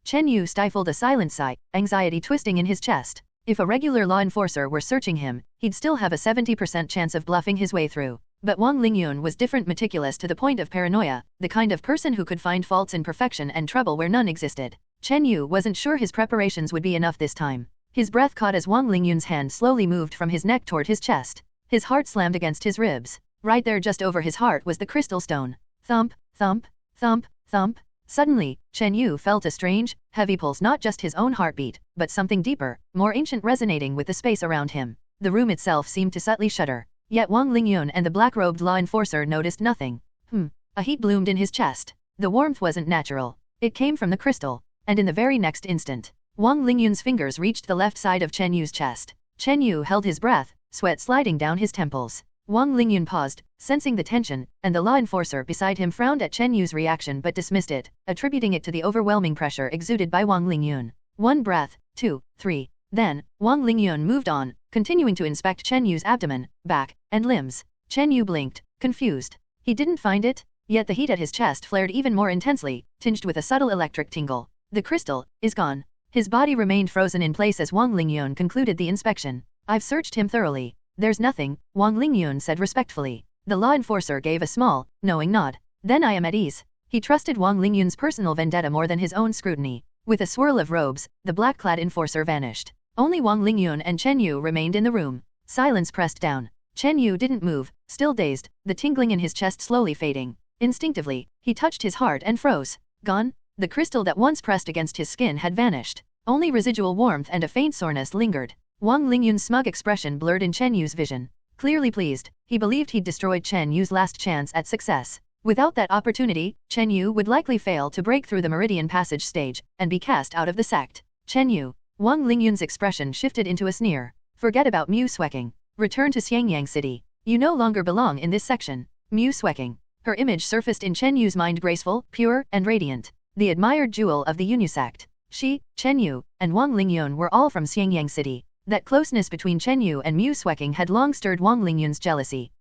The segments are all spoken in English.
Chen Yu stifled a silent sigh, anxiety twisting in his chest. If a regular law enforcer were searching him, he'd still have a 70% chance of bluffing his way through. But Wong Ling Yun was different, meticulous to the point of paranoia, the kind of person who could find faults in perfection and trouble where none existed. Chen Yu wasn't sure his preparations would be enough this time. His breath caught as Wong Ling Yun's hand slowly moved from his neck toward his chest. His heart slammed against his ribs. Right there just over his heart was the crystal stone. Thump, thump, thump, thump. Suddenly, Chen Yu felt a strange, heavy pulse, not just his own heartbeat, but something deeper, more ancient, resonating with the space around him. The room itself seemed to subtly shudder. Yet Wong Ling Yun and the black-robed law enforcer noticed nothing. A heat bloomed in his chest. The warmth wasn't natural. It came from the crystal. And in the very next instant, Wong Ling Yun's fingers reached the left side of Chen Yu's chest. Chen Yu held his breath, sweat sliding down his temples. Wong Ling Yun paused, sensing the tension, and the law enforcer beside him frowned at Chen Yu's reaction but dismissed it, attributing it to the overwhelming pressure exuded by Wong Ling Yun. One breath, 2, 3. Then, Wong Ling Yun moved on, continuing to inspect Chen Yu's abdomen, back, and limbs. Chen Yu blinked, confused. He didn't find it, yet the heat at his chest flared even more intensely, tinged with a subtle electric tingle. The crystal is gone. His body remained frozen in place as Wong Ling Yun concluded the inspection. I've searched him thoroughly. There's nothing, Wong Ling Yun said respectfully. The law enforcer gave a small, knowing nod. Then I am at ease. He trusted Wong Ling Yun's personal vendetta more than his own scrutiny. With a swirl of robes, the black-clad enforcer vanished. Only Wong Ling Yun and Chen Yu remained in the room. Silence pressed down. Chen Yu didn't move, still dazed, the tingling in his chest slowly fading. Instinctively, he touched his heart and froze. Gone? The crystal that once pressed against his skin had vanished. Only residual warmth and a faint soreness lingered. Wong Ling Yun's smug expression blurred in Chen Yu's vision. Clearly pleased, he believed he'd destroyed Chen Yu's last chance at success. Without that opportunity, Chen Yu would likely fail to break through the Meridian Passage stage and be cast out of the sect. Chen Yu. Wong Ling Yun's expression shifted into a sneer. Forget about Muing. Return to Xiangyang City. You no longer belong in this section. Muing. Her image surfaced in Chen Yu's mind, graceful, pure, and radiant. The admired jewel of the Yunyu sect. She, Chen Yu, and Wong Ling Yun were all from Xiangyang City. That closeness between Chen Yu and Muing had long stirred Wong Ling Yun's jealousy.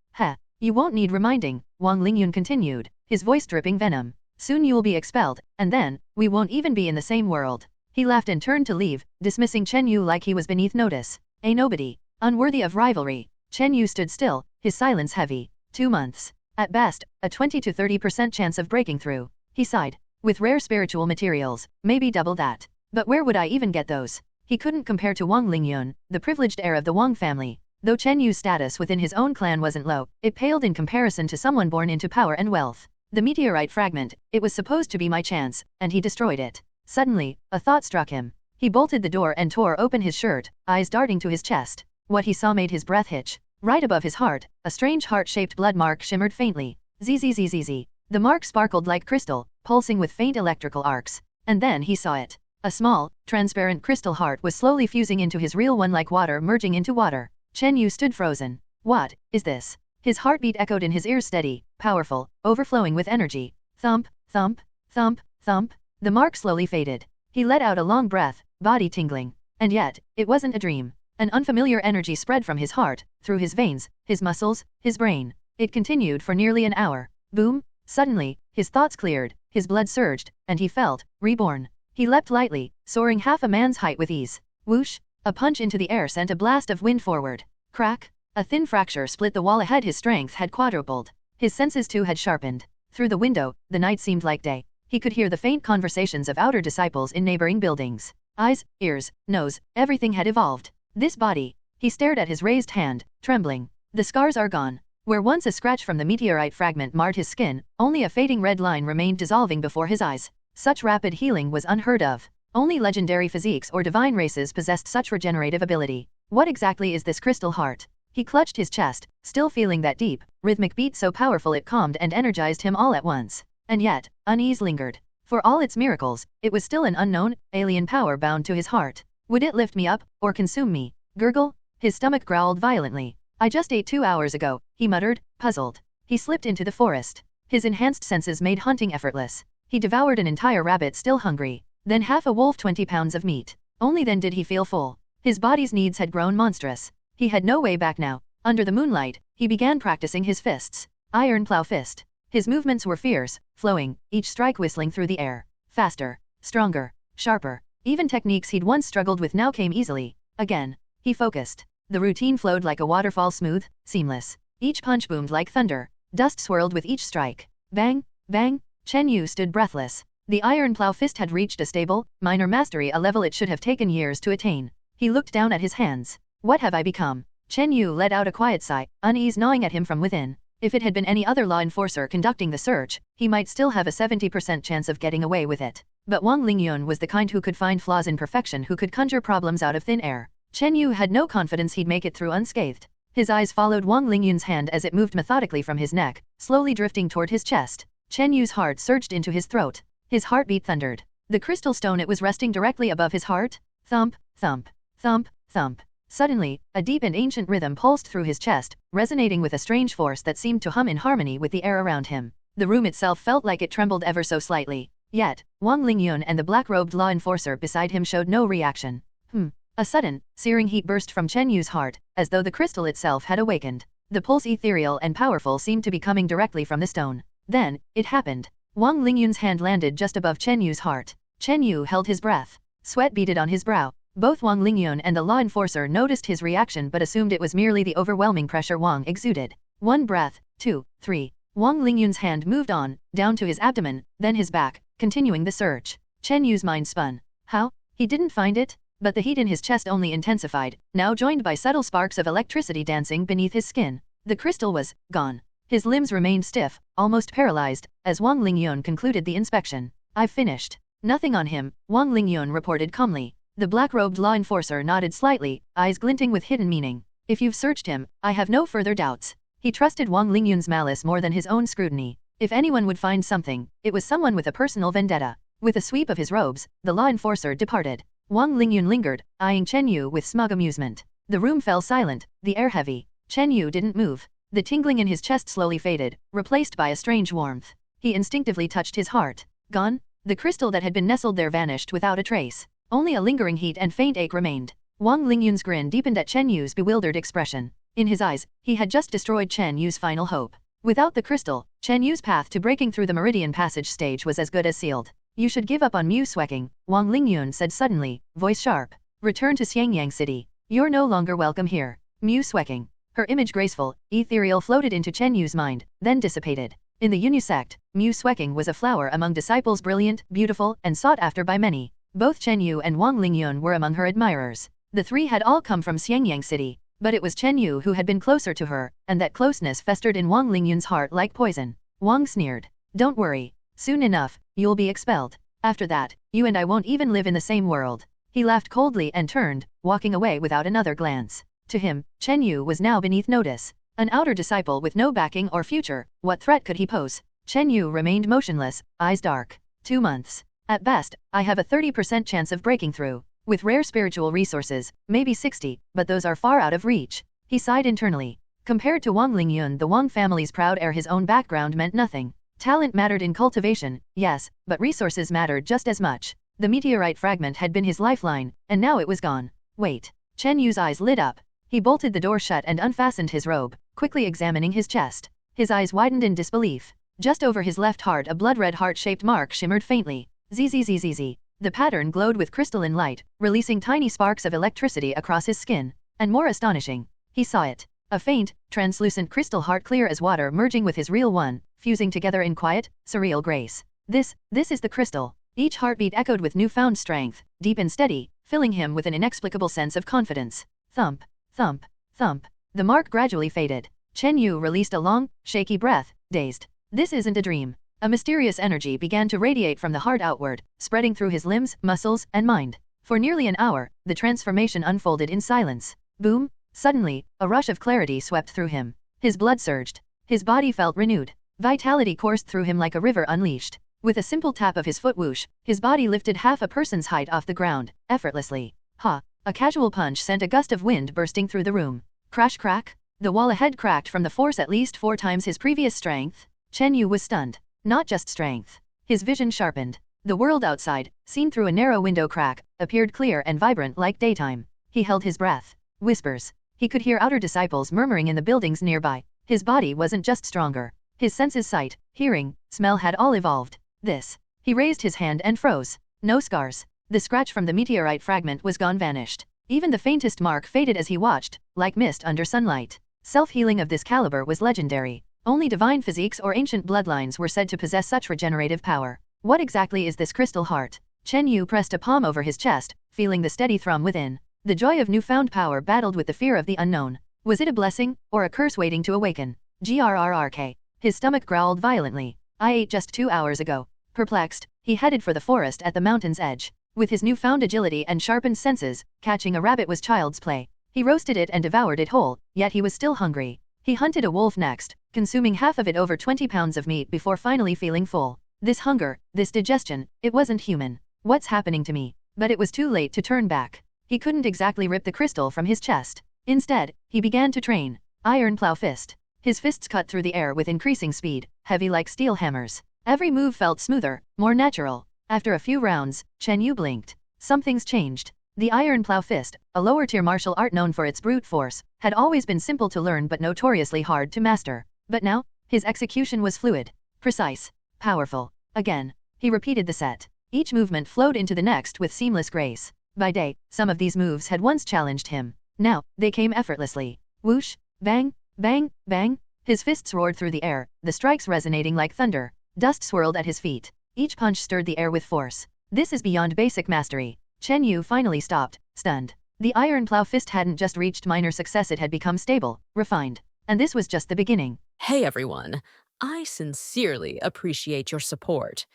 You won't need reminding, Wong Ling Yun continued, his voice dripping venom. Soon you will be expelled, and then, we won't even be in the same world. He laughed and turned to leave, dismissing Chen Yu like he was beneath notice. A nobody. Unworthy of rivalry. Chen Yu stood still, his silence heavy. 2 months. At best, a 20 to 30% chance of breaking through. He sighed. With rare spiritual materials, maybe double that. But where would I even get those? He couldn't compare to Wong Ling Yun, the privileged heir of the Wong family. Though Chen Yu's status within his own clan wasn't low, it paled in comparison to someone born into power and wealth. The meteorite fragment, it was supposed to be my chance, and he destroyed it. Suddenly, a thought struck him. He bolted the door and tore open his shirt, eyes darting to his chest. What he saw made his breath hitch. Right above his heart, a strange heart-shaped blood mark shimmered faintly. Zzzzz. The mark sparkled like crystal, pulsing with faint electrical arcs. And then he saw it. A small, transparent crystal heart was slowly fusing into his real one, like water merging into water. Chen Yu stood frozen. What is this? His heartbeat echoed in his ears, steady, powerful, overflowing with energy. Thump, thump, thump, thump. The mark slowly faded. He let out a long breath, body tingling. And yet, it wasn't a dream. An unfamiliar energy spread from his heart, through his veins, his muscles, his brain. It continued for nearly an hour. Boom! Suddenly, his thoughts cleared, his blood surged, and he felt reborn. He leapt lightly, soaring half a man's height with ease. Whoosh! A punch into the air sent a blast of wind forward. Crack! A thin fracture split the wall ahead. His strength had quadrupled. His senses too had sharpened. Through the window, the night seemed like day. He could hear the faint conversations of outer disciples in neighboring buildings. Eyes, ears, nose, everything had evolved. This body. He stared at his raised hand, trembling. The scars are gone. Where once a scratch from the meteorite fragment marred his skin, only a fading red line remained dissolving before his eyes. Such rapid healing was unheard of. Only legendary physiques or divine races possessed such regenerative ability. What exactly is this crystal heart? He clutched his chest, still feeling that deep, rhythmic beat so powerful it calmed and energized him all at once. And yet, unease lingered. For all its miracles, it was still an unknown, alien power bound to his heart. Would it lift me up, or consume me? Gurgle? His stomach growled violently. I just ate 2 hours ago, he muttered, puzzled. He slipped into the forest. His enhanced senses made hunting effortless. He devoured an entire rabbit still hungry, then half a wolf, 20 pounds of meat. Only then did he feel full. His body's needs had grown monstrous. He had no way back now. Under the moonlight, he began practicing his fists. Iron plow fist. His movements were fierce, flowing, each strike whistling through the air. Faster. Stronger. sharper. Even techniques he'd once struggled with now came easily. Again, he focused. The routine flowed like a waterfall, smooth, seamless. Each punch boomed like thunder. Dust swirled with each strike. Bang, bang. Chen Yu stood breathless. The iron plow fist had reached a stable, minor mastery, a level it should have taken years to attain. He looked down at his hands. What have I become? Chen Yu let out a quiet sigh, unease gnawing at him from within. If it had been any other law enforcer conducting the search, he might still have a 70% chance of getting away with it. But Wong Ling Yun was the kind who could find flaws in perfection, who could conjure problems out of thin air. Chen Yu had no confidence he'd make it through unscathed. His eyes followed Wong Ling Yun's hand as it moved methodically from his neck, slowly drifting toward his chest. Chen Yu's heart surged into his throat. His heartbeat thundered. The crystal stone it was resting directly above his heart? Thump, thump, thump, thump. Suddenly, a deep and ancient rhythm pulsed through his chest, resonating with a strange force that seemed to hum in harmony with the air around him. The room itself felt like it trembled ever so slightly. Yet, Wong Ling Yun and the black-robed law enforcer beside him showed no reaction. A sudden, searing heat burst from Chen Yu's heart, as though the crystal itself had awakened. The pulse, ethereal and powerful, seemed to be coming directly from the stone. Then, it happened. Wong Ling Yun's hand landed just above Chen Yu's heart. Chen Yu held his breath. Sweat beaded on his brow. Both Wong Ling Yun and the law enforcer noticed his reaction but assumed it was merely the overwhelming pressure Wong exuded. 1 breath, 2, 3. Wong Ling Yun's hand moved on, down to his abdomen, then his back, continuing the search. Chen Yu's mind spun. How? He didn't find it? But the heat in his chest only intensified, now joined by subtle sparks of electricity dancing beneath his skin. The crystal was gone. His limbs remained stiff, almost paralyzed, as Wong Ling Yun concluded the inspection. I've finished. Nothing on him, Wong Ling Yun reported calmly. The black-robed law enforcer nodded slightly, eyes glinting with hidden meaning. If you've searched him, I have no further doubts. He trusted Wong Ling Yun's malice more than his own scrutiny. If anyone would find something, it was someone with a personal vendetta. With a sweep of his robes, the law enforcer departed. Wong Ling Yun lingered, eyeing Chen Yu with smug amusement. The room fell silent, the air heavy. Chen Yu didn't move. The tingling in his chest slowly faded, replaced by a strange warmth. He instinctively touched his heart. Gone? The crystal that had been nestled there vanished without a trace. Only a lingering heat and faint ache remained. Wong Ling Yun's grin deepened at Chen Yu's bewildered expression. In his eyes, he had just destroyed Chen Yu's final hope. Without the crystal, Chen Yu's path to breaking through the Meridian Passage stage was as good as sealed. You should give up on Muing, Wong Ling Yun said suddenly, voice sharp. Return to Xiangyang City. You're no longer welcome here. Muing. Her image, graceful, ethereal, floated into Chen Yu's mind, then dissipated. In the Yunyu sect, Muing was a flower among disciples, brilliant, beautiful, and sought after by many. Both Chen Yu and Wong Ling Yun were among her admirers. The three had all come from Xiangyang City, but it was Chen Yu who had been closer to her, and that closeness festered in Wong Ling Yun's heart like poison. Wong sneered. Don't worry. Soon enough, you'll be expelled. After that, you and I won't even live in the same world. He laughed coldly and turned, walking away without another glance. To him, Chen Yu was now beneath notice. An outer disciple with no backing or future, what threat could he pose? Chen Yu remained motionless, eyes dark. 2 months. At best, I have a 30% chance of breaking through. With rare spiritual resources, maybe 60, but those are far out of reach. He sighed internally. Compared to Wong Ling Yun, the Wong family's proud heir, his own background meant nothing. Talent mattered in cultivation, yes, but resources mattered just as much. The meteorite fragment had been his lifeline, and now it was gone. Wait. Chen Yu's eyes lit up. He bolted the door shut and unfastened his robe, quickly examining his chest. His eyes widened in disbelief. Just over his left heart, a blood-red heart-shaped mark shimmered faintly. Zzzzz. The pattern glowed with crystalline light, releasing tiny sparks of electricity across his skin. And more astonishing, he saw it. A faint, translucent crystal heart, clear as water, merging with his real one, fusing together in quiet, surreal grace. This is the crystal. Each heartbeat echoed with newfound strength, deep and steady, filling him with an inexplicable sense of confidence. Thump, thump, thump. The mark gradually faded. Chen Yu released a long, shaky breath, dazed. This isn't a dream. A mysterious energy began to radiate from the heart outward, spreading through his limbs, muscles, and mind. For nearly an hour, the transformation unfolded in silence. Boom! Suddenly, a rush of clarity swept through him. His blood surged. His body felt renewed. Vitality coursed through him like a river unleashed. With a simple tap of his foot whoosh, his body lifted half a person's height off the ground, effortlessly. Ha! A casual punch sent a gust of wind bursting through the room. Crash crack! The wall ahead cracked from the force at least 4 times his previous strength. Chen Yu was stunned. Not just strength. His vision sharpened. The world outside, seen through a narrow window crack, appeared clear and vibrant like daytime. He held his breath. Whispers. He could hear outer disciples murmuring in the buildings nearby. His body wasn't just stronger. His senses, sight, hearing, smell, had all evolved. He raised his hand and froze. No scars. The scratch from the meteorite fragment was gone vanished. Even the faintest mark faded as he watched, like mist under sunlight. Self-healing of this caliber was legendary. Only divine physiques or ancient bloodlines were said to possess such regenerative power. What exactly is this crystal heart? Chen Yu pressed a palm over his chest, feeling the steady thrum within. The joy of newfound power battled with the fear of the unknown. Was it a blessing, or a curse waiting to awaken? Grrrk. His stomach growled violently. I ate just 2 hours ago. Perplexed, he headed for the forest at the mountain's edge. With his newfound agility and sharpened senses, catching a rabbit was child's play. He roasted it and devoured it whole, yet he was still hungry. He hunted a wolf next, consuming half of it over 20 pounds of meat before finally feeling full. This hunger, this digestion, it wasn't human. What's happening to me? But it was too late to turn back. He couldn't exactly rip the crystal from his chest. Instead, he began to train. Iron Plow Fist. His fists cut through the air with increasing speed, heavy like steel hammers. Every move felt smoother, more natural. After a few rounds, Chen Yu blinked. Something's changed. The Iron Plow Fist, a lower-tier martial art known for its brute force, had always been simple to learn but notoriously hard to master. But now, his execution was fluid, precise, powerful. Again, he repeated the set. Each movement flowed into the next with seamless grace. By day, some of these moves had once challenged him. Now, they came effortlessly. Whoosh, bang, bang, bang. His fists roared through the air, the strikes resonating like thunder. Dust swirled at his feet. Each punch stirred the air with force. This is beyond basic mastery. Chen Yu finally stopped, stunned. The Iron Plow Fist hadn't just reached minor success, it had become stable, refined. And this was just the beginning. Hey everyone, I sincerely appreciate your support.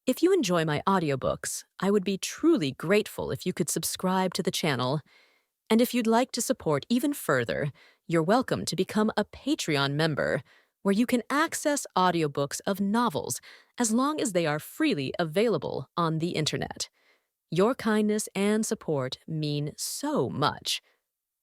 If you enjoy my audiobooks, I would be truly grateful if you could subscribe to the channel. And if you'd like to support even further, you're welcome to become a Patreon member, where you can access audiobooks of novels as long as they are freely available on the internet. Your kindness and support mean so much.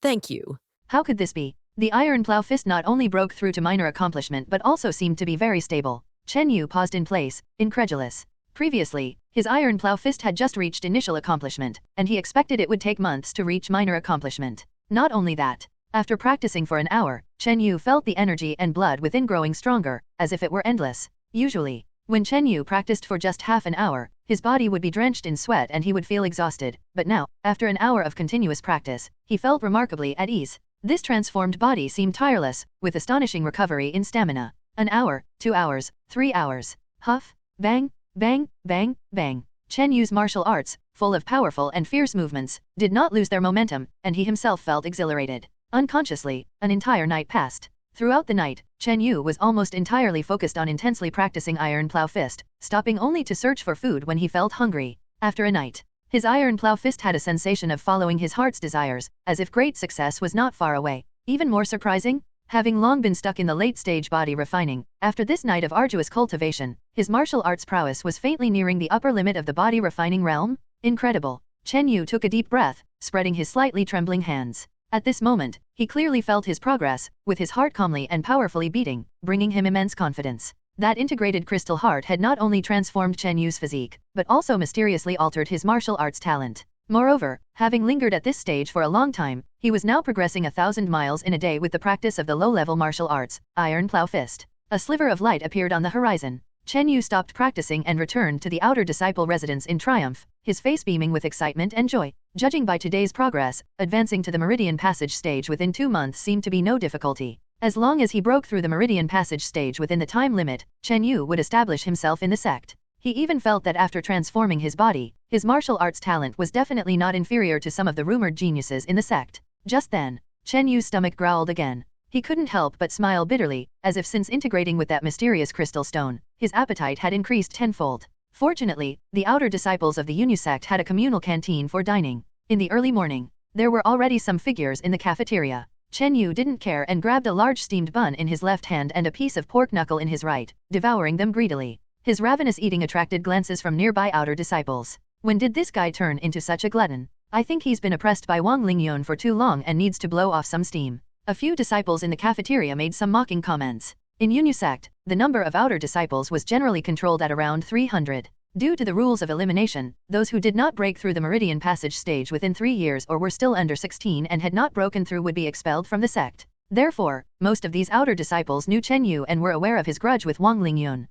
Thank you. How could this be? The Iron Plow Fist not only broke through to minor accomplishment but also seemed to be very stable. Chen Yu paused in place, incredulous. Previously, his Iron Plow Fist had just reached initial accomplishment, and he expected it would take months to reach minor accomplishment. Not only that, after practicing for an hour, Chen Yu felt the energy and blood within growing stronger, as if it were endless. Usually, when Chen Yu practiced for just half an hour, his body would be drenched in sweat and he would feel exhausted, but now, after an hour of continuous practice, he felt remarkably at ease. This transformed body seemed tireless, with astonishing recovery in stamina. An hour, 2 hours, 3 hours. Huff, bang, bang, bang, bang. Chen Yu's martial arts, full of powerful and fierce movements, did not lose their momentum, and he himself felt exhilarated. Unconsciously, an entire night passed. Throughout the night, Chen Yu was almost entirely focused on intensely practicing Iron Plow Fist, stopping only to search for food when he felt hungry. After a night, his Iron Plow Fist had a sensation of following his heart's desires, as if great success was not far away. Even more surprising, having long been stuck in the late-stage body refining, after this night of arduous cultivation, his martial arts prowess was faintly nearing the upper limit of the body refining realm. Incredible. Chen Yu took a deep breath, spreading his slightly trembling hands. At this moment, he clearly felt his progress, with his heart calmly and powerfully beating, bringing him immense confidence. That integrated crystal heart had not only transformed Chen Yu's physique, but also mysteriously altered his martial arts talent. Moreover, having lingered at this stage for a long time, he was now progressing 1,000 miles in a day with the practice of the low-level martial arts, Iron Plow Fist. A sliver of light appeared on the horizon. Chen Yu stopped practicing and returned to the outer disciple residence in triumph, his face beaming with excitement and joy. Judging by today's progress, advancing to the Meridian Passage stage within 2 months seemed to be no difficulty. As long as he broke through the Meridian Passage stage within the time limit, Chen Yu would establish himself in the sect. He even felt that after transforming his body, his martial arts talent was definitely not inferior to some of the rumored geniuses in the sect. Just then, Chen Yu's stomach growled again. He couldn't help but smile bitterly, as if since integrating with that mysterious crystal stone, his appetite had increased tenfold. Fortunately, the outer disciples of the Yun sect had a communal canteen for dining. In the early morning, there were already some figures in the cafeteria. Chen Yu didn't care and grabbed a large steamed bun in his left hand and a piece of pork knuckle in his right, devouring them greedily. His ravenous eating attracted glances from nearby outer disciples. When did this guy turn into such a glutton? I think he's been oppressed by Wong Ling Yun for too long and needs to blow off some steam. A few disciples in the cafeteria made some mocking comments. In Yun sect, the number of outer disciples was generally controlled at around 300. Due to the rules of elimination, those who did not break through the Meridian Passage stage within 3 years or were still under 16 and had not broken through would be expelled from the sect. Therefore, most of these outer disciples knew Chen Yu and were aware of his grudge with Wong Ling Yun.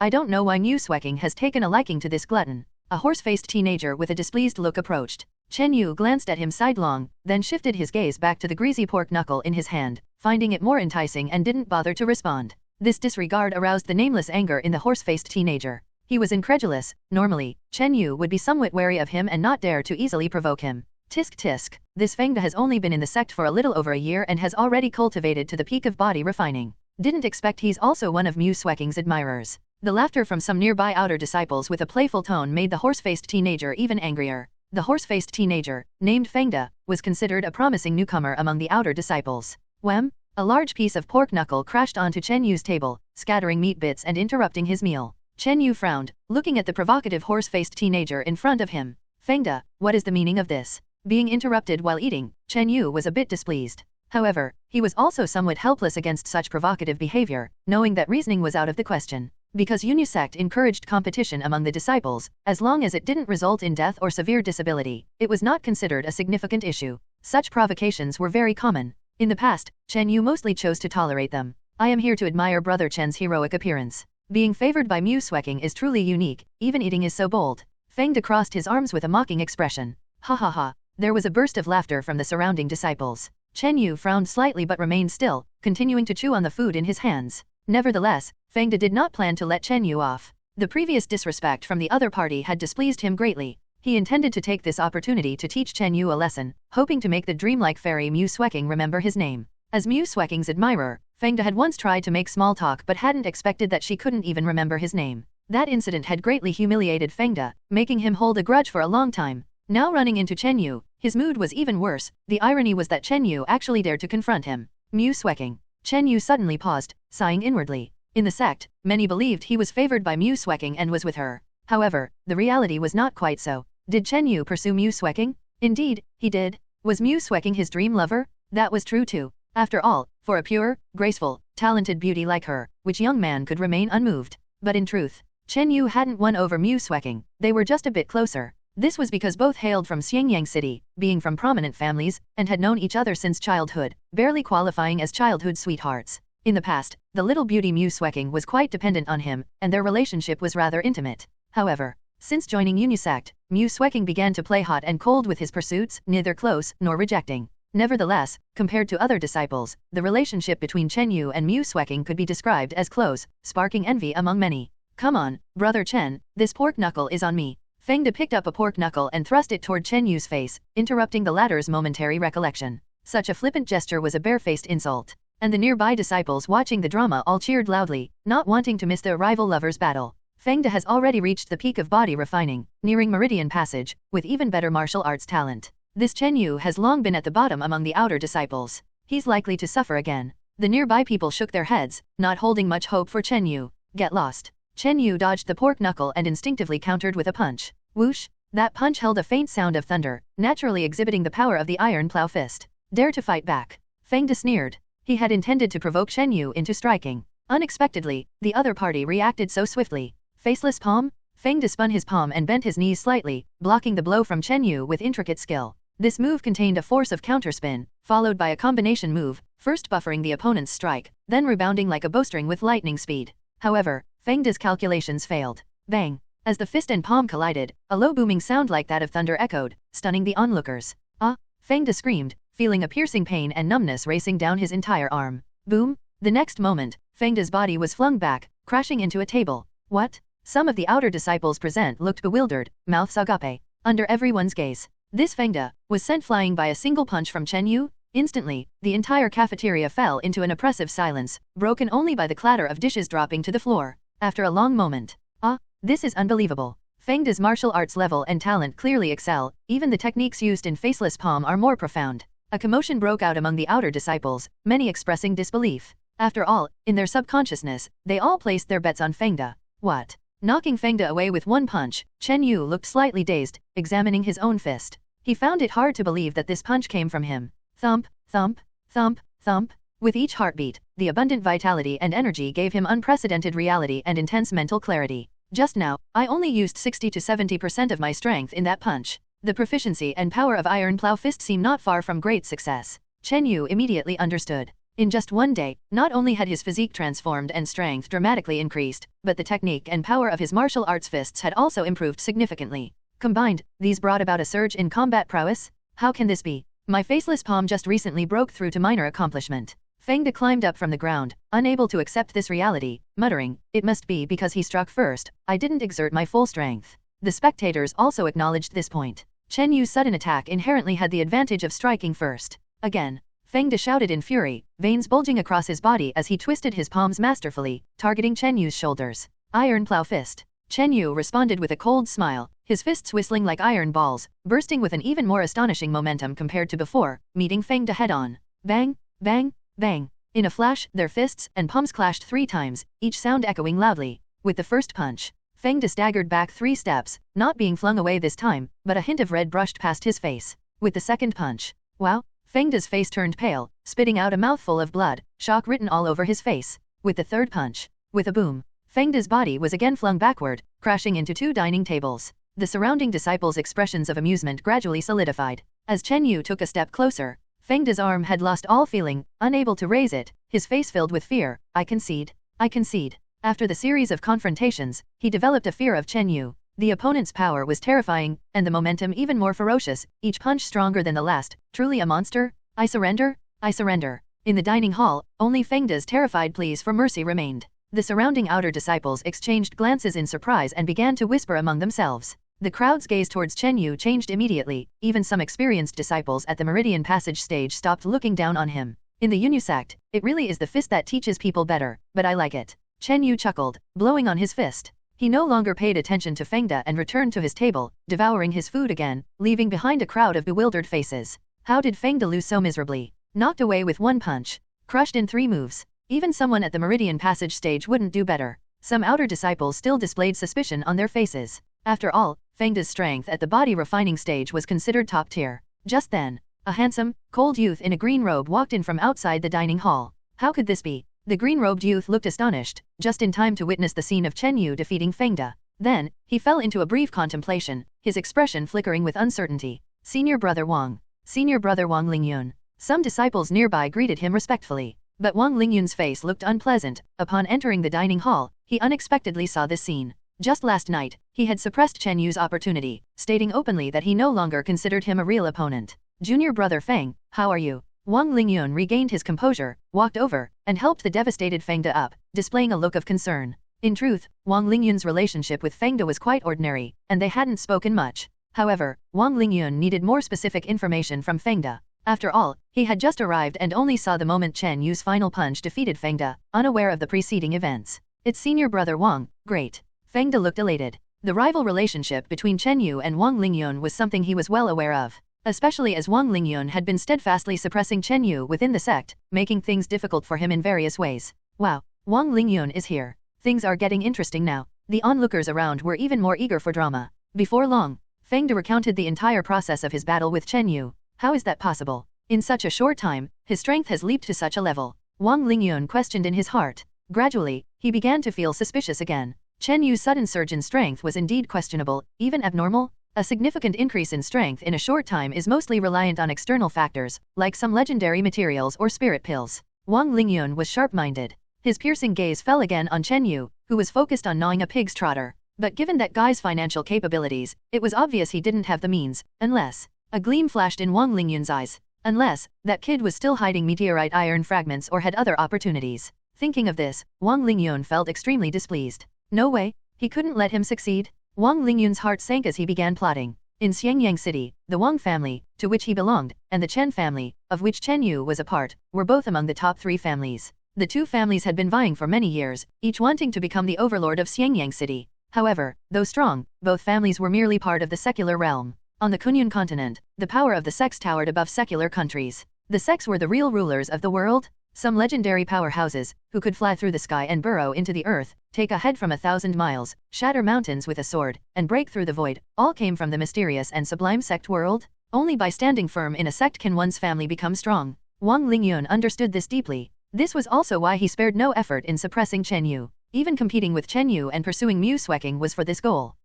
I don't know why Mu Sweking has taken a liking to this glutton. A horse-faced teenager with a displeased look approached. Chen Yu glanced at him sidelong, then shifted his gaze back to the greasy pork knuckle in his hand, finding it more enticing and didn't bother to respond. This disregard aroused the nameless anger in the horse-faced teenager. He was incredulous. Normally, Chen Yu would be somewhat wary of him and not dare to easily provoke him. Tisk tisk, this Fiendgod has only been in the sect for a little over a year and has already cultivated to the peak of body refining. Didn't expect he's also one of Muing's admirers. The laughter from some nearby outer disciples with a playful tone made the horse-faced teenager even angrier. The horse-faced teenager, named Fiendgod, was considered a promising newcomer among the outer disciples. Wham! A large piece of pork knuckle crashed onto Chen Yu's table, scattering meat bits and interrupting his meal. Chen Yu frowned, looking at the provocative horse-faced teenager in front of him. Fiendgod, what is the meaning of this? Being interrupted while eating, Chen Yu was a bit displeased. However, he was also somewhat helpless against such provocative behavior, knowing that reasoning was out of the question. Because Sect encouraged competition among the disciples, as long as it didn't result in death or severe disability, it was not considered a significant issue. Such provocations were very common. In the past, Chen Yu mostly chose to tolerate them. I am here to admire Brother Chen's heroic appearance. Being favored by Muing is truly unique, even eating is so bold. Fiendgod crossed his arms with a mocking expression. Ha ha ha. There was a burst of laughter from the surrounding disciples. Chen Yu frowned slightly but remained still, continuing to chew on the food in his hands. Nevertheless, Fiendgod did not plan to let Chen Yu off. The previous disrespect from the other party had displeased him greatly. He intended to take this opportunity to teach Chen Yu a lesson, hoping to make the dreamlike fairy Muing remember his name. As Muing's admirer, Fiendgod had once tried to make small talk but hadn't expected that she couldn't even remember his name. That incident had greatly humiliated Fiendgod, making him hold a grudge for a long time. Now running into Chen Yu, his mood was even worse. The irony was that Chen Yu actually dared to confront him. Muing. Chen Yu suddenly paused, sighing inwardly. In the sect, many believed he was favored by Muing and was with her. However, the reality was not quite so. Did Chen Yu pursue Muing? Indeed, he did. Was Muing his dream lover? That was true too. After all, for a pure, graceful, talented beauty like her, which young man could remain unmoved? But in truth, Chen Yu hadn't won over Muing, they were just a bit closer. This was because both hailed from Xiangyang City, being from prominent families, and had known each other since childhood, barely qualifying as childhood sweethearts. In the past, the little beauty Muing was quite dependent on him, and their relationship was rather intimate. However, since joining Sect, Muing began to play hot and cold with his pursuits, neither close nor rejecting. Nevertheless, compared to other disciples, the relationship between Chen Yu and Muing could be described as close, sparking envy among many. Come on, Brother Chen, this pork knuckle is on me. Fiendgod picked up a pork knuckle and thrust it toward Chen Yu's face, interrupting the latter's momentary recollection. Such a flippant gesture was a barefaced insult. And the nearby disciples watching the drama all cheered loudly, not wanting to miss the rival lovers' battle. Fiendgod has already reached the peak of body refining, nearing Meridian Passage, with even better martial arts talent. This Chen Yu has long been at the bottom among the outer disciples. He's likely to suffer again. The nearby people shook their heads, not holding much hope for Chen Yu. Get lost. Chen Yu dodged the pork knuckle and instinctively countered with a punch. Whoosh! That punch held a faint sound of thunder, naturally exhibiting the power of the iron plow fist. Dare to fight back. Fiendgod sneered. He had intended to provoke Chen Yu into striking. Unexpectedly, the other party reacted so swiftly. Faceless palm? Fiendgod spun his palm and bent his knees slightly, blocking the blow from Chen Yu with intricate skill. This move contained a force of counterspin, followed by a combination move, first buffering the opponent's strike, then rebounding like a bowstring with lightning speed. However, Fiendgod's calculations failed. Bang! As the fist and palm collided, a low booming sound like that of thunder echoed, stunning the onlookers. Ah! Fiendgod screamed, feeling a piercing pain and numbness racing down his entire arm. Boom! The next moment, Fiendgod's body was flung back, crashing into a table. What? Some of the outer disciples present looked bewildered, mouths agape. Under everyone's gaze, this Fiendgod was sent flying by a single punch from Chen Yu. Instantly, the entire cafeteria fell into an oppressive silence, broken only by the clatter of dishes dropping to the floor. After a long moment, ah, this is unbelievable. Fiendgod's martial arts level and talent clearly excel, even the techniques used in Faceless Palm are more profound. A commotion broke out among the outer disciples, many expressing disbelief. After all, in their subconsciousness, they all placed their bets on Fiendgod. What? Knocking Fiendgod away with one punch, Chen Yu looked slightly dazed, examining his own fist. He found it hard to believe that this punch came from him. Thump, thump, thump, thump. With each heartbeat, the abundant vitality and energy gave him unprecedented reality and intense mental clarity. Just now, I only used 60 to 70% of my strength in that punch. The proficiency and power of Iron Plow Fist seem not far from great success. Chen Yu immediately understood. In just one day, not only had his physique transformed and strength dramatically increased, but the technique and power of his martial arts fists had also improved significantly. Combined, these brought about a surge in combat prowess. How can this be? My faceless palm just recently broke through to minor accomplishment. Feng De climbed up from the ground, unable to accept this reality, muttering, "It must be because he struck first, I didn't exert my full strength." The spectators also acknowledged this point. Chen Yu's sudden attack inherently had the advantage of striking first. Again, Feng De shouted in fury, veins bulging across his body as he twisted his palms masterfully, targeting Chen Yu's shoulders. Iron Plow Fist. Chen Yu responded with a cold smile, his fists whistling like iron balls, bursting with an even more astonishing momentum compared to before, meeting Feng De head-on. Bang, bang, bang. In a flash, their fists and palms clashed 3 times, each sound echoing loudly. With the first punch, Feng De staggered back 3 steps, not being flung away this time, but a hint of red brushed past his face. With the second punch, wow, Feng De's face turned pale, spitting out a mouthful of blood, shock written all over his face. With the third punch, with a boom, Feng De's body was again flung backward, crashing into 2 dining tables. The surrounding disciples' expressions of amusement gradually solidified. As Chen Yu took a step closer, Feng De's arm had lost all feeling, unable to raise it, his face filled with fear. I concede. I concede. After the series of confrontations, he developed a fear of Chen Yu. The opponent's power was terrifying, and the momentum even more ferocious, each punch stronger than the last. Truly a monster? I surrender? I surrender. In the dining hall, only Feng De's terrified pleas for mercy remained. The surrounding outer disciples exchanged glances in surprise and began to whisper among themselves. The crowd's gaze towards Chen Yu changed immediately, even some experienced disciples at the Meridian Passage stage stopped looking down on him. In the Yunyu sect, it really is the fist that teaches people better, but I like it. Chen Yu chuckled, blowing on his fist. He no longer paid attention to Feng De and returned to his table, devouring his food again, leaving behind a crowd of bewildered faces. How did Feng De lose so miserably? Knocked away with 1 punch. Crushed in 3 moves. Even someone at the Meridian Passage stage wouldn't do better. Some outer disciples still displayed suspicion on their faces. After all, Feng De's strength at the body refining stage was considered top tier. Just then, a handsome, cold youth in a green robe walked in from outside the dining hall. How could this be? The green-robed youth looked astonished, just in time to witness the scene of Chen Yu defeating Feng De. Then, he fell into a brief contemplation, his expression flickering with uncertainty. Senior Brother Wong. Senior Brother Wong Ling Yun. Some disciples nearby greeted him respectfully. But Wong Ling Yun's face looked unpleasant. Upon entering the dining hall, he unexpectedly saw this scene. Just last night, he had suppressed Chen Yu's opportunity, stating openly that he no longer considered him a real opponent. Junior Brother Feng, how are you? Wong Ling Yun regained his composure, walked over, and helped the devastated Feng De up, displaying a look of concern. In truth, Wong Ling Yun's relationship with Feng De was quite ordinary, and they hadn't spoken much. However, Wong Ling Yun needed more specific information from Feng De. After all, he had just arrived and only saw the moment Chen Yu's final punch defeated Feng De, unaware of the preceding events. It's Senior Brother Wong, great. Feng De looked elated. The rival relationship between Chen Yu and Wong Ling Yun was something he was well aware of. Especially as Wong Ling Yun had been steadfastly suppressing Chen Yu within the sect, making things difficult for him in various ways. Wow, Wong Ling Yun is here. Things are getting interesting now. The onlookers around were even more eager for drama. Before long, Feng De recounted the entire process of his battle with Chen Yu. How is that possible? In such a short time, his strength has leaped to such a level. Wong Ling Yun questioned in his heart. Gradually, he began to feel suspicious again. Chen Yu's sudden surge in strength was indeed questionable, even abnormal. A significant increase in strength in a short time is mostly reliant on external factors, like some legendary materials or spirit pills. Wong Ling Yun was sharp-minded. His piercing gaze fell again on Chen Yu, who was focused on gnawing a pig's trotter. But given that guy's financial capabilities, it was obvious he didn't have the means, unless... A gleam flashed in Wong Ling Yun's eyes. Unless, that kid was still hiding meteorite iron fragments or had other opportunities. Thinking of this, Wong Ling Yun felt extremely displeased. No way, he couldn't let him succeed. Wong Ling Yun's heart sank as he began plotting. In Xiangyang City, the Wong family, to which he belonged, and the Chen family, of which Chen Yu was a part, were both among the top 3 families. The 2 families had been vying for many years, each wanting to become the overlord of Xiangyang City. However, though strong, both families were merely part of the secular realm. On the Kunyun continent, the power of the sects towered above secular countries. The sects were the real rulers of the world. Some legendary powerhouses, who could fly through the sky and burrow into the earth, take a head from 1,000 miles, shatter mountains with a sword, and break through the void, all came from the mysterious and sublime sect world. Only by standing firm in a sect can one's family become strong. Wong Ling Yun understood this deeply. This was also why he spared no effort in suppressing Chen Yu. Even competing with Chen Yu and pursuing Musweking was for this goal.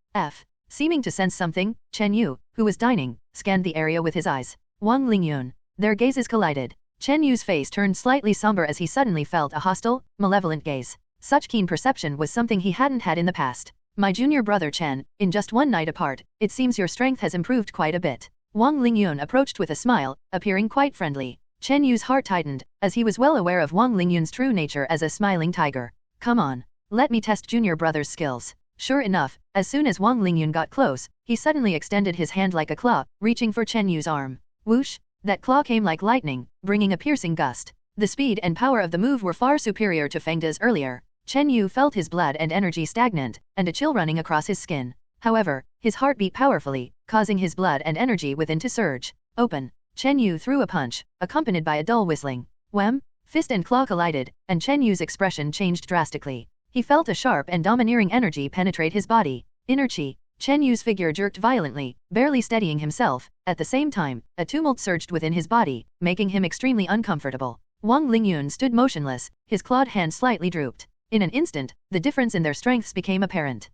Seeming to sense something, Chen Yu, who was dining, scanned the area with his eyes. Wong Ling Yun. Their gazes collided. Chen Yu's face turned slightly somber as he suddenly felt a hostile, malevolent gaze. Such keen perception was something he hadn't had in the past. My junior brother Chen, in just one night apart, it seems your strength has improved quite a bit. Wong Ling Yun approached with a smile, appearing quite friendly. Chen Yu's heart tightened, as he was well aware of Wong Ling Yun's true nature as a smiling tiger. Come on. Let me test junior brother's skills. Sure enough, as soon as Wong Ling Yun got close, he suddenly extended his hand like a claw, reaching for Chen Yu's arm. Whoosh! That claw came like lightning, bringing a piercing gust. The speed and power of the move were far superior to Fiendgod's earlier. Chen Yu felt his blood and energy stagnant, and a chill running across his skin. However, his heart beat powerfully, causing his blood and energy within to surge. Open! Chen Yu threw a punch, accompanied by a dull whistling. Wham! Fist and claw collided, and Chen Yu's expression changed drastically. He felt a sharp and domineering energy penetrate his body. Inner chi. Chen Yu's figure jerked violently, barely steadying himself. At the same time, a tumult surged within his body, making him extremely uncomfortable. Wong Ling Yun stood motionless, his clawed hand slightly drooped. In an instant, the difference in their strengths became apparent.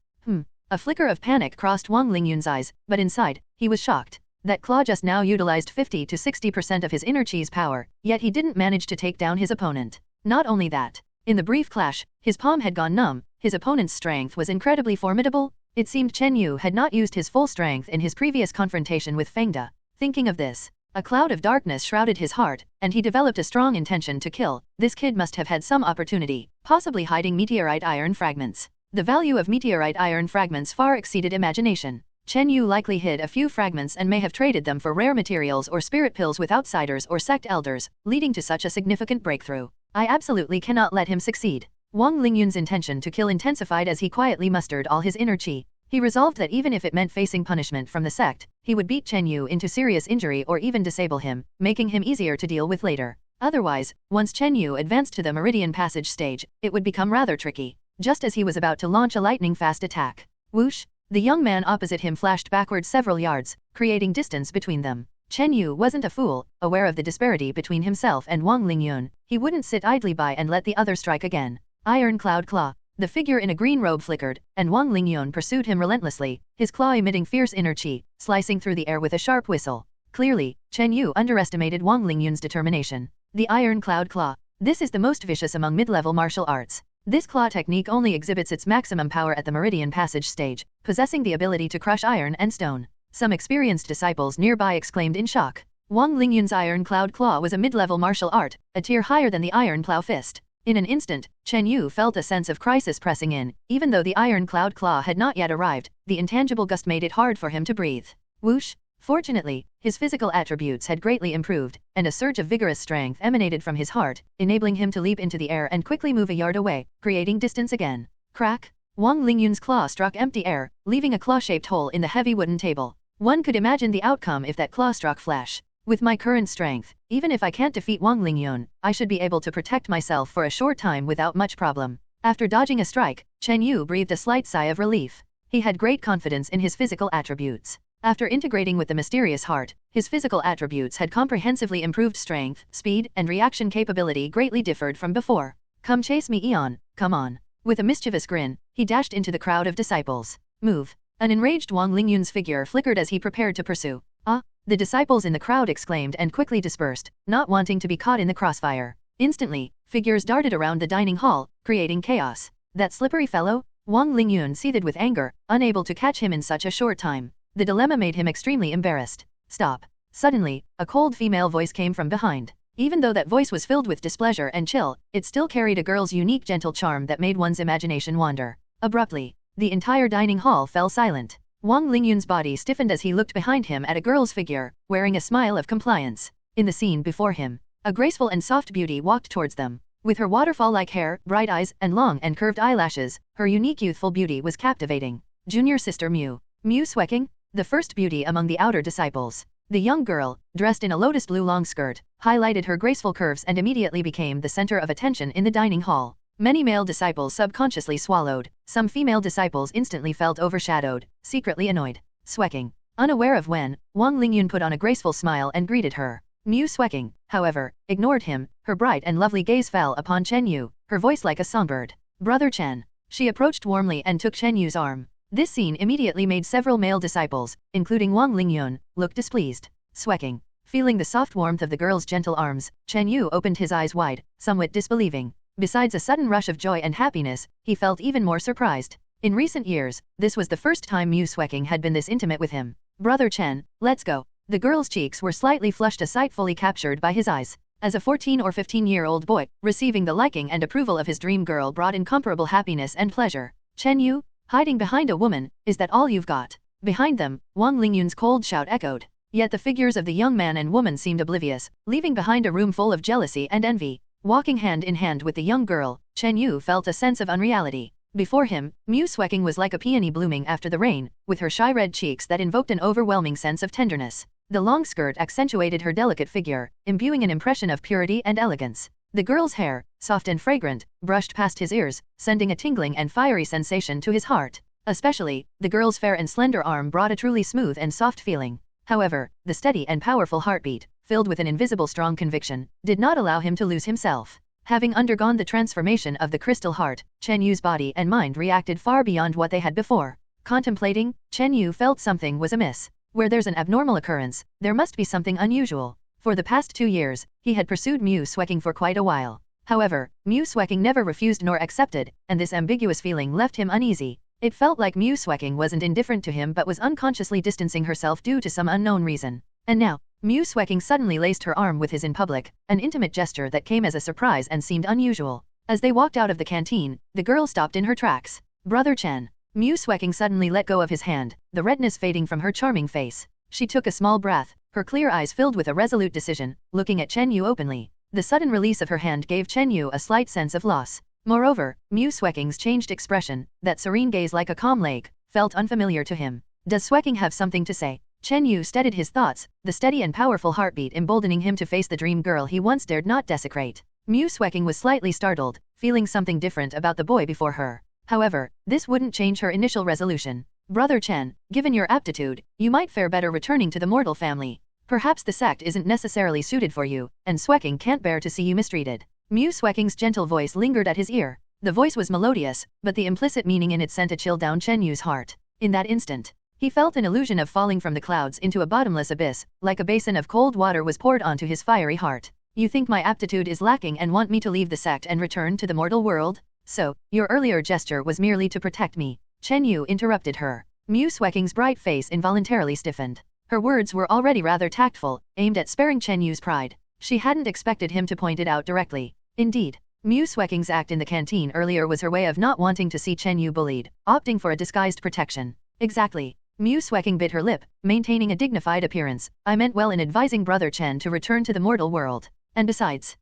A flicker of panic crossed Wong Ling Yun's eyes, but inside, he was shocked. That claw just now utilized 50 to 60% of his inner chi's power, yet he didn't manage to take down his opponent. Not only that, in the brief clash, his palm had gone numb, his opponent's strength was incredibly formidable. It seemed Chen Yu had not used his full strength in his previous confrontation with Fiendgod. Thinking of this, a cloud of darkness shrouded his heart, and he developed a strong intention to kill. This kid must have had some opportunity, possibly hiding meteorite iron fragments. The value of meteorite iron fragments far exceeded imagination. Chen Yu likely hid a few fragments and may have traded them for rare materials or spirit pills with outsiders or sect elders, leading to such a significant breakthrough. I absolutely cannot let him succeed. Wong Ling Yun's intention to kill intensified as he quietly mustered all his inner chi. He resolved that even if it meant facing punishment from the sect, he would beat Chen Yu into serious injury or even disable him, making him easier to deal with later. Otherwise, once Chen Yu advanced to the Meridian Passage stage, it would become rather tricky. Just as he was about to launch a lightning-fast attack. Whoosh! The young man opposite him flashed backward several yards, creating distance between them. Chen Yu wasn't a fool, aware of the disparity between himself and Wong Ling Yun. He wouldn't sit idly by and let the other strike again. Iron Cloud Claw. The figure in a green robe flickered, and Wong Ling Yun pursued him relentlessly, his claw emitting fierce inner chi, slicing through the air with a sharp whistle. Clearly, Chen Yu underestimated Wong Ling Yun's determination. The Iron Cloud Claw. This is the most vicious among mid-level martial arts. This claw technique only exhibits its maximum power at the Meridian Passage stage, possessing the ability to crush iron and stone. Some experienced disciples nearby exclaimed in shock. Wong Ling Yun's Iron Cloud Claw was a mid-level martial art, a tier higher than the Iron Plow Fist. In an instant, Chen Yu felt a sense of crisis pressing in. Even though the Iron Cloud Claw had not yet arrived, the intangible gust made it hard for him to breathe. Whoosh! Fortunately, his physical attributes had greatly improved, and a surge of vigorous strength emanated from his heart, enabling him to leap into the air and quickly move a yard away, creating distance again. Crack! Wong Ling Yun's claw struck empty air, leaving a claw-shaped hole in the heavy wooden table. One could imagine the outcome if that claw struck flesh. With my current strength, even if I can't defeat Wong Ling Yun, I should be able to protect myself for a short time without much problem. After dodging a strike, Chen Yu breathed a slight sigh of relief. He had great confidence in his physical attributes. After integrating with the mysterious heart, his physical attributes had comprehensively improved strength, speed, and reaction capability greatly differed from before. Come chase me, Eon, come on. With a mischievous grin, he dashed into the crowd of disciples. Move. An enraged Wong Ling Yun's figure flickered as he prepared to pursue. Ah! The disciples in the crowd exclaimed and quickly dispersed, not wanting to be caught in the crossfire. Instantly, figures darted around the dining hall, creating chaos. That slippery fellow? Wong Ling Yun seethed with anger, unable to catch him in such a short time. The dilemma made him extremely embarrassed. Stop. Suddenly, a cold female voice came from behind. Even though that voice was filled with displeasure and chill, it still carried a girl's unique gentle charm that made one's imagination wander. Abruptly, the entire dining hall fell silent. Wong Ling Yun's body stiffened as he looked behind him at a girl's figure, wearing a smile of compliance. In the scene before him, a graceful and soft beauty walked towards them. With her waterfall-like hair, bright eyes, and long and curved eyelashes, her unique youthful beauty was captivating. Junior sister Mu. Mu Swecking? The first beauty among the outer disciples. The young girl, dressed in a lotus blue long skirt, highlighted her graceful curves and immediately became the center of attention in the dining hall. Many male disciples subconsciously swallowed, some female disciples instantly felt overshadowed, secretly annoyed. Swecking. Unaware of when, Wong Ling Yun put on a graceful smile and greeted her. Mu Swecking, however, ignored him, her bright and lovely gaze fell upon Chen Yu, her voice like a songbird. Brother Chen. She approached warmly and took Chen Yu's arm. This scene immediately made several male disciples, including Wong Ling Yun, look displeased. Swecking. Feeling the soft warmth of the girl's gentle arms, Chen Yu opened his eyes wide, somewhat disbelieving. Besides a sudden rush of joy and happiness, he felt even more surprised. In recent years, this was the first time Muing had been this intimate with him. Brother Chen, let's go. The girl's cheeks were slightly flushed, a sight fully captured by his eyes. As a 14 or 15-year-old boy, receiving the liking and approval of his dream girl brought incomparable happiness and pleasure. Chen Yu, hiding behind a woman, is that all you've got? Behind them, Wong Ling Yun's cold shout echoed. Yet the figures of the young man and woman seemed oblivious, leaving behind a room full of jealousy and envy. Walking hand in hand with the young girl, Chen Yu felt a sense of unreality. Before him, Muing was like a peony blooming after the rain, with her shy red cheeks that invoked an overwhelming sense of tenderness. The long skirt accentuated her delicate figure, imbuing an impression of purity and elegance. The girl's hair, soft and fragrant, brushed past his ears, sending a tingling and fiery sensation to his heart. Especially, the girl's fair and slender arm brought a truly smooth and soft feeling. However, the steady and powerful heartbeat, filled with an invisible strong conviction, did not allow him to lose himself. Having undergone the transformation of the crystal heart, Chen Yu's body and mind reacted far beyond what they had before. Contemplating, Chen Yu felt something was amiss. Where there's an abnormal occurrence, there must be something unusual. For the past 2 years, he had pursued Muing for quite a while. However, Muing never refused nor accepted, and this ambiguous feeling left him uneasy. It felt like Muing wasn't indifferent to him but was unconsciously distancing herself due to some unknown reason. And now, Muing suddenly laced her arm with his in public, an intimate gesture that came as a surprise and seemed unusual. As they walked out of the canteen, the girl stopped in her tracks. Brother Chen. Muing suddenly let go of his hand, the redness fading from her charming face. She took a small breath, her clear eyes filled with a resolute decision, looking at Chen Yu openly. The sudden release of her hand gave Chen Yu a slight sense of loss. Moreover, Muing's changed expression, that serene gaze like a calm lake, felt unfamiliar to him. Does Muing have something to say? Chen Yu steadied his thoughts, the steady and powerful heartbeat emboldening him to face the dream girl he once dared not desecrate. Muing was slightly startled, feeling something different about the boy before her. However, this wouldn't change her initial resolution. Brother Chen, given your aptitude, you might fare better returning to the mortal family. Perhaps the sect isn't necessarily suited for you, and Muing can't bear to see you mistreated. Muing's gentle voice lingered at his ear. The voice was melodious, but the implicit meaning in it sent a chill down Chen Yu's heart. In that instant, he felt an illusion of falling from the clouds into a bottomless abyss, like a basin of cold water was poured onto his fiery heart. You think my aptitude is lacking and want me to leave the sect and return to the mortal world? So, your earlier gesture was merely to protect me. Chen Yu interrupted her. Muing's bright face involuntarily stiffened. Her words were already rather tactful, aimed at sparing Chen Yu's pride. She hadn't expected him to point it out directly. Indeed, Muing's act in the canteen earlier was her way of not wanting to see Chen Yu bullied, opting for a disguised protection. Exactly. Muing bit her lip, maintaining a dignified appearance. I meant well in advising Brother Chen to return to the mortal world. And besides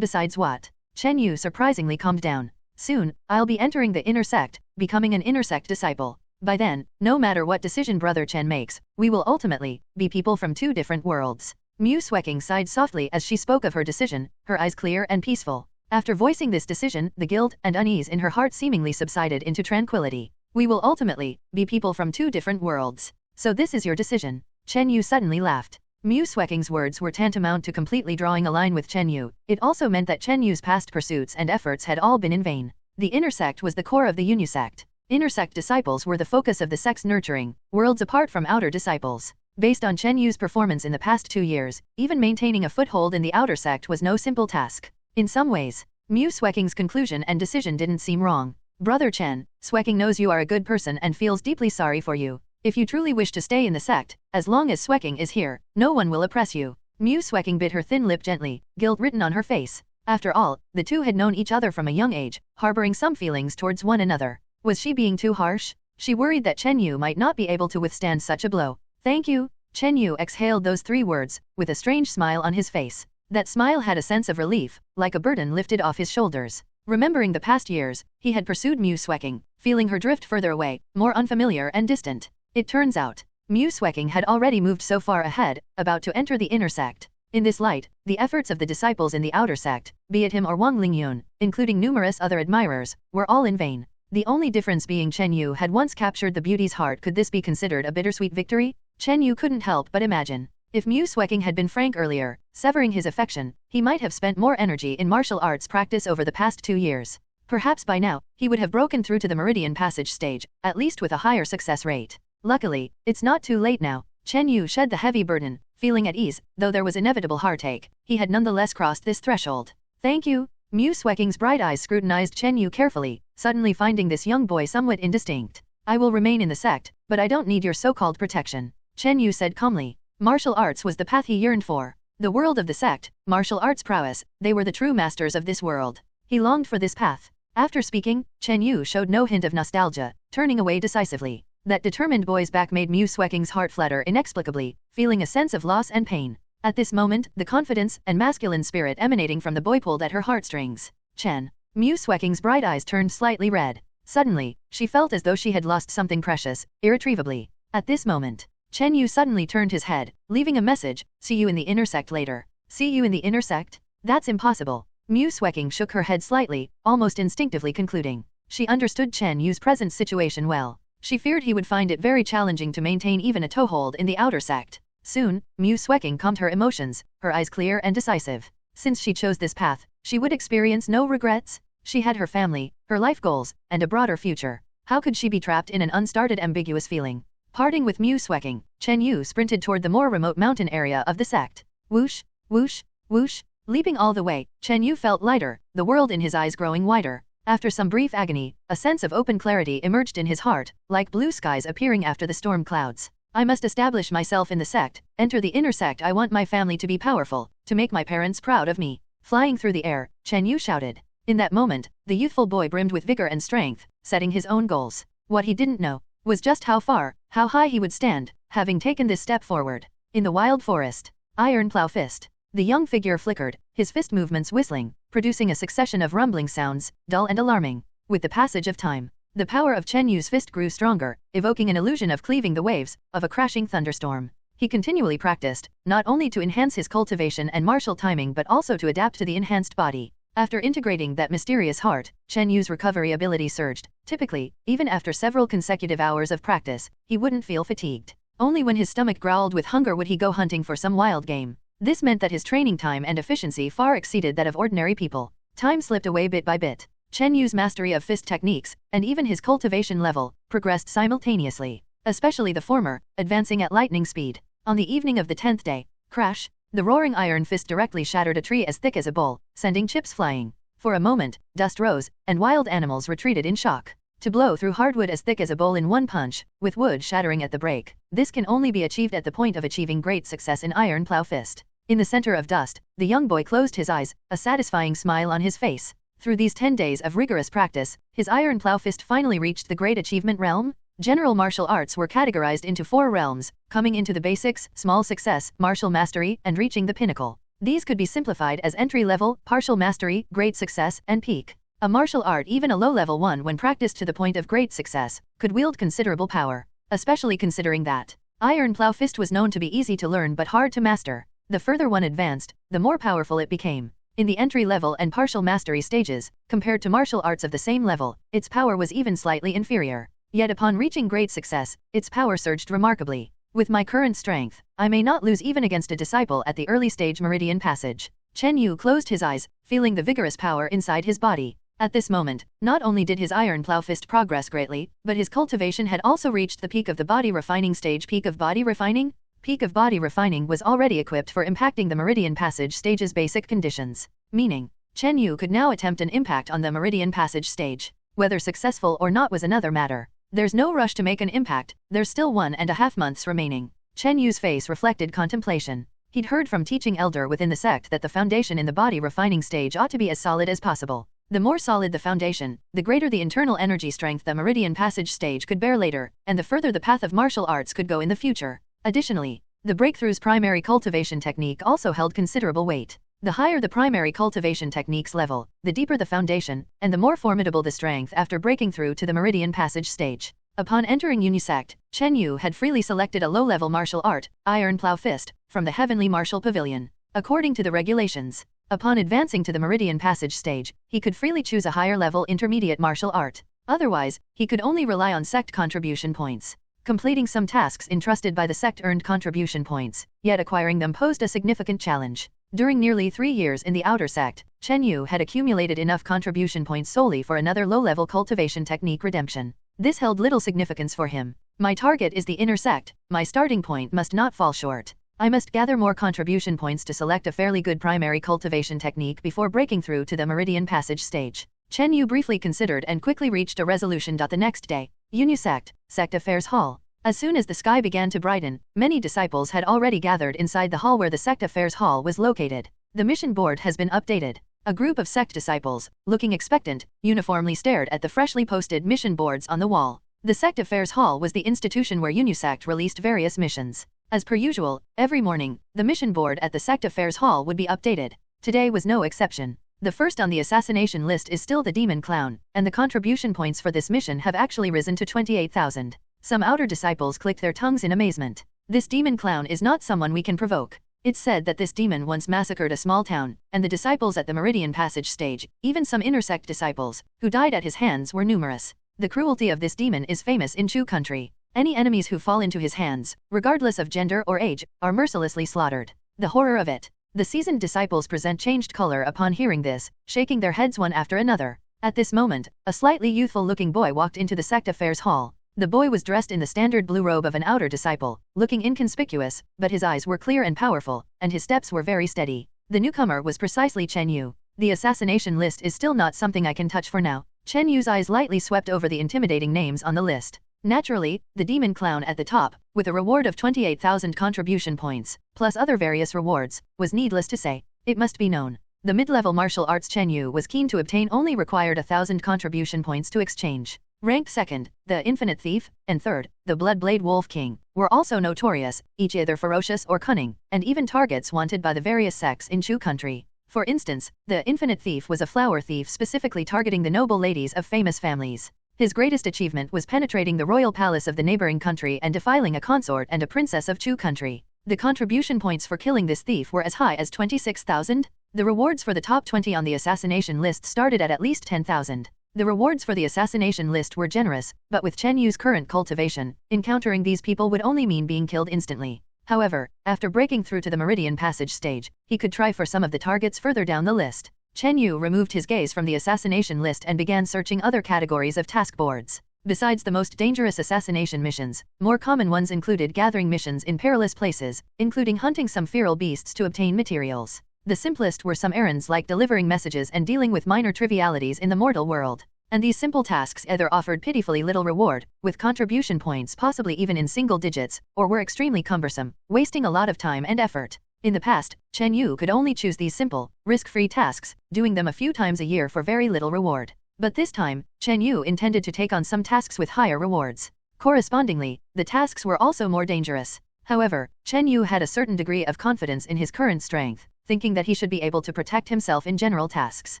what? Chen Yu surprisingly calmed down. Soon, I'll be entering the inner sect, becoming an inner sect disciple. By then, no matter what decision Brother Chen makes, we will ultimately be people from 2 different worlds. Muing sighed softly as she spoke of her decision, her eyes clear and peaceful. After voicing this decision, the guilt and unease in her heart seemingly subsided into tranquility. We will ultimately be people from 2 different worlds. So this is your decision. Chen Yu suddenly laughed. Muing's words were tantamount to completely drawing a line with Chen Yu. It also meant that Chen Yu's past pursuits and efforts had all been in vain. The inner sect was the core of the Yunyu sect. Inner sect disciples were the focus of the sect's nurturing, worlds apart from outer disciples. Based on Chen Yu's performance in the past 2 years, even maintaining a foothold in the outer sect was no simple task. In some ways, Muing's conclusion and decision didn't seem wrong. Brother Chen, Muing knows you are a good person and feels deeply sorry for you. If you truly wish to stay in the sect, as long as Muing is here, no one will oppress you. Muing bit her thin lip gently, guilt written on her face. After all, the two had known each other from a young age, harboring some feelings towards one another. Was she being too harsh? She worried that Chen Yu might not be able to withstand such a blow. Thank you. Chen Yu exhaled those 3 words, with a strange smile on his face. That smile had a sense of relief, like a burden lifted off his shoulders. Remembering the past years, he had pursued Muing, feeling her drift further away, more unfamiliar and distant. It turns out, Muing had already moved so far ahead, about to enter the inner sect. In this light, the efforts of the disciples in the outer sect, be it him or Wong Ling Yun, including numerous other admirers, were all in vain. The only difference being Chen Yu had once captured the beauty's heart. Could this be considered a bittersweet victory? Chen Yu couldn't help but imagine. If Muing had been frank earlier, severing his affection, he might have spent more energy in martial arts practice over the past 2 years. Perhaps by now, he would have broken through to the Meridian Passage stage, at least with a higher success rate. Luckily, it's not too late now. Chen Yu shed the heavy burden, feeling at ease, though there was inevitable heartache. He had nonetheless crossed this threshold. Thank you. Muing bright eyes scrutinized Chen Yu carefully, suddenly finding this young boy somewhat indistinct. I will remain in the sect, but I don't need your so-called protection, Chen Yu said calmly. Martial arts was the path he yearned for. The world of the sect, martial arts prowess, they were the true masters of this world. He longed for this path. After speaking, Chen Yu showed no hint of nostalgia, turning away decisively. That determined boy's back made Muing's heart flutter inexplicably, feeling a sense of loss and pain. At this moment, the confidence and masculine spirit emanating from the boy pulled at her heartstrings. Chen. Muing's bright eyes turned slightly red. Suddenly, she felt as though she had lost something precious, irretrievably. At this moment, Chen Yu suddenly turned his head, leaving a message, see you in the inner sect later. See you in the inner sect? That's impossible. Muing shook her head slightly, almost instinctively concluding. She understood Chen Yu's present situation well. She feared he would find it very challenging to maintain even a toehold in the outer sect. Soon, Muing calmed her emotions, her eyes clear and decisive. Since she chose this path, she would experience no regrets. She had her family, her life goals, and a broader future. How could she be trapped in an unstarted ambiguous feeling? Parting with Muing, Chen Yu sprinted toward the more remote mountain area of the sect. Whoosh, whoosh, whoosh. Leaping all the way, Chen Yu felt lighter, the world in his eyes growing wider. After some brief agony, a sense of open clarity emerged in his heart, like blue skies appearing after the storm clouds. I must establish myself in the sect, enter the inner sect. I want my family to be powerful, to make my parents proud of me. Flying through the air, Chen Yu shouted. In that moment, the youthful boy brimmed with vigor and strength, setting his own goals. What he didn't know was just how far, how high he would stand, having taken this step forward. In the wild forest, iron plow fist. The young figure flickered, his fist movements whistling, producing a succession of rumbling sounds, dull and alarming. With the passage of time, the power of Chen Yu's fist grew stronger, evoking an illusion of cleaving the waves, of a crashing thunderstorm. He continually practiced, not only to enhance his cultivation and martial timing but also to adapt to the enhanced body. After integrating that mysterious heart, Chen Yu's recovery ability surged. Typically, even after several consecutive hours of practice, he wouldn't feel fatigued. Only when his stomach growled with hunger would he go hunting for some wild game. This meant that his training time and efficiency far exceeded that of ordinary people. Time slipped away bit by bit. Chen Yu's mastery of fist techniques, and even his cultivation level, progressed simultaneously. Especially the former, advancing at lightning speed. On the evening of the 10th day, crash, the roaring iron fist directly shattered a tree as thick as a bowl, sending chips flying. For a moment, dust rose, and wild animals retreated in shock. To blow through hardwood as thick as a bowl in one punch, with wood shattering at the break, this can only be achieved at the point of achieving great success in iron plow fist. In the center of dust, the young boy closed his eyes, a satisfying smile on his face. Through these 10 days of rigorous practice, his iron plow fist finally reached the great achievement realm. General martial arts were categorized into 4 realms, coming into the basics, small success, martial mastery, and reaching the pinnacle. These could be simplified as entry level, partial mastery, great success, and peak. A martial art, even a low-level one when practiced to the point of great success, could wield considerable power, especially considering that iron plow fist was known to be easy to learn but hard to master. The further one advanced, the more powerful it became. In the entry-level and partial mastery stages, compared to martial arts of the same level, its power was even slightly inferior. Yet upon reaching great success, its power surged remarkably. With my current strength, I may not lose even against a disciple at the early stage meridian passage. Chen Yu closed his eyes, feeling the vigorous power inside his body. At this moment, not only did his iron plow fist progress greatly, but his cultivation had also reached the peak of the body refining stage. Peak of body refining? Peak of body refining was already equipped for impacting the meridian passage stage's basic conditions. Meaning, Chen Yu could now attempt an impact on the meridian passage stage. Whether successful or not was another matter. There's no rush to make an impact, there's still 1.5 months remaining. Chen Yu's face reflected contemplation. He'd heard from teaching elder within the sect that the foundation in the body refining stage ought to be as solid as possible. The more solid the foundation, the greater the internal energy strength the meridian passage stage could bear later, and the further the path of martial arts could go in the future. Additionally, the breakthrough's primary cultivation technique also held considerable weight. The higher the primary cultivation technique's level, the deeper the foundation, and the more formidable the strength after breaking through to the meridian passage stage. Upon entering Unisect, Chen Yu had freely selected a low-level martial art, Iron Plow Fist, from the Heavenly Martial Pavilion. According to the regulations, upon advancing to the meridian passage stage, he could freely choose a higher-level intermediate martial art. Otherwise, he could only rely on sect contribution points. Completing some tasks entrusted by the sect earned contribution points, yet acquiring them posed a significant challenge. During nearly 3 years in the outer sect, Chen Yu had accumulated enough contribution points solely for another low-level cultivation technique redemption. This held little significance for him. My target is the inner sect, my starting point must not fall short. I must gather more contribution points to select a fairly good primary cultivation technique before breaking through to the Meridian Passage stage. Chen Yu briefly considered and quickly reached a resolution. The next day, Yunyu Sect Affairs Hall. As soon as the sky began to brighten, many disciples had already gathered inside the hall where the Sect Affairs Hall was located. The mission board has been updated. A group of sect disciples, looking expectant, uniformly stared at the freshly posted mission boards on the wall. The Sect Affairs Hall was the institution where Yunyu Sect released various missions. As per usual, every morning, the mission board at the Sect Affairs Hall would be updated. Today was no exception. The first on the assassination list is still the Demon Clown, and the contribution points for this mission have actually risen to 28,000. Some outer disciples clicked their tongues in amazement. This Demon Clown is not someone we can provoke. It's said that this demon once massacred a small town, and the disciples at the Meridian Passage stage, even some inner sect disciples, who died at his hands were numerous. The cruelty of this demon is famous in Chu country. Any enemies who fall into his hands, regardless of gender or age, are mercilessly slaughtered. The horror of it. The seasoned disciples present changed color upon hearing this, shaking their heads one after another. At this moment, a slightly youthful-looking boy walked into the Sect Affairs Hall. The boy was dressed in the standard blue robe of an outer disciple, looking inconspicuous, but his eyes were clear and powerful, and his steps were very steady. The newcomer was precisely Chen Yu. The assassination list is still not something I can touch for now. Chen Yu's eyes lightly swept over the intimidating names on the list. Naturally, the Demon Clown at the top, with a reward of 28,000 contribution points, plus other various rewards, was needless to say. It must be known. The mid-level martial arts Chen Yu was keen to obtain only required 1,000 contribution points to exchange. Ranked second, the Infinite Thief, and third, the Bloodblade Wolf King, were also notorious, each either ferocious or cunning, and even targets wanted by the various sects in Chu country. For instance, the Infinite Thief was a flower thief specifically targeting the noble ladies of famous families. His greatest achievement was penetrating the royal palace of the neighboring country and defiling a consort and a princess of Chu country. The contribution points for killing this thief were as high as 26,000. The rewards for the top 20 on the assassination list started at least 10,000. The rewards for the assassination list were generous, but with Chen Yu's current cultivation, encountering these people would only mean being killed instantly. However, after breaking through to the Meridian Passage stage, he could try for some of the targets further down the list. Chen Yu removed his gaze from the assassination list and began searching other categories of task boards. Besides the most dangerous assassination missions, more common ones included gathering missions in perilous places, including hunting some feral beasts to obtain materials. The simplest were some errands like delivering messages and dealing with minor trivialities in the mortal world. And these simple tasks either offered pitifully little reward, with contribution points possibly even in single digits, or were extremely cumbersome, wasting a lot of time and effort. In the past, Chen Yu could only choose these simple, risk-free tasks, doing them a few times a year for very little reward. But this time, Chen Yu intended to take on some tasks with higher rewards. Correspondingly, the tasks were also more dangerous. However, Chen Yu had a certain degree of confidence in his current strength, thinking that he should be able to protect himself in general tasks.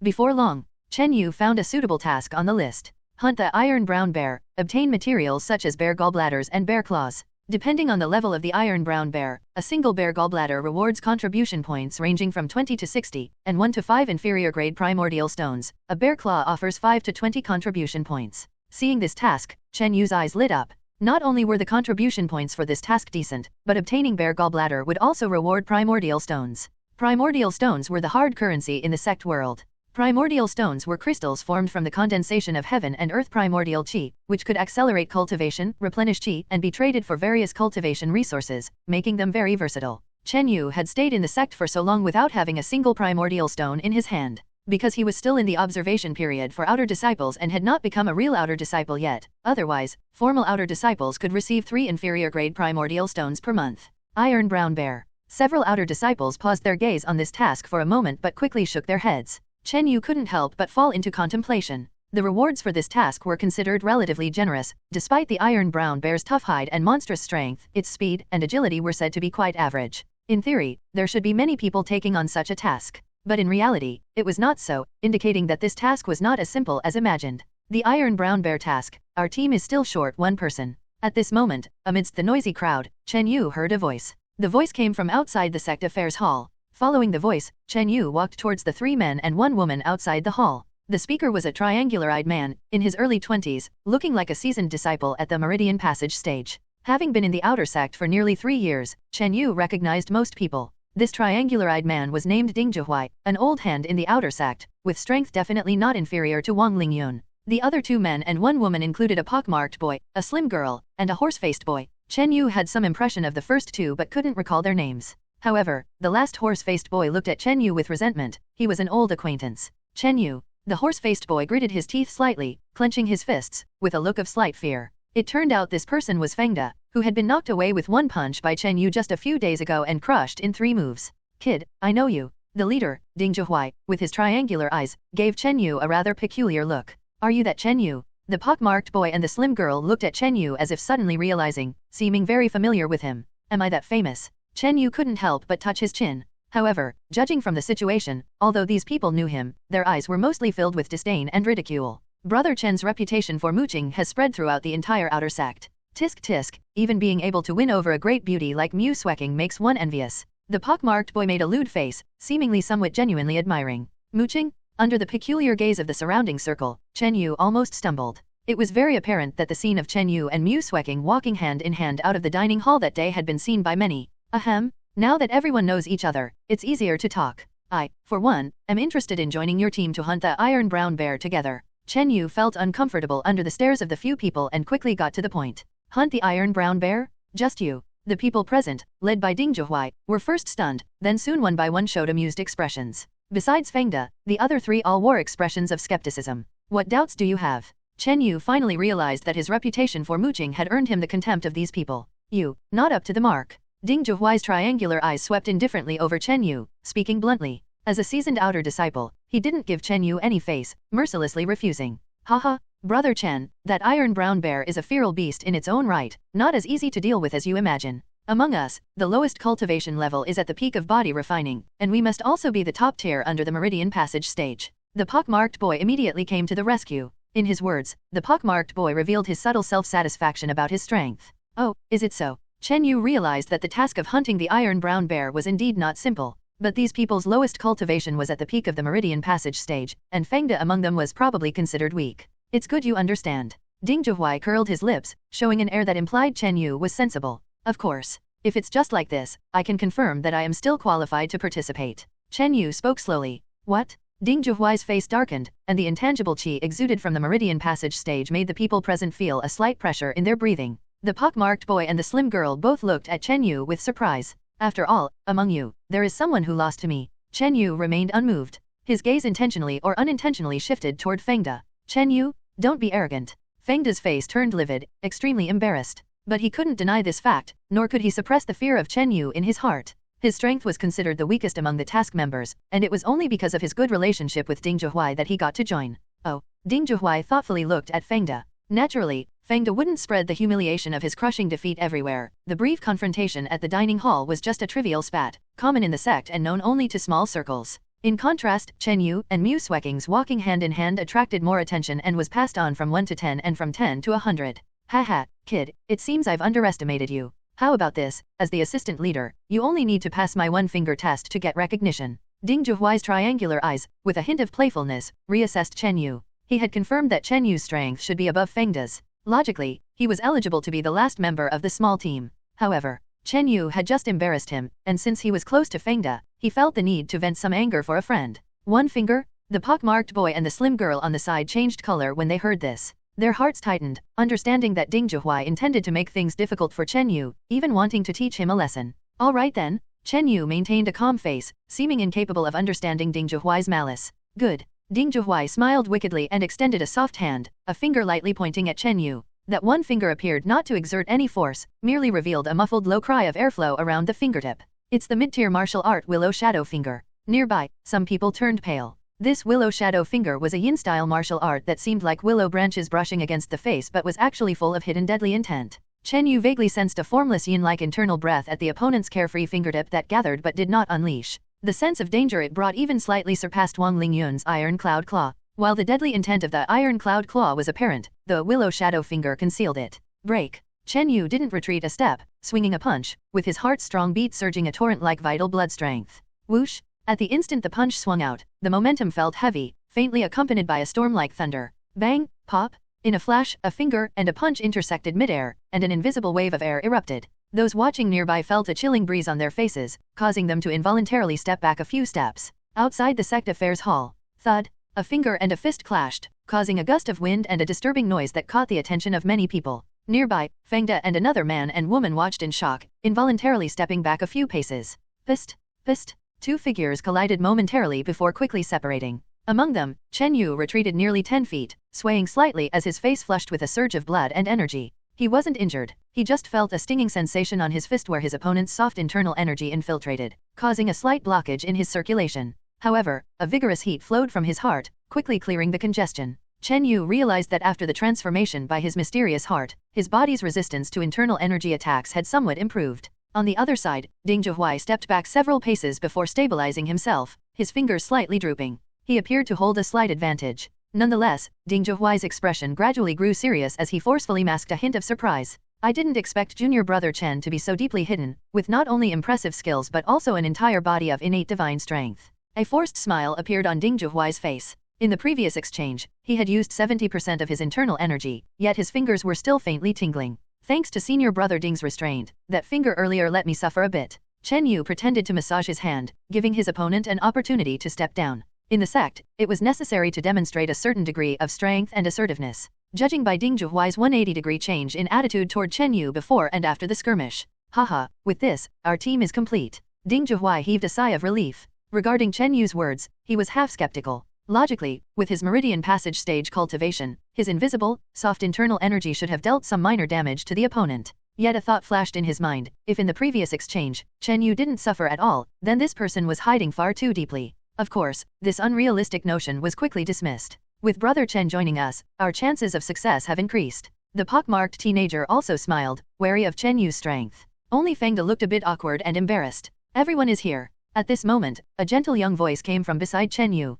Before long, Chen Yu found a suitable task on the list. Hunt the Iron Brown Bear, obtain materials such as bear gallbladders and bear claws. Depending on the level of the Iron Brown Bear, a single bear gallbladder rewards contribution points ranging from 20 to 60, and 1 to 5 inferior grade primordial stones. A bear claw offers 5 to 20 contribution points. Seeing this task, Chen Yu's eyes lit up. Not only were the contribution points for this task decent, but obtaining bear gallbladder would also reward primordial stones. Primordial stones were the hard currency in the sect world. Primordial stones were crystals formed from the condensation of heaven and earth primordial qi, which could accelerate cultivation, replenish qi, and be traded for various cultivation resources, making them very versatile. Chen Yu had stayed in the sect for so long without having a single primordial stone in his hand, because he was still in the observation period for outer disciples and had not become a real outer disciple yet. Otherwise, formal outer disciples could receive 3 inferior grade primordial stones per month. Iron Brown Bear. Several outer disciples paused their gaze on this task for a moment but quickly shook their heads. Chen Yu couldn't help but fall into contemplation. The rewards for this task were considered relatively generous. Despite the Iron Brown Bear's tough hide and monstrous strength, its speed and agility were said to be quite average. In theory, there should be many people taking on such a task. But in reality, it was not so, indicating that this task was not as simple as imagined. The Iron Brown Bear task, our team is still short one person. At this moment, amidst the noisy crowd, Chen Yu heard a voice. The voice came from outside the Sect Affairs Hall. Following the voice, Chen Yu walked towards the 3 men and 1 woman outside the hall. The speaker was a triangular-eyed man, in his early 20s, looking like a seasoned disciple at the Meridian Passage stage. Having been in the outer sect for nearly 3 years, Chen Yu recognized most people. This triangular-eyed man was named Ding Zhihui, an old hand in the outer sect, with strength definitely not inferior to Wong Ling Yun. The other 2 men and 1 woman included a pockmarked boy, a slim girl, and a horse-faced boy. Chen Yu had some impression of the first two but couldn't recall their names. However, the last horse-faced boy looked at Chen Yu with resentment. He was an old acquaintance. Chen Yu. The horse-faced boy gritted his teeth slightly, clenching his fists, with a look of slight fear. It turned out this person was Fiendgod, who had been knocked away with one punch by Chen Yu just a few days ago and crushed in 3 moves. Kid, I know you. The leader, Ding Zhuhuai, with his triangular eyes, gave Chen Yu a rather peculiar look. Are you that Chen Yu? The pock-marked boy and the slim girl looked at Chen Yu as if suddenly realizing, seeming very familiar with him. Am I that famous? Chen Yu couldn't help but touch his chin. However, judging from the situation, although these people knew him, their eyes were mostly filled with disdain and ridicule. Brother Chen's reputation for mooching has spread throughout the entire outer sect. Tisk tisk, even being able to win over a great beauty like Muing makes one envious. The pock-marked boy made a lewd face, seemingly somewhat genuinely admiring. Mooching? Under the peculiar gaze of the surrounding circle, Chen Yu almost stumbled. It was very apparent that the scene of Chen Yu and Muing walking hand in hand out of the dining hall that day had been seen by many. Ahem. Now that everyone knows each other, it's easier to talk. I, for one, am interested in joining your team to hunt the Iron Brown Bear together. Chen Yu felt uncomfortable under the stares of the few people and quickly got to the point. Hunt the Iron Brown Bear? Just you. The people present, led by Ding Zhuhuai, were first stunned, then soon one by one showed amused expressions. Besides Fiendgod, the other 3 all wore expressions of skepticism. What doubts do you have? Chen Yu finally realized that his reputation for mooching had earned him the contempt of these people. You, not up to the mark. Ding Zhuhuai's triangular eyes swept indifferently over Chen Yu, speaking bluntly. As a seasoned outer disciple, he didn't give Chen Yu any face, mercilessly refusing. Haha, Brother Chen, that Iron Brown Bear is a feral beast in its own right, not as easy to deal with as you imagine. Among us, the lowest cultivation level is at the peak of body refining, and we must also be the top tier under the Meridian Passage stage. The pock-marked boy immediately came to the rescue. In his words, the pock-marked boy revealed his subtle self-satisfaction about his strength. Oh, is it so? Chen Yu realized that the task of hunting the Iron Brown Bear was indeed not simple, but these people's lowest cultivation was at the peak of the Meridian Passage stage, and Fiendgod among them was probably considered weak. It's good you understand. Ding Zhuhuai curled his lips, showing an air that implied Chen Yu was sensible. Of course. If it's just like this, I can confirm that I am still qualified to participate. Chen Yu spoke slowly. What? Ding Zhuhuai's face darkened, and the intangible qi exuded from the Meridian Passage stage made the people present feel a slight pressure in their breathing. The pock-marked boy and the slim girl both looked at Chen Yu with surprise. After all, among you, there is someone who lost to me. Chen Yu remained unmoved. His gaze intentionally or unintentionally shifted toward Fiendgod. Chen Yu, don't be arrogant. Fiendgod's face turned livid, extremely embarrassed. But he couldn't deny this fact, nor could he suppress the fear of Chen Yu in his heart. His strength was considered the weakest among the task members, and it was only because of his good relationship with Ding Zhuhuai that he got to join. Oh, Ding Zhuhuai thoughtfully looked at Fiendgod. Naturally, Fiendgod wouldn't spread the humiliation of his crushing defeat everywhere. The brief confrontation at the dining hall was just a trivial spat, common in the sect and known only to small circles. In contrast, Chen Yu and Muing's walking hand in hand attracted more attention and was passed on from 1 to 10 and from 10 to 100. Haha, kid, it seems I've underestimated you. How about this, as the assistant leader, you only need to pass my 1-finger test to get recognition. Ding Zhuhuai's triangular eyes, with a hint of playfulness, reassessed Chen Yu. He had confirmed that Chen Yu's strength should be above Fiendgod's. Logically, he was eligible to be the last member of the small team. However, Chen Yu had just embarrassed him, and since he was close to Fiendgod, he felt the need to vent some anger for a friend. 1 finger? The pock-marked boy and the slim girl on the side changed color when they heard this. Their hearts tightened, understanding that Ding Zhuhuai intended to make things difficult for Chen Yu, even wanting to teach him a lesson. All right then. Chen Yu maintained a calm face, seeming incapable of understanding Ding Zhuhuai's malice. Good. Ding Zhuhuai smiled wickedly and extended a soft hand, a finger lightly pointing at Chen Yu. That 1 finger appeared not to exert any force, merely revealed a muffled low cry of airflow around the fingertip. It's the mid-tier martial art Willow Shadow Finger. Nearby, some people turned pale. This Willow Shadow Finger was a yin-style martial art that seemed like willow branches brushing against the face but was actually full of hidden deadly intent. Chen Yu vaguely sensed a formless yin-like internal breath at the opponent's carefree fingertip that gathered but did not unleash. The sense of danger it brought even slightly surpassed Wong Ling Yun's Iron Cloud Claw. While the deadly intent of the Iron Cloud Claw was apparent, the Willow Shadow Finger concealed it. Break. Chen Yu didn't retreat a step, swinging a punch, with his heart-strong beat surging a torrent like vital blood strength. Whoosh! At the instant the punch swung out, the momentum felt heavy, faintly accompanied by a storm like thunder. Bang! Pop! In a flash, a finger and a punch intersected midair, and an invisible wave of air erupted. Those watching nearby felt a chilling breeze on their faces, causing them to involuntarily step back a few steps. Outside the Sect Affairs Hall. Thud! A finger and a fist clashed, causing a gust of wind and a disturbing noise that caught the attention of many people. Nearby, Fiendgod and another man and woman watched in shock, involuntarily stepping back a few paces. Psst, psst. Two figures collided momentarily before quickly separating. Among them, Chen Yu retreated nearly 10 feet, swaying slightly as his face flushed with a surge of blood and energy. He wasn't injured, he just felt a stinging sensation on his fist where his opponent's soft internal energy infiltrated, causing a slight blockage in his circulation. However, a vigorous heat flowed from his heart, quickly clearing the congestion. Chen Yu realized that after the transformation by his mysterious heart, his body's resistance to internal energy attacks had somewhat improved. On the other side, Ding Zhuhai stepped back several paces before stabilizing himself, his fingers slightly drooping. He appeared to hold a slight advantage. Nonetheless, Ding Zhuhai's expression gradually grew serious as he forcefully masked a hint of surprise. I didn't expect junior brother Chen to be so deeply hidden, with not only impressive skills but also an entire body of innate divine strength. A forced smile appeared on Ding Zhuhai's face. In the previous exchange, he had used 70% of his internal energy, yet his fingers were still faintly tingling. Thanks to senior brother Ding's restraint, that finger earlier let me suffer a bit. Chen Yu pretended to massage his hand, giving his opponent an opportunity to step down. In the sect, it was necessary to demonstrate a certain degree of strength and assertiveness. Judging by Ding Zhuhai's 180-degree change in attitude toward Chen Yu before and after the skirmish. Haha, with this, our team is complete. Ding Zhuhai heaved a sigh of relief. Regarding Chen Yu's words, he was half skeptical. Logically, with his meridian passage stage cultivation, his invisible, soft internal energy should have dealt some minor damage to the opponent. Yet a thought flashed in his mind, if in the previous exchange, Chen Yu didn't suffer at all, then this person was hiding far too deeply. Of course, this unrealistic notion was quickly dismissed. With brother Chen joining us, our chances of success have increased. The pockmarked teenager also smiled, wary of Chen Yu's strength. Only Fiendgod looked a bit awkward and embarrassed. Everyone is here. At this moment, a gentle young voice came from beside Chen Yu.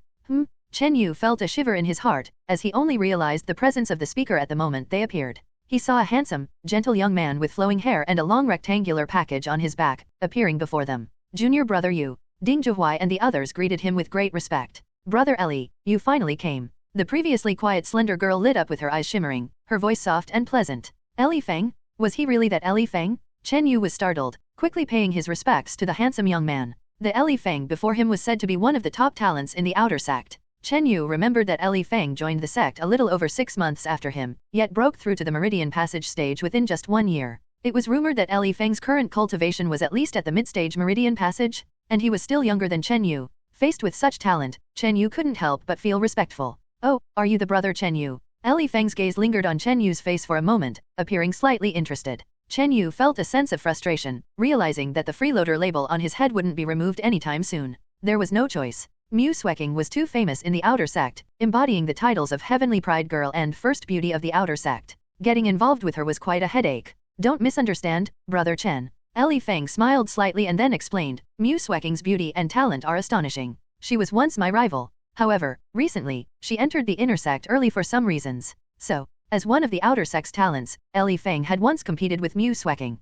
Chen Yu felt a shiver in his heart, as he only realized the presence of the speaker at the moment they appeared. He saw a handsome, gentle young man with flowing hair and a long rectangular package on his back, appearing before them. Junior brother Yu. Ding Zhuhai and the others greeted him with great respect. Brother Ellie, you finally came. The previously quiet slender girl lit up with her eyes shimmering, her voice soft and pleasant. Ellie Feng? Was he really that Ellie Feng? Chen Yu was startled, quickly paying his respects to the handsome young man. The Ellie Feng before him was said to be one of the top talents in the outer sect. Chen Yu remembered that Ellie Feng joined the sect a little over 6 months after him, yet broke through to the Meridian Passage stage within just 1 year. It was rumored that Ellie Feng's current cultivation was at least at the mid-stage Meridian Passage, and he was still younger than Chen Yu. Faced with such talent, Chen Yu couldn't help but feel respectful. Oh, are you the brother Chen Yu? Ellie Feng's gaze lingered on Chen Yu's face for a moment, appearing slightly interested. Chen Yu felt a sense of frustration, realizing that the freeloader label on his head wouldn't be removed anytime soon. There was no choice. Muing was too famous in the outer sect, embodying the titles of Heavenly Pride Girl and First Beauty of the outer sect. Getting involved with her was quite a headache. Don't misunderstand, brother Chen. Ellie Feng smiled slightly and then explained, Muing's beauty and talent are astonishing. She was once my rival. However, recently, she entered the inner sect early for some reasons. So, as one of the outer sect's talents, Ellie Feng had once competed with Muing.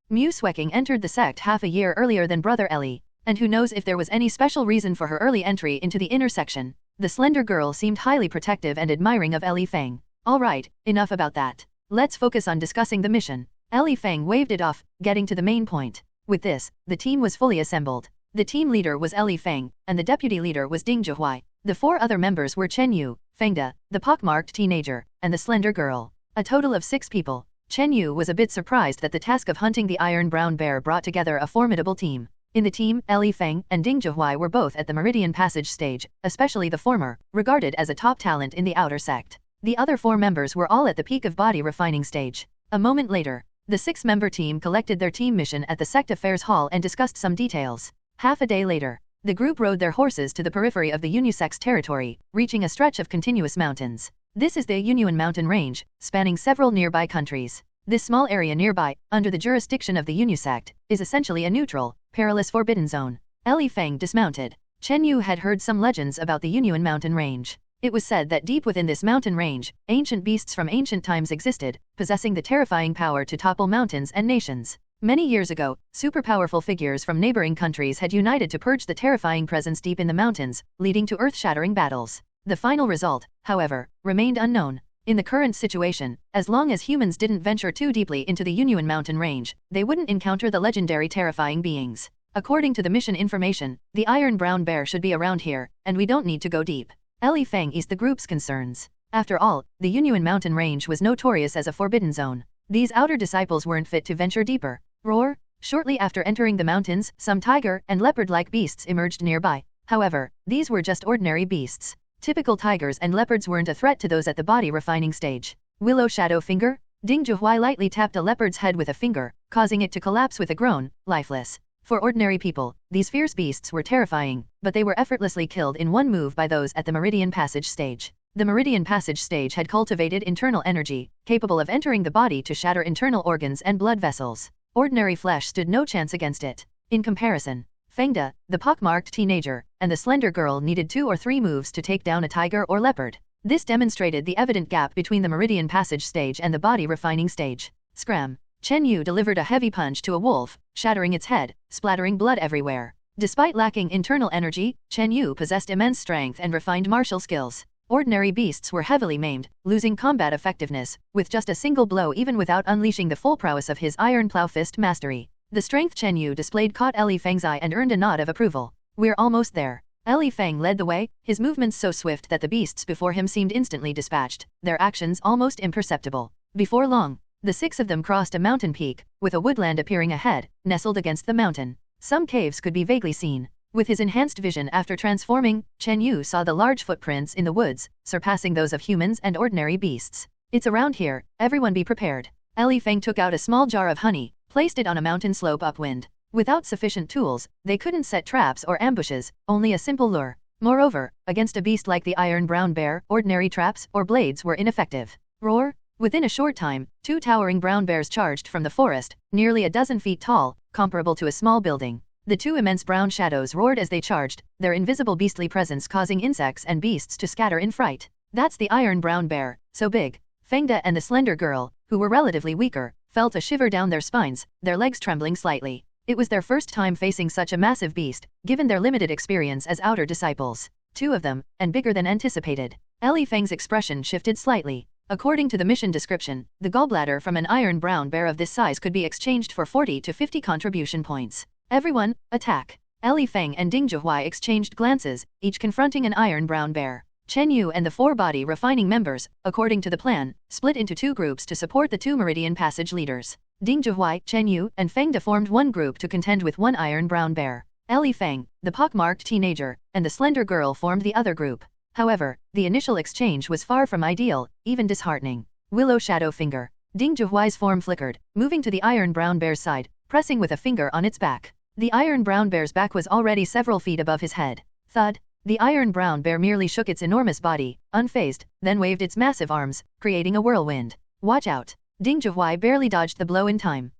Muing entered the sect half a year earlier than brother Ellie. And who knows if there was any special reason for her early entry into the inner section. The slender girl seemed highly protective and admiring of Ellie Feng. Alright, enough about that. Let's focus on discussing the mission. Ellie Feng waved it off, getting to the main point. With this, the team was fully assembled. The team leader was Ellie Feng, and the deputy leader was Ding Zhuhai. The 4 other members were Chen Yu, Fiendgod, the pockmarked teenager, and the slender girl. A total of 6 people. Chen Yu was a bit surprised that the task of hunting the Iron Brown Bear brought together a formidable team. In the team, Ellie Feng and Ding Zhuhai were both at the Meridian Passage stage, especially the former, regarded as a top talent in the outer sect. The other 4 members were all at the peak of body refining stage. A moment later, the 6-member team collected their team mission at the Sect Affairs Hall and discussed some details. Half a day later, the group rode their horses to the periphery of the Unisect's territory, reaching a stretch of continuous mountains. This is the Yunyuan mountain range, spanning several nearby countries. This small area nearby, under the jurisdiction of the Unisect, is essentially a neutral, perilous forbidden zone. Ellie Feng dismounted. Chen Yu had heard some legends about the Yunyuan mountain range. It was said that deep within this mountain range, ancient beasts from ancient times existed, possessing the terrifying power to topple mountains and nations. Many years ago, super powerful figures from neighboring countries had united to purge the terrifying presence deep in the mountains, leading to earth-shattering battles. The final result, however, remained unknown. In the current situation, as long as humans didn't venture too deeply into the Yunyuan mountain range, they wouldn't encounter the legendary terrifying beings. According to the mission information, the Iron Brown Bear should be around here, and we don't need to go deep. Ellie Feng eased the group's concerns. After all, the Yunyuan mountain range was notorious as a forbidden zone. These outer disciples weren't fit to venture deeper. Roar! Shortly after entering the mountains, some tiger and leopard-like beasts emerged nearby. However, these were just ordinary beasts. Typical tigers and leopards weren't a threat to those at the body refining stage. Willow Shadow Finger? Ding Zhuhuai lightly tapped a leopard's head with a finger, causing it to collapse with a groan, lifeless. For ordinary people, these fierce beasts were terrifying, but they were effortlessly killed in one move by those at the Meridian Passage stage. The Meridian Passage stage had cultivated internal energy, capable of entering the body to shatter internal organs and blood vessels. Ordinary flesh stood no chance against it. In comparison, Fiendgod, the pockmarked teenager, and the slender girl needed 2 or 3 moves to take down a tiger or leopard. This demonstrated the evident gap between the Meridian Passage stage and the body refining stage. Scram! Chen Yu delivered a heavy punch to a wolf, shattering its head, splattering blood everywhere. Despite lacking internal energy, Chen Yu possessed immense strength and refined martial skills. Ordinary beasts were heavily maimed, losing combat effectiveness, with just a single blow even without unleashing the full prowess of his iron plow fist mastery. The strength Chen Yu displayed caught Li Feng's eye and earned a nod of approval. We're almost there. Li Feng led the way, his movements so swift that the beasts before him seemed instantly dispatched, their actions almost imperceptible. Before long, the 6 of them crossed a mountain peak, with a woodland appearing ahead, nestled against the mountain. Some caves could be vaguely seen. With his enhanced vision after transforming, Chen Yu saw the large footprints in the woods, surpassing those of humans and ordinary beasts. It's around here, everyone be prepared. Li Feng took out a small jar of honey, placed it on a mountain slope upwind. Without sufficient tools, they couldn't set traps or ambushes, only a simple lure. Moreover, against a beast like the iron brown bear, ordinary traps or blades were ineffective. Roar! Within a short time, 2 towering brown bears charged from the forest, nearly a dozen feet tall, comparable to a small building. The 2 immense brown shadows roared as they charged, their invisible beastly presence causing insects and beasts to scatter in fright. That's the iron brown bear, so big. Fiendgod and the slender girl, who were relatively weaker, felt a shiver down their spines, their legs trembling slightly. It was their first time facing such a massive beast, given their limited experience as outer disciples. 2 of them, and bigger than anticipated. Li Feng's expression shifted slightly. According to the mission description, the gallbladder from an iron brown bear of this size could be exchanged for 40 to 50 contribution points. Everyone, attack! Li Feng and Ding Zhuhuai exchanged glances, each confronting an iron brown bear. Chen Yu and the 4 body refining members, according to the plan, split into 2 groups to support the 2 Meridian Passage leaders. Ding Zhuhuai, Chen Yu, and Fiendgod formed one group to contend with 1 iron brown bear. Li Feng, the pockmarked teenager, and the slender girl formed the other group. However, the initial exchange was far from ideal, even disheartening. Willow Shadow Finger. Ding Zhuhuai's form flickered, moving to the iron brown bear's side, pressing with a finger on its back. The iron brown bear's back was already several feet above his head. Thud! The iron brown bear merely shook its enormous body, unfazed, then waved its massive arms, creating a whirlwind. Watch out! Ding Zhuhuai barely dodged the blow in time.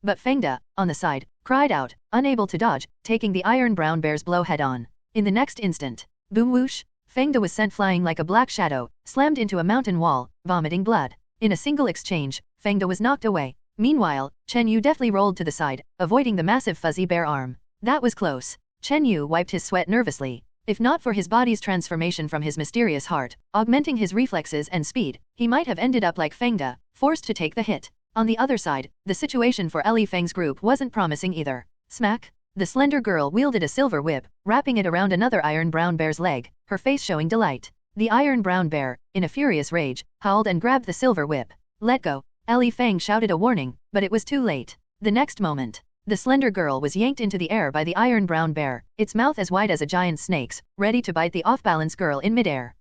But Fiendgod, on the side, cried out, unable to dodge, taking the iron brown bear's blow head-on. In the next instant, boom whoosh! Fiendgod was sent flying like a black shadow, slammed into a mountain wall, vomiting blood. In a single exchange, Fiendgod was knocked away. Meanwhile, Chen Yu deftly rolled to the side, avoiding the massive fuzzy bear arm. That was close. Chen Yu wiped his sweat nervously. If not for his body's transformation from his mysterious heart, augmenting his reflexes and speed, he might have ended up like Fiendgod, forced to take the hit. On the other side, the situation for Li Feng's group wasn't promising either. Smack! The slender girl wielded a silver whip, wrapping it around another iron brown bear's leg, her face showing delight. The iron brown bear, in a furious rage, howled and grabbed the silver whip. Let go! Li Feng shouted a warning, but it was too late. The next moment, the slender girl was yanked into the air by the iron brown bear, its mouth as wide as a giant snake's, ready to bite the off-balance girl in midair.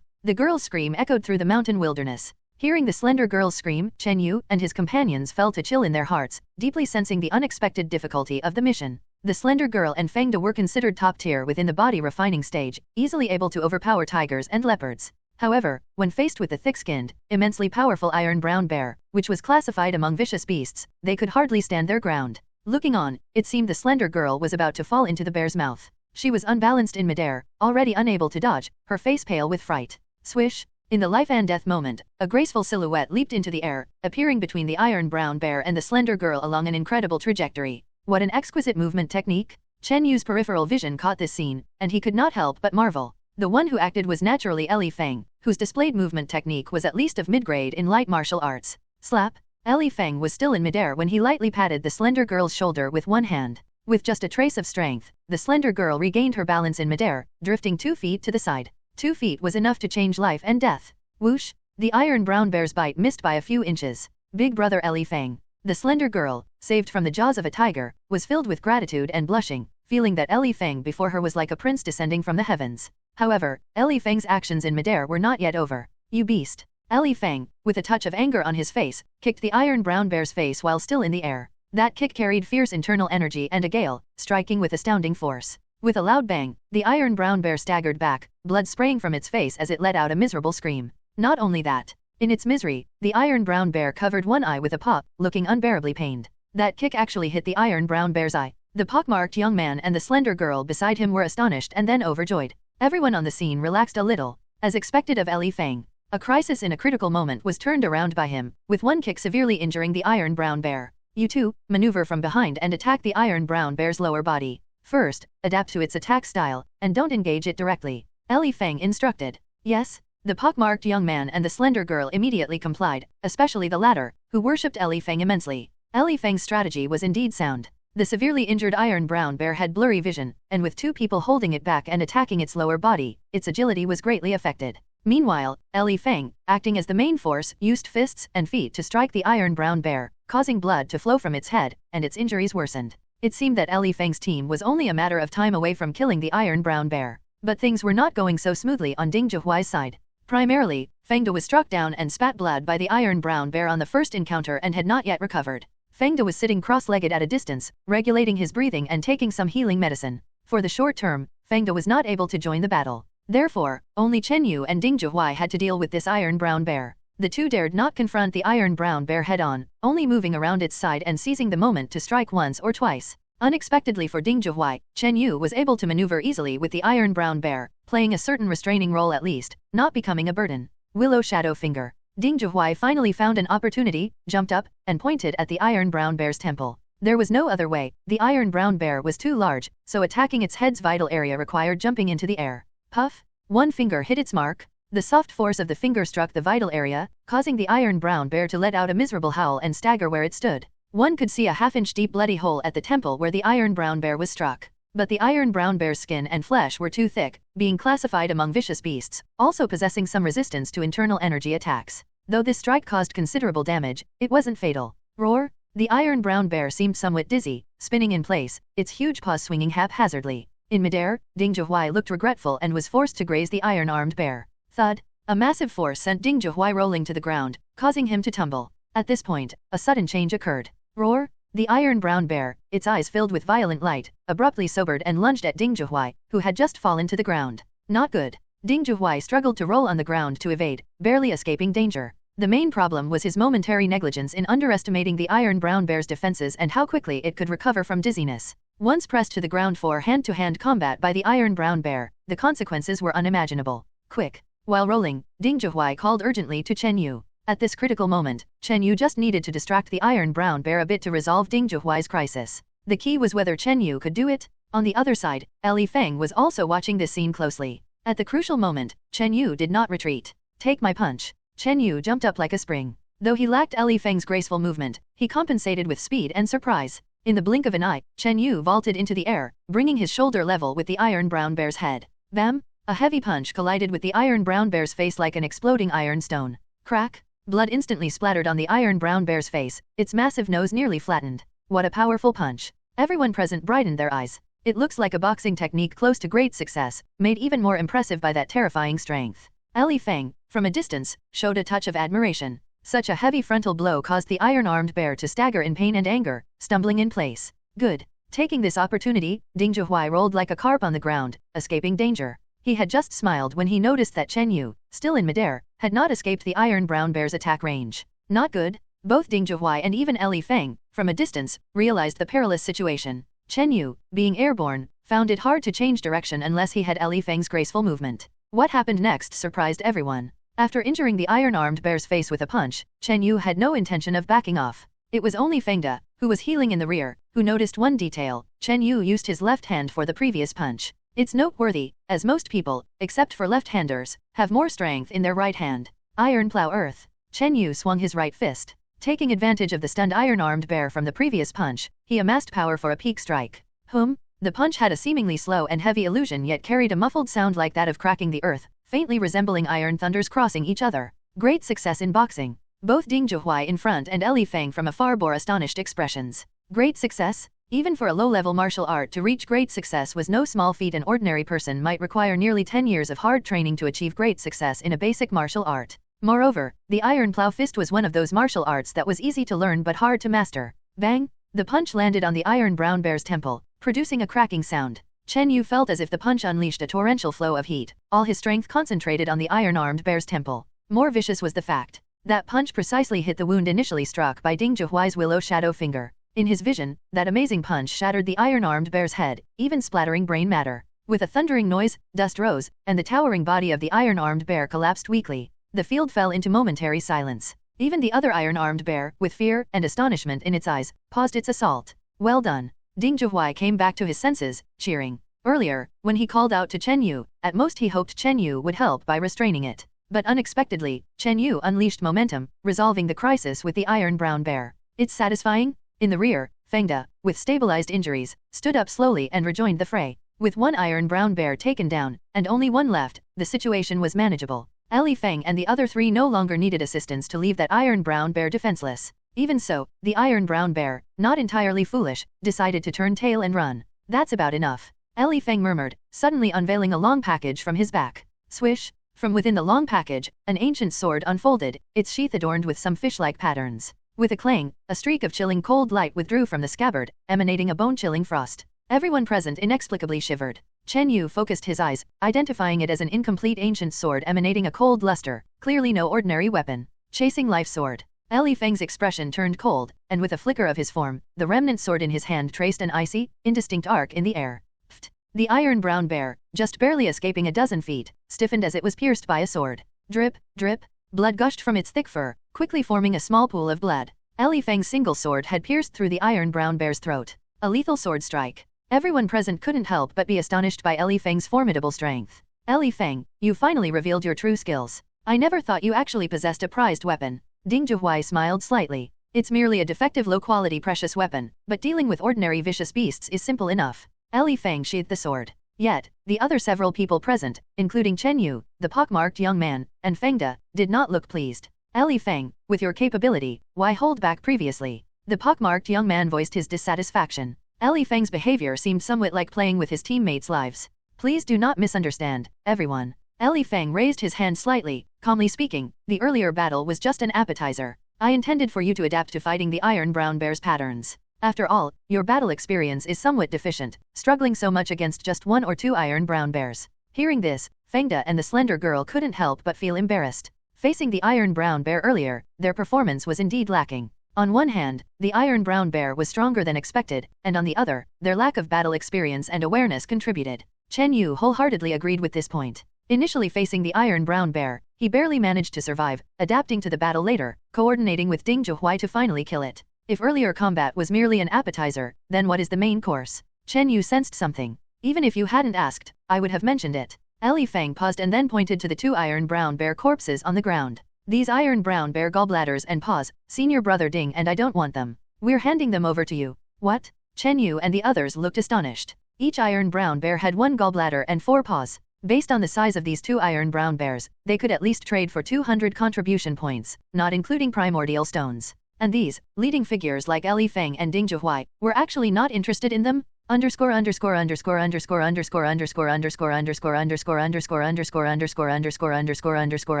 The girl's scream echoed through the mountain wilderness. Hearing the slender girl's scream, Chen Yu and his companions felt a chill in their hearts, deeply sensing the unexpected difficulty of the mission. The slender girl and Fiendgod were considered top tier within the body refining stage, easily able to overpower tigers and leopards. However, when faced with the thick-skinned, immensely powerful iron brown bear, which was classified among vicious beasts, they could hardly stand their ground. Looking on, it seemed the slender girl was about to fall into the bear's mouth. She was unbalanced in midair, already unable to dodge, her face pale with fright. Swish! In the life and death moment, a graceful silhouette leaped into the air, appearing between the iron brown bear and the slender girl along an incredible trajectory. What an exquisite movement technique! Chen Yu's peripheral vision caught this scene, and he could not help but marvel. The one who acted was naturally Li Feng, whose displayed movement technique was at least of mid-grade in light martial arts. Slap! Li Feng was still in midair when he lightly patted the slender girl's shoulder with one hand. With just a trace of strength, the slender girl regained her balance in midair, drifting 2 feet to the side. 2 feet was enough to change life and death. Whoosh! The iron brown bear's bite missed by a few inches. Big brother Li Feng. The slender girl, saved from the jaws of a tiger, was filled with gratitude and blushing, feeling that Li Feng before her was like a prince descending from the heavens. However, Li Feng's actions in midair were not yet over. You beast! Li Feng, with a touch of anger on his face, kicked the iron brown bear's face while still in the air. That kick carried fierce internal energy and a gale, striking with astounding force. With a loud bang, the iron brown bear staggered back, blood spraying from its face as it let out a miserable scream. Not only that, in its misery, the iron brown bear covered one eye with a paw, looking unbearably pained. That kick actually hit the iron brown bear's eye. The pockmarked young man and the slender girl beside him were astonished and then overjoyed. Everyone on the scene relaxed a little. As expected of Li Feng, a crisis in a critical moment was turned around by him, with one kick severely injuring the iron brown bear. You two, maneuver from behind and attack the iron brown bear's lower body. First, adapt to its attack style, and don't engage it directly. Li Feng instructed. Yes? The pockmarked young man and the slender girl immediately complied, especially the latter, who worshipped Li Feng immensely. Li Feng's strategy was indeed sound. The severely injured iron brown bear had blurry vision, and with two people holding it back and attacking its lower body, its agility was greatly affected. Meanwhile, Li Feng, acting as the main force, used fists and feet to strike the iron brown bear, causing blood to flow from its head, and its injuries worsened. It seemed that Li Feng's team was only a matter of time away from killing the iron brown bear. But things were not going so smoothly on Ding Zhihuai's side. Primarily, Fengde was struck down and spat blood by the iron brown bear on the first encounter and had not yet recovered. Fengde was sitting cross-legged at a distance, regulating his breathing and taking some healing medicine. For the short term, Fengde was not able to join the battle. Therefore, only Chen Yu and Ding Zhihuai had to deal with this iron brown bear. The two dared not confront the iron brown bear head-on, only moving around its side and seizing the moment to strike once or twice. Unexpectedly for Ding Zhihuai, Chen Yu was able to maneuver easily with the iron brown bear, playing a certain restraining role at least, not becoming a burden. Willow Shadow Finger. Ding Zhihuai finally found an opportunity, jumped up, and pointed at the iron brown bear's temple. There was no other way, the iron brown bear was too large, so attacking its head's vital area required jumping into the air. Puff! One finger hit its mark. The soft force of the finger struck the vital area, causing the iron brown bear to let out a miserable howl and stagger where it stood. One could see a half-inch deep bloody hole at the temple where the iron brown bear was struck. But the iron brown bear's skin and flesh were too thick, being classified among vicious beasts, also possessing some resistance to internal energy attacks. Though this strike caused considerable damage, it wasn't fatal. Roar! The iron brown bear seemed somewhat dizzy, spinning in place, its huge paws swinging haphazardly. In midair, Ding Zhihuai looked regretful and was forced to graze the iron-armed bear. Thud! A massive force sent Ding Zhihuai rolling to the ground, causing him to tumble. At this point, a sudden change occurred. Roar! The iron brown bear, its eyes filled with violent light, abruptly sobered and lunged at Ding Zhihuai, who had just fallen to the ground. Not good. Ding Zhihuai struggled to roll on the ground to evade, barely escaping danger. The main problem was his momentary negligence in underestimating the iron brown bear's defenses and how quickly it could recover from dizziness. Once pressed to the ground for hand-to-hand combat by the iron brown bear, the consequences were unimaginable. Quick! While rolling, Ding Zhihuai called urgently to Chen Yu. At this critical moment, Chen Yu just needed to distract the iron brown bear a bit to resolve Ding Zhihuai's crisis. The key was whether Chen Yu could do it. On the other side, Li Feng was also watching this scene closely. At the crucial moment, Chen Yu did not retreat. Take my punch. Chen Yu jumped up like a spring. Though he lacked Li Feng's graceful movement, he compensated with speed and surprise. In the blink of an eye, Chen Yu vaulted into the air, bringing his shoulder level with the iron brown bear's head. Bam! A heavy punch collided with the iron brown bear's face like an exploding iron stone. Crack! Blood instantly splattered on the iron brown bear's face, its massive nose nearly flattened. What a powerful punch. Everyone present brightened their eyes. It looks like a boxing technique close to great success, made even more impressive by that terrifying strength. Li Feng, from a distance, showed a touch of admiration. Such a heavy frontal blow caused the iron-armed bear to stagger in pain and anger, stumbling in place. Good. Taking this opportunity, Ding Zhihuai rolled like a carp on the ground, escaping danger. He had just smiled when he noticed that Chen Yu, still in midair, had not escaped the iron brown bear's attack range. Not good. Both Ding Zhihuai and even Li Feng, from a distance, realized the perilous situation. Chen Yu, being airborne, found it hard to change direction unless he had Li Feng's graceful movement. What happened next surprised everyone. After injuring the iron-armed bear's face with a punch, Chen Yu had no intention of backing off. It was only Fengde, who was healing in the rear, who noticed one detail. Chen Yu used his left hand for the previous punch. It's noteworthy, as most people, except for left-handers, have more strength in their right hand. Iron Plow Earth. Chen Yu swung his right fist. Taking advantage of the stunned iron-armed bear from the previous punch, he amassed power for a peak strike. The punch had a seemingly slow and heavy illusion yet carried a muffled sound like that of cracking the earth, faintly resembling iron thunders crossing each other. Great success in boxing. Both Ding Zhuhuai in front and Li Feng from afar bore astonished expressions. Great success? Even for a low-level martial art to reach great success was no small feat. An ordinary person might require nearly 10 years of hard training to achieve great success in a basic martial art. Moreover, the Iron Plow Fist was one of those martial arts that was easy to learn but hard to master. Bang! The punch landed on the Iron Brown Bear's temple, producing a cracking sound. Chen Yu felt as if the punch unleashed a torrential flow of heat, all his strength concentrated on the iron-armed bear's temple. More vicious was the fact that punch precisely hit the wound initially struck by Ding Zhuhuai's willow shadow finger. In his vision, that amazing punch shattered the iron-armed bear's head, even splattering brain matter. With a thundering noise, dust rose, and the towering body of the iron-armed bear collapsed weakly. The field fell into momentary silence. Even the other iron-armed bear, with fear and astonishment in its eyes, paused its assault. Well done. Ding Zhuhuai came back to his senses, cheering. Earlier, when he called out to Chen Yu, at most he hoped Chen Yu would help by restraining it. But unexpectedly, Chen Yu unleashed momentum, resolving the crisis with the Iron Brown Bear. It's satisfying? In the rear, Fiendgod, with stabilized injuries, stood up slowly and rejoined the fray. With one Iron Brown Bear taken down, and only one left, the situation was manageable. Li Feng and the other three no longer needed assistance to leave that Iron Brown Bear defenseless. Even so, the Iron Brown Bear, not entirely foolish, decided to turn tail and run. That's about enough. Li Feng murmured, suddenly unveiling a long package from his back. Swish! From within the long package, an ancient sword unfolded, its sheath adorned with some fish-like patterns. With a clang, a streak of chilling cold light withdrew from the scabbard, emanating a bone-chilling frost. Everyone present inexplicably shivered. Chen Yu focused his eyes, identifying it as an incomplete ancient sword emanating a cold luster, clearly no ordinary weapon. Chasing life sword. Li Feng's expression turned cold, and with a flicker of his form, the remnant sword in his hand traced an icy, indistinct arc in the air. Pfft! The Iron Brown Bear, just barely escaping a dozen feet, stiffened as it was pierced by a sword. Drip, drip, blood gushed from its thick fur, quickly forming a small pool of blood. Li Feng's single sword had pierced through the Iron Brown Bear's throat. A lethal sword strike. Everyone present couldn't help but be astonished by Li Feng's formidable strength. Li Feng, you finally revealed your true skills. I never thought you actually possessed a prized weapon. Ding Zhuhuai smiled slightly. It's merely a defective low-quality precious weapon, but dealing with ordinary vicious beasts is simple enough. Li Feng sheathed the sword. Yet, the other several people present, including Chen Yu, the pockmarked young man, and Fiendgod, did not look pleased. Li Feng, with your capability, why hold back previously? The pockmarked young man voiced his dissatisfaction. Li Feng's behavior seemed somewhat like playing with his teammates' lives. Please do not misunderstand, everyone. Li Feng raised his hand slightly, calmly speaking, the earlier battle was just an appetizer. I intended for you to adapt to fighting the Iron Brown Bear's patterns. After all, your battle experience is somewhat deficient, struggling so much against just one or two Iron Brown Bears. Hearing this, Fiendgod and the slender girl couldn't help but feel embarrassed. Facing the Iron Brown Bear earlier, their performance was indeed lacking. On one hand, the Iron Brown Bear was stronger than expected, and on the other, their lack of battle experience and awareness contributed. Chen Yu wholeheartedly agreed with this point. Initially facing the Iron Brown Bear, he barely managed to survive, adapting to the battle later, coordinating with Ding Zhuhuai to finally kill it. If earlier combat was merely an appetizer, then what is the main course? Chen Yu sensed something. Even if you hadn't asked, I would have mentioned it. Li Feng paused and then pointed to the two Iron Brown Bear corpses on the ground. These Iron Brown Bear gallbladders and paws, senior brother Ding, and I don't want them. We're handing them over to you. What? Chen Yu and the others looked astonished. Each Iron Brown Bear had one gallbladder and 4 paws. Based on the size of these two Iron Brown Bears, they could at least trade for 200 contribution points, not including primordial stones. And these, leading figures like Li Feng and Ding Zhuhuai, were actually not interested in them? Underscore underscore underscore underscore underscore underscore underscore underscore underscore underscore underscore underscore underscore underscore underscore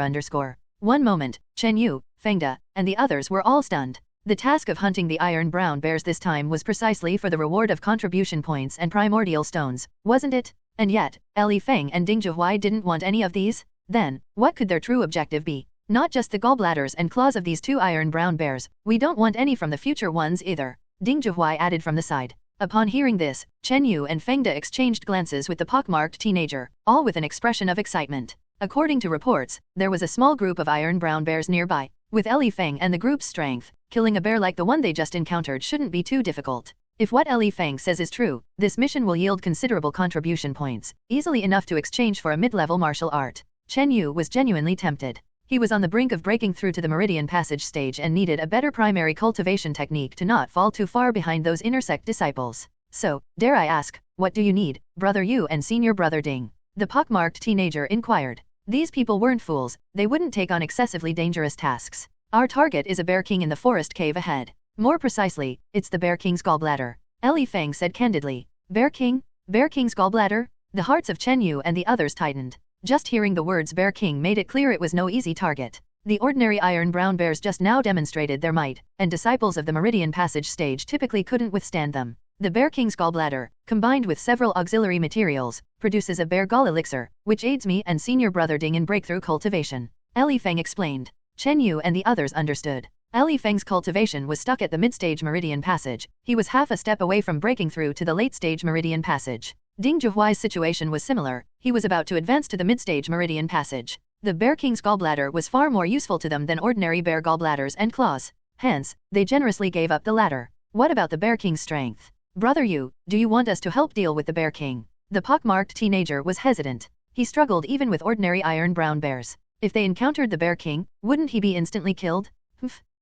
underscore. One moment, Chen Yu, Fiendgod, and the others were all stunned. The task of hunting the Iron Brown Bears this time was precisely for the reward of contribution points and primordial stones, wasn't it? And yet, Li Feng and Ding Zhuhuai didn't want any of these? Then, what could their true objective be? Not just the gallbladders and claws of these two Iron Brown Bears, we don't want any from the future ones either, Ding Zhuhuai added from the side. Upon hearing this, Chen Yu and Fiendgod exchanged glances with the pockmarked teenager, all with an expression of excitement. According to reports, there was a small group of Iron Brown Bears nearby. With Li Feng and the group's strength, killing a bear like the one they just encountered shouldn't be too difficult. If what Li Feng says is true, this mission will yield considerable contribution points, easily enough to exchange for a mid-level martial art. Chen Yu was genuinely tempted. He was on the brink of breaking through to the Meridian Passage stage and needed a better primary cultivation technique to not fall too far behind those inner sect disciples. So, dare I ask, what do you need, Brother Yu and Senior Brother Ding? The pockmarked teenager inquired. These people weren't fools, they wouldn't take on excessively dangerous tasks. Our target is a bear king in the forest cave ahead. More precisely, it's the bear king's gallbladder. Li Feng said candidly. Bear king? Bear king's gallbladder? The hearts of Chen Yu and the others tightened. Just hearing the words bear king made it clear it was no easy target. The ordinary iron brown bears just now demonstrated their might, and disciples of the Meridian Passage stage typically couldn't withstand them. The bear king's gallbladder, combined with several auxiliary materials, produces a bear gall elixir, which aids me and senior brother Ding in breakthrough cultivation. Li Feng explained. Chen Yu and the others understood. Li Feng's cultivation was stuck at the mid-stage Meridian Passage. He was half a step away from breaking through to the late-stage Meridian Passage. Ding Zhuhuai's situation was similar. He was about to advance to the mid-stage Meridian Passage. The bear king's gallbladder was far more useful to them than ordinary bear gallbladders and claws. Hence, they generously gave up the latter. What about the bear king's strength? Brother Yu, do you want us to help deal with the bear king? The pockmarked teenager was hesitant. He struggled even with ordinary iron brown bears. If they encountered the bear king, wouldn't he be instantly killed?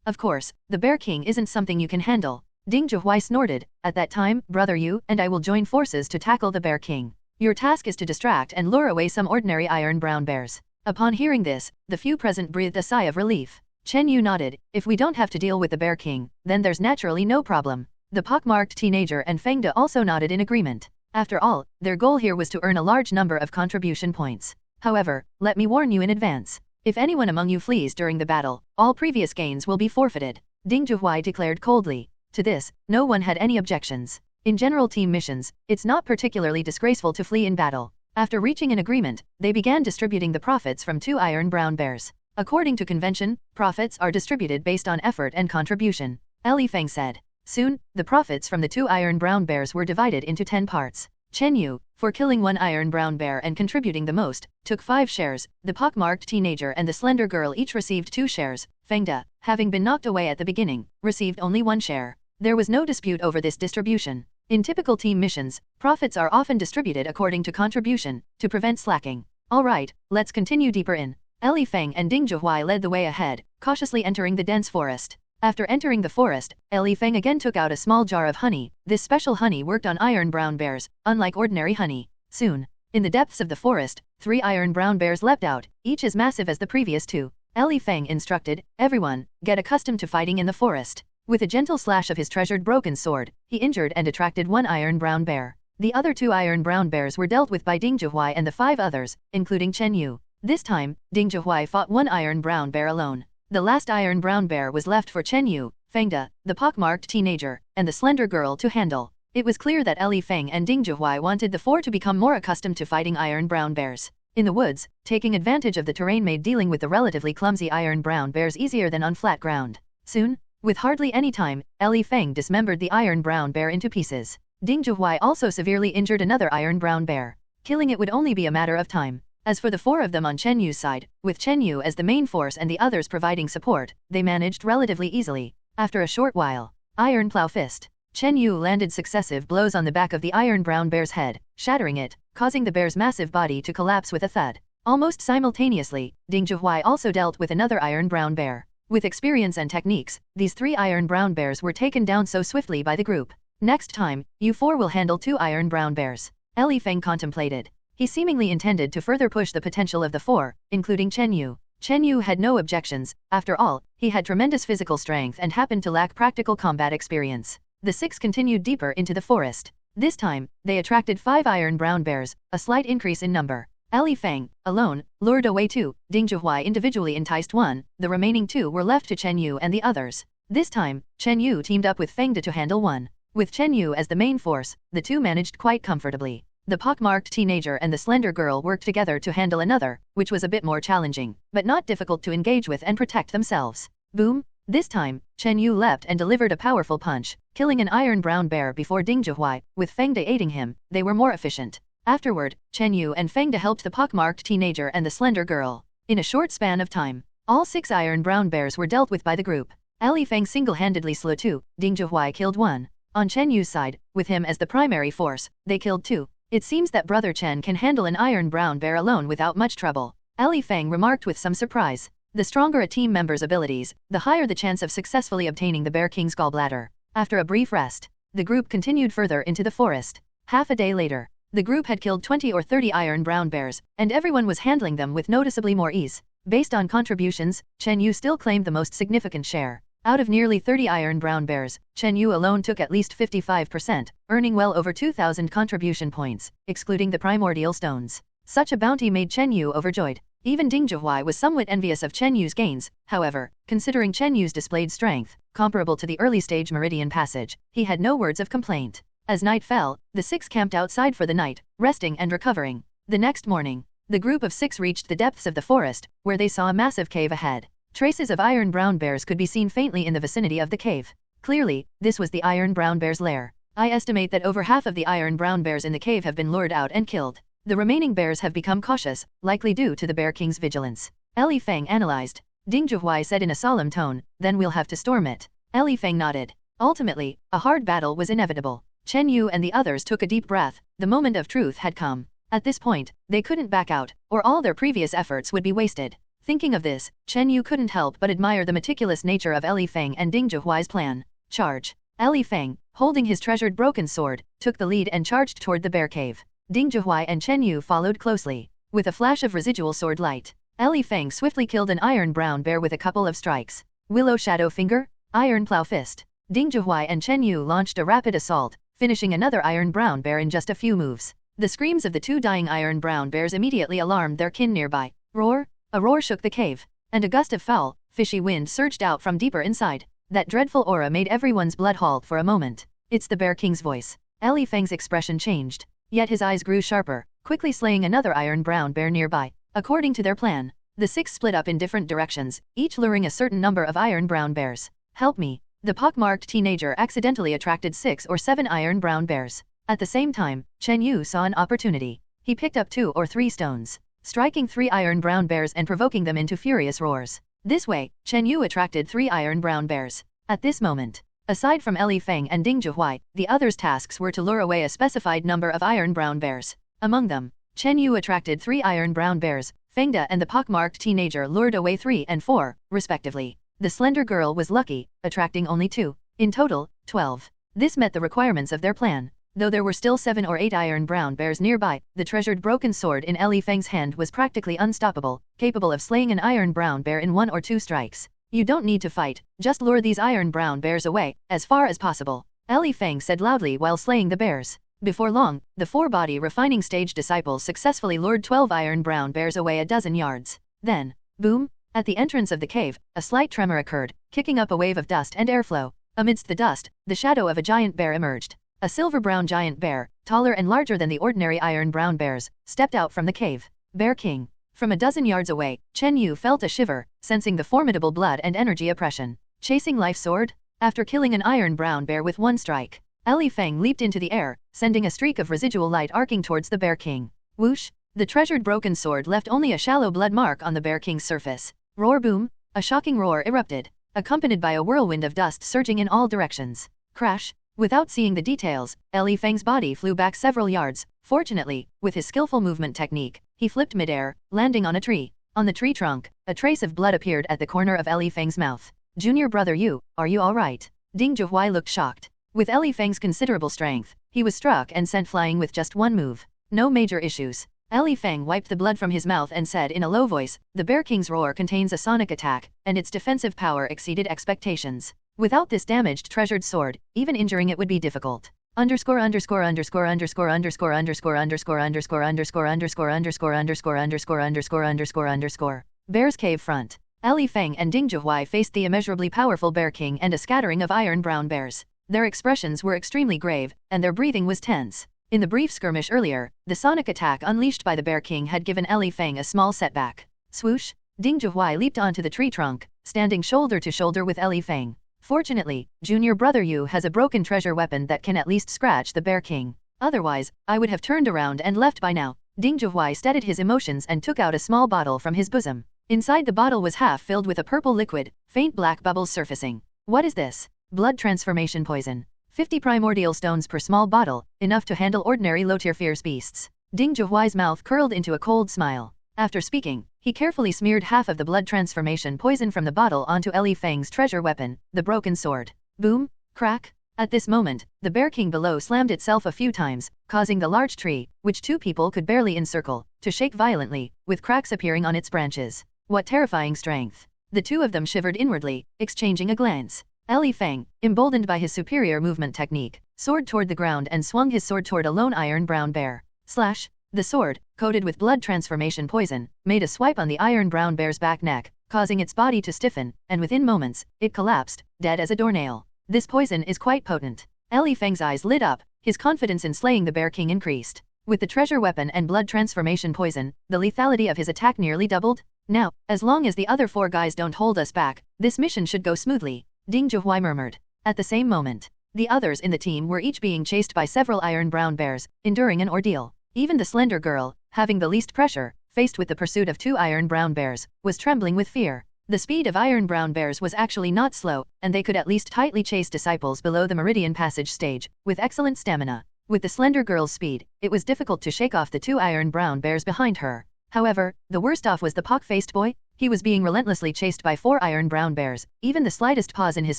Of course, the bear king isn't something you can handle. Ding Zhuhuai snorted. At that time, Brother Yu and I will join forces to tackle the bear king. Your task is to distract and lure away some ordinary iron brown bears. Upon hearing this, the few present breathed a sigh of relief. Chen Yu nodded. If we don't have to deal with the bear king, then there's naturally no problem. The pockmarked teenager and Fengde also nodded in agreement. After all, their goal here was to earn a large number of contribution points. However, let me warn you in advance. If anyone among you flees during the battle, all previous gains will be forfeited. Ding Zhuhuai declared coldly. To this, no one had any objections. In general team missions, it's not particularly disgraceful to flee in battle. After reaching an agreement, they began distributing the profits from 2 iron brown bears. According to convention, profits are distributed based on effort and contribution. Li Feng said. Soon, the profits from the 2 iron brown bears were divided into 10 parts. Chen Yu, for killing 1 iron brown bear and contributing the most, took 5 shares. The pockmarked teenager and the slender girl each received 2 shares. Fengde, having been knocked away at the beginning, received only 1 share. There was no dispute over this distribution. In typical team missions, profits are often distributed according to contribution, to prevent slacking. Alright, let's continue deeper in. Li Feng and Ding Zhuhuai led the way ahead, cautiously entering the dense forest. After entering the forest, Li Feng again took out a small jar of honey. This special honey worked on iron brown bears, unlike ordinary honey. Soon, in the depths of the forest, 3 iron brown bears leapt out, each as massive as the previous 2. Li Feng instructed, everyone, get accustomed to fighting in the forest. With a gentle slash of his treasured broken sword, he injured and attracted 1 iron brown bear. The other 2 iron brown bears were dealt with by Ding Zhuhuai and the 5 others, including Chen Yu. This time, Ding Zhuhuai fought 1 iron brown bear alone. The last iron brown bear was left for Chen Yu, Fengde, the pockmarked teenager, and the slender girl to handle. It was clear that Li Feng and Ding Zhuhuai wanted the 4 to become more accustomed to fighting iron brown bears. In the woods, taking advantage of the terrain made dealing with the relatively clumsy iron brown bears easier than on flat ground. Soon, with hardly any time, Li Feng dismembered the iron brown bear into pieces. Ding Zhuhuai also severely injured another iron brown bear. Killing it would only be a matter of time. As for the 4 of them on Chen Yu's side, with Chen Yu as the main force and the others providing support, they managed relatively easily. After a short while, Iron Plow Fist. Chen Yu landed successive blows on the back of the iron brown bear's head, shattering it, causing the bear's massive body to collapse with a thud. Almost simultaneously, Ding Zhuhuai also dealt with another iron brown bear. With experience and techniques, these 3 iron brown bears were taken down so swiftly by the group. Next time, you 4 will handle 2 iron brown bears. Li Feng contemplated. He seemingly intended to further push the potential of the 4, including Chen Yu. Chen Yu had no objections. After all, he had tremendous physical strength and happened to lack practical combat experience. The 6 continued deeper into the forest. This time, they attracted 5 iron brown bears, a slight increase in number. Li Feng, alone, lured away 2, Ding Zhuhuai individually enticed 1, the remaining 2 were left to Chen Yu and the others. This time, Chen Yu teamed up with Fengde to handle 1. With Chen Yu as the main force, the 2 managed quite comfortably. The pockmarked teenager and the slender girl worked together to handle another, which was a bit more challenging, but not difficult to engage with and protect themselves. Boom! This time, Chen Yu leapt and delivered a powerful punch, killing an iron brown bear before Ding Zhuhuai. With Fengde aiding him, they were more efficient. Afterward, Chen Yu and Fengde helped the pockmarked teenager and the slender girl. In a short span of time, all 6 iron brown bears were dealt with by the group. Li Feng single-handedly slew 2, Ding Zhuhuai killed 1. On Chen Yu's side, with him as the primary force, they killed 2. It seems that Brother Chen can handle an iron brown bear alone without much trouble. Li Feng remarked with some surprise. The stronger a team member's abilities, the higher the chance of successfully obtaining the bear king's gallbladder. After a brief rest, the group continued further into the forest. Half a day later, the group had killed 20 or 30 iron brown bears, and everyone was handling them with noticeably more ease. Based on contributions, Chen Yu still claimed the most significant share. Out of nearly 30 iron brown bears, Chen Yu alone took at least 55%, earning well over 2,000 contribution points, excluding the primordial stones. Such a bounty made Chen Yu overjoyed. Even Ding Zhuhuai was somewhat envious of Chen Yu's gains, however, considering Chen Yu's displayed strength, comparable to the early-stage Meridian Passage, he had no words of complaint. As night fell, the six camped outside for the night, resting and recovering. The next morning, the group of six reached the depths of the forest, where they saw a massive cave ahead. Traces of iron brown bears could be seen faintly in the vicinity of the cave. Clearly, this was the iron brown bear's lair. I estimate that over half of the iron brown bears in the cave have been lured out and killed. The remaining bears have become cautious, likely due to the Bear King's vigilance. Li Feng analyzed. Ding Zhuhuai said in a solemn tone, then we'll have to storm it. Li Feng nodded. Ultimately, a hard battle was inevitable. Chen Yu and the others took a deep breath, the moment of truth had come. At this point, they couldn't back out, or all their previous efforts would be wasted. Thinking of this, Chen Yu couldn't help but admire the meticulous nature of Li Feng and Ding Zhuhuai's plan. Charge. Li Feng, holding his treasured broken sword, took the lead and charged toward the bear cave. Ding Zhuhuai and Chen Yu followed closely. With a flash of residual sword light, Li Feng swiftly killed an iron brown bear with a couple of strikes. Willow Shadow Finger, Iron Plow Fist. Ding Zhuhuai and Chen Yu launched a rapid assault, finishing another iron brown bear in just a few moves. The screams of the two dying iron brown bears immediately alarmed their kin nearby. Roar! A roar shook the cave, and a gust of foul, fishy wind surged out from deeper inside. That dreadful aura made everyone's blood halt for a moment. It's the Bear King's voice. Li Feng's expression changed. Yet his eyes grew sharper, quickly slaying another iron brown bear nearby. According to their plan, the six split up in different directions, each luring a certain number of iron brown bears. Help me! The pockmarked teenager accidentally attracted 6 or 7 iron brown bears. At the same time, Chen Yu saw an opportunity. He picked up 2 or 3 stones, striking 3 iron brown bears and provoking them into furious roars. This way, Chen Yu attracted 3 iron brown bears. At this moment, aside from Li Feng and Ding Zhuhuai, the others' tasks were to lure away a specified number of iron brown bears. Among them, Chen Yu attracted 3 iron brown bears, Fengda and the pockmarked teenager lured away 3 and 4, respectively. The slender girl was lucky, attracting only 2. In total, 12. This met the requirements of their plan. Though there were still 7 or 8 iron brown bears nearby, the treasured broken sword in Li Feng's hand was practically unstoppable, capable of slaying an iron brown bear in 1 or 2 strikes. You don't need to fight, just lure these iron brown bears away, as far as possible. Li Feng said loudly while slaying the bears. Before long, the 4-body refining stage disciples successfully lured 12 iron brown bears away a dozen yards. Then, boom! At the entrance of the cave, a slight tremor occurred, kicking up a wave of dust and airflow. Amidst the dust, the shadow of a giant bear emerged. A silver-brown giant bear, taller and larger than the ordinary iron brown bears, stepped out from the cave. Bear King. From a dozen yards away, Chen Yu felt a shiver, sensing the formidable blood and energy oppression. Chasing life sword? After killing an iron brown bear with 1 strike, Li Feng leaped into the air, sending a streak of residual light arcing towards the Bear King. Whoosh! The treasured broken sword left only a shallow blood mark on the Bear King's surface. Roar boom! A shocking roar erupted, accompanied by a whirlwind of dust surging in all directions. Crash! Without seeing the details, Li Feng's body flew back several yards. Fortunately, with his skillful movement technique, he flipped midair, landing on a tree. On the tree trunk, a trace of blood appeared at the corner of Li Feng's mouth. Junior brother Yu, are you alright? Ding Zhuhuai looked shocked. With Li Feng's considerable strength, he was struck and sent flying with just 1 move. No major issues. Li Feng wiped the blood from his mouth and said in a low voice, the Bear King's roar contains a sonic attack, and its defensive power exceeded expectations. Without this damaged treasured sword, even injuring it would be difficult. Underscore underscore underscore underscore underscore underscore underscore underscore underscore underscore underscore underscore underscore underscore underscore underscore. Bear's Cave front. Li Feng and Ding Zhuhuai faced the immeasurably powerful Bear King and a scattering of iron brown bears. Their expressions were extremely grave, and their breathing was tense. In the brief skirmish earlier, the sonic attack unleashed by the Bear King had given Li Feng a small setback. Swoosh! Ding Zhuhuai leaped onto the tree trunk, standing shoulder to shoulder with Li Feng. Fortunately, junior brother Yu has a broken treasure weapon that can at least scratch the Bear King. Otherwise, I would have turned around and left by now. Ding Zhuhuai steadied his emotions and took out a small bottle from his bosom. Inside the bottle was half filled with a purple liquid, faint black bubbles surfacing. What is this? Blood transformation poison. 50 primordial stones per small bottle, enough to handle ordinary low-tier fierce beasts. Ding Zhuhuai's mouth curled into a cold smile. After speaking, he carefully smeared half of the blood transformation poison from the bottle onto Li Feng's treasure weapon, the broken sword. Boom! Crack! At this moment, the Bear King below slammed itself a few times, causing the large tree, which 2 people could barely encircle, to shake violently, with cracks appearing on its branches. What terrifying strength. The two of them shivered inwardly, exchanging a glance. Li Feng, emboldened by his superior movement technique, soared toward the ground and swung his sword toward a lone iron brown bear. Slash! The sword, coated with blood transformation poison, made a swipe on the iron brown bear's back neck, causing its body to stiffen, and within moments, it collapsed, dead as a doornail. This poison is quite potent. Li Feng's eyes lit up, his confidence in slaying the Bear King increased. With the treasure weapon and blood transformation poison, the lethality of his attack nearly doubled. Now, as long as the other four guys don't hold us back, this mission should go smoothly, Ding Zhuhuai murmured. At the same moment, the others in the team were each being chased by several iron brown bears, enduring an ordeal. Even the slender girl, having the least pressure, faced with the pursuit of two iron brown bears, was trembling with fear. The speed of iron brown bears was actually not slow, and they could at least tightly chase disciples below the Meridian Passage stage, with excellent stamina. With the slender girl's speed, it was difficult to shake off the two iron brown bears behind her. However, the worst off was the pock-faced boy. He was being relentlessly chased by four iron brown bears, even the slightest pause in his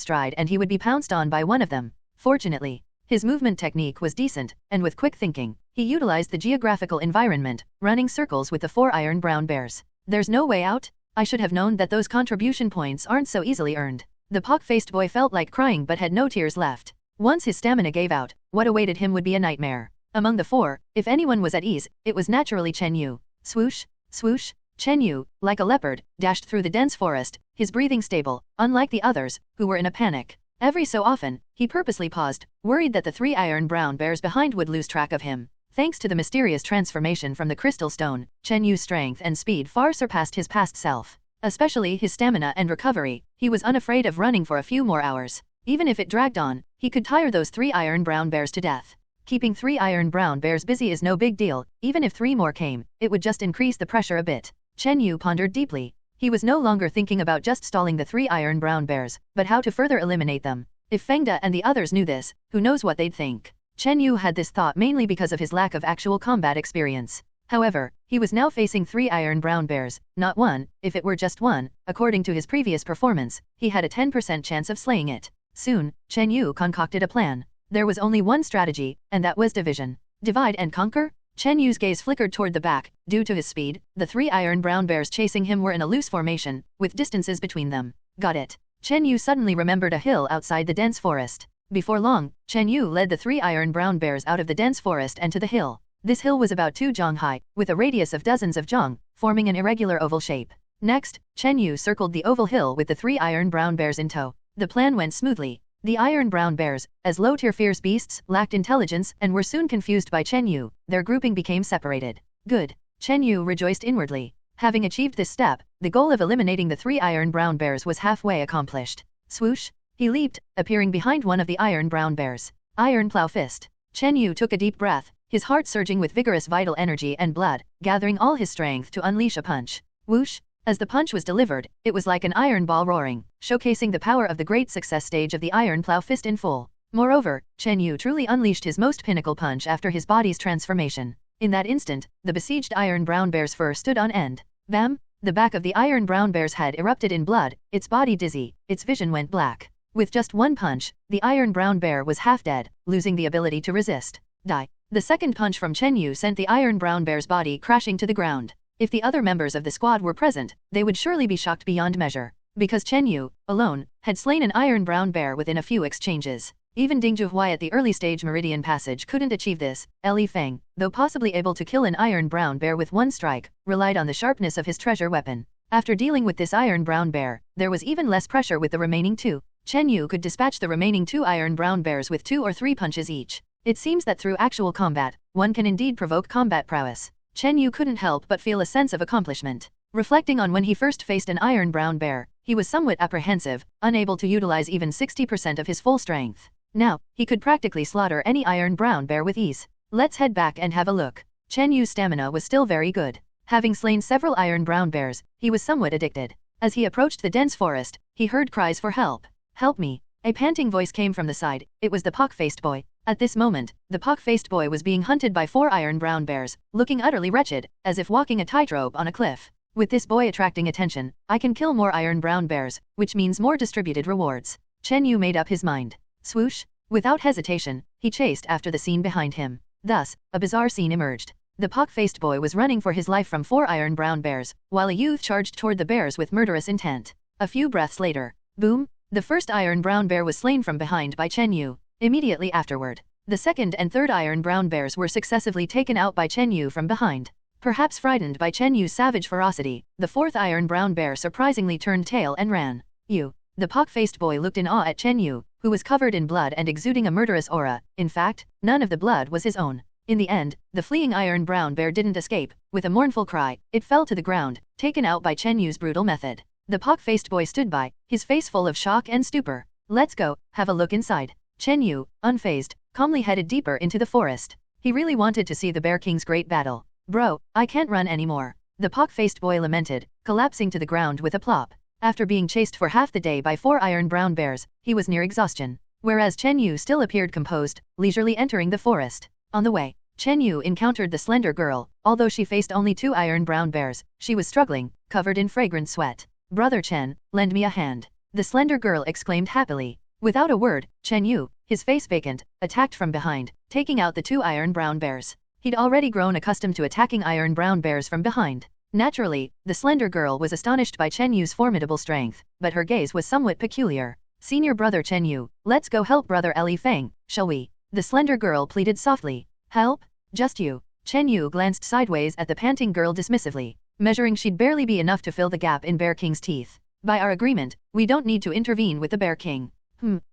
stride and he would be pounced on by one of them. Fortunately, his movement technique was decent, and with quick thinking, he utilized the geographical environment, running circles with the four iron brown bears. There's no way out? I should have known that those contribution points aren't so easily earned. The pock-faced boy felt like crying but had no tears left. Once his stamina gave out, what awaited him would be a nightmare. Among the four, if anyone was at ease, it was naturally Chen Yu. Swoosh, swoosh, Chen Yu, like a leopard, dashed through the dense forest, his breathing stable, unlike the others, who were in a panic. Every so often, he purposely paused, worried that the three iron brown bears behind would lose track of him. Thanks to the mysterious transformation from the crystal stone, Chen Yu's strength and speed far surpassed his past self. Especially his stamina and recovery, he was unafraid of running for a few more hours. Even if it dragged on, he could tire those three iron brown bears to death. Keeping three iron brown bears busy is no big deal, even if three more came, it would just increase the pressure a bit. Chen Yu pondered deeply. He was no longer thinking about just stalling the three iron brown bears, but how to further eliminate them. If Fengda and the others knew this, who knows what they'd think. Chen Yu had this thought mainly because of his lack of actual combat experience. However, he was now facing three iron brown bears, not one. If it were just one, according to his previous performance, he had a 10% chance of slaying it. Soon, Chen Yu concocted a plan. There was only one strategy, and that was division. Divide and conquer? Chen Yu's gaze flickered toward the back. Due to his speed, the three iron brown bears chasing him were in a loose formation, with distances between them. Got it. Chen Yu suddenly remembered a hill outside the dense forest. Before long, Chen Yu led the three iron brown bears out of the dense forest and to the hill. This hill was about 2 zhang high, with a radius of dozens of zhang, forming an irregular oval shape. Next, Chen Yu circled the oval hill with the three iron brown bears in tow. The plan went smoothly. The iron brown bears, as low-tier fierce beasts, lacked intelligence and were soon confused by Chen Yu. Their grouping became separated. Good. Chen Yu rejoiced inwardly. Having achieved this step, the goal of eliminating the three iron brown bears was halfway accomplished. Swoosh! He leaped, appearing behind one of the iron brown bears. Iron Plow Fist. Chen Yu took a deep breath, his heart surging with vigorous vital energy and blood, gathering all his strength to unleash a punch. Whoosh! As the punch was delivered, it was like an iron ball roaring, showcasing the power of the great success stage of the Iron Plow Fist in full. Moreover, Chen Yu truly unleashed his most pinnacle punch after his body's transformation. In that instant, the besieged iron brown bear's fur stood on end. Bam! The back of the iron brown bear's head erupted in blood, its body dizzy, its vision went black. With just one punch, the iron brown bear was half dead, losing the ability to resist. Die. The second punch from Chen Yu sent the iron brown bear's body crashing to the ground. If the other members of the squad were present, they would surely be shocked beyond measure. Because Chen Yu, alone, had slain an iron brown bear within a few exchanges. Even Ding Zhuhuai at the early stage Meridian Passage couldn't achieve this. Li Feng, though possibly able to kill an iron brown bear with one strike, relied on the sharpness of his treasure weapon. After dealing with this iron brown bear, there was even less pressure with the remaining two. Chen Yu could dispatch the remaining two iron brown bears with 2 or 3 punches each. It seems that through actual combat, one can indeed provoke combat prowess. Chen Yu couldn't help but feel a sense of accomplishment. Reflecting on when he first faced an iron brown bear, he was somewhat apprehensive, unable to utilize even 60% of his full strength. Now, he could practically slaughter any iron brown bear with ease. Let's head back and have a look. Chen Yu's stamina was still very good. Having slain several iron brown bears, he was somewhat addicted. As he approached the dense forest, he heard cries for help. Help me. A panting voice came from the side. It was the pock-faced boy. At this moment, the pock-faced boy was being hunted by 4 iron brown bears, looking utterly wretched, as if walking a tightrope on a cliff. With this boy attracting attention, I can kill more iron brown bears, which means more distributed rewards. Chen Yu made up his mind. Swoosh! Without hesitation, he chased after the scene behind him. Thus, a bizarre scene emerged. The pock-faced boy was running for his life from 4 iron brown bears, while a youth charged toward the bears with murderous intent. A few breaths later, boom, the first iron brown bear was slain from behind by Chen Yu. Immediately afterward, the second and third iron brown bears were successively taken out by Chen Yu from behind. Perhaps frightened by Chen Yu's savage ferocity, the fourth iron brown bear surprisingly turned tail and ran. The pock-faced boy looked in awe at Chen Yu, who was covered in blood and exuding a murderous aura. In fact, none of the blood was his own. In the end, the fleeing iron brown bear didn't escape. With a mournful cry, it fell to the ground, taken out by Chen Yu's brutal method. The pock-faced boy stood by, his face full of shock and stupor. Let's go, have a look inside. Chen Yu, unfazed, calmly headed deeper into the forest. He really wanted to see the Bear King's great battle. Bro, I can't run anymore. The pock-faced boy lamented, collapsing to the ground with a plop. After being chased for half the day by 4 iron brown bears, he was near exhaustion. Whereas Chen Yu still appeared composed, leisurely entering the forest. On the way, Chen Yu encountered the slender girl. Although she faced only 2 iron brown bears, she was struggling, covered in fragrant sweat. Brother Chen, lend me a hand. The slender girl exclaimed happily. Without a word, Chen Yu, his face vacant, attacked from behind, taking out the 2 iron brown bears. He'd already grown accustomed to attacking iron brown bears from behind. Naturally, the slender girl was astonished by Chen Yu's formidable strength, but her gaze was somewhat peculiar. Senior brother Chen Yu, let's go help brother Li Feng, shall we? The slender girl pleaded softly. Help? Just you? Chen Yu glanced sideways at the panting girl dismissively, measuring she'd barely be enough to fill the gap in Bear King's teeth. By our agreement, we don't need to intervene with the Bear King.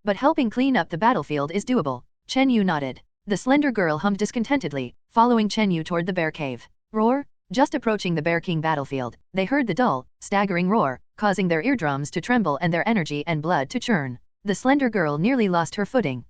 But helping clean up the battlefield is doable. Chen Yu nodded. The slender girl hummed discontentedly, following Chen Yu toward the bear cave. Roar! Just approaching the Bear King battlefield, they heard the dull, staggering roar, causing their eardrums to tremble and their energy and blood to churn. The slender girl nearly lost her footing.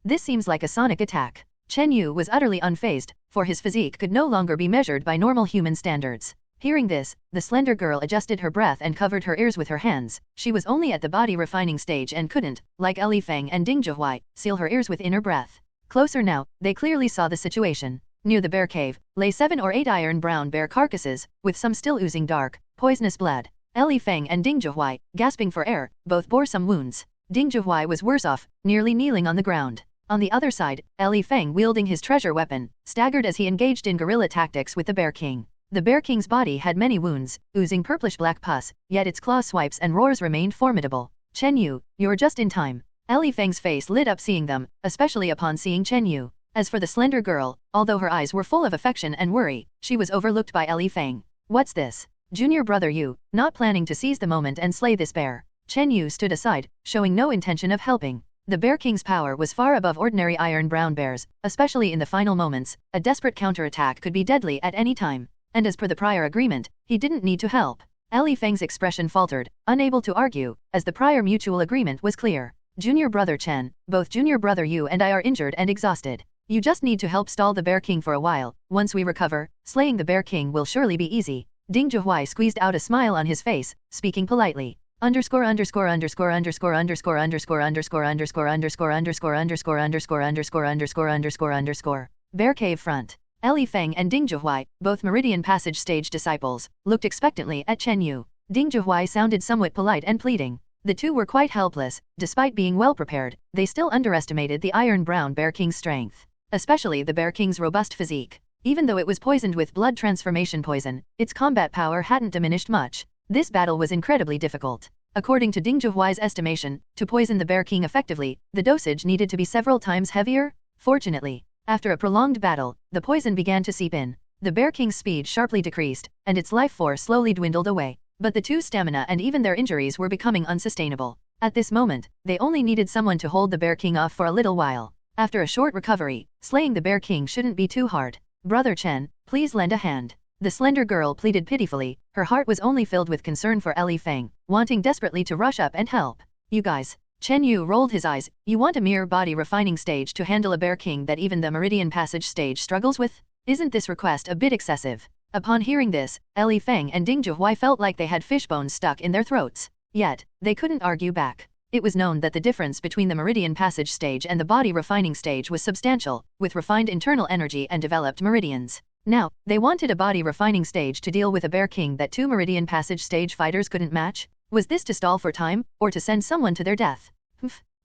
This seems like a sonic attack. Chen Yu was utterly unfazed, for his physique could no longer be measured by normal human standards. Hearing this, the slender girl adjusted her breath and covered her ears with her hands. She was only at the body refining stage and couldn't, like Li Feng and Ding Zhuhai, seal her ears with inner breath. Closer now, they clearly saw the situation. Near the bear cave, lay 7 or 8 iron brown bear carcasses, with some still oozing dark, poisonous blood. Li Feng and Ding Zhuhai, gasping for air, both bore some wounds. Ding Zhuhai was worse off, nearly kneeling on the ground. On the other side, Li Feng, wielding his treasure weapon, staggered as he engaged in guerrilla tactics with the Bear King. The Bear King's body had many wounds, oozing purplish-black pus, yet its claw swipes and roars remained formidable. Chen Yu, you're just in time. Li Feng's face lit up seeing them, especially upon seeing Chen Yu. As for the slender girl, although her eyes were full of affection and worry, she was overlooked by Li Feng. What's this? Junior brother Yu, not planning to seize the moment and slay this bear. Chen Yu stood aside, showing no intention of helping. The Bear King's power was far above ordinary iron brown bears, especially in the final moments. A desperate counterattack could be deadly at any time. And as per the prior agreement, he didn't need to help. Li Feng's expression faltered, unable to argue, as the prior mutual agreement was clear. Junior brother Chen, both junior brother Yu and I are injured and exhausted. You just need to help stall the Bear King for a while. Once we recover, slaying the Bear King will surely be easy. Ding Zhuhai squeezed out a smile on his face, speaking politely. Underscore underscore underscore underscore underscore underscore underscore underscore underscore underscore underscore underscore underscore underscore underscore underscore. Bear Cave front. Li Feng and Ding Zhuhai, both Meridian Passage stage disciples, looked expectantly at Chen Yu. Ding Zhuhai sounded somewhat polite and pleading. The two were quite helpless. Despite being well prepared, they still underestimated the Iron Brown Bear King's strength, especially the Bear King's robust physique. Even though it was poisoned with blood transformation poison, its combat power hadn't diminished much. This battle was incredibly difficult. According to Ding Zhuhai's estimation, to poison the Bear King effectively, the dosage needed to be several times heavier. Fortunately, after a prolonged battle, the poison began to seep in. The Bear King's speed sharply decreased, and its life force slowly dwindled away. But the two's stamina and even their injuries were becoming unsustainable. At this moment, they only needed someone to hold the Bear King off for a little while. After a short recovery, slaying the Bear King shouldn't be too hard. Brother Chen, please lend a hand. The slender girl pleaded pitifully. Her heart was only filled with concern for Li Feng, wanting desperately to rush up and help. You guys. Chen Yu rolled his eyes. You want a mere body refining stage to handle a Bear King that even the Meridian Passage stage struggles with? Isn't this request a bit excessive? Upon hearing this, Li Feng and Ding Zhuhai felt like they had fishbones stuck in their throats. Yet, they couldn't argue back. It was known that the difference between the Meridian Passage stage and the body refining stage was substantial, with refined internal energy and developed meridians. Now, they wanted a body refining stage to deal with a Bear King that 2 Meridian Passage stage fighters couldn't match? Was this to stall for time, or to send someone to their death?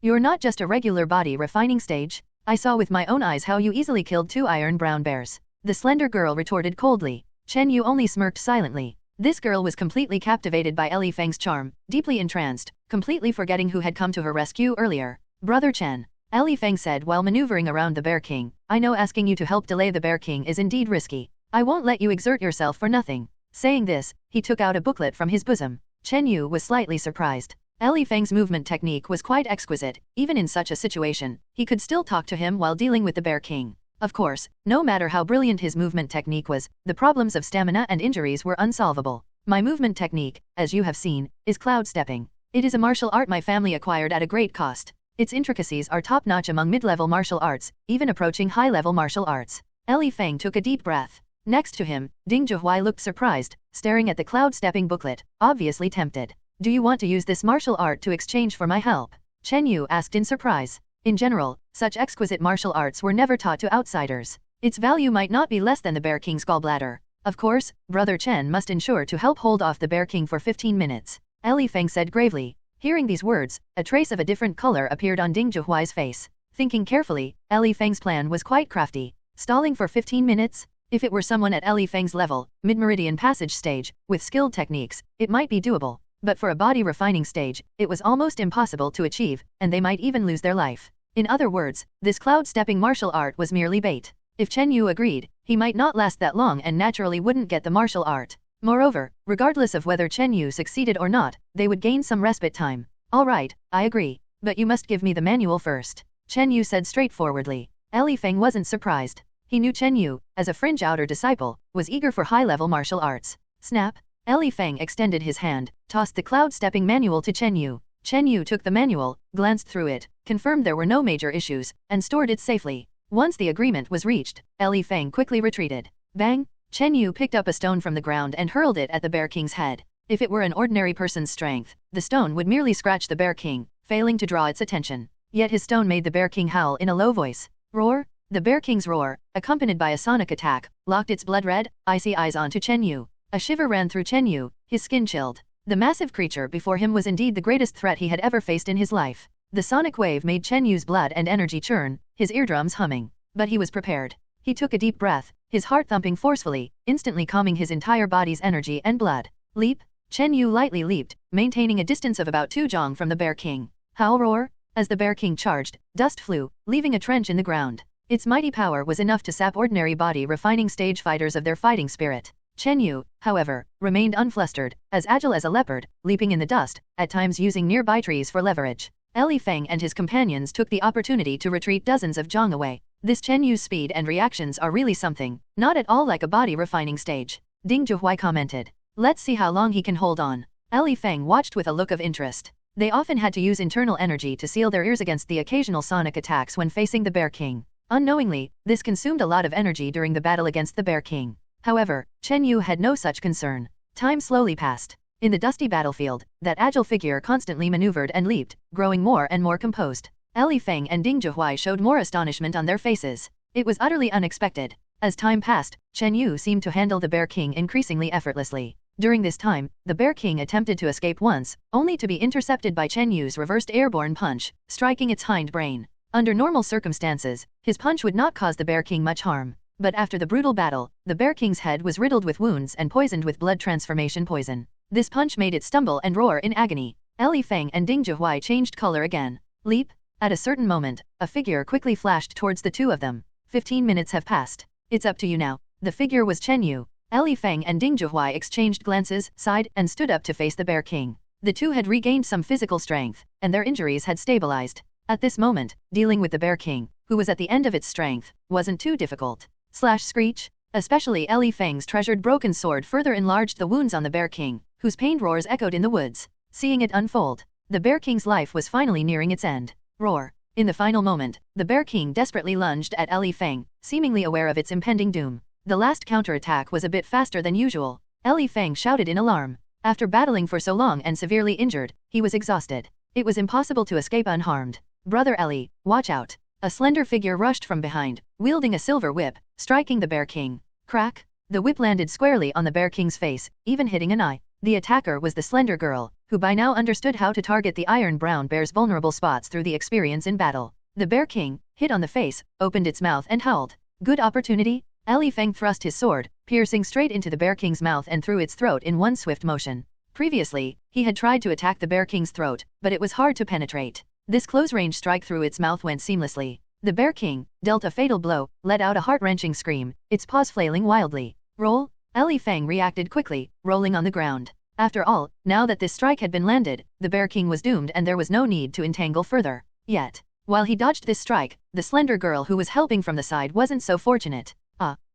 You're not just a regular body refining stage. I saw with my own eyes how you easily killed 2 Iron Brown Bears. the slender girl retorted coldly. Chen Yu only smirked silently. This girl was completely captivated by Li Feng's charm, deeply entranced, completely forgetting who had come to her rescue earlier. Brother Chen, Li Feng said while maneuvering around the Bear King, I know asking you to help delay the Bear King is indeed risky. I won't let you exert yourself for nothing. Saying this, he took out a booklet from his bosom. Chen Yu was slightly surprised. Li Feng's movement technique was quite exquisite. Even in such a situation, he could still talk to him while dealing with the Bear King. Of course, no matter how brilliant his movement technique was, the problems of stamina and injuries were unsolvable. My movement technique, as you have seen, is cloud stepping. It is a martial art my family acquired at a great cost. Its intricacies are top-notch among mid-level martial arts, even approaching high-level martial arts. Li Feng took a deep breath. Next to him, Ding Zhuhai looked surprised, staring at the cloud-stepping booklet, obviously tempted. Do you want to use this martial art to exchange for my help? Chen Yu asked in surprise. In general, such exquisite martial arts were never taught to outsiders. Its value might not be less than the Bear King's gallbladder. Of course, Brother Chen must ensure to help hold off the Bear King for 15 minutes. Li Feng said gravely. Hearing these words, a trace of a different color appeared on Ding Zhuhai's face. Thinking carefully, Li Feng's plan was quite crafty. Stalling for 15 minutes? If it were someone at Li Feng's level, mid-meridian passage stage, with skilled techniques, it might be doable. But for a body refining stage, it was almost impossible to achieve, and they might even lose their life. In other words, this cloud-stepping martial art was merely bait. If Chen Yu agreed, he might not last that long and naturally wouldn't get the martial art. Moreover, regardless of whether Chen Yu succeeded or not, they would gain some respite time. All right, I agree. But you must give me the manual first. Chen Yu said straightforwardly. Li Feng wasn't surprised. He knew Chen Yu, as a fringe outer disciple, was eager for high-level martial arts. Snap! Li Feng extended his hand, tossed the cloud-stepping manual to Chen Yu. Chen Yu took the manual, glanced through it, confirmed there were no major issues, and stored it safely. Once the agreement was reached, Li Feng quickly retreated. Bang! Chen Yu picked up a stone from the ground and hurled it at the Bear King's head. If it were an ordinary person's strength, the stone would merely scratch the Bear King, failing to draw its attention. Yet his stone made the Bear King howl in a low voice. Roar! The Bear King's roar, accompanied by a sonic attack, locked its blood-red, icy eyes onto Chen Yu. A shiver ran through Chen Yu, his skin chilled. The massive creature before him was indeed the greatest threat he had ever faced in his life. The sonic wave made Chen Yu's blood and energy churn, his eardrums humming. But he was prepared. He took a deep breath, his heart thumping forcefully, instantly calming his entire body's energy and blood. Leap! Chen Yu lightly leaped, maintaining a distance of about 2 zhong from the Bear King. Howl roar! As the Bear King charged, dust flew, leaving a trench in the ground. Its mighty power was enough to sap ordinary body refining stage fighters of their fighting spirit. Chen Yu, however, remained unflustered, as agile as a leopard, leaping in the dust, at times using nearby trees for leverage. Li Feng and his companions took the opportunity to retreat dozens of zhong away. This Chen Yu's speed and reactions are really something, not at all like a body refining stage. Ding Zhuhai commented. Let's see how long he can hold on. Li Feng watched with a look of interest. They often had to use internal energy to seal their ears against the occasional sonic attacks when facing the Bear King. Unknowingly, this consumed a lot of energy during the battle against the Bear King. However, Chen Yu had no such concern. Time slowly passed. In the dusty battlefield, that agile figure constantly maneuvered and leaped, growing more and more composed. Li Feng and Ding Zhuhai showed more astonishment on their faces. It was utterly unexpected. As time passed, Chen Yu seemed to handle the Bear King increasingly effortlessly. During this time, the Bear King attempted to escape once, only to be intercepted by Chen Yu's reversed airborne punch, striking its hind brain. Under normal circumstances, his punch would not cause the Bear King much harm. But after the brutal battle, the Bear King's head was riddled with wounds and poisoned with blood transformation poison. This punch made it stumble and roar in agony. Li Feng and Ding Zhuhai changed color again. Leap! At a certain moment, a figure quickly flashed towards the two of them. 15 minutes have passed. It's up to you now. The figure was Chen Yu. Li Feng and Ding Zhuhai exchanged glances, sighed, and stood up to face the Bear King. The two had regained some physical strength, and their injuries had stabilized. At this moment, dealing with the Bear King, who was at the end of its strength, wasn't too difficult. Slash screech! Especially Li Feng's treasured broken sword further enlarged the wounds on the Bear King, whose pained roars echoed in the woods. Seeing it unfold, the Bear King's life was finally nearing its end. Roar! In the final moment, the Bear King desperately lunged at Li Feng, seemingly aware of its impending doom. The last counterattack was a bit faster than usual. Li Feng shouted in alarm. After battling for so long and severely injured, he was exhausted. It was impossible to escape unharmed. Brother Li, watch out! A slender figure rushed from behind, wielding a silver whip, striking the Bear King. Crack! The whip landed squarely on the Bear King's face, even hitting an eye. The attacker was the slender girl, who by now understood how to target the iron brown bear's vulnerable spots through the experience in battle. The Bear King, hit on the face, opened its mouth and howled. Good opportunity? Li Feng thrust his sword, piercing straight into the Bear King's mouth and through its throat in one swift motion. Previously, he had tried to attack the Bear King's throat, but it was hard to penetrate. This close-range strike through its mouth went seamlessly. The Bear King, dealt a fatal blow, let out a heart-wrenching scream, its paws flailing wildly. Roll? Li Feng reacted quickly, rolling on the ground. After all, now that this strike had been landed, the Bear King was doomed and there was no need to entangle further. Yet, while he dodged this strike, the slender girl who was helping from the side wasn't so fortunate.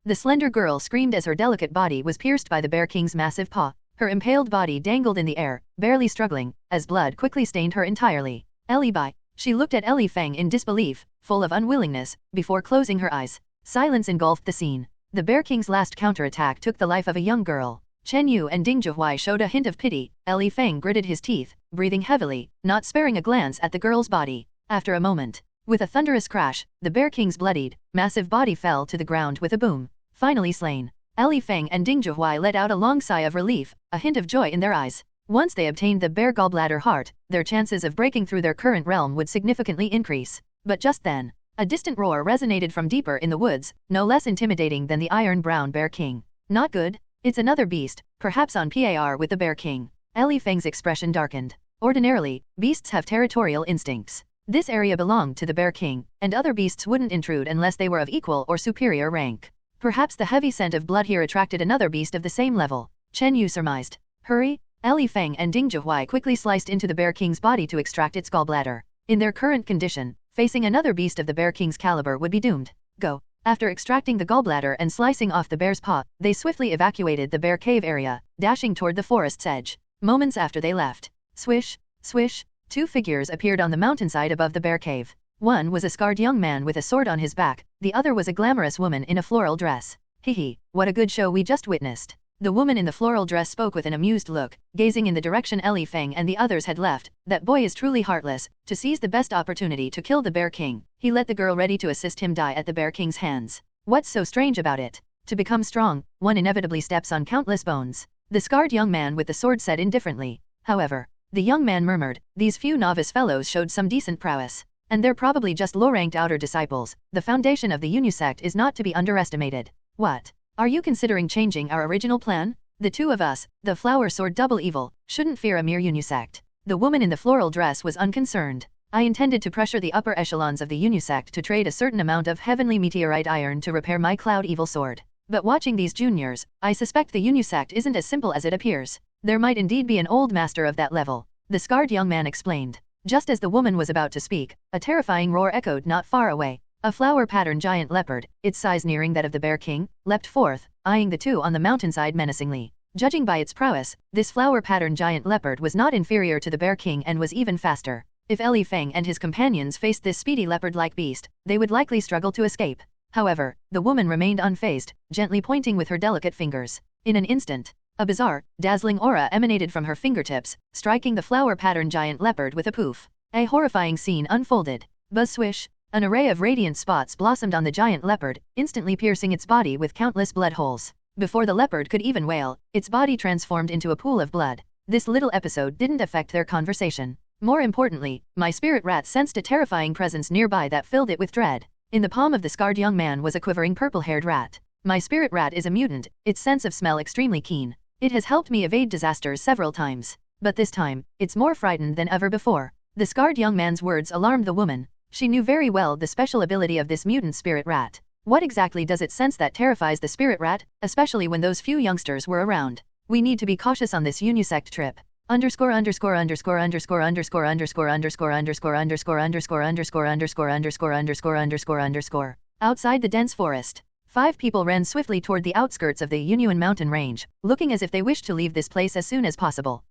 The slender girl screamed as her delicate body was pierced by the Bear King's massive paw. Her impaled body dangled in the air, barely struggling, as blood quickly stained her entirely. Ellie Bai. She looked at Li Feng in disbelief, full of unwillingness, before closing her eyes. Silence engulfed the scene. The Bear King's last counterattack took the life of a young girl. Chen Yu and Ding Zhuhai showed a hint of pity. Li Feng gritted his teeth, breathing heavily, not sparing a glance at the girl's body. After a moment, with a thunderous crash, the Bear King's bloodied, massive body fell to the ground with a boom. Finally slain. Li Feng and Ding Zhuhai let out a long sigh of relief, a hint of joy in their eyes. Once they obtained the Bear Gallbladder Heart, their chances of breaking through their current realm would significantly increase. But just then, a distant roar resonated from deeper in the woods, no less intimidating than the iron-brown Bear King. Not good. It's another beast, perhaps on par with the Bear King. Li Feng's expression darkened. Ordinarily, beasts have territorial instincts. This area belonged to the Bear King, and other beasts wouldn't intrude unless they were of equal or superior rank. Perhaps the heavy scent of blood here attracted another beast of the same level. Chen Yu surmised. Hurry! Li Feng and Ding Zhuhai quickly sliced into the Bear King's body to extract its gallbladder. In their current condition, facing another beast of the Bear King's caliber would be doomed. Go! After extracting the gallbladder and slicing off the bear's paw, they swiftly evacuated the bear cave area, dashing toward the forest's edge. Moments after they left, swish, swish, two figures appeared on the mountainside above the bear cave. One was a scarred young man with a sword on his back, the other was a glamorous woman in a floral dress. Hee, what a good show we just witnessed. The woman in the floral dress spoke with an amused look, gazing in the direction Li Feng and the others had left. That boy is truly heartless. To seize the best opportunity to kill the Bear King, he let the girl ready to assist him die at the Bear King's hands. What's so strange about it? To become strong, one inevitably steps on countless bones. The scarred young man with the sword said indifferently. However, the young man murmured, these few novice fellows showed some decent prowess. And they're probably just low-ranked outer disciples. The foundation of the Yunyu sect is not to be underestimated. What? Are you considering changing our original plan? The two of us, the flower sword double evil, shouldn't fear a mere Yunyu sect. The woman in the floral dress was unconcerned. I intended to pressure the upper echelons of the Yunyu sect to trade a certain amount of heavenly meteorite iron to repair my cloud evil sword. But watching these juniors, I suspect the Yunyu sect isn't as simple as it appears. There might indeed be an old master of that level. The scarred young man explained. Just as the woman was about to speak, a terrifying roar echoed not far away. A flower-patterned giant leopard, its size nearing that of the Bear King, leapt forth, eyeing the two on the mountainside menacingly. Judging by its prowess, this flower-patterned giant leopard was not inferior to the Bear King and was even faster. If Li Feng and his companions faced this speedy leopard-like beast, they would likely struggle to escape. However, the woman remained unfazed, gently pointing with her delicate fingers. In an instant, a bizarre, dazzling aura emanated from her fingertips, striking the flower-patterned giant leopard with a poof. A horrifying scene unfolded. Buzz swish! An array of radiant spots blossomed on the giant leopard, instantly piercing its body with countless blood holes. Before the leopard could even wail, its body transformed into a pool of blood. This little episode didn't affect their conversation. More importantly, my spirit rat sensed a terrifying presence nearby that filled it with dread. In the palm of the scarred young man was a quivering purple-haired rat. My spirit rat is a mutant, its sense of smell extremely keen. It has helped me evade disasters several times. But this time, it's more frightened than ever before. The scarred young man's words alarmed the woman. She knew very well the special ability of this mutant spirit rat. What exactly does it sense that terrifies the spirit rat, especially when those few youngsters were around? We need to be cautious on this Yunyu sect trip. Underscore underscore underscore underscore underscore underscore underscore underscore underscore underscore underscore underscore underscore underscore underscore underscore. Outside the dense forest, 5 people ran swiftly toward the outskirts of the Yunyuan mountain range, looking as if they wished to leave this place as soon as possible.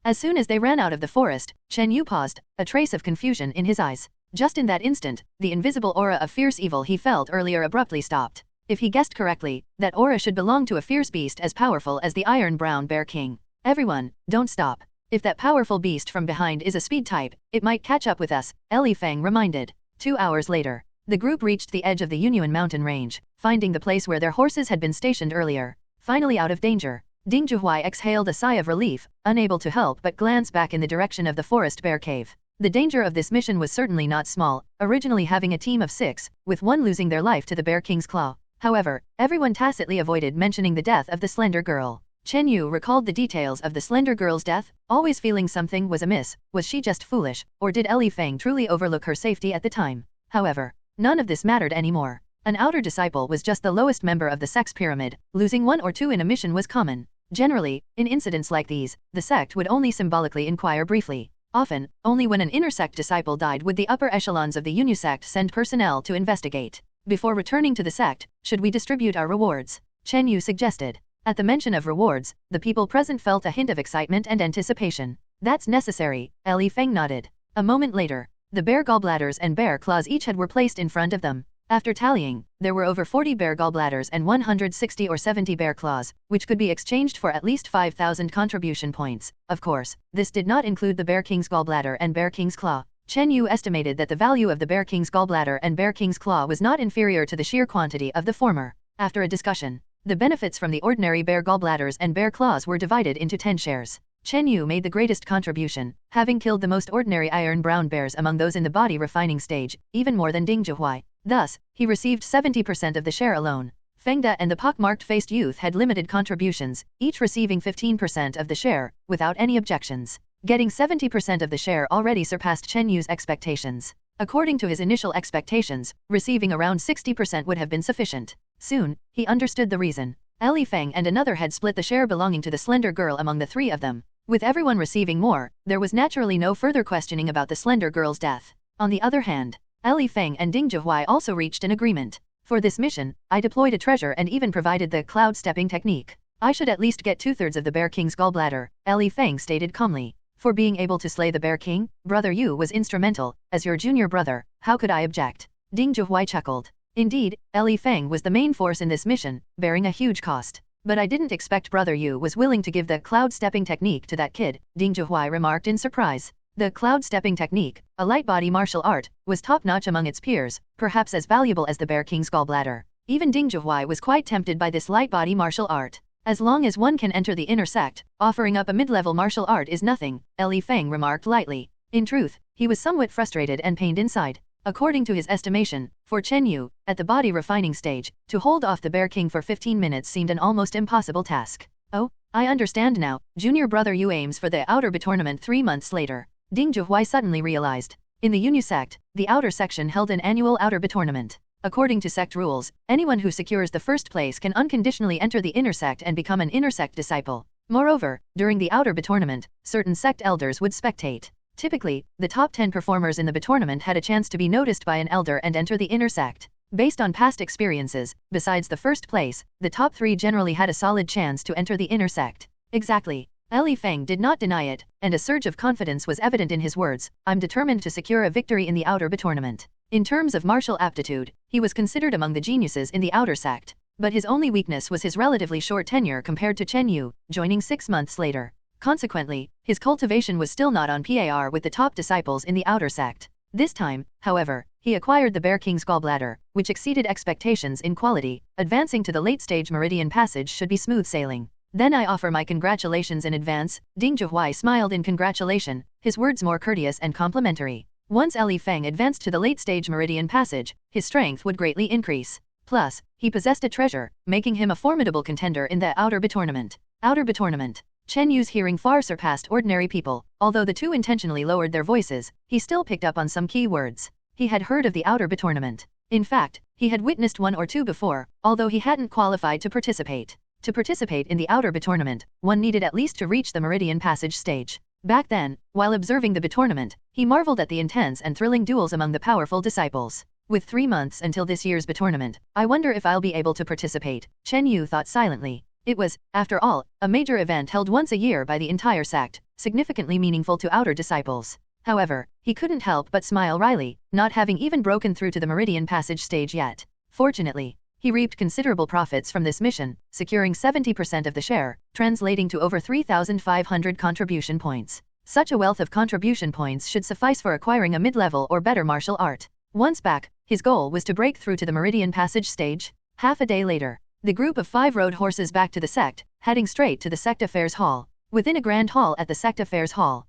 As soon as they ran out of the forest, Chen Yu paused, a trace of confusion in his eyes. Just in that instant, the invisible aura of fierce evil he felt earlier abruptly stopped. If he guessed correctly, that aura should belong to a fierce beast as powerful as the iron-brown Bear King. Everyone, don't stop. If that powerful beast from behind is a speed type, it might catch up with us, Li Feng reminded. 2 hours later, the group reached the edge of the Yunyuan mountain range, finding the place where their horses had been stationed earlier. Finally out of danger, Ding Zhuhai exhaled a sigh of relief, unable to help but glance back in the direction of the forest bear cave. The danger of this mission was certainly not small, originally having a team of 6, with one losing their life to the Bear King's claw. However, everyone tacitly avoided mentioning the death of the slender girl. Chen Yu recalled the details of the slender girl's death, always feeling something was amiss. Was she just foolish, or did Li Feng truly overlook her safety at the time? However, none of this mattered anymore. An outer disciple was just the lowest member of the sect's pyramid. Losing one or two in a mission was common. Generally, in incidents like these, the sect would only symbolically inquire briefly. Often, only when an inner sect disciple died would the upper echelons of the Yu sect send personnel to investigate. Before returning to the sect, should we distribute our rewards? Chen Yu suggested. At the mention of rewards, the people present felt a hint of excitement and anticipation. That's necessary, Li Feng nodded. A moment later, the bear gallbladders and bear claws each were placed in front of them. After tallying, there were over 40 bear gallbladders and 160 or 70 bear claws, which could be exchanged for at least 5,000 contribution points. Of course, this did not include the Bear King's gallbladder and Bear King's claw. Chen Yu estimated that the value of the Bear King's gallbladder and Bear King's claw was not inferior to the sheer quantity of the former. After a discussion, the benefits from the ordinary bear gallbladders and bear claws were divided into 10 shares. Chen Yu made the greatest contribution, having killed the most ordinary iron brown bears among those in the body refining stage, even more than Ding Zhihuai. Thus, he received 70% of the share alone. Fengda and the pock-marked faced youth had limited contributions, each receiving 15% of the share, without any objections. Getting 70% of the share already surpassed Chen Yu's expectations. According to his initial expectations, receiving around 60% would have been sufficient. Soon, he understood the reason. Li Feng and another had split the share belonging to the slender girl among the three of them. With everyone receiving more, there was naturally no further questioning about the slender girl's death. On the other hand, Li Feng and Ding Zhihuai also reached an agreement. For this mission, I deployed a treasure and even provided the cloud-stepping technique. I should at least get 2/3 of the Bear King's gallbladder, Li Feng stated calmly. For being able to slay the Bear King, Brother Yu was instrumental. As your junior brother, how could I object? Ding Zhihuai chuckled. Indeed, Li Feng was the main force in this mission, bearing a huge cost. But I didn't expect Brother Yu was willing to give the cloud-stepping technique to that kid, Ding Zhihuai remarked in surprise. The cloud-stepping technique, a light-body martial art, was top-notch among its peers, perhaps as valuable as the Bear King's gallbladder. Even Ding Zhihuai was quite tempted by this light-body martial art. As long as one can enter the inner sect, offering up a mid-level martial art is nothing, Li Feng remarked lightly. In truth, he was somewhat frustrated and pained inside. According to his estimation, for Chen Yu, at the body refining stage, to hold off the Bear King for 15 minutes seemed an almost impossible task. Oh, I understand now, junior brother Yu aims for the outer tournament 3 months later. Ding Zhihuai suddenly realized. In the Yu sect, the outer section held an annual outer tournament. According to sect rules, anyone who secures the first place can unconditionally enter the inner sect and become an inner sect disciple. Moreover, during the outer tournament, certain sect elders would spectate. Typically, the top 10 performers in the tournament had a chance to be noticed by an elder and enter the inner sect. Based on past experiences, besides the first place, the top 3 generally had a solid chance to enter the inner sect. Exactly. Li Feng did not deny it, and a surge of confidence was evident in his words. I'm determined to secure a victory in the outer tournament. In terms of martial aptitude, he was considered among the geniuses in the outer sect. But his only weakness was his relatively short tenure compared to Chen Yu, joining 6 months later. Consequently, his cultivation was still not on par with the top disciples in the outer sect. This time, however, he acquired the Bear King's gallbladder, which exceeded expectations in quality. Advancing to the late-stage meridian passage should be smooth sailing. Then I offer my congratulations in advance. Ding Zhihuai smiled in congratulation, his words more courteous and complimentary. Once Li Feng advanced to the late-stage meridian passage, his strength would greatly increase. Plus, he possessed a treasure, making him a formidable contender in the outer tournament. Outer tournament. Chen Yu's hearing far surpassed ordinary people. Although the two intentionally lowered their voices, he still picked up on some key words. He had heard of the outer tournament. In fact, he had witnessed 1 or 2 before, although he hadn't qualified to participate. To participate in the outer tournament, one needed at least to reach the meridian passage stage. Back then, while observing the tournament, he marveled at the intense and thrilling duels among the powerful disciples. With 3 months until this year's tournament, I wonder if I'll be able to participate, Chen Yu thought silently. It was, after all, a major event held once a year by the entire sect, significantly meaningful to outer disciples. However, he couldn't help but smile wryly, not having even broken through to the meridian passage stage yet. Fortunately, he reaped considerable profits from this mission, securing 70% of the share, translating to over 3,500 contribution points. Such a wealth of contribution points should suffice for acquiring a mid-level or better martial art. Once back, his goal was to break through to the meridian passage stage. Half a day later, the group of 5 rode horses back to the sect, heading straight to the Sect Affairs Hall. Within a grand hall at the Sect Affairs Hall.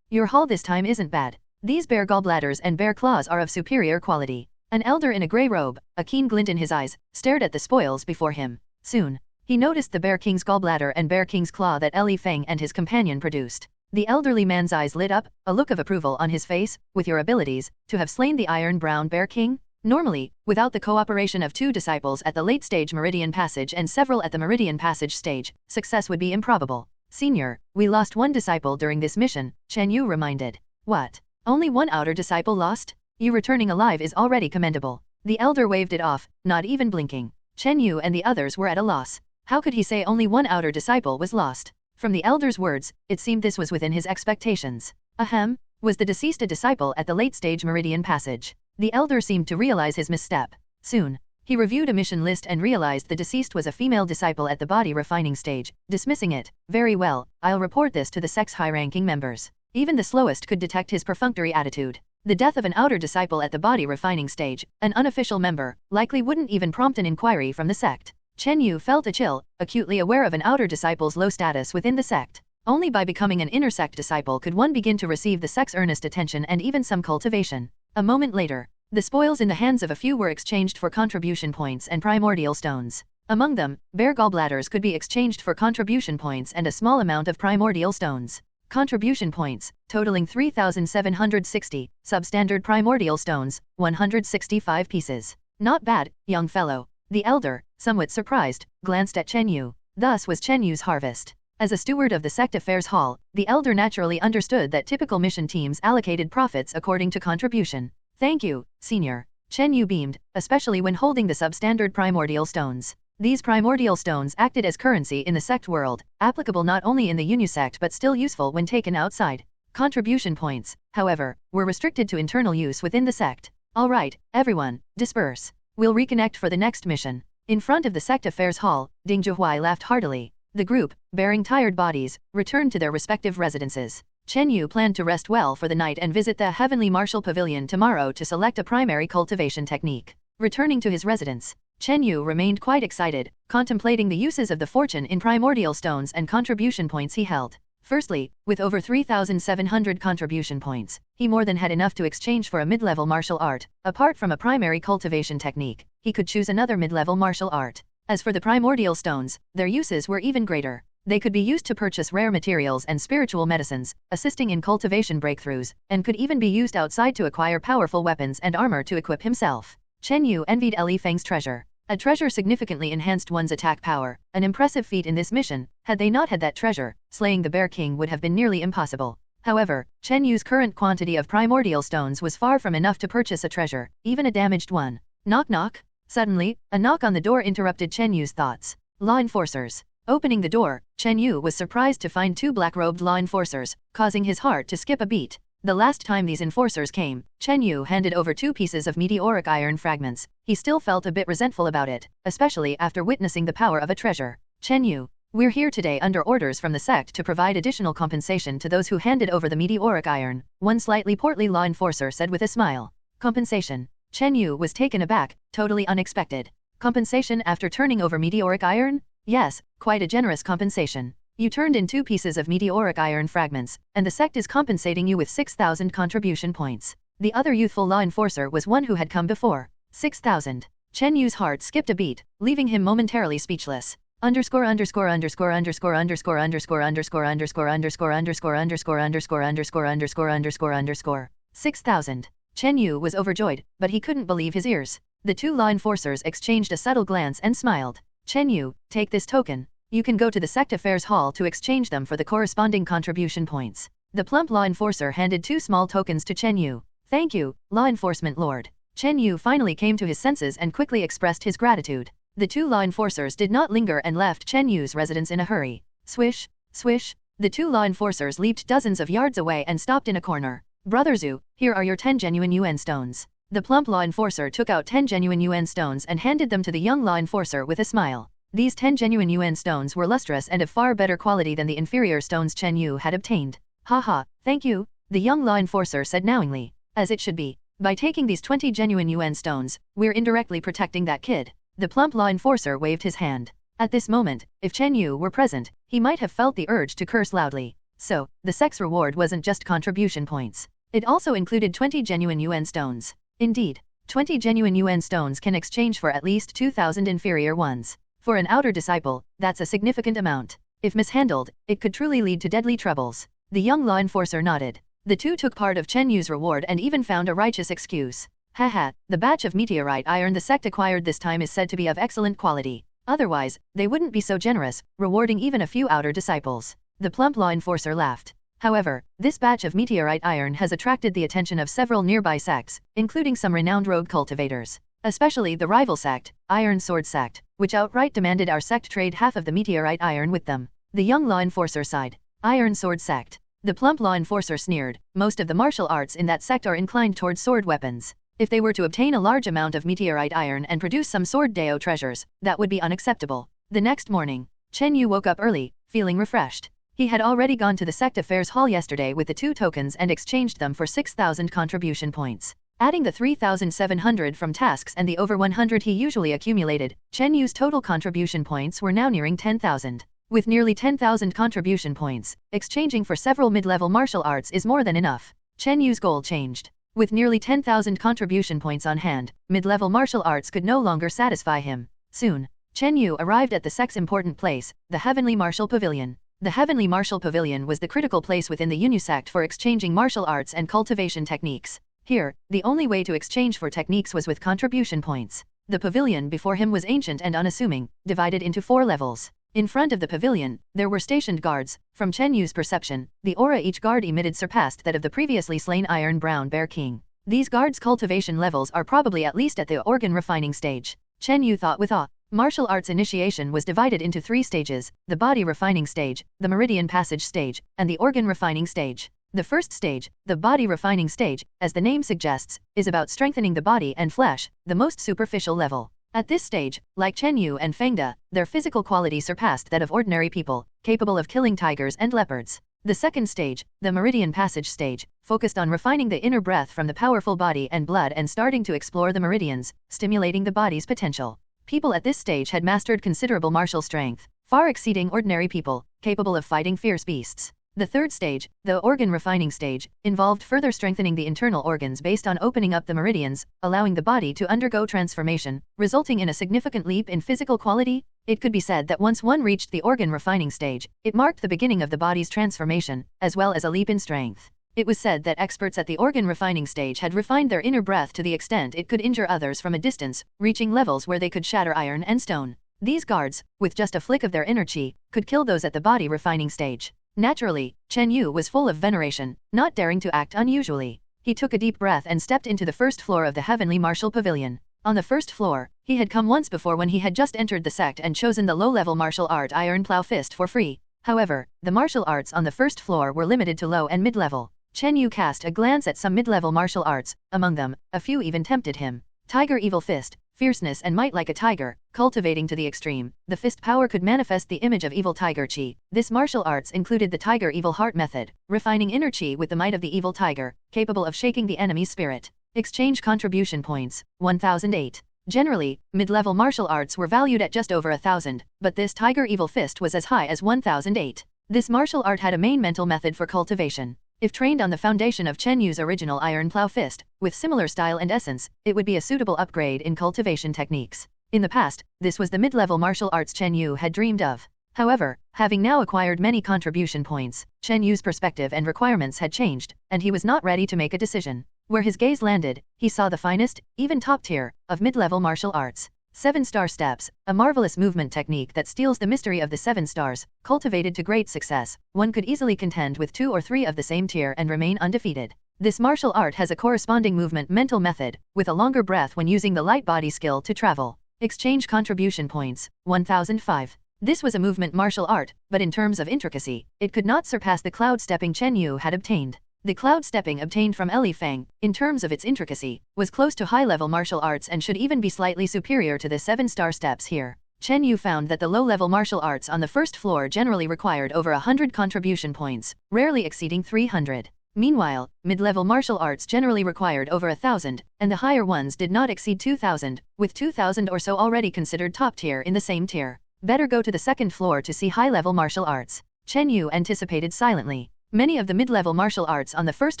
Your hall this time isn't bad. These bear gallbladders and bear claws are of superior quality. An elder in a grey robe, a keen glint in his eyes, stared at the spoils before him. Soon, he noticed the Bear King's gallbladder and Bear King's claw that Li Feng and his companion produced. The elderly man's eyes lit up, a look of approval on his face. With your abilities, to have slain the Iron-Brown Bear King? Normally, without the cooperation of 2 disciples at the late-stage Meridian Passage and several at the Meridian Passage stage, success would be improbable. Senior, we lost 1 disciple during this mission, Chen Yu reminded. What? Only 1 outer disciple lost? You returning alive is already commendable. The elder waved it off, not even blinking. Chen Yu and the others were at a loss. How could he say only 1 outer disciple was lost? From the elder's words, it seemed this was within his expectations. Ahem, was the deceased a disciple at the late-stage Meridian Passage? The elder seemed to realize his misstep. Soon, he reviewed a mission list and realized the deceased was a female disciple at the body refining stage, dismissing it. Very well, I'll report this to the sect's high-ranking members. Even the slowest could detect his perfunctory attitude. The death of an outer disciple at the body refining stage, an unofficial member, likely wouldn't even prompt an inquiry from the sect. Chen Yu felt a chill, acutely aware of an outer disciple's low status within the sect. Only by becoming an inner sect disciple could one begin to receive the sect's earnest attention and even some cultivation. A moment later, the spoils in the hands of a few were exchanged for contribution points and primordial stones. Among them, bear gallbladders could be exchanged for contribution points and a small amount of primordial stones. Contribution points, totaling 3,760, substandard primordial stones, 165 pieces. Not bad, young fellow. The elder, somewhat surprised, glanced at Chen Yu. Thus was Chen Yu's harvest. As a steward of the Sect Affairs Hall, the elder naturally understood that typical mission teams allocated profits according to contribution. Thank you, senior. Chen Yu beamed, especially when holding the substandard primordial stones. These primordial stones acted as currency in the sect world, applicable not only in the Unisect but still useful when taken outside. Contribution points, however, were restricted to internal use within the sect. All right, everyone, disperse. We'll reconnect for the next mission. In front of the Sect Affairs Hall, Ding Zhuhuai laughed heartily. The group, bearing tired bodies, returned to their respective residences. Chen Yu planned to rest well for the night and visit the Heavenly Martial Pavilion tomorrow to select a primary cultivation technique. Returning to his residence, Chen Yu remained quite excited, contemplating the uses of the fortune in primordial stones and contribution points he held. Firstly, with over 3,700 contribution points, he more than had enough to exchange for a mid-level martial art. Apart from a primary cultivation technique, he could choose another mid-level martial art. As for the primordial stones, their uses were even greater. They could be used to purchase rare materials and spiritual medicines, assisting in cultivation breakthroughs, and could even be used outside to acquire powerful weapons and armor to equip himself. Chen Yu envied Li Feng's treasure. A treasure significantly enhanced one's attack power, an impressive feat in this mission. Had they not had that treasure, slaying the Bear King would have been nearly impossible. However, Chen Yu's current quantity of primordial stones was far from enough to purchase a treasure, even a damaged one. Knock knock. Suddenly, a knock on the door interrupted Chen Yu's thoughts. Law enforcers. Opening the door, Chen Yu was surprised to find 2 black-robed law enforcers, causing his heart to skip a beat. The last time these enforcers came, Chen Yu handed over 2 pieces of meteoric iron fragments. He still felt a bit resentful about it, especially after witnessing the power of a treasure. Chen Yu, we're here today under orders from the sect to provide additional compensation to those who handed over the meteoric iron, one slightly portly law enforcer said with a smile. Compensation. Chen Yu was taken aback, totally unexpected. Compensation after turning over meteoric iron? Yes, quite a generous compensation. You turned in 2 pieces of meteoric iron fragments, and the sect is compensating you with 6,000 contribution points. The other youthful law enforcer was one who had come before. 6,000. Chen Yu's heart skipped a beat, leaving him momentarily speechless. Underscore underscore underscore underscore underscore underscore underscore underscore underscore underscore underscore underscore underscore underscore underscore underscore 6,000. Chen Yu was overjoyed, but he couldn't believe his ears. The 2 law enforcers exchanged a subtle glance and smiled. Chen Yu, take this token. You can go to the Sect Affairs Hall to exchange them for the corresponding contribution points. The plump law enforcer handed 2 small tokens to Chen Yu. Thank you, Law Enforcement Lord. Chen Yu finally came to his senses and quickly expressed his gratitude. The 2 law enforcers did not linger and left Chen Yu's residence in a hurry. Swish, swish. The 2 law enforcers leaped dozens of yards away and stopped in a corner. Brother Zhu, here are your 10 genuine UN stones. The plump law enforcer took out 10 genuine UN stones and handed them to the young law enforcer with a smile. These 10 genuine UN stones were lustrous and of far better quality than the inferior stones Chen Yu had obtained. Haha, thank you, the young law enforcer said knowingly. As it should be. By taking these 20 genuine UN stones, we're indirectly protecting that kid. The plump law enforcer waved his hand. At this moment, if Chen Yu were present, he might have felt the urge to curse loudly. So, the sect's reward wasn't just contribution points. It also included 20 genuine UN stones. Indeed, 20 genuine UN stones can exchange for at least 2,000 inferior ones. For an outer disciple, that's a significant amount. If mishandled, it could truly lead to deadly troubles. The young law enforcer nodded. The two took part of Chen Yu's reward and even found a righteous excuse. Haha, the batch of meteorite iron the sect acquired this time is said to be of excellent quality. Otherwise, they wouldn't be so generous, rewarding even a few outer disciples. The plump law enforcer laughed. However, this batch of meteorite iron has attracted the attention of several nearby sects, including some renowned rogue cultivators. Especially the rival sect, Iron Sword Sect, which outright demanded our sect trade half of the meteorite iron with them. The young law enforcer sighed. Iron Sword Sect. The plump law enforcer sneered. Most of the martial arts in that sect are inclined toward sword weapons. If they were to obtain a large amount of meteorite iron and produce some sword.A treasures, that would be unacceptable. The next morning, Chen Yu woke up early, feeling refreshed. He had already gone to the sect affairs hall yesterday with the 2 tokens and exchanged them for 6,000 contribution points. Adding the 3,700 from tasks and the over 100 he usually accumulated, Chen Yu's total contribution points were now nearing 10,000. With nearly 10,000 contribution points, exchanging for several mid-level martial arts is more than enough. Chen Yu's goal changed. With nearly 10,000 contribution points on hand, mid-level martial arts could no longer satisfy him. Soon, Chen Yu arrived at the sect's important place, the Heavenly Martial Pavilion. The Heavenly Martial Pavilion was the critical place within the Yu sect for exchanging martial arts and cultivation techniques. Here, the only way to exchange for techniques was with contribution points. The pavilion before him was ancient and unassuming, divided into 4 levels. In front of the pavilion, there were stationed guards. From Chen Yu's perception, the aura each guard emitted surpassed that of the previously slain Iron Brown Bear King. These guards' cultivation levels are probably at least at the organ refining stage. Chen Yu thought with awe. Martial arts initiation was divided into 3 stages, the body refining stage, the meridian passage stage, and the organ refining stage. The first stage, the body refining stage, as the name suggests, is about strengthening the body and flesh, the most superficial level. At this stage, like Chen Yu and Fengda, their physical quality surpassed that of ordinary people, capable of killing tigers and leopards. The second stage, the meridian passage stage, focused on refining the inner breath from the powerful body and blood and starting to explore the meridians, stimulating the body's potential. People at this stage had mastered considerable martial strength, far exceeding ordinary people, capable of fighting fierce beasts. The third stage, the organ refining stage, involved further strengthening the internal organs based on opening up the meridians, allowing the body to undergo transformation, resulting in a significant leap in physical quality. It could be said that once one reached the organ refining stage, it marked the beginning of the body's transformation, as well as a leap in strength. It was said that experts at the organ refining stage had refined their inner breath to the extent it could injure others from a distance, reaching levels where they could shatter iron and stone. These guards, with just a flick of their inner chi, could kill those at the body refining stage. Naturally, Chen Yu was full of veneration, not daring to act unusually. He took a deep breath and stepped into the first floor of the Heavenly Martial Pavilion. On the first floor, he had come once before when he had just entered the sect and chosen the low-level martial art Iron Plow Fist for free. However, the martial arts on the first floor were limited to low and mid-level. Chen Yu cast a glance at some mid-level martial arts, among them, a few even tempted him. Tiger Evil Fist, fierceness and might like a tiger, cultivating to the extreme, the fist power could manifest the image of evil tiger chi. This martial arts included the Tiger Evil Heart method, refining inner chi with the might of the evil tiger, capable of shaking the enemy's spirit. Exchange contribution points, 1008. Generally, mid-level martial arts were valued at just over 1,000, but this Tiger Evil Fist was as high as 1008. This martial art had a main mental method for cultivation. If trained on the foundation of Chen Yu's original Iron Plow Fist, with similar style and essence, it would be a suitable upgrade in cultivation techniques. In the past, this was the mid-level martial arts Chen Yu had dreamed of. However, having now acquired many contribution points, Chen Yu's perspective and requirements had changed, and he was not ready to make a decision. Where his gaze landed, he saw the finest, even top tier, of mid-level martial arts. 7-star steps, a marvelous movement technique that steals the mystery of the 7 stars, cultivated to great success. One could easily contend with 2 or 3 of the same tier and remain undefeated. This martial art has a corresponding movement mental method, with a longer breath when using the light body skill to travel. Exchange contribution points, 1005. This was a movement martial art, but in terms of intricacy, it could not surpass the cloud stepping Chen Yu had obtained. The cloud stepping obtained from Eli Feng, in terms of its intricacy, was close to high-level martial arts and should even be slightly superior to the 7-star steps here. Chen Yu found that the low-level martial arts on the first floor generally required over 100 contribution points, rarely exceeding 300. Meanwhile, mid-level martial arts generally required over 1,000, and the higher ones did not exceed 2,000, with 2,000 or so already considered top tier in the same tier. Better go to the second floor to see high-level martial arts. Chen Yu anticipated silently. Many of the mid-level martial arts on the first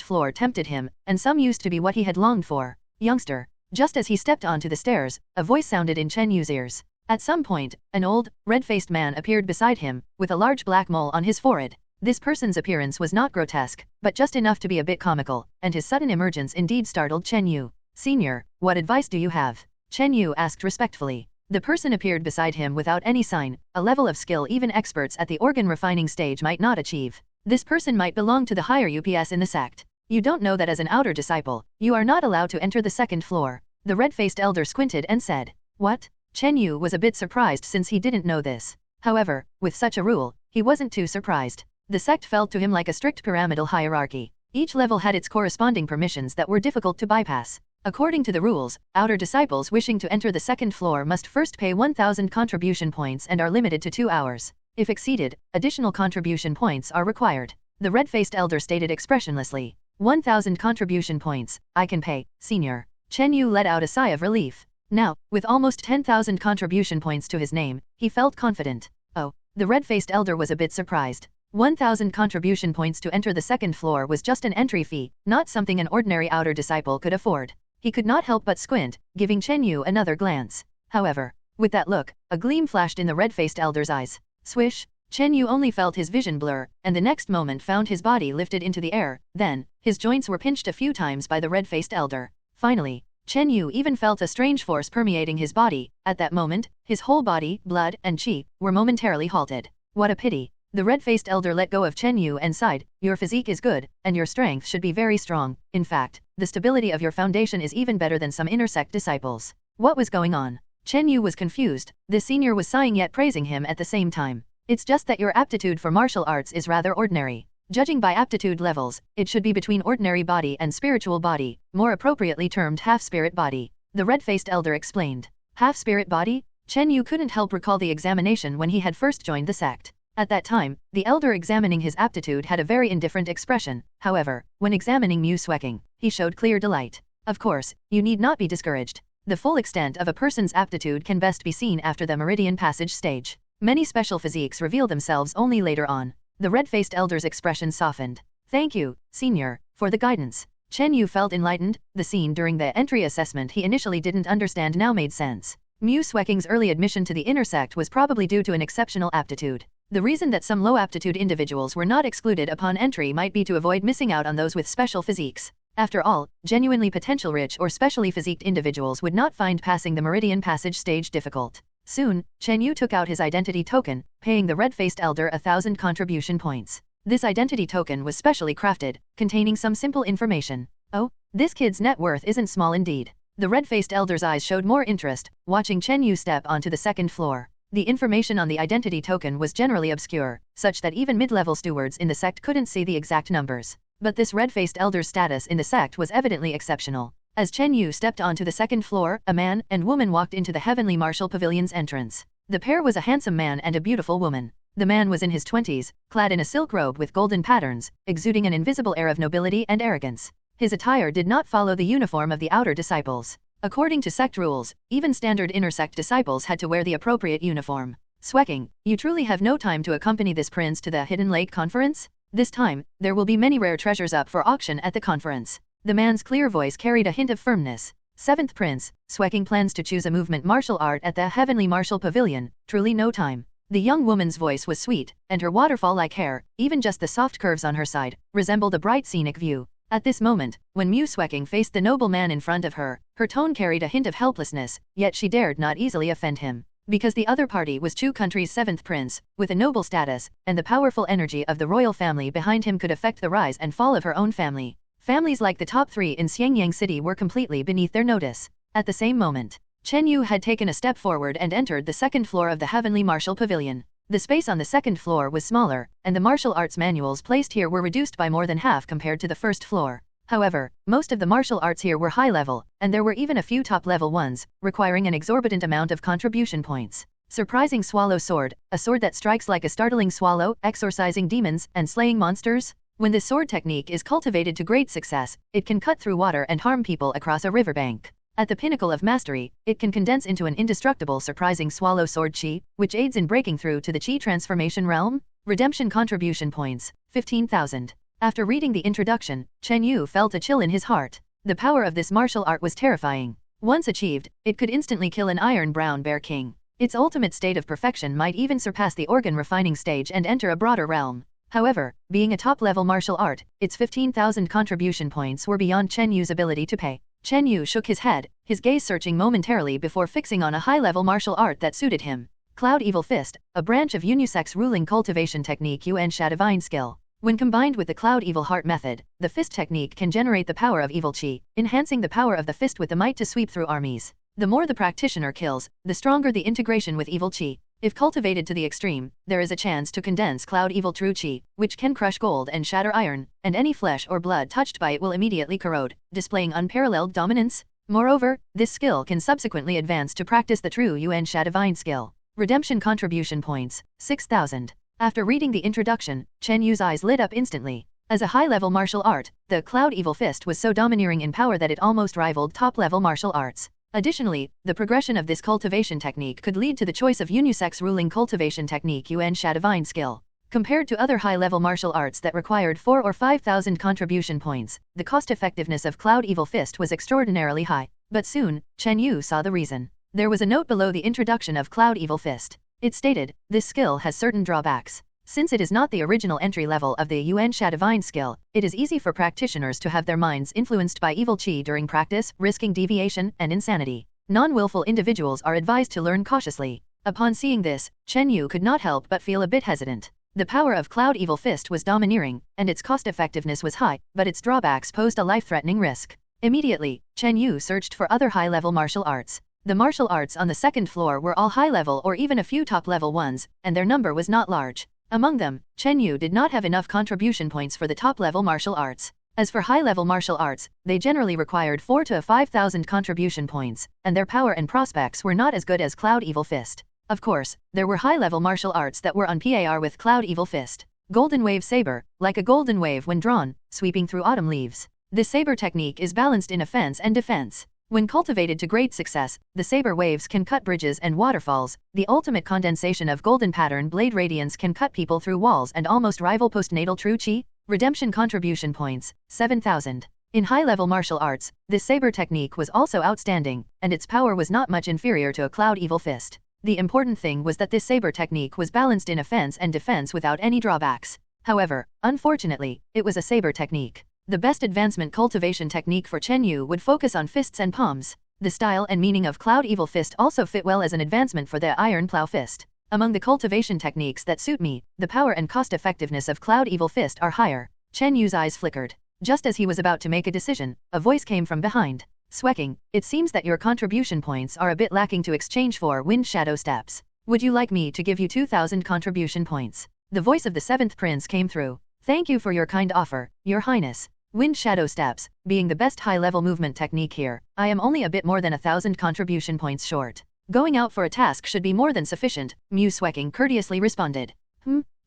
floor tempted him, and some used to be what he had longed for. Youngster, Just as he stepped onto the stairs, a voice sounded in Chen Yu's ears. At some point, an old, red-faced man appeared beside him, with a large black mole on his forehead. This person's appearance was not grotesque, but just enough to be a bit comical, and his sudden emergence indeed startled Chen Yu. "Senior, what advice do you have?" Chen Yu asked respectfully. The person appeared beside him without any sign, a level of skill even experts at the organ refining stage might not achieve. This person might belong to the higher UPS in the sect. "You don't know that as an outer disciple, you are not allowed to enter the second floor." The red-faced elder squinted and said. "What?" Chen Yu was a bit surprised since he didn't know this. However, with such a rule, he wasn't too surprised. The sect felt to him like a strict pyramidal hierarchy. Each level had its corresponding permissions that were difficult to bypass. According to the rules, outer disciples wishing to enter the second floor must first pay 1,000 contribution points and are limited to 2 hours. If exceeded, additional contribution points are required. The red-faced elder stated expressionlessly. 1,000 contribution points, I can pay, senior. Chen Yu let out a sigh of relief. Now, with almost 10,000 contribution points to his name, he felt confident. Oh, the red-faced elder was a bit surprised. 1,000 contribution points to enter the second floor was just an entry fee, not something an ordinary outer disciple could afford. He could not help but squint, giving Chen Yu another glance. However, with that look, a gleam flashed in the red-faced elder's eyes. Swish! Chen Yu only felt his vision blur, and the next moment found his body lifted into the air. Then, his joints were pinched a few times by the red-faced elder. Finally, Chen Yu even felt a strange force permeating his body. At that moment, his whole body, blood, and chi were momentarily halted. What a pity. The red-faced elder let go of Chen Yu and sighed. "Your physique is good, and your strength should be very strong. In fact, the stability of your foundation is even better than some inner sect disciples." What was going on? Chen Yu was confused. The senior was sighing yet praising him at the same time. "It's just that your aptitude for martial arts is rather ordinary. Judging by aptitude levels, it should be between ordinary body and spiritual body, more appropriately termed half-spirit body," the red-faced elder explained. Half-spirit body? Chen Yu couldn't help recall the examination when he had first joined the sect. At that time, the elder examining his aptitude had a very indifferent expression. However, when examining Muing, he showed clear delight. Of course, you need not be discouraged. The full extent of a person's aptitude can best be seen after the meridian passage stage. Many special physiques reveal themselves only later on. The red-faced elder's expression softened. "Thank you, senior, for the guidance." Chen Yu felt enlightened. The scene during the entry assessment he initially didn't understand now made sense. Muing's early admission to the inner sect was probably due to an exceptional aptitude. The reason that some low-aptitude individuals were not excluded upon entry might be to avoid missing out on those with special physiques. After all, genuinely potential-rich or specially physiqued individuals would not find passing the meridian passage stage difficult. Soon, Chen Yu took out his identity token, paying the red-faced elder 1,000 contribution points. This identity token was specially crafted, containing some simple information. "Oh, this kid's net worth isn't small indeed." The red-faced elder's eyes showed more interest, watching Chen Yu step onto the second floor. The information on the identity token was generally obscure, such that even mid-level stewards in the sect couldn't see the exact numbers. But this red-faced elder's status in the sect was evidently exceptional. As Chen Yu stepped onto the second floor, a man and woman walked into the Heavenly Martial Pavilion's entrance. The pair was a handsome man and a beautiful woman. The man was in his 20s, clad in a silk robe with golden patterns, exuding an invisible air of nobility and arrogance. His attire did not follow the uniform of the outer disciples. According to sect rules, even standard inner sect disciples had to wear the appropriate uniform. "Swecking, you truly have no time to accompany this prince to the Hidden Lake conference? This time, there will be many rare treasures up for auction at the conference." The man's clear voice carried a hint of firmness. "Seventh Prince, Swecking plans to choose a movement martial art at the Heavenly Martial Pavilion, truly no time." The young woman's voice was sweet, and her waterfall-like hair, even just the soft curves on her side, resembled a bright scenic view. At this moment, when Muing faced the noble man in front of her, her tone carried a hint of helplessness, yet she dared not easily offend him. Because the other party was Chu country's 7th prince, with a noble status, and the powerful energy of the royal family behind him could affect the rise and fall of her own family. Families like the top 3 in Xiangyang City were completely beneath their notice. At the same moment, Chen Yu had taken a step forward and entered the second floor of the Heavenly Martial Pavilion. The space on the second floor was smaller, and the martial arts manuals placed here were reduced by more than half compared to the first floor. However, most of the martial arts here were high level, and there were even a few top level ones, requiring an exorbitant amount of contribution points. Surprising Swallow Sword, a sword that strikes like a startling swallow, exorcising demons and slaying monsters. When this sword technique is cultivated to great success, it can cut through water and harm people across a riverbank. At the pinnacle of mastery, it can condense into an indestructible surprising swallow sword chi, which aids in breaking through to the chi transformation realm. Redemption contribution points, 15,000. After reading the introduction, Chen Yu felt a chill in his heart. The power of this martial art was terrifying. Once achieved, it could instantly kill an Iron Brown Bear King. Its ultimate state of perfection might even surpass the organ refining stage and enter a broader realm. However, being a top-level martial art, its 15,000 contribution points were beyond Chen Yu's ability to pay. Chen Yu shook his head, his gaze searching momentarily before fixing on a high-level martial art that suited him. Cloud Evil Fist, a branch of unisex ruling cultivation technique Yuan-Sha divine skill. When combined with the Cloud Evil Heart method, the fist technique can generate the power of evil qi, enhancing the power of the fist with the might to sweep through armies. The more the practitioner kills, the stronger the integration with evil qi. If cultivated to the extreme, there is a chance to condense Cloud Evil True Qi, which can crush gold and shatter iron, and any flesh or blood touched by it will immediately corrode, displaying unparalleled dominance. Moreover, this skill can subsequently advance to practice the true Yuan-Sha divine skill. Redemption contribution points, 6,000. After reading the introduction, Chen Yu's eyes lit up instantly. As a high-level martial art, the Cloud Evil Fist was so domineering in power that it almost rivaled top-level martial arts. Additionally, the progression of this cultivation technique could lead to the choice of unisex ruling cultivation technique Yuan-Sha divine skill. Compared to other high-level martial arts that required 4,000 or 5,000 contribution points, the cost-effectiveness of Cloud Evil Fist was extraordinarily high. But soon, Chen Yu saw the reason. There was a note below the introduction of Cloud Evil Fist. It stated, this skill has certain drawbacks. Since it is not the original entry level of the Yuan-Sha divine skill, it is easy for practitioners to have their minds influenced by evil qi during practice, risking deviation and insanity. Non-willful individuals are advised to learn cautiously. Upon seeing this, Chen Yu could not help but feel a bit hesitant. The power of Cloud Evil Fist was domineering, and its cost-effectiveness was high, but its drawbacks posed a life-threatening risk. Immediately, Chen Yu searched for other high-level martial arts. The martial arts on the second floor were all high-level or even a few top-level ones, and their number was not large. Among them, Chen Yu did not have enough contribution points for the top-level martial arts. As for high-level martial arts, they generally required 4,000 to 5,000 contribution points, and their power and prospects were not as good as Cloud Evil Fist. Of course, there were high-level martial arts that were on par with Cloud Evil Fist. Golden Wave Saber, like a golden wave when drawn, sweeping through autumn leaves. This saber technique is balanced in offense and defense. When cultivated to great success, the saber waves can cut bridges and waterfalls. The ultimate condensation of golden pattern blade radiance can cut people through walls and almost rival postnatal true qi. Redemption contribution points, 7,000. In high-level martial arts, this saber technique was also outstanding, and its power was not much inferior to a Cloud Evil Fist. The important thing was that this saber technique was balanced in offense and defense without any drawbacks. However, unfortunately, it was a saber technique. The best advancement cultivation technique for Chen Yu would focus on fists and palms. The style and meaning of Cloud Evil Fist also fit well as an advancement for the Iron Plow Fist. Among the cultivation techniques that suit me, the power and cost-effectiveness of Cloud Evil Fist are higher. Chen Yu's eyes flickered. Just as he was about to make a decision, a voice came from behind. Swecking, it seems that your contribution points are a bit lacking to exchange for Wind Shadow Steps. Would you like me to give you 2,000 contribution points? The voice of the 7th Prince came through. Thank you for your kind offer, Your Highness. Wind Shadow Steps, being the best high-level movement technique here, I am only a bit more than 1,000 contribution points short. Going out for a task should be more than sufficient, Mu Swecking courteously responded.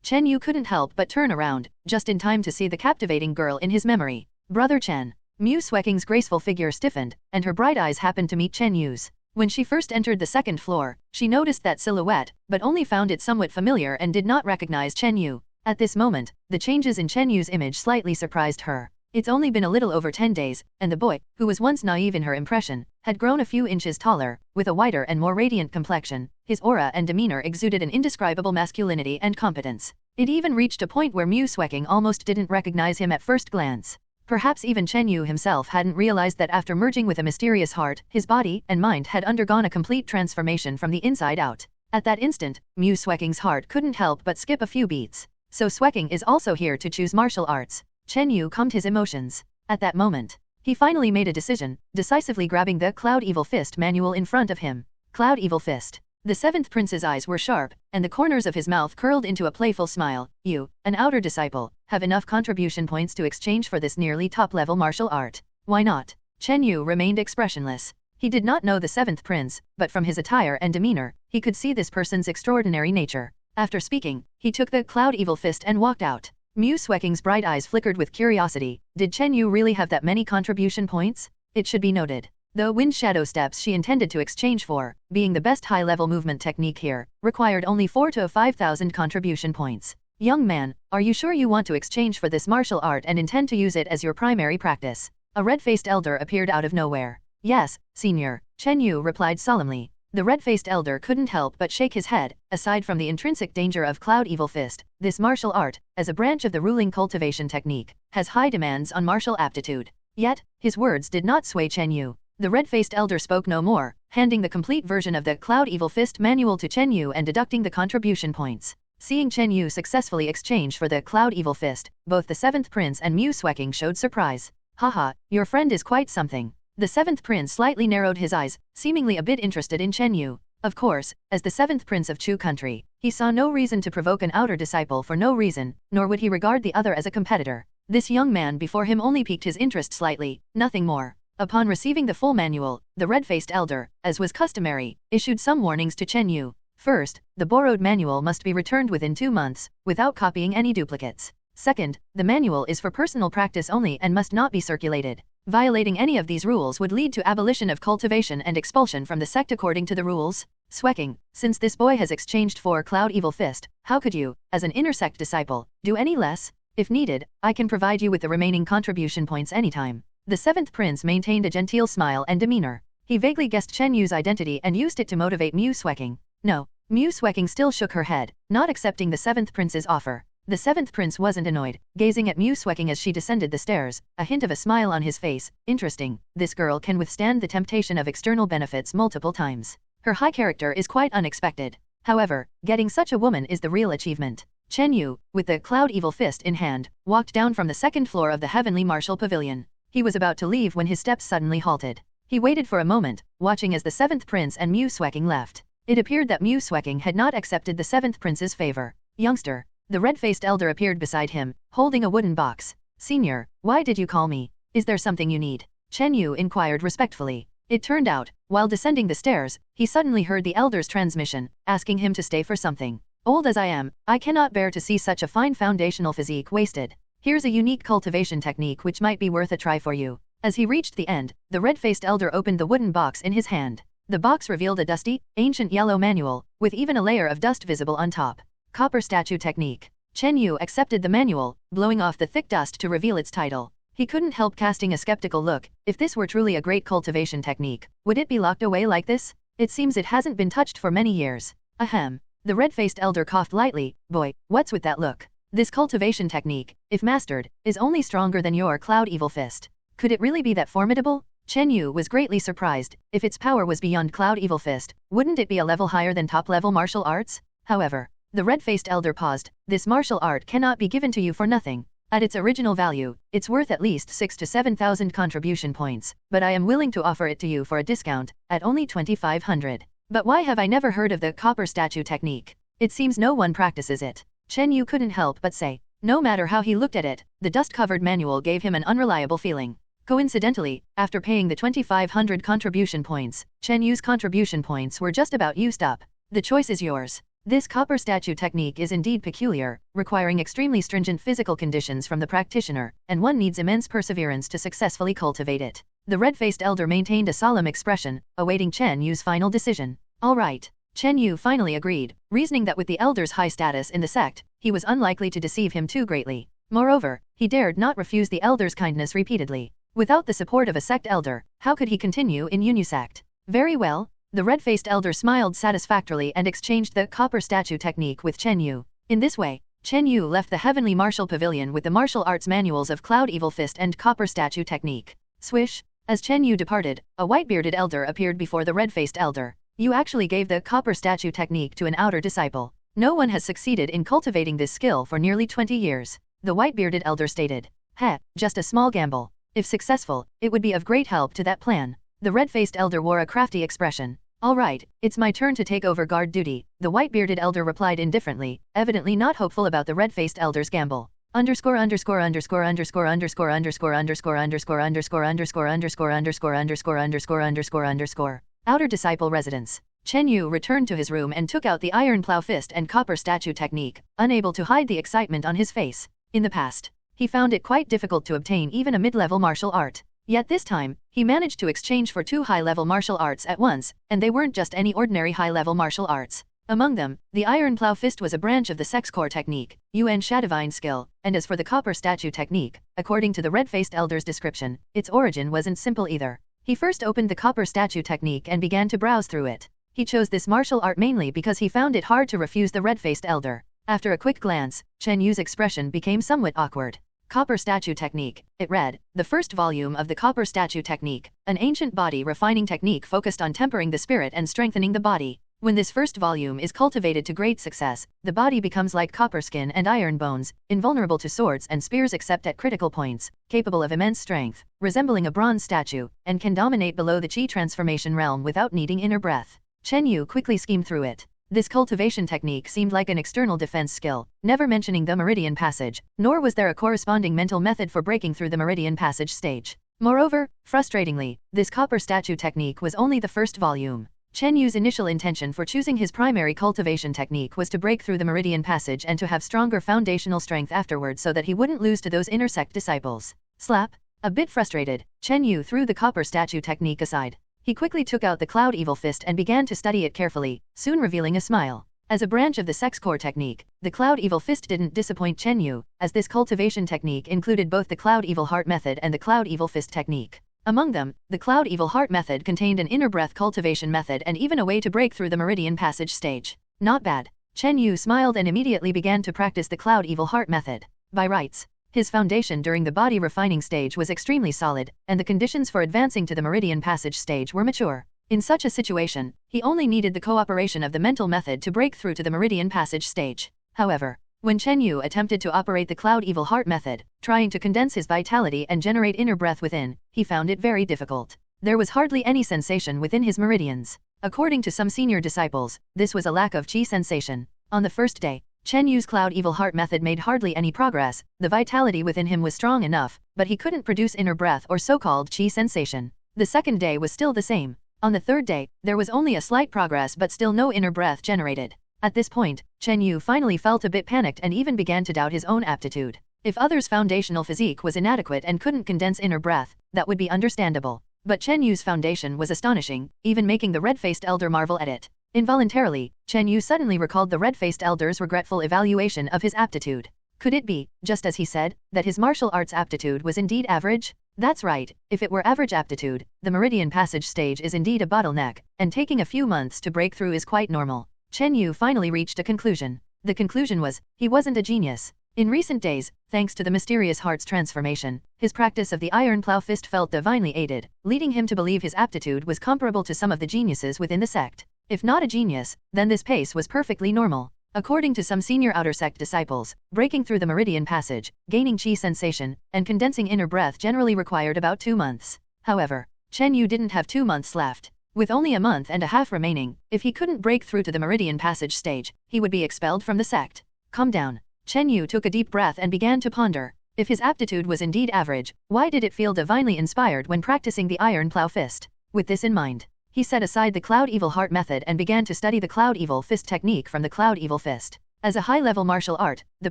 Chen Yu couldn't help but turn around, just in time to see the captivating girl in his memory. Brother Chen. Mu Swecking's graceful figure stiffened, and her bright eyes happened to meet Chen Yu's. When she first entered the second floor, she noticed that silhouette, but only found it somewhat familiar and did not recognize Chen Yu. At this moment, the changes in Chen Yu's image slightly surprised her. It's only been a little over 10 days, and the boy, who was once naive in her impression, had grown a few inches taller, with a whiter and more radiant complexion. His aura and demeanor exuded an indescribable masculinity and competence. It even reached a point where Mu Swecking almost didn't recognize him at first glance. Perhaps even Chen Yu himself hadn't realized that after merging with a mysterious heart, his body and mind had undergone a complete transformation from the inside out. At that instant, Mu Swecking's heart couldn't help but skip a few beats. So Swecking is also here to choose martial arts. Chen Yu calmed his emotions. At that moment, he finally made a decision, decisively grabbing the Cloud Evil Fist manual in front of him. Cloud Evil Fist. The 7th Prince's eyes were sharp, and the corners of his mouth curled into a playful smile. You, an outer disciple, have enough contribution points to exchange for this nearly top-level martial art. Why not? Chen Yu remained expressionless. He did not know the 7th Prince, but from his attire and demeanor, he could see this person's extraordinary nature. After speaking, he took the Cloud Evil Fist and walked out. Mu Swecking's bright eyes flickered with curiosity. Did Chen Yu really have that many contribution points? It should be noted. The Wind Shadow Steps she intended to exchange for, being the best high-level movement technique here, required only 4,000 to 5,000 contribution points. Young man, are you sure you want to exchange for this martial art and intend to use it as your primary practice? A red-faced elder appeared out of nowhere. Yes, senior, Chen Yu replied solemnly. The red-faced elder couldn't help but shake his head. Aside from the intrinsic danger of Cloud Evil Fist, this martial art, as a branch of the ruling cultivation technique, has high demands on martial aptitude. Yet, his words did not sway Chen Yu. The red-faced elder spoke no more, handing the complete version of the Cloud Evil Fist manual to Chen Yu and deducting the contribution points. Seeing Chen Yu successfully exchange for the Cloud Evil Fist, both the 7th Prince and Muing showed surprise. Haha, your friend is quite something. The 7th Prince slightly narrowed his eyes, seemingly a bit interested in Chen Yu. Of course, as the 7th Prince of Chu country, he saw no reason to provoke an outer disciple for no reason, nor would he regard the other as a competitor. This young man before him only piqued his interest slightly, nothing more. Upon receiving the full manual, the red-faced elder, as was customary, issued some warnings to Chen Yu. First, the borrowed manual must be returned within 2 months, without copying any duplicates. Second, the manual is for personal practice only and must not be circulated. Violating any of these rules would lead to abolition of cultivation and expulsion from the sect according to the rules. Swecking, since this boy has exchanged for Cloud Evil Fist, how could you, as an inner sect disciple, do any less? If needed, I can provide you with the remaining contribution points anytime. The 7th Prince maintained a genteel smile and demeanor. He vaguely guessed Chen Yu's identity and used it to motivate Muing. No, Muing still shook her head, not accepting the 7th Prince's offer. The 7th Prince wasn't annoyed, gazing at Muing as she descended the stairs, a hint of a smile on his face. Interesting, this girl can withstand the temptation of external benefits multiple times. Her high character is quite unexpected. However, getting such a woman is the real achievement. Chen Yu, with the Cloud Evil Fist in hand, walked down from the 2nd floor of the Heavenly Martial Pavilion. He was about to leave when his steps suddenly halted. He waited for a moment, watching as the 7th Prince and Muing left. It appeared that Muing had not accepted the 7th Prince's favor. Youngster. The red-faced elder appeared beside him, holding a wooden box. Senior, why did you call me? Is there something you need? Chen Yu inquired respectfully. It turned out, while descending the stairs, he suddenly heard the elder's transmission, asking him to stay for something. Old as I am, I cannot bear to see such a fine foundational physique wasted. Here's a unique cultivation technique which might be worth a try for you. As he reached the end, the red-faced elder opened the wooden box in his hand. The box revealed a dusty, ancient yellow manual, with even a layer of dust visible on top. Copper statue technique. Chen Yu accepted the manual, blowing off the thick dust to reveal its title. He couldn't help casting a skeptical look. If this were truly a great cultivation technique, would it be locked away like this? It seems it hasn't been touched for many years. Ahem. The red-faced elder coughed lightly. Boy, what's with that look? This cultivation technique, if mastered, is only stronger than your Cloud Evil Fist. Could it really be that formidable? Chen Yu was greatly surprised. If its power was beyond Cloud Evil Fist, wouldn't it be a level higher than top-level martial arts? However, the red-faced elder paused. This martial art cannot be given to you for nothing. At its original value, it's worth at least 6,000 to 7,000 contribution points, but I am willing to offer it to you for a discount, at only 2,500. But why have I never heard of the copper statue technique? It seems no one practices it. Chen Yu couldn't help but say. No matter how he looked at it, the dust-covered manual gave him an unreliable feeling. Coincidentally, after paying the 2,500 contribution points, Chen Yu's contribution points were just about used up. The choice is yours. This copper statue technique is indeed peculiar, requiring extremely stringent physical conditions from the practitioner, and one needs immense perseverance to successfully cultivate it. The red-faced elder maintained a solemn expression, awaiting Chen Yu's final decision. All right. Chen Yu finally agreed, reasoning that with the elder's high status in the sect, he was unlikely to deceive him too greatly. Moreover, he dared not refuse the elder's kindness repeatedly. Without the support of a sect elder, how could he continue in Unisect? Very well. The red-faced elder smiled satisfactorily and exchanged the copper statue technique with Chen Yu. In this way, Chen Yu left the Heavenly Martial Pavilion with the martial arts manuals of Cloud Evil Fist and copper statue technique. Swish! As Chen Yu departed, a white-bearded elder appeared before the red-faced elder. You actually gave the copper statue technique to an outer disciple. No one has succeeded in cultivating this skill for nearly 20 years. The white-bearded elder stated. Heh, just a small gamble. If successful, it would be of great help to that plan. The red-faced elder wore a crafty expression. All right, it's my turn to take over guard duty, the white-bearded elder replied indifferently, evidently not hopeful about the red-faced elder's gamble. Underscore underscore underscore underscore underscore underscore underscore underscore underscore underscore underscore underscore underscore underscore underscore underscore. Outer disciple residence. Chen Yu returned to his room and took out the iron plow fist and copper statue technique, unable to hide the excitement on his face. In the past, he found it quite difficult to obtain even a mid-level martial art. Yet this time, he managed to exchange for 2 high-level martial arts at once, and they weren't just any ordinary high-level martial arts. Among them, the iron plow fist was a branch of the sex core technique, Yuan-Sha-divine skill, and as for the copper statue technique, according to the red-faced elder's description, its origin wasn't simple either. He first opened the copper statue technique and began to browse through it. He chose this martial art mainly because he found it hard to refuse the red-faced elder. After a quick glance, Chen Yu's expression became somewhat awkward. Copper statue technique, it read, the first volume of the copper statue technique, an ancient body refining technique focused on tempering the spirit and strengthening the body. When this first volume is cultivated to great success, the body becomes like copper skin and iron bones, invulnerable to swords and spears except at critical points, capable of immense strength, resembling a bronze statue, and can dominate below the chi transformation realm without needing inner breath. Chen Yu quickly schemed through it. This cultivation technique seemed like an external defense skill, never mentioning the meridian passage, nor was there a corresponding mental method for breaking through the meridian passage stage. Moreover, frustratingly, this copper statue technique was only the first volume. Chen Yu's initial intention for choosing his primary cultivation technique was to break through the meridian passage and to have stronger foundational strength afterwards so that he wouldn't lose to those inner sect disciples. Slap! A bit frustrated, Chen Yu threw the copper statue technique aside. He quickly took out the Cloud Evil Fist and began to study it carefully, soon revealing a smile. As a branch of the Sect's core technique, the Cloud Evil Fist didn't disappoint Chen Yu, as this cultivation technique included both the Cloud Evil Heart method and the Cloud Evil Fist technique. Among them, the Cloud Evil Heart method contained an inner breath cultivation method and even a way to break through the meridian passage stage. Not bad. Chen Yu smiled and immediately began to practice the Cloud Evil Heart method. By rights, his foundation during the body refining stage was extremely solid, and the conditions for advancing to the meridian passage stage were mature. In such a situation, he only needed the cooperation of the mental method to break through to the meridian passage stage. However, when Chen Yu attempted to operate the Cloud Evil Heart method, trying to condense his vitality and generate inner breath within, he found it very difficult. There was hardly any sensation within his meridians. According to some senior disciples, this was a lack of chi sensation. On the first day, Chen Yu's Cloud Evil Heart method made hardly any progress. The vitality within him was strong enough, but he couldn't produce inner breath or so-called chi sensation. The second day was still the same. On the third day, there was only a slight progress but still no inner breath generated. At this point, Chen Yu finally felt a bit panicked and even began to doubt his own aptitude. If others' foundational physique was inadequate and couldn't condense inner breath, that would be understandable. But Chen Yu's foundation was astonishing, even making the red-faced elder marvel at it. Involuntarily, Chen Yu suddenly recalled the red-faced elder's regretful evaluation of his aptitude. Could it be, just as he said, that his martial arts aptitude was indeed average? That's right, if it were average aptitude, the meridian passage stage is indeed a bottleneck, and taking a few months to break through is quite normal. Chen Yu finally reached a conclusion. The conclusion was, he wasn't a genius. In recent days, thanks to the mysterious heart's transformation, his practice of the Iron Plow Fist felt divinely aided, leading him to believe his aptitude was comparable to some of the geniuses within the sect. If not a genius, then this pace was perfectly normal. According to some senior outer sect disciples, breaking through the meridian passage, gaining chi sensation, and condensing inner breath generally required about 2 months. However, Chen Yu didn't have 2 months left. With only a month and a half remaining, if he couldn't break through to the meridian passage stage, he would be expelled from the sect. Calm down. Chen Yu took a deep breath and began to ponder. If his aptitude was indeed average, why did it feel divinely inspired when practicing the Iron Plow Fist? With this in mind, he set aside the Cloud Evil Heart method and began to study the Cloud Evil Fist technique from the Cloud Evil Fist. As a high-level martial art, the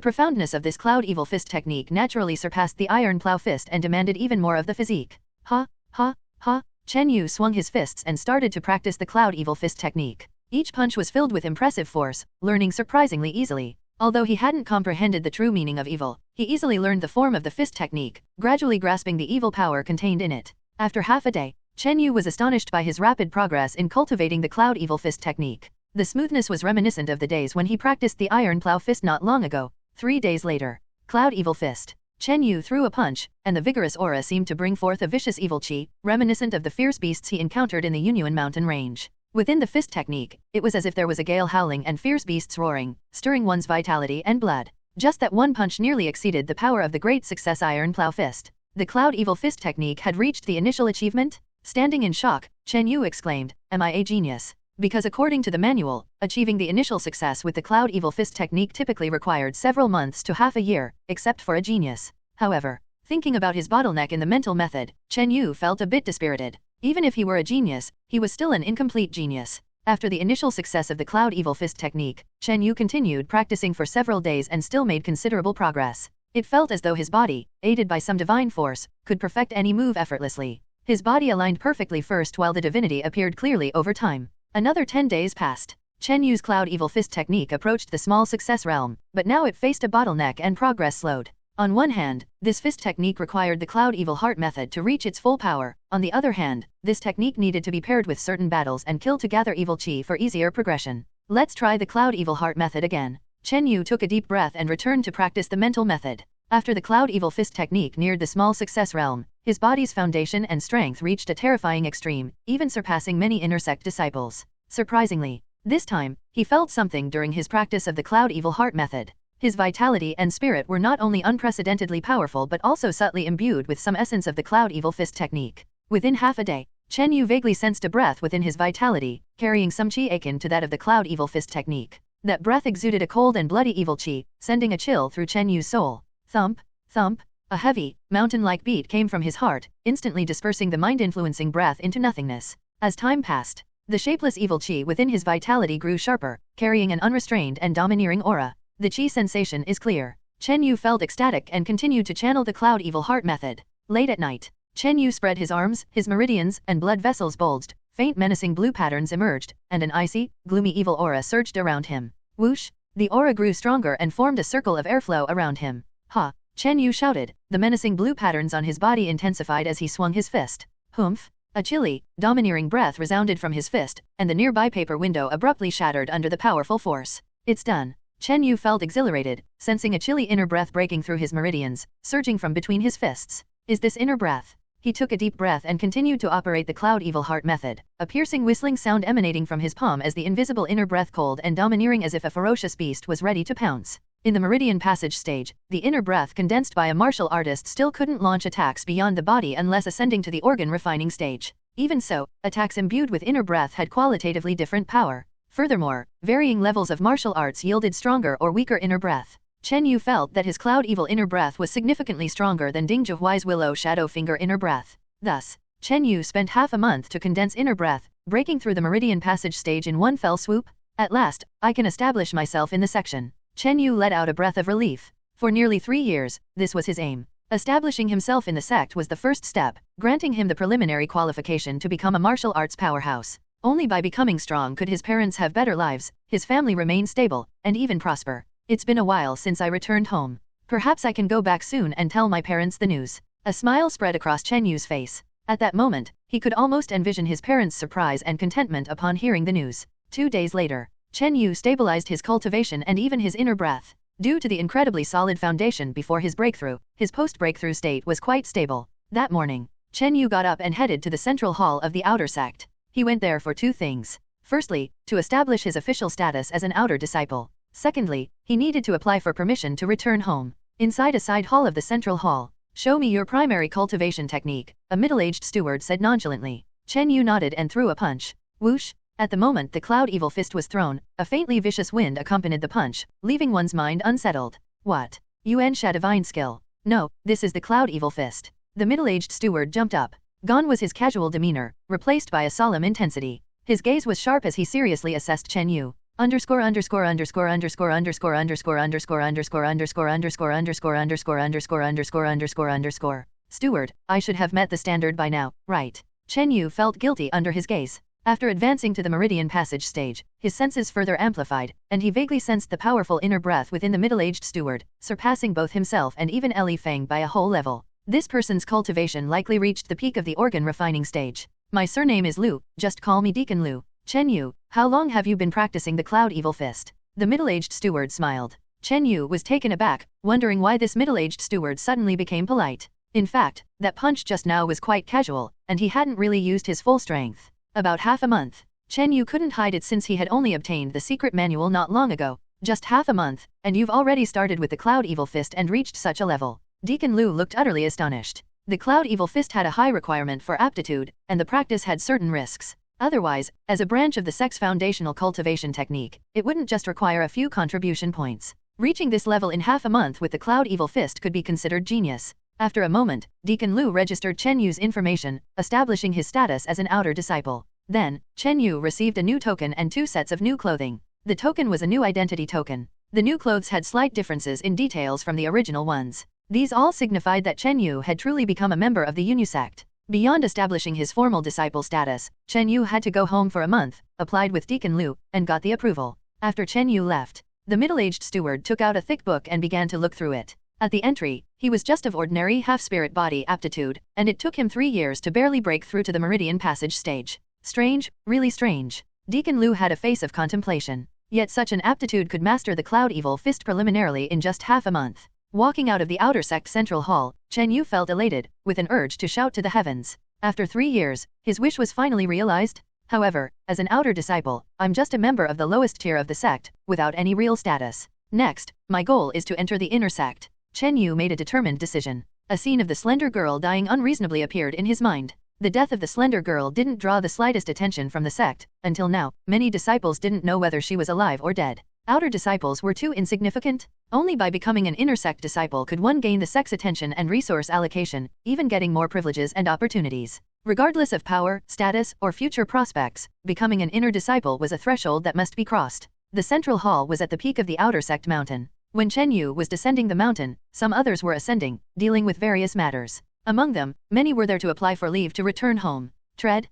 profoundness of this Cloud Evil Fist technique naturally surpassed the Iron Plow Fist and demanded even more of the physique. Ha, ha, ha. Chen Yu swung his fists and started to practice the Cloud Evil Fist technique. Each punch was filled with impressive force, learning surprisingly easily. Although he hadn't comprehended the true meaning of evil, he easily learned the form of the fist technique, gradually grasping the evil power contained in it. After half a day, Chen Yu was astonished by his rapid progress in cultivating the Cloud Evil Fist technique. The smoothness was reminiscent of the days when he practiced the Iron Plow Fist not long ago. 3 days later, Cloud Evil Fist. Chen Yu threw a punch, and the vigorous aura seemed to bring forth a vicious evil chi, reminiscent of the fierce beasts he encountered in the Yunyuan mountain range. Within the fist technique, it was as if there was a gale howling and fierce beasts roaring, stirring one's vitality and blood. Just that one punch nearly exceeded the power of the great success Iron Plow Fist. The Cloud Evil Fist technique had reached the initial achievement? Standing in shock, Chen Yu exclaimed, "Am I a genius?" Because according to the manual, achieving the initial success with the Cloud Evil Fist technique typically required several months to half a year, except for a genius. However, thinking about his bottleneck in the mental method, Chen Yu felt a bit dispirited. Even if he were a genius, he was still an incomplete genius. After the initial success of the Cloud Evil Fist technique, Chen Yu continued practicing for several days and still made considerable progress. It felt as though his body, aided by some divine force, could perfect any move effortlessly. His body aligned perfectly first while the divinity appeared clearly over time. Another 10 days passed. Chen Yu's Cloud Evil Fist technique approached the small success realm, but now it faced a bottleneck and progress slowed. On one hand, this fist technique required the Cloud Evil Heart method to reach its full power. On the other hand, this technique needed to be paired with certain battles and kill to gather evil chi for easier progression. Let's try the Cloud Evil Heart method again. Chen Yu took a deep breath and returned to practice the mental method. After the Cloud Evil Fist technique neared the small success realm, his body's foundation and strength reached a terrifying extreme, even surpassing many inner sect disciples. Surprisingly, this time, he felt something during his practice of the Cloud Evil Heart method. His vitality and spirit were not only unprecedentedly powerful but also subtly imbued with some essence of the Cloud Evil Fist technique. Within half a day, Chen Yu vaguely sensed a breath within his vitality, carrying some chi akin to that of the Cloud Evil Fist technique. That breath exuded a cold and bloody evil chi, sending a chill through Chen Yu's soul. Thump, thump, a heavy, mountain-like beat came from his heart, instantly dispersing the mind-influencing breath into nothingness. As time passed, the shapeless evil chi within his vitality grew sharper, carrying an unrestrained and domineering aura. The chi sensation is clear. Chen Yu felt ecstatic and continued to channel the Cloud Evil Heart method. Late at night, Chen Yu spread his arms, his meridians and blood vessels bulged, faint menacing blue patterns emerged, and an icy, gloomy evil aura surged around him. Whoosh! The aura grew stronger and formed a circle of airflow around him. Ha! Chen Yu shouted, the menacing blue patterns on his body intensified as he swung his fist. Humph! A chilly, domineering breath resounded from his fist, and the nearby paper window abruptly shattered under the powerful force. It's done. Chen Yu felt exhilarated, sensing a chilly inner breath breaking through his meridians, surging from between his fists. Is this inner breath? He took a deep breath and continued to operate the Cloud Evil Heart method, a piercing whistling sound emanating from his palm as the invisible inner breath cold and domineering as if a ferocious beast was ready to pounce. In the Meridian Passage stage, the inner breath condensed by a martial artist still couldn't launch attacks beyond the body unless ascending to the organ refining stage. Even so, attacks imbued with inner breath had qualitatively different power. Furthermore, varying levels of martial arts yielded stronger or weaker inner breath. Chen Yu felt that his Cloud Evil inner breath was significantly stronger than Ding Zhuhuai's Willow Shadow Finger inner breath. Thus, Chen Yu spent half a month to condense inner breath, breaking through the Meridian Passage stage in one fell swoop. At last, I can establish myself in the section. Chen Yu let out a breath of relief. For nearly 3 years, this was his aim. Establishing himself in the sect was the first step, granting him the preliminary qualification to become a martial arts powerhouse. Only by becoming strong could his parents have better lives, his family remain stable, and even prosper. It's been a while since I returned home. Perhaps I can go back soon and tell my parents the news. A smile spread across Chen Yu's face. At that moment, he could almost envision his parents' surprise and contentment upon hearing the news. 2 days later, Chen Yu stabilized his cultivation and even his inner breath. Due to the incredibly solid foundation before his breakthrough, his post-breakthrough state was quite stable. That morning, Chen Yu got up and headed to the central hall of the outer sect. He went there for 2 things. Firstly, to establish his official status as an outer disciple. Secondly, he needed to apply for permission to return home. Inside a side hall of the central hall, "Show me your primary cultivation technique," a middle-aged steward said nonchalantly. Chen Yu nodded and threw a punch. Whoosh! At the moment the Cloud Evil Fist was thrown, a faintly vicious wind accompanied the punch, leaving one's mind unsettled. What? Yuan Sha divine skill. No, this is the Cloud Evil Fist. The middle-aged steward jumped up. Gone was his casual demeanor, replaced by a solemn intensity. His gaze was sharp as he seriously assessed Chen Yu. Underscore underscore underscore underscore underscore underscore underscore underscore underscore underscore underscore underscore underscore underscore underscore underscore. Steward, I should have met the standard by now, right? Chen Yu felt guilty under his gaze. After advancing to the Meridian Passage stage, his senses further amplified, and he vaguely sensed the powerful inner breath within the middle-aged steward, surpassing both himself and even Li Feng by a whole level. This person's cultivation likely reached the peak of the organ refining stage. My surname is Liu, just call me Deacon Liu. Chen Yu, how long have you been practicing the Cloud Evil Fist? The middle-aged steward smiled. Chen Yu was taken aback, wondering why this middle-aged steward suddenly became polite. In fact, that punch just now was quite casual, and he hadn't really used his full strength. About half a month. Chen Yu couldn't hide it since he had only obtained the secret manual not long ago. Just half a month, and you've already started with the Cloud Evil Fist and reached such a level. Deacon Liu looked utterly astonished. The Cloud Evil Fist had a high requirement for aptitude, and the practice had certain risks. Otherwise, as a branch of the sect's foundational cultivation technique, it wouldn't just require a few contribution points. Reaching this level in half a month with the Cloud Evil Fist could be considered genius. After a moment, Deacon Liu registered Chen Yu's information, establishing his status as an outer disciple. Then, Chen Yu received a new token and 2 sets of new clothing. The token was a new identity token. The new clothes had slight differences in details from the original ones. These all signified that Chen Yu had truly become a member of the Yunyu sect. Beyond establishing his formal disciple status, Chen Yu had to go home for a month, applied with Deacon Liu, and got the approval. After Chen Yu left, the middle-aged steward took out a thick book and began to look through it. At the entry, he was just of ordinary half-spirit body aptitude, and it took him 3 years to barely break through to the Meridian Passage stage. Strange, really strange. Deacon Liu had a face of contemplation. Yet such an aptitude could master the Cloud Evil Fist preliminarily in just half a month. Walking out of the outer sect central hall, Chen Yu felt elated, with an urge to shout to the heavens. After 3 years, his wish was finally realized. However, as an outer disciple, I'm just a member of the lowest tier of the sect, without any real status. Next, my goal is to enter the inner sect. Chen Yu made a determined decision. A scene of the slender girl dying unreasonably appeared in his mind. The death of the slender girl didn't draw the slightest attention from the sect. Until now, many disciples didn't know whether she was alive or dead. Outer disciples were too insignificant. Only by becoming an inner sect disciple could one gain the sect's attention and resource allocation, even getting more privileges and opportunities. Regardless of power, status, or future prospects, becoming an inner disciple was a threshold that must be crossed. The central hall was at the peak of the outer sect mountain. When Chen Yu was descending the mountain, some others were ascending, dealing with various matters. Among them, many were there to apply for leave to return home. Tread.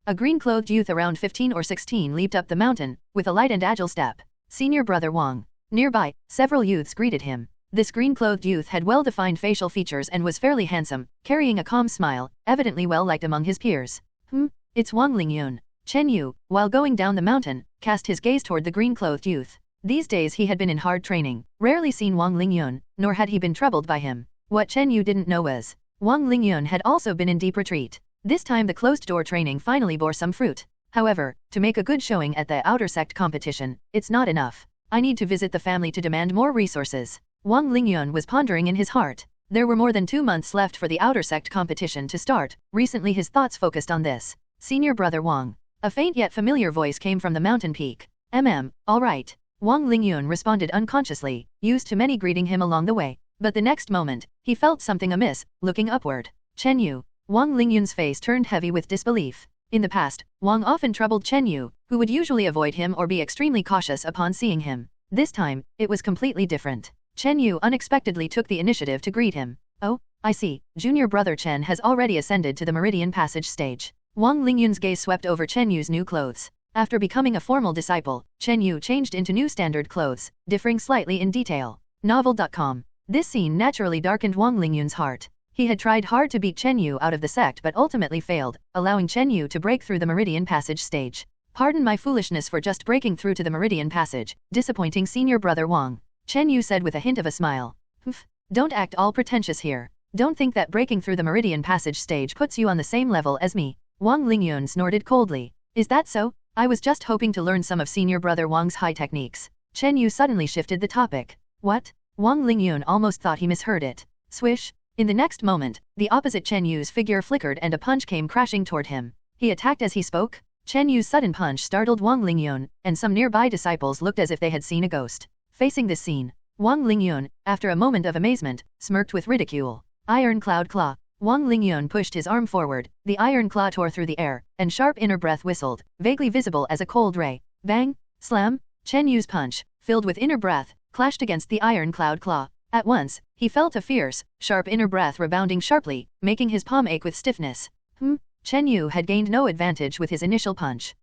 A green-clothed youth around 15 or 16 leaped up the mountain, with a light and agile step. Senior brother Wong. Nearby, several youths greeted him. This green-clothed youth had well-defined facial features and was fairly handsome, carrying a calm smile, evidently well-liked among his peers. It's Wong Ling Yun. Chen Yu, while going down the mountain, cast his gaze toward the green-clothed youth. These days he had been in hard training, rarely seen Wong Ling Yun, nor had he been troubled by him. What Chen Yu didn't know was, Wong Ling Yun had also been in deep retreat. This time the closed-door training finally bore some fruit. However, to make a good showing at the outer sect competition, it's not enough. I need to visit the family to demand more resources. Wong Ling Yun was pondering in his heart. There were more than 2 months left for the outer sect competition to start. Recently his thoughts focused on this. Senior brother Wong. A faint yet familiar voice came from the mountain peak. All right. Wong Ling Yun responded unconsciously, used to many greeting him along the way. But the next moment, he felt something amiss, looking upward. Chen Yu. Wong Ling Yun's face turned heavy with disbelief. In the past, Wong often troubled Chen Yu, who would usually avoid him or be extremely cautious upon seeing him. This time, it was completely different. Chen Yu unexpectedly took the initiative to greet him. Oh, I see, junior brother Chen has already ascended to the Meridian Passage stage. Wong Ling Yun's gaze swept over Chen Yu's new clothes. After becoming a formal disciple, Chen Yu changed into new standard clothes, differing slightly in detail. Novel.com. This scene naturally darkened Wong Ling Yun's heart. He had tried hard to beat Chen Yu out of the sect but ultimately failed, allowing Chen Yu to break through the Meridian Passage stage. Pardon my foolishness for just breaking through to the Meridian Passage, disappointing senior brother Wong. Chen Yu said with a hint of a smile. Don't act all pretentious here. Don't think that breaking through the Meridian Passage stage puts you on the same level as me. Wong Ling Yun snorted coldly. Is that so? I was just hoping to learn some of senior brother Wong's high techniques. Chen Yu suddenly shifted the topic. What? Wong Ling Yun almost thought he misheard it. Swish. In the next moment, the opposite Chen Yu's figure flickered and a punch came crashing toward him. He attacked as he spoke. Chen Yu's sudden punch startled Wong Ling Yun, and some nearby disciples looked as if they had seen a ghost. Facing this scene, Wong Ling Yun, after a moment of amazement, smirked with ridicule. Iron Cloud Claw. Wong Ling Yun pushed his arm forward, the iron claw tore through the air, and sharp inner breath whistled, vaguely visible as a cold ray. Bang! Slam! Chen Yu's punch, filled with inner breath, clashed against the iron cloud claw. At once, he felt a fierce, sharp inner breath rebounding sharply, making his palm ache with stiffness. Chen Yu had gained no advantage with his initial punch.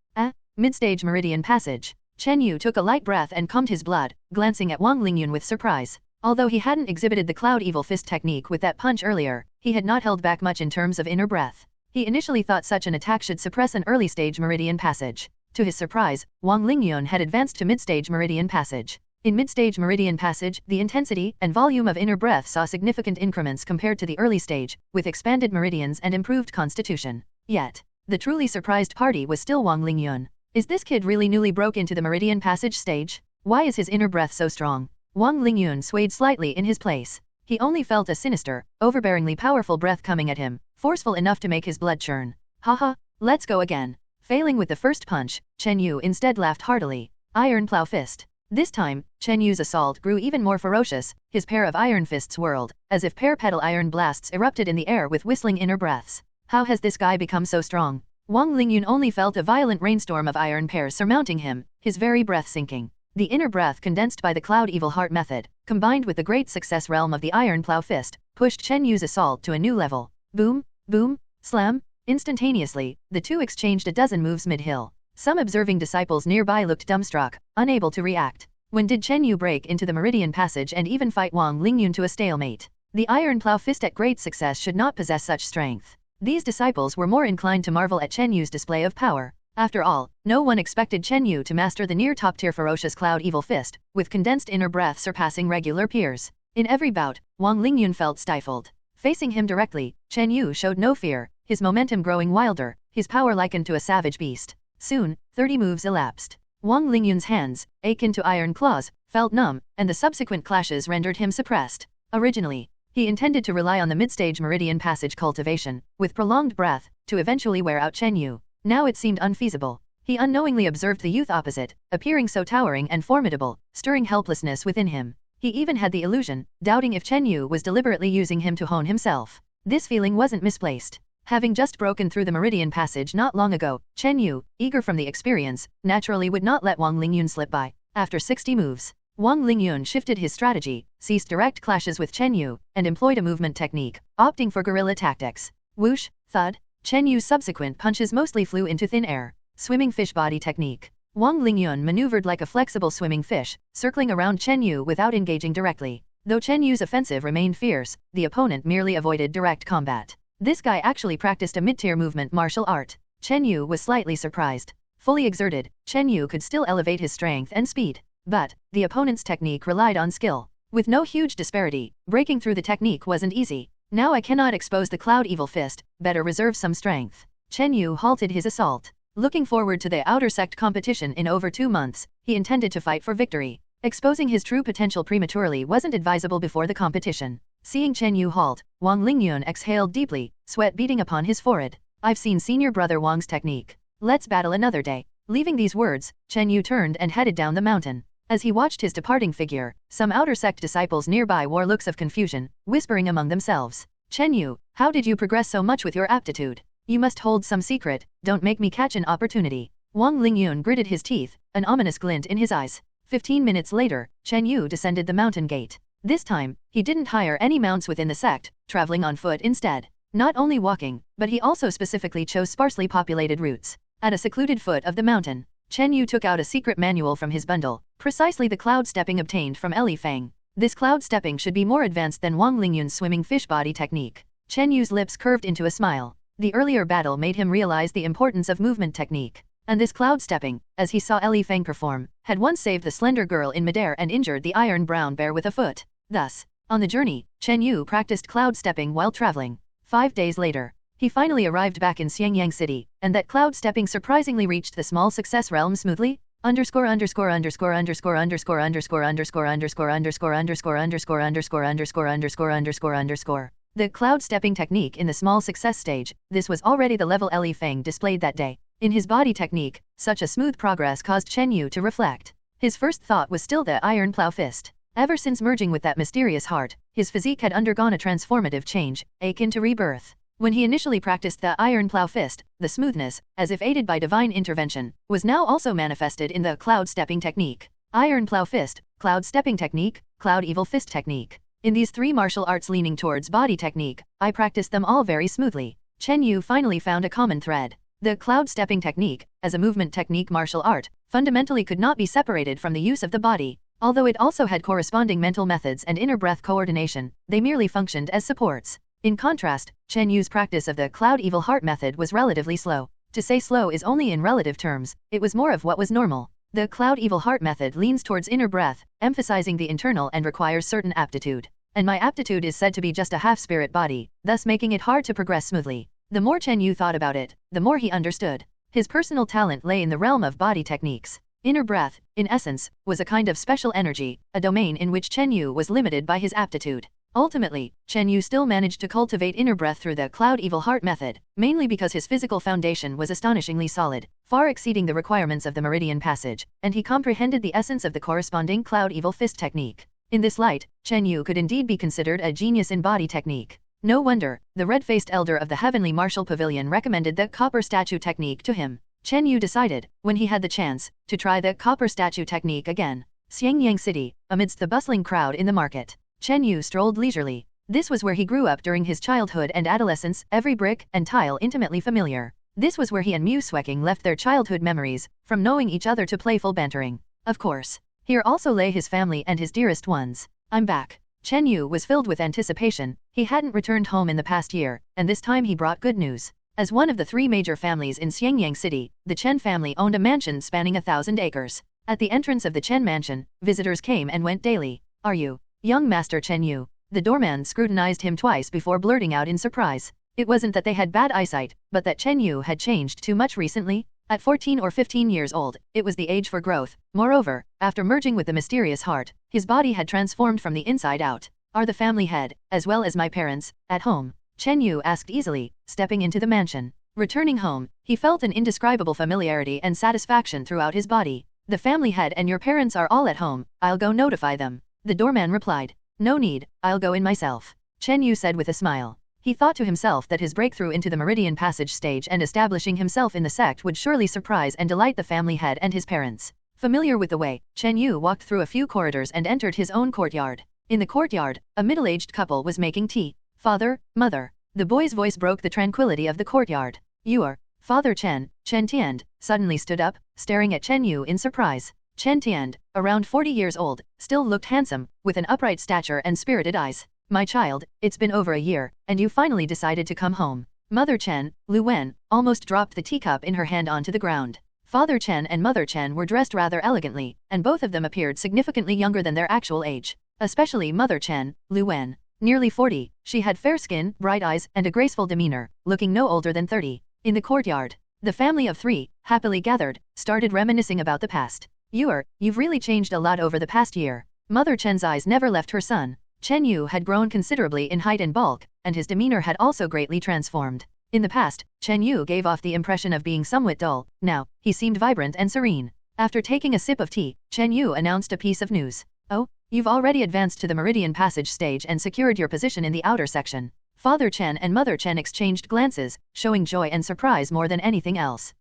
Mid-stage Meridian Passage. Chen Yu took a light breath and calmed his blood, glancing at Wong Ling Yun with surprise. Although he hadn't exhibited the Cloud Evil Fist technique with that punch earlier, he had not held back much in terms of inner breath. He initially thought such an attack should suppress an early-stage Meridian Passage. To his surprise, Wong Ling Yun had advanced to mid-stage Meridian Passage. In mid-stage Meridian Passage, the intensity and volume of inner breath saw significant increments compared to the early stage, with expanded meridians and improved constitution. Yet, the truly surprised party was still Wong Ling Yun. Is this kid really newly broke into the Meridian Passage stage? Why is his inner breath so strong? Wong Ling Yun swayed slightly in his place. He only felt a sinister, overbearingly powerful breath coming at him, forceful enough to make his blood churn. Haha, let's go again. Failing with the first punch, Chen Yu instead laughed heartily. Iron Plow Fist. This time, Chen Yu's assault grew even more ferocious, his pair of iron fists whirled, as if pair-petal iron blasts erupted in the air with whistling inner breaths. How has this guy become so strong? Wong Ling Yun only felt a violent rainstorm of iron pairs surmounting him, his very breath sinking. The inner breath condensed by the Cloud Evil Heart method, combined with the great success realm of the Iron Plow Fist, pushed Chen Yu's assault to a new level. Boom, boom, slam. Instantaneously, the two exchanged a dozen moves mid-hill. Some observing disciples nearby looked dumbstruck, unable to react. When did Chen Yu break into the Meridian Passage and even fight Wong Ling Yun to a stalemate? The Iron Plow Fist at great success should not possess such strength. These disciples were more inclined to marvel at Chen Yu's display of power. After all, no one expected Chen Yu to master the near top-tier ferocious Cloud Evil Fist, with condensed inner breath surpassing regular peers. In every bout, Wong Ling Yun felt stifled. Facing him directly, Chen Yu showed no fear, his momentum growing wilder, his power likened to a savage beast. Soon, 30 moves elapsed. Wong Ling Yun's hands, akin to iron claws, felt numb, and the subsequent clashes rendered him suppressed. Originally, he intended to rely on the mid-stage Meridian Passage cultivation, with prolonged breath, to eventually wear out Chen Yu. Now it seemed unfeasible. He unknowingly observed the youth opposite, appearing so towering and formidable, stirring helplessness within him. He even had the illusion, doubting if Chen Yu was deliberately using him to hone himself. This feeling wasn't misplaced. Having just broken through the Meridian Passage not long ago, Chen Yu, eager from the experience, naturally would not let Wong Ling Yun slip by. After 60 moves, Wong Ling Yun shifted his strategy, ceased direct clashes with Chen Yu, and employed a movement technique, opting for guerrilla tactics. Whoosh, thud, Chen Yu's subsequent punches mostly flew into thin air. Swimming fish body technique. Wong Ling Yun maneuvered like a flexible swimming fish, circling around Chen Yu without engaging directly. Though Chen Yu's offensive remained fierce, the opponent merely avoided direct combat. This guy actually practiced a mid-tier movement martial art. Chen Yu was slightly surprised. Fully exerted, Chen Yu could still elevate his strength and speed. But, the opponent's technique relied on skill. With no huge disparity, breaking through the technique wasn't easy. Now I cannot expose the Cloud Evil Fist, better reserve some strength. Chen Yu halted his assault. Looking forward to the outer sect competition in over 2 months, he intended to fight for victory. Exposing his true potential prematurely wasn't advisable before the competition. Seeing Chen Yu halt, Wong Ling Yun exhaled deeply, sweat beading upon his forehead. I've seen senior brother Wong's technique. Let's battle another day. Leaving these words, Chen Yu turned and headed down the mountain. As he watched his departing figure, some outer sect disciples nearby wore looks of confusion, whispering among themselves. Chen Yu, how did you progress so much with your aptitude? You must hold some secret, don't make me catch an opportunity. Wong Ling Yun gritted his teeth, an ominous glint in his eyes. 15 minutes later, Chen Yu descended the mountain gate. This time, he didn't hire any mounts within the sect, traveling on foot instead. Not only walking, but he also specifically chose sparsely populated routes. At a secluded foot of the mountain, Chen Yu took out a secret manual from his bundle, precisely the cloud stepping obtained from Eli Fang. This cloud stepping should be more advanced than Wong Ling Yun's swimming fish body technique. Chen Yu's lips curved into a smile. The earlier battle made him realize the importance of movement technique. And this cloud stepping, as he saw Eli Fang perform, had once saved the slender girl in midair and injured the iron brown bear with a foot. Thus, on the journey, Chen Yu practiced cloud stepping while traveling. 5 days later, he finally arrived back in Xiangyang City, and that cloud stepping surprisingly reached the small success realm smoothly. Underscore underscore underscore underscore underscore underscore underscore underscore underscore underscore underscore underscore underscore underscore underscore underscore. The cloud stepping technique in the small success stage, this was already the level Eli Fang displayed that day. In his body technique, such a smooth progress caused Chen Yu to reflect. His first thought was still the iron plow fist. Ever since merging with that mysterious heart, his physique had undergone a transformative change, akin to rebirth. When he initially practiced the iron plow fist, the smoothness, as if aided by divine intervention, was now also manifested in the cloud stepping technique. Iron plow fist, cloud stepping technique, cloud evil fist technique. In these 3 martial arts leaning towards body technique, I practiced them all very smoothly. Chen Yu finally found a common thread. The cloud stepping technique, as a movement technique martial art, fundamentally could not be separated from the use of the body. Although it also had corresponding mental methods and inner breath coordination, they merely functioned as supports. In contrast, Chen Yu's practice of the Cloud Evil Heart method was relatively slow. To say slow is only in relative terms, it was more of what was normal. The Cloud Evil Heart method leans towards inner breath, emphasizing the internal and requires certain aptitude. And my aptitude is said to be just a half-spirit body, thus making it hard to progress smoothly. The more Chen Yu thought about it, the more he understood. His personal talent lay in the realm of body techniques. Inner breath, in essence, was a kind of special energy, a domain in which Chen Yu was limited by his aptitude. Ultimately, Chen Yu still managed to cultivate inner breath through the Cloud Evil Heart method, mainly because his physical foundation was astonishingly solid, far exceeding the requirements of the Meridian Passage, and he comprehended the essence of the corresponding Cloud Evil Fist technique. In this light, Chen Yu could indeed be considered a genius in body technique. No wonder, the red-faced elder of the Heavenly Martial Pavilion recommended the copper statue technique to him. Chen Yu decided, when he had the chance, to try the copper statue technique again. Xiangyang City, amidst the bustling crowd in the market, Chen Yu strolled leisurely. This was where he grew up during his childhood and adolescence, every brick and tile intimately familiar. This was where he and Mu Sweking left their childhood memories, from knowing each other to playful bantering. Of course, Here also lay his family and his dearest ones. I'm back. Chen Yu was filled with anticipation. He hadn't returned home in the past year, and this time he brought good news. As one of the 3 major families in Xiangyang City, the Chen family owned a mansion spanning 1,000 acres. At the entrance of the Chen mansion, visitors came and went daily. Are you young Master Chen Yu? The doorman scrutinized him twice before blurting out in surprise. It wasn't that they had bad eyesight, but that Chen Yu had changed too much recently. At 14 or 15 years old, it was the age for growth. Moreover, after merging with the mysterious heart, his body had transformed from the inside out. Are the family head, as well as my parents, at home? Chen Yu asked easily, stepping into the mansion. Returning home, he felt an indescribable familiarity and satisfaction throughout his body. The family head and your parents are all at home, I'll go notify them. The doorman replied. No need, I'll go in myself. Chen Yu said with a smile. He thought to himself that his breakthrough into the Meridian Passage stage and establishing himself in the sect would surely surprise and delight the family head and his parents. Familiar with the way, Chen Yu walked through a few corridors and entered his own courtyard. In the courtyard, a middle-aged couple was making tea. Father, mother. The boy's voice broke the tranquility of the courtyard. You are Father Chen. Chen Tian suddenly stood up, staring at Chen Yu in surprise. Chen Tian, around 40 years old, still looked handsome, with an upright stature and spirited eyes. My child, it's been over a year, and you finally decided to come home. Mother Chen, Lu Wen, almost dropped the teacup in her hand onto the ground. Father Chen and Mother Chen were dressed rather elegantly, and both of them appeared significantly younger than their actual age. Especially Mother Chen, Lu Wen. Nearly 40, she had fair skin, bright eyes, and a graceful demeanor, looking no older than 30. In the courtyard, the family of 3, happily gathered, started reminiscing about the past. You've really changed a lot over the past year. Mother Chen's eyes never left her son. Chen Yu had grown considerably in height and bulk, and his demeanor had also greatly transformed. In the past, Chen Yu gave off the impression of being somewhat dull. Now, he seemed vibrant and serene. After taking a sip of tea, Chen Yu announced a piece of news. Oh, you've already advanced to the Meridian Passage stage and secured your position in the outer section. Father Chen and Mother Chen exchanged glances, showing joy and surprise more than anything else.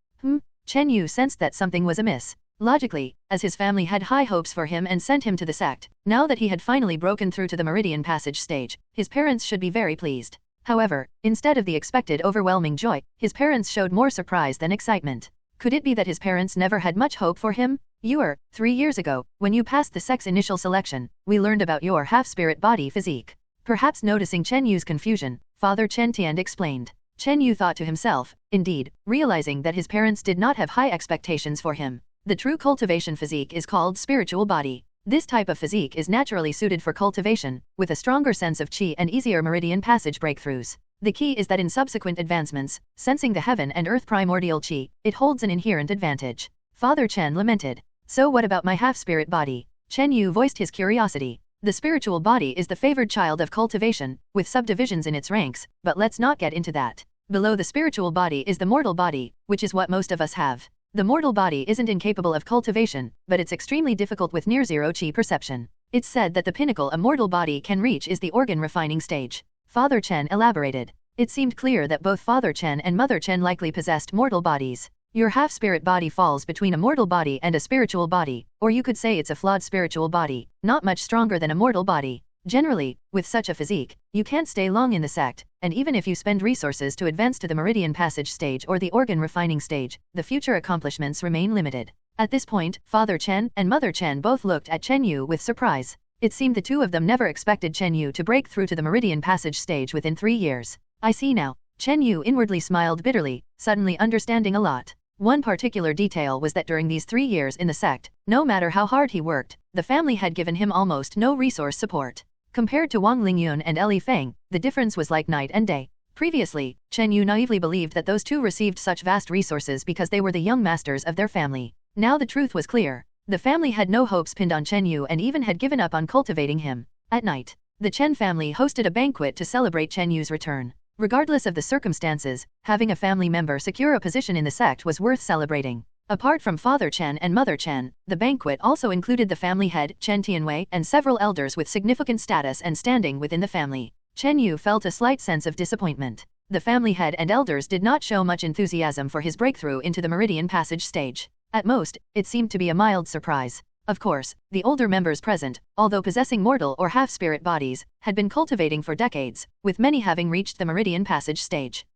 Chen Yu sensed that something was amiss. Logically, as his family had high hopes for him and sent him to the sect, now that he had finally broken through to the Meridian Passage stage, his parents should be very pleased. However, instead of the expected overwhelming joy, his parents showed more surprise than excitement. Could it be that his parents never had much hope for him? 3 years ago, when you passed the sect's initial selection, we learned about your half-spirit body physique. Perhaps noticing Chen Yu's confusion, Father Chen Tian explained. Chen Yu thought to himself, indeed, realizing that his parents did not have high expectations for him. The true cultivation physique is called spiritual body. This type of physique is naturally suited for cultivation, with a stronger sense of qi and easier meridian passage breakthroughs. The key is that in subsequent advancements, sensing the heaven and earth primordial qi, it holds an inherent advantage. Father Chen lamented. So what about my half-spirit body? Chen Yu voiced his curiosity. The spiritual body is the favored child of cultivation, with subdivisions in its ranks, but let's not get into that. Below the spiritual body is the mortal body, which is what most of us have. The mortal body isn't incapable of cultivation, but it's extremely difficult with near-zero qi perception. It's said that the pinnacle a mortal body can reach is the organ refining stage. Father Chen elaborated. It seemed clear that both Father Chen and Mother Chen likely possessed mortal bodies. Your half-spirit body falls between a mortal body and a spiritual body, or you could say it's a flawed spiritual body, not much stronger than a mortal body. Generally, with such a physique, you can't stay long in the sect, and even if you spend resources to advance to the Meridian Passage stage or the organ refining stage, the future accomplishments remain limited. At this point, Father Chen and Mother Chen both looked at Chen Yu with surprise. It seemed the two of them never expected Chen Yu to break through to the Meridian Passage stage within 3 years. I see now. Chen Yu inwardly smiled bitterly, suddenly understanding a lot. One particular detail was that during these 3 years in the sect, no matter how hard he worked, the family had given him almost no resource support. Compared to Wong Ling Yun and Li Feng, the difference was like night and day. Previously, Chen Yu naively believed that those two received such vast resources because they were the young masters of their family. Now the truth was clear. The family had no hopes pinned on Chen Yu and even had given up on cultivating him. At night, the Chen family hosted a banquet to celebrate Chen Yu's return. Regardless of the circumstances, having a family member secure a position in the sect was worth celebrating. Apart from Father Chen and Mother Chen, the banquet also included the family head, Chen Tianwei, and several elders with significant status and standing within the family. Chen Yu felt a slight sense of disappointment. The family head and elders did not show much enthusiasm for his breakthrough into the Meridian Passage stage. At most, it seemed to be a mild surprise. Of course, the older members present, although possessing mortal or half-spirit bodies, had been cultivating for decades, with many having reached the Meridian Passage stage.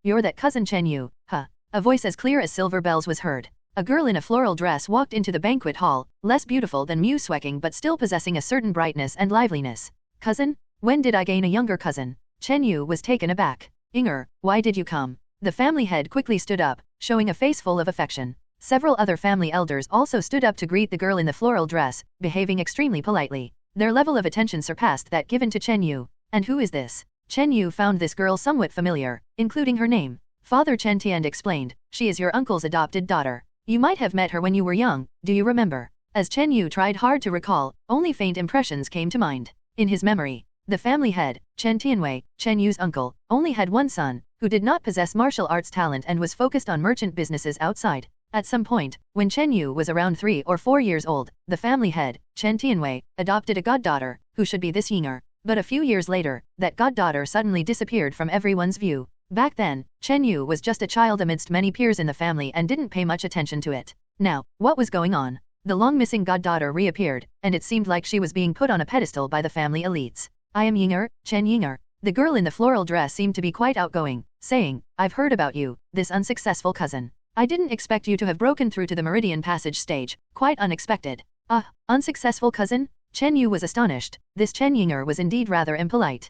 You're that cousin Chen Yu, huh? A voice as clear as silver bells was heard. A girl in a floral dress walked into the banquet hall, less beautiful than Muing but still possessing a certain brightness and liveliness. Cousin? When did I gain a younger cousin? Chen Yu was taken aback. Yinger, why did you come? The family head quickly stood up, showing a face full of affection. Several other family elders also stood up to greet the girl in the floral dress, behaving extremely politely. Their level of attention surpassed that given to Chen Yu. And who is this? Chen Yu found this girl somewhat familiar, including her name. Father Chen Tian explained, she is your uncle's adopted daughter. You might have met her when you were young, do you remember? As Chen Yu tried hard to recall, only faint impressions came to mind. In his memory, the family head, Chen Tianwei, Chen Yu's uncle, only had one son, who did not possess martial arts talent and was focused on merchant businesses outside. At some point, when Chen Yu was around 3 or 4 years old, the family head, Chen Tianwei, adopted a goddaughter, who should be this Yinger. But a few years later, that goddaughter suddenly disappeared from everyone's view. Back then, Chen Yu was just a child amidst many peers in the family and didn't pay much attention to it. Now, what was going on? The long-missing goddaughter reappeared, and it seemed like she was being put on a pedestal by the family elites. I am Yinger, Chen Yinger. The girl in the floral dress seemed to be quite outgoing, saying, I've heard about you, this unsuccessful cousin. I didn't expect you to have broken through to the Meridian Passage stage, quite unexpected. Unsuccessful cousin? Chen Yu was astonished. This Chen Yinger was indeed rather impolite.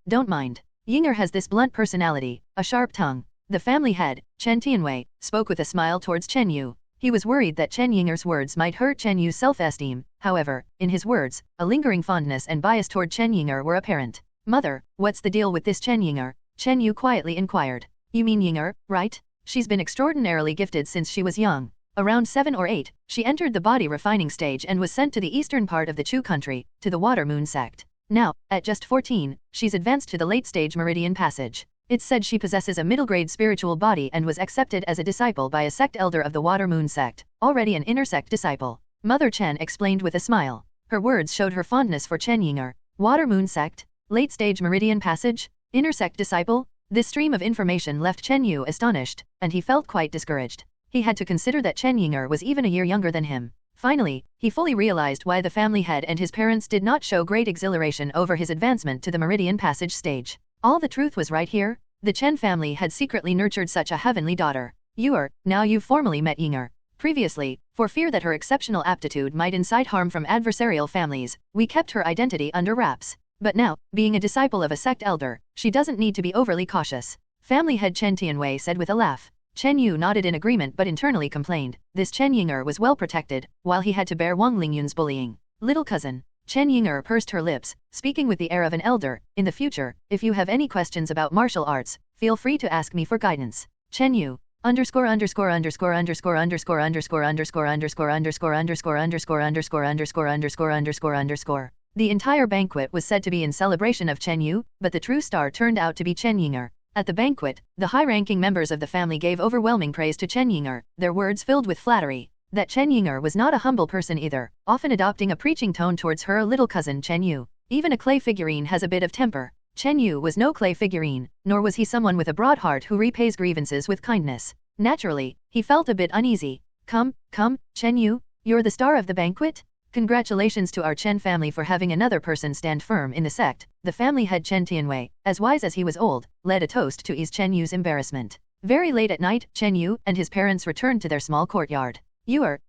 Don't mind. Yinger has this blunt personality, a sharp tongue. The family head, Chen Tianwei, spoke with a smile towards Chen Yu. He was worried that Chen Yinger's words might hurt Chen Yu's self-esteem. However, in his words, a lingering fondness and bias toward Chen Yinger were apparent. Mother, what's the deal with this Chen Yinger? Chen Yu quietly inquired. You mean Yinger, right? She's been extraordinarily gifted since she was young. Around 7 or 8, she entered the body refining stage and was sent to the eastern part of the Chu country, to the Water Moon sect. Now, at just 14, she's advanced to the late-stage Meridian Passage. It's said she possesses a middle-grade spiritual body and was accepted as a disciple by a sect elder of the Water Moon sect, already an inner sect disciple. Mother Chen explained with a smile. Her words showed her fondness for Chen Yinger. Water Moon sect? Late-stage Meridian Passage? Inner sect disciple? This stream of information left Chen Yu astonished, and he felt quite discouraged. He had to consider that Chen Yinger was even a year younger than him. Finally, he fully realized why the family head and his parents did not show great exhilaration over his advancement to the Meridian Passage stage. All the truth was right here. The Chen family had secretly nurtured such a heavenly daughter. Now you've formally met Yinger. Previously, for fear that her exceptional aptitude might incite harm from adversarial families, we kept her identity under wraps. But now, being a disciple of a sect elder, she doesn't need to be overly cautious. Family head Chen Tianwei said with a laugh. Chen Yu nodded in agreement but internally complained. This Chen Yinger was well protected, while he had to bear Wong Ling Yun's bullying. Little cousin. Chen Yinger pursed her lips, speaking with the air of an elder. In the future, if you have any questions about martial arts, feel free to ask me for guidance. Chen Yu. The entire banquet was said to be in celebration of Chen Yu, but the true star turned out to be Chen Yinger. At the banquet, the high-ranking members of the family gave overwhelming praise to Chen Yinger, their words filled with flattery. That Chen Yinger was not a humble person either, often adopting a preaching tone towards her little cousin Chen Yu. Even a clay figurine has a bit of temper. Chen Yu was no clay figurine, nor was he someone with a broad heart who repays grievances with kindness. Naturally, he felt a bit uneasy. Come, Chen Yu, you're the star of the banquet? Congratulations to our Chen family for having another person stand firm in the sect. The family head Chen Tianwei, as wise as he was old, led a toast to ease Chen Yu's embarrassment. Very late at night, Chen Yu and his parents returned to their small courtyard.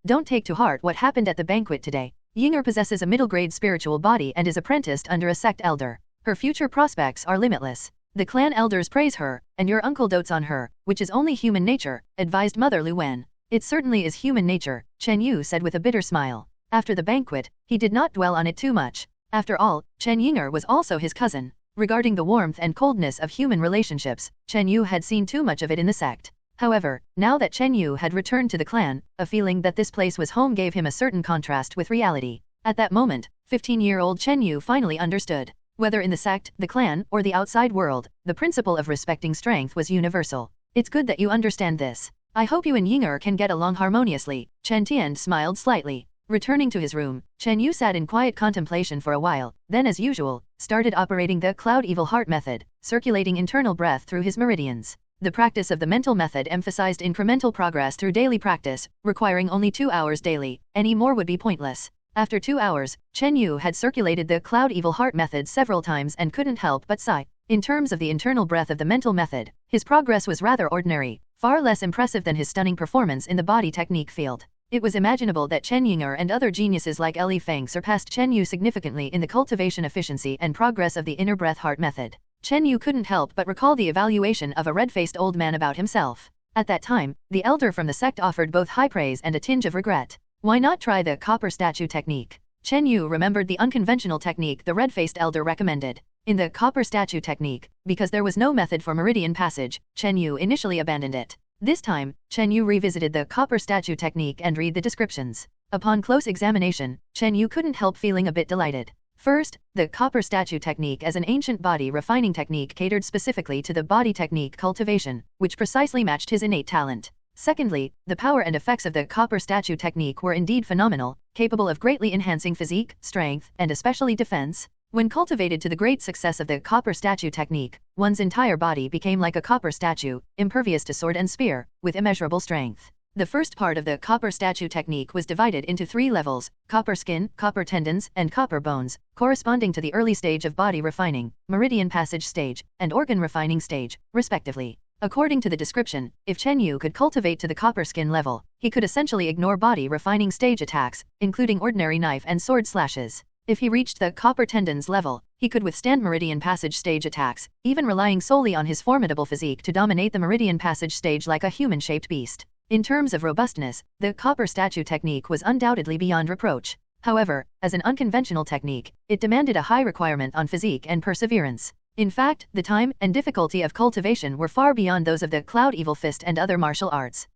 Don't take to heart what happened at the banquet today. Yinger possesses a middle-grade spiritual body and is apprenticed under a sect elder. Her future prospects are limitless. The clan elders praise her, and your uncle dotes on her, which is only human nature, advised Mother Lu Wen. It certainly is human nature, Chen Yu said with a bitter smile. After the banquet, he did not dwell on it too much. After all, Chen Yinger was also his cousin. Regarding the warmth and coldness of human relationships, Chen Yu had seen too much of it in the sect. However, now that Chen Yu had returned to the clan, a feeling that this place was home gave him a certain contrast with reality. At that moment, 15-year-old Chen Yu finally understood. Whether in the sect, the clan, or the outside world, the principle of respecting strength was universal. It's good that you understand this. I hope you and Yinger can get along harmoniously. Chen Tian smiled slightly. Returning to his room, Chen Yu sat in quiet contemplation for a while, then as usual, started operating the Cloud Evil Heart method, circulating internal breath through his meridians. The practice of the mental method emphasized incremental progress through daily practice, requiring only 2 hours daily. Any more would be pointless. After 2 hours, Chen Yu had circulated the Cloud Evil Heart method several times and couldn't help but sigh. In terms of the internal breath of the mental method, his progress was rather ordinary, far less impressive than his stunning performance in the body technique field. It was imaginable that Chen Ying'er and other geniuses like Li Feng surpassed Chen Yu significantly in the cultivation efficiency and progress of the inner breath heart method. Chen Yu couldn't help but recall the evaluation of a red-faced old man about himself. At that time, the elder from the sect offered both high praise and a tinge of regret. Why not try the copper statue technique? Chen Yu remembered the unconventional technique the red-faced elder recommended. In the copper statue technique, because there was no method for meridian passage, Chen Yu initially abandoned it. This time, Chen Yu revisited the copper statue technique and read the descriptions. Upon close examination, Chen Yu couldn't help feeling a bit delighted. First, the copper statue technique as an ancient body refining technique catered specifically to the body technique cultivation, which precisely matched his innate talent. Secondly, the power and effects of the copper statue technique were indeed phenomenal, capable of greatly enhancing physique, strength, and especially defense. When cultivated to the great success of the copper statue technique, one's entire body became like a copper statue, impervious to sword and spear, with immeasurable strength. The first part of the copper statue technique was divided into 3 levels: copper skin, copper tendons, and copper bones, corresponding to the early stage of body refining, meridian passage stage, and organ refining stage, respectively. According to the description, if Chen Yu could cultivate to the copper skin level, he could essentially ignore body refining stage attacks, including ordinary knife and sword slashes. If he reached the copper tendons level, he could withstand meridian passage stage attacks, even relying solely on his formidable physique to dominate the meridian passage stage like a human-shaped beast. In terms of robustness, the copper statue technique was undoubtedly beyond reproach. However, as an unconventional technique, it demanded a high requirement on physique and perseverance. In fact, the time and difficulty of cultivation were far beyond those of the Cloud Evil Fist and other martial arts.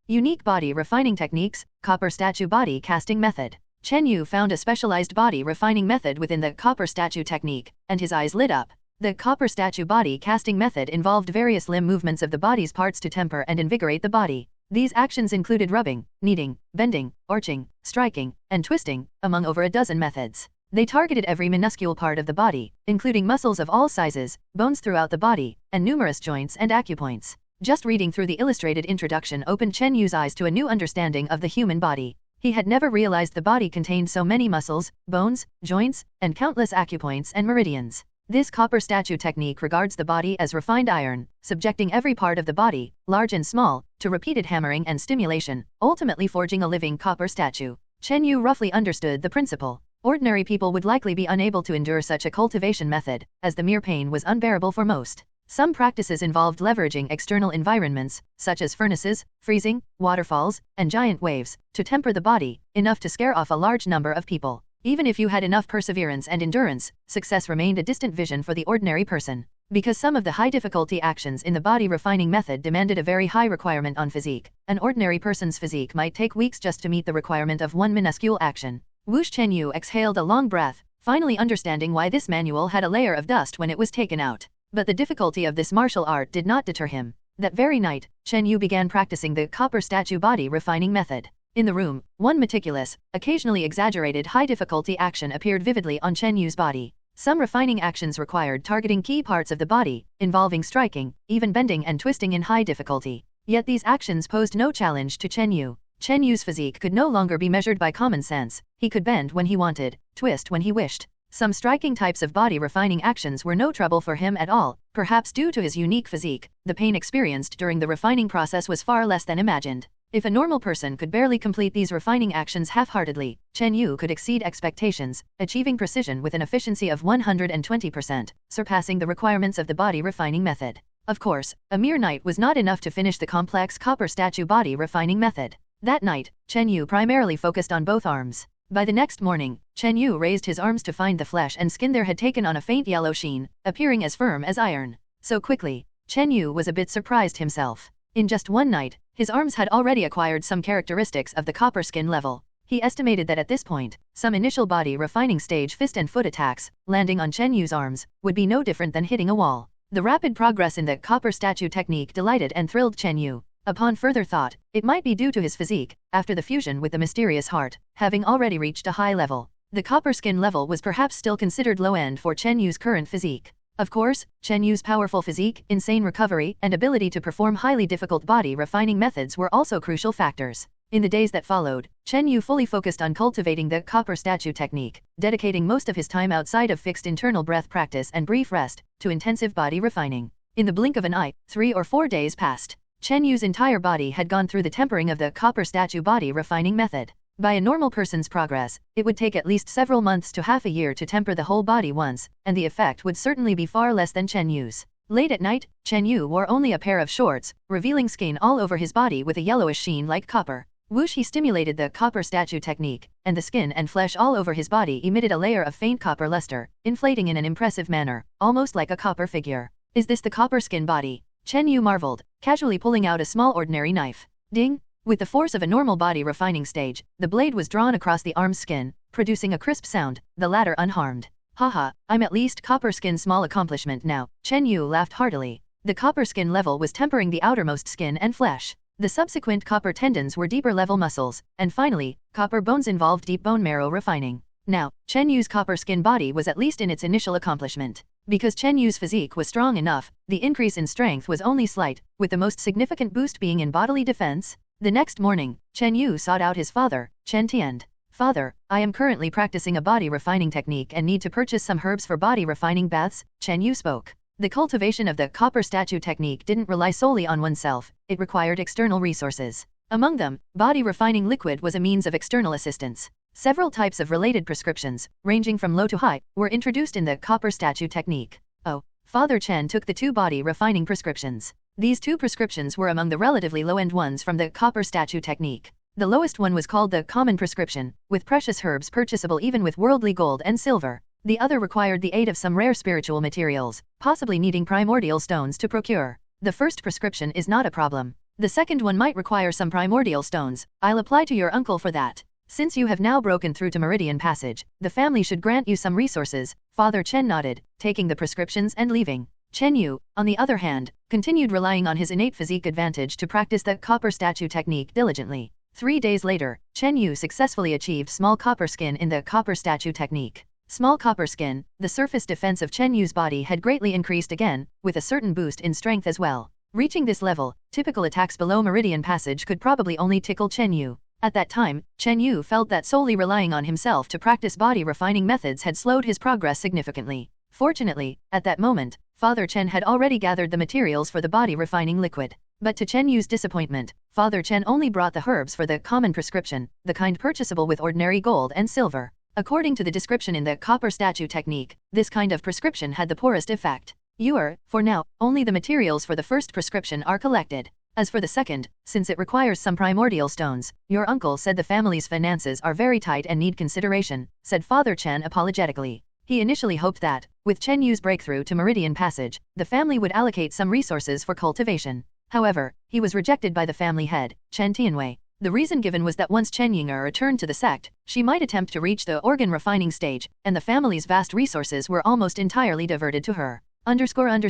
Unique body refining techniques, copper statue body casting method. Chen Yu found a specialized body refining method within the copper statue technique, and his eyes lit up. The copper statue body casting method involved various limb movements of the body's parts to temper and invigorate the body. These actions included rubbing, kneading, bending, arching, striking, and twisting, among over a dozen methods. They targeted every minuscule part of the body, including muscles of all sizes, bones throughout the body, and numerous joints and acupoints. Just reading through the illustrated introduction opened Chen Yu's eyes to a new understanding of the human body. He had never realized the body contained so many muscles, bones, joints, and countless acupoints and meridians. This copper statue technique regards the body as refined iron, subjecting every part of the body, large and small, to repeated hammering and stimulation, ultimately forging a living copper statue. Chen Yu roughly understood the principle. Ordinary people would likely be unable to endure such a cultivation method, as the mere pain was unbearable for most. Some practices involved leveraging external environments, such as furnaces, freezing, waterfalls, and giant waves, to temper the body, enough to scare off a large number of people. Even if you had enough perseverance and endurance, success remained a distant vision for the ordinary person. Because some of the high-difficulty actions in the body refining method demanded a very high requirement on physique, an ordinary person's physique might take weeks just to meet the requirement of one minuscule action. Whoosh! Chen Yu exhaled a long breath, finally understanding why this manual had a layer of dust when it was taken out. But the difficulty of this martial art did not deter him. That very night, Chen Yu began practicing the copper statue body refining method. In the room, one meticulous, occasionally exaggerated high-difficulty action appeared vividly on Chen Yu's body. Some refining actions required targeting key parts of the body, involving striking, even bending and twisting in high difficulty. Yet these actions posed no challenge to Chen Yu. Chen Yu's physique could no longer be measured by common sense. He could bend when he wanted, twist when he wished. Some striking types of body refining actions were no trouble for him at all, perhaps due to his unique physique. The pain experienced during the refining process was far less than imagined. If a normal person could barely complete these refining actions half-heartedly, Chen Yu could exceed expectations, achieving precision with an efficiency of 120%, surpassing the requirements of the body refining method. Of course, a mere night was not enough to finish the complex copper statue body refining method. That night, Chen Yu primarily focused on both arms. By the next morning, Chen Yu raised his arms to find the flesh and skin there had taken on a faint yellow sheen, appearing as firm as iron. So quickly, Chen Yu was a bit surprised himself. In just one night, his arms had already acquired some characteristics of the copper skin level. He estimated that at this point, some initial body refining stage fist and foot attacks, landing on Chen Yu's arms, would be no different than hitting a wall. The rapid progress in the copper statue technique delighted and thrilled Chen Yu. Upon further thought, it might be due to his physique, after the fusion with the mysterious heart, having already reached a high level. The copper skin level was perhaps still considered low-end for Chen Yu's current physique. Of course, Chen Yu's powerful physique, insane recovery, and ability to perform highly difficult body refining methods were also crucial factors. In the days that followed, Chen Yu fully focused on cultivating the copper statue technique, dedicating most of his time outside of fixed internal breath practice and brief rest, to intensive body refining. In the blink of an eye, 3 or 4 days passed. Chen Yu's entire body had gone through the tempering of the copper statue body refining method. By a normal person's progress, it would take at least several months to half a year to temper the whole body once, and the effect would certainly be far less than Chen Yu's. Late at night, Chen Yu wore only a pair of shorts, revealing skin all over his body with a yellowish sheen like copper. Whoosh! He stimulated the copper statue technique, and the skin and flesh all over his body emitted a layer of faint copper luster, inflating in an impressive manner, almost like a copper figure. Is this the copper skin body? Chen Yu marveled, casually pulling out a small ordinary knife. Ding! With the force of a normal body refining stage, the blade was drawn across the arm's skin, producing a crisp sound, the latter unharmed. Haha, I'm at least copper skin. Small accomplishment now. Chen Yu laughed heartily. The copper skin level was tempering the outermost skin and flesh. The subsequent copper tendons were deeper level muscles, and finally, copper bones involved deep bone marrow refining. Now, Chen Yu's copper skin body was at least in its initial accomplishment. Because Chen Yu's physique was strong enough, the increase in strength was only slight, with the most significant boost being in bodily defense. The next morning, Chen Yu sought out his father, Chen Tian. Father, I am currently practicing a body refining technique and need to purchase some herbs for body refining baths, Chen Yu spoke. The cultivation of the copper statue technique didn't rely solely on oneself, it required external resources. Among them, body refining liquid was a means of external assistance. Several types of related prescriptions, ranging from low to high, were introduced in the copper statue technique. Oh, Father Chen took the 2 body refining prescriptions. These 2 prescriptions were among the relatively low-end ones from the copper statue technique. The lowest one was called the common prescription, with precious herbs purchasable even with worldly gold and silver. The other required the aid of some rare spiritual materials, possibly needing primordial stones to procure. The first prescription is not a problem. The second one might require some primordial stones. I'll apply to your uncle for that. Since you have now broken through to Meridian Passage, the family should grant you some resources. Father Chen nodded, taking the prescriptions and leaving. Chen Yu, on the other hand, continued relying on his innate physique advantage to practice the copper statue technique diligently. 3 days later, Chen Yu successfully achieved small copper skin in the copper statue technique. Small copper skin, the surface defense of Chen Yu's body had greatly increased again, with a certain boost in strength as well. Reaching this level, typical attacks below Meridian Passage could probably only tickle Chen Yu. At that time, Chen Yu felt that solely relying on himself to practice body refining methods had slowed his progress significantly. Fortunately, at that moment, Father Chen had already gathered the materials for the body refining liquid. But to Chen Yu's disappointment, Father Chen only brought the herbs for the common prescription, the kind purchasable with ordinary gold and silver. According to the description in the copper statue technique, this kind of prescription had the poorest effect. For now, only the materials for the first prescription are collected. As for the second, since it requires some primordial stones, your uncle said the family's finances are very tight and need consideration, said Father Chen apologetically. He initially hoped that, with Chen Yu's breakthrough to Meridian Passage, the family would allocate some resources for cultivation. However, he was rejected by the family head, Chen Tianwei. The reason given was that once Chen Ying'er returned to the sect, she might attempt to reach the organ refining stage, and the family's vast resources were almost entirely diverted to her. Father Chen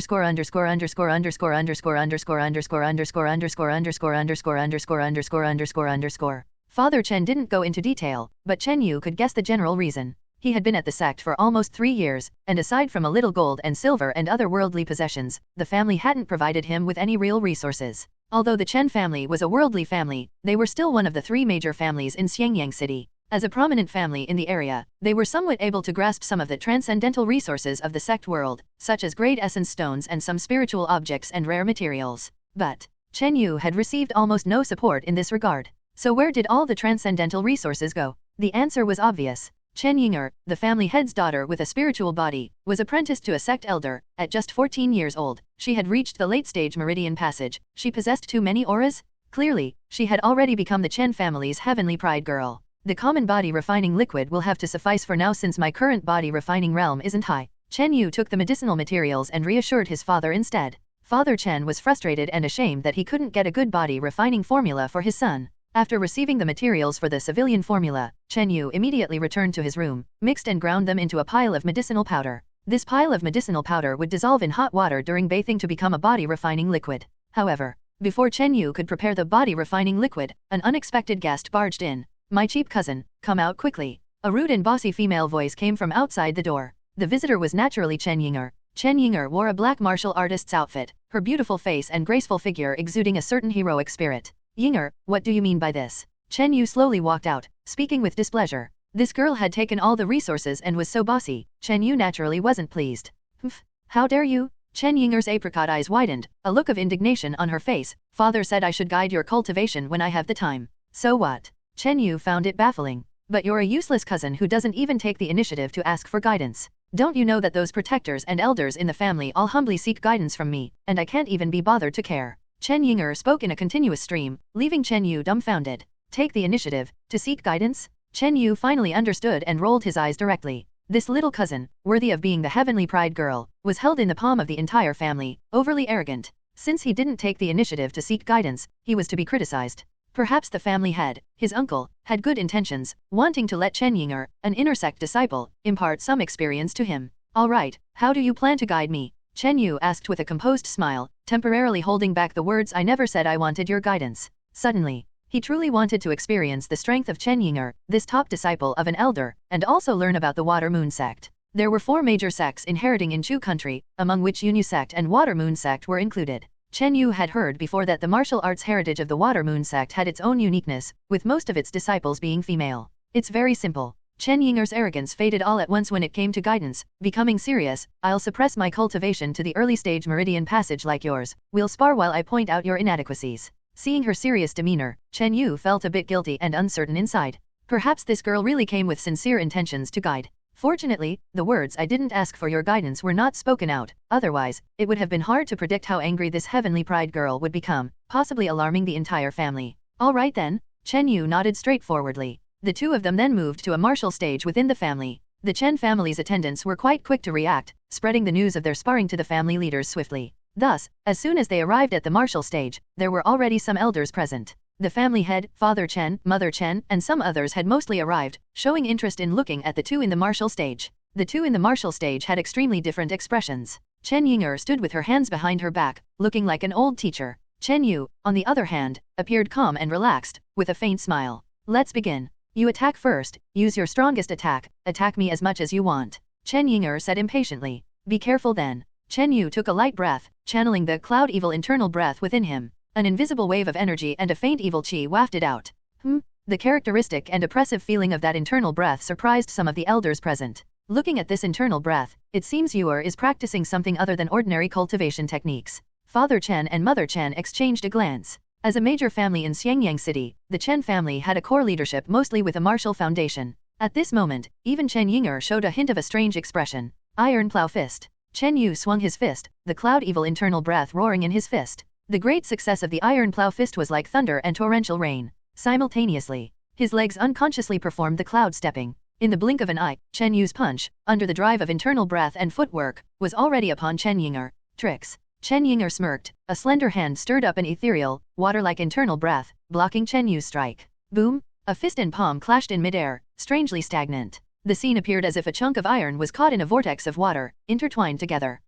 didn't go into detail, but Chen Yu could guess the general reason. He had been at the sect for almost 3 years, and aside from a little gold and silver and other worldly possessions, the family hadn't provided him with any real resources. Although the Chen family was a worldly family, they were still one of the 3 major families in Xiangyang City. As a prominent family in the area, they were somewhat able to grasp some of the transcendental resources of the sect world, such as great essence stones and some spiritual objects and rare materials. But Chen Yu had received almost no support in this regard. So where did all the transcendental resources go? The answer was obvious. Chen Ying'er, the family head's daughter with a spiritual body, was apprenticed to a sect elder. At just 14 years old, she had reached the late-stage Meridian Passage. She possessed too many auras? Clearly, she had already become the Chen family's heavenly pride girl. The common body refining liquid will have to suffice for now since my current body refining realm isn't high. Chen Yu took the medicinal materials and reassured his father instead. Father Chen was frustrated and ashamed that he couldn't get a good body refining formula for his son. After receiving the materials for the civilian formula, Chen Yu immediately returned to his room, mixed and ground them into a pile of medicinal powder. This pile of medicinal powder would dissolve in hot water during bathing to become a body refining liquid. However, before Chen Yu could prepare the body refining liquid, an unexpected guest barged in. "My cheap cousin, come out quickly." A rude and bossy female voice came from outside the door. The visitor was naturally Chen Ying'er. Chen Ying'er wore a black martial artist's outfit, her beautiful face and graceful figure exuding a certain heroic spirit. "Ying'er, what do you mean by this?" Chen Yu slowly walked out, speaking with displeasure. This girl had taken all the resources and was so bossy. Chen Yu naturally wasn't pleased. "Humph, how dare you?" Chen Yinger's apricot eyes widened, a look of indignation on her face. Father said I should guide your cultivation when I have the time. So what? Chen Yu found it baffling. But you're a useless cousin who doesn't even take the initiative to ask for guidance. Don't you know that those protectors and elders in the family all humbly seek guidance from me, and I can't even be bothered to care? Chen Yinger spoke in a continuous stream, leaving Chen Yu dumbfounded. Take the initiative, to seek guidance? Chen Yu finally understood and rolled his eyes directly. This little cousin, worthy of being the heavenly pride girl, was held in the palm of the entire family, overly arrogant. Since he didn't take the initiative to seek guidance, he was to be criticized. Perhaps the family head, his uncle, had good intentions, wanting to let Chen Yinger, an inner sect disciple, impart some experience to him. All right, how do you plan to guide me? Chen Yu asked with a composed smile, temporarily holding back the words I never said I wanted your guidance. Suddenly, he truly wanted to experience the strength of Chen Yinger, this top disciple of an elder, and also learn about the Water Moon sect. There were 4 major sects inheriting in Chu country, among which Yunyu sect and Water Moon sect were included. Chen Yu had heard before that the martial arts heritage of the Water Moon sect had its own uniqueness, with most of its disciples being female. It's very simple. Chen Yinger's arrogance faded all at once when it came to guidance, becoming serious. I'll suppress my cultivation to the early stage meridian passage like yours. We'll spar while I point out your inadequacies. Seeing her serious demeanor, Chen Yu felt a bit guilty and uncertain inside. Perhaps this girl really came with sincere intentions to guide. Fortunately, the words I didn't ask for your guidance were not spoken out, otherwise, it would have been hard to predict how angry this heavenly pride girl would become, possibly alarming the entire family. All right then, Chen Yu nodded straightforwardly. The two of them then moved to a martial stage within the family. The Chen family's attendants were quite quick to react, spreading the news of their sparring to the family leaders swiftly. Thus, as soon as they arrived at the martial stage, there were already some elders present. The family head, Father Chen, Mother Chen, and some others had mostly arrived, showing interest in looking at the two in the martial stage. The two in the martial stage had extremely different expressions. Chen Yinger stood with her hands behind her back, looking like an old teacher. Chen Yu, on the other hand, appeared calm and relaxed, with a faint smile. Let's begin. You attack first, use your strongest attack, attack me as much as you want. Chen Yinger said impatiently. Be careful then. Chen Yu took a light breath, channeling the cloud evil internal breath within him. An invisible wave of energy and a faint evil chi wafted out. The characteristic and oppressive feeling of that internal breath surprised some of the elders present. Looking at this internal breath, it seems Yuer is practicing something other than ordinary cultivation techniques. Father Chen and Mother Chen exchanged a glance. As a major family in Xiangyang City, the Chen family had a core leadership mostly with a martial foundation. At this moment, even Chen Yinger showed a hint of a strange expression. Iron Plow Fist. Chen Yu swung his fist, the cloud evil internal breath roaring in his fist. The great success of the Iron Plow Fist was like thunder and torrential rain. Simultaneously, his legs unconsciously performed the cloud stepping. In the blink of an eye, Chen Yu's punch, under the drive of internal breath and footwork, was already upon Chen Yinger. Tricks. Chen Yinger smirked, a slender hand stirred up an ethereal, water-like internal breath, blocking Chen Yu's strike. Boom! A fist and palm clashed in midair, strangely stagnant. The scene appeared as if a chunk of iron was caught in a vortex of water, intertwined together.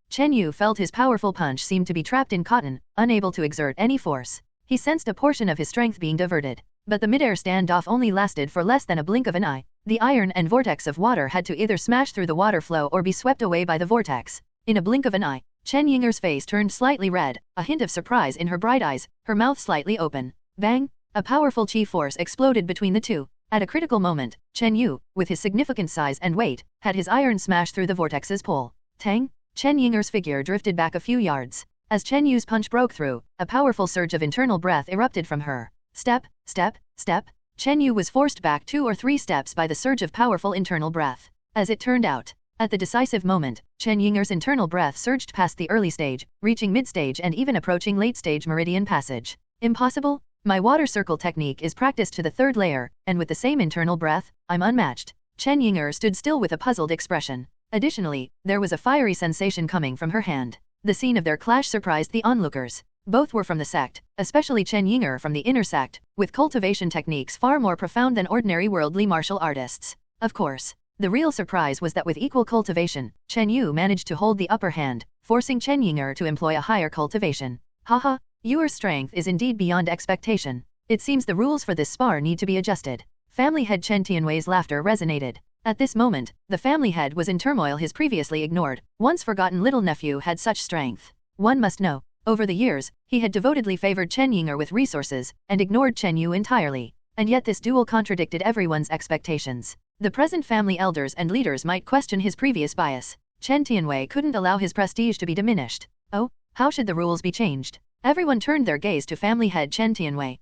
Chen Yu felt his powerful punch seemed to be trapped in cotton, unable to exert any force. He sensed a portion of his strength being diverted. But the midair standoff only lasted for less than a blink of an eye. The iron and vortex of water had to either smash through the water flow or be swept away by the vortex. In a blink of an eye, Chen Yinger's face turned slightly red, a hint of surprise in her bright eyes, her mouth slightly open. Bang! A powerful chi force exploded between the two. At a critical moment, Chen Yu, with his significant size and weight, had his iron smash through the vortex's pole. Tang! Chen Yinger's figure drifted back a few yards. As Chen Yu's punch broke through, a powerful surge of internal breath erupted from her. Step, step, step. Chen Yu was forced back 2 or 3 steps by the surge of powerful internal breath. As it turned out, at the decisive moment, Chen Yinger's internal breath surged past the early stage, reaching mid-stage and even approaching late-stage meridian passage. Impossible? My water circle technique is practiced to the 3rd layer, and with the same internal breath, I'm unmatched. Chen Yinger stood still with a puzzled expression. Additionally, there was a fiery sensation coming from her hand. The scene of their clash surprised the onlookers. Both were from the sect, especially Chen Yinger from the inner sect, with cultivation techniques far more profound than ordinary worldly martial artists. Of course, the real surprise was that with equal cultivation, Chen Yu managed to hold the upper hand, forcing Chen Yinger to employ a higher cultivation. Haha, your strength is indeed beyond expectation. It seems the rules for this spar need to be adjusted. Family head Chen Tianwei's laughter resonated. At this moment, the family head was in turmoil. His previously ignored, once forgotten little nephew had such strength. One must know, over the years, he had devotedly favored Chen Yinger with resources, and ignored Chen Yu entirely. And yet this duel contradicted everyone's expectations. The present family elders and leaders might question his previous bias. Chen Tianwei couldn't allow his prestige to be diminished. Oh, how should the rules be changed? Everyone turned their gaze to family head Chen Tianwei.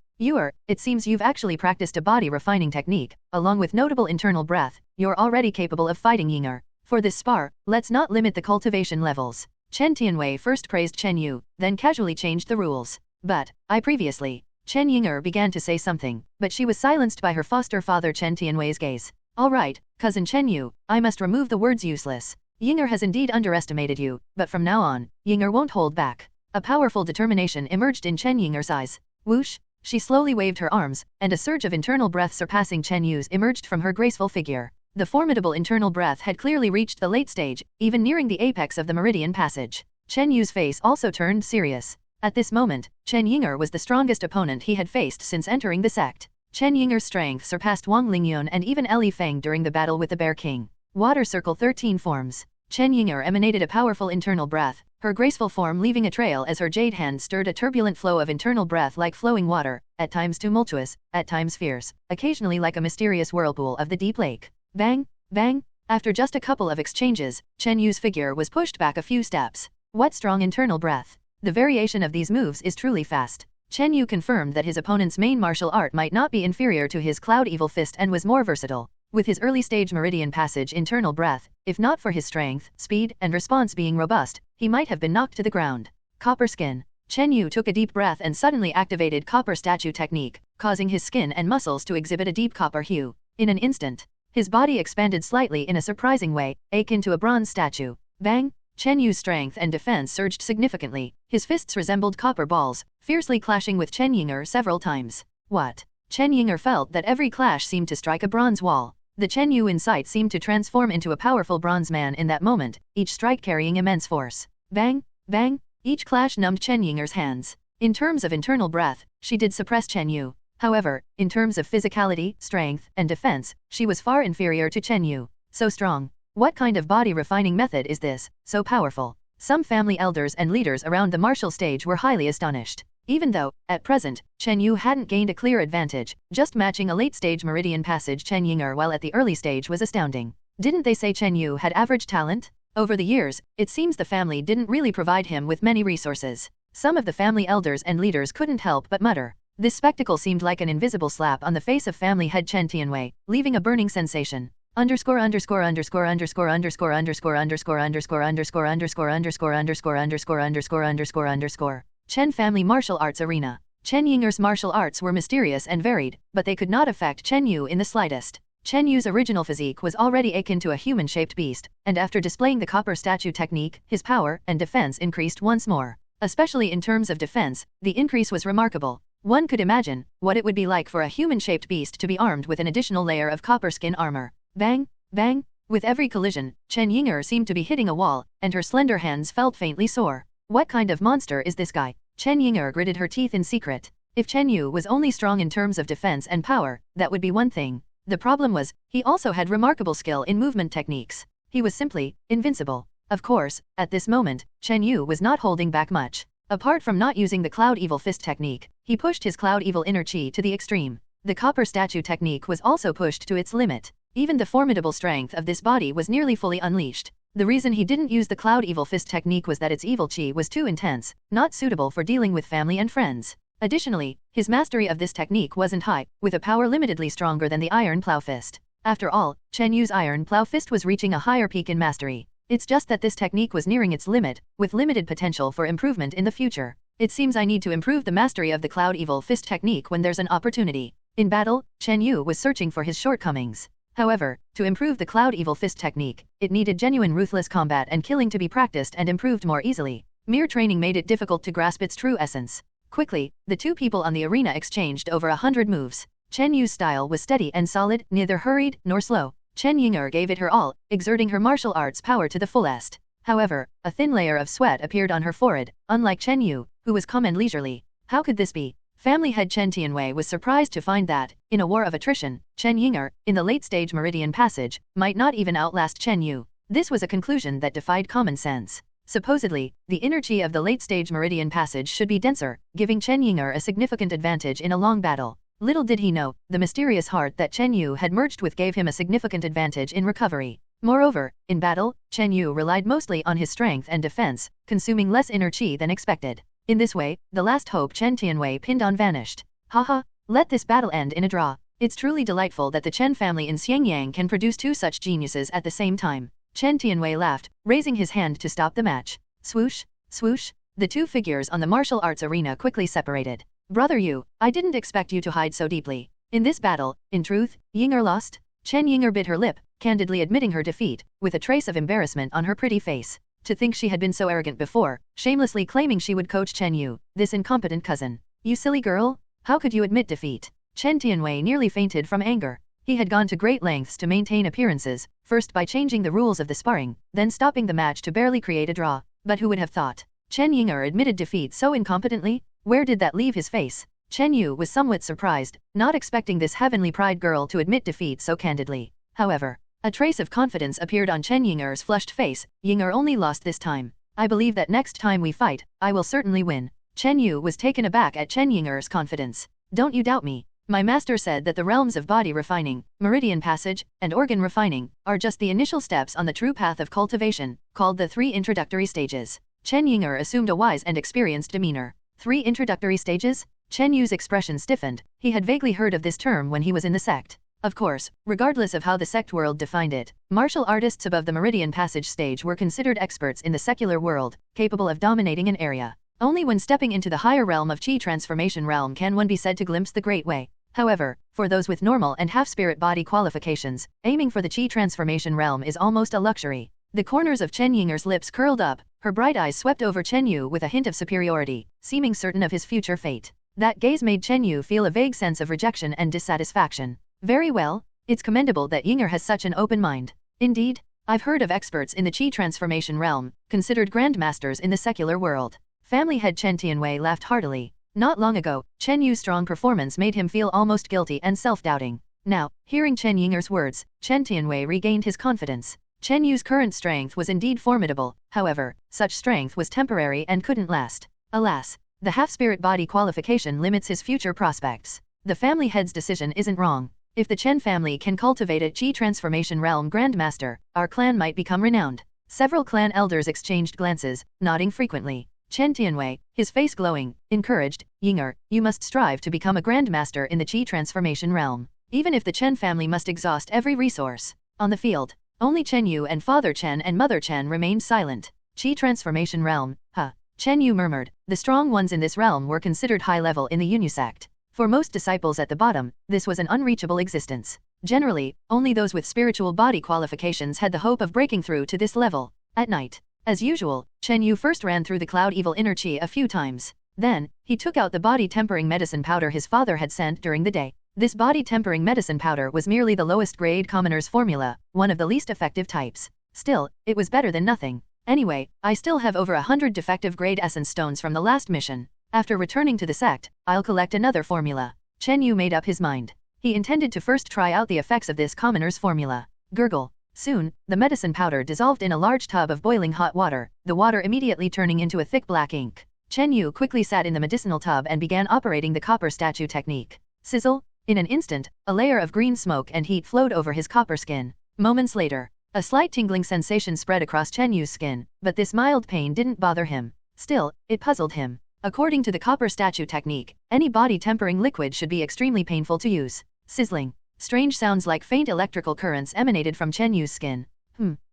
It seems you've actually practiced a body refining technique, along with notable internal breath. You're already capable of fighting Yinger. For this spar, let's not limit the cultivation levels. Chen Tianwei first praised Chen Yu, then casually changed the rules. But, Chen Yinger began to say something, but she was silenced by her foster father Chen Tianwei's gaze. Alright, cousin Chen Yu, I must remove the words useless. Yinger has indeed underestimated you, but from now on, Yinger won't hold back. A powerful determination emerged in Chen Yinger's eyes. Whoosh! She slowly waved her arms, and a surge of internal breath surpassing Chen Yu's emerged from her graceful figure. The formidable internal breath had clearly reached the late stage, even nearing the apex of the meridian passage. Chen Yu's face also turned serious. At this moment, Chen Yinger was the strongest opponent he had faced since entering the sect. Chen Yinger's strength surpassed Wong Ling Yun and even Li Feng during the battle with the Bear King. Water Circle 13 forms. Chen Yinger emanated a powerful internal breath, her graceful form leaving a trail as her jade hand stirred a turbulent flow of internal breath like flowing water, at times tumultuous, at times fierce, occasionally like a mysterious whirlpool of the deep lake. Bang! Bang! After just a couple of exchanges, Chen Yu's figure was pushed back a few steps. What strong internal breath! The variation of these moves is truly fast. Chen Yu confirmed that his opponent's main martial art might not be inferior to his Cloud Evil Fist and was more versatile. With his early-stage meridian passage internal breath, if not for his strength, speed, and response being robust, he might have been knocked to the ground. Copper Skin. Chen Yu took a deep breath and suddenly activated Copper Statue technique, causing his skin and muscles to exhibit a deep copper hue. In an instant, his body expanded slightly in a surprising way, akin to a bronze statue. Bang! Chen Yu's strength and defense surged significantly. His fists resembled copper balls, fiercely clashing with Chen Yinger several times. What? Chen Yinger felt that every clash seemed to strike a bronze wall. The Chen Yu in sight seemed to transform into a powerful bronze man in that moment, each strike carrying immense force. Bang! Bang! Each clash numbed Chen Yinger's hands. In terms of internal breath, she did suppress Chen Yu. However, in terms of physicality, strength, and defense, she was far inferior to Chen Yu. So strong. What kind of body refining method is this, so powerful? Some family elders and leaders around the martial stage were highly astonished. Even though, at present, Chen Yu hadn't gained a clear advantage, just matching a late-stage meridian passage Chen Yinger while at the early stage was astounding. Didn't they say Chen Yu had average talent? Over the years, it seems the family didn't really provide him with many resources. Some of the family elders and leaders couldn't help but mutter. This spectacle seemed like an invisible slap on the face of family head Chen Tianwei, leaving a burning sensation. Underscore underscore underscore underscore underscore underscore underscore underscore underscore underscore underscore underscore underscore underscore underscore underscore Chen Family Martial Arts Arena. Chen Yinger's martial arts were mysterious and varied, but they could not affect Chen Yu in the slightest. Chen Yu's original physique was already akin to a human-shaped beast, and after displaying the copper statue technique, his power and defense increased once more. Especially in terms of defense, the increase was remarkable. One could imagine what it would be like for a human-shaped beast to be armed with an additional layer of copper skin armor. Bang! Bang! With every collision, Chen Yinger seemed to be hitting a wall, and her slender hands felt faintly sore. What kind of monster is this guy? Chen Yinger gritted her teeth in secret. If Chen Yu was only strong in terms of defense and power, that would be one thing. The problem was, he also had remarkable skill in movement techniques. He was simply invincible. Of course, at this moment, Chen Yu was not holding back much. Apart from not using the Cloud Evil Fist technique, he pushed his Cloud Evil Inner Chi to the extreme. The Copper Statue technique was also pushed to its limit. Even the formidable strength of this body was nearly fully unleashed. The reason he didn't use the Cloud Evil Fist technique was that its evil chi was too intense, not suitable for dealing with family and friends. Additionally, his mastery of this technique wasn't high, with a power limitedly stronger than the Iron Plow Fist. After all, Chen Yu's Iron Plow Fist was reaching a higher peak in mastery. It's just that this technique was nearing its limit, with limited potential for improvement in the future. It seems I need to improve the mastery of the Cloud Evil Fist technique when there's an opportunity. In battle, Chen Yu was searching for his shortcomings. However, to improve the Cloud Evil Fist technique, it needed genuine ruthless combat and killing to be practiced and improved more easily. Mere training made it difficult to grasp its true essence. Quickly, the two people on the arena exchanged over 100 moves. Chen Yu's style was steady and solid, neither hurried nor slow. Chen Yinger gave it her all, exerting her martial arts power to the fullest. However, a thin layer of sweat appeared on her forehead, unlike Chen Yu, who was calm and leisurely. How could this be? Family head Chen Tianwei was surprised to find that, in a war of attrition, Chen Yinger, in the late-stage meridian passage, might not even outlast Chen Yu. This was a conclusion that defied common sense. Supposedly, the inner chi of the late-stage meridian passage should be denser, giving Chen Yinger a significant advantage in a long battle. Little did he know, the mysterious heart that Chen Yu had merged with gave him a significant advantage in recovery. Moreover, in battle, Chen Yu relied mostly on his strength and defense, consuming less inner chi than expected. In this way, the last hope Chen Tianwei pinned on vanished. Haha, let this battle end in a draw. It's truly delightful that the Chen family in Xiangyang can produce two such geniuses at the same time. Chen Tianwei laughed, raising his hand to stop the match. Swoosh, swoosh, the two figures on the martial arts arena quickly separated. Brother Yu, I didn't expect you to hide so deeply. In this battle, in truth, Yinger lost? Chen Yinger bit her lip, candidly admitting her defeat, with a trace of embarrassment on her pretty face. To think she had been so arrogant before, shamelessly claiming she would coach Chen Yu, this incompetent cousin. You silly girl, how could you admit defeat? Chen Tianwei nearly fainted from anger. He had gone to great lengths to maintain appearances, first by changing the rules of the sparring, then stopping the match to barely create a draw. But who would have thought? Chen Yinger admitted defeat so incompetently? Where did that leave his face? Chen Yu was somewhat surprised, not expecting this heavenly pride girl to admit defeat so candidly. However, a trace of confidence appeared on Chen Yinger's flushed face. Yinger only lost this time. I believe that next time we fight, I will certainly win. Chen Yu was taken aback at Chen Yinger's confidence. Don't you doubt me. My master said that the realms of body refining, meridian passage, and organ refining are just the initial steps on the true path of cultivation, called the 3 introductory stages. Chen Yinger assumed a wise and experienced demeanor. 3 introductory stages? Chen Yu's expression stiffened. He had vaguely heard of this term when he was in the sect. Of course, regardless of how the sect world defined it, martial artists above the meridian passage stage were considered experts in the secular world, capable of dominating an area. Only when stepping into the higher realm of Qi transformation realm can one be said to glimpse the Great Way. However, for those with normal and half-spirit body qualifications, aiming for the Qi transformation realm is almost a luxury. The corners of Chen Yinger's lips curled up, her bright eyes swept over Chen Yu with a hint of superiority, seeming certain of his future fate. That gaze made Chen Yu feel a vague sense of rejection and dissatisfaction. Very well, it's commendable that Yinger has such an open mind. Indeed, I've heard of experts in the Qi transformation realm, considered grandmasters in the secular world. Family head Chen Tianwei laughed heartily. Not long ago, Chen Yu's strong performance made him feel almost guilty and self-doubting. Now, hearing Chen Yinger's words, Chen Tianwei regained his confidence. Chen Yu's current strength was indeed formidable, however, such strength was temporary and couldn't last. Alas, the half-spirit body qualification limits his future prospects. The family head's decision isn't wrong. If the Chen family can cultivate a Qi transformation realm grandmaster, our clan might become renowned. Several clan elders exchanged glances, nodding frequently. Chen Tianwei, his face glowing, encouraged, Yinger, you must strive to become a grandmaster in the Qi transformation realm. Even if the Chen family must exhaust every resource. On the field, only Chen Yu and Father Chen and Mother Chen remained silent. Qi transformation realm, huh? Chen Yu murmured. The strong ones in this realm were considered high level in the Yunyu sect. For most disciples at the bottom, this was an unreachable existence. Generally, only those with spiritual body qualifications had the hope of breaking through to this level. At night, as usual, Chen Yu first ran through the cloud evil inner chi a few times. Then, he took out the body tempering medicine powder his father had sent during the day. This body tempering medicine powder was merely the lowest grade commoner's formula, one of the least effective types. Still, it was better than nothing. Anyway, I still have over 100 defective grade essence stones from the last mission. After returning to the sect, I'll collect another formula. Chen Yu made up his mind. He intended to first try out the effects of this commoner's formula. Gurgle. Soon, the medicine powder dissolved in a large tub of boiling hot water, the water immediately turning into a thick black ink. Chen Yu quickly sat in the medicinal tub and began operating the copper statue technique. Sizzle! In an instant, a layer of green smoke and heat flowed over his copper skin. Moments later, a slight tingling sensation spread across Chen Yu's skin, but this mild pain didn't bother him. Still, it puzzled him. According to the copper statue technique, any body tempering liquid should be extremely painful to use. Sizzling. Strange sounds like faint electrical currents emanated from Chen Yu's skin.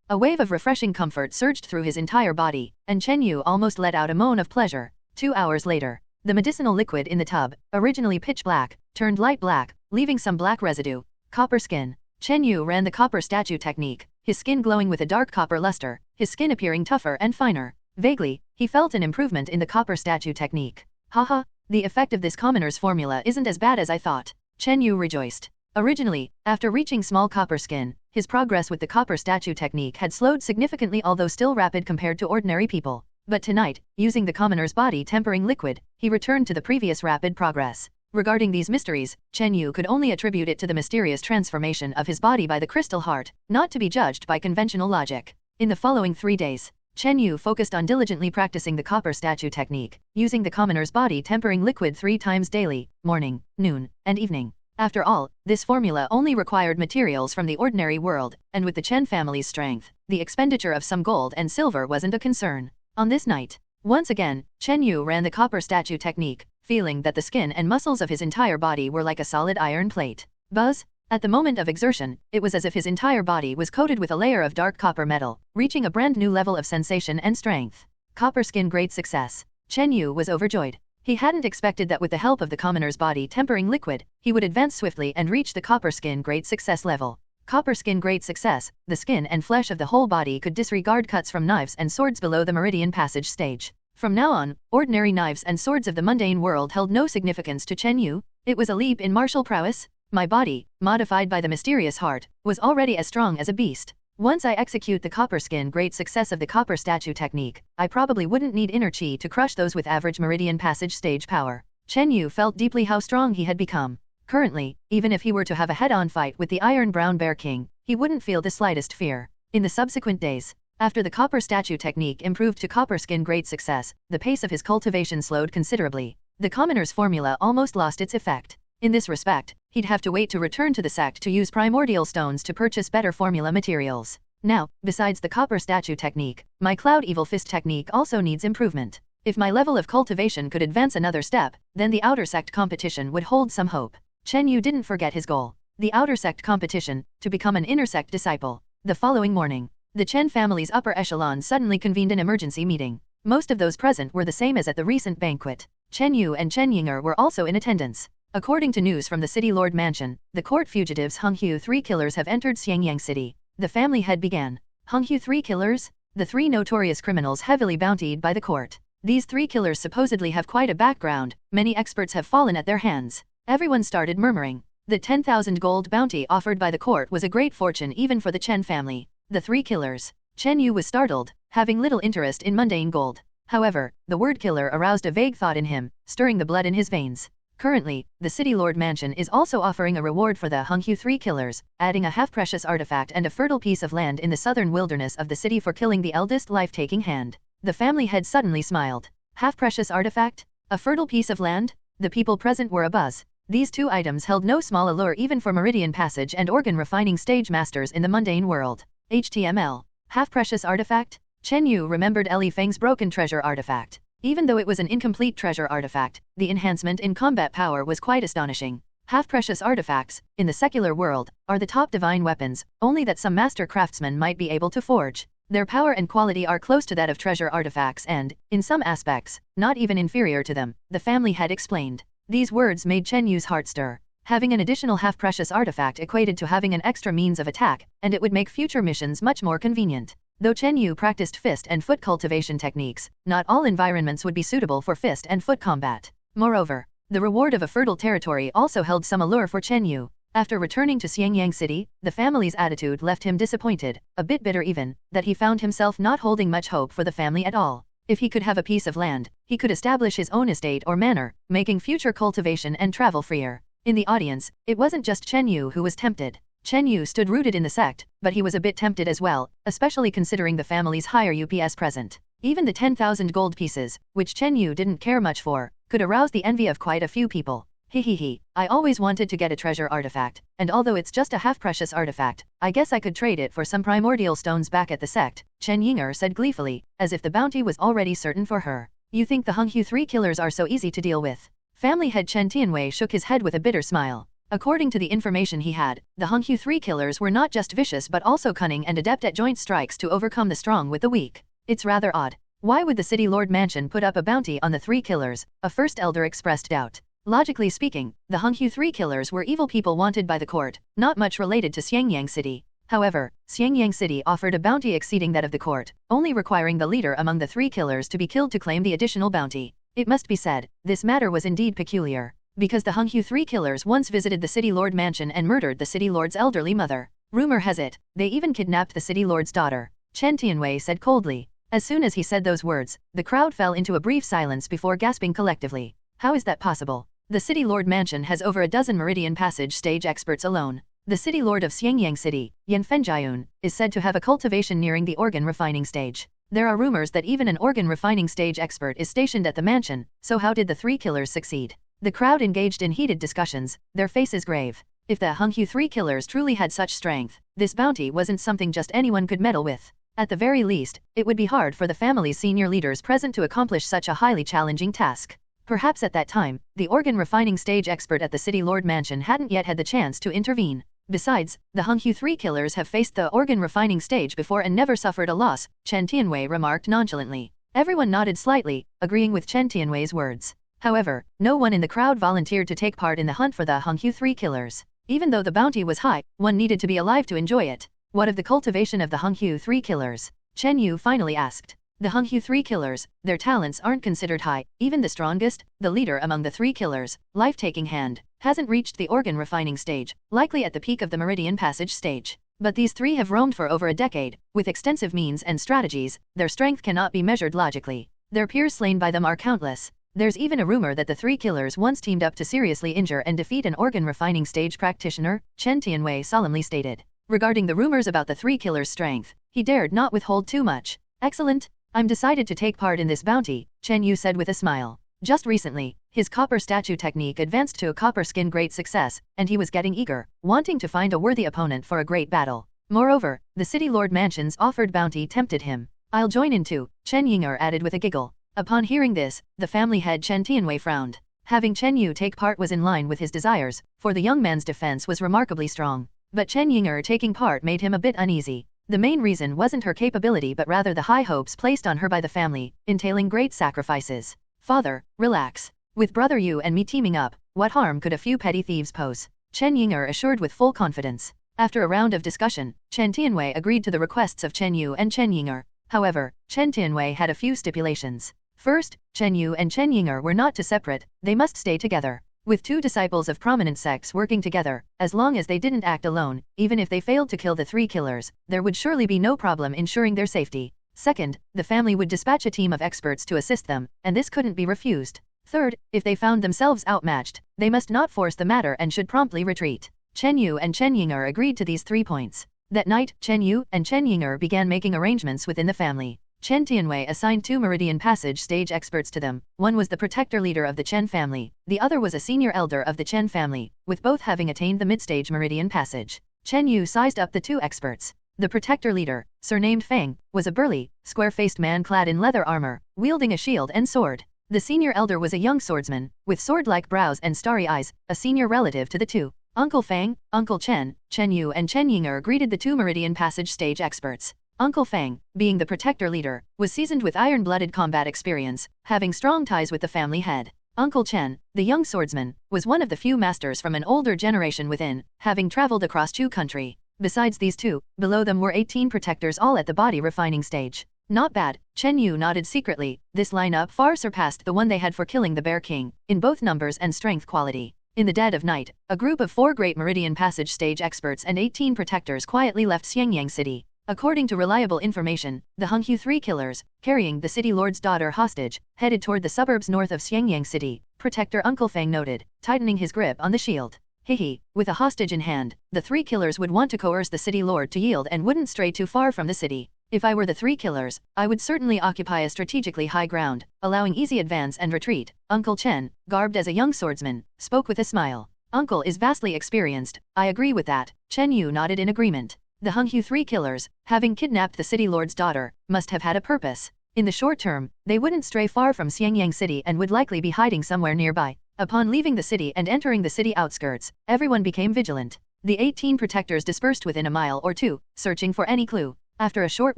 A wave of refreshing comfort surged through his entire body, and Chen Yu almost let out a moan of pleasure. 2 hours later, the medicinal liquid in the tub, originally pitch black, turned light black, leaving some black residue. Copper skin. Chen Yu ran the copper statue technique, his skin glowing with a dark copper luster, his skin appearing tougher and finer. Vaguely, he felt an improvement in the copper statue technique. Haha, the effect of this commoner's formula isn't as bad as I thought. Chen Yu rejoiced. Originally, after reaching small copper skin, his progress with the copper statue technique had slowed significantly, although still rapid compared to ordinary people. But tonight, using the commoner's body tempering liquid, he returned to the previous rapid progress. Regarding these mysteries, Chen Yu could only attribute it to the mysterious transformation of his body by the crystal heart, not to be judged by conventional logic. In the following 3 days, Chen Yu focused on diligently practicing the copper statue technique, using the commoner's body tempering liquid 3 times daily, morning, noon, and evening. After all, this formula only required materials from the ordinary world, and with the Chen family's strength, the expenditure of some gold and silver wasn't a concern. On this night, once again, Chen Yu ran the copper statue technique, feeling that the skin and muscles of his entire body were like a solid iron plate. Buzz! At the moment of exertion, it was as if his entire body was coated with a layer of dark copper metal, reaching a brand new level of sensation and strength. Copper skin, great success. Chen Yu was overjoyed. He hadn't expected that with the help of the commoner's body tempering liquid, he would advance swiftly and reach the copper skin great success level. Copper skin, great success, the skin and flesh of the whole body could disregard cuts from knives and swords below the meridian passage stage. From now on, ordinary knives and swords of the mundane world held no significance to Chen Yu. It was a leap in martial prowess. My body, modified by the mysterious heart, was already as strong as a beast. Once I execute the copper skin great success of the copper statue technique, I probably wouldn't need inner chi to crush those with average meridian passage stage power. Chen Yu felt deeply how strong he had become. Currently, even if he were to have a head-on fight with the Iron Brown Bear King, he wouldn't feel the slightest fear. In the subsequent days, after the copper statue technique improved to copper skin great success, the pace of his cultivation slowed considerably. The commoner's formula almost lost its effect. In this respect, he'd have to wait to return to the sect to use primordial stones to purchase better formula materials. Now, besides the copper statue technique, my Cloud Evil Fist technique also needs improvement. If my level of cultivation could advance another step, then the outer sect competition would hold some hope. Chen Yu didn't forget his goal. The outer sect competition, to become an inner sect disciple. The following morning, the Chen family's upper echelon suddenly convened an emergency meeting. Most of those present were the same as at the recent banquet. Chen Yu and Chen Yinger were also in attendance. According to news from the City Lord Mansion, the court fugitives Hung Hu 3 killers have entered Xiangyang City. The family head began. Hung Hu 3 killers? The 3 notorious criminals heavily bountied by the court. These 3 killers supposedly have quite a background. Many experts have fallen at their hands. Everyone started murmuring. The 10,000 gold bounty offered by the court was a great fortune even for the Chen family. The 3 killers. Chen Yu was startled, having little interest in mundane gold. However, the word killer aroused a vague thought in him, stirring the blood in his veins. Currently, the City Lord Mansion is also offering a reward for the Hung Hu 3 killers, adding a half-precious artifact and a fertile piece of land in the southern wilderness of the city for killing the eldest life-taking hand. The family head suddenly smiled. Half-precious artifact? A fertile piece of land? The people present were abuzz. These 2 items held no small allure even for meridian passage and organ refining stage masters in the mundane world. HTML. Half-precious artifact? Chen Yu remembered Li Feng's broken treasure artifact. Even though it was an incomplete treasure artifact, the enhancement in combat power was quite astonishing. Half-precious artifacts, in the secular world, are the top divine weapons, only that some master craftsmen might be able to forge. Their power and quality are close to that of treasure artifacts and, in some aspects, not even inferior to them, the family had explained. These words made Chen Yu's heart stir. Having an additional half-precious artifact equated to having an extra means of attack, and it would make future missions much more convenient. Though Chen Yu practiced fist and foot cultivation techniques, not all environments would be suitable for fist and foot combat. Moreover, the reward of a fertile territory also held some allure for Chen Yu. After returning to Xiangyang City, the family's attitude left him disappointed, a bit bitter even, that he found himself not holding much hope for the family at all. If he could have a piece of land, he could establish his own estate or manor, making future cultivation and travel freer. In the audience, it wasn't just Chen Yu who was tempted. Chen Yu stood rooted in the sect, but he was a bit tempted as well, especially considering the family's higher UPS present. Even the 10,000 gold pieces, which Chen Yu didn't care much for, could arouse the envy of quite a few people. Hehehe, I always wanted to get a treasure artifact, and although it's just a half-precious artifact, I guess I could trade it for some primordial stones back at the sect, Chen Yinger said gleefully, as if the bounty was already certain for her. You think the Hung Hu 3 killers are so easy to deal with? Family head Chen Tianwei shook his head with a bitter smile. According to the information he had, the Hung Hu 3 killers were not just vicious but also cunning and adept at joint strikes to overcome the strong with the weak. It's rather odd. Why would the City Lord Mansion put up a bounty on the 3 killers? A first elder expressed doubt. Logically speaking, the Hung Hu 3 killers were evil people wanted by the court, not much related to Xiangyang City. However, Xiangyang City offered a bounty exceeding that of the court, only requiring the leader among the 3 killers to be killed to claim the additional bounty. It must be said, this matter was indeed peculiar. Because the Hung Hu 3 killers once visited the City Lord Mansion and murdered the City Lord's elderly mother. Rumor has it, they even kidnapped the City Lord's daughter, Chen Tianwei said coldly. As soon as he said those words, the crowd fell into a brief silence before gasping collectively. How is that possible? The City Lord Mansion has over a dozen Meridian Passage stage experts alone. The City Lord of Xiangyang City, Yan Fenjiayun, is said to have a cultivation nearing the organ refining stage. There are rumors that even an organ refining stage expert is stationed at the mansion, so how did the 3 killers succeed? The crowd engaged in heated discussions, their faces grave. If the Hunghu 3 killers truly had such strength, this bounty wasn't something just anyone could meddle with. At the very least, it would be hard for the family's senior leaders present to accomplish such a highly challenging task. Perhaps at that time, the organ refining stage expert at the City Lord Mansion hadn't yet had the chance to intervene. Besides, the Hunghu 3 killers have faced the organ refining stage before and never suffered a loss, Chen Tianwei remarked nonchalantly. Everyone nodded slightly, agreeing with Chen Tianwei's words. However, no one in the crowd volunteered to take part in the hunt for the Hunghu 3 killers. Even though the bounty was high, one needed to be alive to enjoy it. What of the cultivation of the Hunghu 3 killers? Chen Yu finally asked. The Hunghu 3 killers, their talents aren't considered high, even the strongest, the leader among the 3 killers, life-taking hand, hasn't reached the organ refining stage, likely at the peak of the Meridian Passage stage. But these 3 have roamed for over a decade, with extensive means and strategies, their strength cannot be measured logically. Their peers slain by them are countless. There's even a rumor that the 3 killers once teamed up to seriously injure and defeat an organ refining stage practitioner, Chen Tianwei solemnly stated. Regarding the rumors about the 3 killers' strength, he dared not withhold too much. Excellent. I'm decided to take part in this bounty, Chen Yu said with a smile. Just recently, his copper statue technique advanced to a copper skin great success, and he was getting eager, wanting to find a worthy opponent for a great battle. Moreover, the City Lord Mansion's offered bounty tempted him. I'll join in too, Chen Yinger added with a giggle. Upon hearing this, the family head Chen Tianwei frowned. Having Chen Yu take part was in line with his desires, for the young man's defense was remarkably strong. But Chen Yinger taking part made him a bit uneasy. The main reason wasn't her capability but rather the high hopes placed on her by the family, entailing great sacrifices. Father, relax. With brother Yu and me teaming up, what harm could a few petty thieves pose? Chen Yinger assured with full confidence. After a round of discussion, Chen Tianwei agreed to the requests of Chen Yu and Chen Yinger. However, Chen Tianwei had a few stipulations. First, Chen Yu and Chen Yinger were not to separate, they must stay together. With 2 disciples of prominent sects working together, as long as they didn't act alone, even if they failed to kill the 3 killers, there would surely be no problem ensuring their safety. Second, the family would dispatch a team of experts to assist them, and this couldn't be refused. Third, if they found themselves outmatched, they must not force the matter and should promptly retreat. Chen Yu and Chen Yinger agreed to these 3 points. That night, Chen Yu and Chen Yinger began making arrangements within the family. Chen Tianwei assigned 2 Meridian Passage stage experts to them. One was the protector leader of the Chen family, the other was a senior elder of the Chen family, with both having attained the mid-stage Meridian Passage. Chen Yu sized up the 2 experts. The protector leader, surnamed Fang, was a burly, square-faced man clad in leather armor, wielding a shield and sword. The senior elder was a young swordsman, with sword-like brows and starry eyes, a senior relative to the 2. Uncle Fang, Uncle Chen, Chen Yu and Chen Yinger greeted the 2 Meridian Passage stage experts. Uncle Fang, being the protector leader, was seasoned with iron-blooded combat experience, having strong ties with the family head. Uncle Chen, the young swordsman, was one of the few masters from an older generation within, having traveled across Chu country. Besides these 2, below them were 18 protectors all at the body refining stage. Not bad, Chen Yu nodded secretly. This lineup far surpassed the one they had for killing the Bear King, in both numbers and strength quality. In the dead of night, a group of 4 Great Meridian Passage stage experts and 18 protectors quietly left Xiangyang City. According to reliable information, the Hunghu 3 killers, carrying the city lord's daughter hostage, headed toward the suburbs north of Xiangyang City, Protector Uncle Fang noted, tightening his grip on the shield. Hehe, with a hostage in hand, the 3 killers would want to coerce the city lord to yield and wouldn't stray too far from the city. If I were the 3 killers, I would certainly occupy a strategically high ground, allowing easy advance and retreat. Uncle Chen, garbed as a young swordsman, spoke with a smile. Uncle is vastly experienced, I agree with that. Chen Yu nodded in agreement. The Hunghu 3 killers, having kidnapped the city lord's daughter, must have had a purpose. In the short term, they wouldn't stray far from Xiangyang City and would likely be hiding somewhere nearby. Upon leaving the city and entering the city outskirts, everyone became vigilant. The 18 protectors dispersed within a mile or 2, searching for any clue. After a short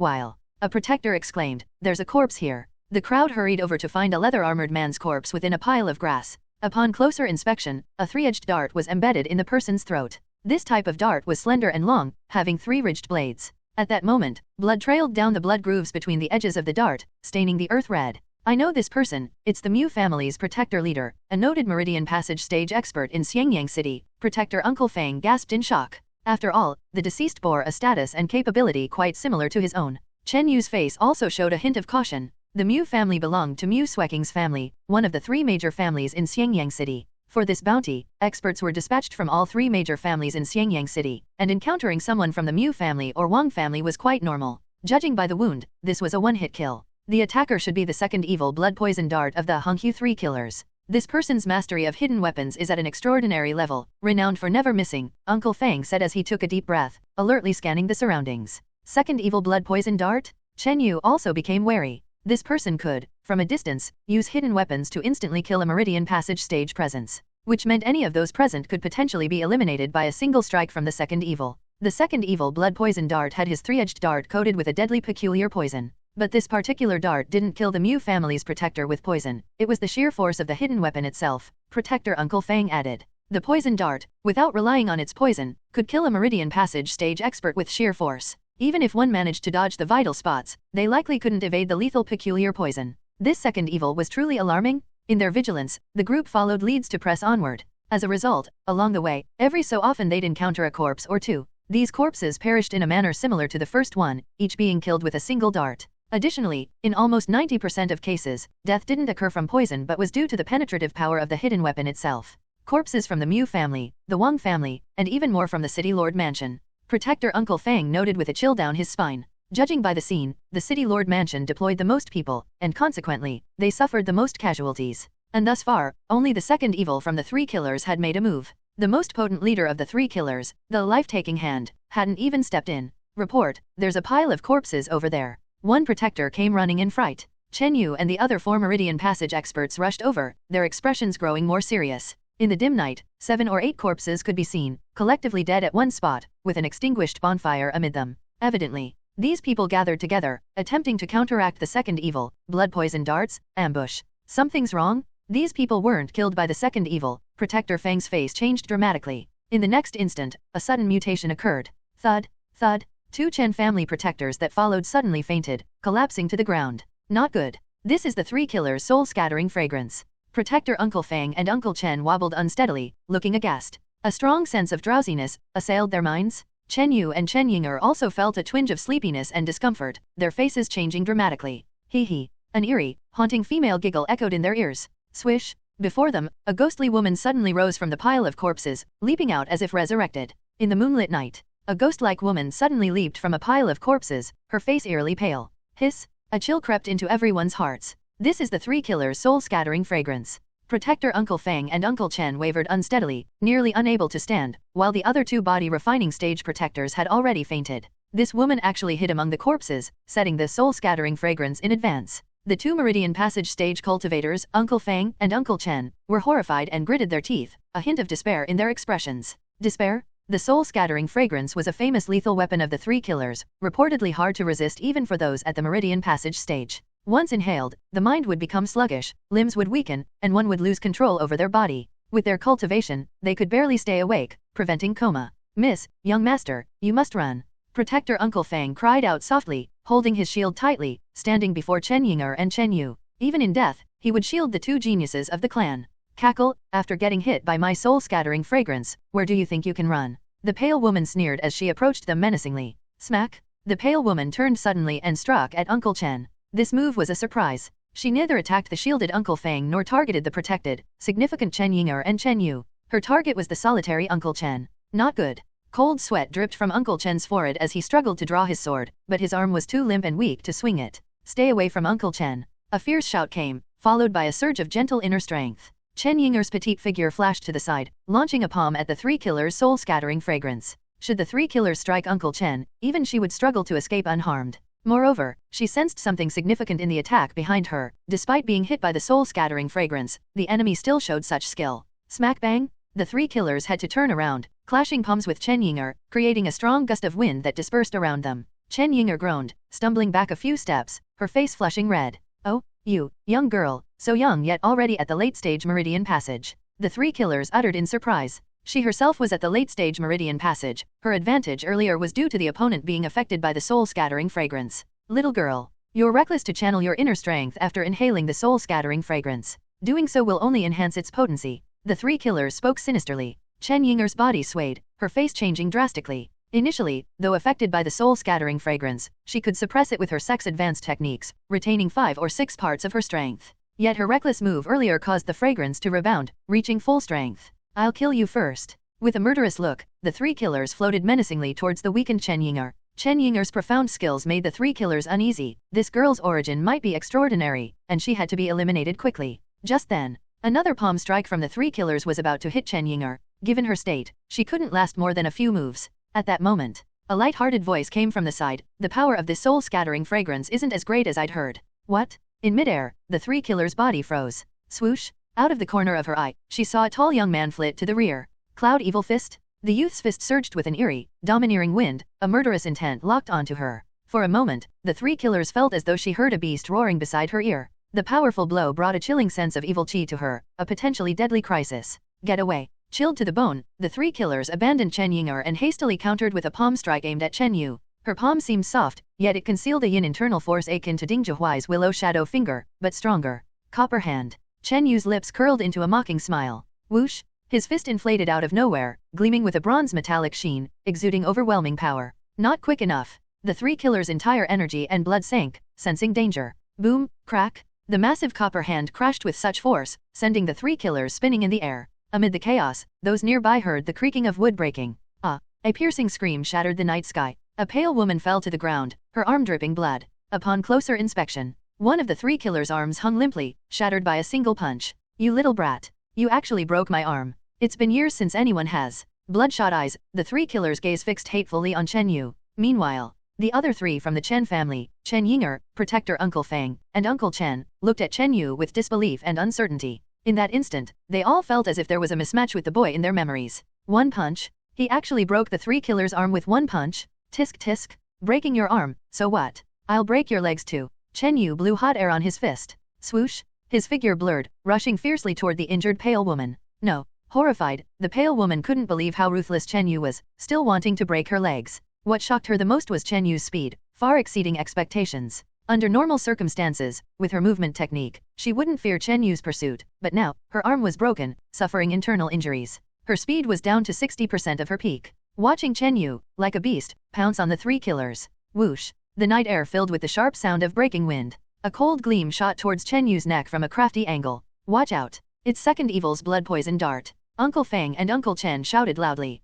while, a protector exclaimed, "There's a corpse here." The crowd hurried over to find a leather-armored man's corpse within a pile of grass. Upon closer inspection, a 3-edged dart was embedded in the person's throat. This type of dart was slender and long, having 3 ridged blades. At that moment, blood trailed down the blood grooves between the edges of the dart, staining the earth red. I know this person, it's the Mu family's protector leader, a noted Meridian Passage stage expert in Xiangyang City. Protector Uncle Fang gasped in shock. After all, the deceased bore a status and capability quite similar to his own. Chen Yu's face also showed a hint of caution. The Mu family belonged to Mu Sweking's family, one of the 3 major families in Xiangyang City. For this bounty, experts were dispatched from all 3 major families in Xiangyang City, and encountering someone from the Mu family or Wang family was quite normal. Judging by the wound, this was a one-hit kill. The attacker should be the second evil blood poison dart of the Hunghu 3 killers. This person's mastery of hidden weapons is at an extraordinary level, renowned for never missing, Uncle Fang said as he took a deep breath, alertly scanning the surroundings. Second evil blood poison dart? Chen Yu also became wary. This person could, from a distance, use hidden weapons to instantly kill a Meridian Passage stage presence, which meant any of those present could potentially be eliminated by a single strike from the second evil. The second evil blood poison dart had his three-edged dart coated with a deadly peculiar poison. But this particular dart didn't kill the Mu family's protector with poison, it was the sheer force of the hidden weapon itself, Protector Uncle Fang added. The poison dart, without relying on its poison, could kill a Meridian Passage stage expert with sheer force. Even if one managed to dodge the vital spots, they likely couldn't evade the lethal peculiar poison. This second evil was truly alarming. In their vigilance, the group followed leads to press onward. As a result, along the way, every so often they'd encounter a corpse or two. These corpses perished in a manner similar to the first one, each being killed with a single dart. Additionally, in almost 90% of cases, death didn't occur from poison but was due to the penetrative power of the hidden weapon itself. Corpses from the Mu family, the Wong family, and even more from the City Lord Mansion. Protector Uncle Fang noted with a chill down his spine. Judging by the scene, the City Lord Mansion deployed the most people, and consequently, they suffered the most casualties. And thus far, only the second evil from the three killers had made a move. The most potent leader of the three killers, the life-taking hand, hadn't even stepped in. Report, there's a pile of corpses over there. One protector came running in fright. Chen Yu and the other four Meridian Passage experts rushed over, their expressions growing more serious. In the dim night, 7 or 8 corpses could be seen, collectively dead at one spot, with an extinguished bonfire amid them. Evidently, these people gathered together, attempting to counteract the second evil, blood poison darts, ambush. Something's wrong? These people weren't killed by the second evil. Protector Fang's face changed dramatically. In the next instant, a sudden mutation occurred. Thud, thud. 2 Chen family protectors that followed suddenly fainted, collapsing to the ground. Not good. This is the three killers' soul-scattering fragrance. Protector Uncle Fang and Uncle Chen wobbled unsteadily, looking aghast. A strong sense of drowsiness assailed their minds. Chen Yu and Chen Yinger also felt a twinge of sleepiness and discomfort, their faces changing dramatically. Hee hee. An eerie, haunting female giggle echoed in their ears. Swish. Before them, a ghostly woman suddenly rose from the pile of corpses, leaping out as if resurrected. In the moonlit night, a ghost-like woman suddenly leaped from a pile of corpses, her face eerily pale. Hiss! A chill crept into everyone's hearts. This is the three killers' soul-scattering fragrance. Protector Uncle Fang and Uncle Chen wavered unsteadily, nearly unable to stand, while the other 2 body-refining stage protectors had already fainted. This woman actually hid among the corpses, setting the soul-scattering fragrance in advance. The 2 Meridian Passage stage cultivators, Uncle Fang and Uncle Chen, were horrified and gritted their teeth, a hint of despair in their expressions. Despair? The soul-scattering fragrance was a famous lethal weapon of the three killers, reportedly hard to resist even for those at the Meridian Passage stage. Once inhaled, the mind would become sluggish, limbs would weaken, and one would lose control over their body. With their cultivation, they could barely stay awake, preventing coma. Miss, young master, you must run. Protector Uncle Fang cried out softly, holding his shield tightly, standing before Chen Yinger and Chen Yu. Even in death, he would shield the 2 geniuses of the clan. Cackle, after getting hit by my soul-scattering fragrance, where do you think you can run? The pale woman sneered as she approached them menacingly. Smack! The pale woman turned suddenly and struck at Uncle Chen. This move was a surprise. She neither attacked the shielded Uncle Fang nor targeted the protected, significant Chen Yinger and Chen Yu. Her target was the solitary Uncle Chen. Not good. Cold sweat dripped from Uncle Chen's forehead as he struggled to draw his sword, but his arm was too limp and weak to swing it. Stay away from Uncle Chen. A fierce shout came, followed by a surge of gentle inner strength. Chen Yinger's petite figure flashed to the side, launching a palm at the three killers' soul-scattering fragrance. Should the three killers strike Uncle Chen, even she would struggle to escape unharmed. Moreover, she sensed something significant in the attack behind her. Despite being hit by the soul-scattering fragrance, the enemy still showed such skill. Smack bang! The three killers had to turn around, clashing palms with Chen Yinger, creating a strong gust of wind that dispersed around them. Chen Yinger groaned, stumbling back a few steps, her face flushing red. Oh, you, young girl, so young yet already at the late-stage Meridian Passage. The three killers uttered in surprise. She herself was at the late-stage Meridian Passage. Her advantage earlier was due to the opponent being affected by the soul-scattering fragrance. Little girl, you're reckless to channel your inner strength after inhaling the soul-scattering fragrance. Doing so will only enhance its potency. The three killers spoke sinisterly. Chen Yinger's body swayed, her face changing drastically. Initially, though affected by the soul-scattering fragrance, she could suppress it with her sex-advanced techniques, retaining 5 or 6 parts of her strength. Yet her reckless move earlier caused the fragrance to rebound, reaching full strength. I'll kill you first. With a murderous look, the three killers floated menacingly towards the weakened Chen Yinger. Chen Yinger's profound skills made the three killers uneasy. This girl's origin might be extraordinary, and she had to be eliminated quickly. Just then, Another palm strike from the three killers was about to hit Chen Yu. Given her state, she couldn't last more than a few moves. At that moment, a light-hearted voice came from the side. The power of this soul-scattering fragrance isn't as great as I'd heard. What? In midair, the three killers' body froze. Swoosh! Out of the corner of her eye, she saw a tall young man flit to the rear. Cloud Evil Fist? The youth's fist surged with an eerie, domineering wind, a murderous intent locked onto her. For a moment, the three killers felt as though she heard a beast roaring beside her ear. The powerful blow brought a chilling sense of evil chi to her, a potentially deadly crisis. Get away. Chilled to the bone, the three killers abandoned Chen Yu and hastily countered with a palm strike aimed at Chen Yu. Her palm seemed soft, yet it concealed a yin internal force akin to Ding Zhihuai's willow shadow finger, but stronger. Copper hand. Chen Yu's lips curled into a mocking smile. Whoosh! His fist inflated out of nowhere, gleaming with a bronze metallic sheen, exuding overwhelming power. Not quick enough. The three killers' entire energy and blood sank, sensing danger. Boom! Crack! The massive copper hand crashed with such force, sending the three killers spinning in the air. Amid the chaos, those nearby heard the creaking of wood breaking. A piercing scream shattered the night sky. A pale woman fell to the ground, her arm dripping blood. Upon closer inspection, one of the three killers' arms hung limply, shattered by a single punch. You little brat. You actually broke my arm. It's been years since anyone has. Bloodshot eyes, the three killers' gaze fixed hatefully on Chen Yu. Meanwhile, the other three from the Chen family, Chen Yinger, Protector Uncle Fang, and Uncle Chen, looked at Chen Yu with disbelief and uncertainty. In that instant, they all felt as if there was a mismatch with the boy in their memories. One punch? He actually broke the three killers' arm with one punch? Tisk tisk. Breaking your arm, so what? I'll break your legs too. Chen Yu blew hot air on his fist. Swoosh! His figure blurred, rushing fiercely toward the injured pale woman. No. Horrified, the pale woman couldn't believe how ruthless Chen Yu was, still wanting to break her legs. What shocked her the most was Chen Yu's speed, far exceeding expectations. Under normal circumstances, with her movement technique, she wouldn't fear Chen Yu's pursuit, but now, her arm was broken, suffering internal injuries. Her speed was down to 60% of her peak. Watching Chen Yu, like a beast, pounce on the three killers. Whoosh! The night air filled with the sharp sound of breaking wind. A cold gleam shot towards Chen Yu's neck from a crafty angle. Watch out! It's second evil's blood poison dart. Uncle Fang and Uncle Chen shouted loudly.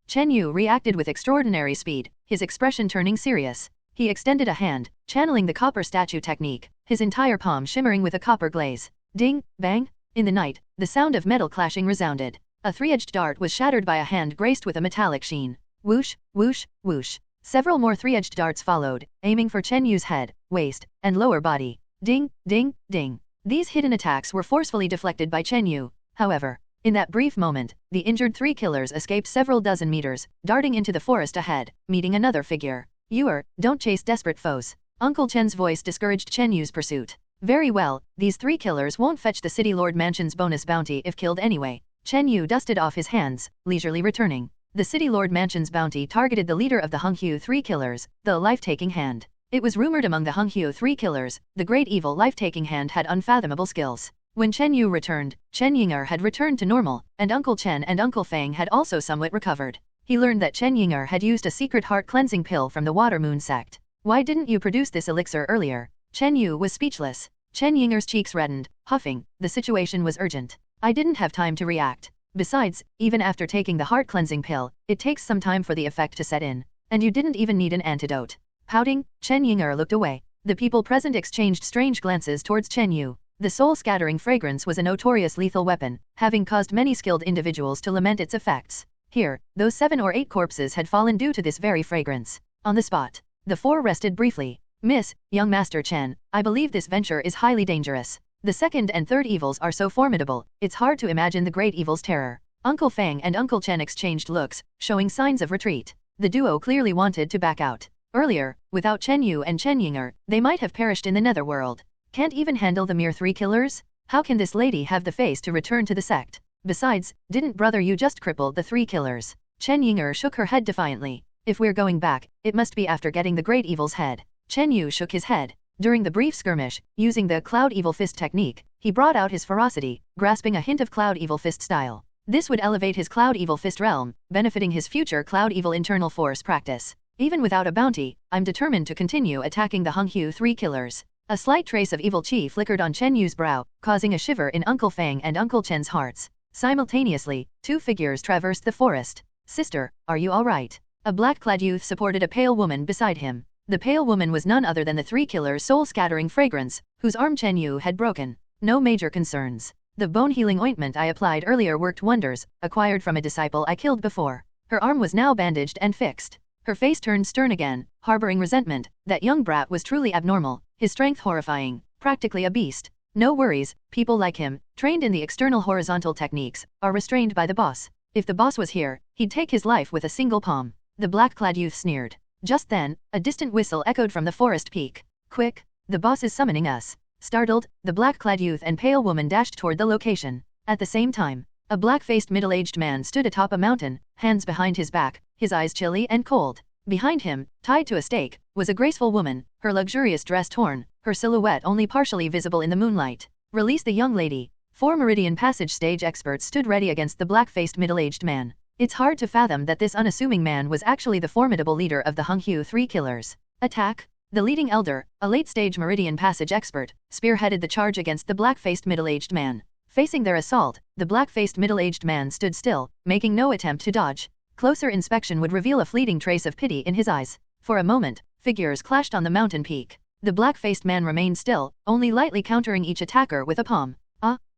Chen Yu reacted with extraordinary speed, his expression turning serious. He extended a hand, channeling the copper statue technique, his entire palm shimmering with a copper glaze. Ding! Bang! In the night, the sound of metal clashing resounded. A three-edged dart was shattered by a hand graced with a metallic sheen. Whoosh! Whoosh! Whoosh! Several more three-edged darts followed, aiming for Chen Yu's head, waist, and lower body. Ding! Ding! Ding! These hidden attacks were forcefully deflected by Chen Yu. However, in that brief moment, the injured three killers escaped several dozen meters, darting into the forest ahead, meeting another figure. Don't chase desperate foes. Uncle Chen's voice discouraged Chen Yu's pursuit. Very well, these three killers won't fetch the City Lord Mansion's bonus bounty if killed anyway. Chen Yu dusted off his hands, leisurely returning. The City Lord Mansion's bounty targeted the leader of the Honghu three killers, the life-taking hand. It was rumored among the Honghu three killers, the great evil life-taking hand had unfathomable skills. When Chen Yu returned, Chen Yinger had returned to normal, and Uncle Chen and Uncle Fang had also somewhat recovered. He learned that Chen Yinger had used a secret heart cleansing pill from the Water Moon sect. Why didn't you produce this elixir earlier? Chen Yu was speechless. Chen Yinger's cheeks reddened, huffing, the situation was urgent. I didn't have time to react. Besides, even after taking the heart cleansing pill, it takes some time for the effect to set in. And you didn't even need an antidote. Pouting, Chen Yinger looked away. The people present exchanged strange glances towards Chen Yu. The soul-scattering fragrance was a notorious lethal weapon, having caused many skilled individuals to lament its effects. Here, those 7 or 8 corpses had fallen due to this very fragrance. On the spot, the 4 rested briefly. Miss, young Master Chen, I believe this venture is highly dangerous. The second and third evils are so formidable, it's hard to imagine the great evil's terror. Uncle Fang and Uncle Chen exchanged looks, showing signs of retreat. The duo clearly wanted to back out. Earlier, without Chen Yu and Chen Yinger, they might have perished in the netherworld. Can't even handle the mere 3 killers? How can this lady have the face to return to the sect? Besides, didn't brother you just cripple the 3 killers? Chen Yinger shook her head defiantly. If we're going back, it must be after getting the great evil's head. Chen Yu shook his head. During the brief skirmish, using the Cloud Evil Fist technique, he brought out his ferocity, grasping a hint of Cloud Evil Fist style. This would elevate his Cloud Evil Fist realm, benefiting his future Cloud Evil internal force practice. Even without a bounty, I'm determined to continue attacking the Honghu 3 killers. A slight trace of evil chi flickered on Chen Yu's brow, causing a shiver in Uncle Fang and Uncle Chen's hearts. Simultaneously, 2 figures traversed the forest. Sister, are you all right? A black-clad youth supported a pale woman beside him. The pale woman was none other than the 3 killers' soul-scattering fragrance, whose arm Chen Yu had broken. No major concerns. The bone-healing ointment I applied earlier worked wonders, acquired from a disciple I killed before. Her arm was now bandaged and fixed. Her face turned stern again, harboring resentment. That young brat was truly abnormal, his strength horrifying, practically a beast. No worries, people like him, trained in the external horizontal techniques, are restrained by the boss. If the boss was here, he'd take his life with a single palm. The black-clad youth sneered. Just then, a distant whistle echoed from the forest peak. Quick, the boss is summoning us. Startled, the black-clad youth and pale woman dashed toward the location. At the same time, a black-faced middle-aged man stood atop a mountain, hands behind his back, his eyes chilly and cold. Behind him, tied to a stake, was a graceful woman, her luxurious dress torn, her silhouette only partially visible in the moonlight. Release the young lady. 4 Meridian Passage stage experts stood ready against the black-faced middle-aged man. It's hard to fathom that this unassuming man was actually the formidable leader of the Hunghu 3 killers. Attack! The leading elder, a late-stage Meridian Passage expert, spearheaded the charge against the black-faced middle-aged man. Facing their assault, the black-faced middle-aged man stood still, making no attempt to dodge. Closer inspection would reveal a fleeting trace of pity in his eyes. For a moment, figures clashed on the mountain peak. The black-faced man remained still, only lightly countering each attacker with a palm.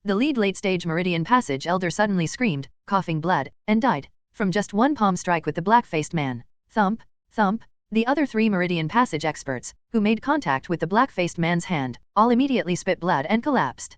The lead late-stage Meridian Passage elder suddenly screamed, coughing blood, and died. From just one palm strike with the black-faced man. Thump, thump. The other 3 Meridian Passage experts, who made contact with the black-faced man's hand, all immediately spit blood and collapsed.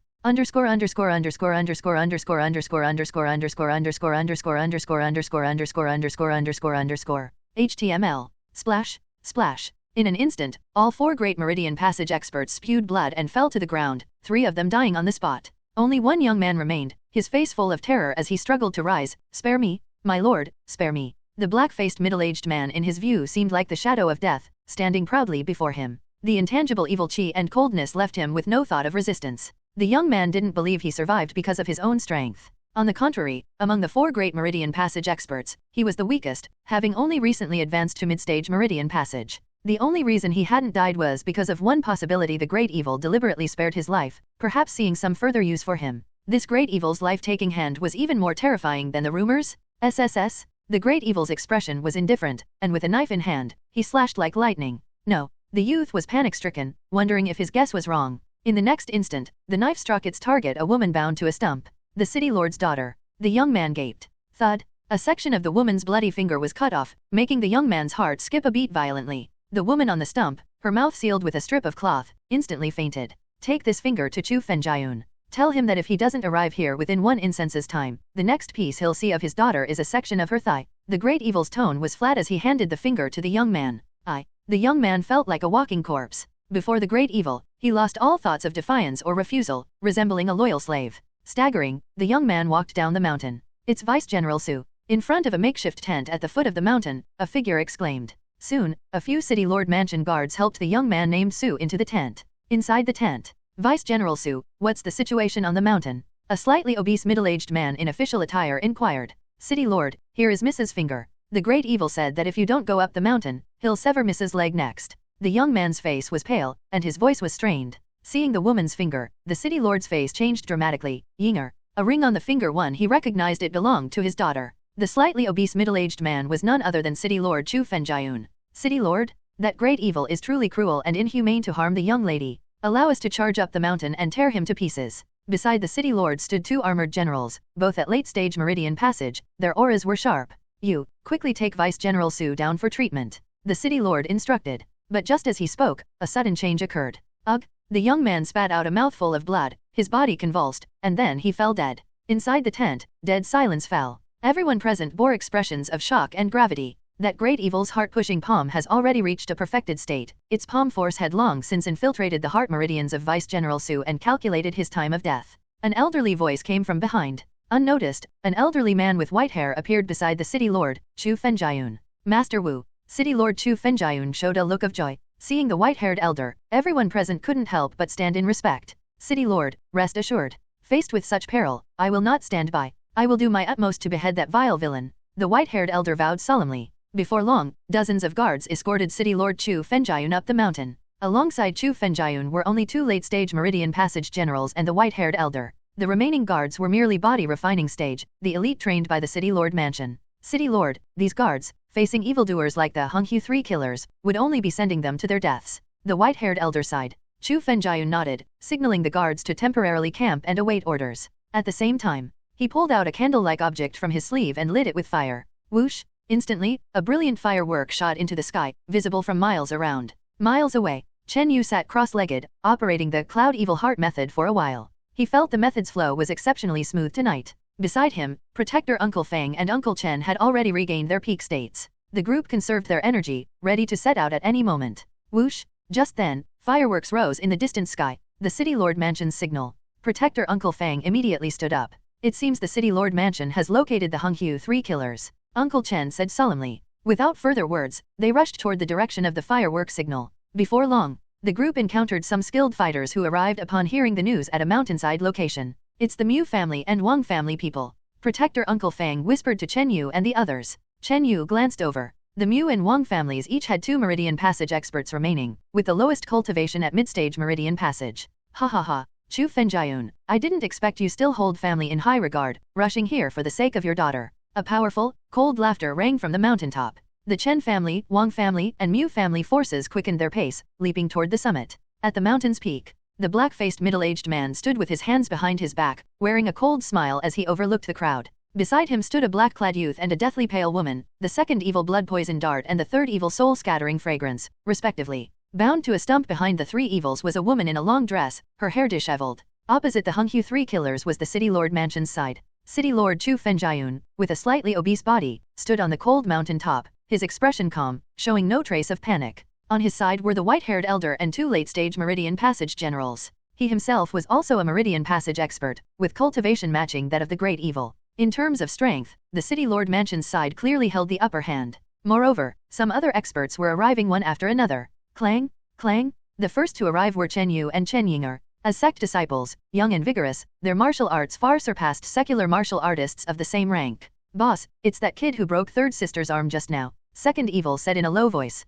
HTML. Splash, splash. In an instant, all 4 great Meridian Passage experts spewed blood and fell to the ground, 3 of them dying on the spot. Only one young man remained, his face full of terror as he struggled to rise. Spare me, my lord, spare me. The black-faced middle-aged man in his view seemed like the shadow of death, standing proudly before him. The intangible evil chi and coldness left him with no thought of resistance. The young man didn't believe he survived because of his own strength. On the contrary, among the 4 great Meridian Passage experts, he was the weakest, having only recently advanced to mid-stage Meridian Passage. The only reason he hadn't died was because of one possibility: the great evil deliberately spared his life, perhaps seeing some further use for him. This great evil's life-taking hand was even more terrifying than the rumors. SSS? The great evil's expression was indifferent, and with a knife in hand, he slashed like lightning. No. The youth was panic-stricken, wondering if his guess was wrong. In the next instant, the knife struck its target, a woman bound to a stump. The city lord's daughter. The young man gaped. Thud. A section of the woman's bloody finger was cut off, making the young man's heart skip a beat violently. The woman on the stump, her mouth sealed with a strip of cloth, instantly fainted. Take this finger to Chu Fenjian. Tell him that if he doesn't arrive here within 1 incense's time, the next piece he'll see of his daughter is a section of her thigh. The great evil's tone was flat as he handed the finger to the young man. The young man felt like a walking corpse. Before the great evil, he lost all thoughts of defiance or refusal, resembling a loyal slave. Staggering, the young man walked down the mountain. It's Vice General Su. In front of a makeshift tent at the foot of the mountain, a figure exclaimed. Soon, a few City Lord Mansion guards helped the young man named Su into the tent. Inside the tent, Vice General Su, what's the situation on the mountain? A slightly obese middle-aged man in official attire inquired. City Lord, here is Mrs. Finger. The great evil said that if you don't go up the mountain, he'll sever Mrs. leg next. The young man's face was pale, and his voice was strained. Seeing the woman's finger, the city lord's face changed dramatically. Yinger. A ring on the finger he recognized it belonged to his daughter. The slightly obese middle-aged man was none other than City Lord Chu Fenjian. City Lord? That great evil is truly cruel and inhumane to harm the young lady. Allow us to charge up the mountain and tear him to pieces. Beside the city lord stood 2 armored generals, both at late-stage Meridian Passage. Their auras were sharp. You, quickly take Vice General Su down for treatment. The city lord instructed. But just as he spoke, a sudden change occurred. Ugh! The young man spat out a mouthful of blood, his body convulsed, and then he fell dead. Inside the tent, dead silence fell. Everyone present bore expressions of shock and gravity. That great evil's heart-pushing palm has already reached a perfected state. Its palm force had long since infiltrated the heart meridians of Vice General Su and calculated his time of death. An elderly voice came from behind. Unnoticed, an elderly man with white hair appeared beside the city lord, Chu Fenjian. Master Wu. City Lord Chu Fenjian showed a look of joy. Seeing the white-haired elder, everyone present couldn't help but stand in respect. City Lord, rest assured. Faced with such peril, I will not stand by. I will do my utmost to behead that vile villain. The white-haired elder vowed solemnly. Before long, dozens of guards escorted City Lord Chu Fenjian up the mountain. Alongside Chu Fenjian were only 2 late-stage Meridian Passage generals and the white-haired elder. The remaining guards were merely body-refining stage, the elite trained by the City Lord Mansion. City Lord, these guards, facing evildoers like the Hunghu 3 killers, would only be sending them to their deaths. The white-haired elder sighed. Chu Fenjian nodded, signaling the guards to temporarily camp and await orders. At the same time, he pulled out a candle-like object from his sleeve and lit it with fire. Whoosh! Instantly, a brilliant firework shot into the sky, visible from miles around. Miles away, Chen Yu sat cross-legged, operating the Cloud Evil Heart method for a while. He felt the method's flow was exceptionally smooth tonight. Beside him, Protector Uncle Fang and Uncle Chen had already regained their peak states. The group conserved their energy, ready to set out at any moment. Whoosh! Just then, fireworks rose in the distant sky, the City Lord Mansion's signal. Protector Uncle Fang immediately stood up. It seems the City Lord Mansion has located the Honghu 3 killers, Uncle Chen said solemnly. Without further words, they rushed toward the direction of the firework signal. Before long, the group encountered some skilled fighters who arrived upon hearing the news at a mountainside location. It's the Mu family and Wang family people. Protector Uncle Fang whispered to Chen Yu and the others. Chen Yu glanced over. The Mu and Wang families each had 2 Meridian Passage experts remaining, with the lowest cultivation at mid-stage Meridian Passage. Ha ha ha. Chu Fenjiayun, I didn't expect you still hold family in high regard, rushing here for the sake of your daughter. A powerful, cold laughter rang from the mountaintop. The Chen family, Wang family, and Mu family forces quickened their pace, leaping toward the summit. At the mountain's peak, the black-faced middle-aged man stood with his hands behind his back, wearing a cold smile as he overlooked the crowd. Beside him stood a black-clad youth and a deathly pale woman, the second evil blood-poison dart and the third evil soul-scattering fragrance, respectively. Bound to a stump behind the 3 evils was a woman in a long dress, her hair disheveled. Opposite the Honghu 3 killers was the City Lord Mansion's side. City Lord Chu Fenjiayun, with a slightly obese body, stood on the cold mountain top, his expression calm, showing no trace of panic. On his side were the white-haired elder and 2 late-stage Meridian Passage generals. He himself was also a Meridian Passage expert, with cultivation matching that of the Great Evil. In terms of strength, the City Lord Mansion's side clearly held the upper hand. Moreover, some other experts were arriving one after another. Clang, clang. The first to arrive were Chen Yu and Chen Yinger. As sect disciples, young and vigorous, their martial arts far surpassed secular martial artists of the same rank. Boss, it's that kid who broke third sister's arm just now, second evil said in a low voice.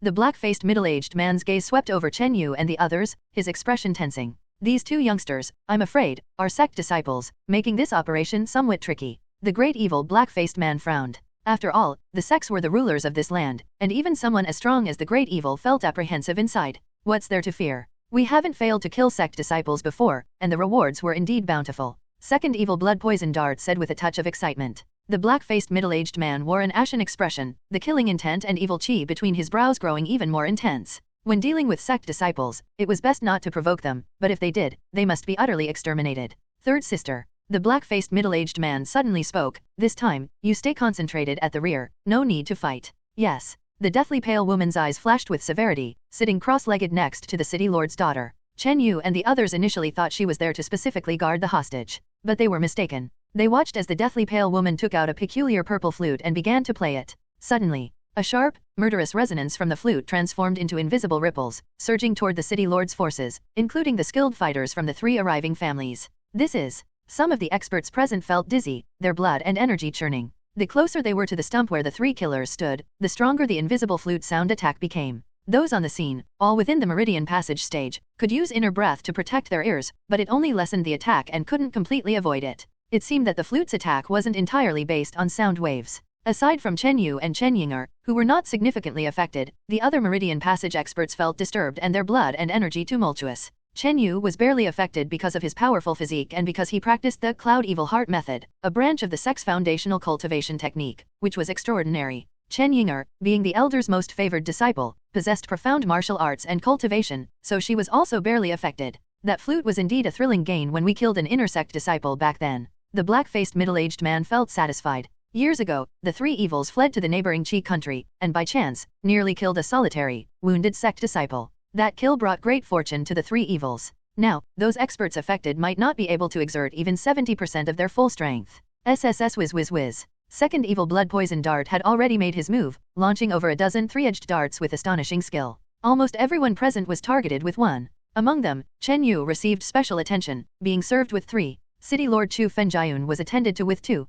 The black-faced middle-aged man's gaze swept over Chen Yu and the others, his expression tensing. These 2 youngsters, I'm afraid, are sect disciples, making this operation somewhat tricky. The great evil black-faced man frowned. After all, the sects were the rulers of this land, and even someone as strong as the great evil felt apprehensive inside. What's there to fear? We haven't failed to kill sect disciples before, and the rewards were indeed bountiful. Second evil blood poison dart said with a touch of excitement. The black-faced middle-aged man wore an ashen expression, the killing intent and evil chi between his brows growing even more intense. When dealing with sect disciples, it was best not to provoke them, but if they did, they must be utterly exterminated. Third sister. The black-faced middle-aged man suddenly spoke. This time, you stay concentrated at the rear, no need to fight. Yes. The deathly pale woman's eyes flashed with severity, sitting cross-legged next to the City Lord's daughter. Chen Yu and the others initially thought she was there to specifically guard the hostage. But they were mistaken. They watched as the deathly pale woman took out a peculiar purple flute and began to play it. Suddenly, a sharp, murderous resonance from the flute transformed into invisible ripples, surging toward the City Lord's forces, including the skilled fighters from the 3 arriving families. This is... Some of the experts present felt dizzy, their blood and energy churning. The closer they were to the stump where the 3 killers stood, the stronger the invisible flute sound attack became. Those on the scene, all within the Meridian Passage stage, could use inner breath to protect their ears, but it only lessened the attack and couldn't completely avoid it. It seemed that the flute's attack wasn't entirely based on sound waves. Aside from Chen Yu and Chen Yinger, who were not significantly affected, the other Meridian Passage experts felt disturbed and their blood and energy tumultuous. Chen Yu was barely affected because of his powerful physique and because he practiced the Cloud Evil Heart method, a branch of the sect's foundational cultivation technique, which was extraordinary. Chen Yinger, being the elder's most favored disciple, possessed profound martial arts and cultivation, so she was also barely affected. That flute was indeed a thrilling gain when we killed an inner sect disciple back then. The black-faced middle-aged man felt satisfied. Years ago, the 3 evils fled to the neighboring Qi country, and by chance, nearly killed a solitary, wounded sect disciple. That kill brought great fortune to the 3 evils. Now, those experts affected might not be able to exert even 70% of their full strength. SSS whiz whiz whiz. Second evil blood poison dart had already made his move, launching over a dozen 3-edged darts with astonishing skill. Almost everyone present was targeted with one. Among them, Chen Yu received special attention, being served with 3. City Lord Chu Fenjiayun was attended to with 2.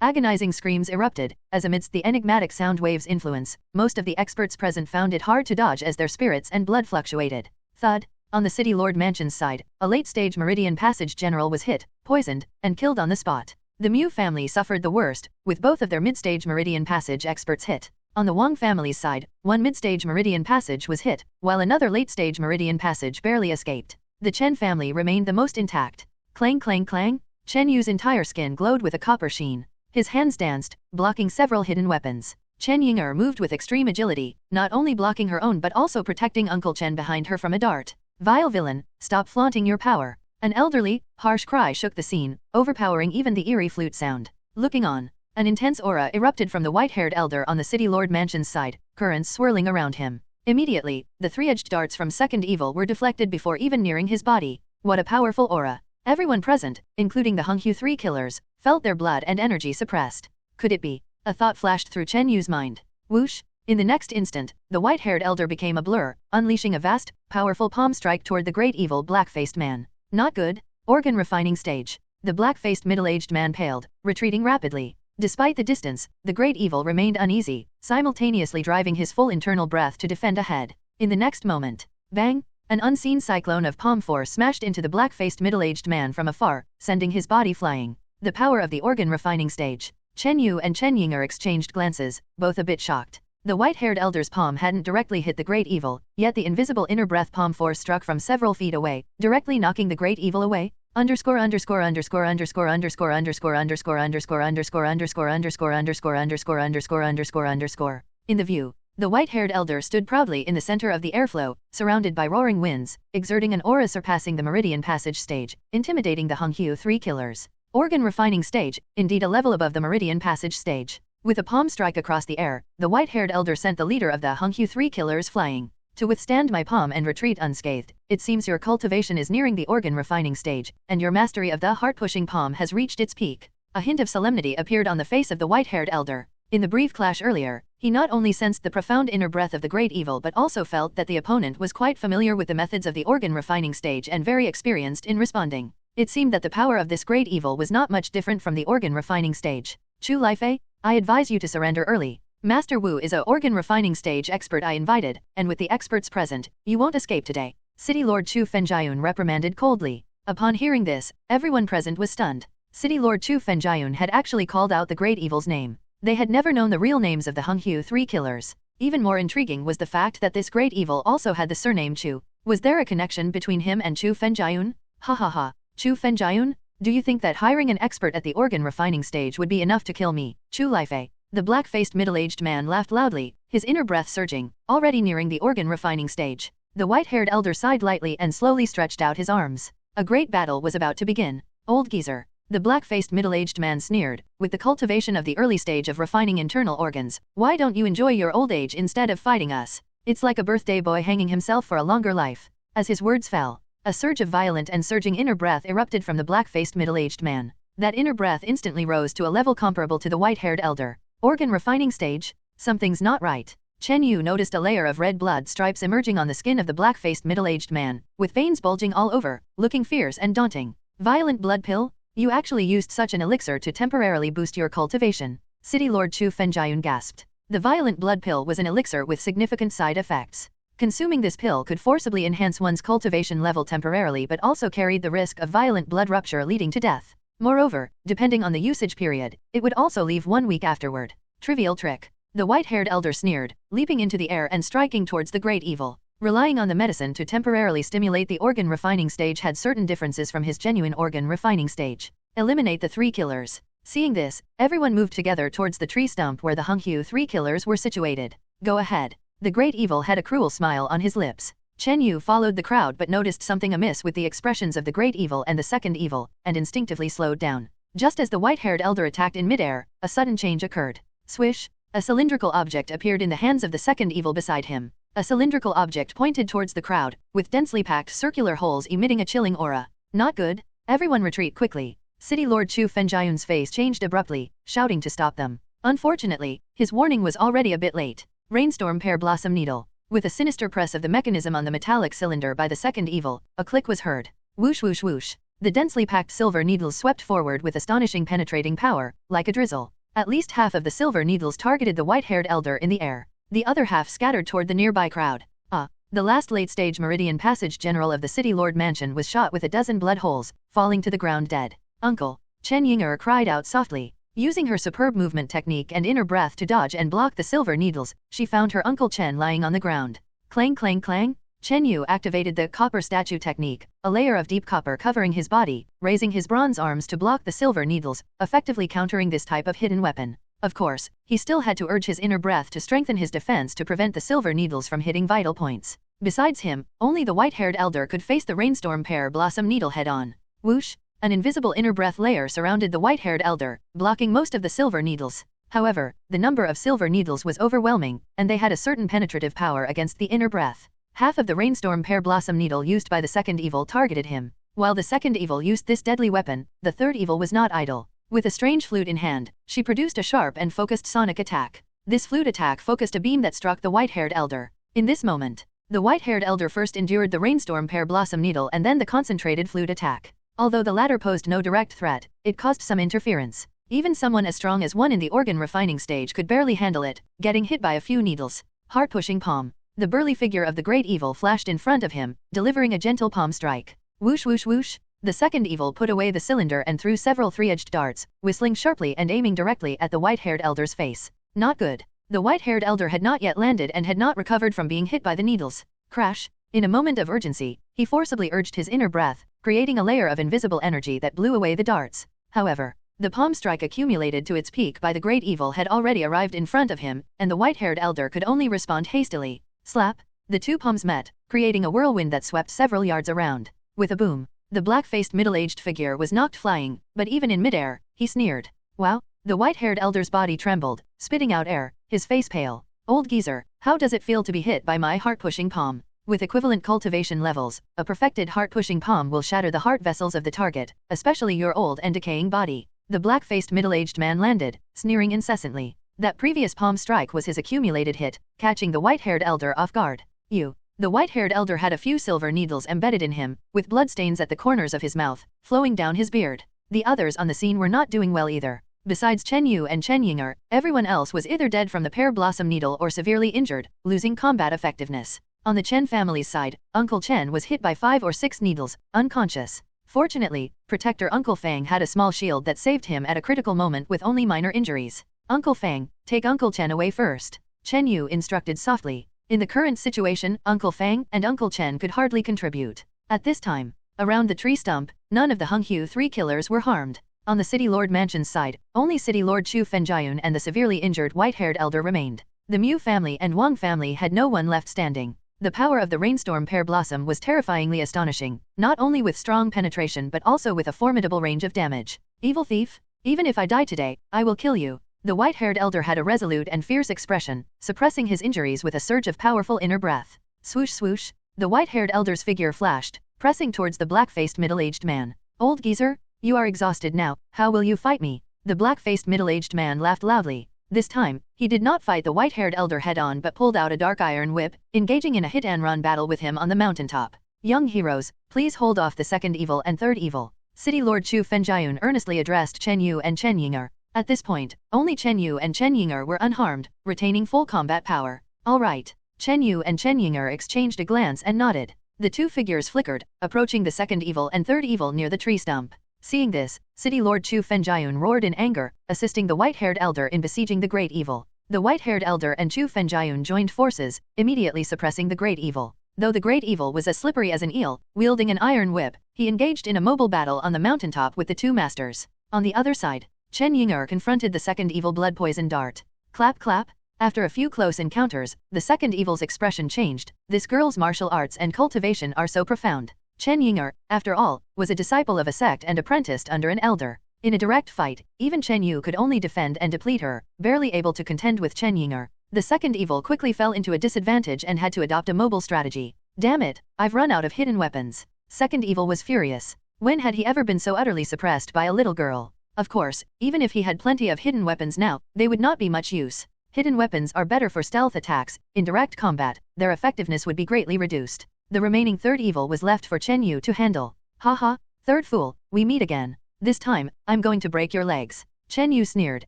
Agonizing screams erupted, as amidst the enigmatic sound waves' influence, most of the experts present found it hard to dodge as their spirits and blood fluctuated. Thud. On the City Lord Mansion's side, a late-stage Meridian Passage general was hit, poisoned, and killed on the spot. The Mu family suffered the worst, with both of their mid-stage Meridian Passage experts hit. On the Wang family's side, one mid-stage Meridian Passage was hit, while another late-stage Meridian Passage barely escaped. The Chen family remained the most intact. Clang clang clang. Chen Yu's entire skin glowed with a copper sheen. His hands danced, blocking several hidden weapons. Chen Ying'er moved with extreme agility, not only blocking her own but also protecting Uncle Chen behind her from a dart. Vile villain, stop flaunting your power. An elderly, harsh cry shook the scene, overpowering even the eerie flute sound. Looking on, an intense aura erupted from the white-haired elder on the City Lord Mansion's side, currents swirling around him. Immediately, the three-edged darts from Second Evil were deflected before even nearing his body. What a powerful aura. Everyone present, including the Honghu 3 killers, felt their blood and energy suppressed. Could it be? A thought flashed through Chen Yu's mind. Whoosh! In the next instant, the white-haired elder became a blur, unleashing a vast, powerful palm strike toward the great evil black-faced man. Not good. Organ refining stage. The black-faced middle-aged man paled, retreating rapidly. Despite the distance, the great evil remained uneasy, simultaneously driving his full internal breath to defend ahead. In the next moment, bang! An unseen cyclone of palm force smashed into the black-faced middle-aged man from afar, sending his body flying. The power of the organ refining stage. Chen Yu and Chen Ying'er exchanged glances, both a bit shocked. The white-haired elder's palm hadn't directly hit the great evil, yet the invisible inner breath palm force struck from several feet away, directly knocking the great evil away. Underscore underscore underscore underscore underscore underscore underscore underscore underscore underscore underscore underscore underscore underscore underscore underscore. In the view, the white-haired elder stood proudly in the center of the airflow, surrounded by roaring winds, exerting an aura surpassing the Meridian Passage stage, intimidating the Honghu 3 killers. Organ refining stage, indeed a level above the Meridian Passage stage. With a palm strike across the air, the white-haired elder sent the leader of the Honghu 3 killers flying. To withstand my palm and retreat unscathed, it seems your cultivation is nearing the organ refining stage, and your mastery of the heart-pushing palm has reached its peak. A hint of solemnity appeared on the face of the white-haired elder. In the brief clash earlier, he not only sensed the profound inner breath of the great evil but also felt that the opponent was quite familiar with the methods of the organ refining stage and very experienced in responding. It seemed that the power of this great evil was not much different from the organ refining stage. Chu Lifei, I advise you to surrender early. Master Wu is a organ refining stage expert I invited, and with the experts present, you won't escape today. City Lord Chu Fenjian reprimanded coldly. Upon hearing this, everyone present was stunned. City Lord Chu Fenjian had actually called out the great evil's name. They had never known the real names of the Honghu 3 killers. Even more intriguing was the fact that this great evil also had the surname Chu. Was there a connection between him and Chu Fenjian? Ha ha ha. Chu Fenjian? Do you think that hiring an expert at the organ refining stage would be enough to kill me? Chu Lifei. The black-faced middle-aged man laughed loudly, his inner breath surging, already nearing the organ refining stage. The white-haired elder sighed lightly and slowly stretched out his arms. A great battle was about to begin. Old geezer. The black-faced middle-aged man sneered, with the cultivation of the early stage of refining internal organs, why don't you enjoy your old age instead of fighting us? It's like a birthday boy hanging himself for a longer life. As his words fell, a surge of violent and surging inner breath erupted from the black-faced middle-aged man. That inner breath instantly rose to a level comparable to the white-haired elder. Organ refining stage? Something's not right. Chen Yu noticed a layer of red blood stripes emerging on the skin of the black-faced middle-aged man, with veins bulging all over, looking fierce and daunting. Violent blood pill? You actually used such an elixir to temporarily boost your cultivation. City Lord Chu Fenjian gasped. The violent blood pill was an elixir with significant side effects. Consuming this pill could forcibly enhance one's cultivation level temporarily but also carried the risk of violent blood rupture leading to death. Moreover, depending on the usage period, it would also leave 1 week afterward. Trivial trick. The white-haired elder sneered, leaping into the air and striking towards the great evil. Relying on the medicine to temporarily stimulate the organ refining stage had certain differences from his genuine organ refining stage. Eliminate the 3 killers. Seeing this, everyone moved together towards the tree stump where the Honghu 3 killers were situated. Go ahead. The great evil had a cruel smile on his lips. Chen Yu followed the crowd but noticed something amiss with the expressions of the great evil and the second evil, and instinctively slowed down. Just as the white-haired elder attacked in midair, a sudden change occurred. Swish! A cylindrical object appeared in the hands of the second evil beside him. A cylindrical object pointed towards the crowd, with densely packed circular holes emitting a chilling aura. Not good. Everyone retreat quickly. City Lord Chu Fenjian's face changed abruptly, shouting to stop them. Unfortunately, his warning was already a bit late. Rainstorm Pear Blossom Needle. With a sinister press of the mechanism on the metallic cylinder by the second evil, a click was heard. Whoosh whoosh whoosh. The densely packed silver needles swept forward with astonishing penetrating power, like a drizzle. At least half of the silver needles targeted the white-haired elder in the air. The other half scattered toward the nearby crowd. The last late-stage Meridian Passage General of the City Lord Mansion was shot with a dozen blood holes, falling to the ground dead. Uncle! Chen Ying'er cried out softly. Using her superb movement technique and inner breath to dodge and block the silver needles, she found her Uncle Chen lying on the ground. Clang clang clang! Chen Yu activated the copper statue technique, a layer of deep copper covering his body, raising his bronze arms to block the silver needles, effectively countering this type of hidden weapon. Of course, he still had to urge his inner breath to strengthen his defense to prevent the silver needles from hitting vital points. Besides him, only the white-haired elder could face the rainstorm pear blossom needle head-on. Whoosh! An invisible inner breath layer surrounded the white-haired elder, blocking most of the silver needles. However, the number of silver needles was overwhelming, and they had a certain penetrative power against the inner breath. Half of the rainstorm pear blossom needle used by the second evil targeted him. While the second evil used this deadly weapon, the third evil was not idle. With a strange flute in hand, she produced a sharp and focused sonic attack. This flute attack focused a beam that struck the white-haired elder. In this moment, the white-haired elder first endured the rainstorm pear blossom needle and then the concentrated flute attack. Although the latter posed no direct threat, it caused some interference. Even someone as strong as one in the organ refining stage could barely handle it, getting hit by a few needles. Heart-pushing palm. The burly figure of the great evil flashed in front of him, delivering a gentle palm strike. Whoosh whoosh whoosh. The second evil put away the cylinder and threw several three-edged darts, whistling sharply and aiming directly at the white-haired elder's face. Not good. The white-haired elder had not yet landed and had not recovered from being hit by the needles. Crash! In a moment of urgency, he forcibly urged his inner breath, creating a layer of invisible energy that blew away the darts. However, the palm strike accumulated to its peak by the great evil had already arrived in front of him, and the white-haired elder could only respond hastily. Slap! The two palms met, creating a whirlwind that swept several yards around. With a boom, the black-faced middle-aged figure was knocked flying, but even in midair, he sneered. Wow! The white-haired elder's body trembled, spitting out air, his face pale. Old geezer, how does it feel to be hit by my heart-pushing palm? With equivalent cultivation levels, a perfected heart-pushing palm will shatter the heart vessels of the target, especially your old and decaying body. The black-faced middle-aged man landed, sneering incessantly. That previous palm strike was his accumulated hit, catching the white-haired elder off guard. The white-haired elder had a few silver needles embedded in him, with bloodstains at the corners of his mouth, flowing down his beard. The others on the scene were not doing well either. Besides Chen Yu and Chen Ying, everyone else was either dead from the pear blossom needle or severely injured, losing combat effectiveness. On the Chen family's side, Uncle Chen was hit by 5 or 6 needles, unconscious. Fortunately, Protector Uncle Fang had a small shield that saved him at a critical moment with only minor injuries. Uncle Fang, take Uncle Chen away first. Chen Yu instructed softly. In the current situation, Uncle Fang and Uncle Chen could hardly contribute. At this time, around the tree stump, none of the Hunghu 3 killers were harmed. On the City Lord Mansion's side, only City Lord Chu Fenjiayun and the severely injured white-haired elder remained. The Mu family and Wang family had no one left standing. The power of the rainstorm pear blossom was terrifyingly astonishing, not only with strong penetration but also with a formidable range of damage. Evil thief! Even if I die today, I will kill you. The white-haired elder had a resolute and fierce expression, suppressing his injuries with a surge of powerful inner breath. Swoosh swoosh! The white-haired elder's figure flashed, pressing towards the black-faced middle-aged man. Old geezer, you are exhausted now, how will you fight me? The black-faced middle-aged man laughed loudly. This time, he did not fight the white-haired elder head-on but pulled out a dark iron whip, engaging in a hit-and-run battle with him on the mountaintop. Young heroes, please hold off the second evil and third evil. City Lord Chu Fenjiayun earnestly addressed Chen Yu and Chen Ying. At this point, only Chen Yu and Chen Ying were unharmed, retaining full combat power. All right. Chen Yu and Chen Ying exchanged a glance and nodded. The two figures flickered, approaching the second evil and third evil near the tree stump. Seeing this, City Lord Chu Fenjiayun roared in anger, assisting the white-haired elder in besieging the great evil. The white-haired elder and Chu Fenjiayun joined forces, immediately suppressing the great evil. Though the great evil was as slippery as an eel, wielding an iron whip, he engaged in a mobile battle on the mountaintop with the two masters. On the other side, Chen Ying confronted the second evil blood poison dart. Clap clap! After a few close encounters, the second evil's expression changed. This girl's martial arts and cultivation are so profound. Chen Ying, after all, was a disciple of a sect and apprenticed under an elder. In a direct fight, even Chen Yu could only defend and deplete her, barely able to contend with Chen Ying. The second evil quickly fell into a disadvantage and had to adopt a mobile strategy. Damn it, I've run out of hidden weapons. Second evil was furious. When had he ever been so utterly suppressed by a little girl? Of course, even if he had plenty of hidden weapons now, they would not be much use. Hidden weapons are better for stealth attacks. In direct combat, their effectiveness would be greatly reduced. The remaining third evil was left for Chen Yu to handle. Haha, third fool, we meet again. This time, I'm going to break your legs. Chen Yu sneered,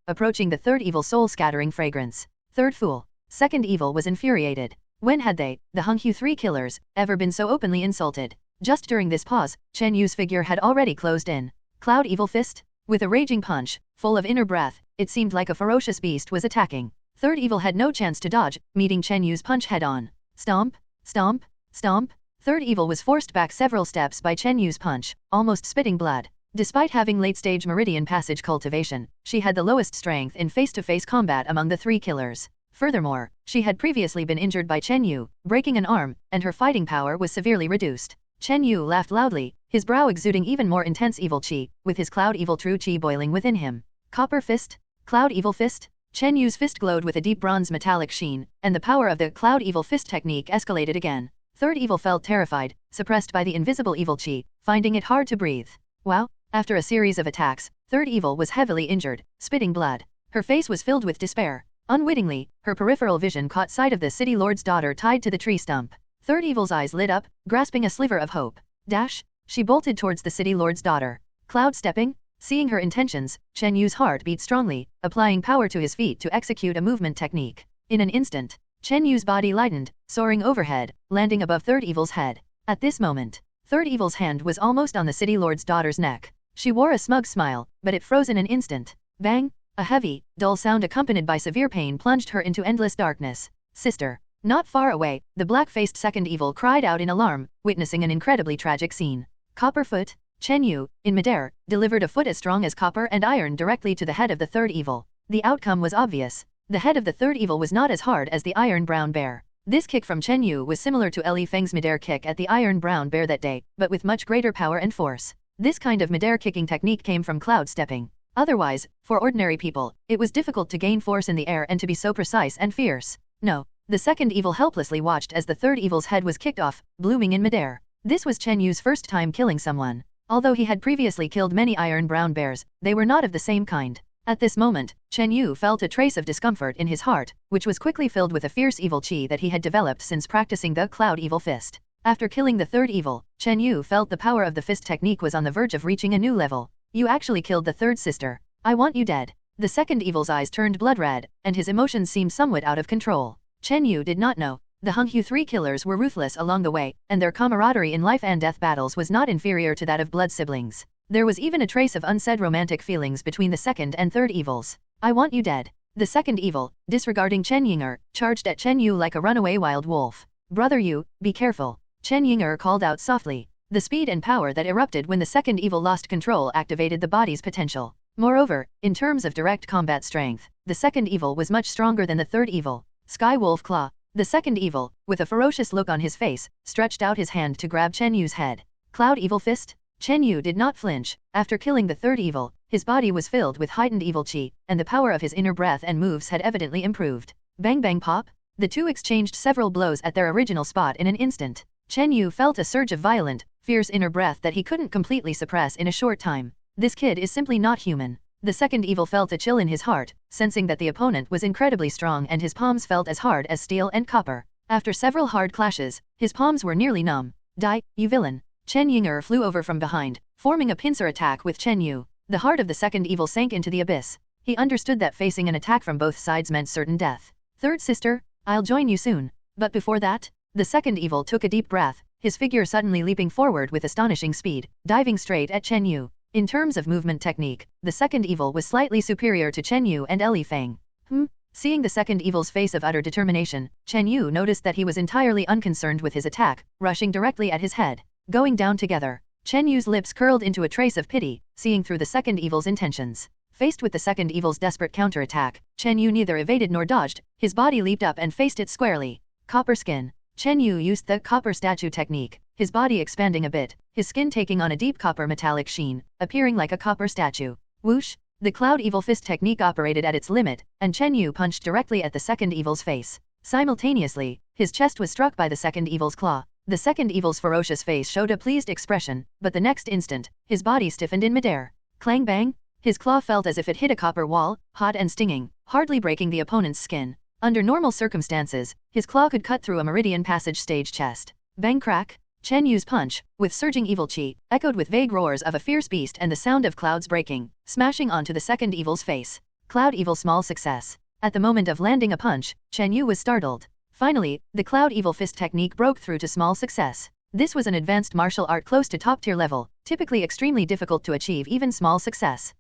approaching the third evil soul-scattering fragrance. Third fool. Second evil was infuriated. When had they, the Hunghu 3 killers, ever been so openly insulted? Just during this pause, Chen Yu's figure had already closed in. Cloud Evil Fist? With a raging punch, full of inner breath, it seemed like a ferocious beast was attacking. Third evil had no chance to dodge, meeting Chen Yu's punch head-on. Stomp, stomp, stomp. Third evil was forced back several steps by Chen Yu's punch, almost spitting blood. Despite having late-stage meridian passage cultivation, she had the lowest strength in face-to-face combat among the three killers. Furthermore, she had previously been injured by Chen Yu, breaking an arm, and her fighting power was severely reduced. Chen Yu laughed loudly, his brow exuding even more intense evil chi, with his cloud evil true chi boiling within him. Copper fist? Cloud evil fist? Chen Yu's fist glowed with a deep bronze metallic sheen, and the power of the cloud evil fist technique escalated again. Third evil felt terrified, suppressed by the invisible evil chi, finding it hard to breathe. Wow! After a series of attacks, third evil was heavily injured, spitting blood. Her face was filled with despair. Unwittingly, her peripheral vision caught sight of the city lord's daughter tied to the tree stump. Third evil's eyes lit up, grasping a sliver of hope. Dash! She bolted towards the city lord's daughter. Cloud stepping? Seeing her intentions, Chen Yu's heart beat strongly, applying power to his feet to execute a movement technique. In an instant, Chen Yu's body lightened, soaring overhead, landing above Third Evil's head. At this moment, Third Evil's hand was almost on the city lord's daughter's neck. She wore a smug smile, but it froze in an instant. Bang! A heavy, dull sound accompanied by severe pain plunged her into endless darkness. Sister! Not far away, the black-faced second evil cried out in alarm, witnessing an incredibly tragic scene. Copperfoot? Chen Yu, in midair, delivered a foot as strong as copper and iron directly to the head of the third evil. The outcome was obvious. The head of the third evil was not as hard as the Iron Brown Bear. This kick from Chen Yu was similar to Li Feng's midair kick at the Iron Brown Bear that day, but with much greater power and force. This kind of midair kicking technique came from cloud stepping. Otherwise, for ordinary people, it was difficult to gain force in the air and to be so precise and fierce. No, the second evil helplessly watched as the third evil's head was kicked off, blooming in midair. This was Chen Yu's first time killing someone. Although he had previously killed many Iron Brown Bears, they were not of the same kind. At this moment, Chen Yu felt a trace of discomfort in his heart, which was quickly filled with a fierce evil chi that he had developed since practicing the Cloud Evil Fist. After killing the third evil, Chen Yu felt the power of the fist technique was on the verge of reaching a new level. You actually killed the third sister. I want you dead. The second evil's eyes turned blood red, and his emotions seemed somewhat out of control. Chen Yu did not know. The Hunghu three killers were ruthless along the way, and their camaraderie in life and death battles was not inferior to that of blood siblings. There was even a trace of unsaid romantic feelings between the second and third evils. I want you dead. The second evil, disregarding Chen Yinger, charged at Chen Yu like a runaway wild wolf. Brother Yu, be careful. Chen Yinger called out softly. The speed and power that erupted when the second evil lost control activated the body's potential. Moreover, in terms of direct combat strength, the second evil was much stronger than the third evil. Sky Wolf Claw. The second evil, with a ferocious look on his face, stretched out his hand to grab Chen Yu's head. Cloud Evil Fist? Chen Yu did not flinch. After killing the third evil, his body was filled with heightened evil chi, and the power of his inner breath and moves had evidently improved. Bang bang pop? The two exchanged several blows at their original spot in an instant. Chen Yu felt a surge of violent, fierce inner breath that he couldn't completely suppress in a short time. This kid is simply not human. The second evil felt a chill in his heart, sensing that the opponent was incredibly strong and his palms felt as hard as steel and copper. After several hard clashes, his palms were nearly numb. Die, you villain. Chen Yinger flew over from behind, forming a pincer attack with Chen Yu. The heart of the second evil sank into the abyss. He understood that facing an attack from both sides meant certain death. Third sister, I'll join you soon. But before that, the second evil took a deep breath, his figure suddenly leaping forward with astonishing speed, diving straight at Chen Yu. In terms of movement technique, the second evil was slightly superior to Chen Yu and Li Feng. Seeing the second evil's face of utter determination, Chen Yu noticed that he was entirely unconcerned with his attack, rushing directly at his head. Going down together, Chen Yu's lips curled into a trace of pity, seeing through the second evil's intentions. Faced with the second evil's desperate counterattack, Chen Yu neither evaded nor dodged, his body leaped up and faced it squarely. Copper skin. Chen Yu used the copper statue technique, his body expanding a bit, his skin taking on a deep copper metallic sheen, appearing like a copper statue. Whoosh! The Cloud Evil Fist technique operated at its limit, and Chen Yu punched directly at the second evil's face. Simultaneously, his chest was struck by the second evil's claw. The second evil's ferocious face showed a pleased expression, but the next instant, his body stiffened in midair. Clang bang! His claw felt as if it hit a copper wall, hot and stinging, hardly breaking the opponent's skin. Under normal circumstances, his claw could cut through a meridian passage stage chest. Bang crack! Chen Yu's punch, with surging evil chi, echoed with vague roars of a fierce beast and the sound of clouds breaking, smashing onto the second evil's face. Cloud Evil small success. At the moment of landing a punch, Chen Yu was startled. Finally, the Cloud Evil Fist technique broke through to small success. This was an advanced martial art close to top-tier level, typically extremely difficult to achieve even small success.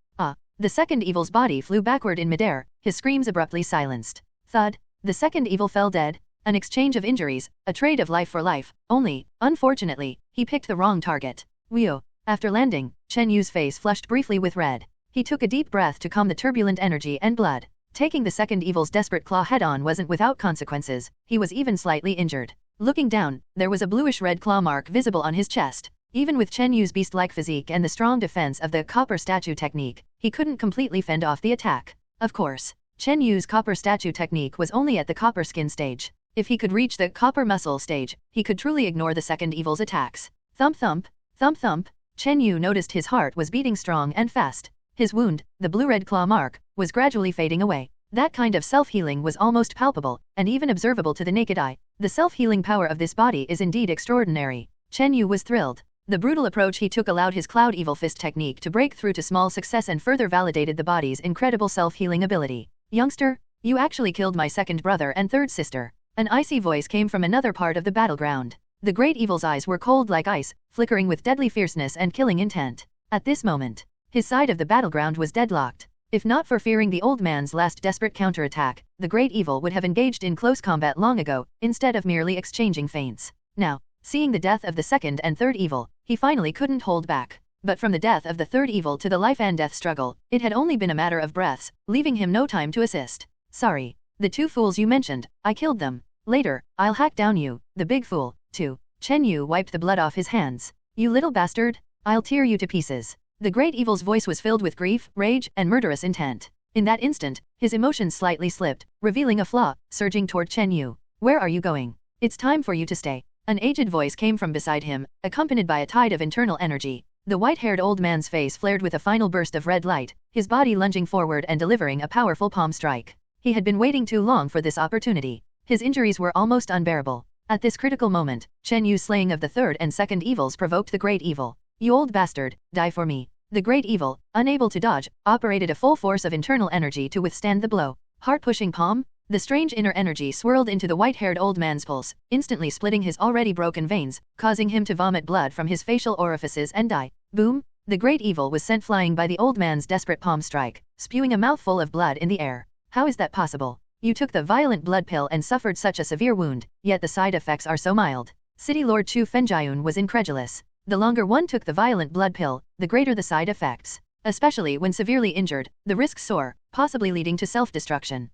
The second evil's body flew backward in midair, his screams abruptly silenced. Thud! The second evil fell dead. An exchange of injuries, a trade of life for life, only, unfortunately, he picked the wrong target. Whew. After landing, Chen Yu's face flushed briefly with red. He took a deep breath to calm the turbulent energy and blood. Taking the second evil's desperate claw head-on wasn't without consequences, he was even slightly injured. Looking down, there was a bluish-red claw mark visible on his chest. Even with Chen Yu's beast-like physique and the strong defense of the copper statue technique, he couldn't completely fend off the attack. Of course, Chen Yu's copper statue technique was only at the copper skin stage. If he could reach the copper muscle stage, he could truly ignore the second evil's attacks. Thump thump, thump thump. Chen Yu noticed his heart was beating strong and fast. His wound, the blue-red claw mark, was gradually fading away. That kind of self-healing was almost palpable, and even observable to the naked eye. The self-healing power of this body is indeed extraordinary. Chen Yu was thrilled. The brutal approach he took allowed his Cloud Evil Fist technique to break through to small success and further validated the body's incredible self-healing ability. Youngster, you actually killed my second brother and third sister. An icy voice came from another part of the battleground. The Great Evil's eyes were cold like ice, flickering with deadly fierceness and killing intent. At this moment, his side of the battleground was deadlocked. If not for fearing the old man's last desperate counterattack, the Great Evil would have engaged in close combat long ago, instead of merely exchanging feints. Now, seeing the death of the second and third evil, he finally couldn't hold back. But from the death of the third evil to the life and death struggle, it had only been a matter of breaths, leaving him no time to assist. Sorry. The two fools you mentioned, I killed them. Later, I'll hack down you, the big fool, too. Chen Yu wiped the blood off his hands. You little bastard, I'll tear you to pieces. The Great Evil's voice was filled with grief, rage, and murderous intent. In that instant, his emotions slightly slipped, revealing a flaw, surging toward Chen Yu. Where are you going? It's time for you to stay. An aged voice came from beside him, accompanied by a tide of internal energy. The white-haired old man's face flared with a final burst of red light, his body lunging forward and delivering a powerful palm strike. He had been waiting too long for this opportunity. His injuries were almost unbearable. At this critical moment, Chen Yu's slaying of the third and second evils provoked the Great Evil. You old bastard, die for me. The Great Evil, unable to dodge, operated a full force of internal energy to withstand the blow. Heart-pushing palm? The strange inner energy swirled into the white-haired old man's pulse, instantly splitting his already broken veins, causing him to vomit blood from his facial orifices and die. Boom! The Great Evil was sent flying by the old man's desperate palm strike, spewing a mouthful of blood in the air. How is that possible? You took the violent blood pill and suffered such a severe wound, yet the side effects are so mild. City Lord Chu Fenjian was incredulous. The longer one took the violent blood pill, the greater the side effects. Especially when severely injured, the risks soar, possibly leading to self-destruction.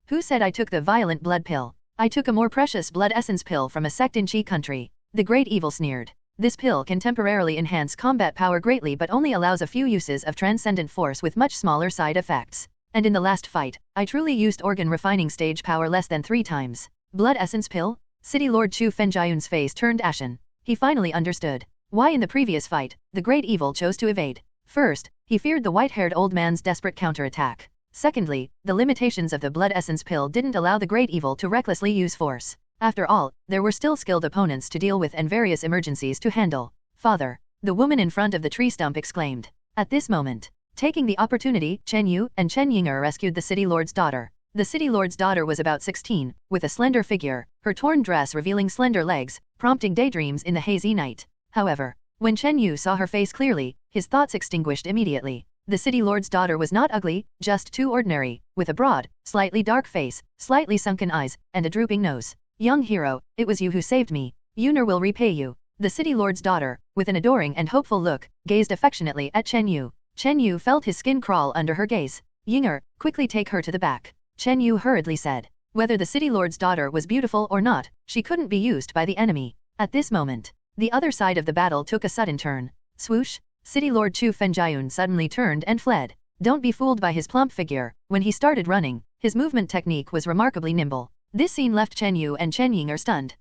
Who said I took the violent blood pill? I took a more precious blood essence pill from a sect in Qi country. The Great Evil sneered. This pill can temporarily enhance combat power greatly but only allows a few uses of transcendent force with much smaller side effects. And in the last fight, I truly used organ refining stage power less than 3 times. Blood essence pill? City Lord Chu Fenjian's face turned ashen. He finally understood why in the previous fight, the Great Evil chose to evade. First, he feared the white-haired old man's desperate counterattack. Secondly, the limitations of the blood essence pill didn't allow the Great Evil to recklessly use force. After all, there were still skilled opponents to deal with and various emergencies to handle. Father, the woman in front of the tree stump exclaimed. At this moment, taking the opportunity, Chen Yu and Chen Yinger rescued the city lord's daughter. The city lord's daughter was about 16, with a slender figure, her torn dress revealing slender legs, prompting daydreams in the hazy night. However, when Chen Yu saw her face clearly, his thoughts extinguished immediately. The city lord's daughter was not ugly, just too ordinary, with a broad, slightly dark face, slightly sunken eyes, and a drooping nose. Young hero, it was you who saved me. Yuner will repay you. The city lord's daughter, with an adoring and hopeful look, gazed affectionately at Chen Yu. Chen Yu felt his skin crawl under her gaze. Yinger, quickly take her to the back. Chen Yu hurriedly said. Whether the city lord's daughter was beautiful or not, she couldn't be used by the enemy. At this moment, the other side of the battle took a sudden turn. Swoosh! City Lord Chu Fenjian suddenly turned and fled. Don't be fooled by his plump figure. When he started running, his movement technique was remarkably nimble. This scene left Chen Yu and Chen Yinger stunned.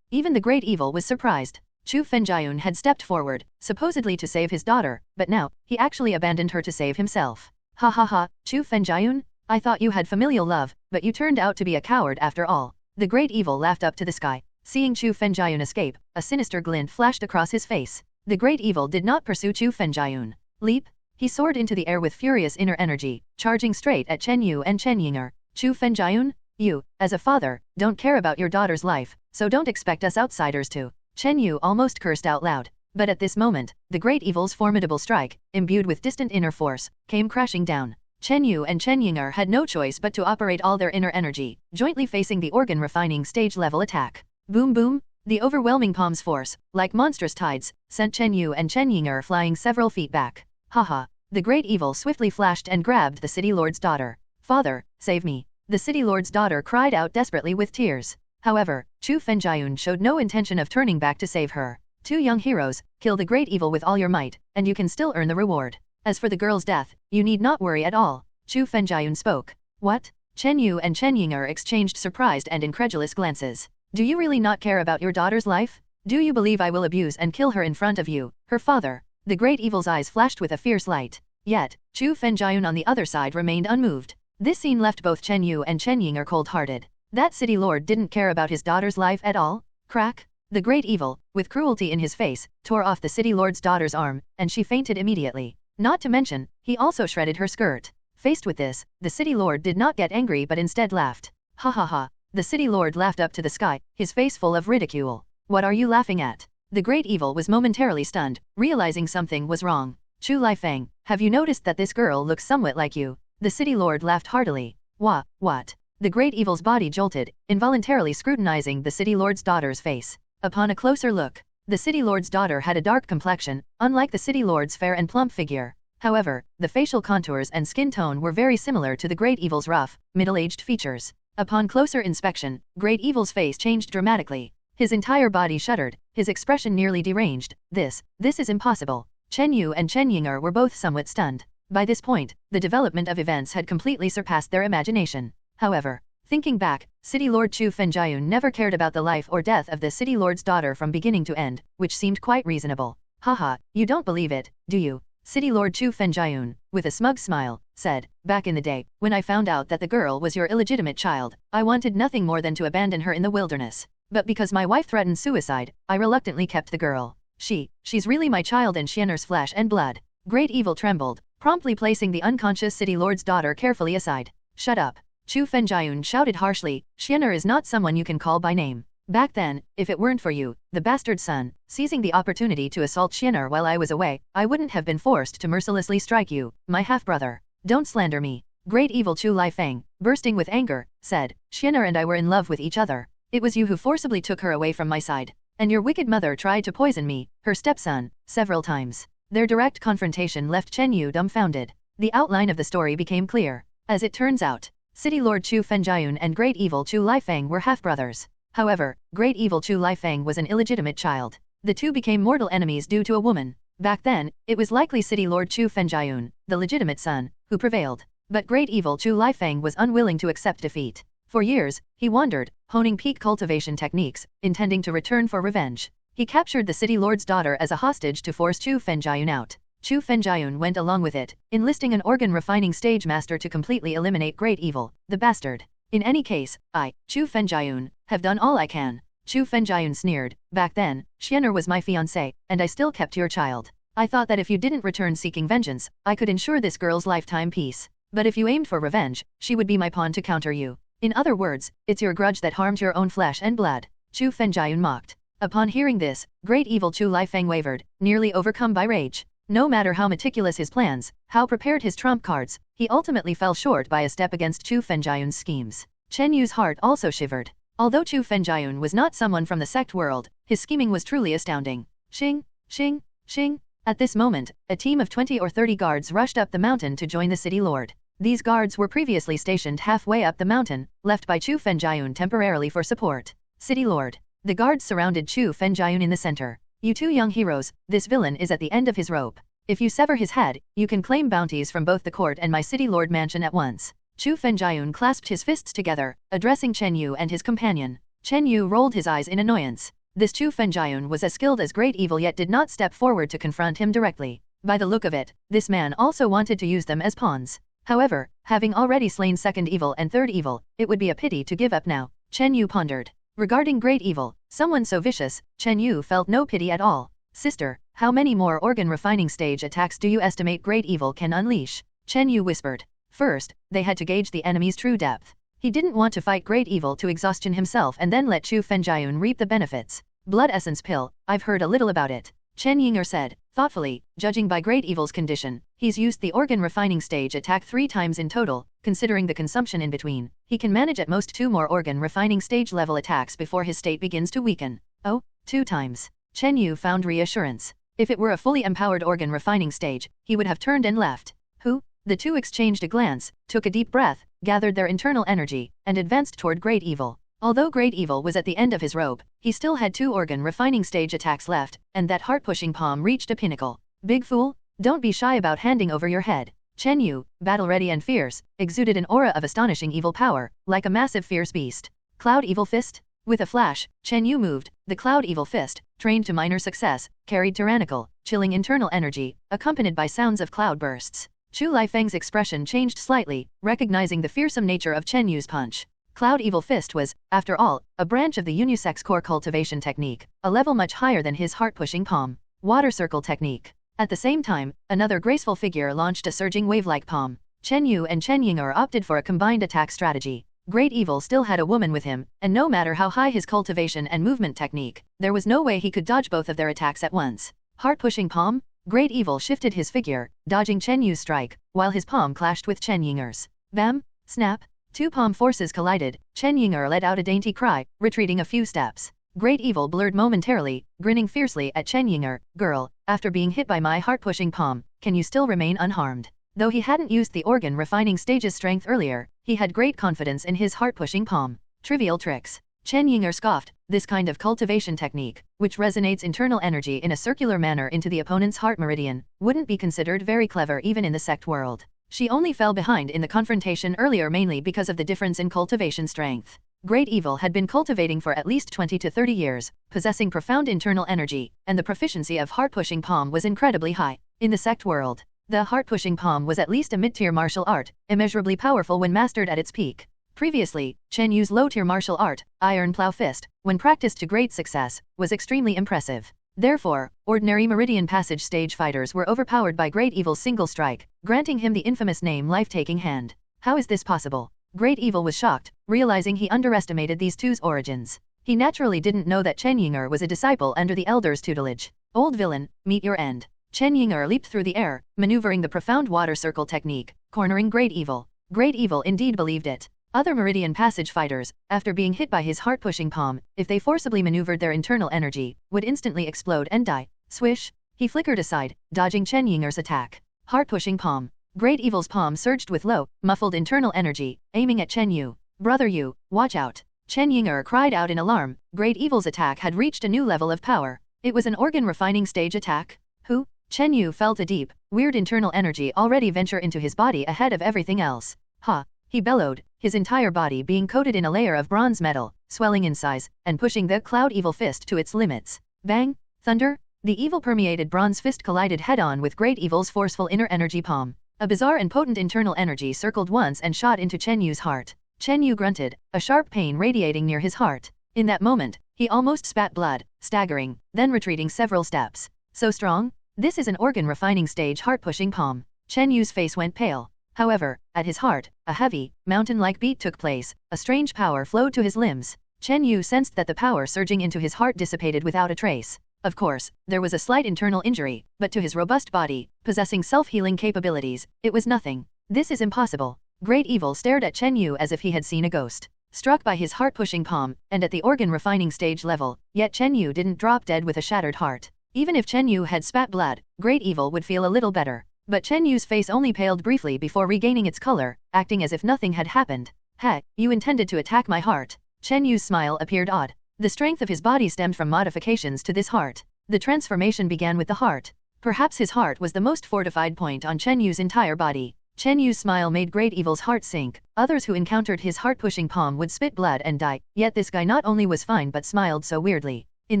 Even the Great Evil was surprised. Chu Fenjian had stepped forward, supposedly to save his daughter, but now, he actually abandoned her to save himself. Ha ha ha, Chu Fenjian? I thought you had familial love, but you turned out to be a coward after all. The Great Evil laughed up to the sky. Seeing Chu Fenjian escape, a sinister glint flashed across his face. The Great Evil did not pursue Chu Fenjian. Leap! He soared into the air with furious inner energy, charging straight at Chen Yu and Chen Yinger. Chu Fenjian? You, as a father, don't care about your daughter's life, so don't expect us outsiders to. Chen Yu almost cursed out loud. But at this moment, the Great Evil's formidable strike, imbued with distant inner force, came crashing down. Chen Yu and Chen Ying had no choice but to operate all their inner energy, jointly facing the organ refining stage level attack. Boom boom! The overwhelming palm's force, like monstrous tides, sent Chen Yu and Chen Ying flying several feet back. Haha! The great evil swiftly flashed and grabbed the city lord's daughter. Father, save me! The city lord's daughter cried out desperately with tears. However, Chu Fenjian showed no intention of turning back to save her. Two young heroes, kill the great evil with all your might, and you can still earn the reward. As for the girl's death, you need not worry at all. Chu Fenjian spoke. What? Chen Yu and Chen Ying exchanged surprised and incredulous glances. Do you really not care about your daughter's life? Do you believe I will abuse and kill her in front of you, her father? The great evil's eyes flashed with a fierce light. Yet, Chu Fenjian on the other side remained unmoved. This scene left both Chen Yu and Chen Ying cold-hearted. That city lord didn't care about his daughter's life at all? Crack! The great evil, with cruelty in his face, tore off the city lord's daughter's arm, and she fainted immediately. Not to mention, he also shredded her skirt. Faced with this, the city lord did not get angry but instead laughed. Ha ha ha! The city lord laughed up to the sky, his face full of ridicule. What are you laughing at? The great evil was momentarily stunned, realizing something was wrong. Chu Lifeng, have you noticed that this girl looks somewhat like you? The city lord laughed heartily. What? The great evil's body jolted, involuntarily scrutinizing the city lord's daughter's face. Upon a closer look, the city lord's daughter had a dark complexion, unlike the city lord's fair and plump figure. However, the facial contours and skin tone were very similar to the great evil's rough, middle-aged features. Upon closer inspection, great evil's face changed dramatically. His entire body shuddered, his expression nearly deranged. This is impossible. Chen Yu and Chen Ying were both somewhat stunned. By this point, the development of events had completely surpassed their imagination. However, thinking back, City Lord Chu Fenjian never cared about the life or death of the City Lord's daughter from beginning to end, which seemed quite reasonable. Haha, you don't believe it, do you? City Lord Chu Fenjian, with a smug smile, said, back in the day, when I found out that the girl was your illegitimate child, I wanted nothing more than to abandon her in the wilderness. But because my wife threatened suicide, I reluctantly kept the girl. She's really my child and Xian'er's flesh and blood. Great evil trembled, promptly placing the unconscious City Lord's daughter carefully aside. Shut up! Chu Fenjian shouted harshly, Xian'er is not someone you can call by name. Back then, if it weren't for you, the bastard son, seizing the opportunity to assault Xian'er while I was away, I wouldn't have been forced to mercilessly strike you, my half-brother. Don't slander me. Great evil Chu Lifeng, bursting with anger, said, Xian'er and I were in love with each other. It was you who forcibly took her away from my side. And your wicked mother tried to poison me, her stepson, several times. Their direct confrontation left Chen Yu dumbfounded. The outline of the story became clear. As it turns out, City Lord Chu Fenjian and Great Evil Chu Lifeng were half-brothers. However, Great Evil Chu Lifeng was an illegitimate child. The two became mortal enemies due to a woman. Back then, it was likely City Lord Chu Fenjian, the legitimate son, who prevailed. But Great Evil Chu Lifeng was unwilling to accept defeat. For years, he wandered, honing peak cultivation techniques, intending to return for revenge. He captured the City Lord's daughter as a hostage to force Chu Fenjian out. Chu Fenjian went along with it, enlisting an organ refining stage master to completely eliminate Great Evil, the bastard. In any case, I, Chu Fenjian, have done all I can. Chu Fenjian sneered. Back then, Xian'er was my fiancé, and I still kept your child. I thought that if you didn't return seeking vengeance, I could ensure this girl's lifetime peace. But if you aimed for revenge, she would be my pawn to counter you. In other words, it's your grudge that harmed your own flesh and blood. Chu Fenjian mocked. Upon hearing this, Great Evil Chu Lifeng wavered, nearly overcome by rage. No matter how meticulous his plans, how prepared his trump cards, he ultimately fell short by a step against Chu Fenjian's schemes. Chen Yu's heart also shivered. Although Chu Fenjian was not someone from the sect world, his scheming was truly astounding. Xing, xing, xing. At this moment, a team of 20 or 30 guards rushed up the mountain to join the city lord. These guards were previously stationed halfway up the mountain, left by Chu Fenjian temporarily for support. City lord. The guards surrounded Chu Fenjian in the center. You two young heroes, this villain is at the end of his rope. If you sever his head, you can claim bounties from both the court and my city lord mansion at once. Chu Fenjian clasped his fists together, addressing Chen Yu and his companion. Chen Yu rolled his eyes in annoyance. This Chu Fenjian was as skilled as Great Evil yet did not step forward to confront him directly. By the look of it, this man also wanted to use them as pawns. However, having already slain Second Evil and Third Evil, it would be a pity to give up now. Chen Yu pondered. Regarding Great Evil, someone so vicious, Chen Yu felt no pity at all. Sister, how many more organ refining stage attacks do you estimate Great Evil can unleash? Chen Yu whispered. First, they had to gauge the enemy's true depth. He didn't want to fight Great Evil to exhaustion himself and then let Chu Fenjian reap the benefits. Blood essence pill, I've heard a little about it. Chen Yinger said, thoughtfully, judging by Great Evil's condition, he's used the organ refining stage attack 3 times in total, considering the consumption in between. He can manage at most 2 more organ refining stage level attacks before his state begins to weaken. Oh, 2 times. Chen Yu found reassurance. If it were a fully empowered organ refining stage, he would have turned and left. Who? The two exchanged a glance, took a deep breath, gathered their internal energy, and advanced toward Great Evil. Although Great Evil was at the end of his rope, he still had 2 organ refining stage attacks left, and that heart-pushing palm reached a pinnacle. Big fool, don't be shy about handing over your head. Chen Yu, battle-ready and fierce, exuded an aura of astonishing evil power, like a massive fierce beast. Cloud Evil Fist? With a flash, Chen Yu moved. The Cloud Evil Fist, trained to minor success, carried tyrannical, chilling internal energy, accompanied by sounds of cloud bursts. Chu Lifeng's expression changed slightly, recognizing the fearsome nature of Chen Yu's punch. Cloud Evil Fist was, after all, a branch of the unisex core cultivation technique, a level much higher than his heart-pushing palm. Water circle technique. At the same time, another graceful figure launched a surging wave-like palm. Chen Yu and Chen Yinger opted for a combined attack strategy. Great Evil still had a woman with him, and no matter how high his cultivation and movement technique, there was no way he could dodge both of their attacks at once. Heart-pushing palm? Great Evil shifted his figure, dodging Chen Yu's strike, while his palm clashed with Chen Yinger's. Bam! Snap! 2 palm forces collided. Chen Yinger let out a dainty cry, retreating a few steps. Great Evil blurred momentarily, grinning fiercely at Chen Yinger. Girl, after being hit by my heart-pushing palm, can you still remain unharmed? Though he hadn't used the organ refining stage's strength earlier, he had great confidence in his heart-pushing palm. Trivial tricks. Chen Yinger scoffed. This kind of cultivation technique, which resonates internal energy in a circular manner into the opponent's heart meridian, wouldn't be considered very clever even in the sect world. She only fell behind in the confrontation earlier mainly because of the difference in cultivation strength. Great Evil had been cultivating for at least 20 to 30 years, possessing profound internal energy, and the proficiency of heart-pushing palm was incredibly high. In the sect world, the heart-pushing palm was at least a mid-tier martial art, immeasurably powerful when mastered at its peak. Previously, Chen Yu's low-tier martial art, Iron Plow Fist, when practiced to great success, was extremely impressive. Therefore, ordinary Meridian Passage stage fighters were overpowered by Great Evil's single strike, granting him the infamous name Life-Taking Hand. How is this possible? Great Evil was shocked, realizing he underestimated these two's origins. He naturally didn't know that Chen Yinger was a disciple under the Elder's tutelage. Old villain, meet your end. Chen Yinger leaped through the air, maneuvering the profound water circle technique, cornering Great Evil. Great Evil indeed believed it. Other Meridian Passage fighters, after being hit by his heart-pushing palm, if they forcibly maneuvered their internal energy, would instantly explode and die. Swish! He flickered aside, dodging Chen Yinger's attack. Heart-pushing palm. Great Evil's palm surged with low, muffled internal energy, aiming at Chen Yu. Brother Yu, watch out! Chen Yinger cried out in alarm. Great Evil's attack had reached a new level of power. It was an organ refining stage attack. Who? Chen Yu felt a deep, weird internal energy already venture into his body ahead of everything else. Ha! He bellowed, his entire body being coated in a layer of bronze metal, swelling in size, and pushing the Cloud Evil Fist to its limits. Bang! Thunder! The evil-permeated bronze fist collided head-on with Great Evil's forceful inner energy palm. A bizarre and potent internal energy circled once and shot into Chen Yu's heart. Chen Yu grunted, a sharp pain radiating near his heart. In that moment, he almost spat blood, staggering, then retreating several steps. So strong? This is an organ refining stage heart-pushing palm. Chen Yu's face went pale. However, at his heart, a heavy, mountain-like beat took place, a strange power flowed to his limbs. Chen Yu sensed that the power surging into his heart dissipated without a trace. Of course, there was a slight internal injury, but to his robust body, possessing self-healing capabilities, it was nothing. This is impossible. Great Evil stared at Chen Yu as if he had seen a ghost. Struck by his heart-pushing palm, and at the organ refining stage level, yet Chen Yu didn't drop dead with a shattered heart. Even if Chen Yu had spat blood, Great Evil would feel a little better. But Chen Yu's face only paled briefly before regaining its color, acting as if nothing had happened. Heh, you intended to attack my heart. Chen Yu's smile appeared odd. The strength of his body stemmed from modifications to this heart. The transformation began with the heart. Perhaps his heart was the most fortified point on Chen Yu's entire body. Chen Yu's smile made Great Evil's heart sink. Others who encountered his heart-pushing palm would spit blood and die, yet this guy not only was fine but smiled so weirdly. In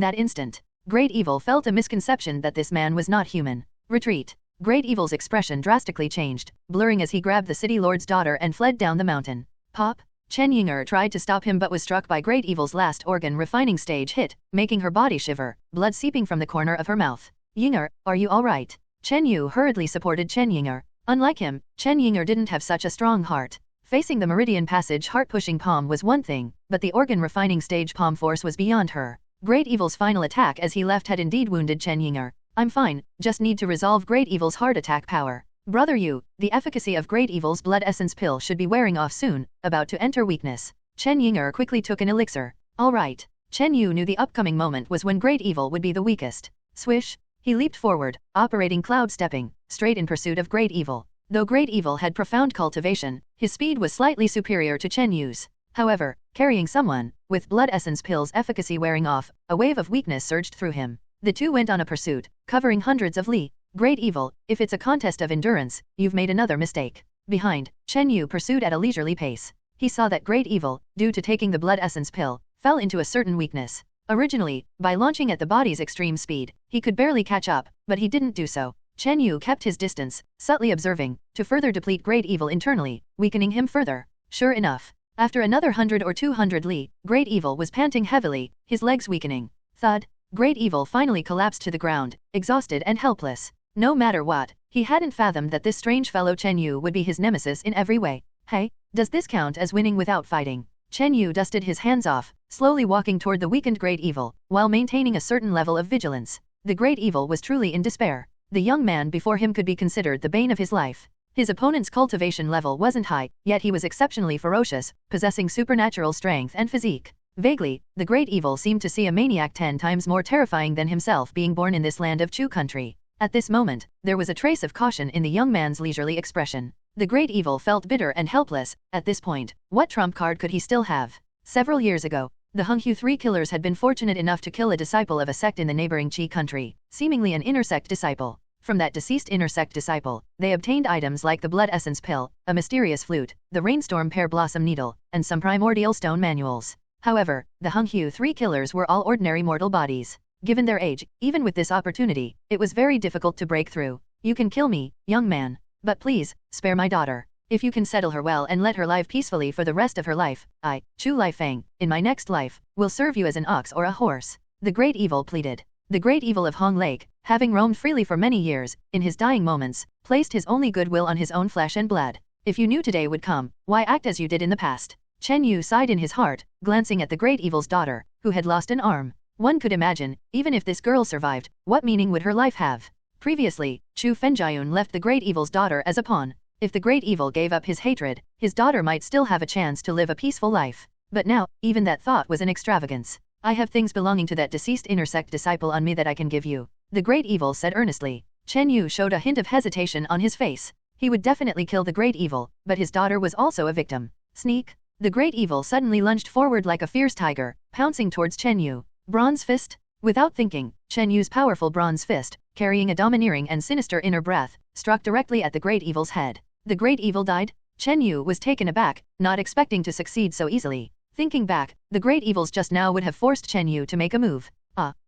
that instant, Great Evil felt a misconception that this man was not human. Retreat. Great Evil's expression drastically changed, blurring as he grabbed the city lord's daughter and fled down the mountain. Pop! Chen Yinger tried to stop him but was struck by Great Evil's last organ refining stage hit, making her body shiver, blood seeping from the corner of her mouth. Yinger, are you alright? Chen Yu hurriedly supported Chen Yinger. Unlike him, Chen Yinger didn't have such a strong heart. Facing the Meridian Passage heart-pushing palm was one thing, but the organ refining stage palm force was beyond her. Great Evil's final attack as he left had indeed wounded Chen Yinger. I'm fine, just need to resolve Great Evil's heart attack power. Brother Yu, the efficacy of Great Evil's blood essence pill should be wearing off soon, about to enter weakness. Chen Yinger quickly took an elixir. Alright. Chen Yu knew the upcoming moment was when Great Evil would be the weakest. Swish! He leaped forward, operating cloud stepping, straight in pursuit of Great Evil. Though Great Evil had profound cultivation, his speed was slightly superior to Chen Yu's. However, carrying someone, with blood essence pill's efficacy wearing off, a wave of weakness surged through him. The two went on a pursuit, covering hundreds of li. Great Evil, if it's a contest of endurance, you've made another mistake. Behind, Chen Yu pursued at a leisurely pace. He saw that Great Evil, due to taking the blood essence pill, fell into a certain weakness. Originally, by launching at the body's extreme speed, he could barely catch up, but he didn't do so. Chen Yu kept his distance, subtly observing, to further deplete Great Evil internally, weakening him further. Sure enough, after another 100 or 200 li, Great Evil was panting heavily, his legs weakening. Thud! Great Evil finally collapsed to the ground, exhausted and helpless. No matter what, he hadn't fathomed that this strange fellow Chen Yu would be his nemesis in every way. Hey, does this count as winning without fighting? Chen Yu dusted his hands off, slowly walking toward the weakened Great Evil, while maintaining a certain level of vigilance. The Great Evil was truly in despair. The young man before him could be considered the bane of his life. His opponent's cultivation level wasn't high, yet he was exceptionally ferocious, possessing supernatural strength and physique. Vaguely, the Great Evil seemed to see a maniac 10 times more terrifying than himself being born in this land of Chu country. At this moment, there was a trace of caution in the young man's leisurely expression. The Great Evil felt bitter and helpless. At this point, what trump card could he still have? Several years ago, the Hunghu 3 killers had been fortunate enough to kill a disciple of a sect in the neighboring Qi country, seemingly an inner sect disciple. From that deceased inner sect disciple, they obtained items like the blood essence pill, a mysterious flute, the rainstorm pear blossom needle, and some primordial stone manuals. However, the Hunghu 3 killers were all ordinary mortal bodies. Given their age, even with this opportunity, it was very difficult to break through. You can kill me, young man. But please, spare my daughter. If you can settle her well and let her live peacefully for the rest of her life, I, Chu Lifeng, in my next life, will serve you as an ox or a horse. The Great Evil pleaded. The Great Evil of Hong Lake, having roamed freely for many years, in his dying moments, placed his only goodwill on his own flesh and blood. If you knew today would come, why act as you did in the past? Chen Yu sighed in his heart, glancing at the Great Evil's daughter, who had lost an arm. One could imagine, even if this girl survived, what meaning would her life have? Previously, Chu Fenjian left the Great Evil's daughter as a pawn. If the Great Evil gave up his hatred, his daughter might still have a chance to live a peaceful life. But now, even that thought was an extravagance. I have things belonging to that deceased inner sect disciple on me that I can give you, the Great Evil said earnestly. Chen Yu showed a hint of hesitation on his face. He would definitely kill the Great Evil, but his daughter was also a victim. Sneak! The Great Evil suddenly lunged forward like a fierce tiger, pouncing towards Chen Yu. Bronze fist? Without thinking, Chen Yu's powerful bronze fist, carrying a domineering and sinister inner breath, struck directly at the Great Evil's head. The Great Evil died? Chen Yu was taken aback, not expecting to succeed so easily. Thinking back, the Great Evils just now would have forced Chen Yu to make a move.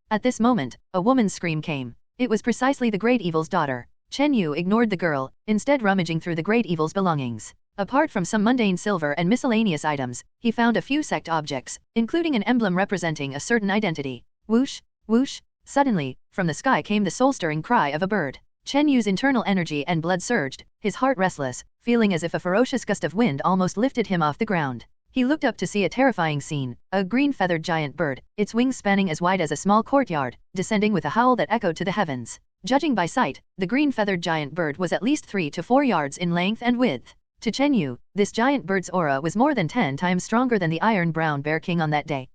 At this moment, a woman's scream came. It was precisely the Great Evil's daughter. Chen Yu ignored the girl, instead rummaging through the Great Evil's belongings. Apart from some mundane silver and miscellaneous items, he found a few sect objects, including an emblem representing a certain identity. Whoosh! Whoosh! Suddenly, from the sky came the soul-stirring cry of a bird. Chen Yu's internal energy and blood surged, his heart restless, feeling as if a ferocious gust of wind almost lifted him off the ground. He looked up to see a terrifying scene, a green-feathered giant bird, its wings spanning as wide as a small courtyard, descending with a howl that echoed to the heavens. Judging by sight, the green-feathered giant bird was at least 3 to 4 yards in length and width. To Chen Yu, this giant bird's aura was more than 10 times stronger than the Iron Brown Bear King on that day.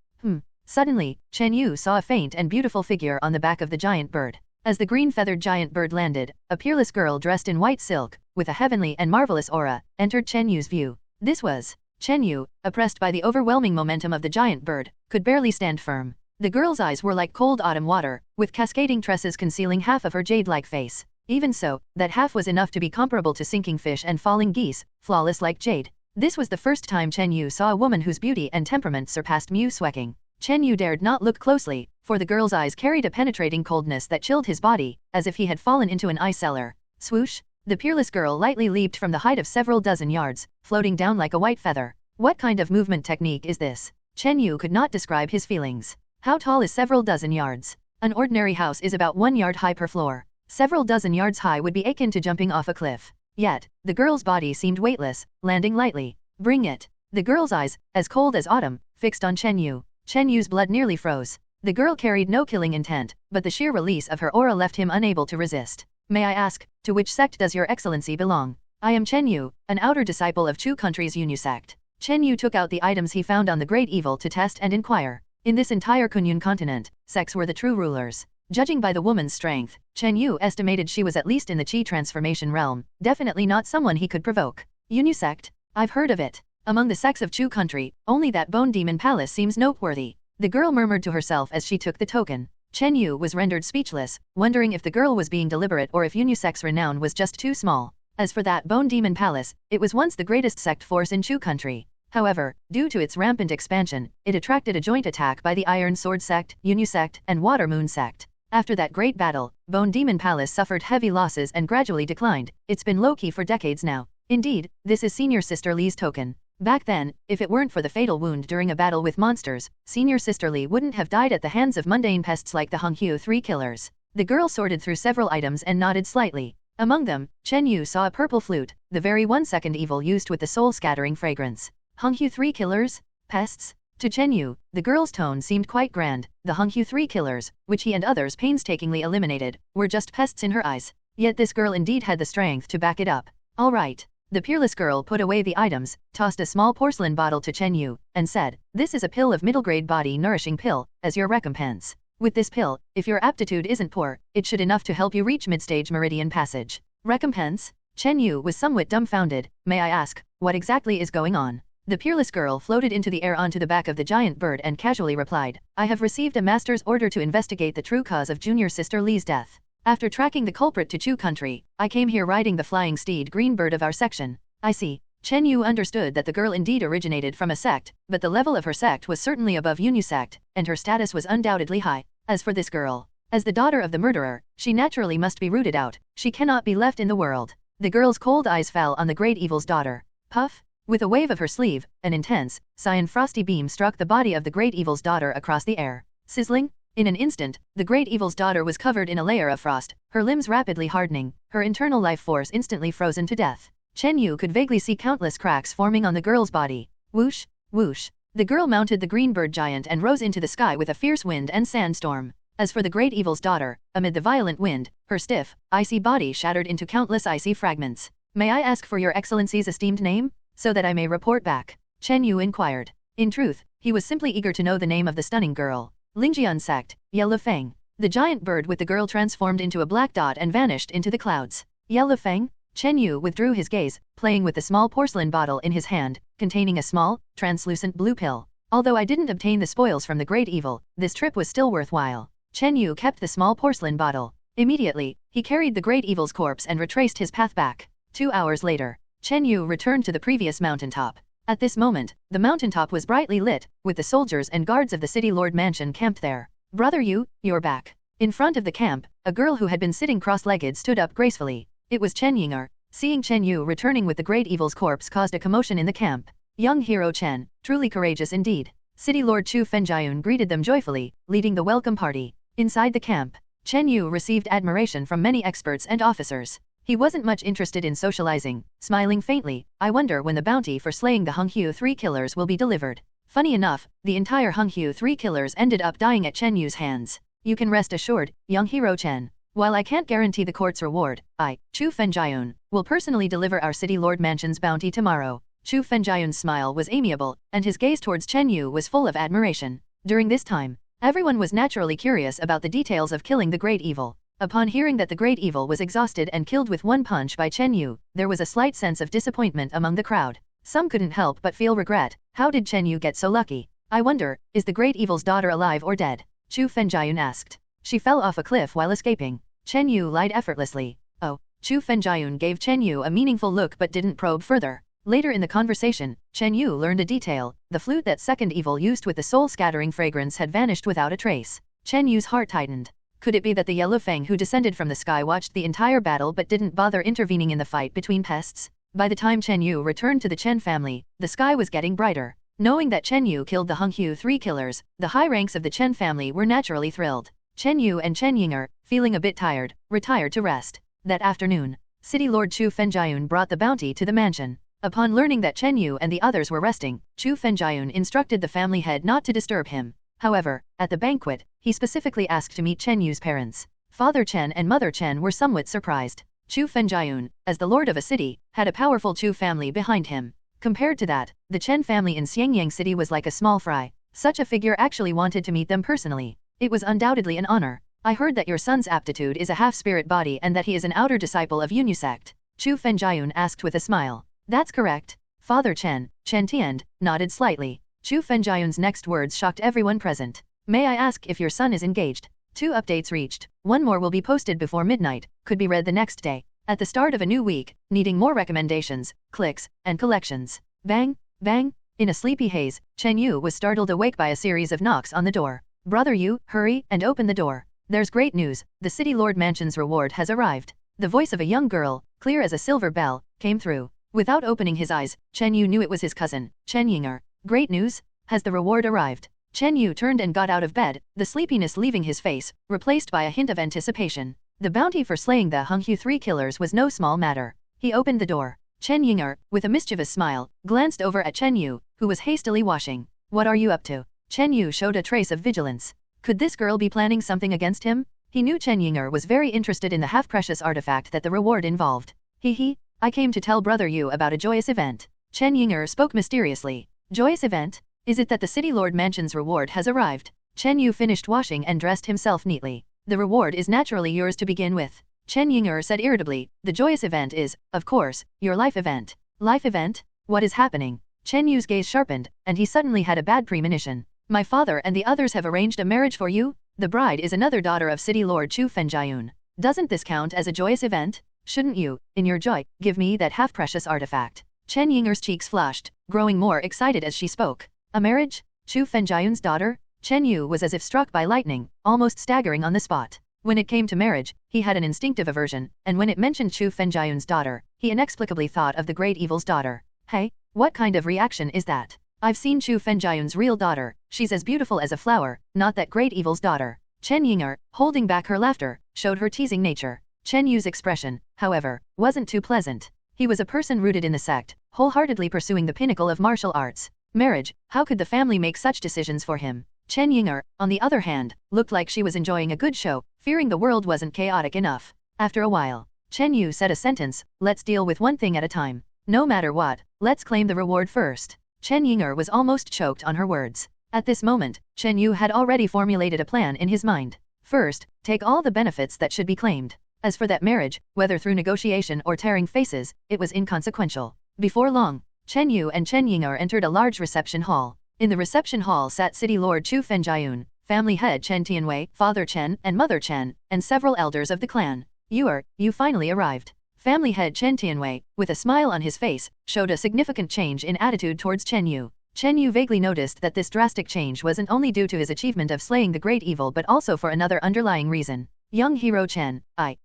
Suddenly, Chen Yu saw a faint and beautiful figure on the back of the giant bird. As the green-feathered giant bird landed, a peerless girl dressed in white silk, with a heavenly and marvelous aura, entered Chen Yu's view. This was Chen Yu, oppressed by the overwhelming momentum of the giant bird, could barely stand firm. The girl's eyes were like cold autumn water, with cascading tresses concealing half of her jade-like face. Even so, that half was enough to be comparable to sinking fish and falling geese, flawless like jade. This was the first time Chen Yu saw a woman whose beauty and temperament surpassed Mu Swecking. Chen Yu dared not look closely, for the girl's eyes carried a penetrating coldness that chilled his body, as if he had fallen into an ice cellar. Swoosh! The peerless girl lightly leaped from the height of several dozen yards, floating down like a white feather. What kind of movement technique is this? Chen Yu could not describe his feelings. How tall is several dozen yards? An ordinary house is about 1 yard high per floor. Several dozen yards high would be akin to jumping off a cliff. Yet, the girl's body seemed weightless, landing lightly. Bring it! The girl's eyes, as cold as autumn, fixed on Chen Yu. Chen Yu's blood nearly froze. The girl carried no killing intent, but the sheer release of her aura left him unable to resist. May I ask, to which sect does your excellency belong? I am Chen Yu, an outer disciple of Chu country's Yunyu sect. Chen Yu took out the items he found on the Great Evil to test and inquire. In this entire Kunyun continent, sects were the true rulers. Judging by the woman's strength, Chen Yu estimated she was at least in the Qi transformation realm, definitely not someone he could provoke. Yunyu sect? I've heard of it. Among the sects of Chu country, only that Bone Demon Palace seems noteworthy. The girl murmured to herself as she took the token. Chen Yu was rendered speechless, wondering if the girl was being deliberate or if Yunyu sect's renown was just too small. As for that Bone Demon Palace, it was once the greatest sect force in Chu country. However, due to its rampant expansion, it attracted a joint attack by the Iron Sword sect, Yunyu sect, and Water Moon sect. After that great battle, Bone Demon Palace suffered heavy losses and gradually declined. It's been low-key for decades now. Indeed, this is Senior Sister Li's token. Back then, if it weren't for the fatal wound during a battle with monsters, Senior Sister Li wouldn't have died at the hands of mundane pests like the Honghu 3 killers. The girl sorted through several items and nodded slightly. Among them, Chen Yu saw a purple flute, the very one-second evil used with the soul-scattering fragrance. Honghu 3 killers? Pests? To Chen Yu, the girl's tone seemed quite grand. The Honghu 3 killers, which he and others painstakingly eliminated, were just pests in her eyes. Yet this girl indeed had the strength to back it up. All right. The peerless girl put away the items, tossed a small porcelain bottle to Chen Yu, and said, "This is a pill of middle-grade body-nourishing pill, as your recompense. With this pill, if your aptitude isn't poor, it should enough to help you reach mid-stage meridian passage." Recompense? Chen Yu was somewhat dumbfounded. May I ask, what exactly is going on? The peerless girl floated into the air onto the back of the giant bird and casually replied, "I have received a master's order to investigate the true cause of Junior Sister Li's death. After tracking the culprit to Chu country, I came here riding the flying steed green bird of our section." I see. Chen Yu understood that the girl indeed originated from a sect, but the level of her sect was certainly above Yunyu sect, and her status was undoubtedly high. As for this girl, as the daughter of the murderer, she naturally must be rooted out. She cannot be left in the world. The girl's cold eyes fell on the great evil's daughter. Puff! With a wave of her sleeve, an intense, cyan frosty beam struck the body of the great evil's daughter across the air. Sizzling? In an instant, the great evil's daughter was covered in a layer of frost, her limbs rapidly hardening, her internal life force instantly frozen to death. Chen Yu could vaguely see countless cracks forming on the girl's body. Whoosh, whoosh. The girl mounted the green bird giant and rose into the sky with a fierce wind and sandstorm. As for the great evil's daughter, amid the violent wind, her stiff, icy body shattered into countless icy fragments. "May I ask for your excellency's esteemed name, so that I may report back?" Chen Yu inquired. In truth, he was simply eager to know the name of the stunning girl. Lingjian sect, Ye Feng. The giant bird with the girl transformed into a black dot and vanished into the clouds. Ye Feng? Chen Yu withdrew his gaze, playing with the small porcelain bottle in his hand, containing a small, translucent blue pill. Although I didn't obtain the spoils from the great evil, this trip was still worthwhile. Chen Yu kept the small porcelain bottle. Immediately, he carried the great evil's corpse and retraced his path back. 2 hours later, Chen Yu returned to the previous mountaintop. At this moment, the mountaintop was brightly lit, with the soldiers and guards of the city lord mansion camped there. "Brother Yu, you're back." In front of the camp, a girl who had been sitting cross-legged stood up gracefully. It was Chen Yinger. Seeing Chen Yu returning with the great evil's corpse caused a commotion in the camp. Young hero Chen, truly courageous indeed. City Lord Chu Fenjian greeted them joyfully, leading the welcome party. Inside the camp, Chen Yu received admiration from many experts and officers. He wasn't much interested in socializing, smiling faintly. "I wonder when the bounty for slaying the Honghu 3 killers will be delivered." Funny enough, the entire Honghu 3 killers ended up dying at Chen Yu's hands. "You can rest assured, young hero Chen. While I can't guarantee the court's reward, I, Chu Fenjian, will personally deliver our city lord mansion's bounty tomorrow." Chu Fenjian's smile was amiable, and his gaze towards Chen Yu was full of admiration. During this time, everyone was naturally curious about the details of killing the great evil. Upon hearing that the great evil was exhausted and killed with one punch by Chen Yu, there was a slight sense of disappointment among the crowd. Some couldn't help but feel regret. How did Chen Yu get so lucky? "I wonder, is the great evil's daughter alive or dead?" Chu Fenjian asked. "She fell off a cliff while escaping." Chen Yu lied effortlessly. "Oh." Chu Fenjian gave Chen Yu a meaningful look but didn't probe further. Later in the conversation, Chen Yu learned a detail. The flute that second evil used with the soul-scattering fragrance had vanished without a trace. Chen Yu's heart tightened. Could it be that the Ye Feng who descended from the sky watched the entire battle but didn't bother intervening in the fight between pests? By the time Chen Yu returned to the Chen family, the sky was getting brighter. Knowing that Chen Yu killed the Honghu 3 killers, the high ranks of the Chen family were naturally thrilled. Chen Yu and Chen Yinger, feeling a bit tired, retired to rest. That afternoon, City Lord Chu Fenjian brought the bounty to the mansion. Upon learning that Chen Yu and the others were resting, Chu Fenjian instructed the family head not to disturb him. However, at the banquet, he specifically asked to meet Chen Yu's parents. Father Chen and Mother Chen were somewhat surprised. Chu Fenjian, as the lord of a city, had a powerful Chu family behind him. Compared to that, the Chen family in Xiangyang City was like a small fry. Such a figure actually wanted to meet them personally. It was undoubtedly an honor. I heard that your son's aptitude is a half-spirit body and that he is an outer disciple of Yunyu sect. Chu Fenjian asked with a smile. That's correct. Father Chen Tian, nodded slightly. Chu Fenjian's next words shocked everyone present. May I ask if your son is engaged? 2 updates reached. 1 more will be posted before midnight, could be read the next day. At the start of a new week, needing more recommendations, clicks, and collections. Bang, bang. In a sleepy haze, Chen Yu was startled awake by a series of knocks on the door. Brother Yu, hurry and open the door. There's great news, the City Lord Mansion's reward has arrived. The voice of a young girl, clear as a silver bell, came through. Without opening his eyes, Chen Yu knew it was his cousin, Chen Yinger. Great news? Has the reward arrived? Chen Yu turned and got out of bed, the sleepiness leaving his face, replaced by a hint of anticipation. The bounty for slaying the Honghu 3 killers was no small matter. He opened the door. Chen Yinger, with a mischievous smile, glanced over at Chen Yu, who was hastily washing. What are you up to? Chen Yu showed a trace of vigilance. Could this girl be planning something against him? He knew Chen Yinger was very interested in the half-precious artifact that the reward involved. I came to tell Brother Yu about a joyous event. Chen Yinger spoke mysteriously. Joyous event? Is it that the City Lord Mansion's reward has arrived? Chen Yu finished washing and dressed himself neatly. The reward is naturally yours to begin with. Chen Yinger said irritably, the joyous event is, of course, your life event. Life event? What is happening? Chen Yu's gaze sharpened, and he suddenly had a bad premonition. My father and the others have arranged a marriage for you? The bride is another daughter of City Lord Chu Fenjian. Doesn't this count as a joyous event? Shouldn't you, in your joy, give me that half-precious artifact? Chen Yinger's cheeks flushed, growing more excited as she spoke. A marriage? Chu Fenjian's daughter? Chen Yu was as if struck by lightning, almost staggering on the spot. When it came to marriage, he had an instinctive aversion, and when it mentioned Chu Fenjian's daughter, he inexplicably thought of the Great Evil's daughter. Hey, what kind of reaction is that? I've seen Chu Fenjian's real daughter, she's as beautiful as a flower, not that Great Evil's daughter. Chen Yinger, holding back her laughter, showed her teasing nature. Chen Yu's expression, however, wasn't too pleasant. He was a person rooted in the sect, wholeheartedly pursuing the pinnacle of martial arts. Marriage, how could the family make such decisions for him? Chen Yinger, on the other hand, looked like she was enjoying a good show, fearing the world wasn't chaotic enough. After a while, Chen Yu said a sentence, let's deal with one thing at a time. No matter what, let's claim the reward first. Chen Yinger was almost choked on her words. At this moment, Chen Yu had already formulated a plan in his mind. First, take all the benefits that should be claimed. As for that marriage, whether through negotiation or tearing faces, it was inconsequential. Before long, Chen Yu and Chen Yinger entered a large reception hall. In the reception hall sat City Lord Chu Fenjian, family head Chen Tianwei, Father Chen and Mother Chen, and several elders of the clan. You finally arrived. Family head Chen Tianwei, with a smile on his face, showed a significant change in attitude towards Chen Yu. Chen Yu vaguely noticed that this drastic change wasn't only due to his achievement of slaying the great evil but also for another underlying reason. Young hero Chen,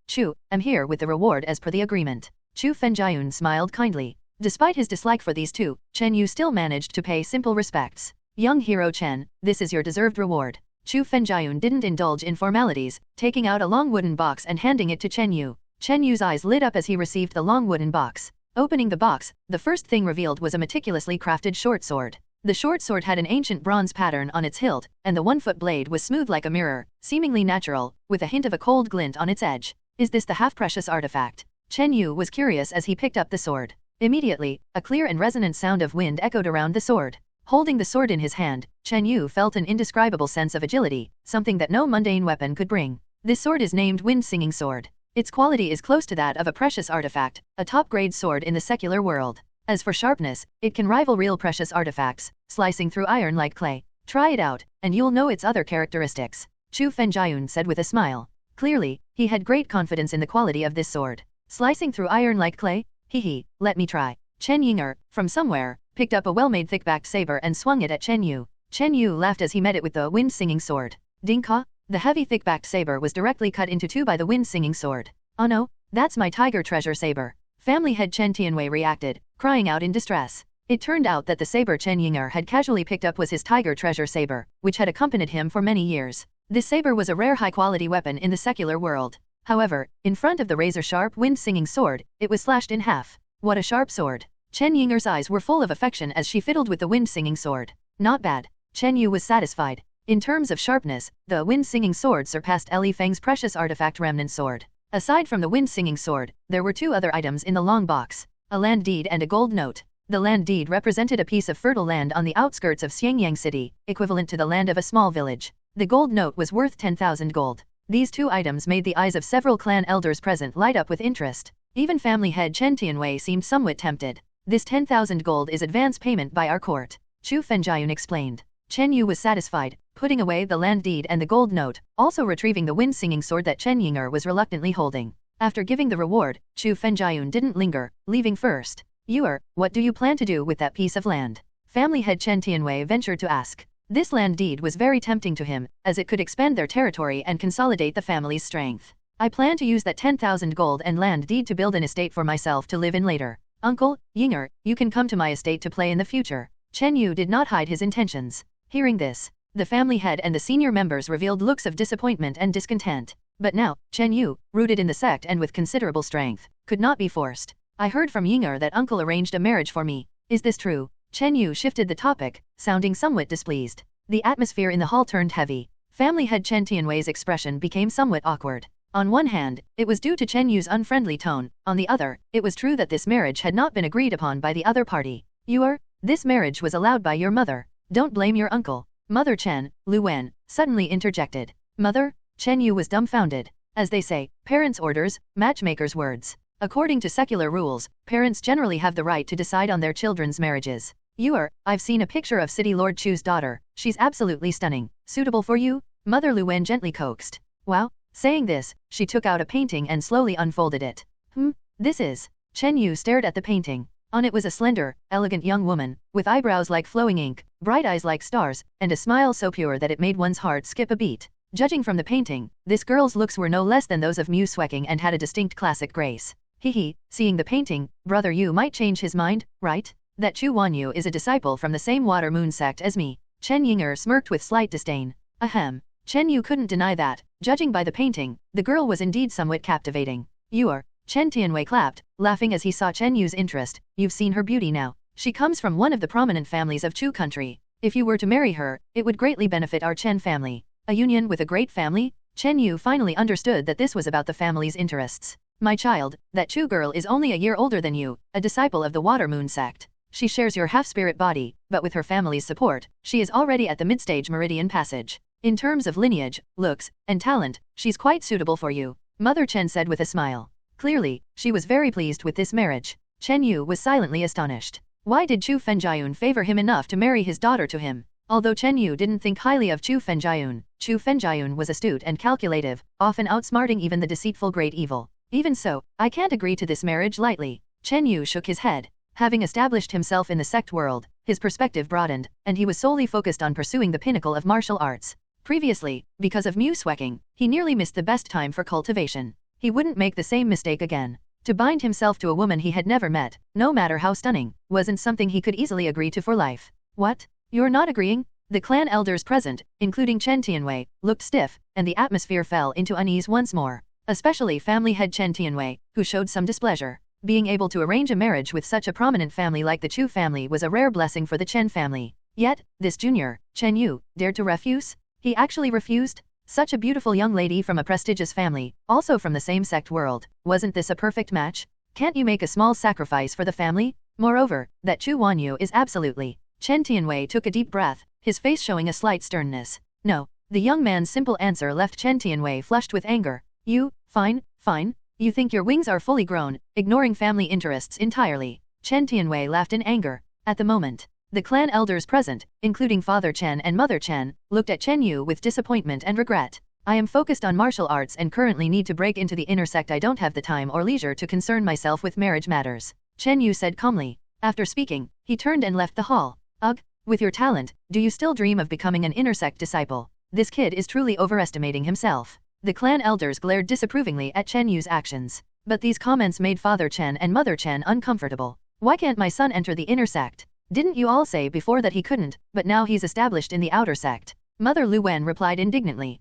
Chu, am here with the reward as per the agreement. Chu Fenjian smiled kindly. Despite his dislike for these two, Chen Yu still managed to pay simple respects. Young hero Chen, this is your deserved reward. Chu Fenjian didn't indulge in formalities, taking out a long wooden box and handing it to Chen Yu. Chen Yu's eyes lit up as he received the long wooden box. Opening the box, the first thing revealed was a meticulously crafted short sword. The short sword had an ancient bronze pattern on its hilt, and the one-foot blade was smooth like a mirror, seemingly natural, with a hint of a cold glint on its edge. Is this the half-precious artifact? Chen Yu was curious as he picked up the sword. Immediately, a clear and resonant sound of wind echoed around the sword. Holding the sword in his hand, Chen Yu felt an indescribable sense of agility, something that no mundane weapon could bring. This sword is named Wind Singing Sword. Its quality is close to that of a precious artifact, a top-grade sword in the secular world. As for sharpness, it can rival real precious artifacts, slicing through iron like clay. Try it out, and you'll know its other characteristics. Chu Fenjian said with a smile. Clearly, he had great confidence in the quality of this sword. Slicing through iron like clay? Let me try. Chen Yinger, from somewhere, picked up a well-made thick-backed saber and swung it at Chen Yu. Chen Yu laughed as he met it with the wind-singing sword. Dinka? The heavy thick-backed saber was directly cut into two by the wind-singing sword. Oh no, that's my tiger treasure saber. Family head Chen Tianwei reacted, crying out in distress. It turned out that the saber Chen Yinger had casually picked up was his tiger treasure saber, which had accompanied him for many years. This saber was a rare high-quality weapon in the secular world. However, in front of the razor-sharp wind-singing sword, it was slashed in half. What a sharp sword. Chen Yinger's eyes were full of affection as she fiddled with the wind-singing sword. Not bad. Chen Yu was satisfied. In terms of sharpness, the wind-singing sword surpassed Li Feng's precious artifact remnant sword. Aside from the wind-singing sword, there were two other items in the long box, a land deed and a gold note. The land deed represented a piece of fertile land on the outskirts of Xiangyang City, equivalent to the land of a small village. The gold note was worth 10,000 gold. These two items made the eyes of several clan elders present light up with interest. Even family head Chen Tianwei seemed somewhat tempted. This 10,000 gold is advance payment by our court, Chu Fenjiayun explained. Chen Yu was satisfied, putting away the land deed and the gold note, also retrieving the wind-singing sword that Chen Yinger was reluctantly holding. After giving the reward, Chu Fenjiayun didn't linger, leaving first. What do you plan to do with that piece of land? Family head Chen Tianwei ventured to ask. This land deed was very tempting to him, as it could expand their territory and consolidate the family's strength. I plan to use that 10,000 gold and land deed to build an estate for myself to live in later. Uncle, Yinger, you can come to my estate to play in the future. Chen Yu did not hide his intentions. Hearing this, the family head and the senior members revealed looks of disappointment and discontent. But now, Chen Yu, rooted in the sect and with considerable strength, could not be forced. I heard from Yinger that uncle arranged a marriage for me. Is this true? Chen Yu shifted the topic, sounding somewhat displeased. The atmosphere in the hall turned heavy. Family head Chen Tianwei's expression became somewhat awkward. On one hand, it was due to Chen Yu's unfriendly tone, on the other, it was true that this marriage had not been agreed upon by the other party. This marriage was allowed by your mother. Don't blame your uncle. Mother Chen, Lu Wen, suddenly interjected. Mother? Chen Yu was dumbfounded. As they say, parents' orders, matchmakers' words. According to secular rules, parents generally have the right to decide on their children's marriages. I've seen a picture of City Lord Chu's daughter. She's absolutely stunning. Suitable for you? Mother Lu Wen gently coaxed. Wow. Saying this, she took out a painting and slowly unfolded it. This is. Chen Yu stared at the painting. On it was a slender, elegant young woman, with eyebrows like flowing ink, bright eyes like stars, and a smile so pure that it made one's heart skip a beat. Judging from the painting, this girl's looks were no less than those of Mu Sueking and had a distinct classic grace. Seeing the painting, brother Yu might change his mind, right? That Chu Wanyu is a disciple from the same water moon sect as me. Chen Yinger smirked with slight disdain. Ahem. Chen Yu couldn't deny that, judging by the painting, the girl was indeed somewhat captivating. Chen Tianwei clapped, laughing as he saw Chen Yu's interest. You've seen her beauty now. She comes from one of the prominent families of Chu country. If you were to marry her, it would greatly benefit our Chen family. A union with a great family? Chen Yu finally understood that this was about the family's interests. My child, that Chu girl is only a year older than you, a disciple of the Water Moon sect. She shares your half-spirit body, but with her family's support, she is already at the mid-stage meridian passage. In terms of lineage, looks, and talent, she's quite suitable for you, Mother Chen said with a smile. Clearly, she was very pleased with this marriage. Chen Yu was silently astonished. Why did Chu Fenjiayun favor him enough to marry his daughter to him? Although Chen Yu didn't think highly of Chu Fenjiayun was astute and calculative, often outsmarting even the deceitful great evil. Even so, I can't agree to this marriage lightly. Chen Yu shook his head. Having established himself in the sect world, his perspective broadened, and he was solely focused on pursuing the pinnacle of martial arts. Previously, because of Mu Sueking, he nearly missed the best time for cultivation. He wouldn't make the same mistake again. To bind himself to a woman he had never met, no matter how stunning, wasn't something he could easily agree to for life. What? You're not agreeing? The clan elders present, including Chen Tianwei, looked stiff, and the atmosphere fell into unease once more. Especially family head Chen Tianwei, who showed some displeasure. Being able to arrange a marriage with such a prominent family like the Chu family was a rare blessing for the Chen family. Yet, this junior, Chen Yu, dared to refuse? He actually refused? Such a beautiful young lady from a prestigious family, also from the same sect world, wasn't this a perfect match? Can't you make a small sacrifice for the family? Moreover, that Chu Wanyu is absolutely. Chen Tianwei took a deep breath, his face showing a slight sternness. No. The young man's simple answer left Chen Tianwei flushed with anger. Fine. You think your wings are fully grown, ignoring family interests entirely. Chen Tianwei laughed in anger. At the moment, the clan elders present, including Father Chen and Mother Chen, looked at Chen Yu with disappointment and regret. I am focused on martial arts and currently need to break into the inner sect. I don't have the time or leisure to concern myself with marriage matters. Chen Yu said calmly. After speaking, he turned and left the hall. Ugh, with your talent, do you still dream of becoming an inner sect disciple? This kid is truly overestimating himself. The clan elders glared disapprovingly at Chen Yu's actions. But these comments made Father Chen and Mother Chen uncomfortable. Why can't my son enter the inner sect? Didn't you all say before that he couldn't, but now he's established in the outer sect? Mother Lu Wen replied indignantly.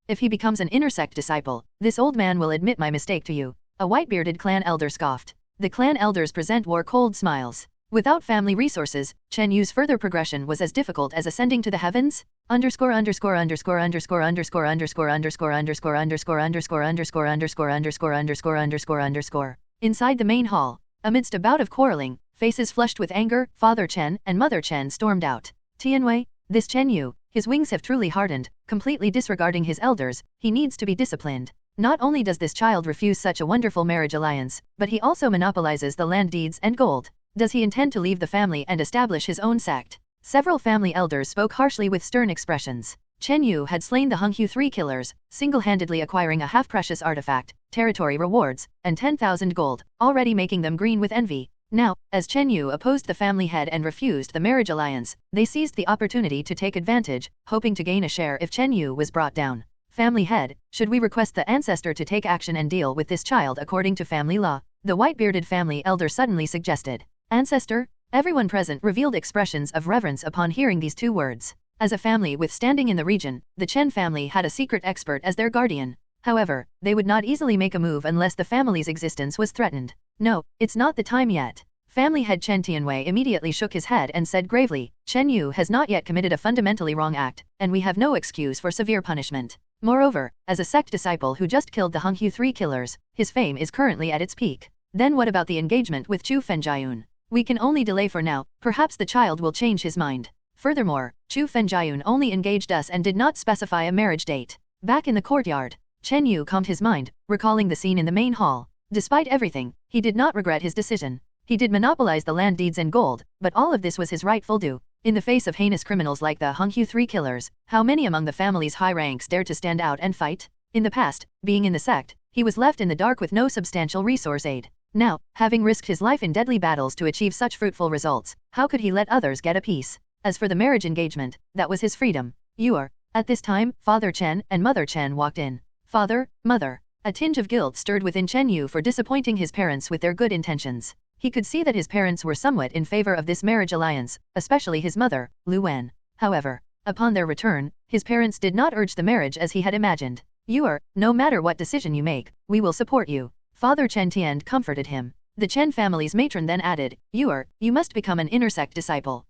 If he becomes an inner sect disciple, this old man will admit my mistake to you. A white-bearded clan elder scoffed. The clan elders present wore cold smiles. Without family resources, Chen Yu's further progression was as difficult as ascending to the heavens. Underscore underscore underscore underscore underscore underscore underscore underscore underscore underscore underscore underscore underscore underscore underscore underscore. Inside the main hall, amidst a bout of quarreling, faces flushed with anger, Father Chen and Mother Chen stormed out. Tianwei, this Chen Yu, his wings have truly hardened, completely disregarding his elders, he needs to be disciplined. Not only does this child refuse such a wonderful marriage alliance, but he also monopolizes the land deeds and gold. Does he intend to leave the family and establish his own sect? Several family elders spoke harshly with stern expressions. Chen Yu had slain the Honghu 3 killers, single-handedly acquiring a half-precious artifact, territory rewards, and 10,000 gold, already making them green with envy. Now, as Chen Yu opposed the family head and refused the marriage alliance, they seized the opportunity to take advantage, hoping to gain a share if Chen Yu was brought down. Family head, should we request the ancestor to take action and deal with this child according to family law? The white-bearded family elder suddenly suggested. Ancestor? Everyone present revealed expressions of reverence upon hearing these two words. As a family with standing in the region, the Chen family had a secret expert as their guardian. However, they would not easily make a move unless the family's existence was threatened. No, it's not the time yet. Family head Chen Tianwei immediately shook his head and said gravely, Chen Yu has not yet committed a fundamentally wrong act, and we have no excuse for severe punishment. Moreover, as a sect disciple who just killed the Honghu 3 killers, his fame is currently at its peak. Then what about the engagement with Chu Fenjiayun? We can only delay for now, perhaps the child will change his mind. Furthermore, Chu Fenjiayun only engaged us and did not specify a marriage date. Back in the courtyard, Chen Yu calmed his mind, recalling the scene in the main hall. Despite everything, he did not regret his decision. He did monopolize the land deeds and gold, but all of this was his rightful due. In the face of heinous criminals like the Honghu 3 killers, how many among the family's high ranks dared to stand out and fight? In the past, being in the sect, he was left in the dark with no substantial resource aid. Now, having risked his life in deadly battles to achieve such fruitful results, how could he let others get a piece? As for the marriage engagement, that was his freedom. You are. At this time, Father Chen and Mother Chen walked in. Father, Mother. A tinge of guilt stirred within Chen Yu for disappointing his parents with their good intentions. He could see that his parents were somewhat in favor of this marriage alliance, especially his mother, Lu Wen. However, upon their return, his parents did not urge the marriage as he had imagined. You are, no matter what decision you make, we will support you. Father Chen Tian comforted him. The Chen family's matron then added, you must become an inner sect disciple.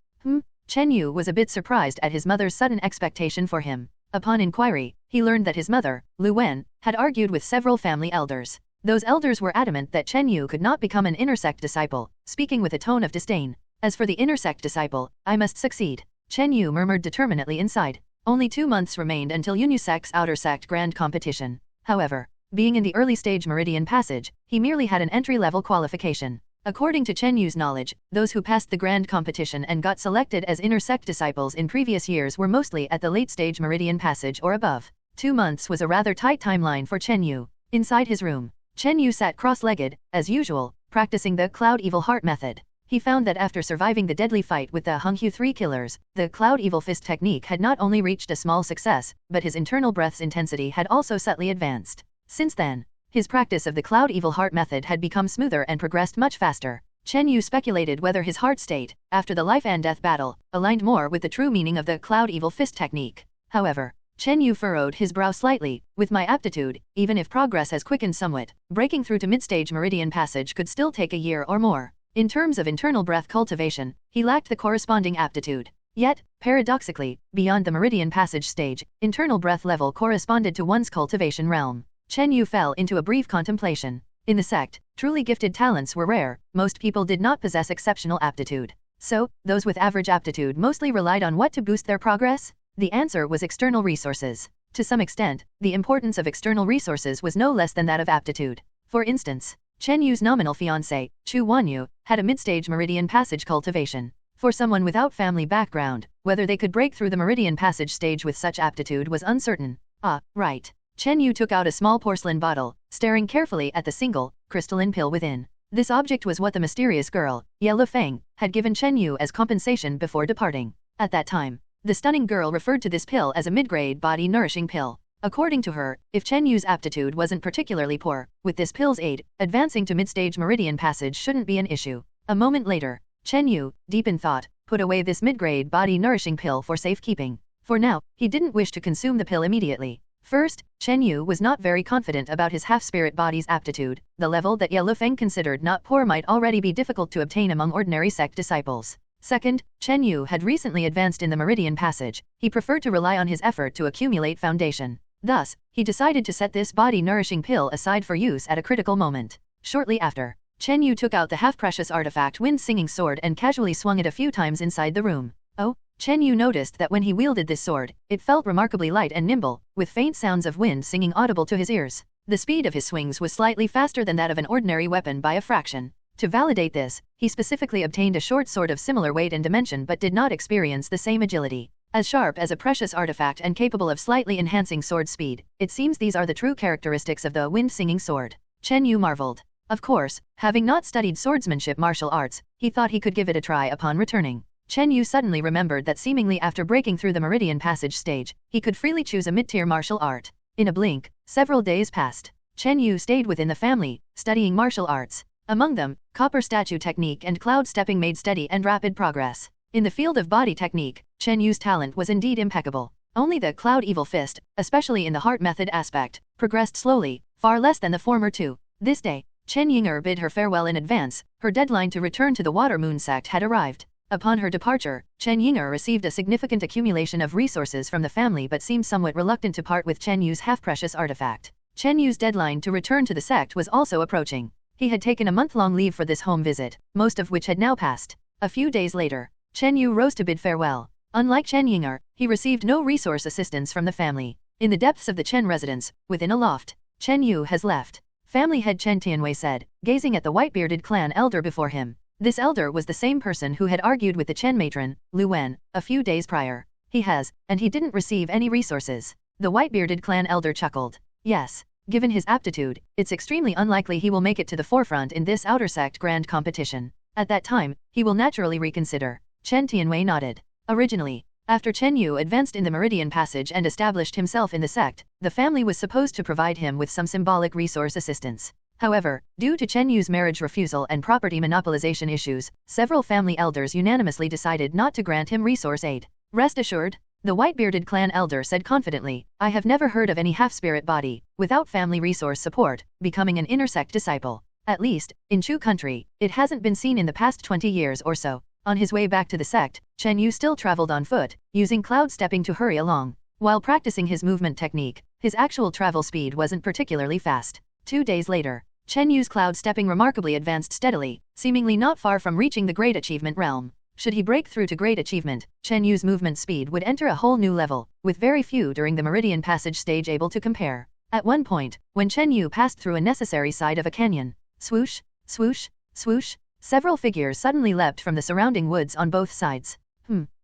Chen Yu was a bit surprised at his mother's sudden expectation for him. Upon inquiry, he learned that his mother, Lu Wen, had argued with several family elders. Those elders were adamant that Chen Yu could not become an inner sect disciple, speaking with a tone of disdain. As for the inner sect disciple, I must succeed. Chen Yu murmured determinedly inside. Only 2 months remained until Unisect's outer sect grand competition. However, being in the early stage Meridian Passage, he merely had an entry-level qualification. According to Chen Yu's knowledge, those who passed the grand competition and got selected as inner sect disciples in previous years were mostly at the late stage Meridian Passage or above. 2 months was a rather tight timeline for Chen Yu. Inside his room, Chen Yu sat cross-legged, as usual, practicing the Cloud Evil Heart method. He found that after surviving the deadly fight with the Honghu 3 killers, the Cloud Evil Fist technique had not only reached a small success, but his internal breath's intensity had also subtly advanced. Since then, his practice of the Cloud Evil Heart method had become smoother and progressed much faster. Chen Yu speculated whether his heart state, after the life and death battle, aligned more with the true meaning of the Cloud Evil Fist technique. However, Chen Yu furrowed his brow slightly. With my aptitude, even if progress has quickened somewhat, breaking through to mid-stage Meridian Passage could still take a year or more. In terms of internal breath cultivation, he lacked the corresponding aptitude. Yet, paradoxically, beyond the Meridian Passage stage, internal breath level corresponded to one's cultivation realm. Chen Yu fell into a brief contemplation. In the sect, truly gifted talents were rare, most people did not possess exceptional aptitude. So, those with average aptitude mostly relied on what to boost their progress? The answer was external resources. To some extent, the importance of external resources was no less than that of aptitude. For instance, Chen Yu's nominal fiancé, Chu Wanyu, had a mid-stage Meridian Passage cultivation. For someone without family background, whether they could break through the Meridian Passage stage with such aptitude was uncertain. Ah, right. Chen Yu took out a small porcelain bottle, staring carefully at the single, crystalline pill within. This object was what the mysterious girl, Ye Lufeng, had given Chen Yu as compensation before departing. At that time, the stunning girl referred to this pill as a mid-grade body-nourishing pill. According to her, if Chen Yu's aptitude wasn't particularly poor, with this pill's aid, advancing to mid-stage Meridian Passage shouldn't be an issue. A moment later, Chen Yu, deep in thought, put away this mid-grade body-nourishing pill for safekeeping. For now, he didn't wish to consume the pill immediately. First, Chen Yu was not very confident about his half-spirit body's aptitude. The level that Ye Lufeng considered not poor might already be difficult to obtain among ordinary sect disciples. Second, Chen Yu had recently advanced in the Meridian Passage. He preferred to rely on his effort to accumulate foundation. Thus, he decided to set this body-nourishing pill aside for use at a critical moment. Shortly after, Chen Yu took out the half-precious artifact wind-singing sword and casually swung it a few times inside the room. Oh, Chen Yu noticed that when he wielded this sword, it felt remarkably light and nimble, with faint sounds of wind singing audible to his ears. The speed of his swings was slightly faster than that of an ordinary weapon by a fraction. To validate this, he specifically obtained a short sword of similar weight and dimension but did not experience the same agility. As sharp as a precious artifact and capable of slightly enhancing sword speed, it seems these are the true characteristics of the wind-singing sword. Chen Yu marveled. Of course, having not studied swordsmanship martial arts, he thought he could give it a try upon returning. Chen Yu suddenly remembered that seemingly after breaking through the Meridian Passage stage, he could freely choose a mid-tier martial art. In a blink, several days passed. Chen Yu stayed within the family, studying martial arts. Among them, copper statue technique and cloud stepping made steady and rapid progress. In the field of body technique, Chen Yu's talent was indeed impeccable. Only the cloud evil fist, especially in the heart method aspect, progressed slowly, far less than the former two. This day, Chen Yinger bid her farewell in advance. Her deadline to return to the Water Moon sect had arrived. Upon her departure, Chen Yinger received a significant accumulation of resources from the family but seemed somewhat reluctant to part with Chen Yu's half-precious artifact. Chen Yu's deadline to return to the sect was also approaching. He had taken a month-long leave for this home visit, most of which had now passed. A few days later, Chen Yu rose to bid farewell. Unlike Chen Yinger, he received no resource assistance from the family. In the depths of the Chen residence, within a loft, Chen Yu has left. Family head Chen Tianwei said, gazing at the white-bearded clan elder before him. This elder was the same person who had argued with the Chen matron, Lu Wen, a few days prior. He has, and he didn't receive any resources. The white-bearded clan elder chuckled. Yes. Given his aptitude, it's extremely unlikely he will make it to the forefront in this outer sect grand competition. At that time, he will naturally reconsider. Chen Tianwei nodded. Originally, after Chen Yu advanced in the Meridian Passage and established himself in the sect, the family was supposed to provide him with some symbolic resource assistance. However, due to Chen Yu's marriage refusal and property monopolization issues, several family elders unanimously decided not to grant him resource aid. Rest assured, the white-bearded clan elder said confidently, I have never heard of any half-spirit body, without family resource support, becoming an inner sect disciple. At least, in Chu country, it hasn't been seen in the past 20 years or so. On his way back to the sect, Chen Yu still traveled on foot, using cloud stepping to hurry along. While practicing his movement technique, his actual travel speed wasn't particularly fast. 2 days later, Chen Yu's cloud stepping remarkably advanced steadily, seemingly not far from reaching the Great Achievement realm. Should he break through to Great Achievement, Chen Yu's movement speed would enter a whole new level, with very few during the Meridian Passage stage able to compare. At one point, when Chen Yu passed through a necessary side of a canyon, swoosh, swoosh, swoosh, several figures suddenly leapt from the surrounding woods on both sides.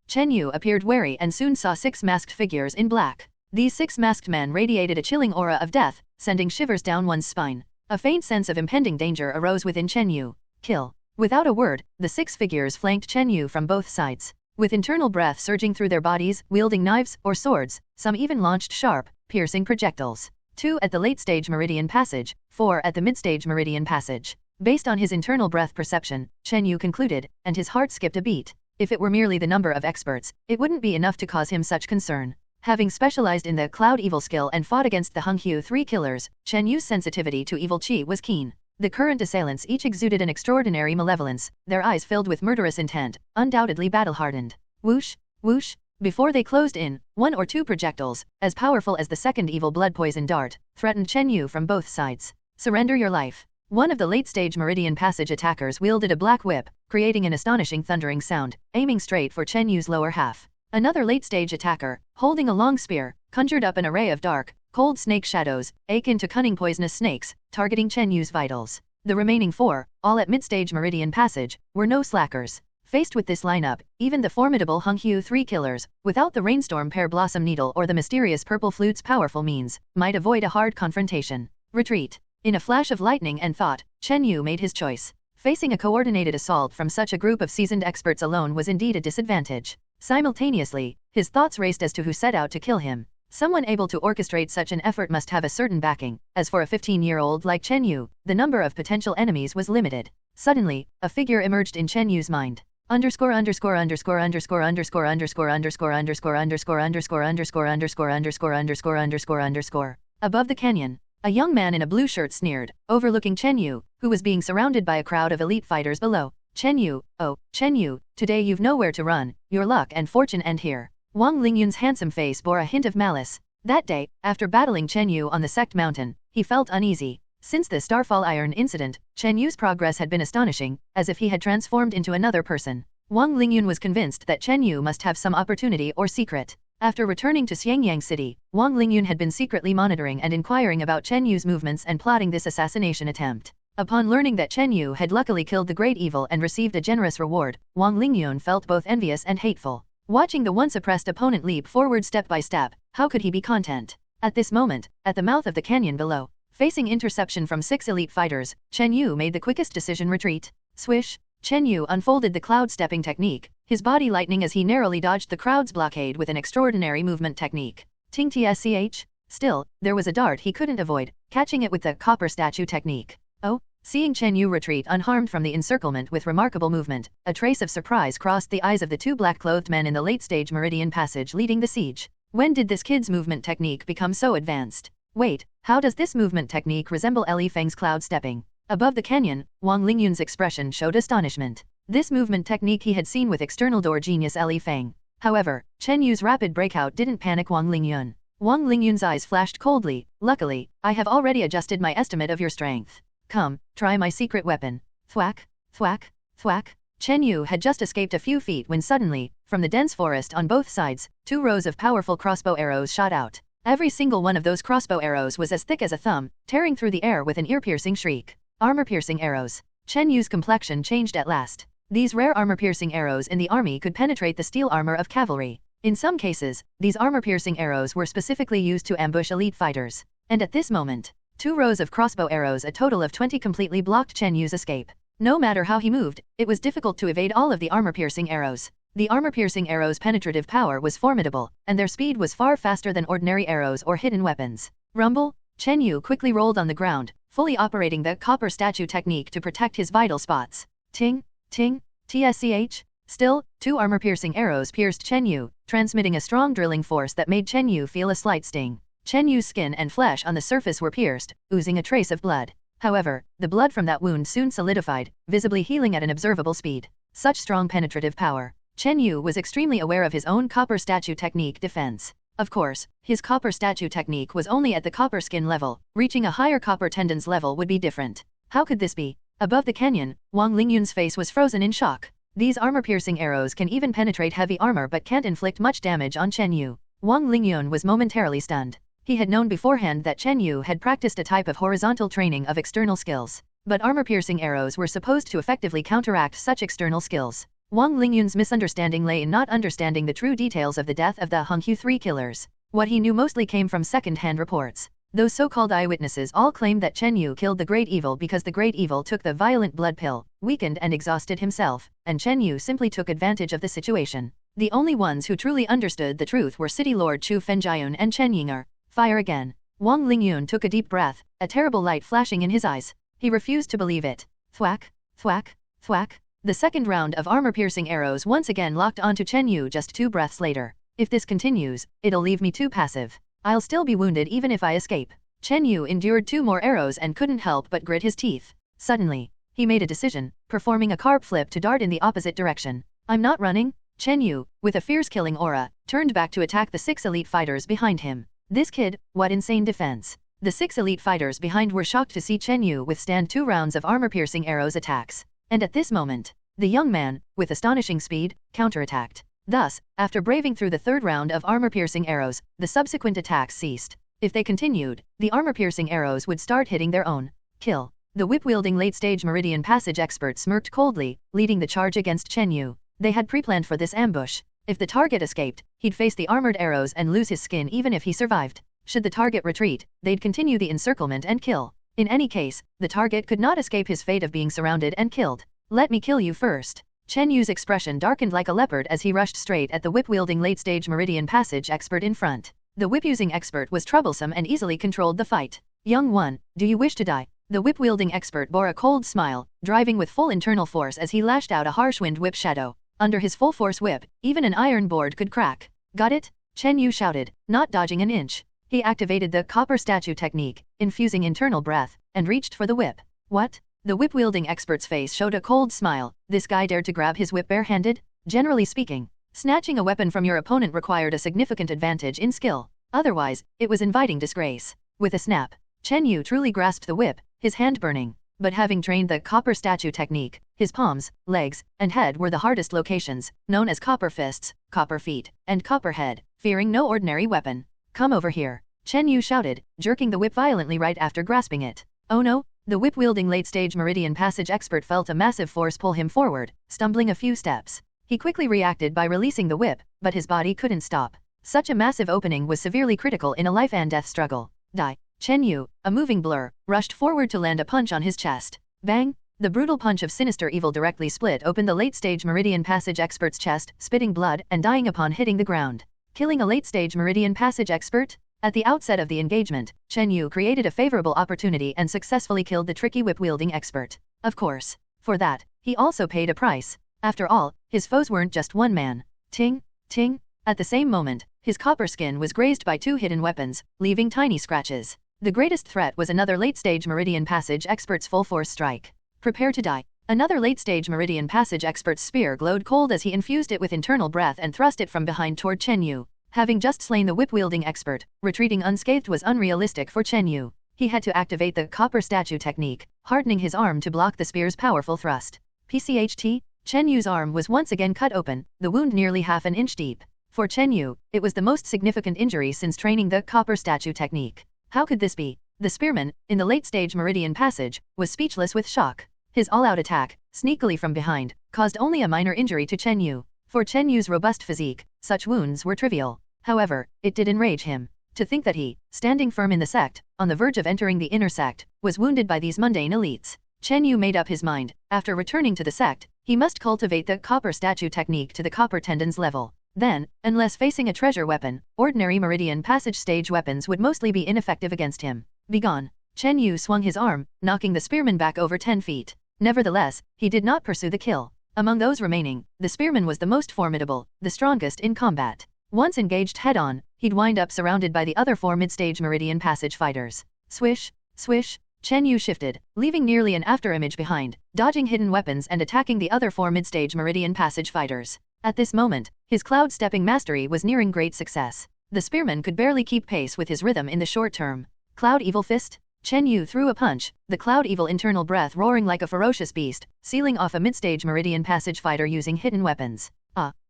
Chen Yu appeared wary and soon saw 6 masked figures in black. These 6 masked men radiated a chilling aura of death, sending shivers down one's spine. A faint sense of impending danger arose within Chen Yu. Kill. Without a word, the 6 figures flanked Chen Yu from both sides. With internal breath surging through their bodies, wielding knives or swords, some even launched sharp, piercing projectiles. 2 at the late-stage Meridian Passage, 4 at the mid-stage Meridian Passage. Based on his internal breath perception, Chen Yu concluded, and his heart skipped a beat. If it were merely the number of experts, it wouldn't be enough to cause him such concern. Having specialized in the Cloud Evil skill and fought against the Hunghu 3 killers, Chen Yu's sensitivity to evil qi was keen. The current assailants each exuded an extraordinary malevolence, their eyes filled with murderous intent, undoubtedly battle-hardened. Whoosh, whoosh. Before they closed in, 1 or 2 projectiles, as powerful as the second evil blood poison dart, threatened Chen Yu from both sides. Surrender your life. One of the late-stage Meridian Passage attackers wielded a black whip, creating an astonishing thundering sound, aiming straight for Chen Yu's lower half. Another late-stage attacker, holding a long spear, conjured up an array of dark, cold snake shadows, akin to cunning poisonous snakes, targeting Chen Yu's vitals. The remaining 4, all at mid-stage Meridian Passage, were no slackers. Faced with this lineup, even the formidable Hunghu 3 killers, without the rainstorm pear blossom needle or the mysterious purple flute's powerful means, might avoid a hard confrontation. Retreat. In a flash of lightning and thought, Chen Yu made his choice. Facing a coordinated assault from such a group of seasoned experts alone was indeed a disadvantage. Simultaneously, his thoughts raced as to who set out to kill him. Someone able to orchestrate such an effort must have a certain backing. As for a 15-year-old like Chen Yu, the number of potential enemies was limited. Suddenly, a figure emerged in Chen Yu's mind. underscore underscore underscore underscore underscore underscore underscore underscore underscore underscore underscore underscore underscore underscore underscore underscore. Above the canyon, a young man in a blue shirt sneered, overlooking Chen Yu, who was being surrounded by a crowd of elite fighters below. Chen Yu, oh, Chen Yu, today you've nowhere to run, your luck and fortune end here. Wong Ling Yun's handsome face bore a hint of malice. That day, after battling Chen Yu on the Sect Mountain, he felt uneasy. Since the Starfall Iron incident, Chen Yu's progress had been astonishing, as if he had transformed into another person. Wong Ling Yun was convinced that Chen Yu must have some opportunity or secret. After returning to Xiangyang City, Wong Ling Yun had been secretly monitoring and inquiring about Chen Yu's movements and plotting this assassination attempt. Upon learning that Chen Yu had luckily killed the great evil and received a generous reward, Wong Ling Yun felt both envious and hateful. Watching the once oppressed opponent leap forward step by step, how could he be content? At this moment, at the mouth of the canyon below, facing interception from 6 elite fighters, Chen Yu made the quickest decision retreat. Swish! Chen Yu unfolded the cloud stepping technique, his body lightening as he narrowly dodged the crowd's blockade with an extraordinary movement technique. Ting tsch. Still, there was a dart he couldn't avoid, catching it with the copper statue technique. Oh, seeing Chen Yu retreat unharmed from the encirclement with remarkable movement, a trace of surprise crossed the eyes of the 2 black-clothed men in the late-stage meridian passage leading the siege. When did this kid's movement technique become so advanced? Wait, how does this movement technique resemble Li Feng's cloud stepping? Above the canyon, Wong Ling Yun's expression showed astonishment. This movement technique he had seen with external door genius Li Feng. However, Chen Yu's rapid breakout didn't panic Wong Ling Yun. Wong Ling Yun's eyes flashed coldly. Luckily, I have already adjusted my estimate of your strength. Come, try my secret weapon. Thwack, thwack, thwack. Chen Yu had just escaped a few feet when suddenly, from the dense forest on both sides, 2 rows of powerful crossbow arrows shot out. Every single one of those crossbow arrows was as thick as a thumb, tearing through the air with an ear-piercing shriek. Armor-piercing arrows. Chen Yu's complexion changed at last. These rare armor-piercing arrows in the army could penetrate the steel armor of cavalry. In some cases, these armor-piercing arrows were specifically used to ambush elite fighters. And at this moment, 2 rows of crossbow arrows, a total of 20, completely blocked Chen Yu's escape. No matter how he moved, it was difficult to evade all of the armor-piercing arrows. The armor-piercing arrows' penetrative power was formidable, and their speed was far faster than ordinary arrows or hidden weapons. Rumble! Chen Yu quickly rolled on the ground, fully operating the copper statue technique to protect his vital spots. Ting! Ting! Tsch! Still, 2 armor-piercing arrows pierced Chen Yu, transmitting a strong drilling force that made Chen Yu feel a slight sting. Chen Yu's skin and flesh on the surface were pierced, oozing a trace of blood. However, the blood from that wound soon solidified, visibly healing at an observable speed. Such strong penetrative power. Chen Yu was extremely aware of his own copper statue technique defense. Of course, his copper statue technique was only at the copper skin level, reaching a higher copper tendons level would be different. How could this be? Above the canyon, Wong Ling Yun's face was frozen in shock. These armor-piercing arrows can even penetrate heavy armor but can't inflict much damage on Chen Yu. Wong Ling Yun was momentarily stunned. He had known beforehand that Chen Yu had practiced a type of horizontal training of external skills, but armor-piercing arrows were supposed to effectively counteract such external skills. Wong Ling Yun's misunderstanding lay in not understanding the true details of the death of the Honghu 3 killers. What he knew mostly came from second-hand reports. Those so-called eyewitnesses all claimed that Chen Yu killed the Great Evil because the Great Evil took the violent blood pill, weakened and exhausted himself, and Chen Yu simply took advantage of the situation. The only ones who truly understood the truth were City Lord Chu Fenjian and Chen Yinger. Fire again. Wong Ling Yun took a deep breath, a terrible light flashing in his eyes. He refused to believe it. Thwack, thwack, thwack. The second round of armor-piercing arrows once again locked onto Chen Yu just 2 breaths later. If this continues, it'll leave me too passive. I'll still be wounded even if I escape. Chen Yu endured 2 more arrows and couldn't help but grit his teeth. Suddenly, he made a decision, performing a carp flip to dart in the opposite direction. I'm not running. Chen Yu, with a fierce killing aura, turned back to attack the 6 elite fighters behind him. This kid, what insane defense. The 6 elite fighters behind were shocked to see Chen Yu withstand 2 rounds of armor-piercing arrows attacks. And at this moment, the young man, with astonishing speed, counterattacked. Thus, after braving through the 3rd round of armor-piercing arrows, the subsequent attacks ceased. If they continued, the armor-piercing arrows would start hitting their own. Kill. The whip-wielding late-stage Meridian Passage expert smirked coldly, leading the charge against Chen Yu. They had pre-planned for this ambush. If the target escaped, he'd face the armored arrows and lose his skin even if he survived. Should the target retreat, they'd continue the encirclement and kill. In any case, the target could not escape his fate of being surrounded and killed. Let me kill you first. Chen Yu's expression darkened like a leopard as he rushed straight at the whip-wielding late-stage Meridian Passage expert in front. The whip-using expert was troublesome and easily controlled the fight. Young one, do you wish to die? The whip-wielding expert bore a cold smile, driving with full internal force as he lashed out a harsh wind whip shadow. Under his full-force whip, even an iron board could crack. Got it? Chen Yu shouted, not dodging an inch. He activated the copper statue technique, infusing internal breath, and reached for the whip. What? The whip-wielding expert's face showed a cold smile. This guy dared to grab his whip bare-handed? Generally speaking, snatching a weapon from your opponent required a significant advantage in skill. Otherwise, it was inviting disgrace. With a snap, Chen Yu truly grasped the whip, his hand burning. But having trained the copper statue technique, his palms, legs, and head were the hardest locations, known as copper fists, copper feet, and copper head, fearing no ordinary weapon. Come over here, Chen Yu shouted, jerking the whip violently right after grasping it. Oh no, the whip-wielding late-stage Meridian Passage expert felt a massive force pull him forward, stumbling a few steps. He quickly reacted by releasing the whip, but his body couldn't stop. Such a massive opening was severely critical in a life-and-death struggle. Die. Chen Yu, a moving blur, rushed forward to land a punch on his chest. Bang! The brutal punch of sinister evil directly split open the late-stage Meridian Passage expert's chest, spitting blood and dying upon hitting the ground. Killing a late-stage Meridian Passage expert? At the outset of the engagement, Chen Yu created a favorable opportunity and successfully killed the tricky whip-wielding expert. Of course. For that, he also paid a price. After all, his foes weren't just one man. Ting, ting. At the same moment, his copper skin was grazed by two hidden weapons, leaving tiny scratches. The greatest threat was another late-stage Meridian Passage expert's full-force strike. Prepare to die. Another late-stage Meridian Passage expert's spear glowed cold as he infused it with internal breath and thrust it from behind toward Chen Yu. Having just slain the whip-wielding expert, retreating unscathed was unrealistic for Chen Yu. He had to activate the copper statue technique, hardening his arm to block the spear's powerful thrust. PCHT? Chen Yu's arm was once again cut open, the wound nearly half an inch deep. For Chen Yu, it was the most significant injury since training the copper statue technique. How could this be? The spearman, in the late-stage Meridian Passage, was speechless with shock. His all-out attack, sneakily from behind, caused only a minor injury to Chen Yu. For Chen Yu's robust physique, such wounds were trivial. However, it did enrage him. To think that he, standing firm in the sect, on the verge of entering the inner sect, was wounded by these mundane elites. Chen Yu made up his mind, after returning to the sect, he must cultivate the copper statue technique to the copper tendons level. Then, unless facing a treasure weapon, ordinary Meridian Passage stage weapons would mostly be ineffective against him. Begone. Chen Yu swung his arm, knocking the spearman back over 10 feet. Nevertheless, he did not pursue the kill. Among those remaining, the spearman was the most formidable, the strongest in combat. Once engaged head-on, he'd wind up surrounded by the other 4 mid-stage Meridian Passage fighters. Swish, swish, Chen Yu shifted, leaving nearly an afterimage behind, dodging hidden weapons and attacking the other 4 mid-stage Meridian Passage fighters. At this moment, his cloud-stepping mastery was nearing great success. The spearman could barely keep pace with his rhythm in the short term. Cloud Evil Fist? Chen Yu threw a punch, the Cloud Evil internal breath roaring like a ferocious beast, sealing off a mid-stage Meridian Passage fighter using hidden weapons.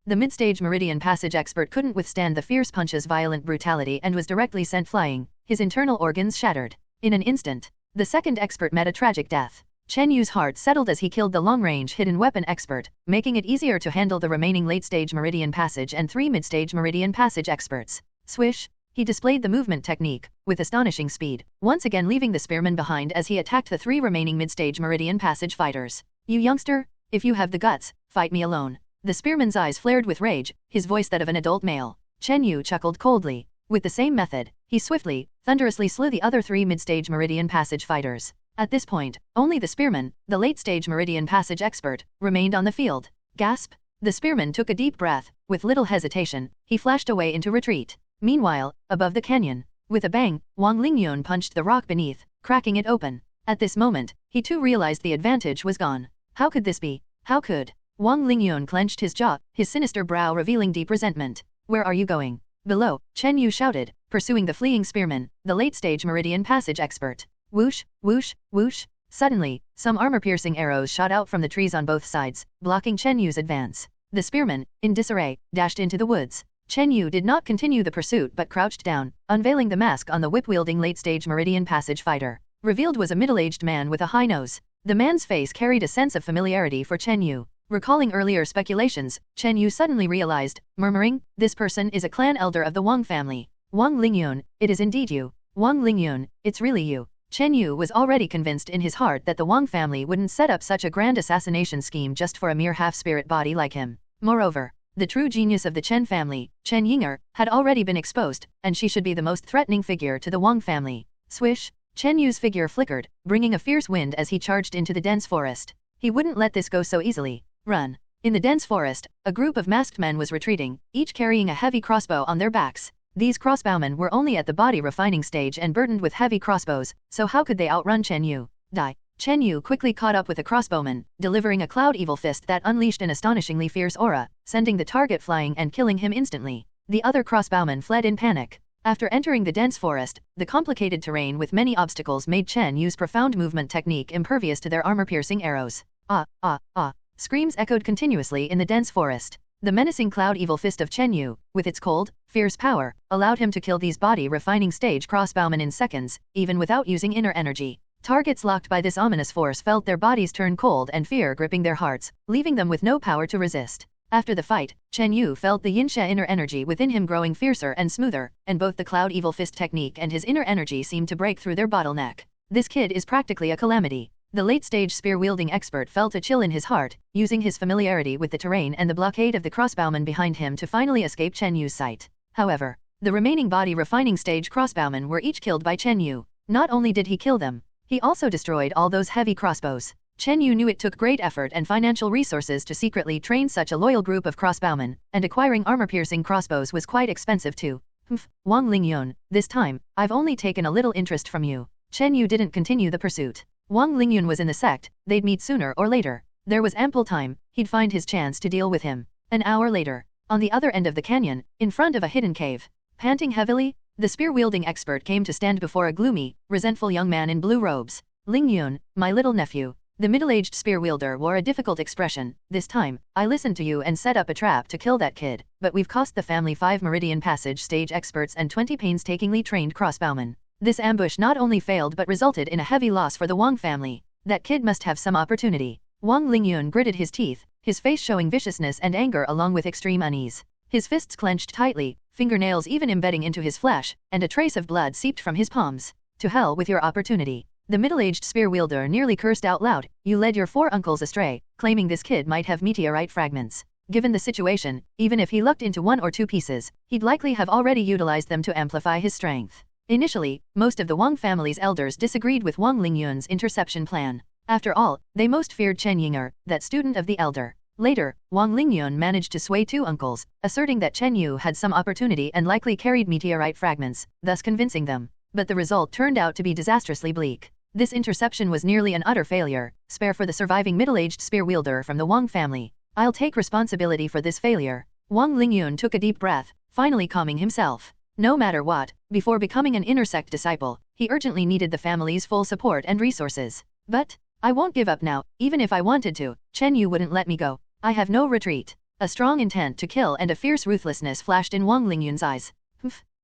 The mid-stage Meridian Passage expert couldn't withstand the fierce punch's violent brutality and was directly sent flying, his internal organs shattered. In an instant, the second expert met a tragic death. Chen Yu's heart settled as he killed the long-range hidden weapon expert, making it easier to handle the remaining late-stage Meridian Passage and 3 mid-stage Meridian Passage experts. Swish! He displayed the movement technique, with astonishing speed, once again leaving the spearman behind as he attacked the 3 remaining mid-stage Meridian Passage fighters. You youngster, if you have the guts, fight me alone. The spearman's eyes flared with rage, his voice that of an adult male. Chen Yu chuckled coldly. With the same method, he swiftly, thunderously slew the other 3 mid-stage Meridian Passage fighters. At this point, only the spearman, the late-stage Meridian Passage expert, remained on the field. Gasp! The spearman took a deep breath. With little hesitation, he flashed away into retreat. Meanwhile, above the canyon, with a bang, Wong Ling Yun punched the rock beneath, cracking it open. At this moment, he too realized the advantage was gone. How could this be? How could? Wong Ling Yun clenched his jaw, his sinister brow revealing deep resentment. Where are you going? Below, Chen Yu shouted, pursuing the fleeing spearman, the late-stage Meridian Passage expert. Whoosh, whoosh, whoosh. Suddenly, some armor-piercing arrows shot out from the trees on both sides, blocking Chen Yu's advance. The spearman, in disarray, dashed into the woods. Chen Yu did not continue the pursuit but crouched down, unveiling the mask on the whip-wielding late-stage Meridian Passage fighter. Revealed was a middle-aged man with a high nose. The man's face carried a sense of familiarity for Chen Yu. Recalling earlier speculations, Chen Yu suddenly realized, murmuring, this person is a clan elder of the Wong family. Wong Ling Yun, it is indeed you. Wong Ling Yun, it's really you. Chen Yu was already convinced in his heart that the Wong family wouldn't set up such a grand assassination scheme just for a mere half-spirit body like him. Moreover, the true genius of the Chen family, Chen Yinger, had already been exposed, and she should be the most threatening figure to the Wong family. Swish! Chen Yu's figure flickered, bringing a fierce wind as he charged into the dense forest. He wouldn't let this go so easily. Run. In the dense forest, a group of masked men was retreating, each carrying a heavy crossbow on their backs. These crossbowmen were only at the body refining stage and burdened with heavy crossbows, so how could they outrun Chen Yu? Die. Chen Yu quickly caught up with a crossbowman, delivering a cloud evil fist that unleashed an astonishingly fierce aura, sending the target flying and killing him instantly. The other crossbowmen fled in panic. After entering the dense forest, the complicated terrain with many obstacles made Chen Yu's profound movement technique impervious to their armor-piercing arrows. Ah, ah, ah. Screams echoed continuously in the dense forest. The menacing cloud evil fist of Chen Yu, with its cold, fierce power, allowed him to kill these body-refining stage crossbowmen in seconds, even without using inner energy. Targets locked by this ominous force felt their bodies turn cold and fear gripping their hearts, leaving them with no power to resist. After the fight, Chen Yu felt the Yinsha inner energy within him growing fiercer and smoother, and both the Cloud Evil Fist technique and his inner energy seemed to break through their bottleneck. This kid is practically a calamity. The late-stage spear-wielding expert felt a chill in his heart, using his familiarity with the terrain and the blockade of the crossbowmen behind him to finally escape Chen Yu's sight. However, the remaining body-refining stage crossbowmen were each killed by Chen Yu. Not only did he kill them, he also destroyed all those heavy crossbows. Chen Yu knew it took great effort and financial resources to secretly train such a loyal group of crossbowmen, and acquiring armor-piercing crossbows was quite expensive too. Wong Ling Yun, this time, I've only taken a little interest from you. Chen Yu didn't continue the pursuit. Wong Ling Yun was in the sect, they'd meet sooner or later. There was ample time, he'd find his chance to deal with him. An hour later, on the other end of the canyon, in front of a hidden cave. Panting heavily, the spear-wielding expert came to stand before a gloomy, resentful young man in blue robes. Ling Yun, my little nephew. The middle-aged spear-wielder wore a difficult expression. This time, I listened to you and set up a trap to kill that kid, but we've cost the family 5 Meridian Passage stage experts and 20 painstakingly trained crossbowmen. This ambush not only failed but resulted in a heavy loss for the Wong family. That kid must have some opportunity. Wong Ling Yun gritted his teeth, his face showing viciousness and anger along with extreme unease. His fists clenched tightly, fingernails even embedding into his flesh, and a trace of blood seeped from his palms. To hell with your opportunity. The middle-aged spear-wielder nearly cursed out loud. You led your 4 uncles astray, claiming this kid might have meteorite fragments. Given the situation, even if he lucked into 1 or 2 pieces, he'd likely have already utilized them to amplify his strength. Initially, most of the Wong family's elders disagreed with Wong Ling Yun's interception plan. After all, they most feared Chen Yinger, that student of the elder. Later, Wong Ling Yun managed to sway 2 uncles, asserting that Chen Yu had some opportunity and likely carried meteorite fragments, thus convincing them. But the result turned out to be disastrously bleak. This interception was nearly an utter failure, spare for the surviving middle-aged spear-wielder from the Wong family. I'll take responsibility for this failure. Wong Ling Yun took a deep breath, finally calming himself. No matter what, before becoming an inner sect disciple, he urgently needed the family's full support and resources. But, I won't give up now, even if I wanted to. Chen Yu wouldn't let me go. I have no retreat. A strong intent to kill and a fierce ruthlessness flashed in Wong Ling Yun's eyes.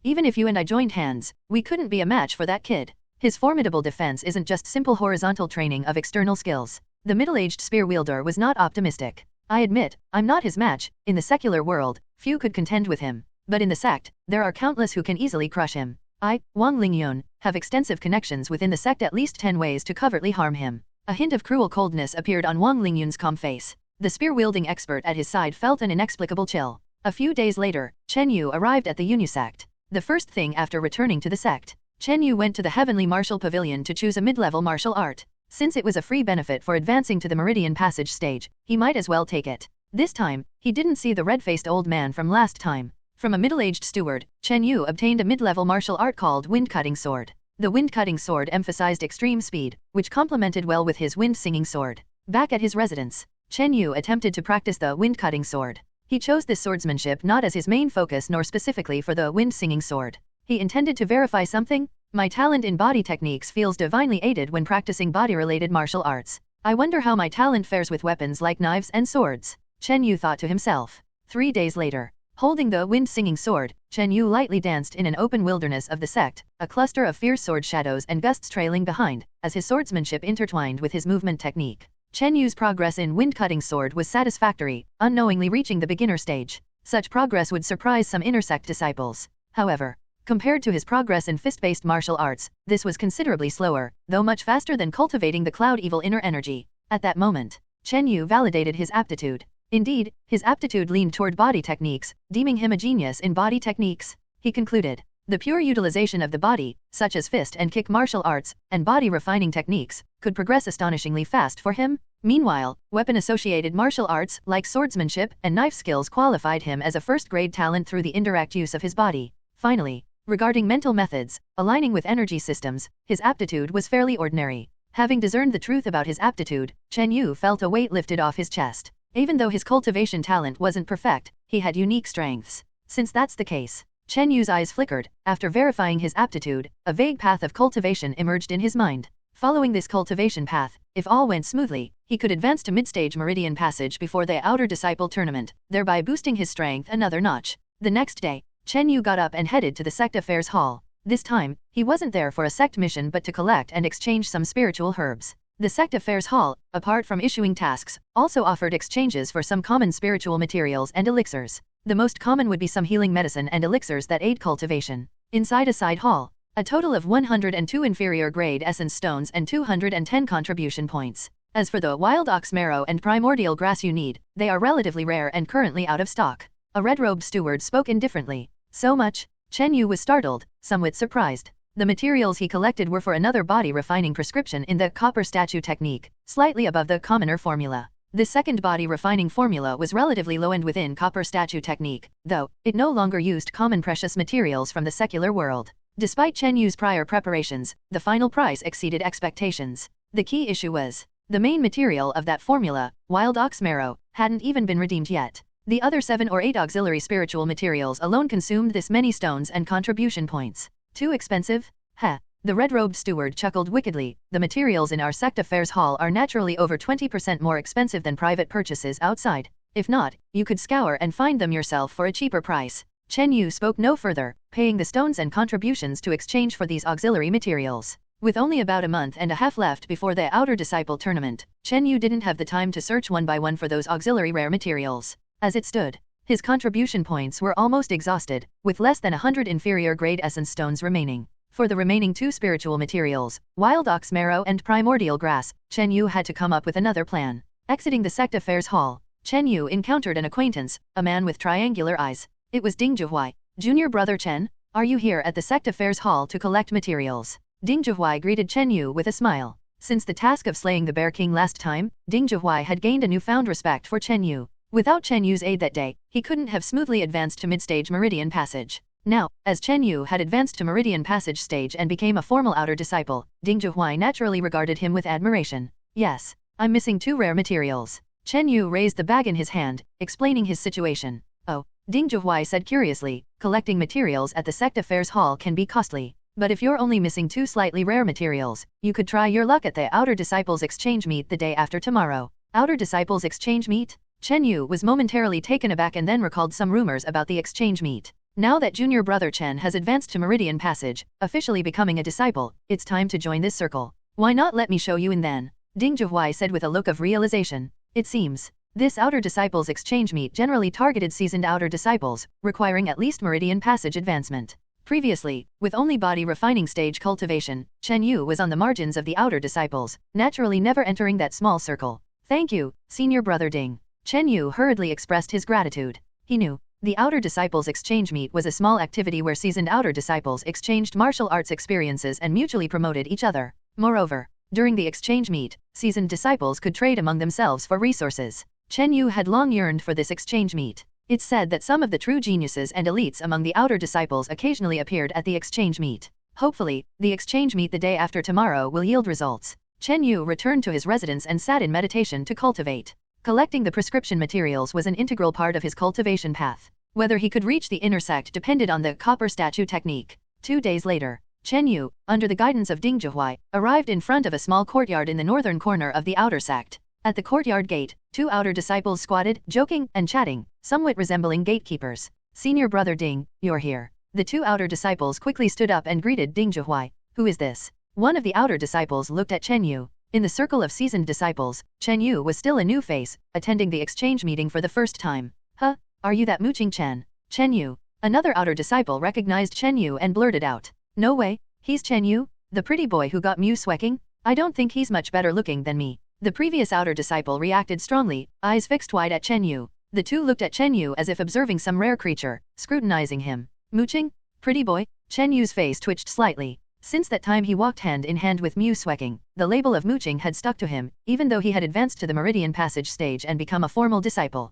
Even if you and I joined hands, we couldn't be a match for that kid. His formidable defense isn't just simple horizontal training of external skills. The middle-aged spear-wielder was not optimistic. I admit, I'm not his match. In the secular world, few could contend with him. But in the sect, there are countless who can easily crush him. I, Wong Ling Yun, have extensive connections within the sect, at least 10 ways to covertly harm him. A hint of cruel coldness appeared on Wong Ling Yun's calm face. The spear-wielding expert at his side felt an inexplicable chill. A few days later, Chen Yu arrived at the Yunyu sect. The first thing after returning to the sect, Chen Yu went to the Heavenly Martial Pavilion to choose a mid-level martial art. Since it was a free benefit for advancing to the Meridian Passage stage, he might as well take it. This time, he didn't see the red-faced old man from last time. From a middle-aged steward, Chen Yu obtained a mid-level martial art called Wind-Cutting Sword. The Wind-Cutting Sword emphasized extreme speed, which complemented well with his Wind-Singing Sword. Back at his residence, Chen Yu attempted to practice the Wind-Cutting Sword. He chose this swordsmanship not as his main focus nor specifically for the Wind-Singing Sword. He intended to verify something. My talent in body techniques feels divinely aided when practicing body-related martial arts. I wonder how my talent fares with weapons like knives and swords. Chen Yu thought to himself. 3 days later, holding the wind-singing sword, Chen Yu lightly danced in an open wilderness of the sect, a cluster of fierce sword shadows and gusts trailing behind, as his swordsmanship intertwined with his movement technique. Chen Yu's progress in wind-cutting sword was satisfactory, unknowingly reaching the beginner stage. Such progress would surprise some inner sect disciples. However, compared to his progress in fist-based martial arts, this was considerably slower, though much faster than cultivating the cloud evil inner energy. At that moment, Chen Yu validated his aptitude. Indeed, his aptitude leaned toward body techniques, deeming him a genius in body techniques. He concluded, The pure utilization of the body, such as fist and kick martial arts, and body refining techniques, could progress astonishingly fast for him. Meanwhile, weapon-associated martial arts, like swordsmanship and knife skills, qualified him as a first-grade talent through the indirect use of his body. Finally, regarding mental methods, aligning with energy systems, his aptitude was fairly ordinary. Having discerned the truth about his aptitude, Chen Yu felt a weight lifted off his chest. Even though his cultivation talent wasn't perfect, he had unique strengths. Since that's the case, Chen Yu's eyes flickered. After verifying his aptitude, a vague path of cultivation emerged in his mind. Following this cultivation path, if all went smoothly, he could advance to mid-stage meridian passage before the Outer Disciple tournament, thereby boosting his strength another notch. The next day, Chen Yu got up and headed to the Sect Affairs Hall. This time, he wasn't there for a sect mission but to collect and exchange some spiritual herbs. The Sect Affairs Hall, apart from issuing tasks, also offered exchanges for some common spiritual materials and elixirs. The most common would be some healing medicine and elixirs that aid cultivation. Inside a side hall, a total of 102 inferior grade essence stones and 210 contribution points. As for the wild ox marrow and primordial grass you need, they are relatively rare and currently out of stock. A red-robed steward spoke indifferently. So much? Chen Yu was startled, somewhat surprised. The materials he collected were for another body refining prescription in the copper statue technique, slightly above the commoner formula. This second body refining formula was relatively low-end within copper statue technique, though it no longer used common precious materials from the secular world. Despite Chen Yu's prior preparations, the final price exceeded expectations. The key issue was, the main material of that formula, wild ox marrow, hadn't even been redeemed yet. The other 7 or 8 auxiliary spiritual materials alone consumed this many stones and contribution points. Too expensive? Heh. The red-robed steward chuckled wickedly. The materials in our Sect Affairs Hall are naturally over 20% more expensive than private purchases outside. If not, you could scour and find them yourself for a cheaper price. Chen Yu spoke no further, paying the stones and contributions to exchange for these auxiliary materials. With only about a month and a half left before the Outer Disciple tournament, Chen Yu didn't have the time to search one by one for those auxiliary rare materials. As it stood, his contribution points were almost exhausted, with less than 100 inferior grade essence stones remaining. For the remaining 2 spiritual materials, wild ox marrow and primordial grass, Chen Yu had to come up with another plan. Exiting the Sect Affairs Hall, Chen Yu encountered an acquaintance, a man with triangular eyes. It was Ding Zhihui. Junior brother Chen, are you here at the Sect Affairs Hall to collect materials? Ding Zhihui greeted Chen Yu with a smile. Since the task of slaying the Bear King last time, Ding Zhihui had gained a newfound respect for Chen Yu. Without Chen Yu's aid that day, he couldn't have smoothly advanced to mid-stage Meridian Passage. Now, as Chen Yu had advanced to Meridian Passage stage and became a formal Outer Disciple, Ding Zhihui naturally regarded him with admiration. Yes, I'm missing 2 rare materials. Chen Yu raised the bag in his hand, explaining his situation. Oh, Ding Zhihui said curiously, collecting materials at the Sect Affairs Hall can be costly. But if you're only missing 2 slightly rare materials, you could try your luck at the Outer Disciples Exchange Meet the day after tomorrow. Outer Disciples Exchange Meet? Chen Yu was momentarily taken aback and then recalled some rumors about the exchange meet. Now that junior brother Chen has advanced to Meridian Passage, officially becoming a disciple, it's time to join this circle. Why not let me show you in then? Ding Zhihui said with a look of realization. It seems, this Outer Disciples Exchange Meet generally targeted seasoned Outer Disciples, requiring at least Meridian Passage advancement. Previously, with only body refining stage cultivation, Chen Yu was on the margins of the Outer Disciples, naturally never entering that small circle. Thank you, senior brother Ding. Chen Yu hurriedly expressed his gratitude. He knew, the Outer Disciples Exchange Meet was a small activity where seasoned Outer Disciples exchanged martial arts experiences and mutually promoted each other. Moreover, during the exchange meet, seasoned disciples could trade among themselves for resources. Chen Yu had long yearned for this exchange meet. It's said that some of the true geniuses and elites among the Outer Disciples occasionally appeared at the exchange meet. Hopefully, the exchange meet the day after tomorrow will yield results. Chen Yu returned to his residence and sat in meditation to cultivate. Collecting the prescription materials was an integral part of his cultivation path. Whether he could reach the inner sect depended on the copper statue technique. 2 days later, Chen Yu, under the guidance of Ding Zhihui, arrived in front of a small courtyard in the northern corner of the outer sect. At the courtyard gate, 2 outer disciples squatted, joking and chatting, somewhat resembling gatekeepers. Senior brother Ding, you're here. The 2 outer disciples quickly stood up and greeted Ding Zhihui. Who is this? One of the outer disciples looked at Chen Yu. In the circle of seasoned disciples, Chen Yu was still a new face, attending the exchange meeting for the first time. Huh? Are you that Muing Chen? Chen Yu. Another outer disciple recognized Chen Yu and blurted out. No way, he's Chen Yu? The pretty boy who got Mu swecking? I don't think he's much better looking than me. The previous outer disciple reacted strongly, eyes fixed wide at Chen Yu. The 2 looked at Chen Yu as if observing some rare creature, scrutinizing him. Mooching? Pretty boy? Chen Yu's face twitched slightly. Since that time he walked hand in hand with Mu Swecking, the label of Muing had stuck to him, even though he had advanced to the Meridian Passage stage and become a formal disciple.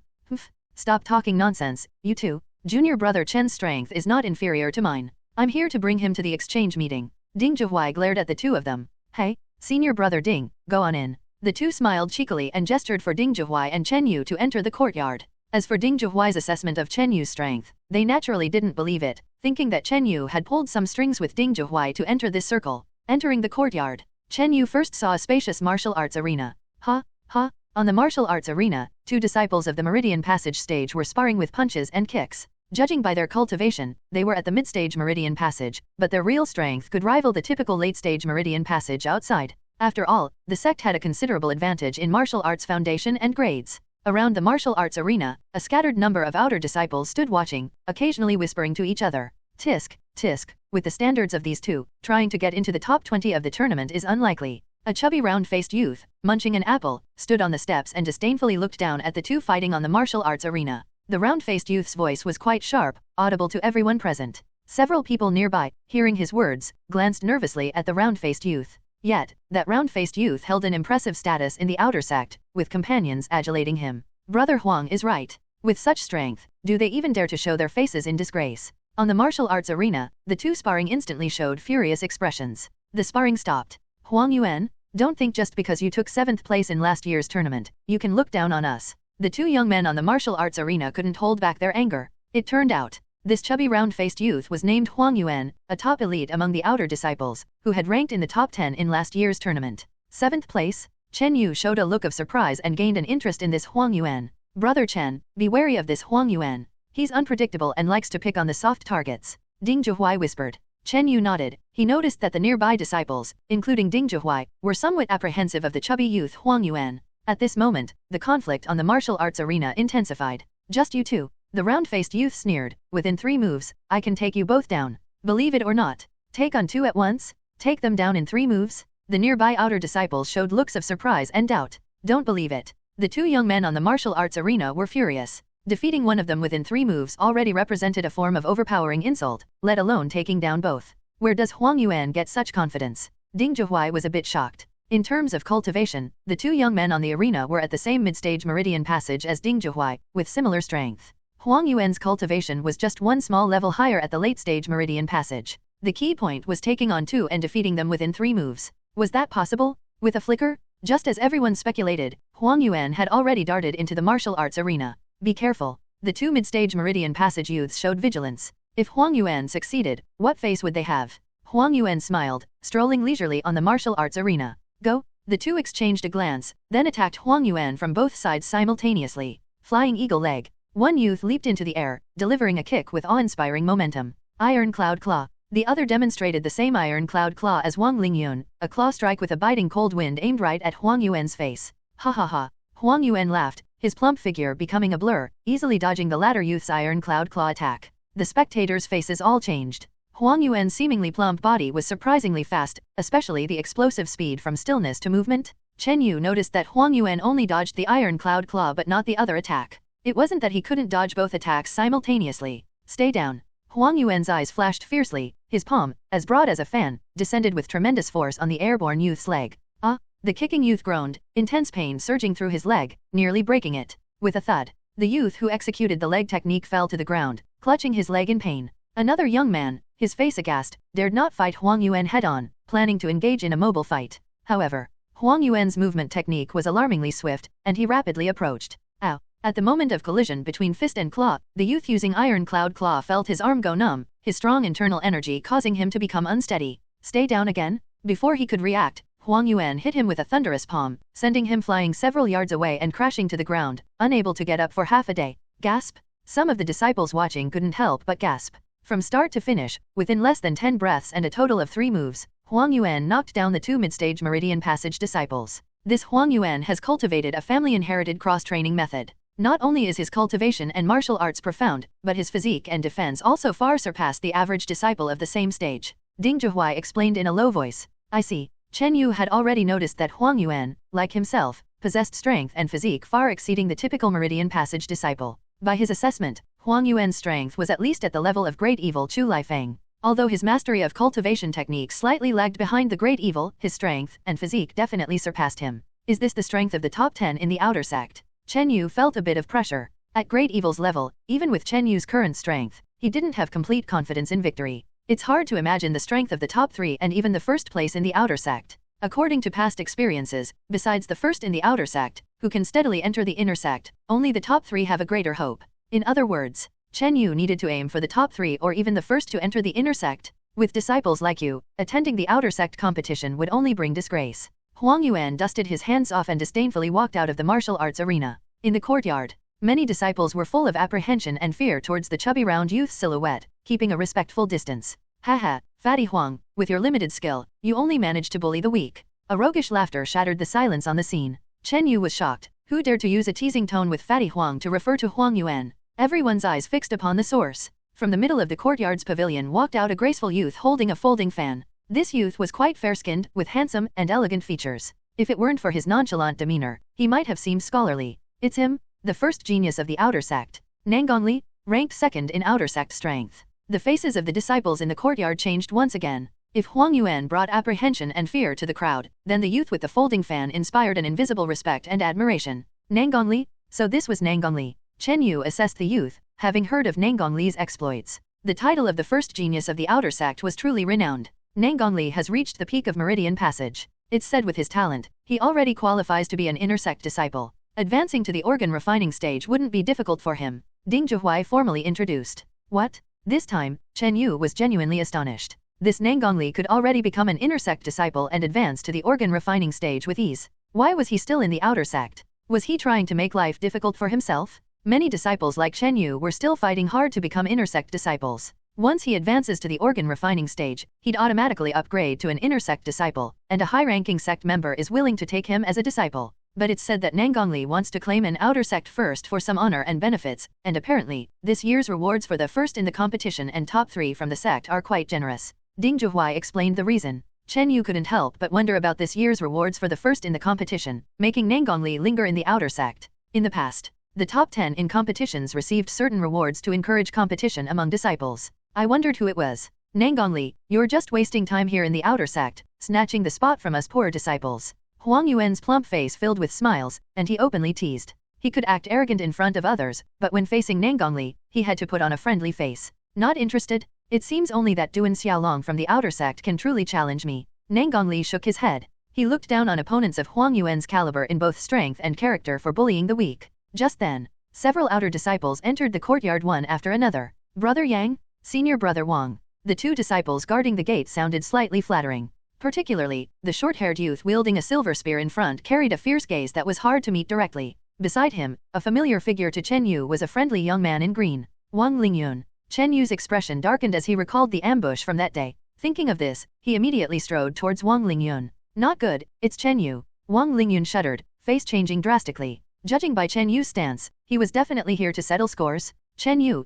Stop talking nonsense, you two. Junior brother Chen's strength is not inferior to mine. I'm here to bring him to the exchange meeting. Ding Zhuhuai glared at the two of them. Hey, senior brother Ding, go on in. The two smiled cheekily and gestured for Ding Zhuhuai and Chen Yu to enter the courtyard. As for Ding Zhuhuai's assessment of Chen Yu's strength, they naturally didn't believe it, thinking that Chen Yu had pulled some strings with Ding Zhuhuai to enter this circle. Entering the courtyard, Chen Yu first saw a spacious martial arts arena. On the martial arts arena, two disciples of the Meridian Passage stage were sparring with punches and kicks. Judging by their cultivation, they were at the mid-stage Meridian Passage, but their real strength could rival the typical late-stage Meridian Passage outside. After all, the sect had a considerable advantage in martial arts foundation and grades. Around the martial arts arena, a scattered number of outer disciples stood watching, occasionally whispering to each other. Tisk, tisk, with the standards of these two, trying to get into the top 20 of the tournament is unlikely. A chubby round-faced youth, munching an apple, stood on the steps and disdainfully looked down at the two fighting on the martial arts arena. The round-faced youth's voice was quite sharp, audible to everyone present. Several people nearby, hearing his words, glanced nervously at the round-faced youth. Yet, that round-faced youth held an impressive status in the outer sect, with companions adulating him. Brother Huang is right. With such strength, do they even dare to show their faces in disgrace? On the martial arts arena, the two sparring instantly showed furious expressions. The sparring stopped. Huang Yuan, don't think just because you took 7th place in last year's tournament, you can look down on us. The two young men on the martial arts arena couldn't hold back their anger. It turned out, this chubby round-faced youth was named Huang Yuan, a top elite among the outer disciples, who had ranked in the top 10 in last year's tournament. 7th place? Chen Yu showed a look of surprise and gained an interest in this Huang Yuan. Brother Chen, be wary of this Huang Yuan. He's unpredictable and likes to pick on the soft targets. Ding Zhuhuai whispered. Chen Yu nodded. He noticed that the nearby disciples, including Ding Zhuhuai, were somewhat apprehensive of the chubby youth Huang Yuan. At this moment, the conflict on the martial arts arena intensified. Just you two. The round-faced youth sneered. Within 3 moves, I can take you both down. Believe it or not. Take on 2 at once? Take them down in 3 moves? The nearby outer disciples showed looks of surprise and doubt. Don't believe it. The two young men on the martial arts arena were furious. Defeating one of them within 3 moves already represented a form of overpowering insult, let alone taking down both. Where does Huang Yuan get such confidence? Ding Zhuhuai was a bit shocked. In terms of cultivation, the two young men on the arena were at the same mid-stage Meridian Passage as Ding Zhuhuai, with similar strength. Huang Yuan's cultivation was just one small level higher at the late-stage Meridian Passage. The key point was taking on 2 and defeating them within 3 moves. Was that possible? With a flicker? Just as everyone speculated, Huang Yuan had already darted into the martial arts arena. Be careful. The 2 mid-stage Meridian Passage youths showed vigilance. If Huang Yuan succeeded, what face would they have? Huang Yuan smiled, strolling leisurely on the martial arts arena. Go. The two exchanged a glance, then attacked Huang Yuan from both sides simultaneously. Flying eagle leg. One youth leaped into the air, delivering a kick with awe-inspiring momentum. Iron Cloud Claw. The other demonstrated the same Iron Cloud Claw as Wong Ling Yun, a claw strike with a biting cold wind aimed right at Huang Yuan's face. Ha ha ha. Huang Yuan laughed, his plump figure becoming a blur, easily dodging the latter youth's Iron Cloud Claw attack. The spectators' faces all changed. Huang Yuan's seemingly plump body was surprisingly fast, especially the explosive speed from stillness to movement. Chen Yu noticed that Huang Yuan only dodged the Iron Cloud Claw but not the other attack. It wasn't that he couldn't dodge both attacks simultaneously. Stay down. Huang Yuan's eyes flashed fiercely, his palm, as broad as a fan, descended with tremendous force on the airborne youth's leg. Ah! The kicking youth groaned, intense pain surging through his leg, nearly breaking it. With a thud, the youth who executed the leg technique fell to the ground, clutching his leg in pain. Another young man, his face aghast, dared not fight Huang Yuan head-on, planning to engage in a mobile fight. However, Huang Yuan's movement technique was alarmingly swift, and he rapidly approached. Ow! At the moment of collision between fist and claw, the youth using Iron Cloud Claw felt his arm go numb, his strong internal energy causing him to become unsteady. Stay down again? Before he could react, Huang Yuan hit him with a thunderous palm, sending him flying several yards away and crashing to the ground, unable to get up for half a day. Gasp! Some of the disciples watching couldn't help but gasp. From start to finish, within less than 10 breaths and a total of 3 moves, Huang Yuan knocked down the 2 mid-stage Meridian Passage disciples. This Huang Yuan has cultivated a family-inherited cross-training method. Not only is his cultivation and martial arts profound, but his physique and defense also far surpass the average disciple of the same stage. Ding Zhuhuai explained in a low voice. I see. Chen Yu had already noticed that Huang Yuan, like himself, possessed strength and physique far exceeding the typical Meridian Passage disciple. By his assessment, Huang Yuan's strength was at least at the level of Great Evil Chu Lifeng. Although his mastery of cultivation techniques slightly lagged behind the Great Evil, his strength and physique definitely surpassed him. Is this the strength of the top 10 in the outer sect? Chen Yu felt a bit of pressure. At Great Evil's level, even with Chen Yu's current strength, he didn't have complete confidence in victory. It's hard to imagine the strength of the top 3 and even the first place in the outer sect. According to past experiences, besides the first in the outer sect, who can steadily enter the inner sect, only the top 3 have a greater hope. In other words, Chen Yu needed to aim for the top 3 or even the first to enter the inner sect. With disciples like you, attending the outer sect competition would only bring disgrace. Huang Yuan dusted his hands off and disdainfully walked out of the martial arts arena. In the courtyard, many disciples were full of apprehension and fear towards the chubby round youth's silhouette, keeping a respectful distance. Haha, Fatty Huang, with your limited skill, you only managed to bully the weak. A roguish laughter shattered the silence on the scene. Chen Yu was shocked. Who dared to use a teasing tone with Fatty Huang to refer to Huang Yuan? Everyone's eyes fixed upon the source. From the middle of the courtyard's pavilion walked out a graceful youth holding a folding fan. This youth was quite fair-skinned, with handsome and elegant features. If it weren't for his nonchalant demeanor, he might have seemed scholarly. It's him, the first genius of the outer sect. Nangongli, ranked second in outer sect strength. The faces of the disciples in the courtyard changed once again. If Huang Yuan brought apprehension and fear to the crowd, then the youth with the folding fan inspired an invisible respect and admiration. Nangongli? So this was Nangongli. Chen Yu assessed the youth, having heard of Nangongli's exploits. The title of the first genius of the outer sect was truly renowned. Nangongli has reached the peak of Meridian Passage. It's said with his talent, he already qualifies to be an inner sect disciple. Advancing to the organ refining stage wouldn't be difficult for him. Ding Zhihui formally introduced. What? This time, Chen Yu was genuinely astonished. This Nangongli could already become an inner sect disciple and advance to the organ refining stage with ease. Why was he still in the outer sect? Was he trying to make life difficult for himself? Many disciples like Chen Yu were still fighting hard to become inner sect disciples. Once he advances to the organ refining stage, he'd automatically upgrade to an inner sect disciple, and a high-ranking sect member is willing to take him as a disciple. But it's said that Nangongli wants to claim an outer sect first for some honor and benefits, and apparently, this year's rewards for the first in the competition and top 3 from the sect are quite generous. Ding Zhihui explained the reason. Chen Yu couldn't help but wonder about this year's rewards for the first in the competition, making Nangongli linger in the outer sect. In the past, the top 10 in competitions received certain rewards to encourage competition among disciples. I wondered who it was. Nangongli, you're just wasting time here in the outer sect, snatching the spot from us poor disciples. Huang Yuan's plump face filled with smiles, and he openly teased. He could act arrogant in front of others, but when facing Nangongli, he had to put on a friendly face. Not interested? It seems only that Duan Xiaolong from the outer sect can truly challenge me. Nangongli shook his head. He looked down on opponents of Huang Yuan's caliber in both strength and character for bullying the weak. Just then, several outer disciples entered the courtyard one after another. Brother Yang, Senior Brother Wang. The 2 disciples guarding the gate sounded slightly flattering. Particularly, the short-haired youth wielding a silver spear in front carried a fierce gaze that was hard to meet directly. Beside him, a familiar figure to Chen Yu was a friendly young man in green. Wong Ling Yun. Chen Yu's expression darkened as he recalled the ambush from that day. Thinking of this, he immediately strode towards Wong Ling Yun. Not good, it's Chen Yu. Wong Ling Yun shuddered, face changing drastically. Judging by Chen Yu's stance, he was definitely here to settle scores. Chen Yu,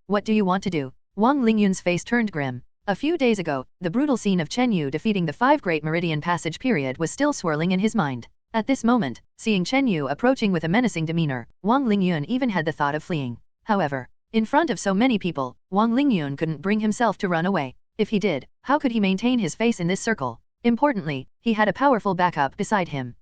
what do you want to do? Wong Ling Yun's face turned grim. A few days ago, the brutal scene of Chen Yu defeating the 5 Great Meridian Passage period was still swirling in his mind. At this moment, seeing Chen Yu approaching with a menacing demeanor, Wong Ling Yun even had the thought of fleeing. However, in front of so many people, Wong Ling Yun couldn't bring himself to run away. If he did, how could he maintain his face in this circle? Importantly, he had a powerful backup beside him.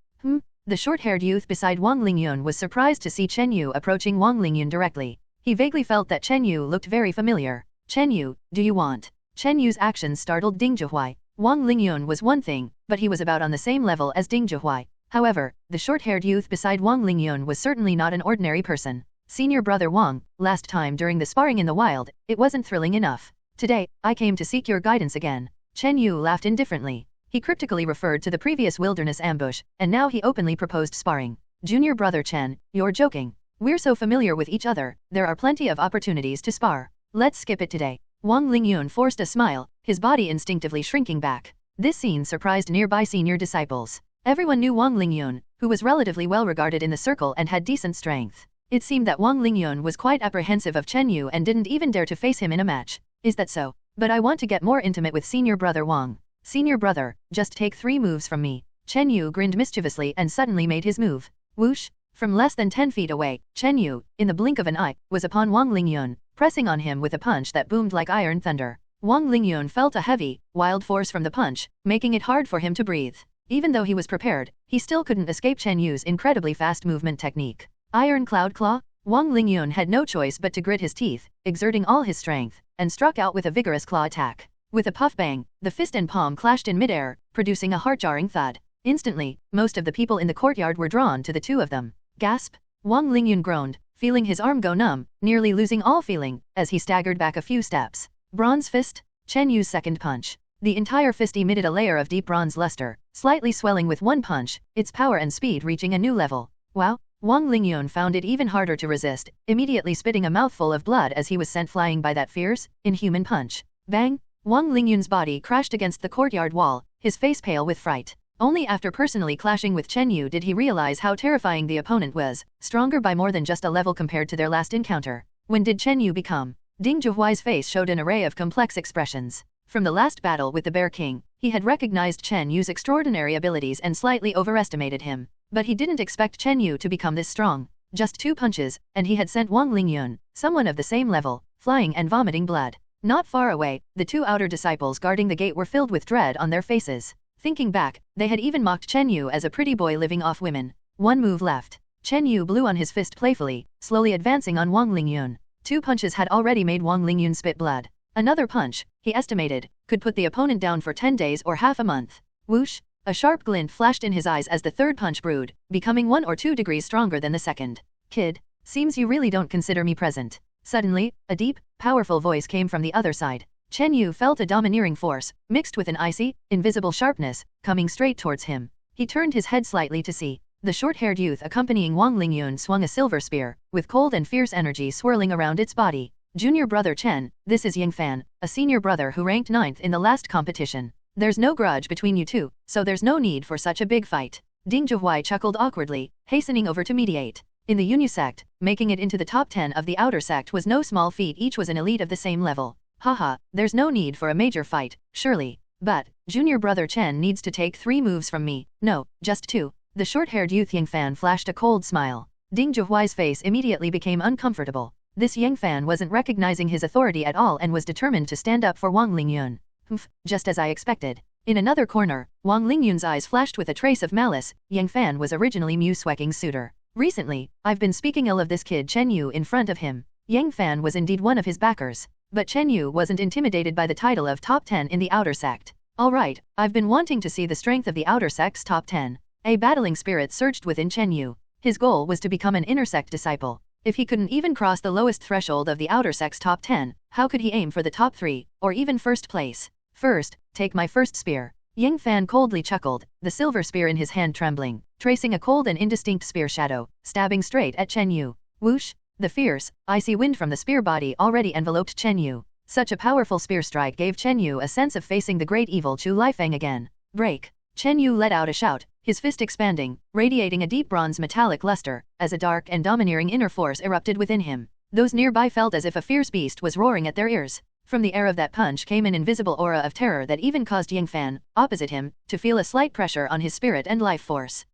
The short-haired youth beside Wong Ling Yun was surprised to see Chen Yu approaching Wong Ling Yun directly. He vaguely felt that Chen Yu looked very familiar. Chen Yu, do you want? Chen Yu's actions startled Ding Zhihui. Wong Ling Yun was one thing, but he was about on the same level as Ding Zhihui. However, the short-haired youth beside Wong Ling Yun was certainly not an ordinary person. Senior Brother Wang, last time during the sparring in the wild, it wasn't thrilling enough. Today, I came to seek your guidance again. Chen Yu laughed indifferently. He cryptically referred to the previous wilderness ambush, and now he openly proposed sparring. Junior Brother Chen, you're joking. We're so familiar with each other, there are plenty of opportunities to spar. Let's skip it today. Wong Ling Yun forced a smile, his body instinctively shrinking back. This scene surprised nearby senior disciples. Everyone knew Wong Ling Yun, who was relatively well regarded in the circle and had decent strength. It seemed that Wong Ling Yun was quite apprehensive of Chen Yu and didn't even dare to face him in a match. Is that so? But I want to get more intimate with Senior Brother Wang. Senior Brother, just take 3 moves from me. Chen Yu grinned mischievously and suddenly made his move. Whoosh! From less than 10 feet away, Chen Yu, in the blink of an eye, was upon Wong Ling Yun. pressing on him with a punch that boomed like iron thunder. Wong Ling Yun felt a heavy, wild force from the punch, making it hard for him to breathe. Even though he was prepared, he still couldn't escape Chen Yu's incredibly fast movement technique. Iron Cloud Claw? Wong Ling Yun had no choice but to grit his teeth, exerting all his strength, and struck out with a vigorous claw attack. With a puff bang, the fist and palm clashed in midair, producing a heart-jarring thud. Instantly, most of the people in the courtyard were drawn to the two of them. Gasp! Wong Ling Yun groaned, feeling his arm go numb, nearly losing all feeling, as he staggered back a few steps. Bronze Fist? Chen Yu's second punch. The entire fist emitted a layer of deep bronze luster, slightly swelling with one punch, its power and speed reaching a new level. Wow! Wong Ling Yun found it even harder to resist, immediately spitting a mouthful of blood as he was sent flying by that fierce, inhuman punch. Bang! Wong Ling Yun's body crashed against the courtyard wall, his face pale with fright. Only after personally clashing with Chen Yu did he realize how terrifying the opponent was, stronger by more than just a level compared to their last encounter. When did Chen Yu become? Ding Zhuhuai's face showed an array of complex expressions. From the last battle with the Bear King, he had recognized Chen Yu's extraordinary abilities and slightly overestimated him. But he didn't expect Chen Yu to become this strong. Just 2 punches, and he had sent Wong Ling Yun, someone of the same level, flying and vomiting blood. Not far away, the 2 outer disciples guarding the gate were filled with dread on their faces. Thinking back, they had even mocked Chen Yu as a pretty boy living off women. 1 move left. Chen Yu blew on his fist playfully, slowly advancing on Wong Ling Yun. 2 punches had already made Wong Ling Yun spit blood. Another punch, he estimated, could put the opponent down for 10 days or half a month. Whoosh! A sharp glint flashed in his eyes as the third punch brewed, becoming 1 or 2 degrees stronger than the second. Kid, seems you really don't consider me present. Suddenly, a deep, powerful voice came from the other side. Chen Yu felt a domineering force, mixed with an icy, invisible sharpness, coming straight towards him. He turned his head slightly to see. The short-haired youth accompanying Wong Ling Yun swung a silver spear, with cold and fierce energy swirling around its body. Junior brother Chen, this is Yingfan, a senior brother who ranked 9th in the last competition. There's no grudge between you two, so there's no need for such a big fight. Ding Zhuhuai chuckled awkwardly, hastening over to mediate. In the Yunyu sect, making it into the top 10 of the outer sect was no small feat. Each was an elite of the same level. Haha, there's no need for a major fight, surely. But, junior brother Chen needs to take 3 moves from me. No, just 2. The short-haired youth Yingfan flashed a cold smile. Ding Zhuhuai's face immediately became uncomfortable. This Yingfan wasn't recognizing his authority at all and was determined to stand up for Wong Ling Yun. Humph, just as I expected. In another corner, Wong Ling Yun's eyes flashed with a trace of malice. Yingfan was originally Muing suitor. Recently, I've been speaking ill of this kid Chen Yu in front of him. Yingfan was indeed one of his backers. But Chen Yu wasn't intimidated by the title of top 10 in the outer sect. Alright, I've been wanting to see the strength of the outer sect's top 10. A battling spirit surged within Chen Yu. His goal was to become an inner sect disciple. If he couldn't even cross the lowest threshold of the outer sect's top 10, how could he aim for the top 3, or even first place? First, take my first spear. Yingfan coldly chuckled, the silver spear in his hand trembling, tracing a cold and indistinct spear shadow, stabbing straight at Chen Yu. Whoosh! The fierce, icy wind from the spear body already enveloped Chen Yu. Such a powerful spear strike gave Chen Yu a sense of facing the great evil Chu Lifeng again. Break! Chen Yu let out a shout, his fist expanding, radiating a deep bronze metallic luster, as a dark and domineering inner force erupted within him. Those nearby felt as if a fierce beast was roaring at their ears. From the air of that punch came an invisible aura of terror that even caused Yingfan, opposite him, to feel a slight pressure on his spirit and life force.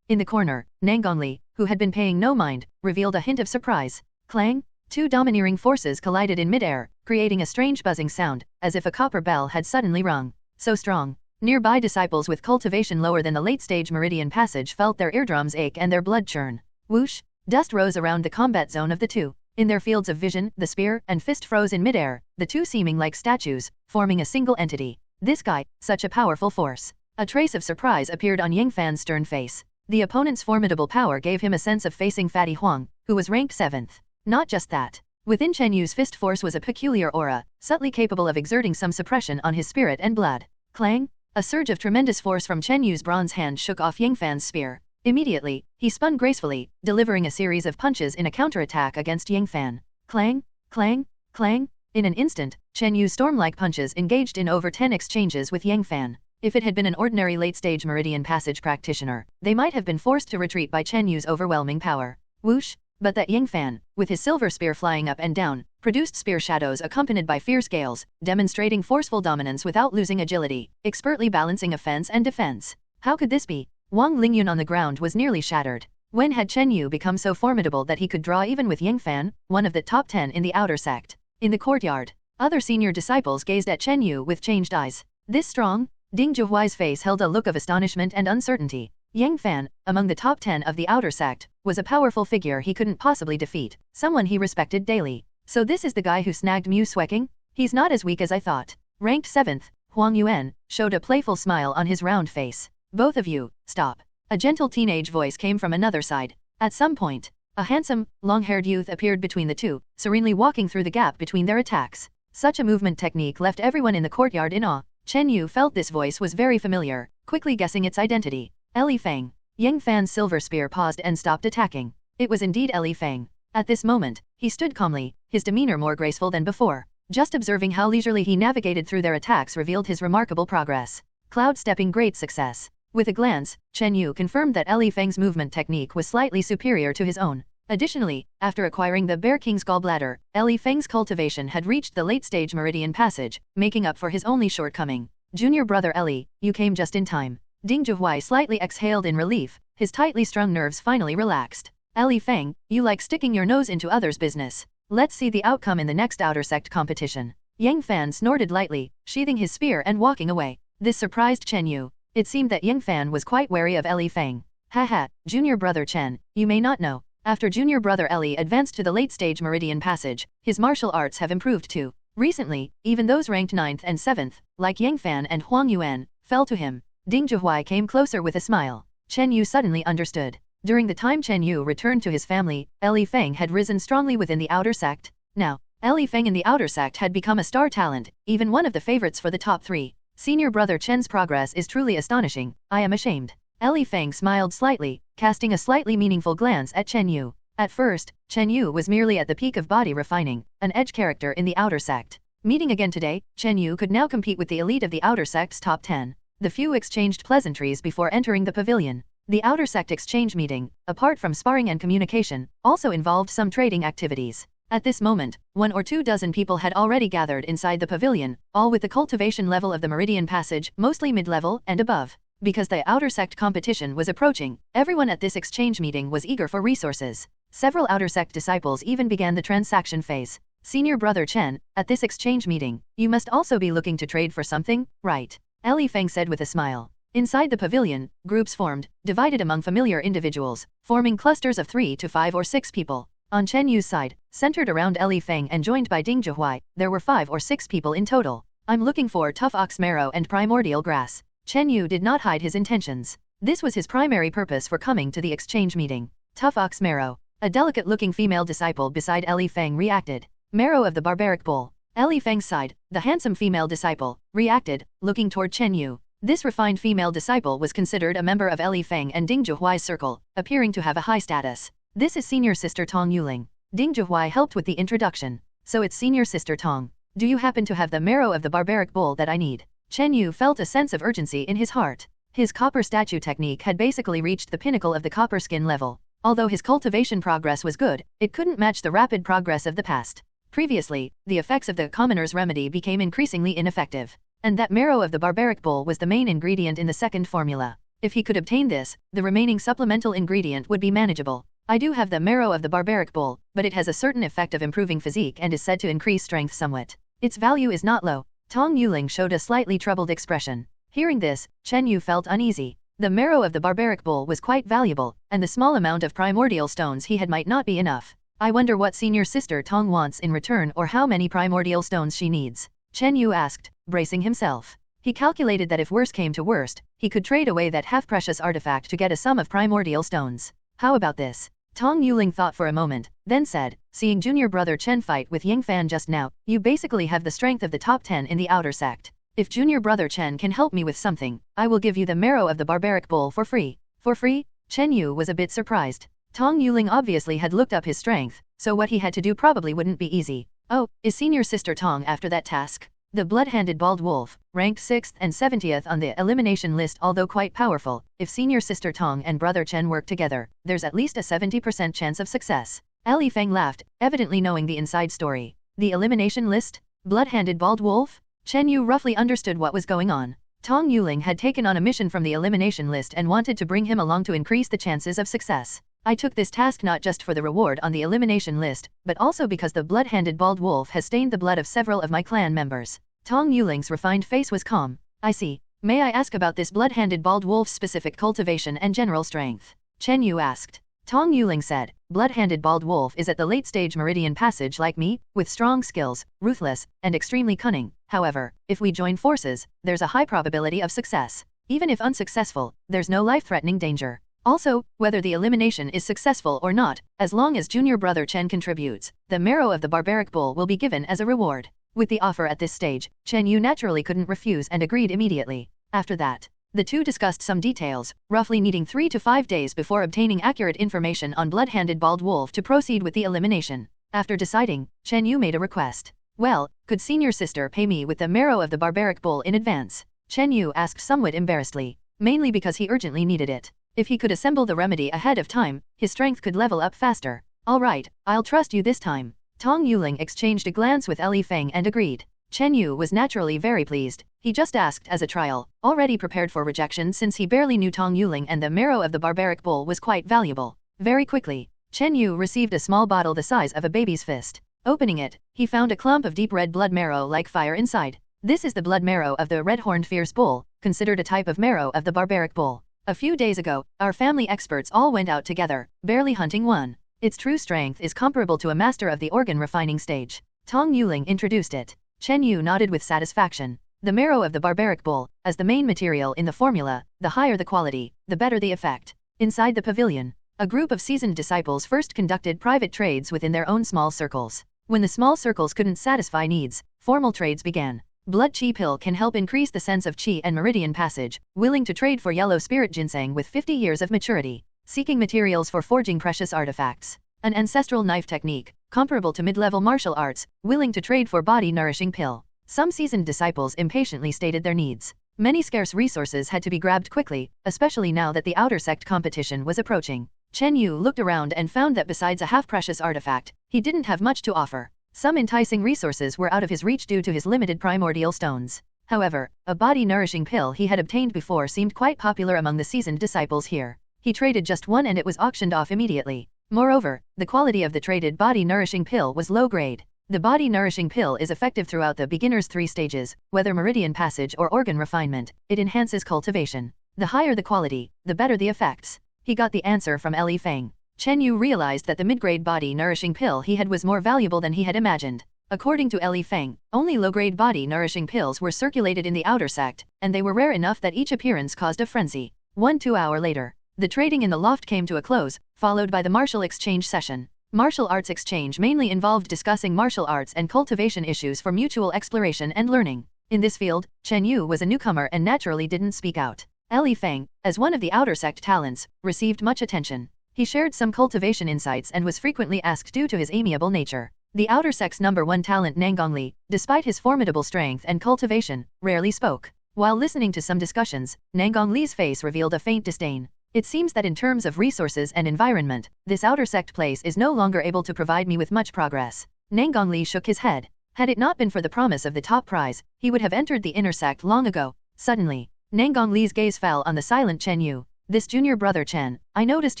In the corner, Nangongli, who had been paying no mind, revealed a hint of surprise. Clang! 2 domineering forces collided in midair, creating a strange buzzing sound, as if a copper bell had suddenly rung. So strong. Nearby disciples with cultivation lower than the late-stage meridian passage felt their eardrums ache and their blood churn. Whoosh! Dust rose around the combat zone of the two. In their fields of vision, the spear and fist froze in midair, the two seeming like statues, forming a single entity. This guy, such a powerful force. A trace of surprise appeared on Yingfan's stern face. The opponent's formidable power gave him a sense of facing Fatty Huang, who was ranked 7th. Not just that. Within Chen Yu's fist force was a peculiar aura, subtly capable of exerting some suppression on his spirit and blood. Clang! A surge of tremendous force from Chen Yu's bronze hand shook off Yingfan's spear. Immediately, he spun gracefully, delivering a series of punches in a counterattack against Yingfan. Clang! Clang! Clang! In an instant, Chen Yu's storm-like punches engaged in over 10 exchanges with Yingfan. If it had been an ordinary late-stage meridian passage practitioner, they might have been forced to retreat by Chen Yu's overwhelming power. Whoosh! But that Yingfan, with his silver spear flying up and down, produced spear shadows accompanied by fierce gales, demonstrating forceful dominance without losing agility, expertly balancing offense and defense. How could this be? Wong Ling Yun on the ground was nearly shattered. When had Chen Yu become so formidable that he could draw even with Yang Fan, one of the top 10 in the outer sect? In the courtyard, other senior disciples gazed at Chen Yu with changed eyes. This strong? Ding Zhuhuai's face held a look of astonishment and uncertainty. Yang Fan, among the top 10 of the outer sect, was a powerful figure he couldn't possibly defeat, someone he respected daily. So this is the guy who snagged Mu Sueking? He's not as weak as I thought. Ranked 7th, Huang Yuan, showed a playful smile on his round face. Both of you, stop. A gentle teenage voice came from another side. At some point, a handsome, long-haired youth appeared between the two, serenely walking through the gap between their attacks. Such a movement technique left everyone in the courtyard in awe. Chen Yu felt this voice was very familiar, quickly guessing its identity. Li Feng. Yang Fan's silver spear paused and stopped attacking. It was indeed Li Feng. At this moment, he stood calmly, his demeanor more graceful than before. Just observing how leisurely he navigated through their attacks revealed his remarkable progress. Cloud stepping great success. With a glance, Chen Yu confirmed that Li Feng's movement technique was slightly superior to his own. Additionally, after acquiring the Bear King's gallbladder, Li Feng's cultivation had reached the late-stage meridian passage, making up for his only shortcoming. Junior brother Li, you came just in time. Ding Zhuhuai slightly exhaled in relief, his tightly strung nerves finally relaxed. Li Feng, you like sticking your nose into others' business. Let's see the outcome in the next outer sect competition. Yang Fan snorted lightly, sheathing his spear and walking away. This surprised Chen Yu. It seemed that Yang Fan was quite wary of Li Feng. Haha, junior brother Chen, you may not know. After junior brother Li advanced to the late-stage meridian passage, his martial arts have improved too. Recently, even those ranked 9th and 7th, like Yang Fan and Huang Yuan, fell to him. Ding Zhuhuai came closer with a smile. Chen Yu suddenly understood. During the time Chen Yu returned to his family, Li Feng had risen strongly within the outer sect. Now, Li Feng in the outer sect had become a star talent, even one of the favorites for the top 3. Senior brother Chen's progress is truly astonishing, I am ashamed. Li Feng smiled slightly, casting a slightly meaningful glance at Chen Yu. At first, Chen Yu was merely at the peak of body refining, an edge character in the outer sect. Meeting again today, Chen Yu could now compete with the elite of the outer sect's top 10. The few exchanged pleasantries before entering the pavilion. The outer sect exchange meeting, apart from sparring and communication, also involved some trading activities. At this moment, 1 or 2 dozen people had already gathered inside the pavilion, all with the cultivation level of the meridian passage, mostly mid-level and above. Because the outer sect competition was approaching, everyone at this exchange meeting was eager for resources. Several outer sect disciples even began the transaction phase. Senior brother Chen, at this exchange meeting, you must also be looking to trade for something, right? Li Feng said with a smile. Inside the pavilion, groups formed, divided among familiar individuals, forming clusters of 3 to 5 or 6 people. On Chen Yu's side, centered around Li Feng and joined by Ding Zhuhuai, there were 5 or 6 people in total. I'm looking for tough ox marrow and primordial grass. Chen Yu did not hide his intentions. This was his primary purpose for coming to the exchange meeting. Tough ox marrow. A delicate-looking female disciple beside Li Feng reacted. Marrow of the barbaric bull. Li Feng's side, the handsome female disciple, reacted, looking toward Chen Yu. This refined female disciple was considered a member of Li Feng and Ding Zhuhuai's circle, appearing to have a high status. This is senior sister Tong Yuling. Ding Zhuhuai helped with the introduction. So it's senior sister Tong. Do you happen to have the marrow of the barbaric bull that I need? Chen Yu felt a sense of urgency in his heart. His copper statue technique had basically reached the pinnacle of the copper skin level. Although his cultivation progress was good, it couldn't match the rapid progress of the past. Previously, the effects of the commoner's remedy became increasingly ineffective. And that marrow of the barbaric bull was the main ingredient in the second formula. If he could obtain this, the remaining supplemental ingredient would be manageable. I do have the marrow of the barbaric bull, but it has a certain effect of improving physique and is said to increase strength somewhat. Its value is not low. Tong Yuling showed a slightly troubled expression. Hearing this, Chen Yu felt uneasy. The marrow of the barbaric bull was quite valuable, and the small amount of primordial stones he had might not be enough. I wonder what senior sister Tong wants in return or how many primordial stones she needs. Chen Yu asked, bracing himself. He calculated that if worse came to worst, he could trade away that half-precious artifact to get a sum of primordial stones. How about this? Tong Yuling thought for a moment, then said, seeing junior brother Chen fight with Yang Fan just now, you basically have the strength of the top 10 in the outer sect. If junior brother Chen can help me with something, I will give you the marrow of the barbaric bull for free. For free? Chen Yu was a bit surprised. Tong Yuling obviously had looked up his strength, so what he had to do probably wouldn't be easy. Oh, is senior sister Tong after that task? The blood-handed bald wolf, ranked 6th and 70th on the elimination list, although quite powerful, if senior sister Tong and brother Chen work together, there's at least a 70% chance of success. Li Feng laughed, evidently knowing the inside story. The elimination list? Blood-handed bald wolf? Chen Yu roughly understood what was going on. Tong Yuling had taken on a mission from the elimination list and wanted to bring him along to increase the chances of success. I took this task not just for the reward on the elimination list, but also because the blood-handed bald wolf has stained the blood of several of my clan members. Tong Yuling's refined face was calm. I see. May I ask about this blood-handed bald wolf's specific cultivation and general strength? Chen Yu asked. Tong Yuling said, blood-handed bald wolf is at the late-stage meridian passage like me, with strong skills, ruthless, and extremely cunning. However, if we join forces, there's a high probability of success. Even if unsuccessful, there's no life-threatening danger. Also, whether the elimination is successful or not, as long as junior brother Chen contributes, the marrow of the barbaric bull will be given as a reward. With the offer at this stage, Chen Yu naturally couldn't refuse and agreed immediately. After that, the two discussed some details, roughly needing 3 to 5 days before obtaining accurate information on blood-handed bald wolf to proceed with the elimination. After deciding, Chen Yu made a request. Well, could senior sister pay me with the marrow of the barbaric bull in advance? Chen Yu asked somewhat embarrassedly, mainly because he urgently needed it. If he could assemble the remedy ahead of time, his strength could level up faster. All right, I'll trust you this time. Tong Yuling exchanged a glance with Li Feng and agreed. Chen Yu was naturally very pleased. He just asked as a trial, already prepared for rejection since he barely knew Tong Yuling and the marrow of the barbaric bull was quite valuable. Very quickly, Chen Yu received a small bottle the size of a baby's fist. Opening it, he found a clump of deep red blood marrow like fire inside. This is the blood marrow of the red-horned fierce bull, considered a type of marrow of the barbaric bull. A few days ago, our family experts all went out together, barely hunting one. Its true strength is comparable to a master of the organ refining stage. Tong Yuling introduced it. Chen Yu nodded with satisfaction. The marrow of the barbaric bull, as the main material in the formula, the higher the quality, the better the effect. Inside the pavilion, a group of seasoned disciples first conducted private trades within their own small circles. When the small circles couldn't satisfy needs, formal trades began. Blood Qi pill can help increase the sense of Qi and meridian passage, willing to trade for yellow spirit ginseng with 50 years of maturity. Seeking materials for forging precious artifacts. An ancestral knife technique, comparable to mid-level martial arts, willing to trade for body-nourishing pill. Some seasoned disciples impatiently stated their needs. Many scarce resources had to be grabbed quickly, especially now that the outer sect competition was approaching. Chen Yu looked around and found that besides a half-precious artifact, he didn't have much to offer. Some enticing resources were out of his reach due to his limited primordial stones. However, a body-nourishing pill he had obtained before seemed quite popular among the seasoned disciples here. He traded just one and it was auctioned off immediately. Moreover, the quality of the traded body-nourishing pill was low grade. The body-nourishing pill is effective throughout the beginner's 3 stages, whether meridian passage or organ refinement. It enhances cultivation. The higher the quality, the better the effects. He got the answer from Li Feng. Chen Yu realized that the mid-grade body-nourishing pill he had was more valuable than he had imagined. According to Li Feng, only low-grade body-nourishing pills were circulated in the outer sect, and they were rare enough that each appearance caused a frenzy. 2 hours later, the trading in the loft came to a close, followed by the martial exchange session. Martial arts exchange mainly involved discussing martial arts and cultivation issues for mutual exploration and learning. In this field, Chen Yu was a newcomer and naturally didn't speak out. Li Feng, as one of the outer sect talents, received much attention. He shared some cultivation insights and was frequently asked due to his amiable nature. The outer sect's #1 talent Nangongli, despite his formidable strength and cultivation, rarely spoke. While listening to some discussions, Nangongli's face revealed a faint disdain. It seems that in terms of resources and environment, this outer sect place is no longer able to provide me with much progress. Nangongli shook his head. Had it not been for the promise of the top prize, he would have entered the inner sect long ago. Suddenly, Nangongli's gaze fell on the silent Chen Yu. This junior brother Chen, I noticed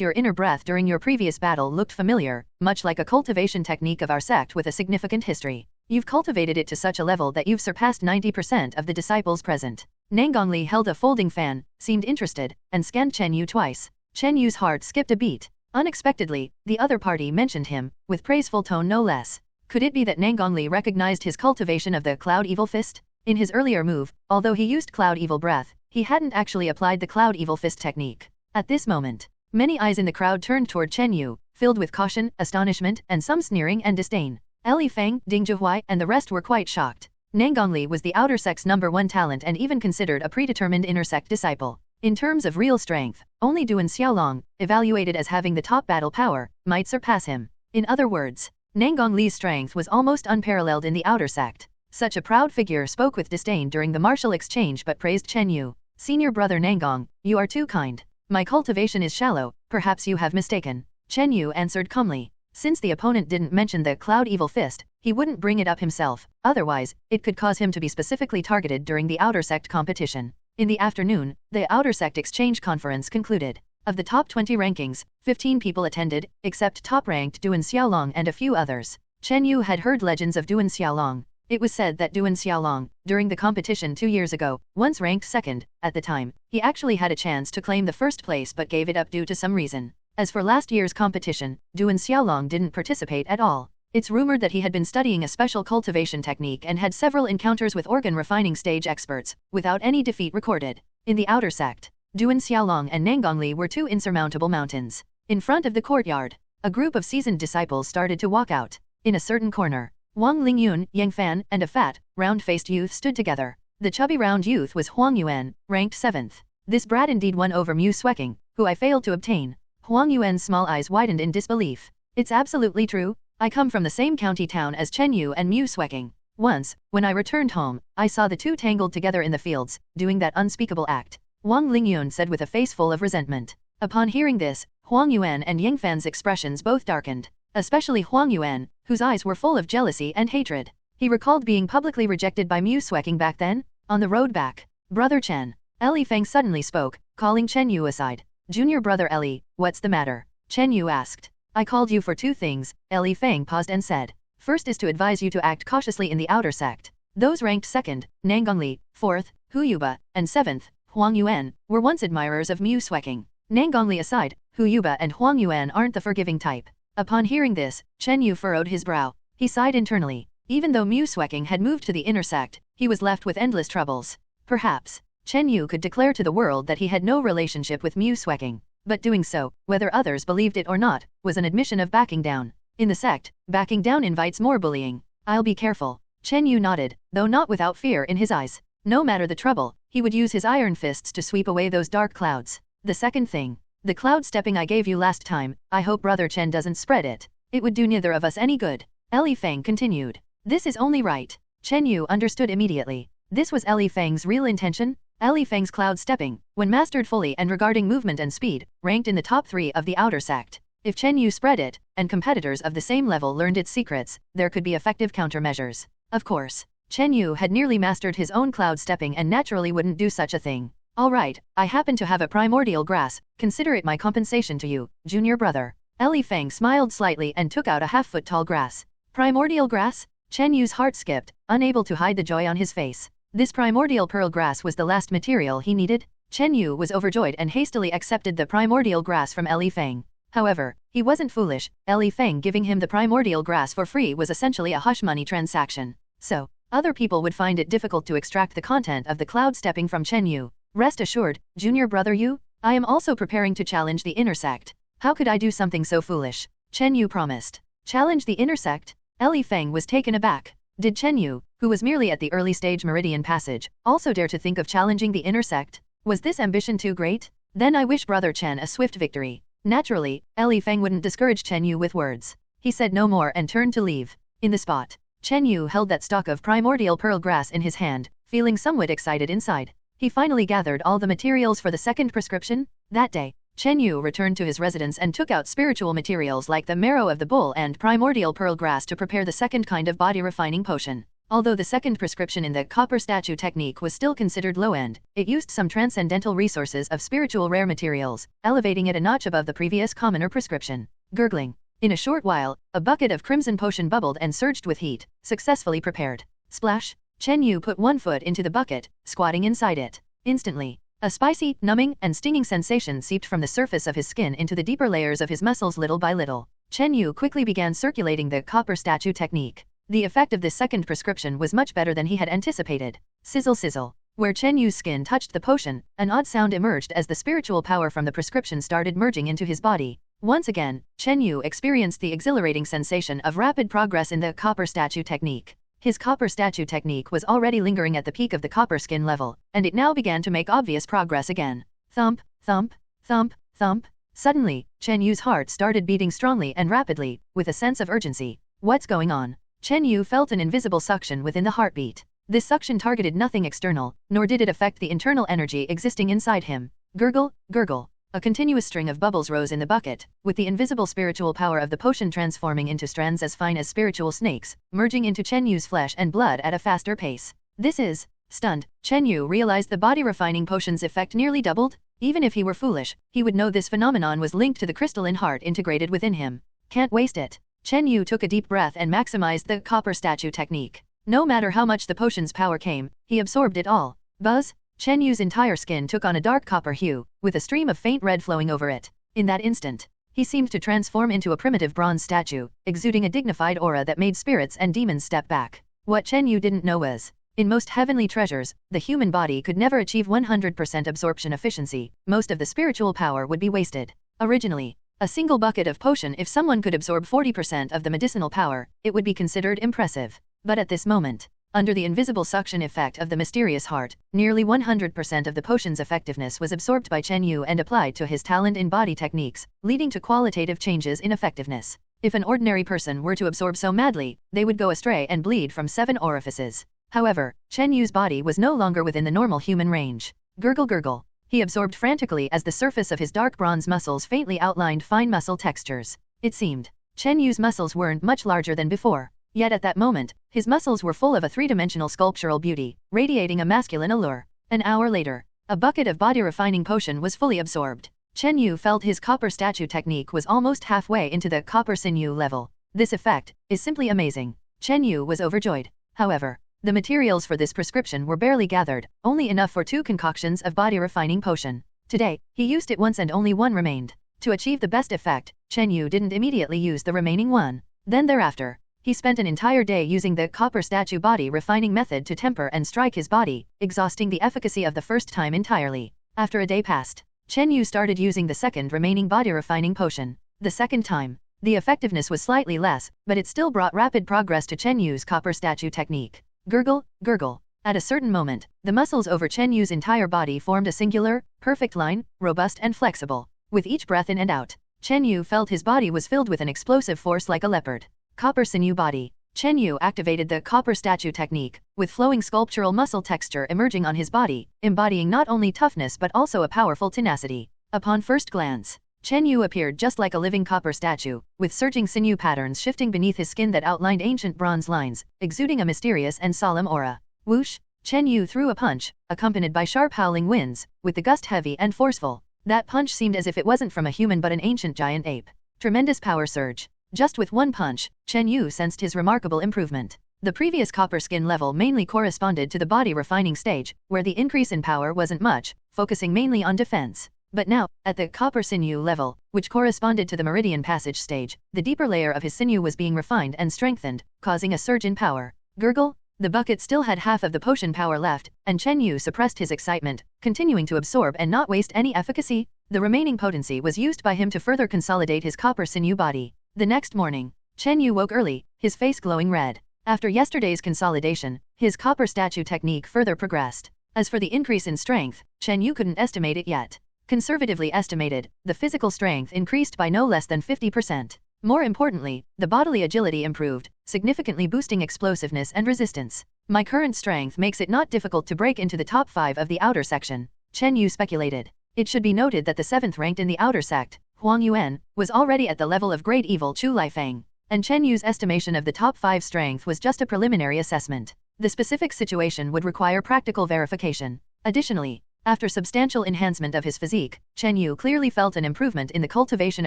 your inner breath during your previous battle looked familiar, much like a cultivation technique of our sect with a significant history. You've cultivated it to such a level that you've surpassed 90% of the disciples present. Nangongli held a folding fan, seemed interested, and scanned Chen Yu twice. Chen Yu's heart skipped a beat. Unexpectedly, the other party mentioned him, with praiseful tone no less. Could it be that Nangongli recognized his cultivation of the Cloud Evil Fist? In his earlier move, although he used Cloud Evil Breath, he hadn't actually applied the Cloud Evil Fist technique. At this moment, many eyes in the crowd turned toward Chen Yu, filled with caution, astonishment, and some sneering and disdain. Li Feng, Ding Zhuhuai, and the rest were quite shocked. Nangongli was the outer sect's #1 talent and even considered a predetermined inner sect disciple. In terms of real strength, only Duan Xiaolong, evaluated as having the top battle power, might surpass him. In other words, Nangongli's strength was almost unparalleled in the outer sect. Such a proud figure spoke with disdain during the martial exchange but praised Chen Yu. Senior brother Nangong, you are too kind. My cultivation is shallow, perhaps you have mistaken. Chen Yu answered calmly. Since the opponent didn't mention the Cloud Evil Fist, he wouldn't bring it up himself, otherwise, it could cause him to be specifically targeted during the outer sect competition. In the afternoon, the outer sect exchange conference concluded. Of the top 20 rankings, 15 people attended, except top-ranked Duan Xiaolong and a few others. Chen Yu had heard legends of Duan Xiaolong. It was said that Duan Xiaolong, during the competition 2 years ago, once ranked second. At the time, he actually had a chance to claim the first place but gave it up due to some reason. As for last year's competition, Duan Xiaolong didn't participate at all. It's rumored that he had been studying a special cultivation technique and had several encounters with organ refining stage experts, without any defeat recorded. In the outer sect, Duan Xiaolong and Nangongli were two insurmountable mountains. In front of the courtyard, a group of seasoned disciples started to walk out. In a certain corner, Wong Ling Yun, Yang Fan, and a fat, round-faced youth stood together. The chubby round youth was Huang Yuan, ranked 7th. This brat indeed won over Mu Swecking, who I failed to obtain. Huang Yuan's small eyes widened in disbelief. It's absolutely true. I come from the same county town as Chen Yu and Mu Swecking. Once, when I returned home, I saw the two tangled together in the fields, doing that unspeakable act. Wong Ling Yun said with a face full of resentment. Upon hearing this, Huang Yuan and Yang Fan's expressions both darkened. Especially Huang Yuan, whose eyes were full of jealousy and hatred. He recalled being publicly rejected by Mu Swecking back then. On the road back, Brother Chen, Eli Feng suddenly spoke, calling Chen Yu aside. Junior brother Eli, what's the matter? Chen Yu asked. I called you for two things, Eli Feng paused and said. First is to advise you to act cautiously in the outer sect. Those ranked 2nd, Nangongli, 4th, Hu Yuba, and 7th, Huang Yuan, were once admirers of Mu Swecking. Nangongli aside, Hu Yuba and Huang Yuan aren't the forgiving type. Upon hearing this, Chen Yu furrowed his brow. He sighed internally. Even though Mu Swecking had moved to the inner sect, he was left with endless troubles. Perhaps, Chen Yu could declare to the world that he had no relationship with Mu Swecking. But doing so, whether others believed it or not, was an admission of backing down. In the sect, backing down invites more bullying. I'll be careful. Chen Yu nodded, though not without fear in his eyes. No matter the trouble, he would use his iron fists to sweep away those dark clouds. The second thing. The cloud stepping I gave you last time, I hope Brother Chen doesn't spread it. It would do neither of us any good. Eli Feng continued. This is only right. Chen Yu understood immediately. This was Eli Feng's real intention. Eli Feng's cloud stepping, when mastered fully and regarding movement and speed, ranked in the top 3 of the outer sect. If Chen Yu spread it, and competitors of the same level learned its secrets, there could be effective countermeasures. Of course, Chen Yu had nearly mastered his own cloud stepping and naturally wouldn't do such a thing. Alright, I happen to have a primordial grass, consider it my compensation to you, junior brother. Eli Feng smiled slightly and took out a half-foot tall grass. Primordial grass? Chen Yu's heart skipped, unable to hide the joy on his face. This primordial pearl grass was the last material he needed. Chen Yu was overjoyed and hastily accepted the primordial grass from Eli Feng. However, he wasn't foolish. Eli Feng giving him the primordial grass for free was essentially a hush money transaction. So, other people would find it difficult to extract the content of the cloud stepping from Chen Yu. Rest assured, junior brother Yu, I am also preparing to challenge the inner sect. How could I do something so foolish? Chen Yu promised. Challenge the inner sect? Eli Feng was taken aback. Did Chen Yu, who was merely at the early stage meridian passage, also dare to think of challenging the inner sect? Was this ambition too great? Then I wish Brother Chen a swift victory. Naturally, Eli Feng wouldn't discourage Chen Yu with words. He said no more and turned to leave. In the spot, Chen Yu held that stalk of primordial pearl grass in his hand, feeling somewhat excited inside. He finally gathered all the materials for the second prescription. That day, Chen Yu returned to his residence and took out spiritual materials like the marrow of the bull and primordial pearl grass to prepare the second kind of body refining potion. Although the second prescription in the copper statue technique was still considered low-end, it used some transcendental resources of spiritual rare materials, elevating it a notch above the previous commoner prescription. Gurgling. In a short while, a bucket of crimson potion bubbled and surged with heat, successfully prepared. Splash! Chen Yu put one foot into the bucket, squatting inside it. Instantly, a spicy, numbing, and stinging sensation seeped from the surface of his skin into the deeper layers of his muscles little by little. Chen Yu quickly began circulating the copper statue technique. The effect of this second prescription was much better than he had anticipated. Sizzle sizzle. Where Chen Yu's skin touched the potion, an odd sound emerged as the spiritual power from the prescription started merging into his body. Once again, Chen Yu experienced the exhilarating sensation of rapid progress in the copper statue technique. His copper statue technique was already lingering at the peak of the copper skin level, and it now began to make obvious progress again. Thump, thump, thump, thump. Suddenly, Chen Yu's heart started beating strongly and rapidly, with a sense of urgency. What's going on? Chen Yu felt an invisible suction within the heartbeat. This suction targeted nothing external, nor did it affect the internal energy existing inside him. Gurgle, gurgle. A continuous string of bubbles rose in the bucket, with the invisible spiritual power of the potion transforming into strands as fine as spiritual snakes, merging into Chen Yu's flesh and blood at a faster pace. This is... Stunned, Chen Yu realized the body refining potion's effect nearly doubled. Even if he were foolish, he would know this phenomenon was linked to the crystalline heart integrated within him. Can't waste it. Chen Yu took a deep breath and maximized the copper statue technique. No matter how much the potion's power came, he absorbed it all. Buzz! Chen Yu's entire skin took on a dark copper hue, with a stream of faint red flowing over it. In that instant, he seemed to transform into a primitive bronze statue, exuding a dignified aura that made spirits and demons step back. What Chen Yu didn't know was, in most heavenly treasures, the human body could never achieve 100% absorption efficiency. Most of the spiritual power would be wasted. Originally, a single bucket of potion, if someone could absorb 40% of the medicinal power, it would be considered impressive. But at this moment, under the invisible suction effect of the mysterious heart, nearly 100% of the potion's effectiveness was absorbed by Chen Yu and applied to his talent in body techniques, leading to qualitative changes in effectiveness. If an ordinary person were to absorb so madly, they would go astray and bleed from 7 orifices. However, Chen Yu's body was no longer within the normal human range. Gurgle gurgle. He absorbed frantically as the surface of his dark bronze muscles faintly outlined fine muscle textures. It seemed, Chen Yu's muscles weren't much larger than before. Yet at that moment, his muscles were full of a three-dimensional sculptural beauty, radiating a masculine allure. An hour later, a bucket of body-refining potion was fully absorbed. Chen Yu felt his copper statue technique was almost halfway into the copper sinew level. This effect is simply amazing. Chen Yu was overjoyed. However, the materials for this prescription were barely gathered, only enough for 2 concoctions of body-refining potion. Today, he used it once and only 1 remained. To achieve the best effect, Chen Yu didn't immediately use the remaining 1. Then thereafter, he spent an entire day using the copper statue body-refining method to temper and strike his body, exhausting the efficacy of the first time entirely. After a day passed, Chen Yu started using the second remaining body-refining potion. The second time, the effectiveness was slightly less, but it still brought rapid progress to Chen Yu's copper statue technique. Gurgle, gurgle. At a certain moment, the muscles over Chen Yu's entire body formed a singular, perfect line, robust and flexible. With each breath in and out, Chen Yu felt his body was filled with an explosive force like a leopard. Copper sinew body. Chen Yu activated the copper statue technique, with flowing sculptural muscle texture emerging on his body, embodying not only toughness but also a powerful tenacity. Upon first glance, Chen Yu appeared just like a living copper statue, with surging sinew patterns shifting beneath his skin that outlined ancient bronze lines, exuding a mysterious and solemn aura. Whoosh! Chen Yu threw a punch, accompanied by sharp howling winds, with the gust heavy and forceful. That punch seemed as if it wasn't from a human but an ancient giant ape. Tremendous power surge. Just with 1 punch, Chen Yu sensed his remarkable improvement. The previous copper skin level mainly corresponded to the body refining stage, where the increase in power wasn't much, focusing mainly on defense. But now, at the copper sinew level, which corresponded to the meridian passage stage, the deeper layer of his sinew was being refined and strengthened, causing a surge in power. Gurgle. The bucket still had half of the potion power left, and Chen Yu suppressed his excitement, continuing to absorb and not waste any efficacy. The remaining potency was used by him to further consolidate his copper sinew body. The next morning, Chen Yu woke early, his face glowing red. After yesterday's consolidation, his copper statue technique further progressed. As for the increase in strength, Chen Yu couldn't estimate it yet. Conservatively estimated, the physical strength increased by no less than 50%. More importantly, the bodily agility improved, significantly boosting explosiveness and resistance. My current strength makes it not difficult to break into the top 5 of the outer section, Chen Yu speculated. It should be noted that the 7th ranked in the outer sect, Huang Yuan, was already at the level of great evil Chu Lifeng, and Chen Yu's estimation of the top 5 strength was just a preliminary assessment. The specific situation would require practical verification. Additionally, after substantial enhancement of his physique, Chen Yu clearly felt an improvement in the cultivation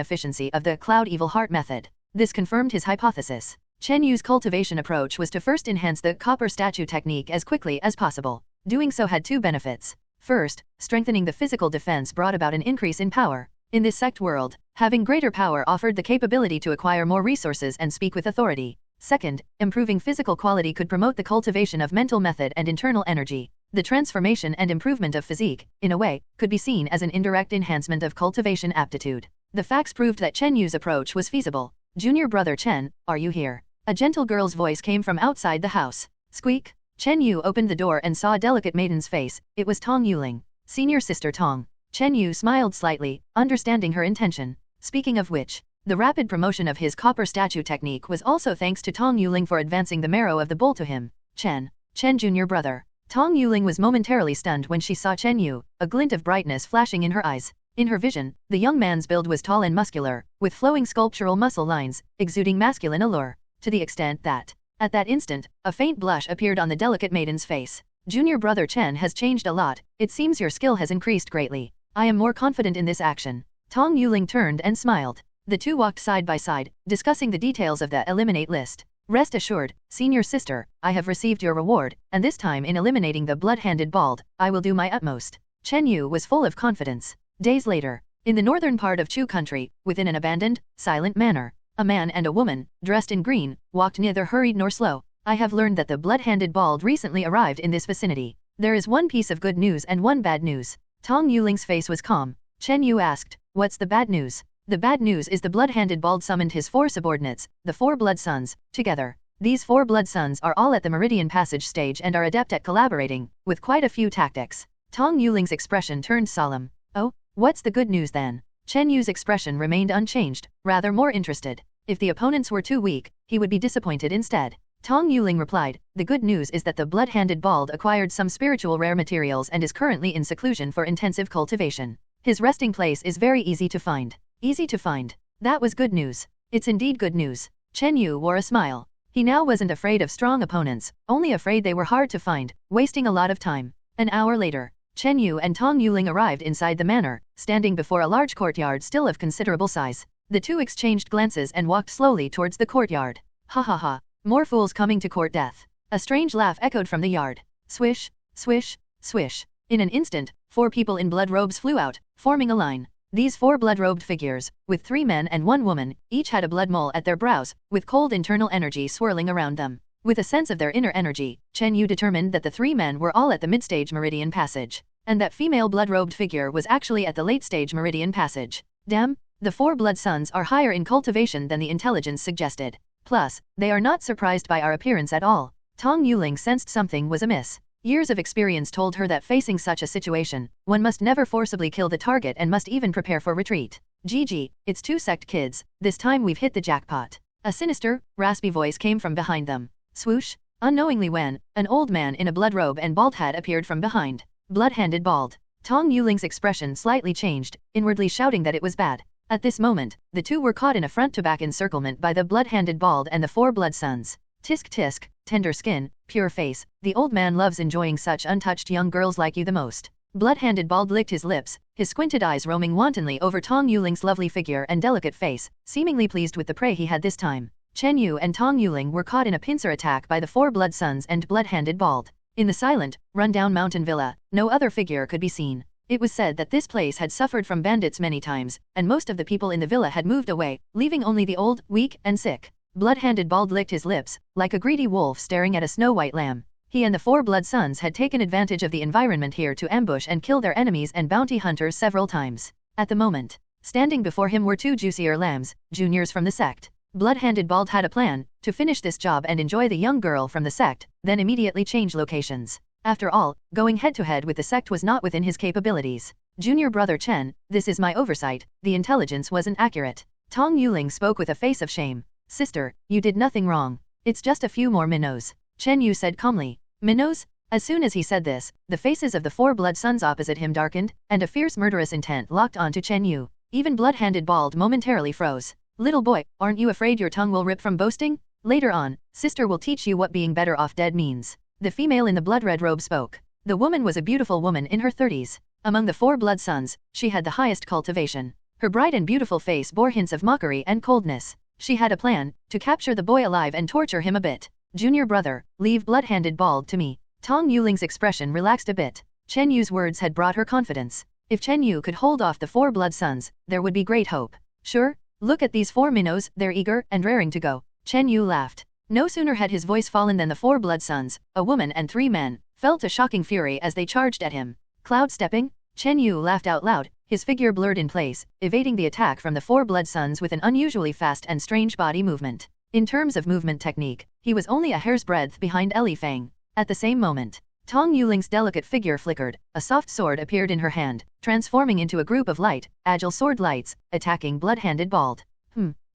efficiency of the Cloud Evil Heart method. This confirmed his hypothesis. Chen Yu's cultivation approach was to first enhance the copper statue technique as quickly as possible. Doing so had 2 benefits. First, strengthening the physical defense brought about an increase in power. In this sect world, having greater power offered the capability to acquire more resources and speak with authority. Second, improving physical quality could promote the cultivation of mental method and internal energy. The transformation and improvement of physique, in a way, could be seen as an indirect enhancement of cultivation aptitude. The facts proved that Chen Yu's approach was feasible. Junior brother Chen, are you here? A gentle girl's voice came from outside the house. Squeak. Chen Yu opened the door and saw a delicate maiden's face. It was Tong Yuling, senior sister Tong. Chen Yu smiled slightly, understanding her intention. Speaking of which, the rapid promotion of his copper statue technique was also thanks to Tong Yuling for advancing the marrow of the bull to him. Chen junior brother. Tong Yuling was momentarily stunned when she saw Chen Yu, a glint of brightness flashing in her eyes. In her vision, the young man's build was tall and muscular, with flowing sculptural muscle lines, exuding masculine allure, to the extent that, at that instant, a faint blush appeared on the delicate maiden's face. Junior brother Chen has changed a lot, it seems your skill has increased greatly. I am more confident in this action. Tong Yuling turned and smiled. The two walked side by side, discussing the details of the eliminate list. Rest assured, senior sister, I have received your reward, and this time in eliminating the blood-handed bald, I will do my utmost. Chen Yu was full of confidence. Days later, in the northern part of Chu country, within an abandoned, silent manor, a man and a woman, dressed in green, walked neither hurried nor slow. I have learned that the blood-handed bald recently arrived in this vicinity. There is one piece of good news and one bad news. Tong Yuling's face was calm. Chen Yu asked, what's the bad news? The bad news is the blood-handed bald summoned his 4 subordinates, the 4 blood sons, together. These 4 blood sons are all at the Meridian Passage stage and are adept at collaborating, with quite a few tactics. Tong Yuling's expression turned solemn. Oh, what's the good news then? Chen Yu's expression remained unchanged, rather more interested. If the opponents were too weak, he would be disappointed instead. Tong Yuling replied, the good news is that the blood-handed bald acquired some spiritual rare materials and is currently in seclusion for intensive cultivation. His resting place is very easy to find. Easy to find. That was good news. It's indeed good news. Chen Yu wore a smile. He now wasn't afraid of strong opponents, only afraid they were hard to find, wasting a lot of time. An hour later, Chen Yu and Tong Yuling arrived inside the manor, standing before a large courtyard still of considerable size. The two exchanged glances and walked slowly towards the courtyard. Ha ha ha. More fools coming to court death. A strange laugh echoed from the yard. Swish, swish, swish. In an instant, 4 people in blood robes flew out, forming a line. These 4 blood-robed figures, with 3 men and 1 woman, each had a blood mole at their brows, with cold internal energy swirling around them. With a sense of their inner energy, Chen Yu determined that the 3 men were all at the mid-stage Meridian Passage, and that female blood-robed figure was actually at the late-stage Meridian Passage. Damn, the 4 blood sons are higher in cultivation than the intelligence suggested. Plus, they are not surprised by our appearance at all. Tong Yuling sensed something was amiss. Years of experience told her that facing such a situation, one must never forcibly kill the target and must even prepare for retreat. GG, it's 2 sect kids, this time we've hit the jackpot. A sinister, raspy voice came from behind them. Swoosh. Unknowingly when, an old man in a blood robe and bald hat appeared from behind. Blood-handed bald. Tong Yuling's expression slightly changed, inwardly shouting that it was bad. At this moment, the two were caught in a front-to-back encirclement by the blood-handed bald and the 4 blood sons. Tisk tisk, tender skin, pure face, the old man loves enjoying such untouched young girls like you the most. Blood-handed bald licked his lips, his squinted eyes roaming wantonly over Tong Yuling's lovely figure and delicate face, seemingly pleased with the prey he had this time. Chen Yu and Tong Yuling were caught in a pincer attack by the 4 blood sons and blood-handed bald. In the silent, run-down mountain villa, no other figure could be seen. It was said that this place had suffered from bandits many times, and most of the people in the villa had moved away, leaving only the old, weak, and sick. Blood-handed bald licked his lips, like a greedy wolf staring at a snow-white lamb. He and the 4 blood sons had taken advantage of the environment here to ambush and kill their enemies and bounty hunters several times. At the moment, standing before him were 2 juicier lambs, juniors from the sect. Blood-handed bald had a plan, to finish this job and enjoy the young girl from the sect, then immediately change locations. After all, going head-to-head with the sect was not within his capabilities. Junior brother Chen, this is my oversight, the intelligence wasn't accurate. Tong Yuling spoke with a face of shame. Sister, you did nothing wrong. It's just a few more minnows. Chen Yu said calmly. Minnows? As soon as he said this, the faces of the 4 blood sons opposite him darkened, and a fierce murderous intent locked onto Chen Yu. Even blood-handed bald momentarily froze. Little boy, aren't you afraid your tongue will rip from boasting? Later on, sister will teach you what being better off dead means. The female in the blood-red robe spoke. The woman was a beautiful woman in her 30s. Among the 4 blood sons, she had the highest cultivation. Her bright and beautiful face bore hints of mockery and coldness. She had a plan, to capture the boy alive and torture him a bit. Junior brother, leave blood-handed bald to me. Tong Yuling's expression relaxed a bit. Chen Yu's words had brought her confidence. If Chen Yu could hold off the 4 blood sons, there would be great hope. Sure, look at these 4 minnows, they're eager and raring to go. Chen Yu laughed. No sooner had his voice fallen than the 4 blood sons, a woman and 3 men, felt a shocking fury as they charged at him. Cloud stepping? Chen Yu laughed out loud, his figure blurred in place, evading the attack from the 4 blood sons with an unusually fast and strange body movement. In terms of movement technique, he was only a hair's breadth behind Ellie Fang. At the same moment, Tong Yuling's delicate figure flickered, a soft sword appeared in her hand, transforming into a group of light, agile sword lights, attacking blood-handed bald.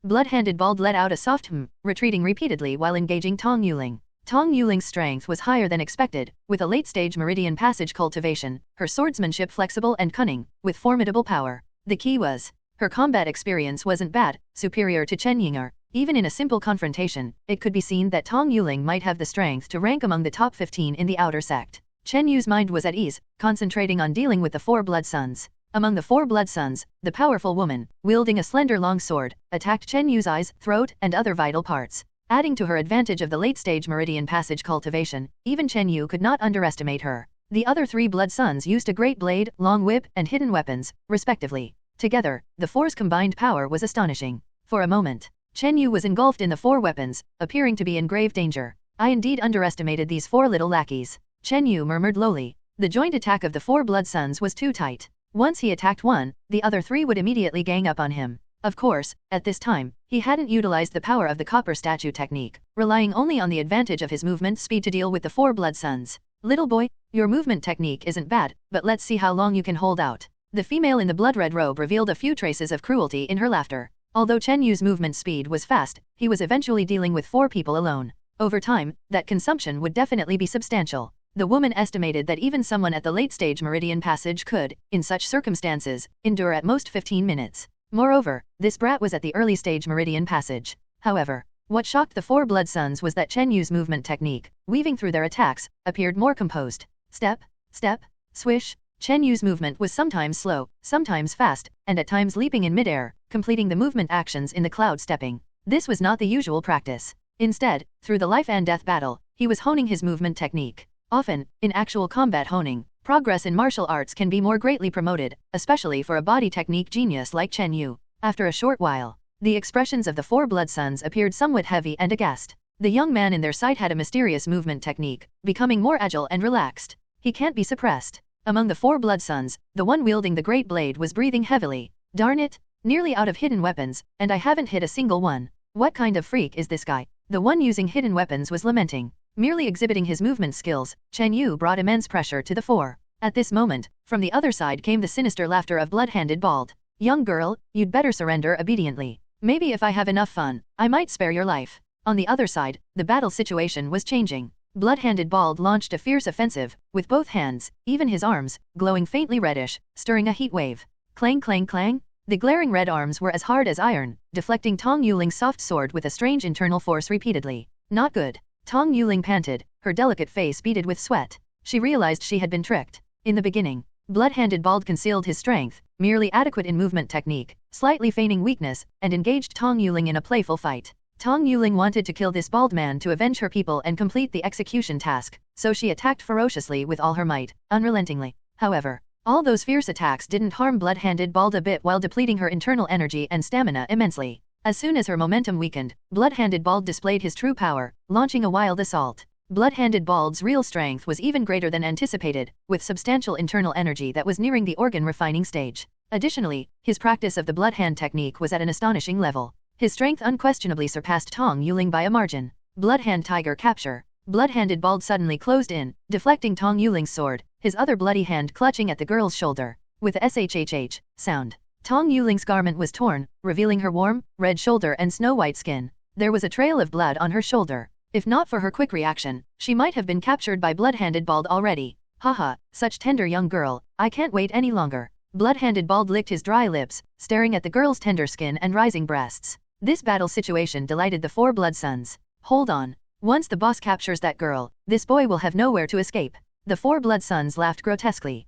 Blood-handed bald let out a soft retreating repeatedly while engaging Tong Yuling. Tong Yuling's strength was higher than expected, with a late-stage Meridian Passage cultivation, her swordsmanship flexible and cunning, with formidable power. The key was, her combat experience wasn't bad, superior to Chen Yinger. Even in a simple confrontation, it could be seen that Tong Yuling might have the strength to rank among the top 15 in the outer sect. Chen Yu's mind was at ease, concentrating on dealing with the 4 blood sons. Among the four blood sons, the powerful woman, wielding a slender long sword, attacked Chen Yu's eyes, throat, and other vital parts. Adding to her advantage of the late-stage meridian passage cultivation, even Chen Yu could not underestimate her. The other three blood sons used a great blade, long whip, and hidden weapons, respectively. Together, the four's combined power was astonishing. For a moment, Chen Yu was engulfed in the four weapons, appearing to be in grave danger. I indeed underestimated these four little lackeys. Chen Yu murmured lowly. The joint attack of the four blood sons was too tight. Once he attacked one, the other three would immediately gang up on him. Of course, at this time, he hadn't utilized the power of the copper statue technique, relying only on the advantage of his movement speed to deal with the four blood sons. Little boy, your movement technique isn't bad, but let's see how long you can hold out. The female in the blood-red robe revealed a few traces of cruelty in her laughter. Although Chen Yu's movement speed was fast, he was eventually dealing with four people alone. Over time, that consumption would definitely be substantial. The woman estimated that even someone at the late-stage meridian passage could, in such circumstances, endure at most 15 minutes. Moreover, this brat was at the early-stage meridian passage. However, what shocked the four blood sons was that Chen Yu's movement technique, weaving through their attacks, appeared more composed. Step, step, swish. Chen Yu's movement was sometimes slow, sometimes fast, and at times leaping in midair, completing the movement actions in the cloud stepping. This was not the usual practice. Instead, through the life and death battle, he was honing his movement technique. Often, in actual combat honing, progress in martial arts can be more greatly promoted, especially for a body technique genius like Chen Yu. After a short while, the expressions of the four blood sons appeared somewhat heavy and aghast. The young man in their sight had a mysterious movement technique, becoming more agile and relaxed. He can't be suppressed. Among the four blood sons, the one wielding the great blade was breathing heavily. Darn it, nearly out of hidden weapons, and I haven't hit a single one. What kind of freak is this guy? The one using hidden weapons was lamenting. Merely exhibiting his movement skills, Chen Yu brought immense pressure to the four. At this moment, from the other side came the sinister laughter of blood-handed bald. Young girl, you'd better surrender obediently. Maybe if I have enough fun, I might spare your life. On the other side, the battle situation was changing. Blood-handed bald launched a fierce offensive, with both hands, even his arms, glowing faintly reddish, stirring a heat wave. Clang clang clang. The glaring red arms were as hard as iron, deflecting Tong Yuling's soft sword with a strange internal force repeatedly. Not good. Tong Yuling panted, her delicate face beaded with sweat. She realized she had been tricked. In the beginning, blood-handed bald concealed his strength, merely adequate in movement technique, slightly feigning weakness, and engaged Tong Yuling in a playful fight. Tong Yuling wanted to kill this bald man to avenge her people and complete the execution task, so she attacked ferociously with all her might, unrelentingly. However, all those fierce attacks didn't harm blood-handed bald a bit while depleting her internal energy and stamina immensely. As soon as her momentum weakened, blood-handed bald displayed his true power, launching a wild assault. Blood-handed bald's real strength was even greater than anticipated, with substantial internal energy that was nearing the organ-refining stage. Additionally, his practice of the blood hand technique was at an astonishing level. His strength unquestionably surpassed Tong Yuling by a margin. Blood hand tiger capture. Blood-handed bald suddenly closed in, deflecting Tong Yuling's sword, his other bloody hand clutching at the girl's shoulder. With a shhh sound, Tong Yuling's garment was torn, revealing her warm, red shoulder and snow-white skin. There was a trail of blood on her shoulder. If not for her quick reaction, she might have been captured by blood-handed bald already. Haha, such tender young girl, I can't wait any longer. Blood-handed bald licked his dry lips, staring at the girl's tender skin and rising breasts. This battle situation delighted the four blood sons. Hold on. Once the boss captures that girl, this boy will have nowhere to escape. The four blood sons laughed grotesquely.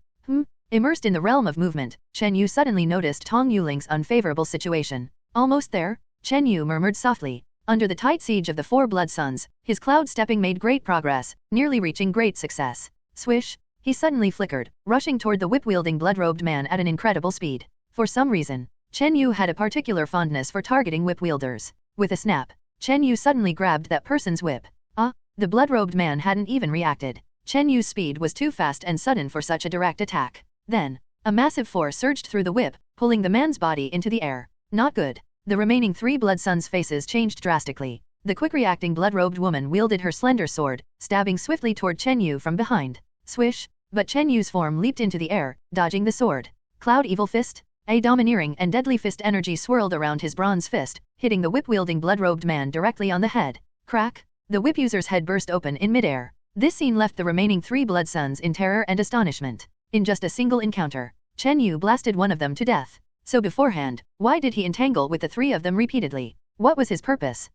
Immersed in the realm of movement, Chen Yu suddenly noticed Tong Yuling's unfavorable situation. Almost there? Chen Yu murmured softly. Under the tight siege of the four blood sons, his cloud stepping made great progress, nearly reaching great success. Swish! He suddenly flickered, rushing toward the whip-wielding blood-robed man at an incredible speed. For some reason, Chen Yu had a particular fondness for targeting whip-wielders. With a snap, Chen Yu suddenly grabbed that person's whip. The blood-robed man hadn't even reacted. Chen Yu's speed was too fast and sudden for such a direct attack. Then, a massive force surged through the whip, pulling the man's body into the air. Not good. The remaining three blood sons' faces changed drastically. The quick-reacting blood-robed woman wielded her slender sword, stabbing swiftly toward Chen Yu from behind. Swish! But Chen Yu's form leaped into the air, dodging the sword. Cloud Evil Fist? A domineering and deadly fist energy swirled around his bronze fist, hitting the whip-wielding blood-robed man directly on the head. Crack! The whip user's head burst open in midair. This scene left the remaining three blood sons in terror and astonishment. In just a single encounter, Chen Yu blasted one of them to death. So beforehand, why did he entangle with the three of them repeatedly? What was his purpose?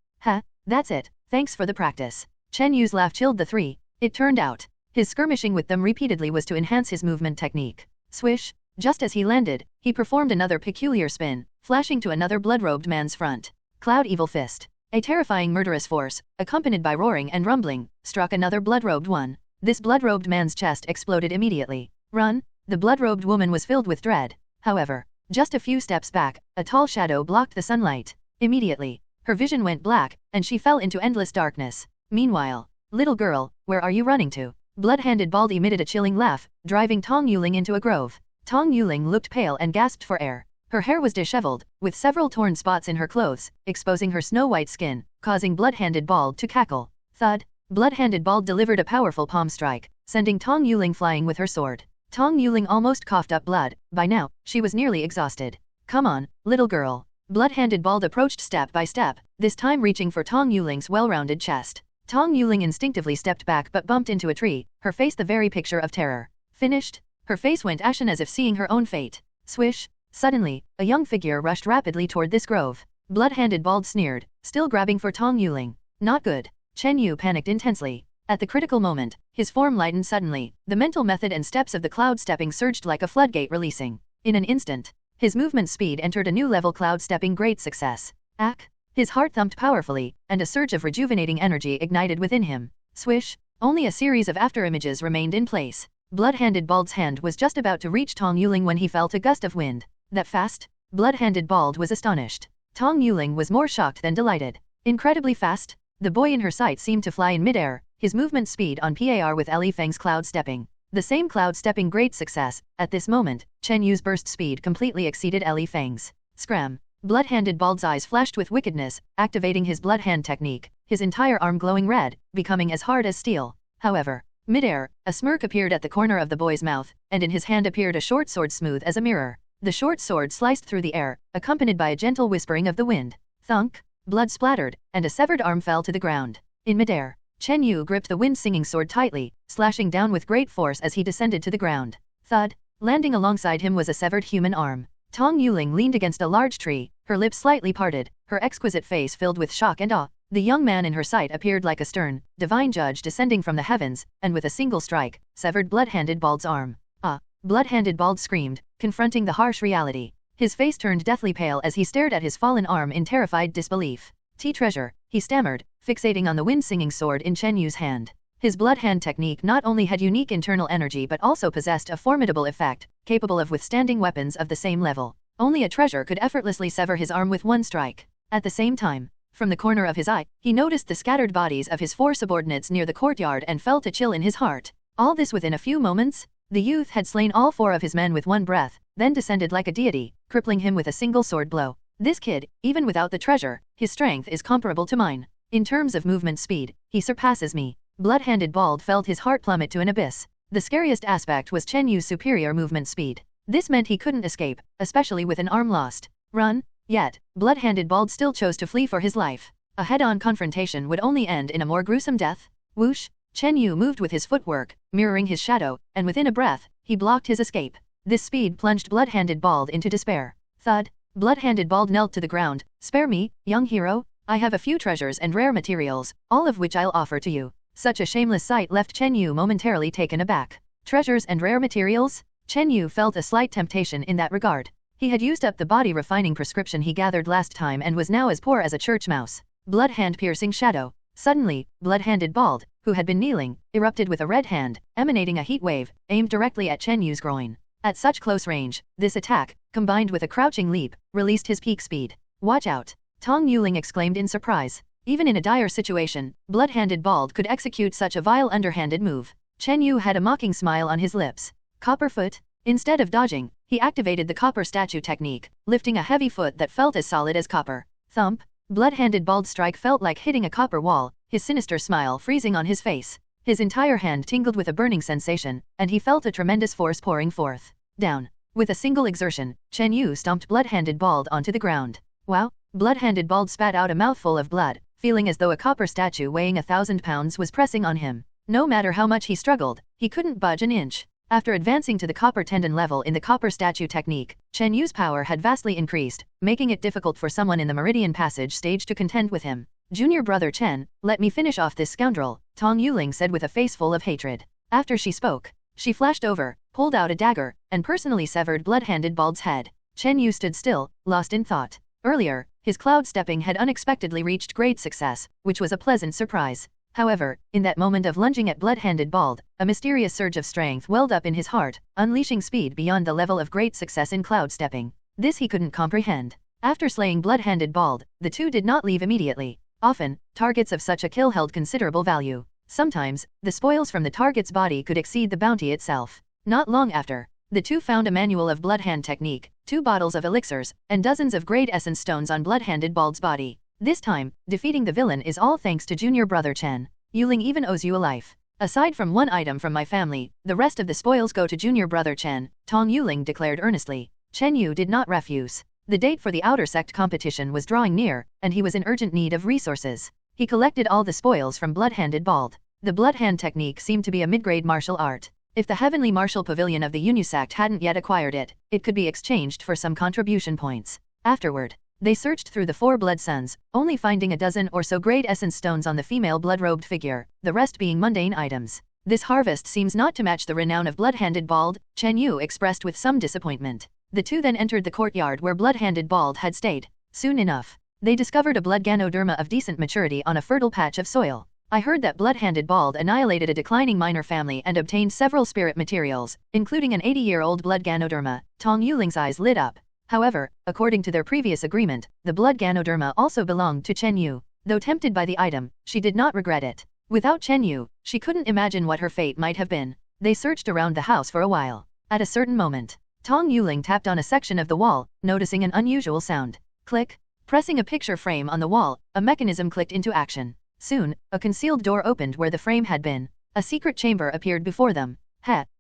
That's it, thanks for the practice. Chen Yu's laugh chilled the three. It turned out, his skirmishing with them repeatedly was to enhance his movement technique. Swish! Just as he landed, he performed another peculiar spin, flashing to another blood-robed man's front. Cloud Evil Fist. A terrifying murderous force, accompanied by roaring and rumbling, struck another blood-robed one. This blood-robed man's chest exploded immediately. Run! The blood-robed woman was filled with dread. However, just a few steps back, a tall shadow blocked the sunlight. Immediately, her vision went black, and she fell into endless darkness. Meanwhile, little girl, where are you running to? Blood-handed Bald emitted a chilling laugh, driving Tong Yuling into a grove. Tong Yuling looked pale and gasped for air. Her hair was disheveled, with several torn spots in her clothes, exposing her snow-white skin, causing Blood-handed Bald to cackle. Thud! Blood-handed Bald delivered a powerful palm strike, sending Tong Yuling flying with her sword. Tong Yuling almost coughed up blood. By now, she was nearly exhausted. Come on, little girl. Blood-handed Bald approached step by step, this time reaching for Tong Yuling's well-rounded chest. Tong Yuling instinctively stepped back but bumped into a tree, her face the very picture of terror. Finished? Her face went ashen as if seeing her own fate. Swish! Suddenly, a young figure rushed rapidly toward this grove. Blood-handed Bald sneered, still grabbing for Tong Yuling. Not good. Chen Yu panicked intensely. At the critical moment, his form lightened suddenly. The mental method and steps of the cloud stepping surged like a floodgate releasing. In an instant, his movement speed entered a new level. Cloud stepping great success. Ack! His heart thumped powerfully, and a surge of rejuvenating energy ignited within him. Swish! Only a series of afterimages remained in place. Blood-handed Bald's hand was just about to reach Tong Yuling when he felt a gust of wind. That fast? Blood-handed Bald was astonished. Tong Yuling was more shocked than delighted. Incredibly fast? The boy in her sight seemed to fly in midair, his movement speed on par with Li Feng's cloud stepping. The same cloud stepping great success. At this moment, Chen Yu's burst speed completely exceeded Li Feng's. Scram! Blood-handed Bald's eyes flashed with wickedness, activating his blood hand technique, his entire arm glowing red, becoming as hard as steel. However, midair, a smirk appeared at the corner of the boy's mouth, and in his hand appeared a short sword smooth as a mirror. The short sword sliced through the air, accompanied by a gentle whispering of the wind. Thunk! Blood splattered, and a severed arm fell to the ground. In midair, Chen Yu gripped the wind-singing sword tightly, slashing down with great force as he descended to the ground. Thud! Landing alongside him was a severed human arm. Tong Yuling leaned against a large tree, her lips slightly parted, her exquisite face filled with shock and awe. The young man in her sight appeared like a stern, divine judge descending from the heavens, and with a single strike, severed Blood-handed Bald's arm. Ah! Blood-handed Bald screamed, confronting the harsh reality. His face turned deathly pale as he stared at his fallen arm in terrified disbelief. Treasure, he stammered, fixating on the wind-singing sword in Chen Yu's hand. His blood hand technique not only had unique internal energy but also possessed a formidable effect, capable of withstanding weapons of the same level. Only a treasure could effortlessly sever his arm with one strike. At the same time, from the corner of his eye, he noticed the scattered bodies of his 4 subordinates near the courtyard and felt a chill in his heart. All this within a few moments? The youth had slain all 4 of his men with one breath, then descended like a deity, crippling him with a single sword blow. This kid, even without the treasure, his strength is comparable to mine. In terms of movement speed, he surpasses me. Blood-handed Bald felt his heart plummet to an abyss. The scariest aspect was Chen Yu's superior movement speed. This meant he couldn't escape, especially with an arm lost. Run? Yet, Blood-handed Bald still chose to flee for his life. A head-on confrontation would only end in a more gruesome death. Whoosh! Chen Yu moved with his footwork, mirroring his shadow, and within a breath, he blocked his escape. This speed plunged Blood-handed Bald into despair. Thud! Blood-handed Bald knelt to the ground. Spare me, young hero. I have a few treasures and rare materials, all of which I'll offer to you. Such a shameless sight left Chen Yu momentarily taken aback. Treasures and rare materials? Chen Yu felt a slight temptation in that regard. He had used up the body-refining prescription he gathered last time and was now as poor as a church mouse. Blood hand-piercing shadow. Suddenly, Blood-handed Bald, who had been kneeling, erupted with a red hand, emanating a heat wave, aimed directly at Chen Yu's groin. At such close range, this attack, combined with a crouching leap, released his peak speed. Watch out! Tong Yuling exclaimed in surprise. Even in a dire situation, Blood-handed Bald could execute such a vile underhanded move. Chen Yu had a mocking smile on his lips. Copper foot? Instead of dodging, he activated the copper statue technique, lifting a heavy foot that felt as solid as copper. Thump! Blood-handed Bald's strike felt like hitting a copper wall, his sinister smile freezing on his face. His entire hand tingled with a burning sensation, and he felt a tremendous force pouring forth. Down. With a single exertion, Chen Yu stomped Blood-handed Bald onto the ground. Wow! Blood-handed Bald spat out a mouthful of blood, feeling as though a copper statue weighing 1,000 pounds was pressing on him. No matter how much he struggled, he couldn't budge an inch. After advancing to the copper tendon level in the copper statue technique, Chen Yu's power had vastly increased, making it difficult for someone in the Meridian Passage stage to contend with him. Junior brother Chen, let me finish off this scoundrel, Tong Yuling said with a face full of hatred. After she spoke, she flashed over, pulled out a dagger, and personally severed Blood-Handed Bald's head. Chen Yu stood still, lost in thought. Earlier, his cloud stepping had unexpectedly reached great success, which was a pleasant surprise. However, in that moment of lunging at Blood-Handed Bald, a mysterious surge of strength welled up in his heart, unleashing speed beyond the level of great success in cloud stepping. This he couldn't comprehend. After slaying Blood-Handed Bald, the two did not leave immediately. Often, targets of such a kill held considerable value. Sometimes, the spoils from the target's body could exceed the bounty itself. Not long after, the two found a manual of Bloodhand technique, 2 bottles of elixirs, and dozens of great essence stones on Blood-Handed Bald's body. This time, defeating the villain is all thanks to junior brother Chen. Yuling even owes you a life. Aside from one item from my family, the rest of the spoils go to junior brother Chen, Tong Yuling declared earnestly. Chen Yu did not refuse. The date for the outer sect competition was drawing near, and he was in urgent need of resources. He collected all the spoils from Blood-Handed Bald. The Bloodhand technique seemed to be a mid-grade martial art. If the Heavenly Martial Pavilion of the Unisect hadn't yet acquired it, it could be exchanged for some contribution points. Afterward, they searched through the 4 blood suns, only finding a dozen or so great essence stones on the female blood-robed figure, the rest being mundane items. This harvest seems not to match the renown of Blood-Handed Bald, Chen Yu expressed with some disappointment. The two then entered the courtyard where Blood-Handed Bald had stayed. Soon enough, they discovered a blood ganoderma of decent maturity on a fertile patch of soil. I heard that Blood-Handed Bald annihilated a declining minor family and obtained several spirit materials, including an 80-year-old blood ganoderma. Tong Yuling's eyes lit up. However, according to their previous agreement, the blood ganoderma also belonged to Chen Yu. Though tempted by the item, she did not regret it. Without Chen Yu, she couldn't imagine what her fate might have been. They searched around the house for a while. At a certain moment, Tong Yuling tapped on a section of the wall, noticing an unusual sound. Click. Pressing a picture frame on the wall, a mechanism clicked into action. Soon, a concealed door opened where the frame had been. A secret chamber appeared before them.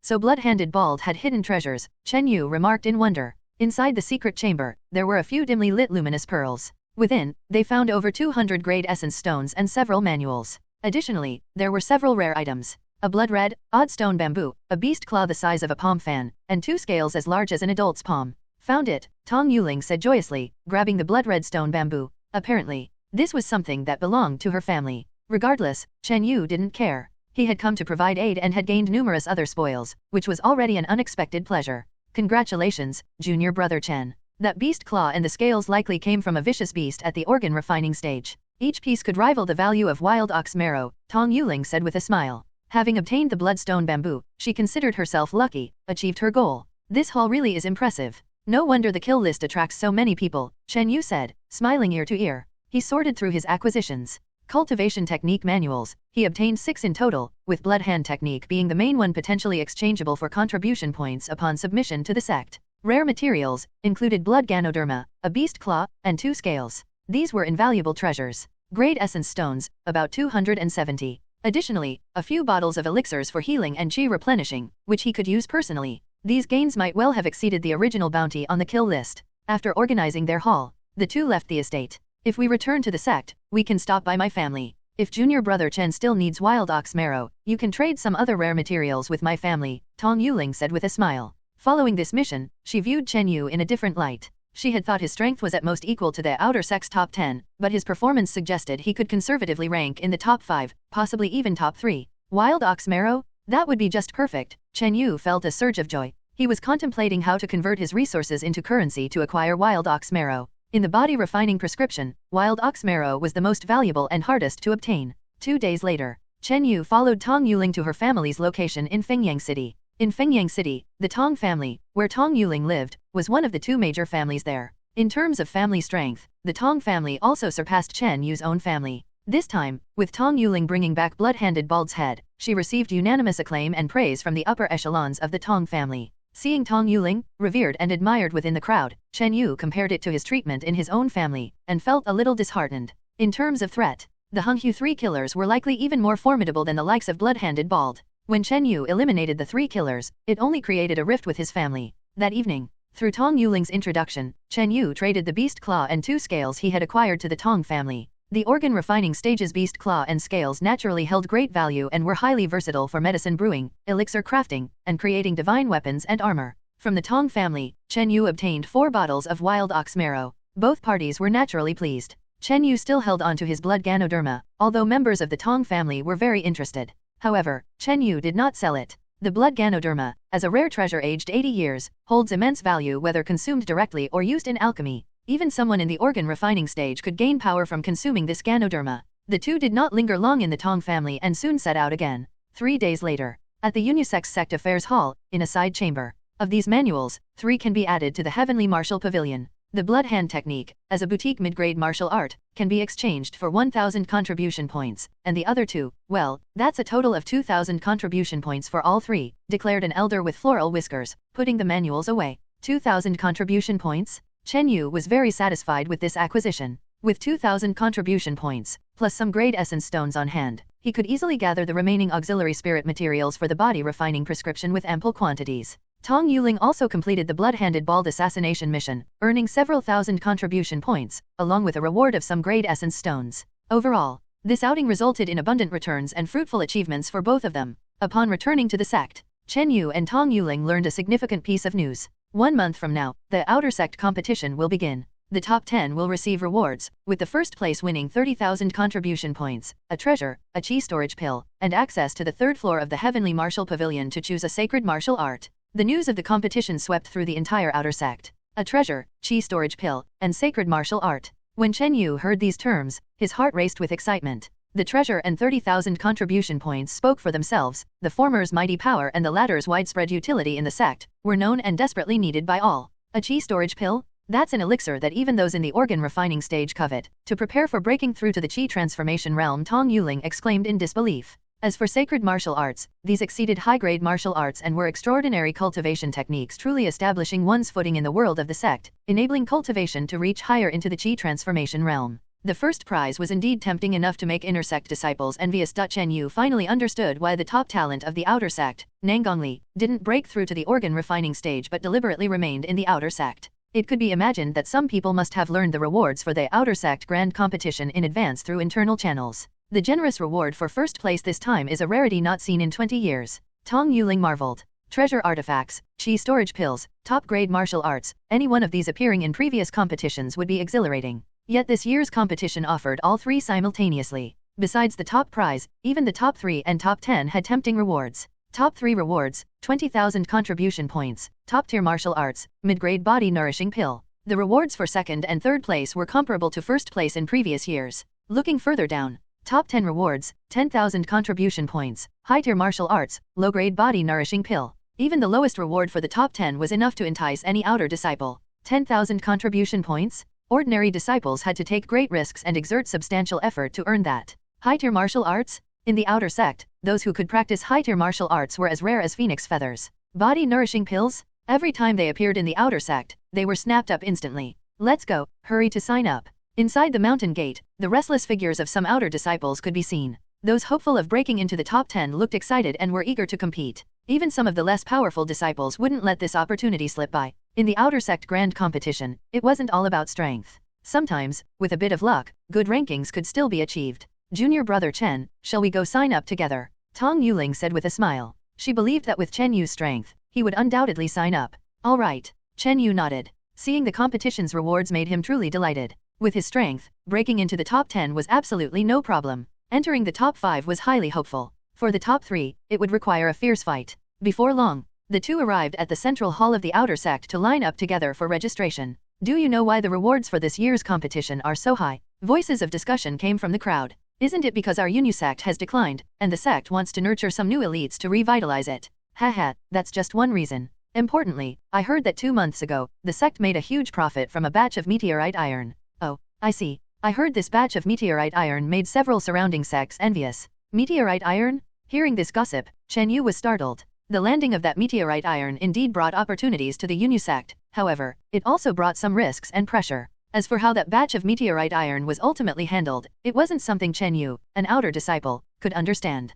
So Blood-Handed Bald had hidden treasures, Chen Yu remarked in wonder. Inside the secret chamber, there were a few dimly lit luminous pearls. Within, they found over 200 great essence stones and several manuals. Additionally, there were several rare items. A blood-red, odd stone bamboo, a beast claw the size of a palm fan, and 2 scales as large as an adult's palm. Found it, Tong Yuling said joyously, grabbing the blood-red stone bamboo. Apparently, this was something that belonged to her family. Regardless, Chen Yu didn't care. He had come to provide aid and had gained numerous other spoils, which was already an unexpected pleasure. Congratulations, junior brother Chen. That beast claw and the scales likely came from a vicious beast at the organ refining stage. Each piece could rival the value of wild ox marrow, Tong Yuling said with a smile. Having obtained the bloodstone bamboo, she considered herself lucky, achieved her goal. This haul really is impressive. No wonder the kill list attracts so many people, Chen Yu said, smiling ear to ear. He sorted through his acquisitions. Cultivation technique manuals, he obtained 6 in total, with Bloodhand technique being the main one potentially exchangeable for contribution points upon submission to the sect. Rare materials included blood ganoderma, a beast claw, and 2 scales. These were invaluable treasures. Great essence stones, about 270. Additionally, a few bottles of elixirs for healing and chi replenishing, which he could use personally. These gains might well have exceeded the original bounty on the kill list. After organizing their haul, the two left the estate. If we return to the sect, we can stop by my family. If junior brother Chen still needs wild ox marrow, you can trade some other rare materials with my family, Tong Yuling said with a smile. Following this mission, she viewed Chen Yu in a different light. She had thought his strength was at most equal to the outer sect's top 10, but his performance suggested he could conservatively rank in the top 5, possibly even top 3. Wild ox marrow? That would be just perfect. Chen Yu felt a surge of joy. He was contemplating how to convert his resources into currency to acquire wild ox marrow. In the body refining prescription, wild ox marrow was the most valuable and hardest to obtain. 2 days later, Chen Yu followed Tong Yuling to her family's location in Fengyang City. In Fengyang City, the Tong family, where Tong Yuling lived, was one of the 2 major families there. In terms of family strength, the Tong family also surpassed Chen Yu's own family. This time, with Tong Yuling bringing back Blood-Handed Bald's head, she received unanimous acclaim and praise from the upper echelons of the Tong family. Seeing Tong Yuling, revered and admired within the crowd, Chen Yu compared it to his treatment in his own family, and felt a little disheartened. In terms of threat, the Hunghu 3 killers were likely even more formidable than the likes of Blood-Handed Bald. When Chen Yu eliminated the 3 killers, it only created a rift with his family. That evening, through Tong Yuling's introduction, Chen Yu traded the beast claw and 2 scales he had acquired to the Tong family. The organ refining stage's beast claw and scales naturally held great value and were highly versatile for medicine brewing, elixir crafting, and creating divine weapons and armor. From the Tong family, Chen Yu obtained 4 bottles of wild ox marrow. Both parties were naturally pleased. Chen Yu still held on to his blood ganoderma, although members of the Tong family were very interested. However, Chen Yu did not sell it. The blood ganoderma, as a rare treasure aged 80 years, holds immense value whether consumed directly or used in alchemy. Even someone in the organ refining stage could gain power from consuming this ganoderma. The two did not linger long in the Tong family and soon set out again. 3 days later, at the Unisex Sect Affairs Hall, in a side chamber. Of these manuals, 3 can be added to the Heavenly Martial Pavilion. The Blood Hand Technique, as a boutique mid-grade martial art, can be exchanged for 1,000 contribution points, and the other 2, well, that's a total of 2,000 contribution points for all 3, declared an elder with floral whiskers, putting the manuals away. 2,000 contribution points? Chen Yu was very satisfied with this acquisition. With 2,000 contribution points, plus some grade essence stones on hand, he could easily gather the remaining auxiliary spirit materials for the body refining prescription with ample quantities. Tong Yuling also completed the blood-handed bald assassination mission, earning several thousand contribution points, along with a reward of some grade essence stones. Overall, this outing resulted in abundant returns and fruitful achievements for both of them. Upon returning to the sect, Chen Yu and Tong Yuling learned a significant piece of news. 1 month from now, the outer sect competition will begin. The top 10 will receive rewards, with the first place winning 30,000 contribution points, a treasure, a chi storage pill, and access to the 3rd floor of the Heavenly Martial Pavilion to choose a sacred martial art. The news of the competition swept through the entire outer sect. A treasure, chi storage pill, and sacred martial art. When Chen Yu heard these terms, his heart raced with excitement. The treasure and 30,000 contribution points spoke for themselves. The former's mighty power and the latter's widespread utility in the sect were known and desperately needed by all. A chi storage pill? That's an elixir that even those in the organ refining stage covet. To prepare for breaking through to the chi transformation realm, Tong Yuling exclaimed in disbelief. As for sacred martial arts, these exceeded high-grade martial arts and were extraordinary cultivation techniques, truly establishing one's footing in the world of the sect, enabling cultivation to reach higher into the chi transformation realm. The first prize was indeed tempting enough to make inner sect disciples envious. Chen Yu finally understood why the top talent of the outer sect, Nanggongli, didn't break through to the organ refining stage but deliberately remained in the outer sect. It could be imagined that some people must have learned the rewards for the outer sect grand competition in advance through internal channels. The generous reward for first place this time is a rarity not seen in 20 years. Tong Yuling marveled. Treasure artifacts, chi storage pills, top-grade martial arts, any one of these appearing in previous competitions would be exhilarating. Yet this year's competition offered all 3 simultaneously. Besides the top prize, even the top 3 and top 10 had tempting rewards. Top 3 rewards, 20,000 contribution points, top-tier martial arts, mid-grade body nourishing pill. The rewards for 2nd and 3rd place were comparable to 1st place in previous years. Looking further down, top 10 rewards, 10,000 contribution points, high-tier martial arts, low-grade body nourishing pill. Even the lowest reward for the top 10 was enough to entice any outer disciple. 10,000 contribution points? Ordinary disciples had to take great risks and exert substantial effort to earn that. High-tier martial arts? In the outer sect, those who could practice high-tier martial arts were as rare as phoenix feathers. Body nourishing pills? Every time they appeared in the outer sect, they were snapped up instantly. Let's go, hurry to sign up. Inside the mountain gate, the restless figures of some outer disciples could be seen. Those hopeful of breaking into the top 10 looked excited and were eager to compete. Even some of the less powerful disciples wouldn't let this opportunity slip by. In the outer sect grand competition, it wasn't all about strength. Sometimes, with a bit of luck, good rankings could still be achieved. Junior brother Chen, shall we go sign up together? Tong Yuling said with a smile. She believed that with Chen Yu's strength, he would undoubtedly sign up. All right. Chen Yu nodded. Seeing the competition's rewards made him truly delighted. With his strength, breaking into the top 10 was absolutely no problem. Entering the top 5 was highly hopeful. For the top 3, it would require a fierce fight. Before long, the two arrived at the central hall of the outer sect to line up together for registration. Do you know why the rewards for this year's competition are so high? Voices of discussion came from the crowd. Isn't it because our Unisect has declined, and the sect wants to nurture some new elites to revitalize it? Haha, that's just one reason. Importantly, I heard that 2 months ago, the sect made a huge profit from a batch of meteorite iron. Oh, I see. I heard this batch of meteorite iron made several surrounding sects envious. Meteorite iron? Hearing this gossip, Chen Yu was startled. The landing of that meteorite iron indeed brought opportunities to the Unisect. However, it also brought some risks and pressure. As for how that batch of meteorite iron was ultimately handled, it wasn't something Chen Yu, an outer disciple, could understand.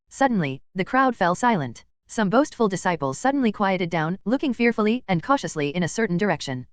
Suddenly, the crowd fell silent. Some boastful disciples suddenly quieted down, looking fearfully and cautiously in a certain direction.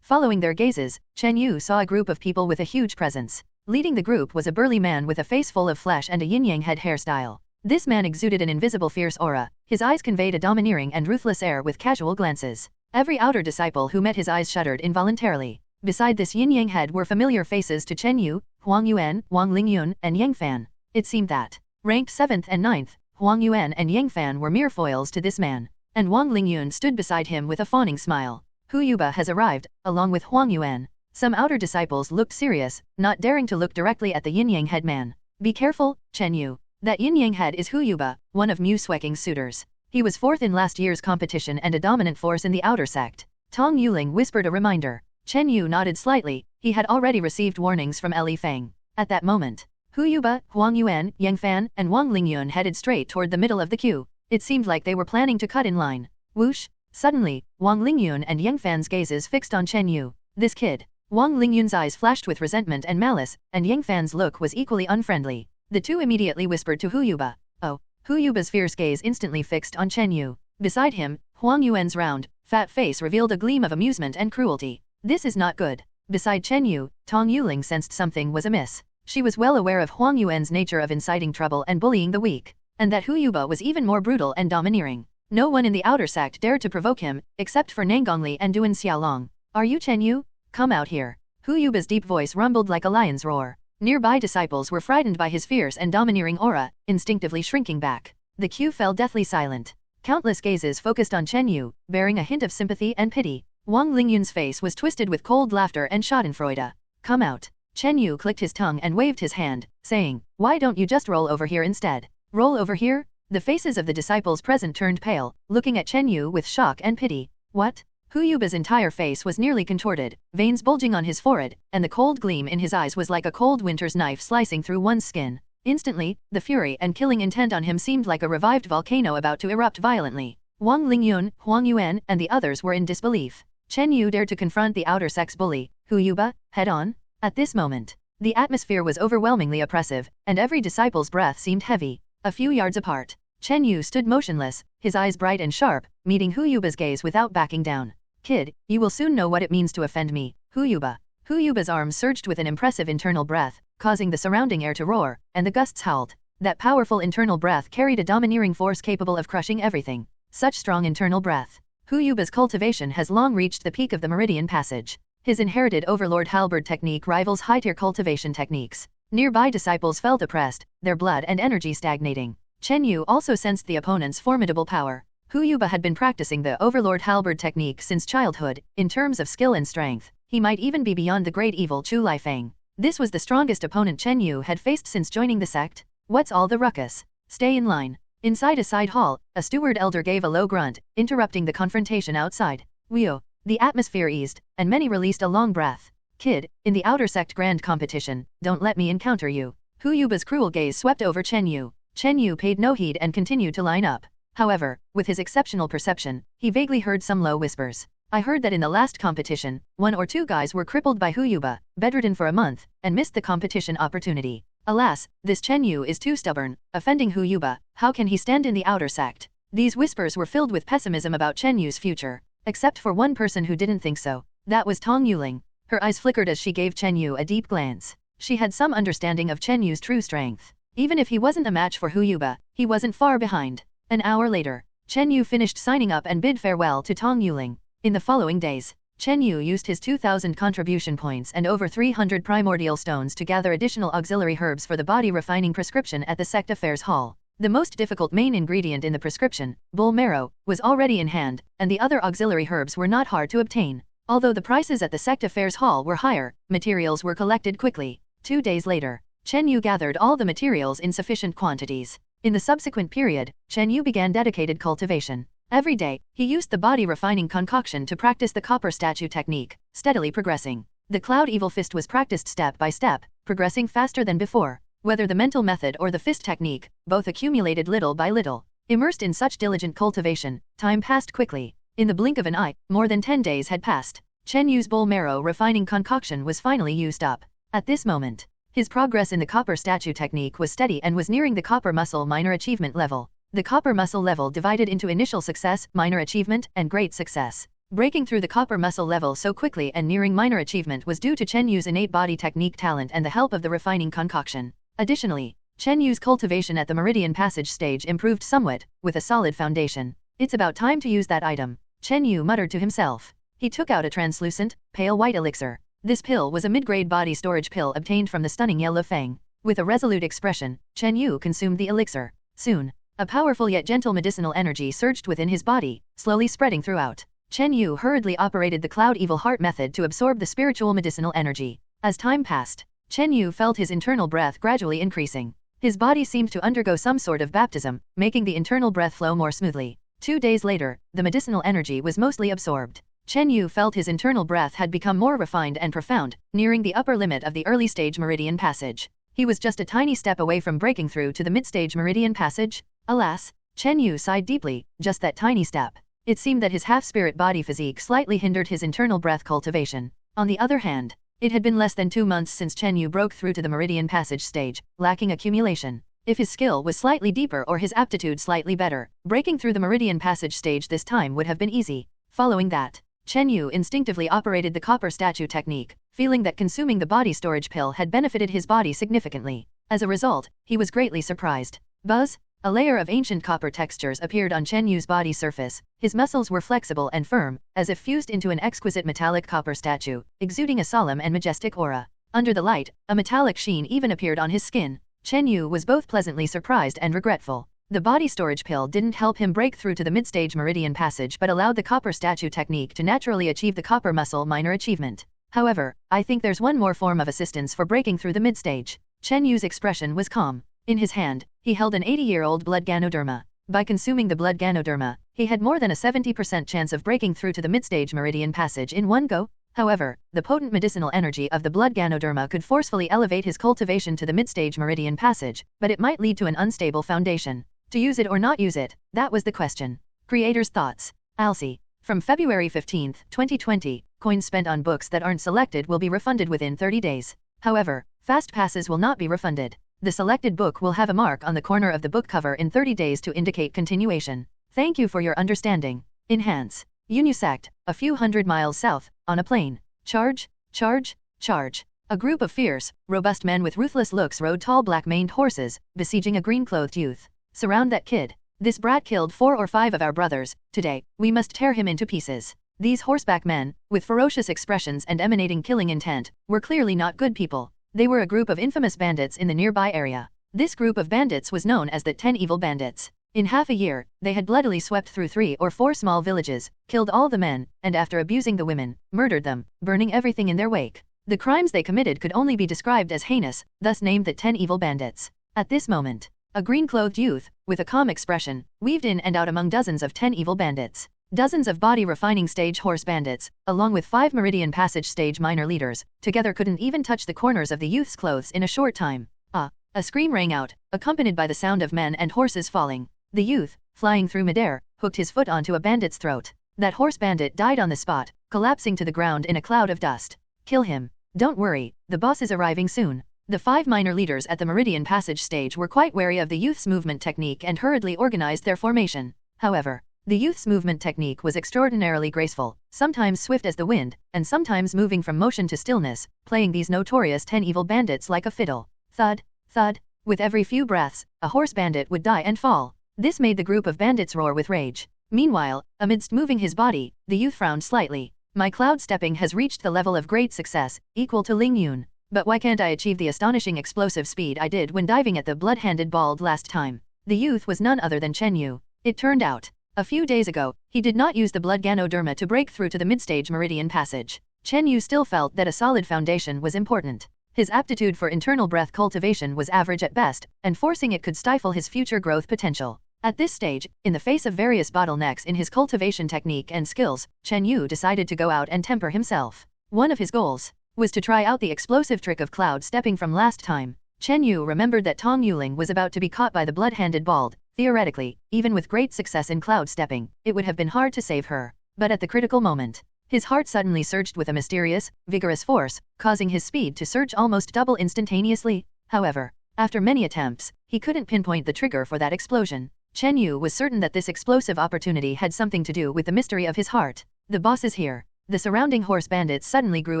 Following their gazes, Chen Yu saw a group of people with a huge presence. Leading the group was a burly man with a face full of flesh and a yin-yang head hairstyle. This man exuded an invisible fierce aura. His eyes conveyed a domineering and ruthless air with casual glances. Every outer disciple who met his eyes shuddered involuntarily. Beside this yin-yang head were familiar faces to Chen Yu, Huang Yuan, Wong Ling Yun, and Yang Fan. It seemed that, ranked 7th and 9th, Huang Yuan and Yang Fan were mere foils to this man, and Wong Ling Yun stood beside him with a fawning smile. Hu Yuba has arrived, along with Huang Yuan. Some outer disciples looked serious, not daring to look directly at the Yin-Yang head man. Be careful, Chen Yu. That Yin-Yang head is Hu Yuba, one of Mu Sueking's suitors. He was fourth in last year's competition and a dominant force in the outer sect. Tong Yuling whispered a reminder. Chen Yu nodded slightly. He had already received warnings from Li Feng. At that moment, Hu Yuba, Huang Yuan, Yang Fan, and Wong Ling Yun headed straight toward the middle of the queue. It seemed like they were planning to cut in line. Whoosh! Suddenly, Wong Ling Yun and Yang Fan's gazes fixed on Chen Yu. This kid. Wong Ling Yun's eyes flashed with resentment and malice, and Yang Fan's look was equally unfriendly. The two immediately whispered to Hu Yuba. Oh. Hu Yuba's fierce gaze instantly fixed on Chen Yu. Beside him, Huang Yuan's round, fat face revealed a gleam of amusement and cruelty. This is not good. Beside Chen Yu, Tong Yuling sensed something was amiss. She was well aware of Huang Yuan's nature of inciting trouble and bullying the weak, and that Hu Yuba was even more brutal and domineering. No one in the outer sect dared to provoke him, except for Nangongli and Duan Xiaolong. Are you Chen Yu? Come out here. Hu Yuba's deep voice rumbled like a lion's roar. Nearby disciples were frightened by his fierce and domineering aura, instinctively shrinking back. The queue fell deathly silent. Countless gazes focused on Chen Yu, bearing a hint of sympathy and pity. Wong Ling Yun's face was twisted with cold laughter and schadenfreude. Come out. Chen Yu clicked his tongue and waved his hand, saying, why don't you just roll over here instead? Roll over here? The faces of the disciples present turned pale, looking at Chen Yu with shock and pity. What? Hu Yuba's entire face was nearly contorted, veins bulging on his forehead, and the cold gleam in his eyes was like a cold winter's knife slicing through one's skin. Instantly, the fury and killing intent on him seemed like a revived volcano about to erupt violently. Wong Ling Yun, Huang Yuan, and the others were in disbelief. Chen Yu dared to confront the outer sect's bully, Hu Yuba, head-on? At this moment, the atmosphere was overwhelmingly oppressive, and every disciple's breath seemed heavy. A few yards apart, Chen Yu stood motionless, his eyes bright and sharp, meeting Hu Yuba's gaze without backing down. Kid, you will soon know what it means to offend me, Hu Yuba. Hu Yuba's arms surged with an impressive internal breath, causing the surrounding air to roar, and the gusts howled. That powerful internal breath carried a domineering force capable of crushing everything. Such strong internal breath. Hu Yuba's cultivation has long reached the peak of the Meridian Passage. His inherited Overlord Halberd technique rivals high-tier cultivation techniques. Nearby disciples felt oppressed, their blood and energy stagnating. Chen Yu also sensed the opponent's formidable power. Hu Yuba had been practicing the Overlord Halberd technique since childhood. In terms of skill and strength, he might even be beyond the great evil Chu Lifeng. This was the strongest opponent Chen Yu had faced since joining the sect. What's all the ruckus? Stay in line. Inside a side hall, a steward elder gave a low grunt, interrupting the confrontation outside. Whew. The atmosphere eased, and many released a long breath. Kid, in the outer sect grand competition, don't let me encounter you. Hu Yuba's cruel gaze swept over Chen Yu. Chen Yu paid no heed and continued to line up. However, with his exceptional perception, he vaguely heard some low whispers. I heard that in the last competition, 1 or 2 guys were crippled by Hu Yuba, bedridden for a month, and missed the competition opportunity. Alas, this Chen Yu is too stubborn, offending Hu Yuba. How can he stand in the outer sect? These whispers were filled with pessimism about Chen Yu's future. Except for one person who didn't think so. That was Tong Yuling. Her eyes flickered as she gave Chen Yu a deep glance. She had some understanding of Chen Yu's true strength. Even if he wasn't a match for Hu Yuba, he wasn't far behind. An hour later, Chen Yu finished signing up and bid farewell to Tong Yuling. In the following days, Chen Yu used his 2,000 contribution points and over 300 primordial stones to gather additional auxiliary herbs for the body refining prescription at the Sect Affairs Hall. The most difficult main ingredient in the prescription, bull marrow, was already in hand, and the other auxiliary herbs were not hard to obtain. Although the prices at the Sect Affairs Hall were higher, materials were collected quickly. 2 days later, Chen Yu gathered all the materials in sufficient quantities. In the subsequent period, Chen Yu began dedicated cultivation. Every day, he used the body refining concoction to practice the copper statue technique, steadily progressing. The Cloud Evil Fist was practiced step by step, progressing faster than before. Whether the mental method or the fist technique, both accumulated little by little. Immersed in such diligent cultivation, time passed quickly. In the blink of an eye, more than 10 days had passed. Chen Yu's bull marrow refining concoction was finally used up. At this moment, his progress in the copper statue technique was steady and was nearing the copper muscle minor achievement level. The copper muscle level divided into initial success, minor achievement, and great success. Breaking through the copper muscle level so quickly and nearing minor achievement was due to Chen Yu's innate body technique talent and the help of the refining concoction. Additionally, Chen Yu's cultivation at the Meridian Passage stage improved somewhat, with a solid foundation. It's about time to use that item, Chen Yu muttered to himself. He took out a translucent, pale white elixir. This pill was a mid-grade body storage pill obtained from the stunning Yellow Fang. With a resolute expression, Chen Yu consumed the elixir. Soon, A powerful yet gentle medicinal energy surged within his body, slowly spreading throughout. Chen Yu hurriedly operated the Cloud Evil Heart method to absorb the spiritual medicinal energy. As time passed, Chen Yu felt his internal breath gradually increasing. His body seemed to undergo some sort of baptism, making the internal breath flow more smoothly. 2 days later, the medicinal energy was mostly absorbed. Chen Yu felt his internal breath had become more refined and profound, nearing the upper limit of the early stage meridian passage. He was just a tiny step away from breaking through to the mid-stage meridian passage. Alas, Chen Yu sighed deeply, just that tiny step. It seemed that his half-spirit body physique slightly hindered his internal breath cultivation. On the other hand, it had been less than 2 months since Chen Yu broke through to the meridian passage stage, lacking accumulation. If his skill was slightly deeper or his aptitude slightly better, breaking through the meridian passage stage this time would have been easy. Following that, Chen Yu instinctively operated the copper statue technique, feeling that consuming the body storage pill had benefited his body significantly. As a result, he was greatly surprised. Buzz! A layer of ancient copper textures appeared on Chen Yu's body surface. His muscles were flexible and firm, as if fused into an exquisite metallic copper statue, exuding a solemn and majestic aura. Under the light, a metallic sheen even appeared on his skin. Chen Yu was both pleasantly surprised and regretful. The body storage pill didn't help him break through to the mid-stage meridian passage but allowed the copper statue technique to naturally achieve the copper muscle minor achievement. However, I think there's one more form of assistance for breaking through the mid-stage. Chen Yu's expression was calm. In his hand, he held an 80-year-old blood ganoderma. By consuming the blood ganoderma, he had more than a 70% chance of breaking through to the mid-stage meridian passage in one go. However, the potent medicinal energy of the blood ganoderma could forcefully elevate his cultivation to the mid-stage meridian passage, but it might lead to an unstable foundation. To use it or not use it, that was the question. Creator's thoughts. Alcy. From February 15, 2020, coins spent on books that aren't selected will be refunded within 30 days. However, fast passes will not be refunded. The selected book will have a mark on the corner of the book cover in 30 days to indicate continuation. Thank you for your understanding. Enhance. Yunyu Sect, a few hundred miles south, on a plain. Charge, charge, charge. A group of fierce, robust men with ruthless looks rode tall black-maned horses, besieging a green-clothed youth. Surround that kid. This brat killed 4 or 5 of our brothers. Today, we must tear him into pieces. These horseback men, with ferocious expressions and emanating killing intent, were clearly not good people. They were a group of infamous bandits in the nearby area. This group of bandits was known as the 10 Evil Bandits. In half a year, they had bloodily swept through 3 or 4 small villages, killed all the men, and after abusing the women, murdered them, burning everything in their wake. The crimes they committed could only be described as heinous, thus named the 10 Evil Bandits. At this moment, a green-clothed youth, with a calm expression, weaved in and out among dozens of 10 evil bandits. Dozens of body-refining stage horse bandits, along with 5 meridian passage stage minor leaders, together couldn't even touch the corners of the youth's clothes in a short time. A scream rang out, accompanied by the sound of men and horses falling. The youth, flying through midair, hooked his foot onto a bandit's throat. That horse bandit died on the spot, collapsing to the ground in a cloud of dust. Kill him. Don't worry, the boss is arriving soon. The 5 minor leaders at the Meridian Passage stage were quite wary of the youth's movement technique and hurriedly organized their formation. However, the youth's movement technique was extraordinarily graceful, sometimes swift as the wind, and sometimes moving from motion to stillness, playing these notorious 10 evil bandits like a fiddle. Thud, thud. With every few breaths, a horse bandit would die and fall. This made the group of bandits roar with rage. Meanwhile, amidst moving his body, the youth frowned slightly. My cloud stepping has reached the level of great success, equal to Ling Yun. But why can't I achieve the astonishing explosive speed I did when diving at the blood-handed bald last time? The youth was none other than Chen Yu. It turned out, a few days ago, he did not use the blood ganoderma to break through to the mid-stage meridian passage. Chen Yu still felt that a solid foundation was important. His aptitude for internal breath cultivation was average at best, and forcing it could stifle his future growth potential. At this stage, in the face of various bottlenecks in his cultivation technique and skills, Chen Yu decided to go out and temper himself. One of his goals was to try out the explosive trick of cloud stepping from last time. Chen Yu remembered that Tong Yuling was about to be caught by the blood-handed bald. Theoretically, even with great success in cloud stepping, it would have been hard to save her. But at the critical moment, his heart suddenly surged with a mysterious, vigorous force, causing his speed to surge almost double instantaneously. However, after many attempts, he couldn't pinpoint the trigger for that explosion. Chen Yu was certain that this explosive opportunity had something to do with the mystery of his heart. The boss is here. The surrounding horse bandits suddenly grew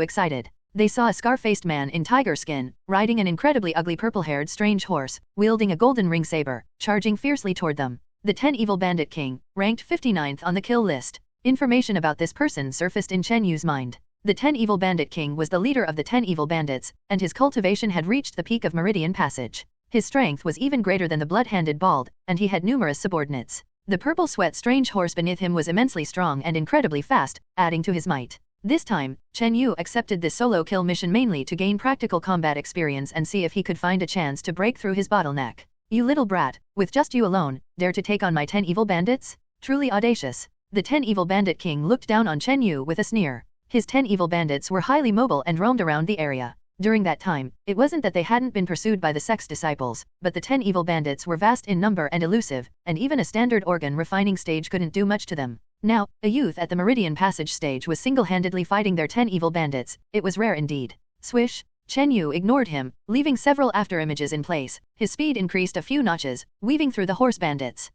excited. They saw a scar-faced man in tiger skin, riding an incredibly ugly purple-haired strange horse, wielding a golden ring saber, charging fiercely toward them. The 10 Evil Bandit King, ranked 59th on the kill list. Information about this person surfaced in Chen Yu's mind. The 10 Evil Bandit King was the leader of the 10 Evil Bandits, and his cultivation had reached the peak of Meridian Passage. His strength was even greater than the blood-handed bald, and he had numerous subordinates. The purple sweat strange horse beneath him was immensely strong and incredibly fast, adding to his might. This time, Chen Yu accepted this solo kill mission mainly to gain practical combat experience and see if he could find a chance to break through his bottleneck. You little brat, with just you alone, dare to take on my 10 evil bandits? Truly audacious. The 10 evil bandit king looked down on Chen Yu with a sneer. His 10 evil bandits were highly mobile and roamed around the area. During that time, it wasn't that they hadn't been pursued by the Sect disciples, but the 10 evil bandits were vast in number and elusive, and even a standard organ refining stage couldn't do much to them. Now, a youth at the Meridian Passage stage was single-handedly fighting their 10 evil bandits. It was rare indeed. Swish! Chen Yu ignored him, leaving several afterimages in place. His speed increased a few notches, weaving through the horse bandits.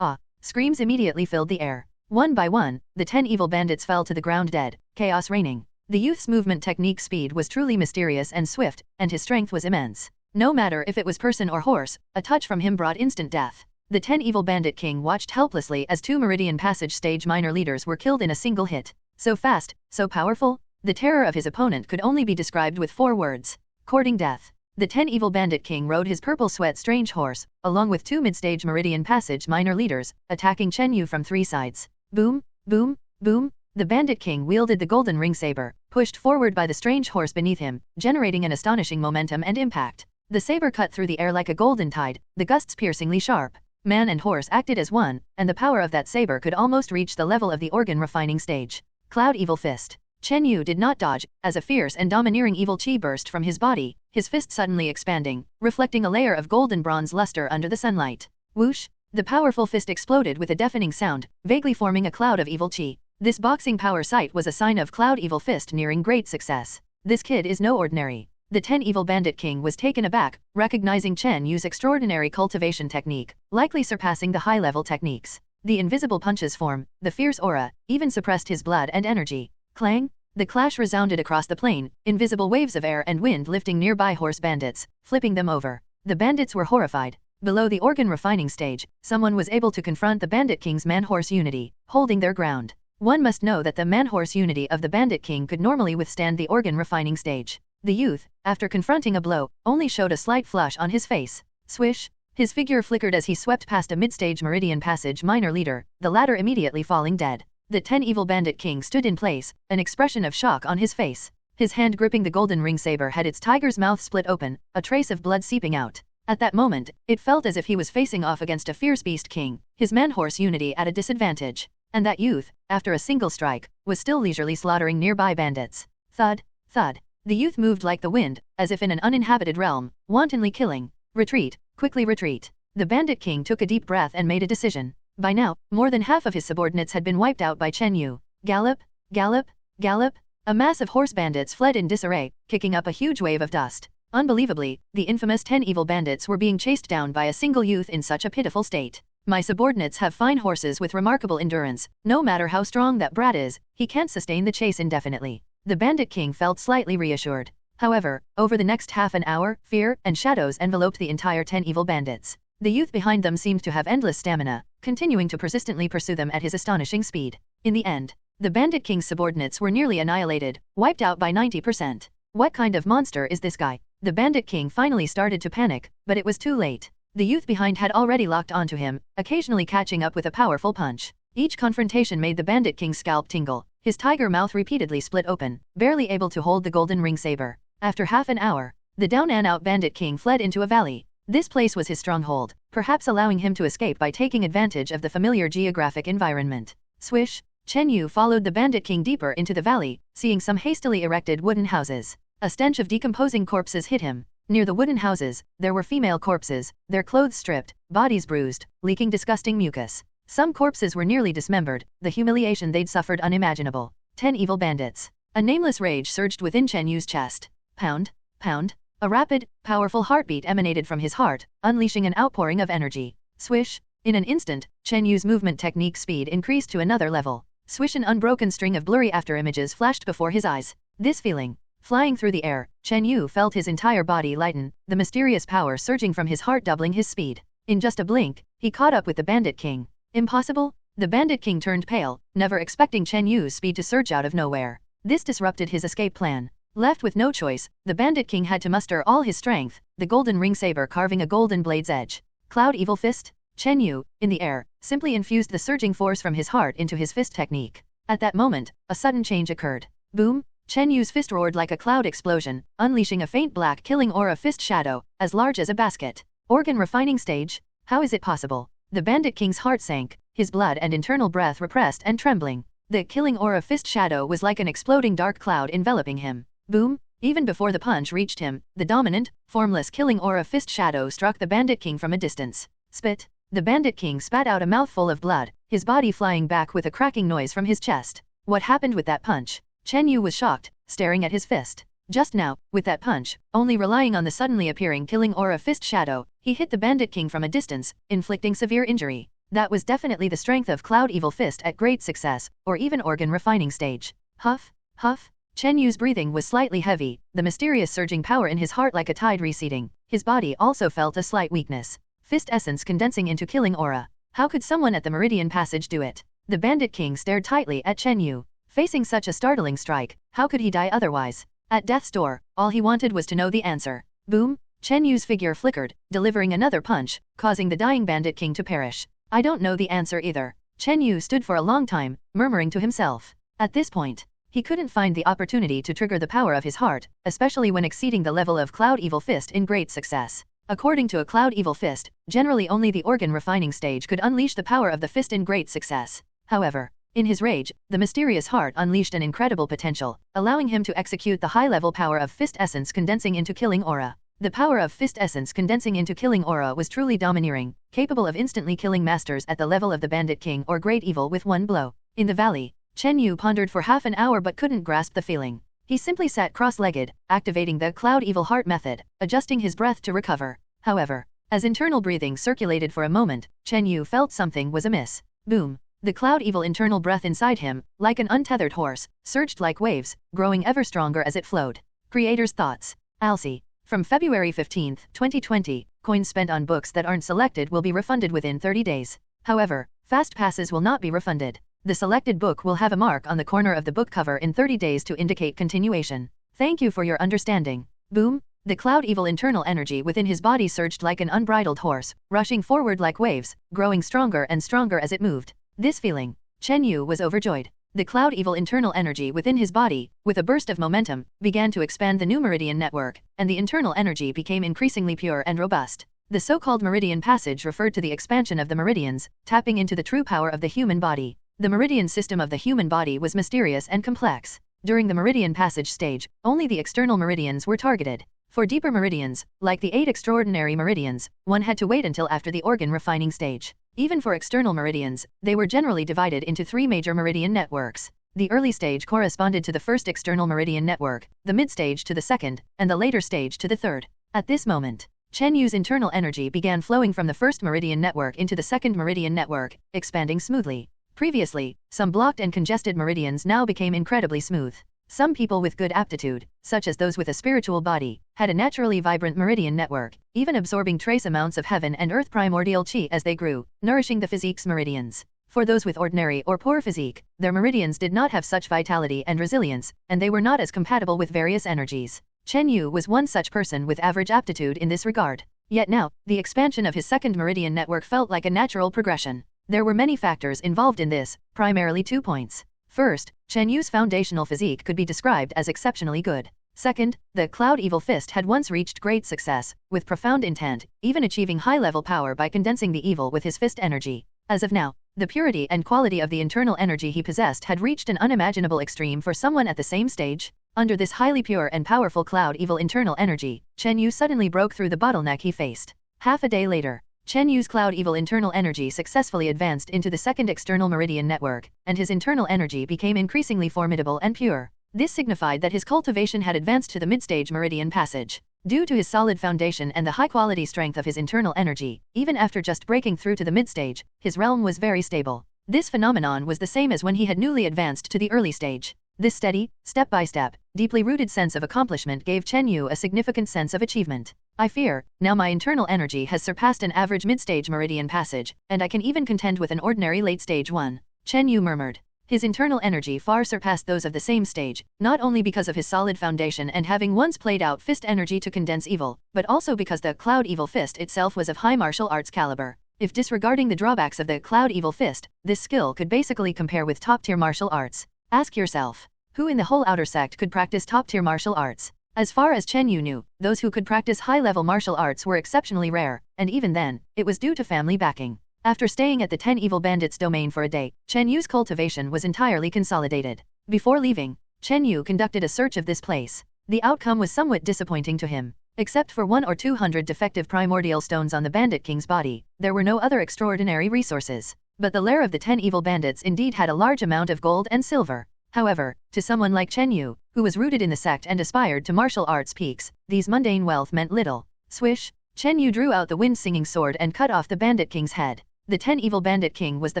Screams immediately filled the air. One by one, the 10 evil bandits fell to the ground dead, chaos reigning. The youth's movement technique speed was truly mysterious and swift, and his strength was immense. No matter if it was person or horse, a touch from him brought instant death. The 10 evil bandit king watched helplessly as 2 Meridian Passage stage minor leaders were killed in a single hit. So fast, so powerful? The terror of his opponent could only be described with 4 words. Courting death. The 10 evil bandit king rode his purple sweat strange horse, along with 2 mid-stage Meridian Passage minor leaders, attacking Chen Yu from 3 sides. Boom, boom, boom. The bandit king wielded the golden ring saber, pushed forward by the strange horse beneath him, generating an astonishing momentum and impact. The saber cut through the air like a golden tide, the gusts piercingly sharp. Man and horse acted as one, and the power of that saber could almost reach the level of the organ refining stage. Cloud Evil Fist. Chen Yu did not dodge, as a fierce and domineering evil chi burst from his body, his fist suddenly expanding, reflecting a layer of golden bronze luster under the sunlight. Whoosh! The powerful fist exploded with a deafening sound, vaguely forming a cloud of evil chi. This boxing power sight was a sign of Cloud Evil Fist nearing great success. This kid is no ordinary. The 10 evil bandit king was taken aback, recognizing Chen Yu's extraordinary cultivation technique, likely surpassing the high-level techniques. The invisible punches form, the fierce aura, even suppressed his blood and energy. Clang! The clash resounded across the plain, invisible waves of air and wind lifting nearby horse bandits, flipping them over. The bandits were horrified. Below the organ refining stage, someone was able to confront the bandit king's man-horse unity, holding their ground. One must know that the man-horse unity of the bandit king could normally withstand the organ refining stage. The youth, after confronting a blow, only showed a slight flush on his face. Swish! His figure flickered as he swept past a mid-stage Meridian Passage minor leader, the latter immediately falling dead. The 10 evil bandit king stood in place, an expression of shock on his face. His hand gripping the golden ring saber had its tiger's mouth split open, a trace of blood seeping out. At that moment, it felt as if he was facing off against a fierce beast king, his man-horse unity at a disadvantage. And that youth, after a single strike, was still leisurely slaughtering nearby bandits. Thud, thud. The youth moved like the wind, as if in an uninhabited realm, wantonly killing. Retreat, quickly retreat. The bandit king took a deep breath and made a decision. By now, more than half of his subordinates had been wiped out by Chen Yu. Gallop, gallop, gallop. A mass of horse bandits fled in disarray, kicking up a huge wave of dust. Unbelievably, the infamous 10 evil bandits were being chased down by a single youth in such a pitiful state. My subordinates have fine horses with remarkable endurance. No matter how strong that brat is, he can't sustain the chase indefinitely. The bandit king felt slightly reassured. However, over the next half an hour, fear and shadows enveloped the entire 10 evil bandits. The youth behind them seemed to have endless stamina, continuing to persistently pursue them at his astonishing speed. In the end, the bandit king's subordinates were nearly annihilated, wiped out by 90%. What kind of monster is this guy? The bandit king finally started to panic, but it was too late. The youth behind had already locked onto him, occasionally catching up with a powerful punch. Each confrontation made the bandit king's scalp tingle. His tiger mouth repeatedly split open, barely able to hold the golden ring saber. After half an hour, the down-and-out bandit king fled into a valley. This place was his stronghold, perhaps allowing him to escape by taking advantage of the familiar geographic environment. Swish! Chen Yu followed the bandit king deeper into the valley, seeing some hastily erected wooden houses. A stench of decomposing corpses hit him. Near the wooden houses, there were female corpses, their clothes stripped, bodies bruised, leaking disgusting mucus. Some corpses were nearly dismembered, the humiliation they'd suffered unimaginable. 10 evil bandits. A nameless rage surged within Chen Yu's chest. Pound, pound. A rapid, powerful heartbeat emanated from his heart, unleashing an outpouring of energy. Swish! In an instant, Chen Yu's movement technique speed increased to another level. Swish! An unbroken string of blurry afterimages flashed before his eyes. This feeling. Flying through the air, Chen Yu felt his entire body lighten, the mysterious power surging from his heart doubling his speed. In just a blink, he caught up with the bandit king. Impossible? The bandit king turned pale, never expecting Chen Yu's speed to surge out of nowhere. This disrupted his escape plan. Left with no choice, the Bandit King had to muster all his strength, the golden ring saber carving a golden blade's edge. Cloud Evil Fist? Chen Yu, in the air, simply infused the surging force from his heart into his fist technique. At that moment, a sudden change occurred. Boom! Chen Yu's fist roared like a cloud explosion, unleashing a faint black killing aura fist shadow, as large as a basket. Organ refining stage? How is it possible? The Bandit King's heart sank, his blood and internal breath repressed and trembling. The killing aura fist shadow was like an exploding dark cloud enveloping him. Boom! Even before the punch reached him, the dominant, formless killing aura fist shadow struck the Bandit King from a distance. Spit! The Bandit King spat out a mouthful of blood, his body flying back with a cracking noise from his chest. What happened with that punch? Chen Yu was shocked, staring at his fist. Just now, with that punch, only relying on the suddenly appearing killing aura fist shadow, he hit the Bandit King from a distance, inflicting severe injury. That was definitely the strength of Cloud Evil Fist at great success, or even organ refining stage. Huff, huff. Chen Yu's breathing was slightly heavy, the mysterious surging power in his heart like a tide receding. His body also felt a slight weakness. Fist essence condensing into killing aura. How could someone at the Meridian Passage do it? The Bandit King stared tightly at Chen Yu. Facing such a startling strike, how could he die otherwise? At death's door, all he wanted was to know the answer. Boom! Chen Yu's figure flickered, delivering another punch, causing the dying Bandit King to perish. I don't know the answer either. Chen Yu stood for a long time, murmuring to himself. At this point, he couldn't find the opportunity to trigger the power of his heart, especially when exceeding the level of Cloud Evil Fist in great success. According to a Cloud Evil Fist, generally only the organ refining stage could unleash the power of the fist in great success. However, in his rage, the mysterious heart unleashed an incredible potential, allowing him to execute the high-level power of fist essence condensing into killing aura. The power of fist essence condensing into killing aura was truly domineering, capable of instantly killing masters at the level of the Bandit King or Great Evil with one blow. In the valley, Chen Yu pondered for half an hour but couldn't grasp the feeling. He simply sat cross-legged, activating the Cloud Evil Heart method, adjusting his breath to recover. However, as internal breathing circulated for a moment, Chen Yu felt something was amiss. Boom! The Cloud Evil internal breath inside him, like an untethered horse, surged like waves, growing ever stronger as it flowed. Creator's thoughts. Alcy. From February 15, 2020, coins spent on books that aren't selected will be refunded within 30 days. However, fast passes will not be refunded. The selected book will have a mark on the corner of the book cover in 30 days to indicate continuation. Thank you for your understanding. Boom! The Cloud Evil internal energy within his body surged like an unbridled horse, rushing forward like waves, growing stronger and stronger as it moved. This feeling, Chen Yu was overjoyed. The Cloud Evil internal energy within his body, with a burst of momentum, began to expand the new Meridian network, and the internal energy became increasingly pure and robust. The so-called Meridian Passage referred to the expansion of the meridians, tapping into the true power of the human body. The meridian system of the human body was mysterious and complex. During the Meridian Passage stage, only the external meridians were targeted. For deeper meridians, like the 8 extraordinary meridians, one had to wait until after the organ refining stage. Even for external meridians, they were generally divided into 3 major meridian networks. The early stage corresponded to the first external meridian network, the mid-stage to the second, and the later stage to the third. At this moment, Chen Yu's internal energy began flowing from the first meridian network into the second meridian network, expanding smoothly. Previously, some blocked and congested meridians now became incredibly smooth. Some people with good aptitude, such as those with a spiritual body, had a naturally vibrant meridian network, even absorbing trace amounts of heaven and earth primordial chi as they grew, nourishing the physique's meridians. For those with ordinary or poor physique, their meridians did not have such vitality and resilience, and they were not as compatible with various energies. Chen Yu was one such person with average aptitude in this regard. Yet now, the expansion of his second meridian network felt like a natural progression. There were many factors involved in this, primarily 2 points. First, Chen Yu's foundational physique could be described as exceptionally good. Second, the Cloud Evil Fist had once reached great success, with profound intent, even achieving high-level power by condensing the evil with his fist energy. As of now, the purity and quality of the internal energy he possessed had reached an unimaginable extreme for someone at the same stage. Under this highly pure and powerful Cloud Evil internal energy, Chen Yu suddenly broke through the bottleneck he faced. Half a day later, Chen Yu's Cloud Evil internal energy successfully advanced into the second external meridian network, and his internal energy became increasingly formidable and pure. This signified that his cultivation had advanced to the mid-stage meridian passage. Due to his solid foundation and the high-quality strength of his internal energy, even after just breaking through to the mid-stage, his realm was very stable. This phenomenon was the same as when he had newly advanced to the early stage. This steady, step-by-step, deeply rooted sense of accomplishment gave Chen Yu a significant sense of achievement. I fear, now my internal energy has surpassed an average mid-stage meridian passage, and I can even contend with an ordinary late-stage one. Chen Yu murmured. His internal energy far surpassed those of the same stage, not only because of his solid foundation and having once played out fist energy to condense evil, but also because the Cloud Evil Fist itself was of high martial arts caliber. If disregarding the drawbacks of the Cloud Evil Fist, this skill could basically compare with top-tier martial arts. Ask yourself, who in the whole outer sect could practice top-tier martial arts? As far as Chen Yu knew, those who could practice high-level martial arts were exceptionally rare, and even then, it was due to family backing. After staying at the 10 Evil Bandits domain for a day, Chen Yu's cultivation was entirely consolidated. Before leaving, Chen Yu conducted a search of this place. The outcome was somewhat disappointing to him. Except for 1 or 200 defective primordial stones on the Bandit King's body, there were no other extraordinary resources. But the lair of the 10 Evil Bandits indeed had a large amount of gold and silver. However, to someone like Chen Yu, who was rooted in the sect and aspired to martial arts peaks, these mundane wealth meant little. Swish! Chen Yu drew out the wind-singing sword and cut off the Bandit King's head. The 10 Evil Bandit King was the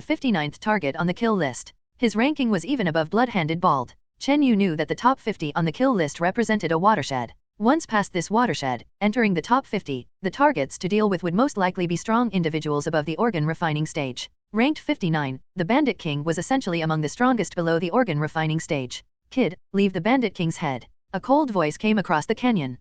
59th target on the kill list. His ranking was even above Blood-Handed Bald. Chen Yu knew that the top 50 on the kill list represented a watershed. Once past this watershed, entering the top 50, the targets to deal with would most likely be strong individuals above the organ refining stage. Ranked 59, the Bandit King was essentially among the strongest below the organ refining stage. Kid, leave the Bandit King's head. A cold voice came across the canyon.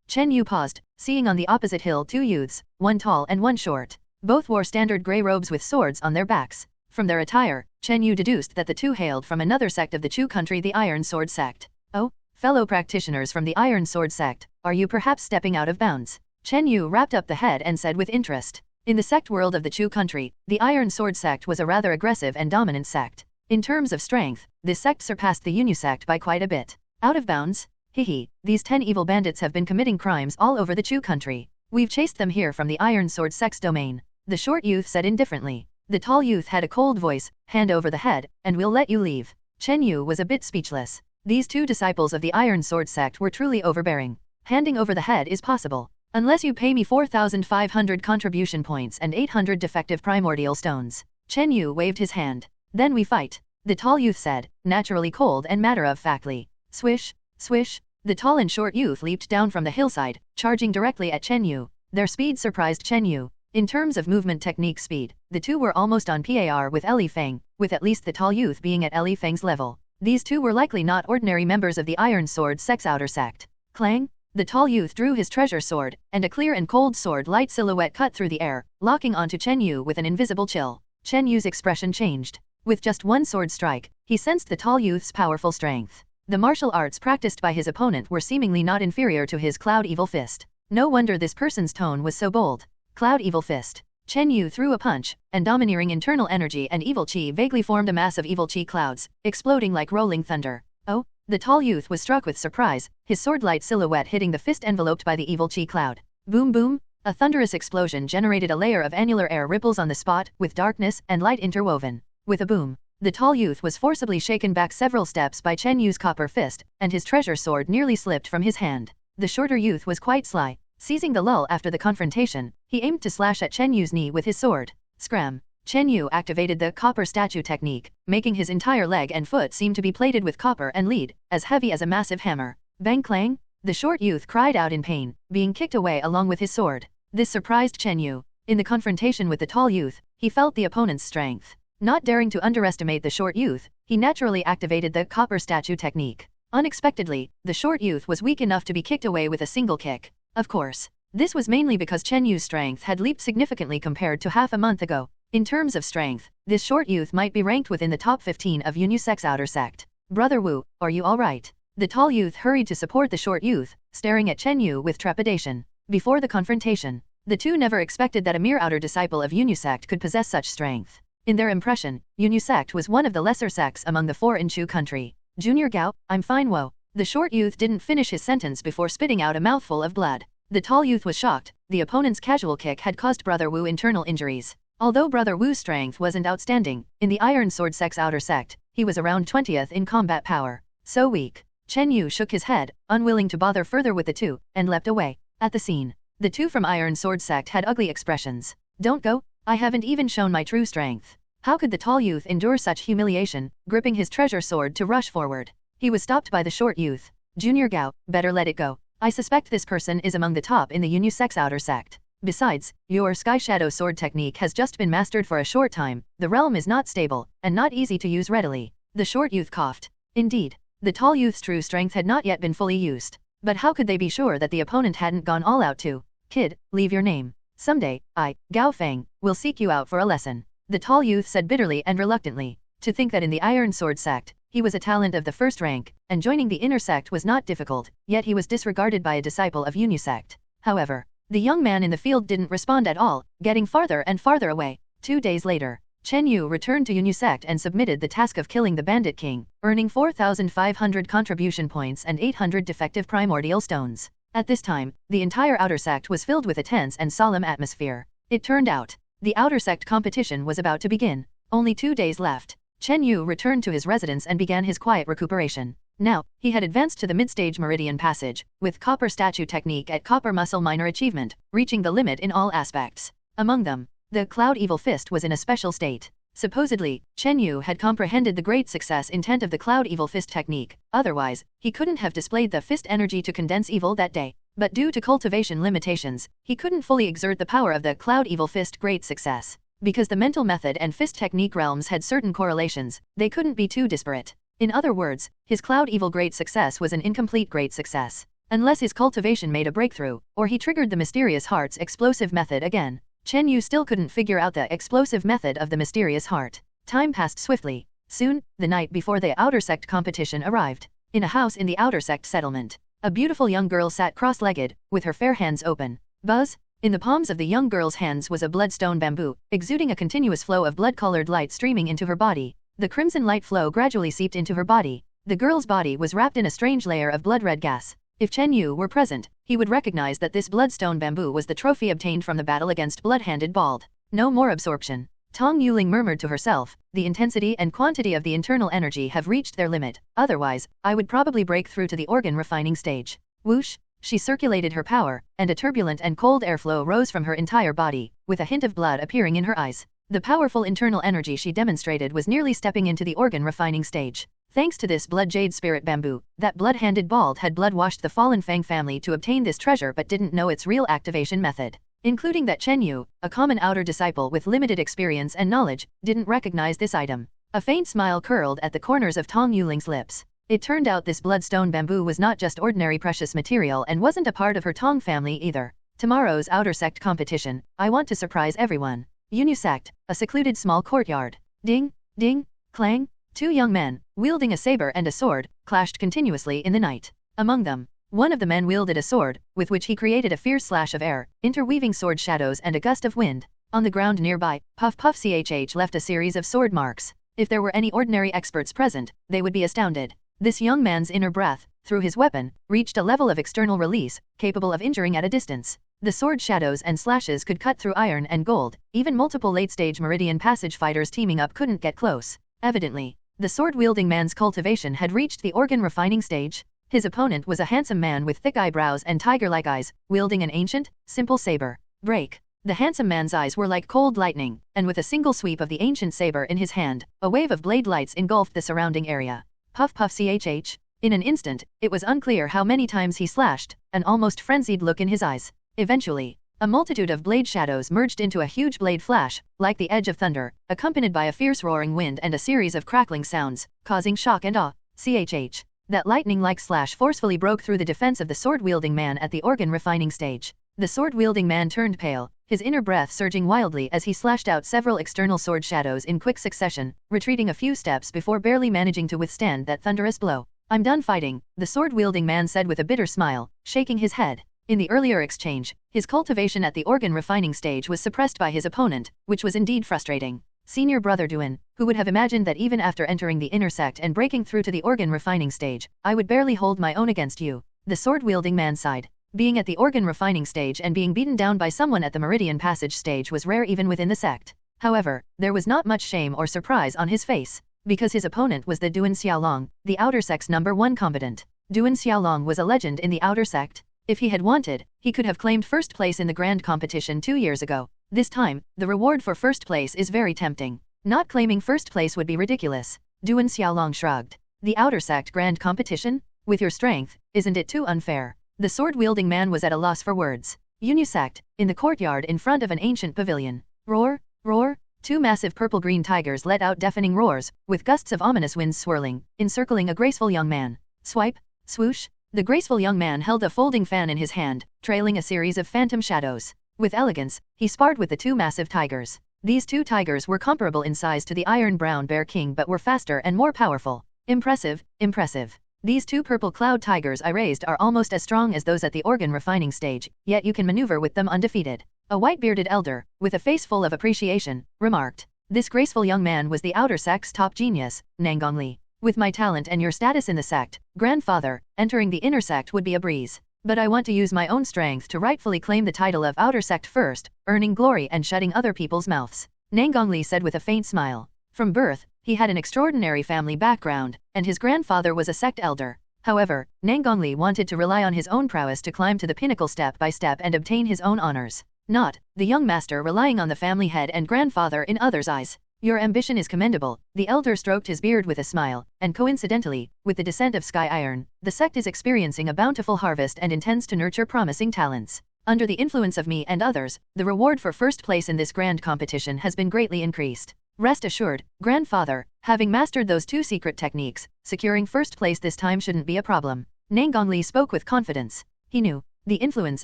Chen Yu paused, seeing on the opposite hill 2 youths, one tall and one short. Both wore standard grey robes with swords on their backs. From their attire, Chen Yu deduced that the two hailed from another sect of the Chu country, the Iron Sword Sect. Oh, fellow practitioners from the Iron Sword Sect, are you perhaps stepping out of bounds? Chen Yu wrapped up the head and said with interest. In the sect world of the Chu country, the Iron Sword Sect was a rather aggressive and dominant sect. In terms of strength, this sect surpassed the Yunyu sect by quite a bit. Out of bounds? Hehe, these 10 evil bandits have been committing crimes all over the Chu country. We've chased them here from the Iron Sword Sect's domain. The short youth said indifferently. The tall youth had a cold voice, hand over the head, and we'll let you leave. Chen Yu was a bit speechless. These 2 disciples of the Iron Sword Sect were truly overbearing. Handing over the head is possible. Unless you pay me 4,500 contribution points and 800 defective primordial stones. Chen Yu waved his hand. Then we fight. The tall youth said, naturally cold and matter-of-factly. Swish, swish. The tall and short youth leaped down from the hillside, charging directly at Chen Yu. Their speed surprised Chen Yu. In terms of movement technique speed, the 2 were almost on par with Li Feng, with at least the tall youth being at Li Feng's level. These 2 were likely not ordinary members of the Iron Sword Sect's outer sect. Clang! The tall youth drew his treasure sword, and a clear and cold sword-light silhouette cut through the air, locking onto Chen Yu with an invisible chill. Chen Yu's expression changed. With just one sword strike, he sensed the tall youth's powerful strength. The martial arts practiced by his opponent were seemingly not inferior to his Cloud Evil Fist. No wonder this person's tone was so bold. Cloud Evil Fist. Chen Yu threw a punch, and domineering internal energy and evil chi vaguely formed a mass of evil chi clouds, exploding like rolling thunder. Oh? The tall youth was struck with surprise, his sword-light silhouette hitting the fist enveloped by the evil chi cloud. Boom boom! A thunderous explosion generated a layer of annular air ripples on the spot, with darkness and light interwoven. With a boom, the tall youth was forcibly shaken back several steps by Chen Yu's copper fist, and his treasure sword nearly slipped from his hand. The shorter youth was quite sly. Seizing the lull after the confrontation, he aimed to slash at Chen Yu's knee with his sword. Scram! Chen Yu activated the copper statue technique, making his entire leg and foot seem to be plated with copper and lead, as heavy as a massive hammer. Bang clang! The short youth cried out in pain, being kicked away along with his sword. This surprised Chen Yu. In the confrontation with the tall youth, he felt the opponent's strength. Not daring to underestimate the short youth, he naturally activated the copper statue technique. Unexpectedly, the short youth was weak enough to be kicked away with a single kick. Of course, this was mainly because Chen Yu's strength had leaped significantly compared to half a month ago. In terms of strength, this short youth might be ranked within the top 15 of Yunyu Sect's outer sect. Brother Wu, are you alright? The tall youth hurried to support the short youth, staring at Chen Yu with trepidation. Before the confrontation, the 2 never expected that a mere outer disciple of Yunyu Sect could possess such strength. In their impression, Yunyu Sect was one of the lesser sects among the 4 in Chu country. Junior Gao, I'm fine wo. The short youth didn't finish his sentence before spitting out a mouthful of blood. The tall youth was shocked. The opponent's casual kick had caused Brother Wu internal injuries. Although Brother Wu's strength wasn't outstanding, in the Iron Sword Sect's outer sect, he was around 20th in combat power. So weak. Chen Yu shook his head, unwilling to bother further with the 2, and leapt away. At the scene, the 2 from Iron Sword Sect had ugly expressions. Don't go, I haven't even shown my true strength. How could the tall youth endure such humiliation, gripping his treasure sword to rush forward? He was stopped by the short youth. Junior Gao, better let it go. I suspect this person is among the top in the Yunyu Sect's outer sect. Besides, your Sky Shadow sword technique has just been mastered for a short time, the realm is not stable, and not easy to use readily. The short youth coughed. Indeed, the tall youth's true strength had not yet been fully used. But how could they be sure that the opponent hadn't gone all out too? Kid, leave your name. Someday, I, Gao Feng, will seek you out for a lesson. The tall youth said bitterly and reluctantly. To think that in the Iron Sword sect, he was a talent of the first rank, and joining the inner sect was not difficult, yet he was disregarded by a disciple of Yunyu sect. However, the young man in the field didn't respond at all, getting farther and farther away. 2 days later, Chen Yu returned to Yunyu sect and submitted the task of killing the Bandit King, earning 4,500 contribution points and 800 defective primordial stones. At this time, the entire outer sect was filled with a tense and solemn atmosphere. It turned out, the outer sect competition was about to begin. Only 2 days left. Chen Yu returned to his residence and began his quiet recuperation. Now, he had advanced to the mid-stage meridian passage, with copper statue technique at copper muscle minor achievement, reaching the limit in all aspects. Among them, the Cloud Evil Fist was in a special state. Supposedly, Chen Yu had comprehended the great success intent of the Cloud Evil Fist technique, otherwise, he couldn't have displayed the fist energy to condense evil that day. But due to cultivation limitations, he couldn't fully exert the power of the Cloud Evil Fist great success. Because the mental method and fist technique realms had certain correlations, they couldn't be too disparate. In other words, his Cloud Evil great success was an incomplete great success. Unless his cultivation made a breakthrough, or he triggered the Mysterious Heart's explosive method again. Chen Yu still couldn't figure out the explosive method of the Mysterious Heart. Time passed swiftly. Soon, the night before the Outer Sect competition arrived. In a house in the Outer Sect settlement, a beautiful young girl sat cross-legged, with her fair hands open. Buzz! In the palms of the young girl's hands was a bloodstone bamboo, exuding a continuous flow of blood-colored light streaming into her body. The crimson light flow gradually seeped into her body. The girl's body was wrapped in a strange layer of blood-red gas. If Chen Yu were present, he would recognize that this bloodstone bamboo was the trophy obtained from the battle against Blood-Handed Bald. No more absorption. Tong Yuling murmured to herself, the intensity and quantity of the internal energy have reached their limit, otherwise, I would probably break through to the organ refining stage. Whoosh! She circulated her power, and a turbulent and cold airflow rose from her entire body, with a hint of blood appearing in her eyes. The powerful internal energy she demonstrated was nearly stepping into the organ refining stage. Thanks to this blood jade spirit bamboo, that blood-handed bald had blood-washed the fallen Fang family to obtain this treasure but didn't know its real activation method. Including that Chen Yu, a common outer disciple with limited experience and knowledge, didn't recognize this item. A faint smile curled at the corners of Tong Yuling's lips. It turned out this bloodstone bamboo was not just ordinary precious material and wasn't a part of her Tong family either. Tomorrow's Outer Sect competition, I want to surprise everyone. Yunyu Sect, a secluded small courtyard. Ding, ding, clang. 2 young men, wielding a saber and a sword, clashed continuously in the night. Among them, one of the men wielded a sword, with which he created a fierce slash of air, interweaving sword shadows and a gust of wind. On the ground nearby, Puff Puff Chh left a series of sword marks. If there were any ordinary experts present, they would be astounded. This young man's inner breath, through his weapon, reached a level of external release, capable of injuring at a distance. The sword shadows and slashes could cut through iron and gold, even multiple late-stage Meridian Passage fighters teaming up couldn't get close. Evidently, the sword-wielding man's cultivation had reached the organ refining stage. His opponent was a handsome man with thick eyebrows and tiger-like eyes, wielding an ancient, simple saber. Break! The handsome man's eyes were like cold lightning, and with a single sweep of the ancient saber in his hand, a wave of blade lights engulfed the surrounding area. Puff Puff Chh. In an instant, it was unclear how many times he slashed, an almost frenzied look in his eyes. Eventually, a multitude of blade shadows merged into a huge blade flash, like the edge of thunder, accompanied by a fierce roaring wind and a series of crackling sounds, causing shock and awe. Chh. That lightning-like slash forcefully broke through the defense of the sword-wielding man at the organ refining stage. The sword-wielding man turned pale, his inner breath surging wildly as he slashed out several external sword shadows in quick succession, retreating a few steps before barely managing to withstand that thunderous blow. I'm done fighting, the sword-wielding man said with a bitter smile, shaking his head. In the earlier exchange, his cultivation at the organ refining stage was suppressed by his opponent, which was indeed frustrating. Senior Brother Duan, who would have imagined that even after entering the inner sect and breaking through to the organ refining stage, I would barely hold my own against you. The sword-wielding man sighed. Being at the organ refining stage and being beaten down by someone at the Meridian Passage stage was rare even within the sect. However, there was not much shame or surprise on his face, because his opponent was the Duan Xiaolong, the Outer Sect's #1 combatant. Duan Xiaolong was a legend in the Outer Sect. If he had wanted, he could have claimed first place in the grand competition 2 years ago. This time, the reward for first place is very tempting. Not claiming first place would be ridiculous. Duan Xiaolong shrugged. The Outer Sect grand competition? With your strength, isn't it too unfair? The sword-wielding man was at a loss for words. Yunyu Sect, in the courtyard in front of an ancient pavilion. Roar, roar, two massive purple-green tigers let out deafening roars, with gusts of ominous winds swirling, encircling a graceful young man. Swipe, swoosh. The graceful young man held a folding fan in his hand, trailing a series of phantom shadows. With elegance, he sparred with the two massive tigers. These two tigers were comparable in size to the Iron Brown Bear King but were faster and more powerful. Impressive, impressive. These two purple cloud tigers I raised are almost as strong as those at the organ refining stage, yet you can maneuver with them undefeated. A white-bearded elder, with a face full of appreciation, remarked. This graceful young man was the outer sect's top genius, Nangongli. With my talent and your status in the sect, grandfather, entering the inner sect would be a breeze. But I want to use my own strength to rightfully claim the title of outer sect first, earning glory and shutting other people's mouths. Nangongli said with a faint smile. From birth, he had an extraordinary family background, and his grandfather was a sect elder. However, Nangongli wanted to rely on his own prowess to climb to the pinnacle step by step and obtain his own honors. Not, the young master relying on the family head and grandfather in others' eyes. Your ambition is commendable, the elder stroked his beard with a smile, and coincidentally, with the descent of Sky Iron, the sect is experiencing a bountiful harvest and intends to nurture promising talents. Under the influence of me and others, the reward for first place in this grand competition has been greatly increased. Rest assured, grandfather, having mastered those two secret techniques, securing first place this time shouldn't be a problem. Nangongli spoke with confidence. He knew, the influence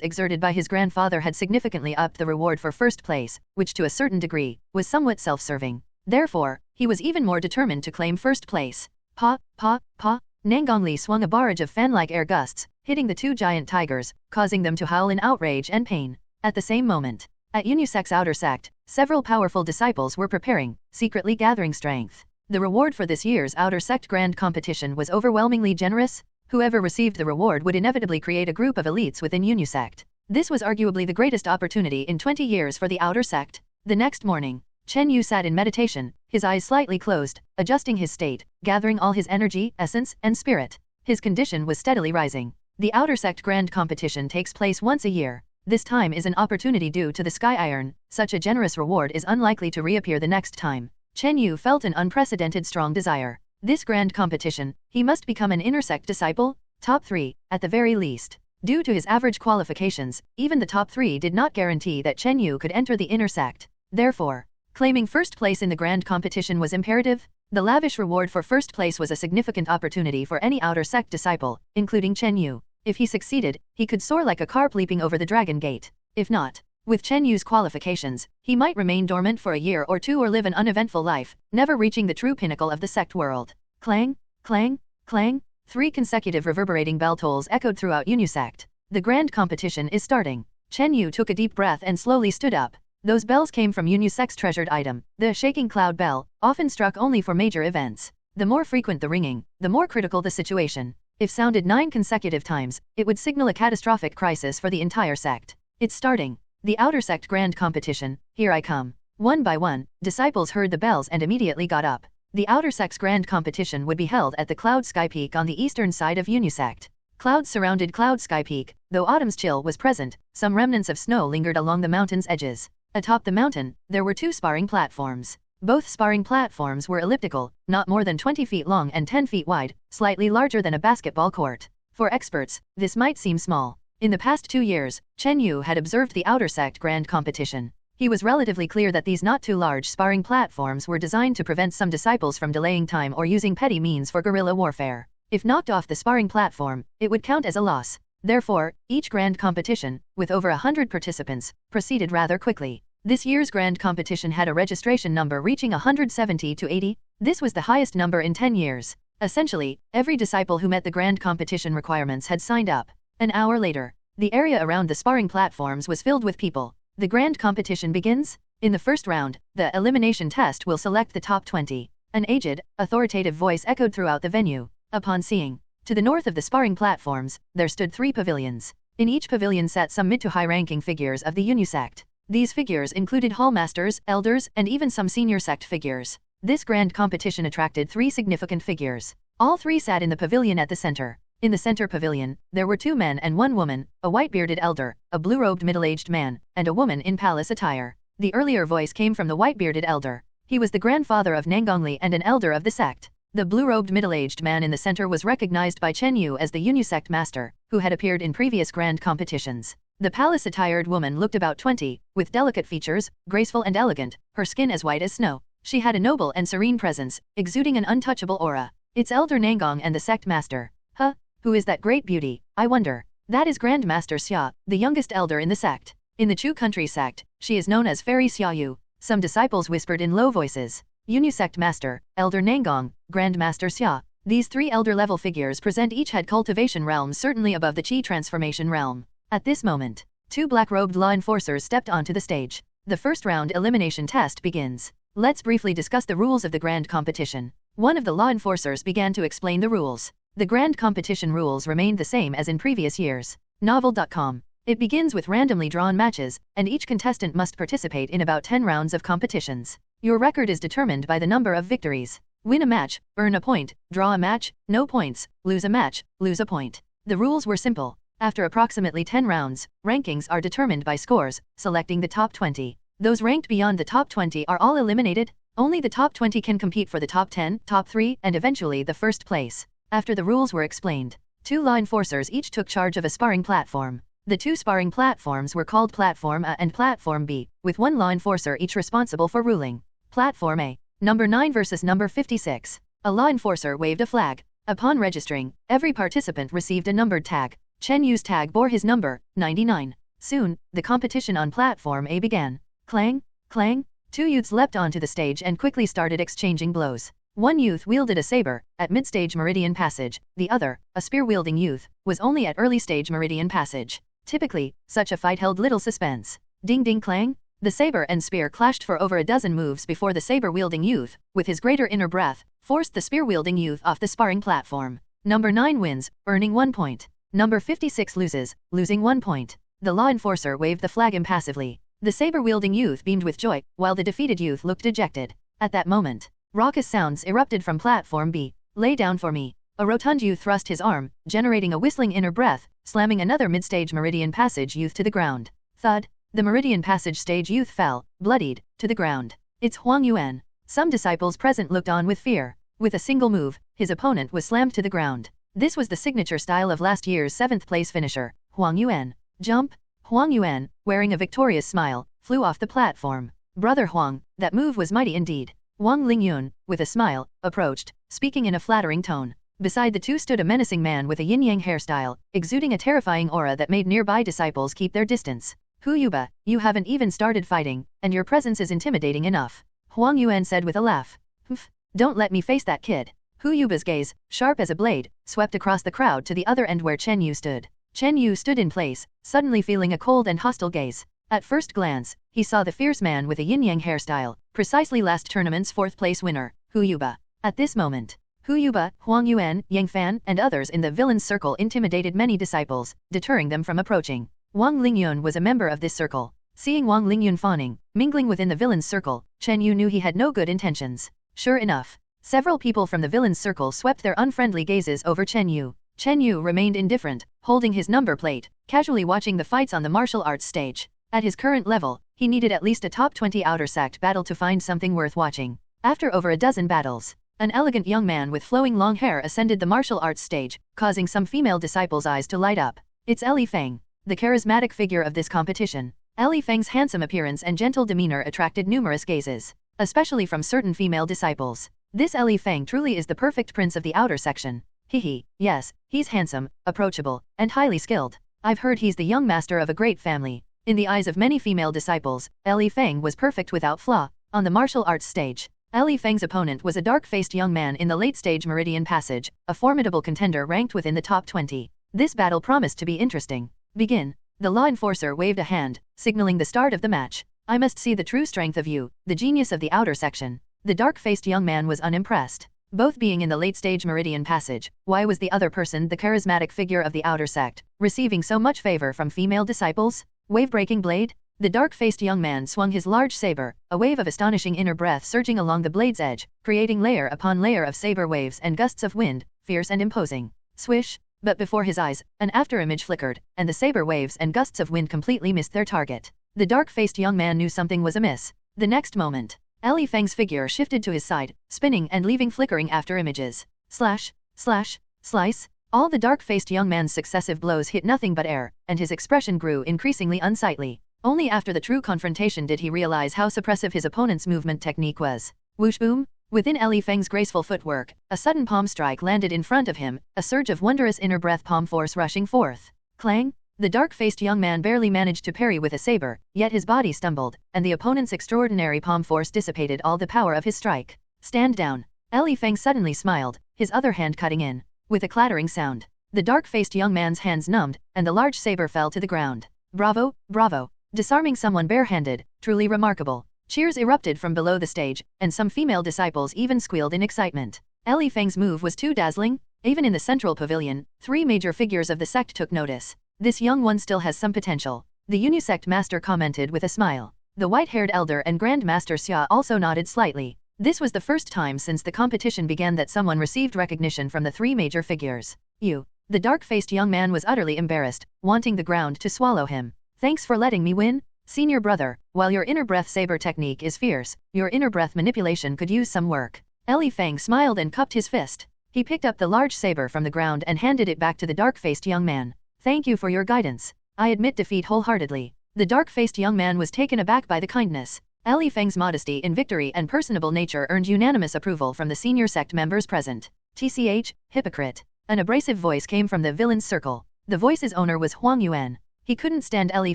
exerted by his grandfather had significantly upped the reward for first place, which to a certain degree, was somewhat self-serving. Therefore, he was even more determined to claim first place. Pa, pa, pa. Nangongli swung a barrage of fan-like air gusts, hitting the two giant tigers, causing them to howl in outrage and pain. At the same moment, at Yunyu Sect's outer sect, several powerful disciples were preparing, secretly gathering strength. The reward for this year's outer sect grand competition was overwhelmingly generous. Whoever received the reward would inevitably create a group of elites within Yunyu Sect. This was arguably the greatest opportunity in 20 years for the outer sect. The next morning, Chen Yu sat in meditation, his eyes slightly closed, adjusting his state, gathering all his energy, essence, and spirit. His condition was steadily rising. The outer sect grand competition takes place once a year. This time is an opportunity due to the Sky Iron. Such a generous reward is unlikely to reappear the next time. Chen Yu felt an unprecedented strong desire. This grand competition, he must become an inner sect disciple, top 3, at the very least. Due to his average qualifications, even the top 3 did not guarantee that Chen Yu could enter the inner sect. Therefore, claiming first place in the grand competition was imperative. The lavish reward for first place was a significant opportunity for any outer sect disciple, including Chen Yu. If he succeeded, he could soar like a carp leaping over the dragon gate. If not, with Chen Yu's qualifications, he might remain dormant for a year or two or live an uneventful life, never reaching the true pinnacle of the sect world. Clang, clang, clang. 3 consecutive reverberating bell tolls echoed throughout Yunyu Sect. The grand competition is starting. Chen Yu took a deep breath and slowly stood up. Those bells came from Yunyu Sect's treasured item, the shaking cloud bell, often struck only for major events. The more frequent the ringing, the more critical the situation. If sounded 9 consecutive times, it would signal a catastrophic crisis for the entire sect. It's starting. The outer sect grand competition, here I come. One by one, disciples heard the bells and immediately got up. The outer sect's grand competition would be held at the Cloud Sky Peak on the eastern side of Yunyu Sect. Clouds surrounded Cloud Sky Peak, though autumn's chill was present, some remnants of snow lingered along the mountain's edges. Atop the mountain, there were 2 sparring platforms. Both sparring platforms were elliptical, not more than 20 feet long and 10 feet wide, slightly larger than a basketball court. For experts, this might seem small. In the past 2 years, Chen Yu had observed the outer sect grand competition. He was relatively clear that these not too large sparring platforms were designed to prevent some disciples from delaying time or using petty means for guerrilla warfare. If knocked off the sparring platform, it would count as a loss. Therefore, each grand competition, with over 100 participants, proceeded rather quickly. This year's grand competition had a registration number reaching 170 to 80. This was the highest number in 10 years. Essentially, every disciple who met the grand competition requirements had signed up. An hour later, the area around the sparring platforms was filled with people. The grand competition begins. In the first round, the elimination test will select the top 20. An aged, authoritative voice echoed throughout the venue. Upon seeing, to the north of the sparring platforms, there stood 3 pavilions. In each pavilion sat some mid to high-ranking figures of the Yunyu Sect. These figures included hallmasters, elders, and even some senior sect figures. This grand competition attracted 3 significant figures. All 3 sat in the pavilion at the center. In the center pavilion, there were 2 men and 1 woman, a white-bearded elder, a blue-robed middle-aged man, and a woman in palace attire. The earlier voice came from the white-bearded elder. He was the grandfather of Nangongli and an elder of the sect. The blue-robed middle-aged man in the center was recognized by Chen Yu as the Yunyu Sect master, who had appeared in previous grand competitions. The palace-attired woman looked about 20, with delicate features, graceful and elegant, her skin as white as snow. She had a noble and serene presence, exuding an untouchable aura. It's Elder Nangong and the sect master. Huh? Who is that great beauty, I wonder? That is Grand Master Xia, the youngest elder in the sect. In the Chu country sect, she is known as Fairy Xia Yu. Some disciples whispered in low voices. Yunyu sect master, Elder Nangong, Grand Master Xia. These three elder-level figures present each had cultivation realms certainly above the Qi transformation realm. At this moment, two black-robed law enforcers stepped onto the stage. The first round elimination test begins. Let's briefly discuss the rules of the grand competition. One of the law enforcers began to explain the rules. The grand competition rules remained the same as in previous years. Novel.com. It begins with randomly drawn matches, and each contestant must participate in about 10 rounds of competitions. Your record is determined by the number of victories. Win a match, earn a point, draw a match, no points, lose a match, lose a point. The rules were simple. After approximately 10 rounds, rankings are determined by scores, selecting the top 20. Those ranked beyond the top 20 are all eliminated. Only the top 20 can compete for the top 10, top 3, and eventually the first place. After the rules were explained, two law enforcers each took charge of a sparring platform. The two sparring platforms were called Platform A and Platform B, with one law enforcer each responsible for ruling. Platform A. Number 9 versus number 56. A law enforcer waved a flag. Upon registering, every participant received a numbered tag. Chen Yu's tag bore his number, 99. Soon, the competition on Platform A began. Clang, clang. Two youths leapt onto the stage and quickly started exchanging blows. One youth wielded a saber, at mid-stage meridian passage. The other, a spear-wielding youth, was only at early-stage meridian passage. Typically, such a fight held little suspense. Ding ding clang. The saber and spear clashed for over a dozen moves before the saber-wielding youth, with his greater inner breath, forced the spear-wielding youth off the sparring platform. Number 9 wins, earning 1 point. Number 56 loses, losing 1 point. The law enforcer waved the flag impassively. The saber-wielding youth beamed with joy, while the defeated youth looked dejected. At that moment, raucous sounds erupted from Platform B. Lay down for me. A rotund youth thrust his arm, generating a whistling inner breath, slamming another mid-stage meridian passage youth to the ground. Thud. The meridian passage stage youth fell, bloodied, to the ground. It's Huang Yuan. Some disciples present looked on with fear. With a single move, his opponent was slammed to the ground. This was the signature style of last year's 7th place finisher, Huang Yuan. Jump! Huang Yuan, wearing a victorious smile, flew off the platform. Brother Huang, that move was mighty indeed. Wong Ling Yun, with a smile, approached, speaking in a flattering tone. Beside the two stood a menacing man with a yin-yang hairstyle, exuding a terrifying aura that made nearby disciples keep their distance. Hu Yuba, you haven't even started fighting, and your presence is intimidating enough. Huang Yuan said with a laugh. Humph, don't let me face that kid. Hu Yuba's gaze, sharp as a blade, swept across the crowd to the other end where Chen Yu stood. Chen Yu stood in place, suddenly feeling a cold and hostile gaze. At first glance, he saw the fierce man with a yin-yang hairstyle, precisely last tournament's 4th place winner, Hu Yuba. At this moment, Hu Yuba, Huang Yuan, Yang Fan, and others in the villain's circle intimidated many disciples, deterring them from approaching. Wong Ling Yun was a member of this circle. Seeing Wong Ling Yun fawning, mingling within the villain's circle, Chen Yu knew he had no good intentions. Sure enough, several people from the villain's circle swept their unfriendly gazes over Chen Yu. Chen Yu remained indifferent, holding his number plate, casually watching the fights on the martial arts stage. At his current level, he needed at least a top 20 outer sect battle to find something worth watching. After over a dozen battles, an elegant young man with flowing long hair ascended the martial arts stage, causing some female disciples' eyes to light up. It's Li Feng, the charismatic figure of this competition. Li Feng's handsome appearance and gentle demeanor attracted numerous gazes, especially from certain female disciples. This Li Feng truly is the perfect prince of the outer section. Hehe, yes, he's handsome, approachable, and highly skilled. I've heard he's the young master of a great family. In the eyes of many female disciples, Li Feng was perfect without flaw. On the martial arts stage, Li Feng's opponent was a dark-faced young man in the late-stage meridian passage, a formidable contender ranked within the top 20. This battle promised to be interesting. Begin. The law enforcer waved a hand, signaling the start of the match. I must see the true strength of you, the genius of the outer section. The dark-faced young man was unimpressed. Both being in the late-stage meridian passage, why was the other person the charismatic figure of the outer sect, receiving so much favor from female disciples? Wave-breaking blade? The dark-faced young man swung his large saber, a wave of astonishing inner breath surging along the blade's edge, creating layer upon layer of saber waves and gusts of wind, fierce and imposing. Swish! But before his eyes, an afterimage flickered, and the saber waves and gusts of wind completely missed their target. The dark-faced young man knew something was amiss. The next moment, Li Feng's figure shifted to his side, spinning and leaving flickering afterimages. Slash! Slash! Slice! All the dark-faced young man's successive blows hit nothing but air, and his expression grew increasingly unsightly. Only after the true confrontation did he realize how suppressive his opponent's movement technique was. Whoosh boom! Within Li Feng's graceful footwork, a sudden palm strike landed in front of him, a surge of wondrous inner breath palm force rushing forth. Clang! The dark-faced young man barely managed to parry with a saber, yet his body stumbled, and the opponent's extraordinary palm force dissipated all the power of his strike. Stand down. Li Feng suddenly smiled, his other hand cutting in. With a clattering sound, the dark-faced young man's hands numbed, and the large saber fell to the ground. Bravo, bravo! Disarming someone barehanded, truly remarkable. Cheers erupted from below the stage, and some female disciples even squealed in excitement. Li Feng's move was too dazzling. Even in the central pavilion, 3 major figures of the sect took notice. This young one still has some potential, the Unisect master commented with a smile. The white-haired elder and Grand Master Xia also nodded slightly. This was the first time since the competition began that someone received recognition from the 3 major figures. You. The dark-faced young man was utterly embarrassed, wanting the ground to swallow him. Thanks for letting me win, senior brother. While your inner breath saber technique is fierce, your inner breath manipulation could use some work. Li Feng smiled and cupped his fist. He picked up the large saber from the ground and handed it back to the dark-faced young man. Thank you for your guidance. I admit defeat wholeheartedly. The dark-faced young man was taken aback by the kindness. Li Feng's modesty in victory and personable nature earned unanimous approval from the senior sect members present. TCH, hypocrite. An abrasive voice came from the villain's circle. The voice's owner was Huang Yuan. He couldn't stand Li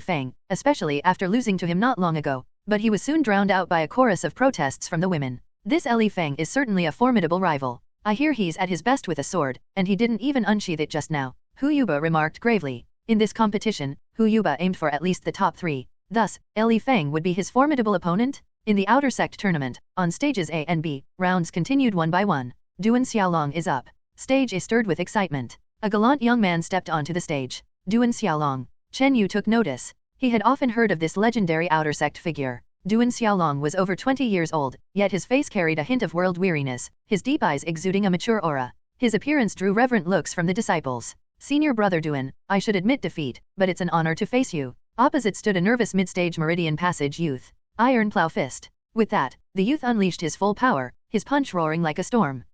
Feng, especially after losing to him not long ago, but he was soon drowned out by a chorus of protests from the women. This Li Feng is certainly a formidable rival. I hear he's at his best with a sword, and he didn't even unsheath it just now, Hu Yuba remarked gravely. In this competition, Hu Yuba aimed for at least the top 3. Thus, Li Feng would be his formidable opponent? In the outer sect tournament, on stages A and B, rounds continued one by one. Duan Xiaolong is up. Stage A stirred with excitement. A gallant young man stepped onto the stage. Duan Xiaolong. Chen Yu took notice. He had often heard of this legendary outer sect figure. Duan Xiaolong was over 20 years old, yet his face carried a hint of world weariness, his deep eyes exuding a mature aura. His appearance drew reverent looks from the disciples. Senior brother Duan, I should admit defeat, but it's an honor to face you. Opposite stood a nervous mid-stage Meridian Passage youth. Iron Plow Fist. With that, the youth unleashed his full power, his punch roaring like a storm.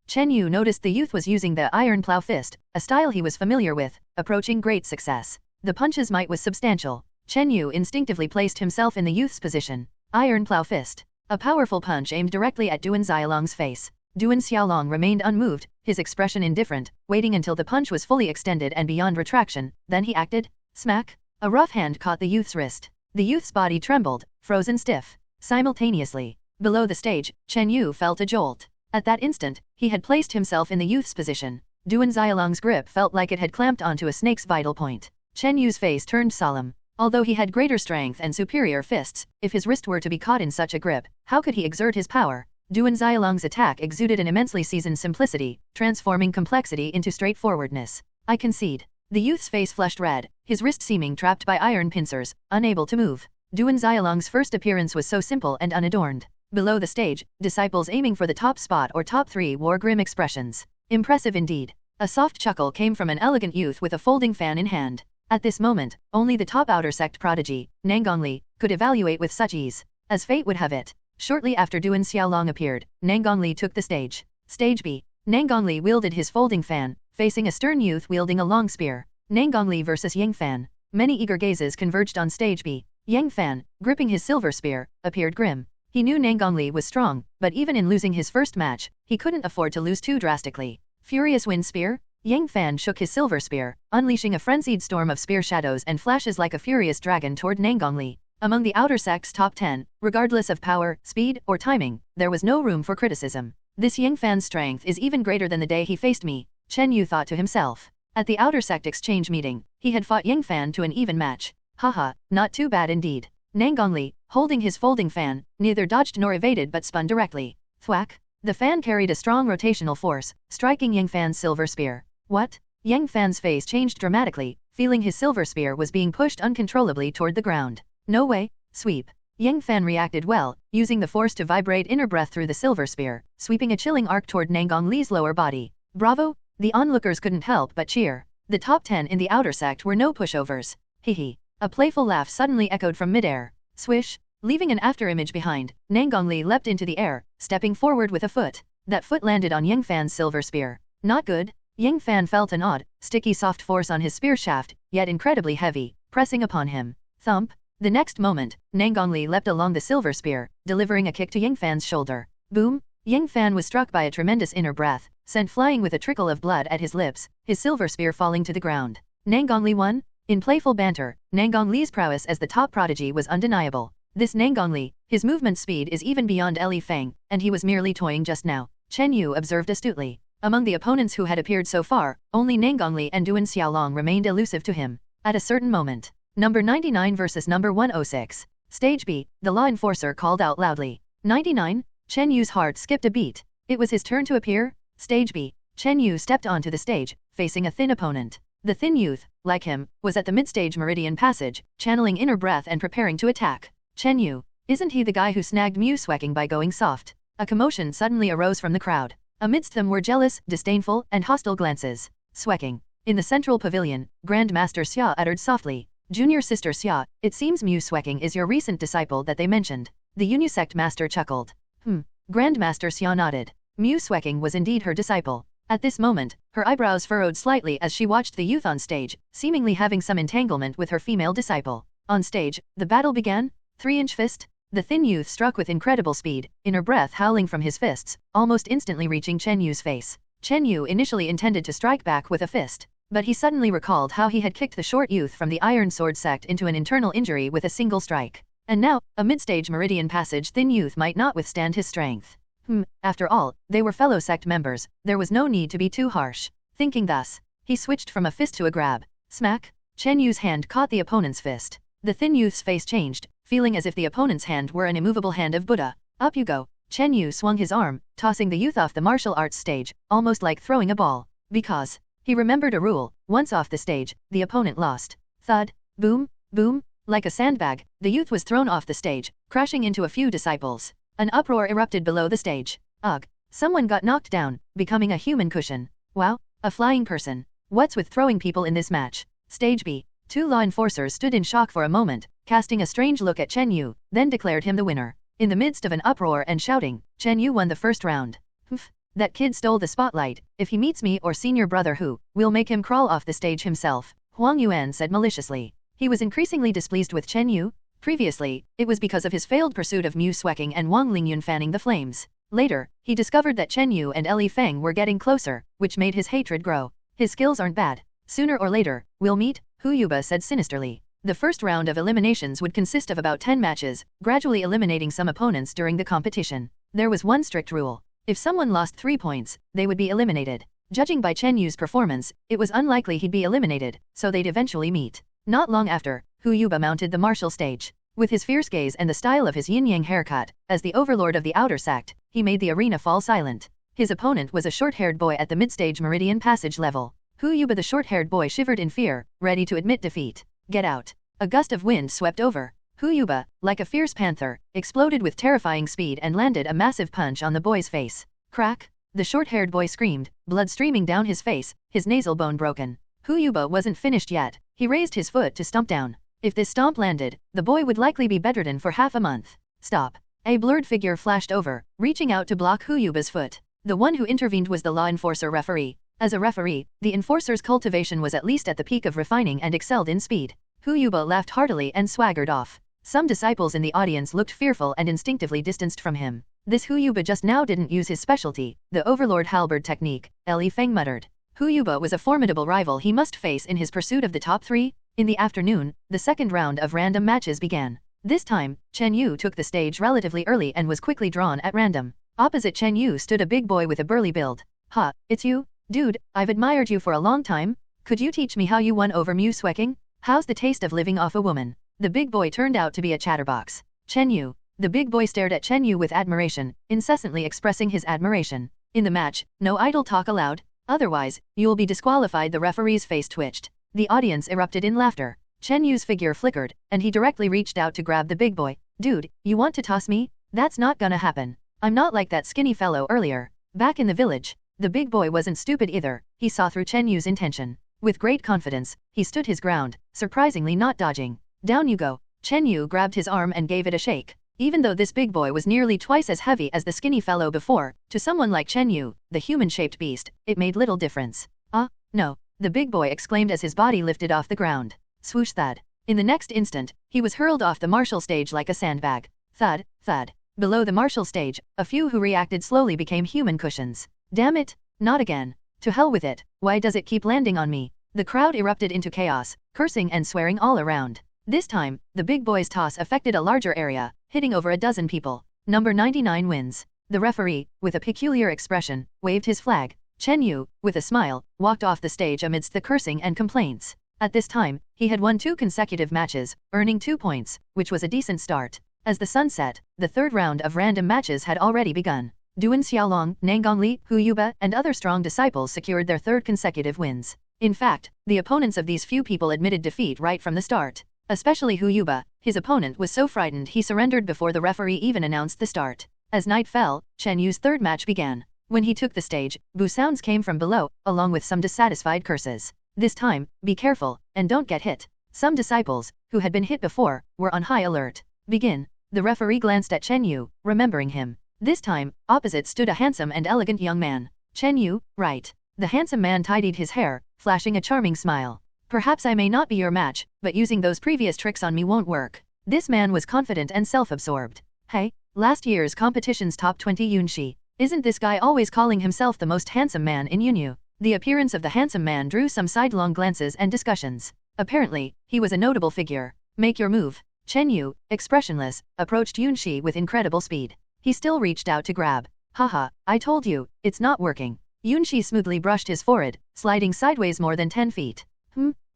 Chen Yu noticed the youth was using the Iron Plow Fist, a style he was familiar with, approaching great success. The punch's might was substantial. Chen Yu instinctively placed himself in the youth's position. Iron Plow Fist. A powerful punch aimed directly at Duan Xiaolong's face. Duan Xiaolong remained unmoved, his expression indifferent, waiting until the punch was fully extended and beyond retraction, then he acted. Smack! A rough hand caught the youth's wrist. The youth's body trembled, frozen stiff. Simultaneously, below the stage, Chen Yu felt a jolt. At that instant, he had placed himself in the youth's position. Duan Xiaolong's grip felt like it had clamped onto a snake's vital point. Chen Yu's face turned solemn. Although he had greater strength and superior fists, if his wrist were to be caught in such a grip, how could he exert his power? Duan Xiaolong's attack exuded an immensely seasoned simplicity, transforming complexity into straightforwardness. I concede. The youth's face flushed red, his wrist seeming trapped by iron pincers, unable to move. Duan Xiaolong's first appearance was so simple and unadorned. Below the stage, disciples aiming for the top spot or top 3 wore grim expressions. Impressive indeed. A soft chuckle came from an elegant youth with a folding fan in hand. At this moment, only the top outer sect prodigy, Nangongli, could evaluate with such ease. As fate would have it, shortly after Duan Xiaolong appeared, Nangongli took the stage. Stage B. Nangongli wielded his folding fan, facing a stern youth wielding a long spear. Nangongli versus Yang Fan. Many eager gazes converged on stage B. Yang Fan, gripping his silver spear, appeared grim. He knew Nangongli was strong, but even in losing his first match, he couldn't afford to lose too drastically. Furious Wind Spear? Yang Fan shook his silver spear, unleashing a frenzied storm of spear shadows and flashes like a furious dragon toward Nangongli. Among the outer sect's top 10, regardless of power, speed, or timing, there was no room for criticism. This Yang Fan's strength is even greater than the day he faced me, Chen Yu thought to himself. At the outer sect exchange meeting, he had fought Yang Fan to an even match. Haha, not too bad indeed. Nangongli, holding his folding fan, neither dodged nor evaded but spun directly. Thwack! The fan carried a strong rotational force, striking Yang Fan's silver spear. What? Yang Fan's face changed dramatically, feeling his silver spear was being pushed uncontrollably toward the ground. No way, sweep. Yang Fan reacted well, using the force to vibrate inner breath through the silver spear, sweeping a chilling arc toward Nangongli's lower body. Bravo! The onlookers couldn't help but cheer. The top 10 in the outer sect were no pushovers. Hehe. A playful laugh suddenly echoed from midair. Swish! Leaving an afterimage behind, Nangongli leapt into the air, stepping forward with a foot. That foot landed on Yang Fan's silver spear. Not good. Yang Fan felt an odd, sticky soft force on his spear shaft, yet incredibly heavy, pressing upon him. Thump! The next moment, Nangongli leapt along the silver spear, delivering a kick to Yang Fan's shoulder. Boom! Yang Fan was struck by a tremendous inner breath, sent flying with a trickle of blood at his lips, his silver spear falling to the ground. Nangongli won? In playful banter, Nangongli's prowess as the top prodigy was undeniable. This Nangongli, his movement speed is even beyond Li Feng, and he was merely toying just now, Chen Yu observed astutely. Among the opponents who had appeared so far, only Nangongli and Duan Xiaolong remained elusive to him. At a certain moment, number 99 versus number 106. Stage B, the law enforcer called out loudly. 99? Chen Yu's heart skipped a beat. It was his turn to appear? Stage B. Chen Yu stepped onto the stage, facing a thin opponent. The thin youth, like him, was at the mid-stage meridian passage, channeling inner breath and preparing to attack. Chen Yu, isn't he the guy who snagged Muing by going soft? A commotion suddenly arose from the crowd. Amidst them were jealous, disdainful, and hostile glances. Swecking. In the central pavilion, Grand Master Xia uttered softly. Junior Sister Xia, it seems Muing is your recent disciple that they mentioned. The Unisect Master chuckled. Grand Master Xia nodded. Muing was indeed her disciple. At this moment, her eyebrows furrowed slightly as she watched the youth on stage, seemingly having some entanglement with her female disciple. On stage, the battle began. 3-inch fist? The thin youth struck with incredible speed, inner breath howling from his fists, almost instantly reaching Chen Yu's face. Chen Yu initially intended to strike back with a fist, but he suddenly recalled how he had kicked the short youth from the Iron Sword sect into an internal injury with a single strike. And now, a mid-stage meridian passage thin youth might not withstand his strength. After all, they were fellow sect members, there was no need to be too harsh. Thinking thus, he switched from a fist to a grab. Smack! Chen Yu's hand caught the opponent's fist. The thin youth's face changed, feeling as if the opponent's hand were an immovable hand of Buddha. Up you go. Chen Yu swung his arm, tossing the youth off the martial arts stage, almost like throwing a ball. Because he remembered a rule, once off the stage, the opponent lost. Thud, boom, boom, like a sandbag, the youth was thrown off the stage, crashing into a few disciples. An uproar erupted below the stage. Ugh, someone got knocked down, becoming a human cushion. Wow, a flying person. What's with throwing people in this match? Stage B. 2 law enforcers stood in shock for a moment, casting a strange look at Chen Yu, then declared him the winner. In the midst of an uproar and shouting, Chen Yu won the first round. That kid stole the spotlight. If he meets me or senior brother Hu, we'll make him crawl off the stage himself, Huang Yuan said maliciously. He was increasingly displeased with Chen Yu. Previously, it was because of his failed pursuit of Muing and Wong Ling Yun fanning the flames. Later, he discovered that Chen Yu and Li Feng were getting closer, which made his hatred grow. His skills aren't bad. Sooner or later, we'll meet, Hu Yuba said sinisterly. The first round of eliminations would consist of about 10 matches, gradually eliminating some opponents during the competition. There was one strict rule. If someone lost 3 points, they would be eliminated. Judging by Chen Yu's performance, it was unlikely he'd be eliminated, so they'd eventually meet. Not long after, Hu Yuba mounted the martial stage. With his fierce gaze and the style of his yin-yang haircut, as the overlord of the outer sect, he made the arena fall silent. His opponent was a short-haired boy at the mid-stage meridian passage level. Hu Yuba the short-haired boy shivered in fear, ready to admit defeat. Get out. A gust of wind swept over. Hu Yuba, like a fierce panther, exploded with terrifying speed and landed a massive punch on the boy's face. Crack! The short-haired boy screamed, blood streaming down his face, his nasal bone broken. Hu Yuba wasn't finished yet. He raised his foot to stomp down. If this stomp landed, the boy would likely be bedridden for half a month. Stop. A blurred figure flashed over, reaching out to block Hu Yuba's foot. The one who intervened was the law enforcer referee. As a referee, the enforcer's cultivation was at least at the peak of refining and excelled in speed. Hu Yuba laughed heartily and swaggered off. Some disciples in the audience looked fearful and instinctively distanced from him. This Hu Yuba just now didn't use his specialty, the Overlord Halberd technique, Li Feng muttered. Hu Yuba was a formidable rival he must face in his pursuit of the top 3. In the afternoon, the second round of random matches began. This time, Chen Yu took the stage relatively early and was quickly drawn at random. Opposite Chen Yu stood a big boy with a burly build. Ha, it's you? Dude, I've admired you for a long time. Could you teach me how you won over Muing? How's the taste of living off a woman? The big boy turned out to be a chatterbox. Chen Yu. The big boy stared at Chen Yu with admiration, incessantly expressing his admiration. In the match, no idle talk allowed, otherwise, you'll be disqualified. The referee's face twitched. The audience erupted in laughter. Chen Yu's figure flickered, and he directly reached out to grab the big boy. Dude, you want to toss me? That's not gonna happen. I'm not like that skinny fellow earlier. Back in the village, the big boy wasn't stupid either. He saw through Chen Yu's intention. With great confidence, he stood his ground, surprisingly not dodging. Down you go. Chen Yu grabbed his arm and gave it a shake. Even though this big boy was nearly twice as heavy as the skinny fellow before, to someone like Chen Yu, the human-shaped beast, it made little difference. No, the big boy exclaimed as his body lifted off the ground. Swoosh thud. In the next instant, he was hurled off the martial stage like a sandbag. Thud, thud. Below the martial stage, a few who reacted slowly became human cushions. Damn it, not again. To hell with it, why does it keep landing on me? The crowd erupted into chaos, cursing and swearing all around. This time, the big boy's toss affected a larger area, hitting over a dozen people. Number 99 wins. The referee, with a peculiar expression, waved his flag. Chen Yu, with a smile, walked off the stage amidst the cursing and complaints. At this time, he had won 2 consecutive matches, earning 2 points, which was a decent start. As the sun set, the third round of random matches had already begun. Duan Xiaolong, Nanggongli, Hu Yuba, and other strong disciples secured their 3rd consecutive wins. In fact, the opponents of these few people admitted defeat right from the start. Especially Hu Yuba, his opponent was so frightened he surrendered before the referee even announced the start. As night fell, Chen Yu's 3rd match began. When he took the stage, boo sounds came from below, along with some dissatisfied curses. This time, be careful, and don't get hit. Some disciples, who had been hit before, were on high alert. Begin. The referee glanced at Chen Yu, remembering him. This time, opposite stood a handsome and elegant young man. Chen Yu, right. The handsome man tidied his hair, flashing a charming smile. Perhaps I may not be your match, but using those previous tricks on me won't work. This man was confident and self-absorbed. Hey, last year's competition's top 20 Yunshi. Isn't this guy always calling himself the most handsome man in Yunyu? The appearance of the handsome man drew some sidelong glances and discussions. Apparently, he was a notable figure. Make your move. Chen Yu, expressionless, approached Yunshi with incredible speed. He still reached out to grab. Haha, I told you, it's not working. Yunshi smoothly brushed his forehead, sliding sideways more than 10 feet.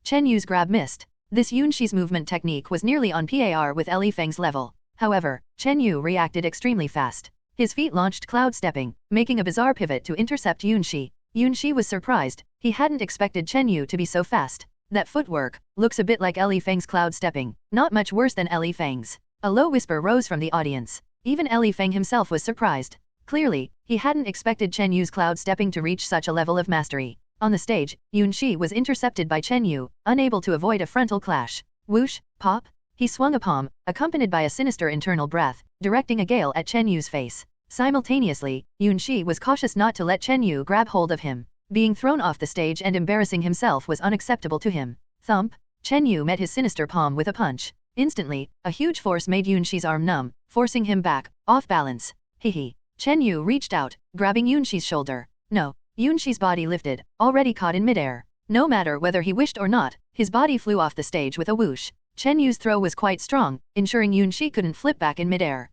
Chen Yu's grab missed. This Yunshi's movement technique was nearly on par with Li Feng's level. However, Chen Yu reacted extremely fast. His feet launched cloud stepping, making a bizarre pivot to intercept Yunshi. Yunshi was surprised. He hadn't expected Chen Yu to be so fast. That footwork looks a bit like Li Feng's cloud stepping, not much worse than Li Feng's. A low whisper rose from the audience. Even Li Feng himself was surprised. Clearly, he hadn't expected Chen Yu's cloud stepping to reach such a level of mastery. On the stage, Yunshi was intercepted by Chen Yu, unable to avoid a frontal clash. Whoosh, pop. He swung a palm, accompanied by a sinister internal breath, directing a gale at Chen Yu's face. Simultaneously, Yunshi was cautious not to let Chen Yu grab hold of him. Being thrown off the stage and embarrassing himself was unacceptable to him. Thump. Chen Yu met his sinister palm with a punch. Instantly, a huge force made Yunshi's arm numb, forcing him back, off balance. Hehe. Chen Yu reached out, grabbing Yunshi's shoulder. No. Yunshi's body lifted, already caught in midair. No matter whether he wished or not, his body flew off the stage with a whoosh. Chen Yu's throw was quite strong, ensuring Yunshi couldn't flip back in midair.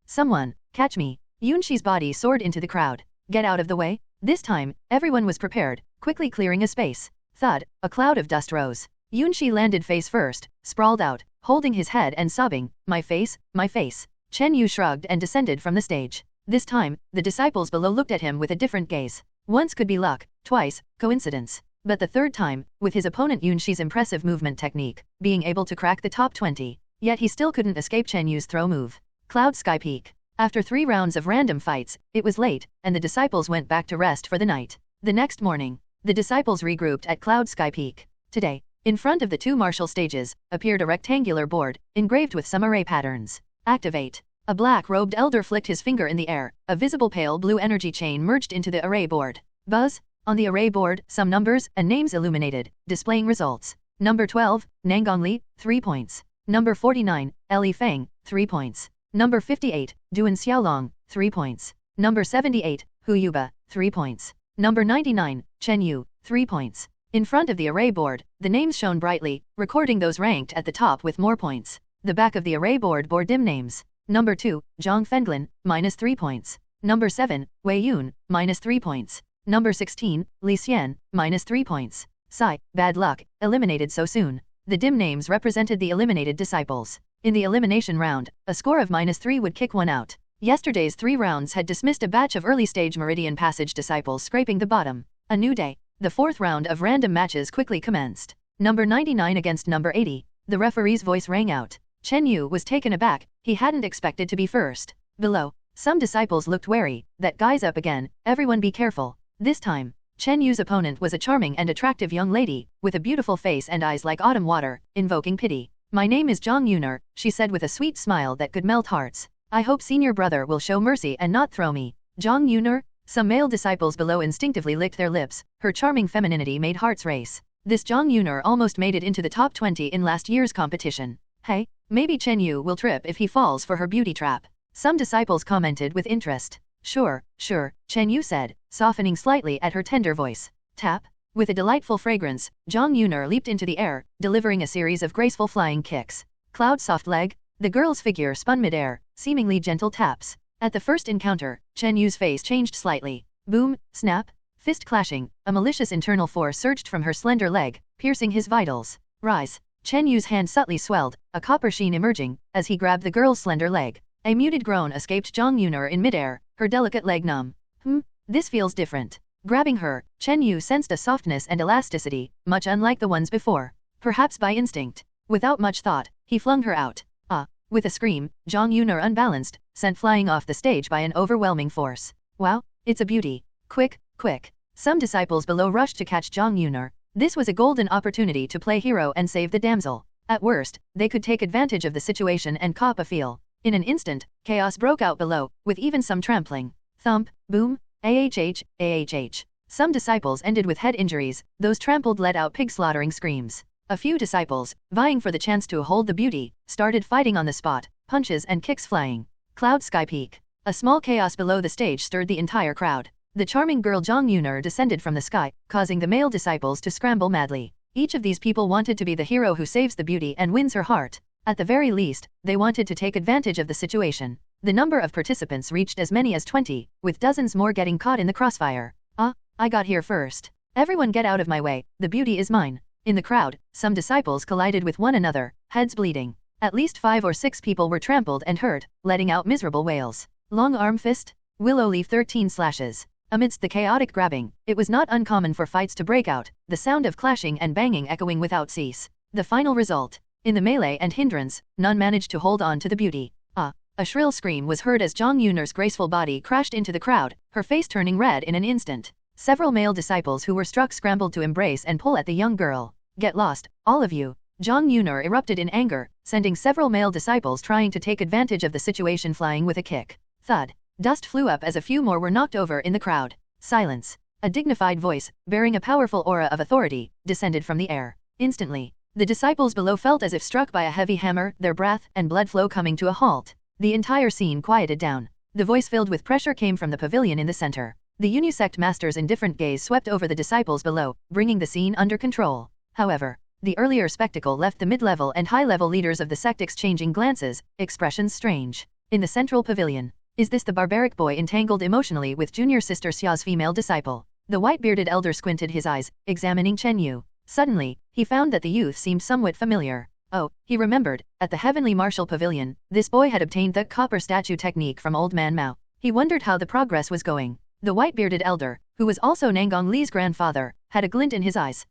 Someone, catch me. Yunshi's body soared into the crowd. Get out of the way. This time, everyone was prepared, quickly clearing a space. Thud, a cloud of dust rose. Yunshi landed face first, sprawled out, holding his head and sobbing, my face, my face. Chen Yu shrugged and descended from the stage. This time, the disciples below looked at him with a different gaze. Once could be luck, twice, coincidence. But the third time, with his opponent Yunshi's impressive movement technique, being able to crack the top 20, yet he still couldn't escape Chen Yu's throw move. Cloud Sky Peak. After 3 rounds of random fights, it was late, and the disciples went back to rest for the night. The next morning, the disciples regrouped at Cloud Sky Peak. Today, in front of the 2 martial stages, appeared a rectangular board, engraved with some array patterns. Activate. A black-robed elder flicked his finger in the air. A visible pale blue energy chain merged into the array board. Buzz. On the array board, some numbers and names illuminated, displaying results. Number 12, Nanggongli, 3 points. Number 49, Li Feng, 3 points. Number 58, Duan Xiaolong, 3 points. Number 78, Hu Yuba, 3 points. Number 99, Chen Yu, 3 points. In front of the array board, the names shone brightly, recording those ranked at the top with more points. The back of the array board bore dim names. Number 2, Zhang Fenglin, -3 points. Number 7, Wei Yun, -3 points. Number 16, Li Xian, -3 points. Sigh, bad luck, eliminated so soon. The dim names represented the eliminated disciples. In the elimination round, a score of -3 would kick one out. Yesterday's 3 rounds had dismissed a batch of early-stage Meridian Passage disciples scraping the bottom. A new day. The 4th round of random matches quickly commenced. Number 99 against number 80. The referee's voice rang out. Chen Yu was taken aback. He hadn't expected to be first. Below, some disciples looked wary. That guy's up again, everyone be careful. This time, Chen Yu's opponent was a charming and attractive young lady, with a beautiful face and eyes like autumn water, invoking pity. My name is Zhang Yuner, she said with a sweet smile that could melt hearts. I hope senior brother will show mercy and not throw me. Zhang Yuner? Some male disciples below instinctively licked their lips. Her charming femininity made hearts race. This Zhang Yuner almost made it into the top 20 in last year's competition. Hey, maybe Chen Yu will trip if he falls for her beauty trap. Some disciples commented with interest. Sure, Chen Yu said, softening slightly at her tender voice. Tap. With a delightful fragrance, Zhang Yuner leaped into the air, delivering a series of graceful flying kicks. Cloud soft leg. The girl's figure spun mid-air, seemingly gentle taps. At the first encounter, Chen Yu's face changed slightly. Boom, snap, fist clashing, a malicious internal force surged from her slender leg, piercing his vitals. Rise. Chen Yu's hand subtly swelled, a copper sheen emerging, as he grabbed the girl's slender leg. A muted groan escaped Zhang Yuner in midair, her delicate leg numb. This feels different. Grabbing her, Chen Yu sensed a softness and elasticity, much unlike the ones before. Perhaps by instinct. Without much thought, he flung her out. With a scream, Zhang Yuner unbalanced, sent flying off the stage by an overwhelming force. Wow, it's a beauty. Quick. Some disciples below rushed to catch Zhang Yuner. This was a golden opportunity to play hero and save the damsel. At worst, they could take advantage of the situation and cop a feel. In an instant, chaos broke out below, with even some trampling. Thump, boom, ahh. Some disciples ended with head injuries, those trampled let out pig-slaughtering screams. A few disciples, vying for the chance to hold the beauty, started fighting on the spot, punches and kicks flying. Cloud sky peak. A small chaos below the stage stirred the entire crowd. The charming girl Zhang Yuner descended from the sky, causing the male disciples to scramble madly. Each of these people wanted to be the hero who saves the beauty and wins her heart. At the very least, they wanted to take advantage of the situation. The number of participants reached as many as 20, with dozens more getting caught in the crossfire. I got here first. Everyone get out of my way, the beauty is mine. In the crowd, some disciples collided with one another, heads bleeding. At least 5 or 6 people were trampled and hurt, letting out miserable wails. Long arm fist, willow leaf 13 slashes. Amidst the chaotic grabbing, it was not uncommon for fights to break out, the sound of clashing and banging echoing without cease. The final result. In the melee and hindrance, none managed to hold on to the beauty. A shrill scream was heard as Zhang Yuner's graceful body crashed into the crowd, her face turning red in an instant. Several male disciples who were struck scrambled to embrace and pull at the young girl. Get lost, all of you. Zhang Yuner erupted in anger, sending several male disciples trying to take advantage of the situation flying with a kick. Thud. Dust flew up as a few more were knocked over in the crowd. Silence. A dignified voice, bearing a powerful aura of authority, descended from the air. Instantly, the disciples below felt as if struck by a heavy hammer, their breath and blood flow coming to a halt. The entire scene quieted down. The voice filled with pressure came from the pavilion in the center. The Unisect master's indifferent gaze swept over the disciples below, bringing the scene under control. However, the earlier spectacle left the mid-level and high-level leaders of the sect exchanging glances, expressions strange. In the central pavilion, is this the barbaric boy entangled emotionally with junior sister Xia's female disciple? The white-bearded elder squinted his eyes, examining Chen Yu. Suddenly, he found that the youth seemed somewhat familiar. Oh, he remembered, at the Heavenly Martial Pavilion, this boy had obtained the copper statue technique from Old Man Mao. He wondered how the progress was going. The white-bearded elder, who was also Nangong Li's grandfather, had a glint in his eyes.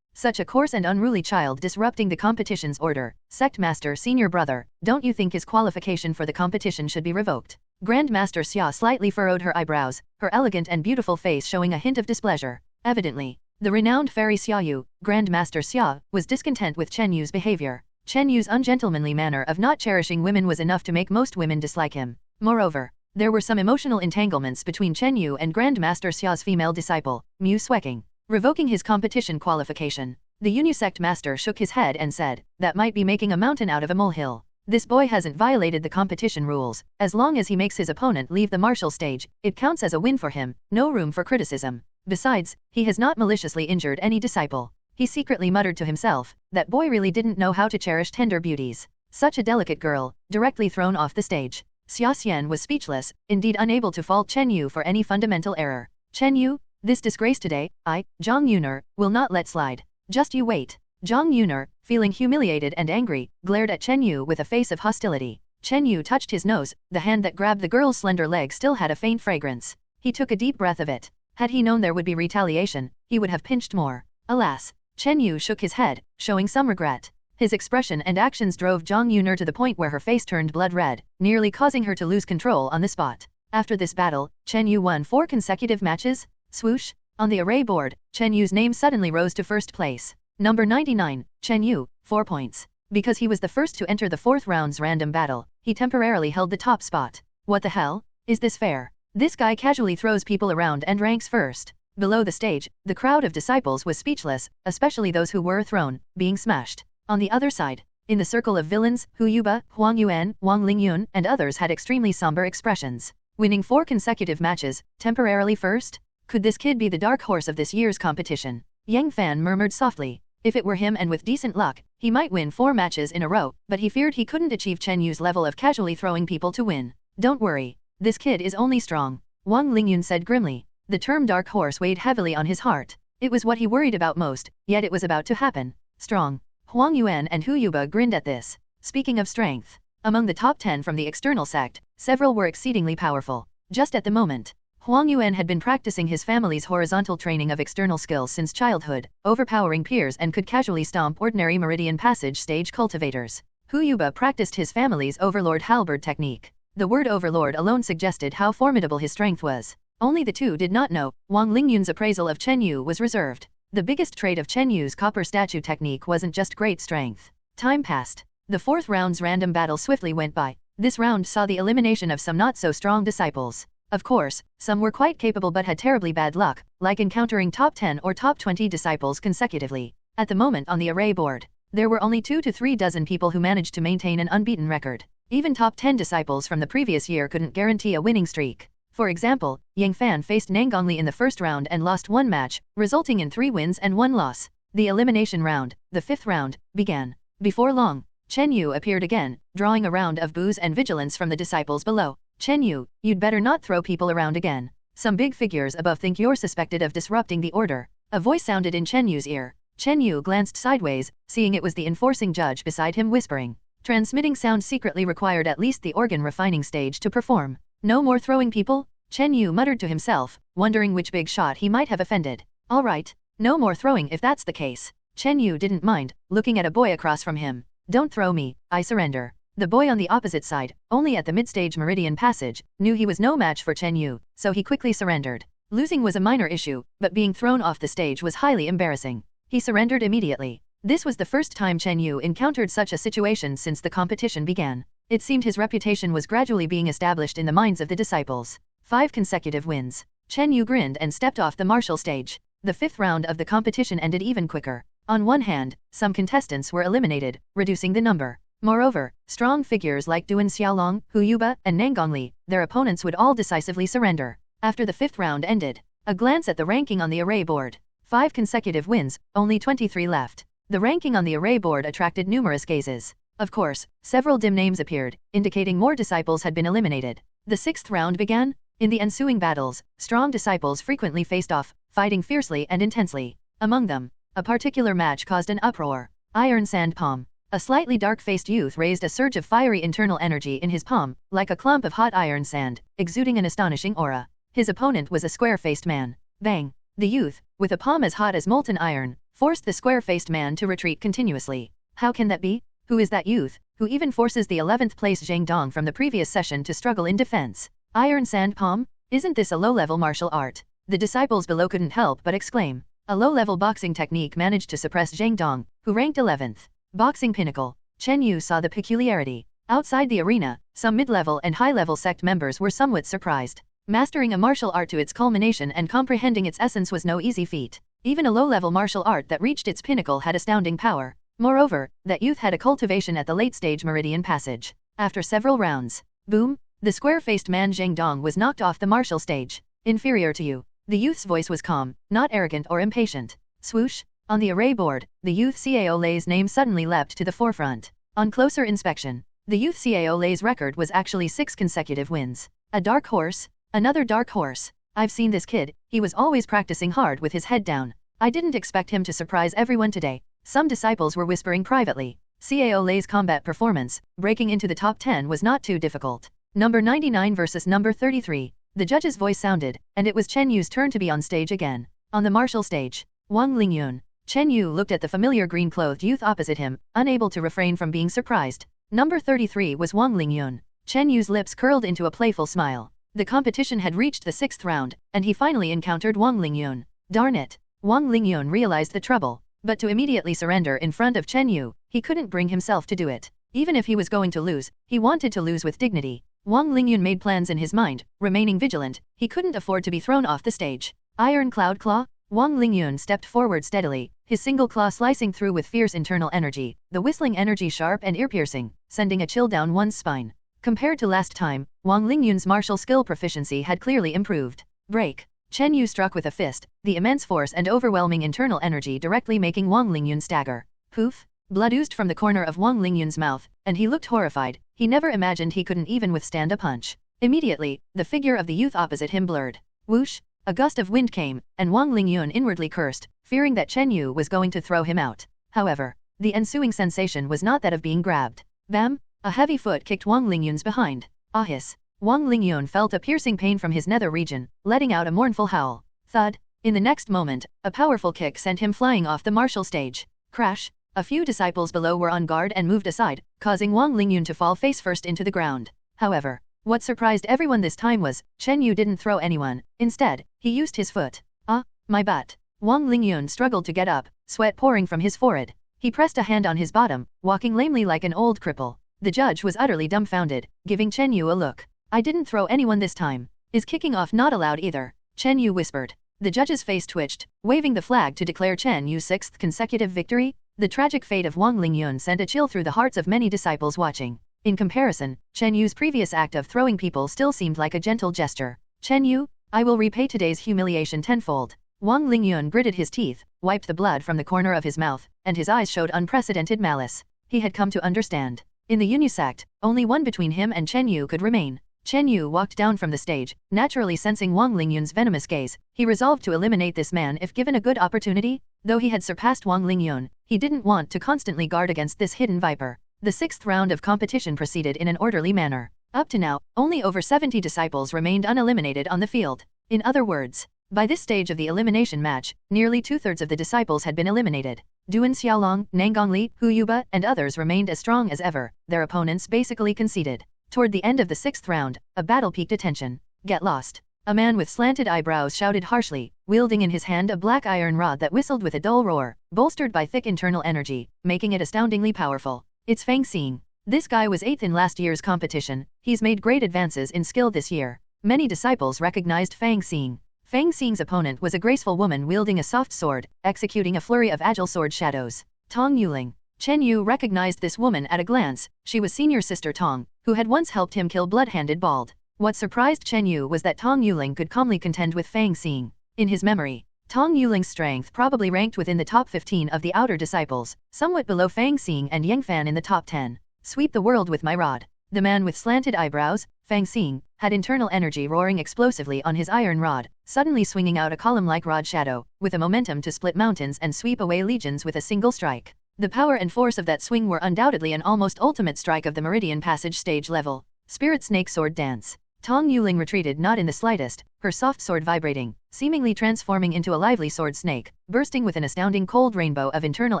Such a coarse and unruly child disrupting the competition's order. Sect Master Senior Brother, don't you think his qualification for the competition should be revoked? Grandmaster Xia slightly furrowed her eyebrows, her elegant and beautiful face showing a hint of displeasure. Evidently, the renowned fairy Xiaoyu, Grandmaster Xia, was discontent with Chen Yu's behavior. Chen Yu's ungentlemanly manner of not cherishing women was enough to make most women dislike him. Moreover, there were some emotional entanglements between Chen Yu and Grandmaster Xia's female disciple, Mu Sueking. Revoking his competition qualification, the Unisect master shook his head and said, that might be making a mountain out of a molehill. This boy hasn't violated the competition rules. As long as he makes his opponent leave the martial stage, it counts as a win for him, no room for criticism. Besides, he has not maliciously injured any disciple. He secretly muttered to himself, that boy really didn't know how to cherish tender beauties. Such a delicate girl, directly thrown off the stage. Xia Xian was speechless, indeed unable to fault Chen Yu for any fundamental error. Chen Yu, this disgrace today, Zhang Yuner, will not let slide. Just you wait. Zhang Yuner, feeling humiliated and angry, glared at Chen Yu with a face of hostility. Chen Yu touched his nose, the hand that grabbed the girl's slender leg still had a faint fragrance. He took a deep breath of it. Had he known there would be retaliation, he would have pinched more. Alas, Chen Yu shook his head, showing some regret. His expression and actions drove Zhang Yuner to the point where her face turned blood red, nearly causing her to lose control on the spot. After this battle, Chen Yu won 4 consecutive matches. Swoosh! On the array board, Chen Yu's name suddenly rose to first place. Number 99, Chen Yu, 4 points. Because he was the first to enter the 4th round's random battle, he temporarily held the top spot. What the hell? Is this fair? This guy casually throws people around and ranks first. Below the stage, the crowd of disciples was speechless, especially those who were thrown, being smashed. On the other side, in the circle of villains, Hu Yuba, Huang Yuan, Wong Ling Yun, and others had extremely somber expressions. Winning 4 consecutive matches, temporarily first? Could this kid be the dark horse of this year's competition? Yang Fan murmured softly. If it were him and with decent luck, he might win 4 matches in a row, but he feared he couldn't achieve Chen Yu's level of casually throwing people to win. Don't worry. This kid is only strong, Wong Ling Yun said grimly. The term dark horse weighed heavily on his heart. It was what he worried about most, yet it was about to happen. Strong. Huang Yuan and Hu Yuba grinned at this. Speaking of strength, among the top 10 from the external sect, several were exceedingly powerful. Just at the moment, Huang Yuan had been practicing his family's horizontal training of external skills since childhood, overpowering peers and could casually stomp ordinary Meridian Passage stage cultivators. Hu Yuba practiced his family's Overlord Halberd technique. The word Overlord alone suggested how formidable his strength was. Only the two did not know, Wong Ling Yun's appraisal of Chen Yu was reserved. The biggest trait of Chen Yu's copper statue technique wasn't just great strength. Time passed. The 4th round's random battle swiftly went by. This round saw the elimination of some not-so-strong disciples. Of course, some were quite capable but had terribly bad luck, like encountering top 10 or top 20 disciples consecutively. At the moment on the array board, there were only 2 to 3 dozen people who managed to maintain an unbeaten record. Even top 10 disciples from the previous year couldn't guarantee a winning streak. For example, Yang Fan faced Nangongli in the first round and lost 1 match, resulting in 3 wins and 1 loss. The elimination round, the 5th round, began. Before long, Chen Yu appeared again, drawing a round of boos and vigilance from the disciples below. Chen Yu, you'd better not throw people around again. Some big figures above think you're suspected of disrupting the order. A voice sounded in Chen Yu's ear. Chen Yu glanced sideways, seeing it was the enforcing judge beside him whispering. Transmitting sound secretly required at least the organ refining stage to perform. No more throwing people? Chen Yu muttered to himself, wondering which big shot he might have offended. All right, no more throwing if that's the case. Chen Yu didn't mind, looking at a boy across from him. Don't throw me, I surrender. The boy on the opposite side, only at the mid-stage Meridian Passage, knew he was no match for Chen Yu, so he quickly surrendered. Losing was a minor issue, but being thrown off the stage was highly embarrassing. He surrendered immediately. This was the first time Chen Yu encountered such a situation since the competition began. It seemed his reputation was gradually being established in the minds of the disciples. 5 consecutive wins. Chen Yu grinned and stepped off the martial stage. The 5th round of the competition ended even quicker. On one hand, some contestants were eliminated, reducing the number. Moreover, strong figures like Duan Xiaolong, Hu Yuba, and Nangongli, their opponents would all decisively surrender. After the 5th round ended, a glance at the ranking on the array board. 5 consecutive wins, only 23 left. The ranking on the array board attracted numerous gazes. Of course, several dim names appeared, indicating more disciples had been eliminated. The 6th round began. In the ensuing battles, strong disciples frequently faced off, fighting fiercely and intensely. Among them, a particular match caused an uproar. Iron Sand Palm. A slightly dark-faced youth raised a surge of fiery internal energy in his palm, like a clump of hot iron sand, exuding an astonishing aura. His opponent was a square-faced man. Bang! The youth, with a palm as hot as molten iron, forced the square-faced man to retreat continuously. How can that be? Who is that youth, who even forces the 11th place Zhang Dong from the previous session to struggle in defense? Iron Sand Palm? Isn't this a low-level martial art? The disciples below couldn't help but exclaim. A low-level boxing technique managed to suppress Zhang Dong, who ranked 11th. Boxing Pinnacle. Chen Yu saw the peculiarity. Outside the arena, some mid-level and high-level sect members were somewhat surprised. Mastering a martial art to its culmination and comprehending its essence was no easy feat. Even a low-level martial art that reached its pinnacle had astounding power. Moreover, that youth had a cultivation at the late-stage Meridian Passage. After several rounds, boom, the square-faced man Zhang Dong was knocked off the martial stage. Inferior to you. The youth's voice was calm, not arrogant or impatient. Swoosh. On the array board, the youth Cao Lei's name suddenly leapt to the forefront. On closer inspection, the youth Cao Lei's record was actually 6 consecutive wins. A dark horse? Another dark horse. I've seen this kid, he was always practicing hard with his head down. I didn't expect him to surprise everyone today. Some disciples were whispering privately. Cao Lei's combat performance, breaking into the top 10 was not too difficult. Number 99 versus number 33. The judge's voice sounded, and it was Chen Yu's turn to be on stage again. On the martial stage, Wong Ling Yun. Chen Yu looked at the familiar green-clothed youth opposite him, unable to refrain from being surprised. Number 33 was Wong Ling Yun. Chen Yu's lips curled into a playful smile. The competition had reached the 6th round, and he finally encountered Wong Ling Yun. Darn it! Wong Ling Yun realized the trouble. But to immediately surrender in front of Chen Yu, he couldn't bring himself to do it. Even if he was going to lose, he wanted to lose with dignity. Wong Ling Yun made plans in his mind, remaining vigilant. He couldn't afford to be thrown off the stage. Iron Cloud Claw? Wong Ling Yun stepped forward steadily, his single claw slicing through with fierce internal energy, the whistling energy sharp and ear-piercing, sending a chill down one's spine. Compared to last time, Wong Ling Yun's martial skill proficiency had clearly improved. Break. Chen Yu struck with a fist, the immense force and overwhelming internal energy directly making Wong Ling Yun stagger. Poof! Blood oozed from the corner of Wong Ling Yun's mouth, and he looked horrified. He never imagined he couldn't even withstand a punch. Immediately, the figure of the youth opposite him blurred. Whoosh! A gust of wind came, and Wong Ling Yun inwardly cursed, fearing that Chen Yu was going to throw him out. However, the ensuing sensation was not that of being grabbed. Bam! A heavy foot kicked Wong Ling Yun's behind. Ah hiss! Wong Ling Yun felt a piercing pain from his nether region, letting out a mournful howl. Thud! In the next moment, a powerful kick sent him flying off the martial stage. Crash! A few disciples below were on guard and moved aside, causing Wong Ling Yun to fall face first into the ground. However, what surprised everyone this time was, Chen Yu didn't throw anyone. Instead, he used his foot. Ah, my butt. Wong Ling Yun struggled to get up, sweat pouring from his forehead. He pressed a hand on his bottom, walking lamely like an old cripple. The judge was utterly dumbfounded, giving Chen Yu a look. I didn't throw anyone this time. Is kicking off not allowed either? Chen Yu whispered. The judge's face twitched, waving the flag to declare Chen Yu's sixth consecutive victory. The tragic fate of Wong Ling Yun sent a chill through the hearts of many disciples watching. In comparison, Chen Yu's previous act of throwing people still seemed like a gentle gesture. Chen Yu, I will repay today's humiliation tenfold. Wong Ling Yun gritted his teeth, wiped the blood from the corner of his mouth, and his eyes showed unprecedented malice. He had come to understand. In the Yunyu sect, only one between him and Chen Yu could remain. Chen Yu walked down from the stage, naturally sensing Wong Ling Yun's venomous gaze. He resolved to eliminate this man if given a good opportunity. Though he had surpassed Wong Ling Yun, he didn't want to constantly guard against this hidden viper. The sixth round of competition proceeded in an orderly manner. Up to now, only over 70 disciples remained uneliminated on the field. In other words, by this stage of the elimination match, nearly 2/3 of the disciples had been eliminated. Duan Xiaolong, Nanggongli, Hu Yuba, and others remained as strong as ever. Their opponents basically conceded. Toward the end of the sixth round, a battle peaked attention. Get lost. A man with slanted eyebrows shouted harshly, wielding in his hand a black iron rod that whistled with a dull roar, bolstered by thick internal energy, making it astoundingly powerful. It's Fang Xing. This guy was 8th in last year's competition. He's made great advances in skill this year. Many disciples recognized Fang Xing. Fang Xing's opponent was a graceful woman wielding a soft sword, executing a flurry of agile sword shadows. Tong Yuling. Chen Yu recognized this woman at a glance. She was senior sister Tong, who had once helped him kill blood-handed Bald. What surprised Chen Yu was that Tong Yuling could calmly contend with Fang Xing. In his memory, Tong Yuling's strength probably ranked within the top 15 of the outer disciples, somewhat below Fang Xing and Yang Fan in the top 10. Sweep the world with my rod. The man with slanted eyebrows, Fang Xing, had internal energy roaring explosively on his iron rod, suddenly swinging out a column-like rod shadow, with a momentum to split mountains and sweep away legions with a single strike. The power and force of that swing were undoubtedly an almost ultimate strike of the Meridian Passage stage level. Spirit Snake Sword Dance. Tong Yuling retreated not in the slightest, her soft sword vibrating, seemingly transforming into a lively sword snake, bursting with an astounding cold rainbow of internal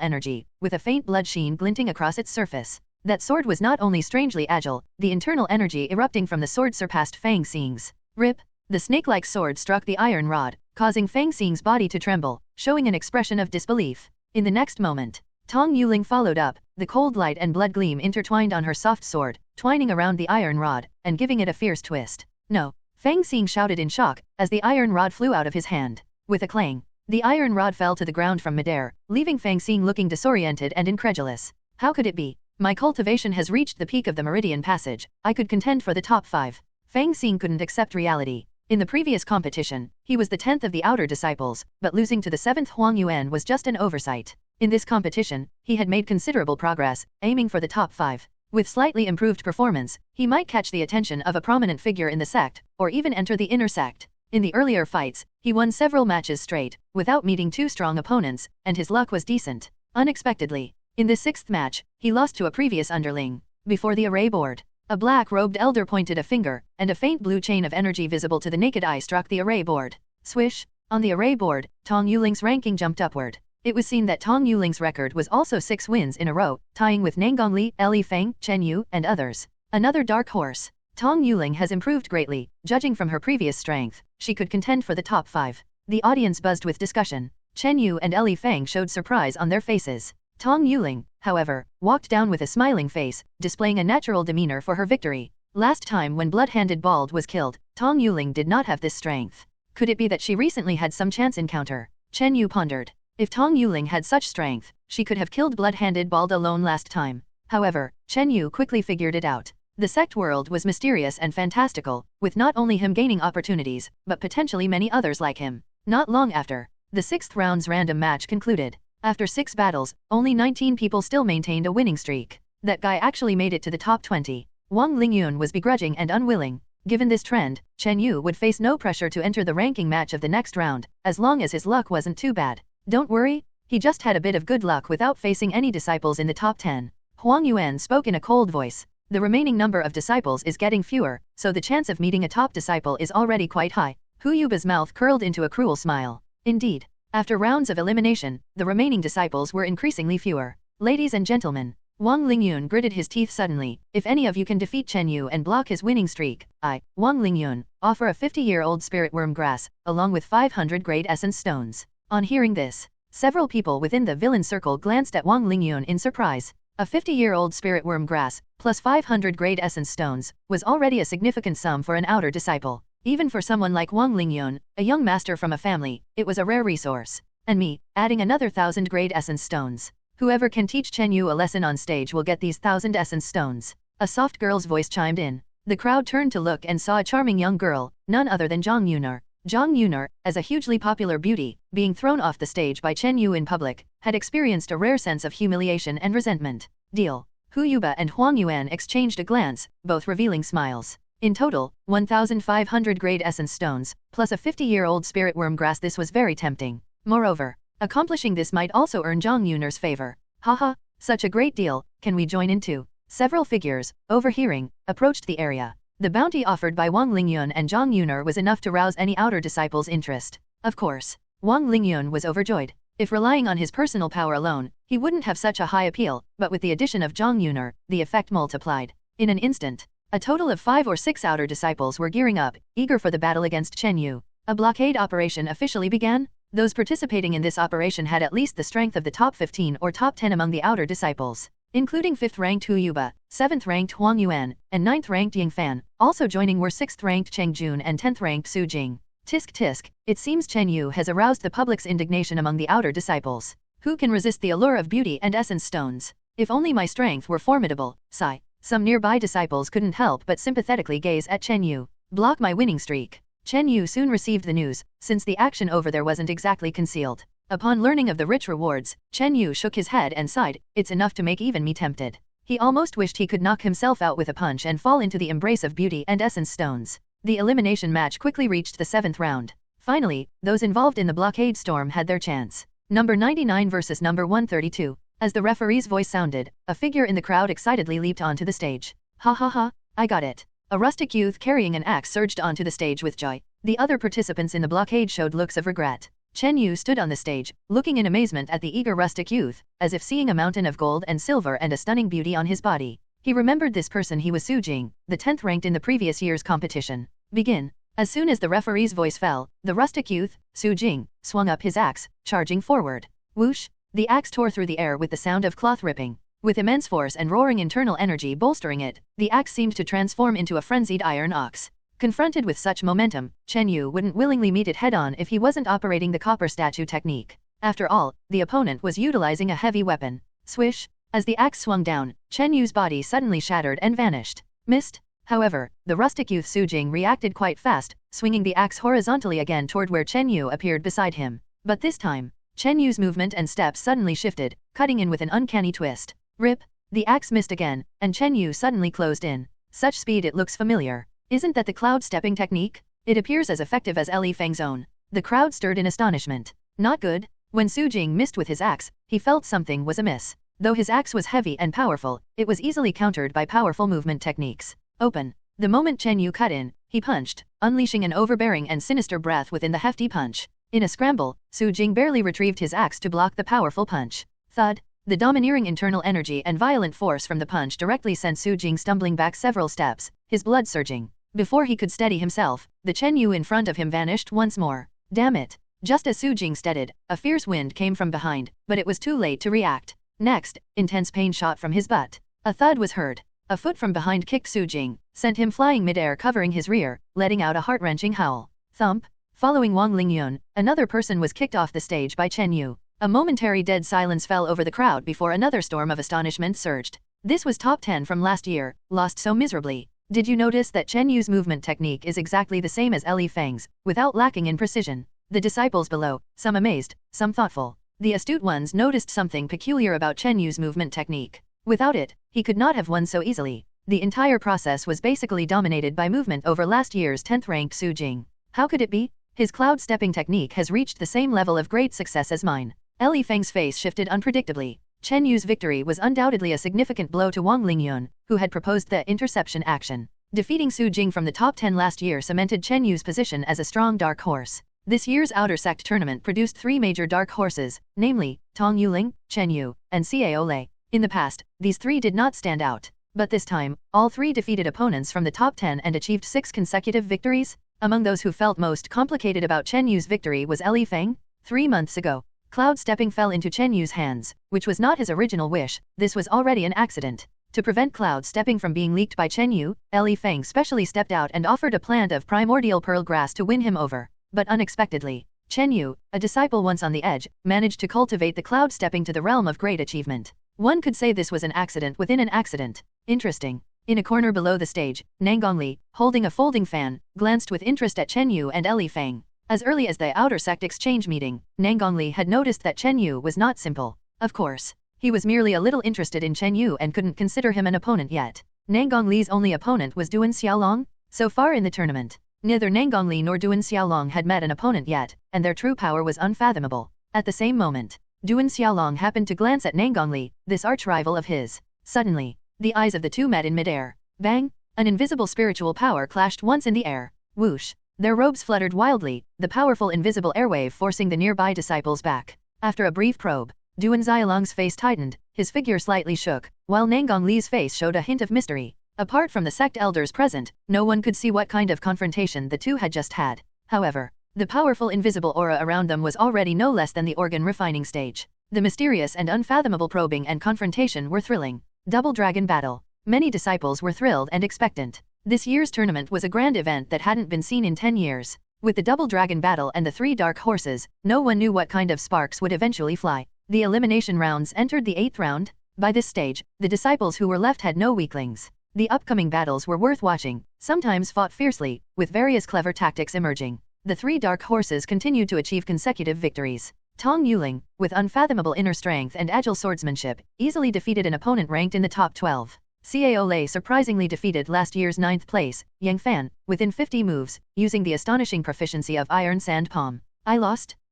energy, with a faint blood sheen glinting across its surface. That sword was not only strangely agile, the internal energy erupting from the sword surpassed Fang Xing's. Rip! The snake-like sword struck the iron rod, causing Fang Xing's body to tremble, showing an expression of disbelief. In the next moment, Tong Yuling followed up, the cold light and blood gleam intertwined on her soft sword, twining around the iron rod, and giving it a fierce twist. No! Fang Xing shouted in shock, as the iron rod flew out of his hand. With a clang, the iron rod fell to the ground from midair, leaving Fang Xing looking disoriented and incredulous. How could it be? My cultivation has reached the peak of the Meridian Passage. I could contend for the top 5. Fang Xing couldn't accept reality. In the previous competition, he was the 10th of the outer disciples, but losing to the 7th Huang Yuan was just an oversight. In this competition, he had made considerable progress, aiming for the top 5. With slightly improved performance, he might catch the attention of a prominent figure in the sect, or even enter the inner sect. In the earlier fights, he won several matches straight, without meeting 2 strong opponents, and his luck was decent. Unexpectedly, in the 6th match, he lost to a previous underling. Before the array board, a black-robed elder pointed a finger, and a faint blue chain of energy visible to the naked eye struck the array board. Swish! On the array board, Tong Yuling's ranking jumped upward. It was seen that Tong Yuling's record was also 6 wins in a row, tying with Nanggongli, Li Feng, Chen Yu, and others. Another dark horse. Tong Yuling has improved greatly, judging from her previous strength. She could contend for the top 5. The audience buzzed with discussion. Chen Yu and Li Feng showed surprise on their faces. Tong Yuling, however, walked down with a smiling face, displaying a natural demeanor for her victory. Last time when blood-handed Bald was killed, Tong Yuling did not have this strength. Could it be that she recently had some chance encounter? Chen Yu pondered. If Tong Yuling had such strength, she could have killed blood-handed Bald alone last time. However, Chen Yu quickly figured it out. The sect world was mysterious and fantastical, with not only him gaining opportunities, but potentially many others like him. Not long after, the 6th round's random match concluded. After 6 battles, only 19 people still maintained a winning streak. That guy actually made it to the top 20. Wong Ling Yun was begrudging and unwilling. Given this trend, Chen Yu would face no pressure to enter the ranking match of the next round, as long as his luck wasn't too bad. Don't worry, he just had a bit of good luck without facing any disciples in the top 10. Huang Yuan spoke in a cold voice. The remaining number of disciples is getting fewer, so the chance of meeting a top disciple is already quite high. Hu Yuba's mouth curled into a cruel smile. Indeed, after rounds of elimination, the remaining disciples were increasingly fewer. Ladies and gentlemen, Wong Ling Yun gritted his teeth suddenly. If any of you can defeat Chen Yu and block his winning streak, I, Wong Ling Yun, offer a 50-year-old spirit worm grass, along with 500 great essence stones. On hearing this, several people within the villain circle glanced at Wong Ling Yun in surprise. A 50-year-old spirit worm grass, plus 500 great essence stones, was already a significant sum for an outer disciple. Even for someone like Wong Ling Yun, a young master from a family, it was a rare resource. And me, adding another 1,000 great essence stones. Whoever can teach Chen Yu a lesson on stage will get these 1,000 essence stones. A soft girl's voice chimed in. The crowd turned to look and saw a charming young girl, none other than Zhang Yuner. Zhang Yuner, as a hugely popular beauty, being thrown off the stage by Chen Yu in public, had experienced a rare sense of humiliation and resentment. Deal. Hu Yuba and Huang Yuan exchanged a glance, both revealing smiles. In total, 1,500 great essence stones, plus a 50-year-old spirit worm grass. This was very tempting. Moreover, accomplishing this might also earn Zhang Yuner's favor. Haha, such a great deal, can we join in too? Several figures, overhearing, approached the area. The bounty offered by Wong Ling Yun and Zhang Yuner was enough to rouse any outer disciple's interest. Of course, Wong Ling Yun was overjoyed. If relying on his personal power alone, he wouldn't have such a high appeal, but with the addition of Zhang Yuner, the effect multiplied. In an instant, a total of 5 or 6 outer disciples were gearing up, eager for the battle against Chen Yu. A blockade operation officially began. Those participating in this operation had at least the strength of the top 15 or top 10 among the outer disciples, including 5th-ranked Hu Yuba, 7th-ranked Huang Yuan, and 9th-ranked Ying Fan. Also joining were 6th-ranked Cheng Jun and 10th-ranked Su Jing. Tisk tisk, it seems Chen Yu has aroused the public's indignation among the outer disciples. Who can resist the allure of beauty and essence stones? If only my strength were formidable, sigh. Some nearby disciples couldn't help but sympathetically gaze at Chen Yu. Block my winning streak. Chen Yu soon received the news, since the action over there wasn't exactly concealed. Upon learning of the rich rewards, Chen Yu shook his head and sighed. It's enough to make even me tempted. He almost wished he could knock himself out with a punch and fall into the embrace of beauty and essence stones. The elimination match quickly reached the 7th round. Finally, those involved in the blockade storm had their chance. Number 99 versus number 132. As the referee's voice sounded, a figure in the crowd excitedly leaped onto the stage. Ha ha ha, I got it. A rustic youth carrying an axe surged onto the stage with joy. The other participants in the blockade showed looks of regret. Chen Yu stood on the stage, looking in amazement at the eager rustic youth, as if seeing a mountain of gold and silver and a stunning beauty on his body. He remembered this person. He was Su Jing, the 10th ranked in the previous year's competition. Begin. As soon as the referee's voice fell, the rustic youth, Su Jing, swung up his axe, charging forward. Whoosh! The axe tore through the air with the sound of cloth ripping. With immense force and roaring internal energy bolstering it, the axe seemed to transform into a frenzied iron ox. Confronted with such momentum, Chen Yu wouldn't willingly meet it head-on if he wasn't operating the copper statue technique. After all, the opponent was utilizing a heavy weapon. Swish! As the axe swung down, Chen Yu's body suddenly shattered and vanished. Missed! However, the rustic youth Su Jing reacted quite fast, swinging the axe horizontally again toward where Chen Yu appeared beside him. But this time, Chen Yu's movement and steps suddenly shifted, cutting in with an uncanny twist. Rip! The axe missed again, and Chen Yu suddenly closed in. Such speed, it looks familiar. Isn't that the cloud stepping technique? It appears as effective as Li Feng's own. The crowd stirred in astonishment. Not good. When Su Jing missed with his axe, he felt something was amiss. Though his axe was heavy and powerful, it was easily countered by powerful movement techniques. Open. The moment Chen Yu cut in, he punched, unleashing an overbearing and sinister breath within the hefty punch. In a scramble, Su Jing barely retrieved his axe to block the powerful punch. Thud! The domineering internal energy and violent force from the punch directly sent Su Jing stumbling back several steps, his blood surging. Before he could steady himself, the Chen Yu in front of him vanished once more. Damn it! Just as Su Jing steadied, a fierce wind came from behind, but it was too late to react. Next, intense pain shot from his butt. A thud was heard. a foot from behind kicked Su Jing, sent him flying midair covering his rear, letting out a heart-wrenching howl. Thump. Following Wong Ling Yun, another person was kicked off the stage by Chen Yu. A momentary dead silence fell over the crowd before another storm of astonishment surged. This was top 10 from last year, lost so miserably. Did you notice that Chen Yu's movement technique is exactly the same as Li Feng's, without lacking in precision? The disciples below, some amazed, some thoughtful. The astute ones noticed something peculiar about Chen Yu's movement technique. Without it, he could not have won so easily. The entire process was basically dominated by movement over last year's 10th-ranked Su Jing. How could it be? His cloud stepping technique has reached the same level of great success as mine. Li Feng's face shifted unpredictably. Chen Yu's victory was undoubtedly a significant blow to Wong Ling Yun, who had proposed the interception action. Defeating Su Jing from the top 10 last year cemented Chen Yu's position as a strong dark horse. This year's Outer Sect tournament produced 3 major dark horses, namely, Tong Yuling, Chen Yu, and Cao Lei. In the past, these 3 did not stand out. But this time, all 3 defeated opponents from the top 10 and achieved 6 consecutive victories. Among those who felt most complicated about Chen Yu's victory was Li Feng. 3 months ago, cloud stepping fell into Chen Yu's hands, which was not his original wish. This was already an accident. To prevent cloud stepping from being leaked by Chen Yu, Li Feng specially stepped out and offered a plant of primordial pearl grass to win him over. But unexpectedly, Chen Yu, a disciple once on the edge, managed to cultivate the cloud stepping to the realm of great achievement. One could say this was an accident within an accident. Interesting. In a corner below the stage, Nangongli, holding a folding fan, glanced with interest at Chen Yu and Li Feng. As early as the Outer Sect exchange meeting, Nangongli had noticed that Chen Yu was not simple. Of course, he was merely a little interested in Chen Yu and couldn't consider him an opponent yet. Nangongli's only opponent was Duan Xiaolong. So far in the tournament, neither Nangongli nor Duan Xiaolong had met an opponent yet, and their true power was unfathomable. At the same moment, Duan Xiaolong happened to glance at Nangongli, this arch-rival of his. Suddenly, the eyes of the two met in midair. Bang! An invisible spiritual power clashed once in the air. Whoosh! Their robes fluttered wildly, the powerful invisible airwave forcing the nearby disciples back. After a brief probe, Duan Xiaolong's face tightened, his figure slightly shook, while Nangongli's face showed a hint of mystery. Apart from the sect elders present, no one could see what kind of confrontation the two had just had. However, the powerful invisible aura around them was already no less than the organ refining stage. The mysterious and unfathomable probing and confrontation were thrilling. Double Dragon Battle. Many disciples were thrilled and expectant. This year's tournament was a grand event that hadn't been seen in 10 years. With the Double Dragon Battle and the 3 dark horses, no one knew what kind of sparks would eventually fly. The elimination rounds entered the 8th round. By this stage, the disciples who were left had no weaklings. The upcoming battles were worth watching, sometimes fought fiercely, with various clever tactics emerging. The 3 dark horses continued to achieve consecutive victories. Tong Yuling, with unfathomable inner strength and agile swordsmanship, easily defeated an opponent ranked in the top 12. Cao Lei surprisingly defeated last year's 9th place, Yang Fan, within 50 moves, using the astonishing proficiency of Iron Sand Palm. I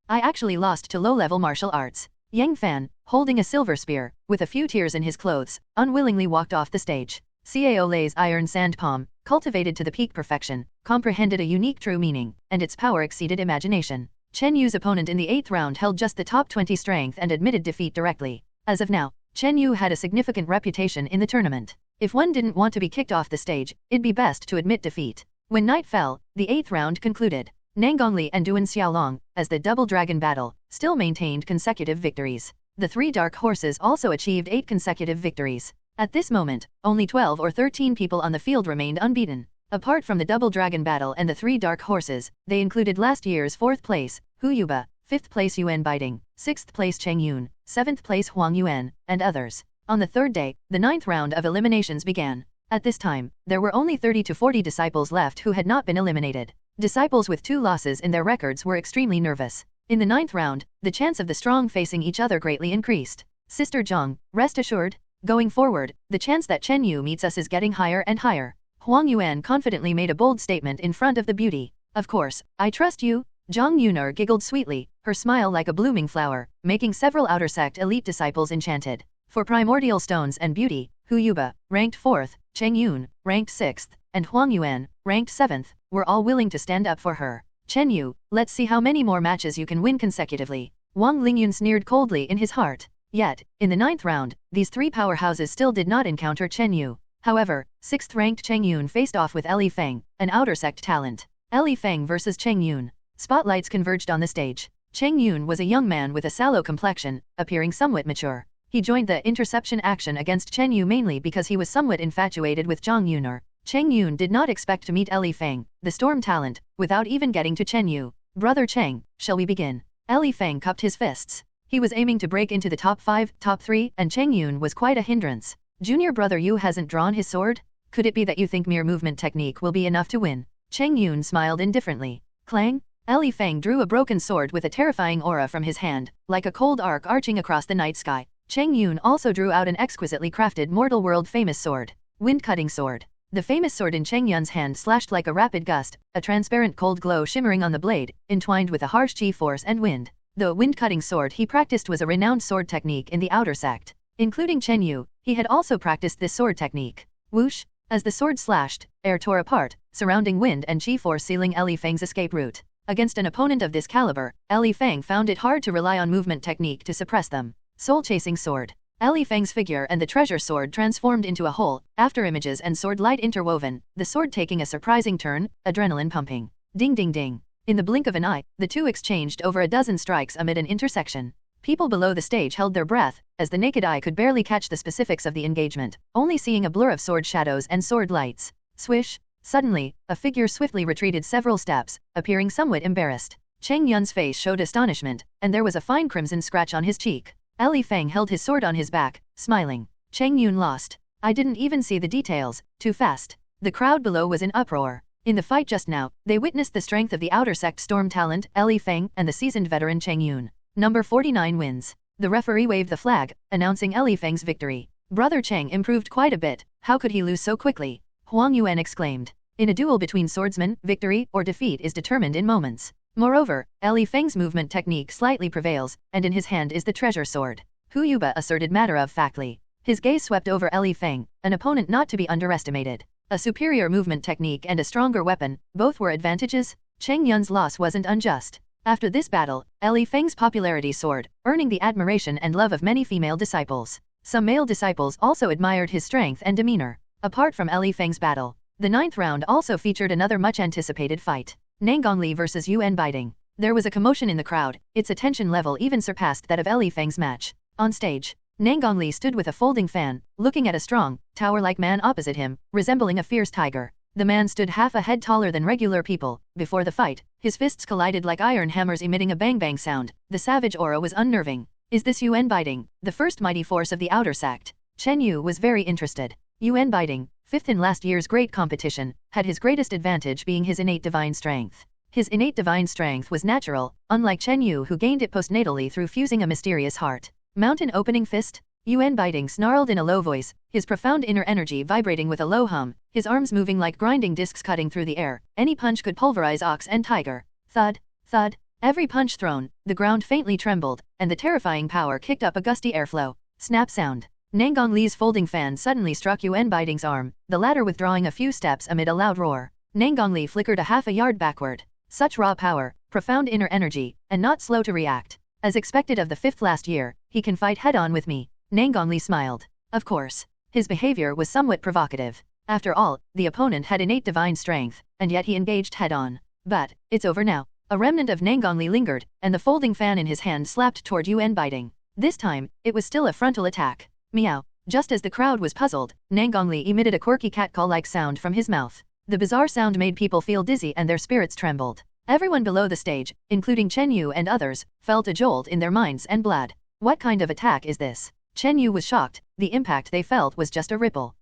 actually lost to low-level martial arts. Yang Fan, holding a silver spear, with a few tears in his clothes, unwillingly walked off the stage. Cao Lei's Iron Sand Palm, cultivated to the peak perfection, comprehended a unique true meaning, and its power exceeded imagination. Chen Yu's opponent in the 8th round held just the top 20 strength and admitted defeat directly. As of now, Chen Yu had a significant reputation in the tournament. If one didn't want to be kicked off the stage, it'd be best to admit defeat. When night fell, the 8th round concluded. Nangongli and Duan Xiaolong, as the Double Dragon Battle, still maintained consecutive victories. The 3 dark horses also achieved 8 consecutive victories. At this moment, only 12 or 13 people on the field remained unbeaten. Apart from the Double Dragon Battle and the 3 dark horses, they included last year's 4th place, Hu Yuba, 5th place Yuan Biding, 6th place Cheng Yun, 7th place Huang Yuan, and others. On the 3rd day, the 9th round of eliminations began. At this time, there were only 30 to 40 disciples left who had not been eliminated. Disciples with 2 losses in their records were extremely nervous. In the 9th round, the chance of the strong facing each other greatly increased. Sister Zhang, rest assured, going forward, the chance that Chen Yu meets us is getting higher and higher. Huang Yuan confidently made a bold statement in front of the beauty. Of course, I trust you. Zhang Yunar giggled sweetly, her smile like a blooming flower, making several Outer Sect elite disciples enchanted. For primordial stones and beauty, Hu Yuba, ranked 4th, Cheng Yun, ranked 6th, and Huang Yuan, ranked 7th, were all willing to stand up for her. Chen Yu, let's see how many more matches you can win consecutively. Wong Ling Yun sneered coldly in his heart. Yet, in the 9th round, these 3 powerhouses still did not encounter Chen Yu. However, 6th-ranked Cheng Yun faced off with Li Feng, an Outer Sect talent. Li Feng versus Cheng Yun. Spotlights converged on the stage. Cheng Yun was a young man with a sallow complexion, appearing somewhat mature. He joined the interception action against Chen Yu mainly because he was somewhat infatuated with Zhang Yuner. Cheng Yun did not expect to meet Li Feng, the storm talent, without even getting to Chen Yu. Brother Cheng, shall we begin? Li Feng cupped his fists. He was aiming to break into the top 5, top 3, and Cheng Yun was quite a hindrance. Junior brother Yu hasn't drawn his sword? Could it be that you think mere movement technique will be enough to win? Cheng Yun smiled indifferently. Clang! Li Feng drew a broken sword with a terrifying aura from his hand, like a cold arc arching across the night sky. Cheng Yun also drew out an exquisitely crafted mortal world famous sword. Wind-cutting sword. The famous sword in Cheng Yun's hand slashed like a rapid gust, a transparent cold glow shimmering on the blade, entwined with a harsh chi force and wind. The wind-cutting sword he practiced was a renowned sword technique in the outer sect. Including Chen Yu, he had also practiced this sword technique. Whoosh! As the sword slashed, air tore apart, surrounding wind and chi force sealing Li Feng's escape route. Against an opponent of this caliber, Li Feng found it hard to rely on movement technique to suppress them. Soul-chasing sword. Li Feng's figure and the treasure sword transformed into a whole, after-images and sword light interwoven, the sword taking a surprising turn, adrenaline pumping. Ding ding ding. In the blink of an eye, the two exchanged over a dozen strikes amid an intersection. People below the stage held their breath, as the naked eye could barely catch the specifics of the engagement, only seeing a blur of sword shadows and sword lights. Swish! Suddenly, a figure swiftly retreated several steps, appearing somewhat embarrassed. Cheng Yun's face showed astonishment, and there was a fine crimson scratch on his cheek. Li Feng held his sword on his back, smiling. Cheng Yun lost. I didn't even see the details, too fast. The crowd below was in uproar. In the fight just now, they witnessed the strength of the outer sect storm talent, Li Feng, and the seasoned veteran Cheng Yun. Number 49 wins. The referee waved the flag, announcing Li Feng's victory. Brother Cheng improved quite a bit, how could he lose so quickly? Huang Yuan exclaimed. In a duel between swordsmen, victory or defeat is determined in moments. Moreover, Li Feng's movement technique slightly prevails, and in his hand is the treasure sword. Hu Yuba asserted matter-of-factly. His gaze swept over Li Feng, an opponent not to be underestimated. A superior movement technique and a stronger weapon, both were advantages. Cheng Yun's loss wasn't unjust. After this battle, Li Feng's popularity soared, earning the admiration and love of many female disciples. Some male disciples also admired his strength and demeanor. Apart from Li Feng's battle, the 9th round also featured another much-anticipated fight. Nanggongli vs Yuan Baiting. There was a commotion in the crowd, its attention level even surpassed that of Li Feng's match. On stage, Nanggongli stood with a folding fan, looking at a strong, tower-like man opposite him, resembling a fierce tiger. The man stood half a head taller than regular people. Before the fight, his fists collided like iron hammers emitting a bang-bang sound. The savage aura was unnerving. Is this Yuan Baiting, the first mighty force of the outer sect? Chen Yu was very interested. Yuan Baiting, 5th in last year's great competition, had his greatest advantage being his innate divine strength. His innate divine strength was natural, unlike Chen Yu who gained it postnatally through fusing a mysterious heart. Mountain opening fist? Yuan Baiting snarled in a low voice, his profound inner energy vibrating with a low hum, his arms moving like grinding discs cutting through the air. Any punch could pulverize ox and tiger. Thud, thud. Every punch thrown, the ground faintly trembled, and the terrifying power kicked up a gusty airflow. Snap sound. Nanggongli's folding fan suddenly struck Yuan Baiting's arm, the latter withdrawing a few steps amid a loud roar. Nanggongli flickered a half a yard backward. Such raw power, profound inner energy, and not slow to react. As expected of the 5th last year, he can fight head-on with me. Nanggongli smiled. Of course. His behavior was somewhat provocative. After all, the opponent had innate divine strength, and yet he engaged head-on. But, it's over now. A remnant of Nanggongli lingered, and the folding fan in his hand slapped toward Yuan Baiting. This time, it was still a frontal attack. Meow. Just as the crowd was puzzled, Nanggongli emitted a quirky catcall-like sound from his mouth. The bizarre sound made people feel dizzy and their spirits trembled. Everyone below the stage, including Chen Yu and others, felt a jolt in their minds and blood. What kind of attack is this? Chen Yu was shocked. The impact they felt was just a ripple.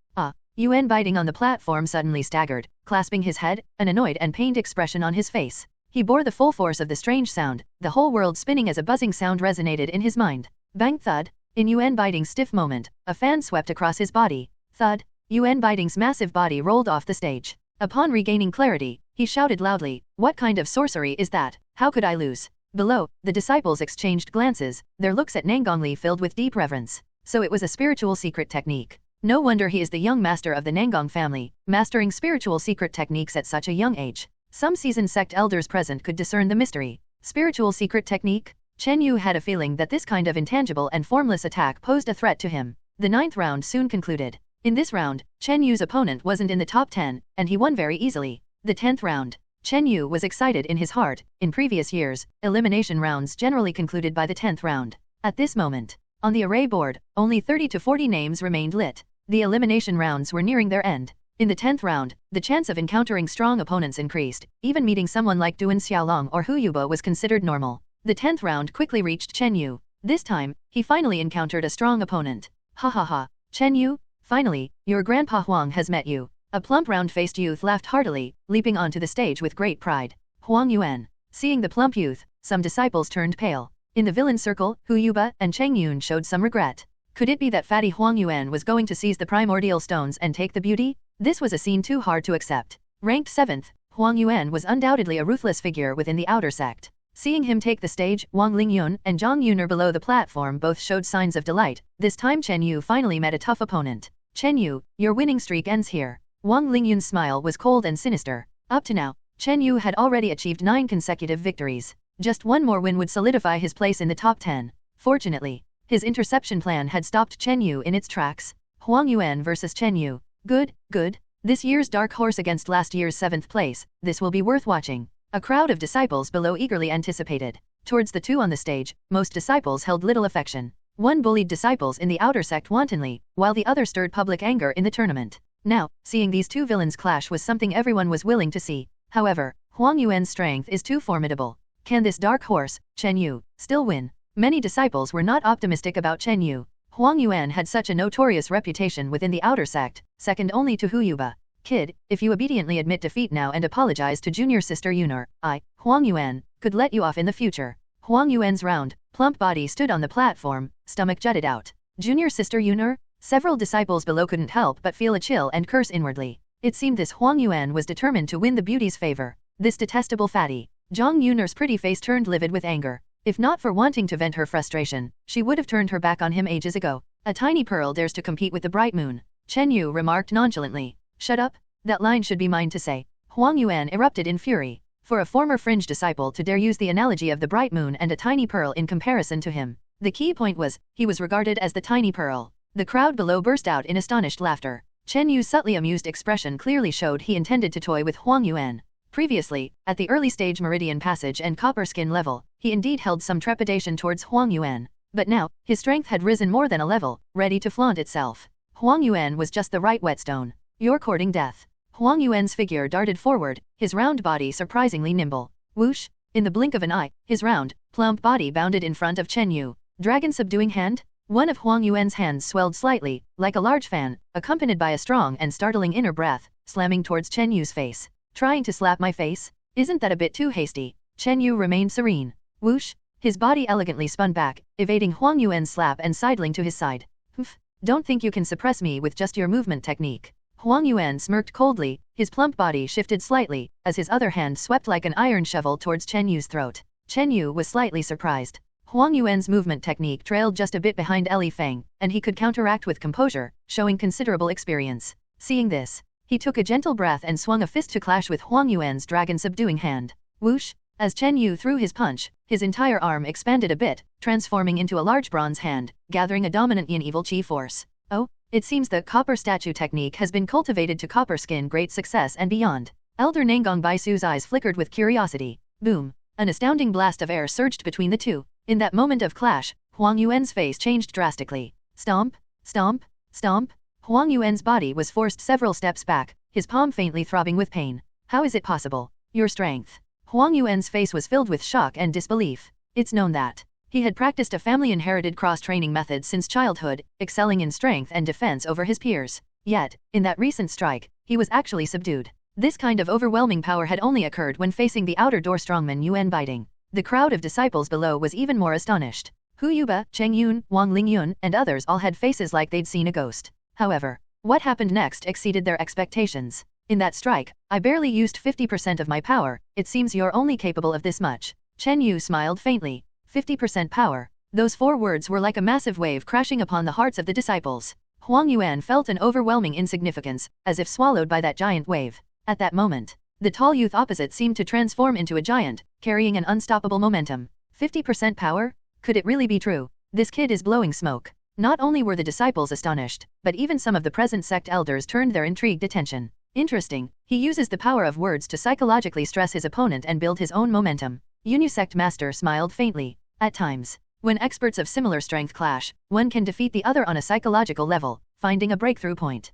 Yuan Baiting on the platform suddenly staggered, clasping his head, an annoyed and pained expression on his face. He bore the full force of the strange sound, the whole world spinning as a buzzing sound resonated in his mind. Bang thud. In Yuan Baiting's stiff moment, a fan swept across his body. Thud. Yuan Baiting's massive body rolled off the stage. Upon regaining clarity, he shouted loudly, "What kind of sorcery is that? How could I lose?" Below, the disciples exchanged glances, their looks at Nanggongli filled with deep reverence. So it was a spiritual secret technique. No wonder he is the young master of the Nanggong family, mastering spiritual secret techniques at such a young age. Some seasoned sect elders present could discern the mystery. Spiritual secret technique? Chen Yu had a feeling that this kind of intangible and formless attack posed a threat to him. The 9th round soon concluded. In this round, Chen Yu's opponent wasn't in the top 10, and he won very easily. The 10th round. Chen Yu was excited in his heart. In previous years, elimination rounds generally concluded by the 10th round. At this moment, On the array board, only 30 to 40 names remained lit. The elimination rounds were nearing their end. In the 10th round, the chance of encountering strong opponents increased. Even meeting someone like Duan Xiaolong or Hu Yuba was considered normal. The 10th round quickly reached Chen Yu. This time, he finally encountered a strong opponent. Ha ha ha. Chen Yu, finally, your grandpa Huang has met you. A plump round-faced youth laughed heartily, leaping onto the stage with great pride. Huang Yuan. Seeing the plump youth, some disciples turned pale. In the villain circle, Hu Yuba and Cheng Yun showed some regret. Could it be that fatty Huang Yuan was going to seize the primordial stones and take the beauty? This was a scene too hard to accept. Ranked 7th, Huang Yuan was undoubtedly a ruthless figure within the outer sect. Seeing him take the stage, Wong Ling Yun and Zhang Yuner below the platform both showed signs of delight. This time Chen Yu finally met a tough opponent. Chen Yu, your winning streak ends here. Wong Ling Yun's smile was cold and sinister. Up to now, Chen Yu had already achieved 9 consecutive victories. Just one more win would solidify his place in the top 10. Fortunately, his interception plan had stopped Chen Yu in its tracks. Huang Yuan versus Chen Yu. Good, good. This year's dark horse against last year's 7th place. This will be worth watching. A crowd of disciples below eagerly anticipated. Towards the two on the stage, most disciples held little affection. One bullied disciples in the outer sect wantonly, while the other stirred public anger in the tournament. Now, seeing these two villains clash was something everyone was willing to see. However, Huang Yuan's strength is too formidable. Can this dark horse, Chen Yu, still win? Many disciples were not optimistic about Chen Yu. Huang Yuan had such a notorious reputation within the outer sect, second only to Hu Yuba. Kid, if you obediently admit defeat now and apologize to junior sister Yuner, I, Huang Yuan, could let you off in the future. Huang Yuan's round, plump body stood on the platform, stomach jutted out. Junior sister Yuner? Several disciples below couldn't help but feel a chill and curse inwardly. It seemed this Huang Yuan was determined to win the beauty's favor. This detestable fatty. Zhang Yuner's pretty face turned livid with anger. If not for wanting to vent her frustration, she would have turned her back on him ages ago. A tiny pearl dares to compete with the bright moon. Chen Yu remarked nonchalantly. Shut up, that line should be mine to say. Huang Yuan erupted in fury. For a former fringe disciple to dare use the analogy of the bright moon and a tiny pearl in comparison to him. The key point was, he was regarded as the tiny pearl. The crowd below burst out in astonished laughter. Chen Yu's subtly amused expression clearly showed he intended to toy with Huang Yuan. Previously, at the early stage Meridian Passage and Copper Skin level, he indeed held some trepidation towards Huang Yuan. But now, his strength had risen more than a level, ready to flaunt itself. Huang Yuan was just the right whetstone. You're courting death. Huang Yuan's figure darted forward, his round body surprisingly nimble. Whoosh! In the blink of an eye, his round, plump body bounded in front of Chen Yu. Dragon subduing hand? One of Huang Yuan's hands swelled slightly, like a large fan, accompanied by a strong and startling inner breath, slamming towards Chen Yu's face. Trying to slap my face? Isn't that a bit too hasty? Chen Yu remained serene. Whoosh! His body elegantly spun back, evading Huang Yuan's slap and sidling to his side. Humph! Don't think you can suppress me with just your movement technique. Huang Yuan smirked coldly, his plump body shifted slightly, as his other hand swept like an iron shovel towards Chen Yu's throat. Chen Yu was slightly surprised. Huang Yuan's movement technique trailed just a bit behind Li Feng, and he could counteract with composure, showing considerable experience. Seeing this, he took a gentle breath and swung a fist to clash with Huang Yuan's dragon subduing hand. Whoosh! As Chen Yu threw his punch, his entire arm expanded a bit, transforming into a large bronze hand, gathering a dominant yin evil chi force. Oh, it seems the copper statue technique has been cultivated to copper skin great success and beyond. Elder Nangong Baisu's eyes flickered with curiosity. Boom! An astounding blast of air surged between the two. In that moment of clash, Huang Yuan's face changed drastically. Stomp, stomp, stomp. Huang Yuan's body was forced several steps back, his palm faintly throbbing with pain. How is it possible? Your strength. Huang Yuan's face was filled with shock and disbelief. It's known that he had practiced a family-inherited cross-training method since childhood, excelling in strength and defense over his peers. Yet, in that recent strike, he was actually subdued. This kind of overwhelming power had only occurred when facing the outer door strongman Yuan biting. The crowd of disciples below was even more astonished. Hu Yuba, Cheng Yun, Wong Ling Yun, and others all had faces like they'd seen a ghost. However, what happened next exceeded their expectations. In that strike, I barely used 50% of my power. It seems you're only capable of this much. Chen Yu smiled faintly. 50% power. Those 4 words were like a massive wave crashing upon the hearts of the disciples. Huang Yuan felt an overwhelming insignificance, as if swallowed by that giant wave. At that moment, the tall youth opposite seemed to transform into a giant, carrying an unstoppable momentum. 50% power? Could it really be true? This kid is blowing smoke. Not only were the disciples astonished, but even some of the present sect elders turned their intrigued attention. Interesting, he uses the power of words to psychologically stress his opponent and build his own momentum. Yunyu sect master smiled faintly. At times, When experts of similar strength clash, one can defeat the other on a psychological level, finding a breakthrough point.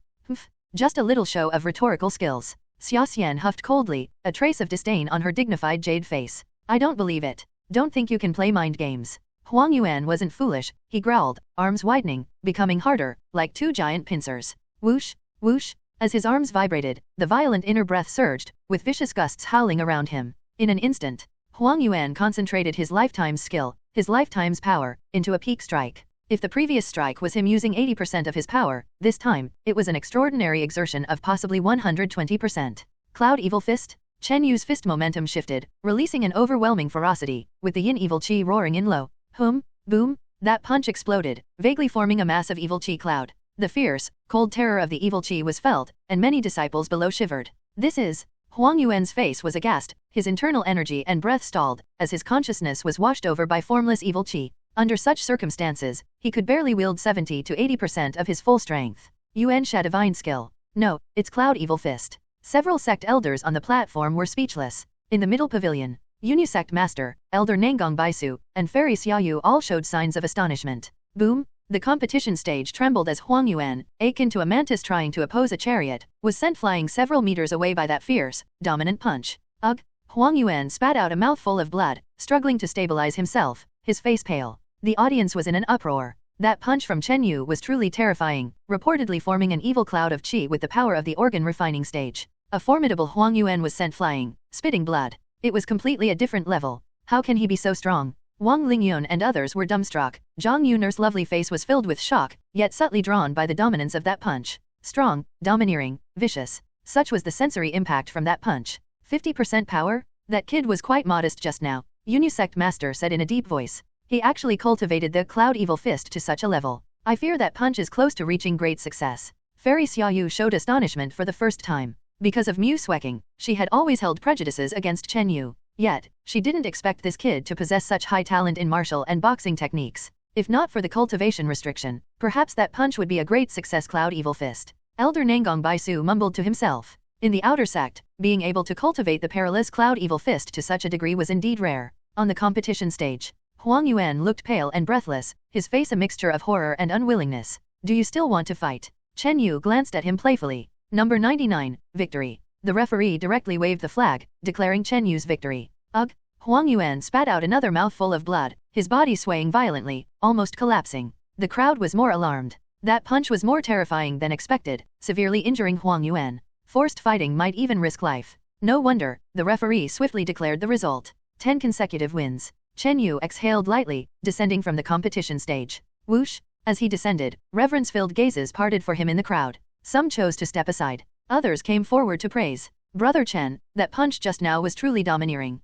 Just a little show of rhetorical skills. Xia Xian huffed coldly, a trace of disdain on her dignified jade face. I don't believe it. Don't think you can play mind games. Huang Yuan wasn't foolish, he growled, arms widening, becoming harder, like two giant pincers. Whoosh, whoosh. As his arms vibrated, the violent inner breath surged, with vicious gusts howling around him. In an instant, Huang Yuan concentrated his lifetime's skill, his lifetime's power, into a peak strike. If the previous strike was him using 80% of his power, this time, it was an extraordinary exertion of possibly 120%. Cloud Evil Fist? Chen Yu's fist momentum shifted, releasing an overwhelming ferocity, with the yin evil chi roaring in low. Boom, that punch exploded, vaguely forming a massive evil chi cloud. The fierce, cold terror of the evil chi was felt, and many disciples below shivered. This is... Huang Yuan's face was aghast, his internal energy and breath stalled, as his consciousness was washed over by formless evil chi. Under such circumstances, he could barely wield 70 to 80% of his full strength. Yuan Sha divine skill. No, it's Cloud Evil Fist. Several sect elders on the platform were speechless. In the middle pavilion, Unisect Master, Elder Nanggong Baisu, and Fairy Xiaoyu all showed signs of astonishment. Boom! The competition stage trembled as Huang Yuan, akin to a mantis trying to oppose a chariot, was sent flying several meters away by that fierce, dominant punch. Ugh! Huang Yuan spat out a mouthful of blood, struggling to stabilize himself, his face pale. The audience was in an uproar. That punch from Chen Yu was truly terrifying, reportedly forming an evil cloud of qi with the power of the organ refining stage. A formidable Huang Yuan was sent flying, spitting blood. It was completely a different level. How can he be so strong? Wong Ling Yun and others were dumbstruck. Zhang Yun'er's lovely face was filled with shock, yet subtly drawn by the dominance of that punch. Strong, domineering, vicious. Such was the sensory impact from that punch. 50% power? That kid was quite modest just now, Unisect Master said in a deep voice. He actually cultivated the Cloud Evil Fist to such a level. I fear that punch is close to reaching great success. Fairy Xiaoyu showed astonishment for the first time. Because of Mu Swecking, she had always held prejudices against Chen Yu. Yet, she didn't expect this kid to possess such high talent in martial and boxing techniques. If not for the cultivation restriction, perhaps that punch would be a great success. Cloud Evil Fist. Elder Nanggong Baisu mumbled to himself. In the outer sect, being able to cultivate the perilous Cloud Evil Fist to such a degree was indeed rare. On the competition stage, Huang Yuan looked pale and breathless, his face a mixture of horror and unwillingness. Do you still want to fight? Chen Yu glanced at him playfully. Number 99, victory. The referee directly waved the flag, declaring Chen Yu's victory. Ugh! Huang Yuan spat out another mouthful of blood, his body swaying violently, almost collapsing. The crowd was more alarmed. That punch was more terrifying than expected, severely injuring Huang Yuan. Forced fighting might even risk life. No wonder, the referee swiftly declared the result. 10 consecutive wins. Chen Yu exhaled lightly, descending from the competition stage. Whoosh! As he descended, reverence-filled gazes parted for him in the crowd. Some chose to step aside. Others came forward to praise. Brother Chen, that punch just now was truly domineering.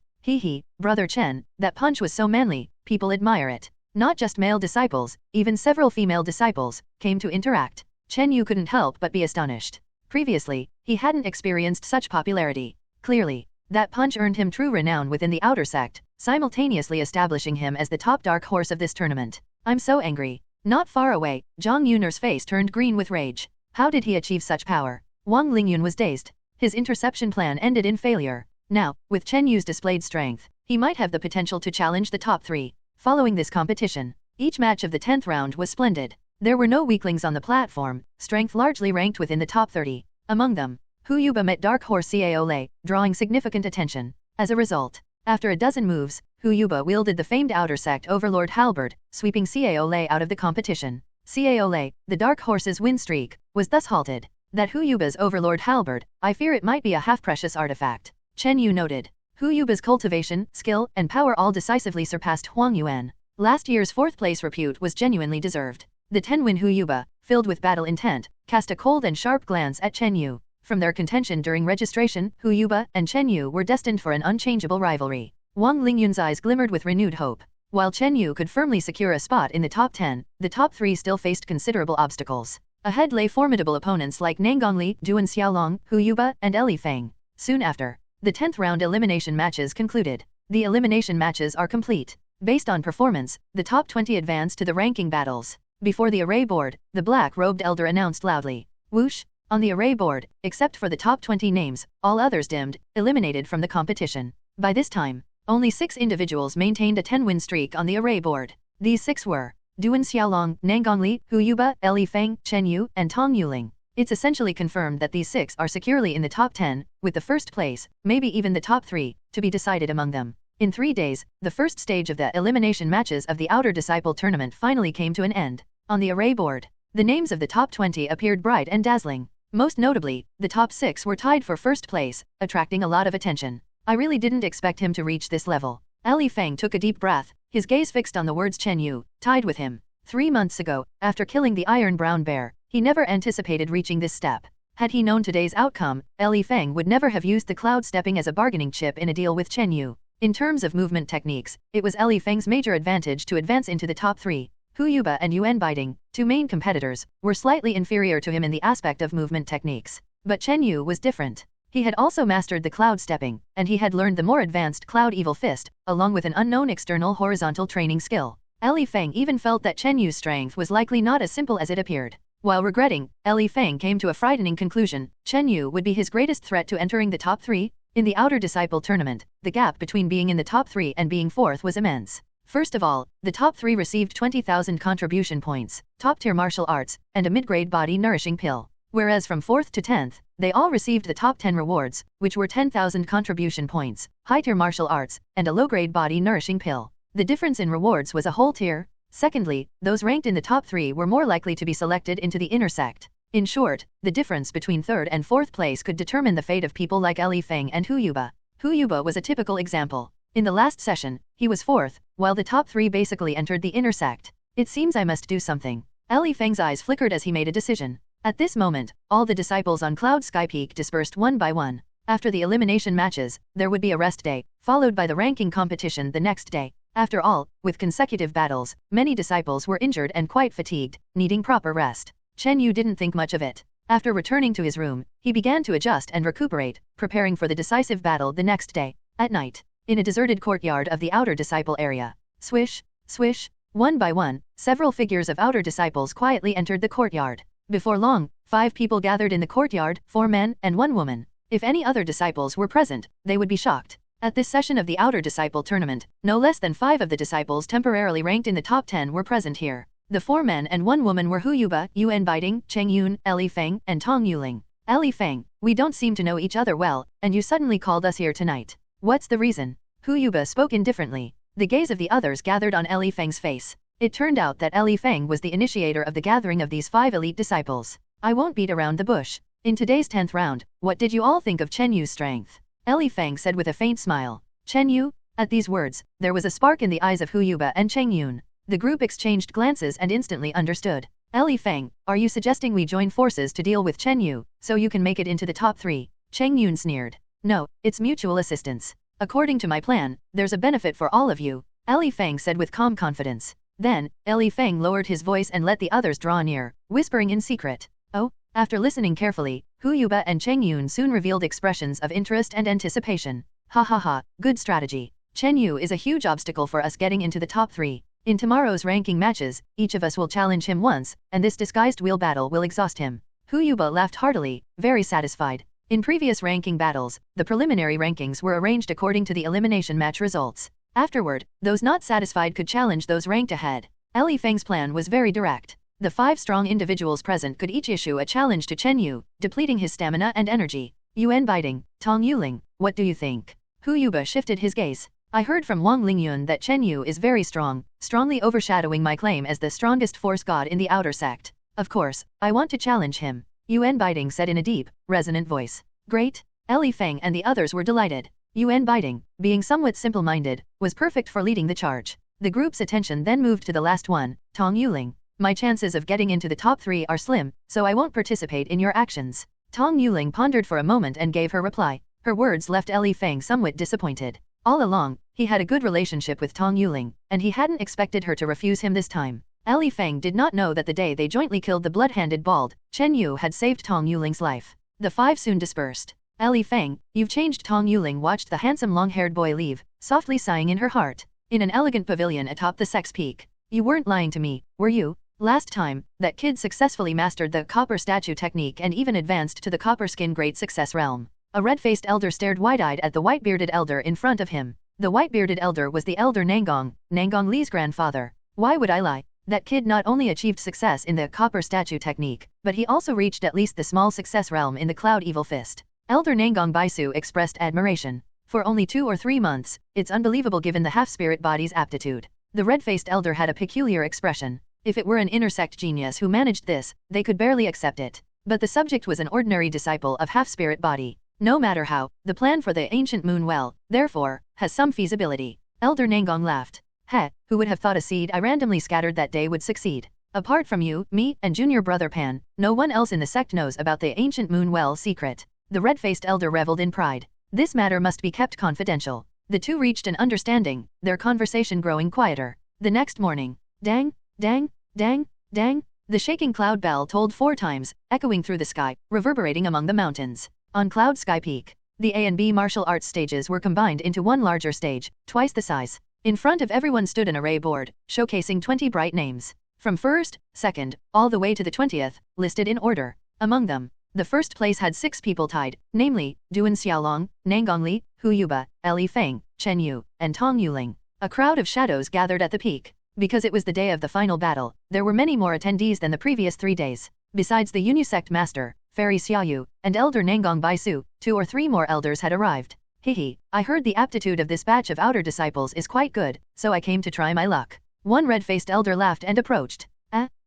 Brother Chen, that punch was so manly, people admire it. Not just male disciples, even several female disciples, came to interact. Chen Yu couldn't help but be astonished. Previously, he hadn't experienced such popularity. Clearly, that punch earned him true renown within the outer sect, simultaneously establishing him as the top dark horse of this tournament. I'm so angry. Not far away, Zhang Yun'er's face turned green with rage. How did he achieve such power? Wong Ling Yun was dazed. His interception plan ended in failure. Now, with Chen Yu's displayed strength, he might have the potential to challenge the top 3. Following this competition, each match of the 10th round was splendid. There were no weaklings on the platform, strength largely ranked within the top 30. Among them, Hu Yuba met Dark Horse Cao Lei, drawing significant attention. As a result, after a dozen moves, Hu Yuba wielded the famed outer sect Overlord Halberd, sweeping Cao Lei out of the competition. Cao Lei, the Dark Horse's win streak, was thus halted. That Hu Yuba's Overlord Halberd, I fear it might be a half-precious artifact. Chen Yu noted. Hu Yuba's cultivation, skill, and power all decisively surpassed Huang Yuan. Last year's 4th place repute was genuinely deserved. The 10-win Hu Yuba, filled with battle intent, cast a cold and sharp glance at Chen Yu. From their contention during registration, Hu Yuba and Chen Yu were destined for an unchangeable rivalry. Wong Ling Yun's eyes glimmered with renewed hope. While Chen Yu could firmly secure a spot in the top 10, the top 3 still faced considerable obstacles. Ahead lay formidable opponents like Nanggong Li, Duan Xiaolong, Hu Yuba, and Eli Feng. Soon after, the 10th round elimination matches concluded. The elimination matches are complete. Based on performance, the top 20 advance to the ranking battles. Before the array board, the black-robed elder announced loudly. Whoosh! On the array board, except for the top 20 names, all others dimmed, eliminated from the competition. By this time, only 6 individuals maintained a 10-win streak on the array board. These 6 were Duan Xiaolong, Nangang Li, Hu Yuba, Li Feng, Chen Yu, and Tong Yuling. It's essentially confirmed that these 6 are securely in the top 10, with the first place, maybe even the top 3, to be decided among them. In 3 days, the first stage of the elimination matches of the Outer Disciple tournament finally came to an end. On the array board, the names of the top 20 appeared bright and dazzling. Most notably, the top 6 were tied for first place, attracting a lot of attention. I really didn't expect him to reach this level. Li Feng took a deep breath, his gaze fixed on the words Chen Yu, tied with him. 3 months ago, after killing the Iron Brown Bear, he never anticipated reaching this step. Had he known today's outcome, Li Feng would never have used the cloud stepping as a bargaining chip in a deal with Chen Yu. In terms of movement techniques, it was Li Feng's major advantage to advance into the top 3. Hu Yuba and Yuan Baiting, 2 main competitors, were slightly inferior to him in the aspect of movement techniques. But Chen Yu was different. He had also mastered the cloud stepping, and he had learned the more advanced Cloud Evil Fist, along with an unknown external horizontal training skill. Li Feng even felt that Chen Yu's strength was likely not as simple as it appeared. While regretting, Li Feng came to a frightening conclusion: Chen Yu would be his greatest threat to entering the top 3. In the Outer Disciple tournament, the gap between being in the top 3 and being 4th was immense. First of all, the top 3 received 20,000 contribution points, top-tier martial arts, and a mid-grade body nourishing pill. Whereas from 4th to 10th, they all received the top 10 rewards, which were 10,000 contribution points, high-tier martial arts, and a low-grade body nourishing pill. The difference in rewards was a whole tier. Secondly, those ranked in the top 3 were more likely to be selected into the inner sect. In short, the difference between 3rd and 4th place could determine the fate of people like Li Feng and Hu Yuba. Hu Yuba was a typical example. In the last session, he was 4th, while the top 3 basically entered the inner sect. It seems I must do something. Li Feng's eyes flickered as he made a decision. At this moment, all the disciples on Cloud Sky Peak dispersed one by one. After the elimination matches, there would be a rest day, followed by the ranking competition the next day. After all, with consecutive battles, many disciples were injured and quite fatigued, needing proper rest. Chen Yu didn't think much of it. After returning to his room, he began to adjust and recuperate, preparing for the decisive battle the next day. At night, in a deserted courtyard of the Outer Disciple area, swish, swish, one by one, several figures of Outer Disciples quietly entered the courtyard. Before long, 5 people gathered in the courtyard, 4 men and 1 woman. If any other disciples were present, they would be shocked. At this session of the Outer Disciple tournament, no less than 5 of the disciples temporarily ranked in the top 10 were present here. The 4 men and 1 woman were Hu Yuba, Yuan Baiting, Cheng Yun, Li Feng, and Tong Yuling. Li Feng, we don't seem to know each other well, and you suddenly called us here tonight. What's the reason? Hu Yuba spoke indifferently. The gaze of the others gathered on Li Feng's face. It turned out that Li Feng was the initiator of the gathering of these 5 elite disciples. I won't beat around the bush. In today's 10th round, what did you all think of Chen Yu's strength? Li Feng said with a faint smile. Chen Yu? At these words, there was a spark in the eyes of Hu Yuba and Cheng Yun. The group exchanged glances and instantly understood. Li Feng, are you suggesting we join forces to deal with Chen Yu, so you can make it into the top 3? Cheng Yun sneered. No, it's mutual assistance. According to my plan, there's a benefit for all of you, Li Feng said with calm confidence. Then, Li Feng lowered his voice and let the others draw near, whispering in secret. Oh? After listening carefully, Hu Yuba and Cheng Yun soon revealed expressions of interest and anticipation. Ha ha ha, good strategy. Chen Yu is a huge obstacle for us getting into the top 3. In tomorrow's ranking matches, each of us will challenge him once, and this disguised wheel battle will exhaust him. Hu Yuba laughed heartily, very satisfied. In previous ranking battles, the preliminary rankings were arranged according to the elimination match results. Afterward, those not satisfied could challenge those ranked ahead. Li Feng's plan was very direct. The 5 strong individuals present could each issue a challenge to Chen Yu, depleting his stamina and energy. Yuan Baiting, Tong Yuling, what do you think? Hu Yuba shifted his gaze. I heard from Wong Ling Yun that Chen Yu is very strong, strongly overshadowing my claim as the strongest force god in the outer sect. Of course, I want to challenge him. Yuan Baiting said in a deep, resonant voice. Great. Li Feng and the others were delighted. Yuan Baiting, being somewhat simple-minded, was perfect for leading the charge. The group's attention then moved to the last one, Tong Yuling. My chances of getting into the top 3 are slim, so I won't participate in your actions. Tong Yuling pondered for a moment and gave her reply. Her words left Li Feng somewhat disappointed. All along, he had a good relationship with Tong Yuling, and he hadn't expected her to refuse him this time. Li Feng did not know that the day they jointly killed the blood-handed bald, Chen Yu had saved Tong Yuling's life. The 5 soon dispersed. Li Feng, you've changed. Tong Yuling watched the handsome long-haired boy leave, softly sighing in her heart. In an elegant pavilion atop the Sect's peak. You weren't lying to me, were you? Last time, that kid successfully mastered the copper statue technique and even advanced to the copper skin great success realm. A red-faced elder stared wide-eyed at the white-bearded elder in front of him. The white-bearded elder was the elder Nangang Li's grandfather. Why would I lie? That kid not only achieved success in the copper statue technique, but he also reached at least the small success realm in the Cloud Evil Fist. Elder Nangong Baisu expressed admiration. For only 2 or 3 months, it's unbelievable given the half-spirit body's aptitude. The red-faced elder had a peculiar expression. If it were an inner sect genius who managed this, they could barely accept it. But the subject was an ordinary disciple of half-spirit body. No matter how, the plan for the ancient moon well, therefore, has some feasibility. Elder Nangong laughed. Heh, who would have thought a seed I randomly scattered that day would succeed? Apart from you, me, and junior brother Pan, no one else in the sect knows about the ancient moon well secret. The red-faced elder reveled in pride. This matter must be kept confidential. The two reached an understanding, their conversation growing quieter. The next morning, dang, dang, dang, dang, the shaking cloud bell tolled 4 times, echoing through the sky, reverberating among the mountains. On Cloud Sky Peak, the A and B martial arts stages were combined into one larger stage, twice the size. In front of everyone stood an array board, showcasing 20 bright names. From 1st, 2nd, all the way to the 20th, listed in order. Among them, the first place had 6 people tied, namely, Duan Xiaolong, Nangong Li, Hu Yuba, Li Feng, Chen Yu, and Tong Yuling. A crowd of shadows gathered at the peak. Because it was the day of the final battle, there were many more attendees than the previous 3 days. Besides the Unisect Master, Fairy Xiaoyu, and Elder Nangong Baisu, 2 or 3 more elders had arrived. Hihi, I heard the aptitude of this batch of outer disciples is quite good, so I came to try my luck. One red-faced elder laughed and approached.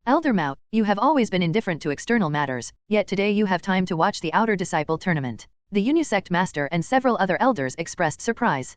Elder Mao, you have always been indifferent to external matters, yet today you have time to watch the outer disciple tournament. The Unisect Master and several other elders expressed surprise.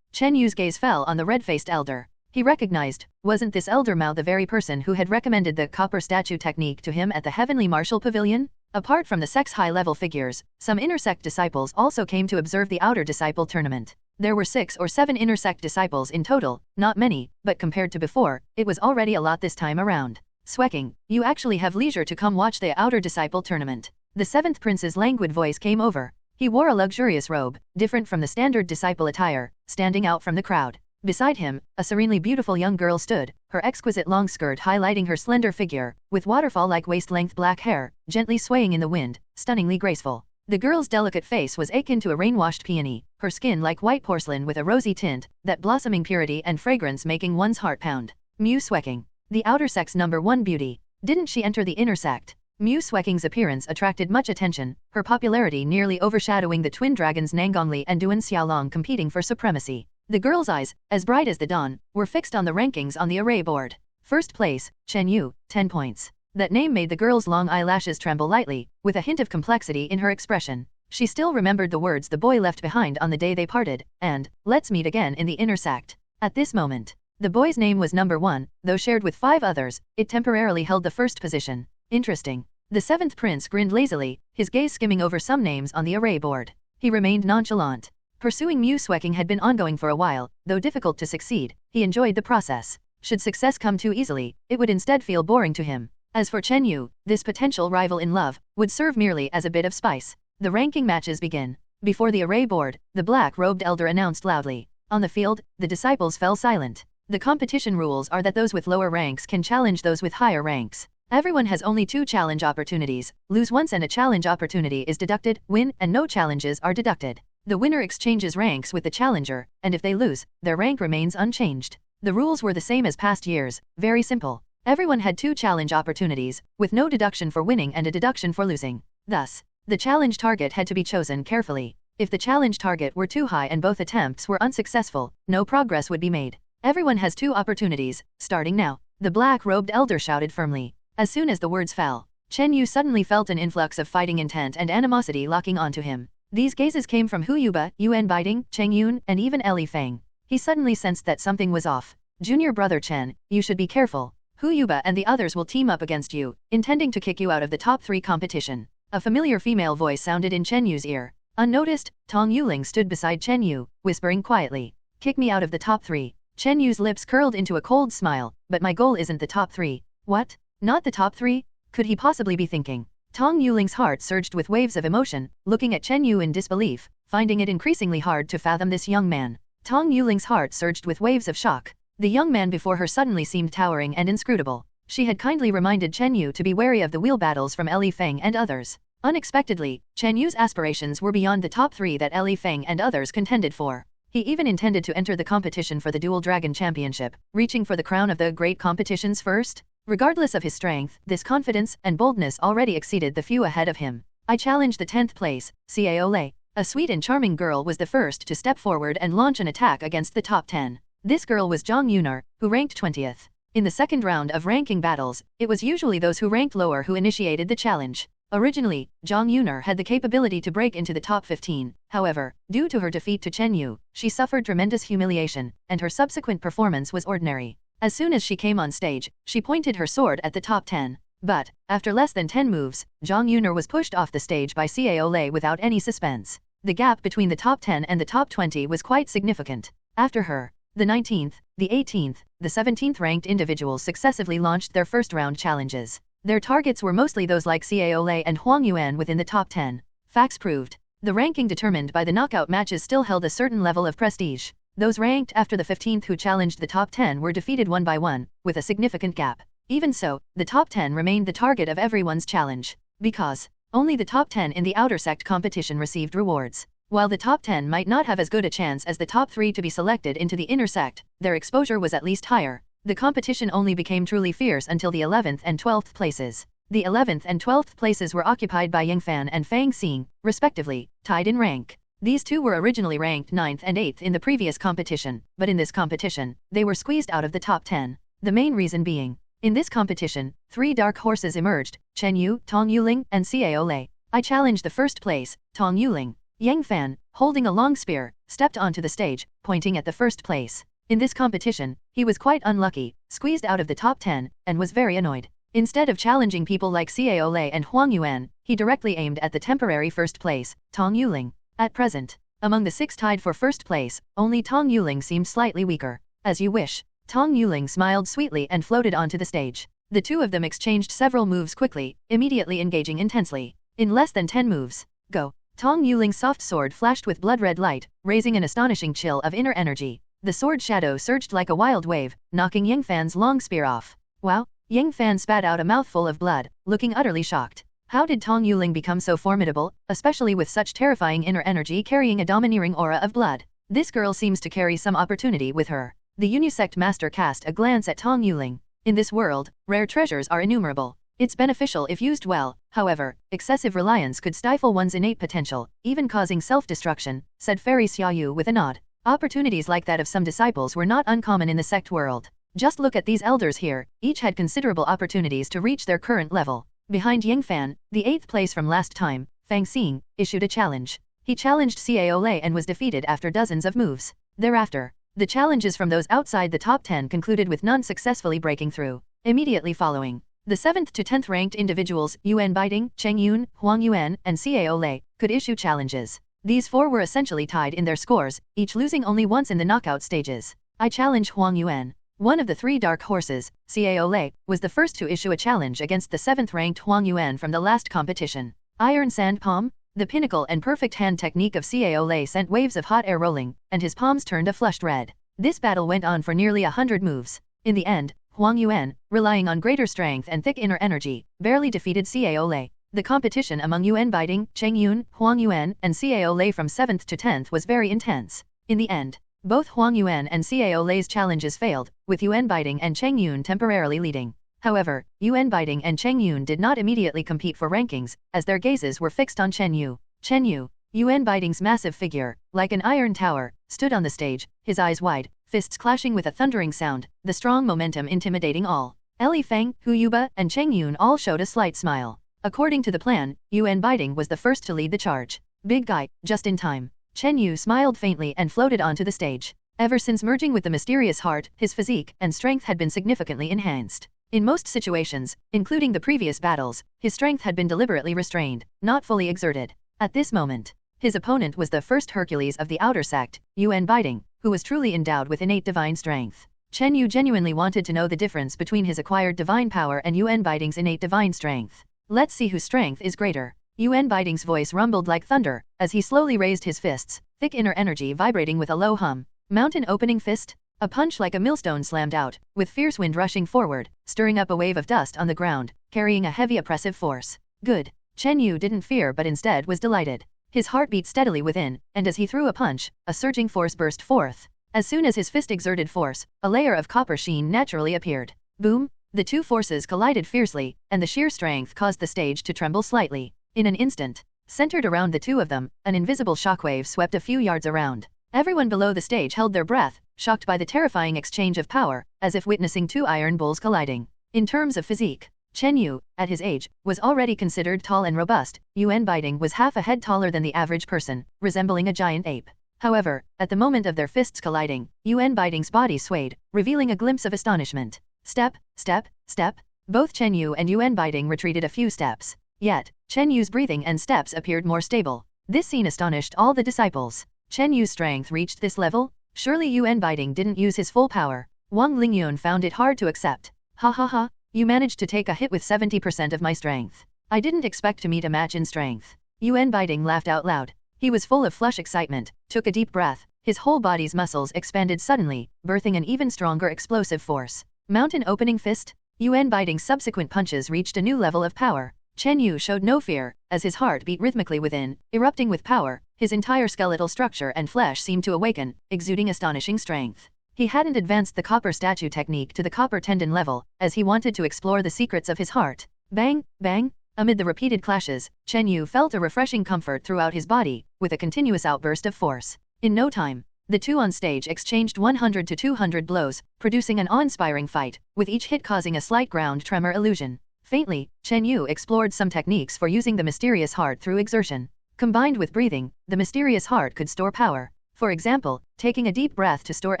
Chen Yu's gaze fell on the red-faced elder. He recognized, wasn't this Elder Mao the very person who had recommended the copper statue technique to him at the Heavenly Martial Pavilion? Apart from the sect's high-level figures, some inner sect disciples also came to observe the outer disciple tournament. There were 6 or 7 inner sect disciples in total, not many, but compared to before, it was already a lot this time around. Swecking, you actually have leisure to come watch the outer disciple tournament. The 7th prince's languid voice came over. He wore a luxurious robe, different from the standard disciple attire, standing out from the crowd. Beside him, a serenely beautiful young girl stood, her exquisite long skirt highlighting her slender figure, with waterfall-like waist-length black hair, gently swaying in the wind, stunningly graceful. The girl's delicate face was akin to a rain-washed peony, her skin like white porcelain with a rosy tint, that blossoming purity and fragrance making one's heart pound. Mu Swecking, the outer sect's #1 beauty. Didn't she enter the inner sect? Mu Swecking's appearance attracted much attention, her popularity nearly overshadowing the twin dragons Nangongli and Duan Xiaolong competing for supremacy. The girl's eyes, as bright as the dawn, were fixed on the rankings on the array board. First place, Chen Yu, 10 points. That name made the girl's long eyelashes tremble lightly, with a hint of complexity in her expression. She still remembered the words the boy left behind on the day they parted, and, let's meet again in the inner sect. At this moment, the boy's name was #1, though shared with 5 others, it temporarily held the first position. Interesting. The 7th prince grinned lazily, his gaze skimming over some names on the array board. He remained nonchalant. Pursuing Mu Swecking had been ongoing for a while, though difficult to succeed, he enjoyed the process. Should success come too easily, it would instead feel boring to him. As for Chen Yu, this potential rival in love, would serve merely as a bit of spice. The ranking matches begin. Before the array board, the black-robed elder announced loudly. On the field, the disciples fell silent. The competition rules are that those with lower ranks can challenge those with higher ranks. Everyone has only 2 challenge opportunities, lose once and a challenge opportunity is deducted, win and no challenges are deducted. The winner exchanges ranks with the challenger, and if they lose, their rank remains unchanged. The rules were the same as past years, very simple. Everyone had 2 challenge opportunities, with no deduction for winning and a deduction for losing. Thus, the challenge target had to be chosen carefully. If the challenge target were too high and both attempts were unsuccessful, no progress would be made. Everyone has 2 opportunities, starting now. The black-robed elder shouted firmly. As soon as the words fell, Chen Yu suddenly felt an influx of fighting intent and animosity locking onto him. These gazes came from Hu Yuba, Yuan Biding, Cheng Yun, and even Li Feng. He suddenly sensed that something was off. Junior brother Chen, you should be careful. Hu Yuba and the others will team up against you, intending to kick you out of the top 3 competition. A familiar female voice sounded in Chen Yu's ear. Unnoticed, Tong Yuling stood beside Chen Yu, whispering quietly. Kick me out of the top 3. Chen Yu's lips curled into a cold smile, but my goal isn't the top 3. What? Not the top 3? Could he possibly be thinking? Tong Yuling's heart surged with waves of emotion, looking at Chen Yu in disbelief, finding it increasingly hard to fathom this young man. Tong Yuling's heart surged with waves of shock. The young man before her suddenly seemed towering and inscrutable. She had kindly reminded Chen Yu to be wary of the wheel battles from Li Feng and others. Unexpectedly, Chen Yu's aspirations were beyond the top 3 that Li Feng and others contended for. He even intended to enter the competition for the Dual Dragon Championship, reaching for the crown of the great competitions first. Regardless of his strength, this confidence and boldness already exceeded the few ahead of him. I challenge the 10th place, Cao. A sweet and charming girl was the first to step forward and launch an attack against the top 10. This girl was Zhang Yunar, who ranked 20th. In the second round of ranking battles, it was usually those who ranked lower who initiated the challenge. Originally, Zhang Yunar had the capability to break into the top 15, however, due to her defeat to Chen Yu, she suffered tremendous humiliation, and her subsequent performance was ordinary. As soon as she came on stage, she pointed her sword at the top 10. But, after less than 10 moves, Zhang Yunar was pushed off the stage by Cao without any suspense. The gap between the top 10 and the top 20 was quite significant. After her, the 19th, the 18th, the 17th ranked individuals successively launched their first round challenges. Their targets were mostly those like Cao and Huang Yuan within the top 10. Facts proved. The ranking determined by the knockout matches still held a certain level of prestige. Those ranked after the 15th who challenged the top 10 were defeated one by one, with a significant gap. Even so, the top 10 remained the target of everyone's challenge. Because only the top 10 in the outer sect competition received rewards. While the top 10 might not have as good a chance as the top 3 to be selected into the inner sect, their exposure was at least higher. The competition only became truly fierce until the 11th and 12th places. The 11th and 12th places were occupied by Yingfan and Fang Xing, respectively, tied in rank. These two were originally ranked 9th and 8th in the previous competition, but in this competition, they were squeezed out of the top 10. The main reason being, in this competition, 3 dark horses emerged, Chen Yu, Tong Yuling, and Cao. I challenged the first place, Tong Yuling. Yang Fan, holding a long spear, stepped onto the stage, pointing at the first place. In this competition, he was quite unlucky, squeezed out of the top 10, and was very annoyed. Instead of challenging people like Cao and Huang Yuan, he directly aimed at the temporary first place, Tong Yuling. At present, among the 6 tied for first place, only Tong Yuling seemed slightly weaker. As you wish. Tong Yuling smiled sweetly and floated onto the stage. The two of them exchanged several moves quickly, immediately engaging intensely. In less than 10 moves, go. Tong Yuling's soft sword flashed with blood-red light, raising an astonishing chill of inner energy. The sword shadow surged like a wild wave, knocking Yingfan's long spear off. Wow! Yingfan spat out a mouthful of blood, looking utterly shocked. How did Tong Yuling become so formidable, especially with such terrifying inner energy carrying a domineering aura of blood? This girl seems to carry some opportunity with her. The Unisect master cast a glance at Tong Yuling. In this world, rare treasures are innumerable. It's beneficial if used well, however, excessive reliance could stifle one's innate potential, even causing self-destruction, said Fairy Xiaoyu with a nod. Opportunities like that of some disciples were not uncommon in the sect world. Just look at these elders here, each had considerable opportunities to reach their current level. Behind Yingfan, the 8th place from last time, Fang Xing, issued a challenge. He challenged Cao and was defeated after dozens of moves. Thereafter, the challenges from those outside the top 10 concluded with none successfully breaking through. Immediately following, the 7th to 10th ranked individuals, Yuan Baiting, Cheng Yun, Huang Yuan, and Cao, could issue challenges. These 4 were essentially tied in their scores, each losing only once in the knockout stages. I challenge Huang Yuan. One of the 3 dark horses, Cao, was the first to issue a challenge against the 7th ranked Huang Yuan from the last competition. Iron Sand Palm? The pinnacle and perfect hand technique of Cao sent waves of hot air rolling, and his palms turned a flushed red. This battle went on for nearly 100 moves. In the end, Huang Yuan, relying on greater strength and thick inner energy, barely defeated Cao. The competition among Yuan Baiting, Cheng Yun, Huang Yuan, and Cao from 7th to 10th was very intense. In the end, both Huang Yuan and Cao's challenges failed, with Yuan Baiting and Cheng Yun temporarily leading. However, Yuan Baiting and Cheng Yun did not immediately compete for rankings, as their gazes were fixed on Chen Yu. Chen Yu, Yuan Baiting's massive figure, like an iron tower, stood on the stage, his eyes wide, fists clashing with a thundering sound, the strong momentum intimidating all. Li Feng, Hu Yuba, and Cheng Yun all showed a slight smile. According to the plan, Yuan Baiting was the first to lead the charge. Big guy, just in time. Chen Yu smiled faintly and floated onto the stage. Ever since merging with the mysterious heart, his physique and strength had been significantly enhanced. In most situations, including the previous battles, his strength had been deliberately restrained, not fully exerted. At this moment, his opponent was the first Hercules of the outer sect, Yuan Baiting, who was truly endowed with innate divine strength. Chen Yu genuinely wanted to know the difference between his acquired divine power and Yuan Baiting's innate divine strength. Let's see whose strength is greater. Yuan Baiting's voice rumbled like thunder, as he slowly raised his fists, thick inner energy vibrating with a low hum. Mountain opening fist? A punch like a millstone slammed out, with fierce wind rushing forward, stirring up a wave of dust on the ground, carrying a heavy oppressive force. Good. Chen Yu didn't fear but instead was delighted. His heart beat steadily within, and as he threw a punch, a surging force burst forth. As soon as his fist exerted force, a layer of copper sheen naturally appeared. Boom! The two forces collided fiercely, and the sheer strength caused the stage to tremble slightly. In an instant, centered around the two of them, an invisible shockwave swept a few yards around. Everyone below the stage held their breath, shocked by the terrifying exchange of power, as if witnessing two iron bulls colliding. In terms of physique, Chen Yu, at his age, was already considered tall and robust. Yuan Biting was half a head taller than the average person, resembling a giant ape. However, at the moment of their fists colliding, Yuan Biting's body swayed, revealing a glimpse of astonishment. Step, step, step. Both Chen Yu and Yuan Biting retreated a few steps. Yet, Chen Yu's breathing and steps appeared more stable. This scene astonished all the disciples. Chen Yu's strength reached this level? Surely Yuan Biting didn't use his full power. Wong Ling Yun found it hard to accept. Ha ha ha, you managed to take a hit with 70% of my strength. I didn't expect to meet a match in strength. Yuan Biting laughed out loud. He was full of flush excitement, took a deep breath, his whole body's muscles expanded suddenly, birthing an even stronger explosive force. Mountain opening fist? Yuan Biting's subsequent punches reached a new level of power. Chen Yu showed no fear, as his heart beat rhythmically within, erupting with power, his entire skeletal structure and flesh seemed to awaken, exuding astonishing strength. He hadn't advanced the copper statue technique to the copper tendon level, as he wanted to explore the secrets of his heart. Bang, bang! Amid the repeated clashes, Chen Yu felt a refreshing comfort throughout his body, with a continuous outburst of force. In no time, the two on stage exchanged 100 to 200 blows, producing an awe-inspiring fight, with each hit causing a slight ground tremor illusion. Faintly, Chen Yu explored some techniques for using the mysterious heart through exertion. Combined with breathing, the mysterious heart could store power. For example, taking a deep breath to store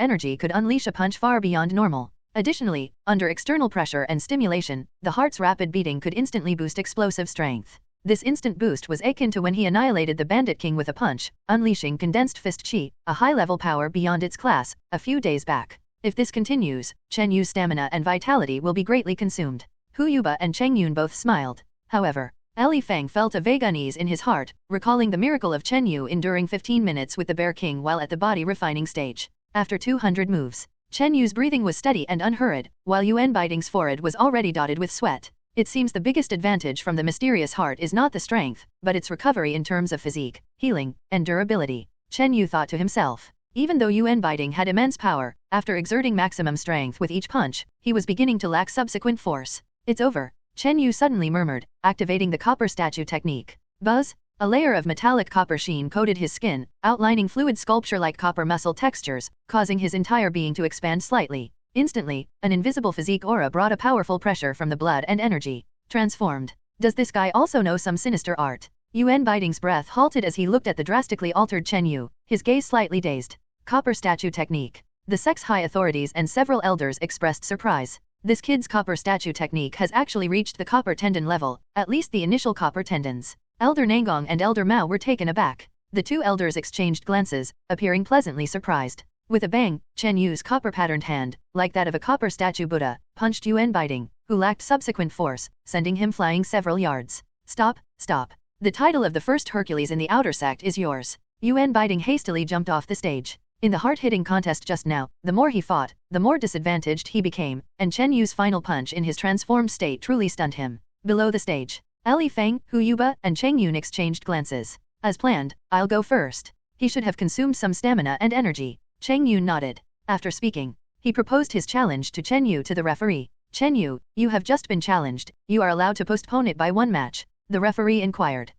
energy could unleash a punch far beyond normal. Additionally, under external pressure and stimulation, the heart's rapid beating could instantly boost explosive strength. This instant boost was akin to when he annihilated the Bandit King with a punch, unleashing condensed fist chi, a high-level power beyond its class, a few days back. If this continues, Chen Yu's stamina and vitality will be greatly consumed. Hu Yuba and Cheng Yun both smiled. However, Li Feng felt a vague unease in his heart, recalling the miracle of Chen Yu enduring 15 minutes with the Bear King while at the body refining stage. After 200 moves, Chen Yu's breathing was steady and unhurried, while Yuan Biting's forehead was already dotted with sweat. It seems the biggest advantage from the mysterious heart is not the strength, but its recovery in terms of physique, healing, and durability. Chen Yu thought to himself. Even though Yuan Biting had immense power, after exerting maximum strength with each punch, he was beginning to lack subsequent force. It's over, Chen Yu suddenly murmured, activating the copper statue technique. Buzz! A layer of metallic copper sheen coated his skin, outlining fluid sculpture-like copper muscle textures, causing his entire being to expand slightly. Instantly, an invisible physique aura brought a powerful pressure from the blood and energy. Transformed. Does this guy also know some sinister art? Yuan Biting's breath halted as he looked at the drastically altered Chen Yu, his gaze slightly dazed. Copper statue technique. The sect's high authorities and several elders expressed surprise. This kid's copper statue technique has actually reached the copper tendon level, at least the initial copper tendons. Elder Nangong and Elder Mao were taken aback. The two elders exchanged glances, appearing pleasantly surprised. With a bang, Chen Yu's copper-patterned hand, like that of a copper statue Buddha, punched Yuan Biting, who lacked subsequent force, sending him flying several yards. Stop, stop. The title of the first Hercules in the outer sect is yours. Yuan Biting hastily jumped off the stage. In the hard-hitting contest just now, the more he fought, the more disadvantaged he became, and Chen Yu's final punch in his transformed state truly stunned him. Below the stage, Li Feng, Hu Yuba, and Cheng Yun exchanged glances. As planned, I'll go first. He should have consumed some stamina and energy. Cheng Yun nodded. After speaking, he proposed his challenge to Chen Yu to the referee. Chen Yu, you have just been challenged, you are allowed to postpone it by one match. The referee inquired.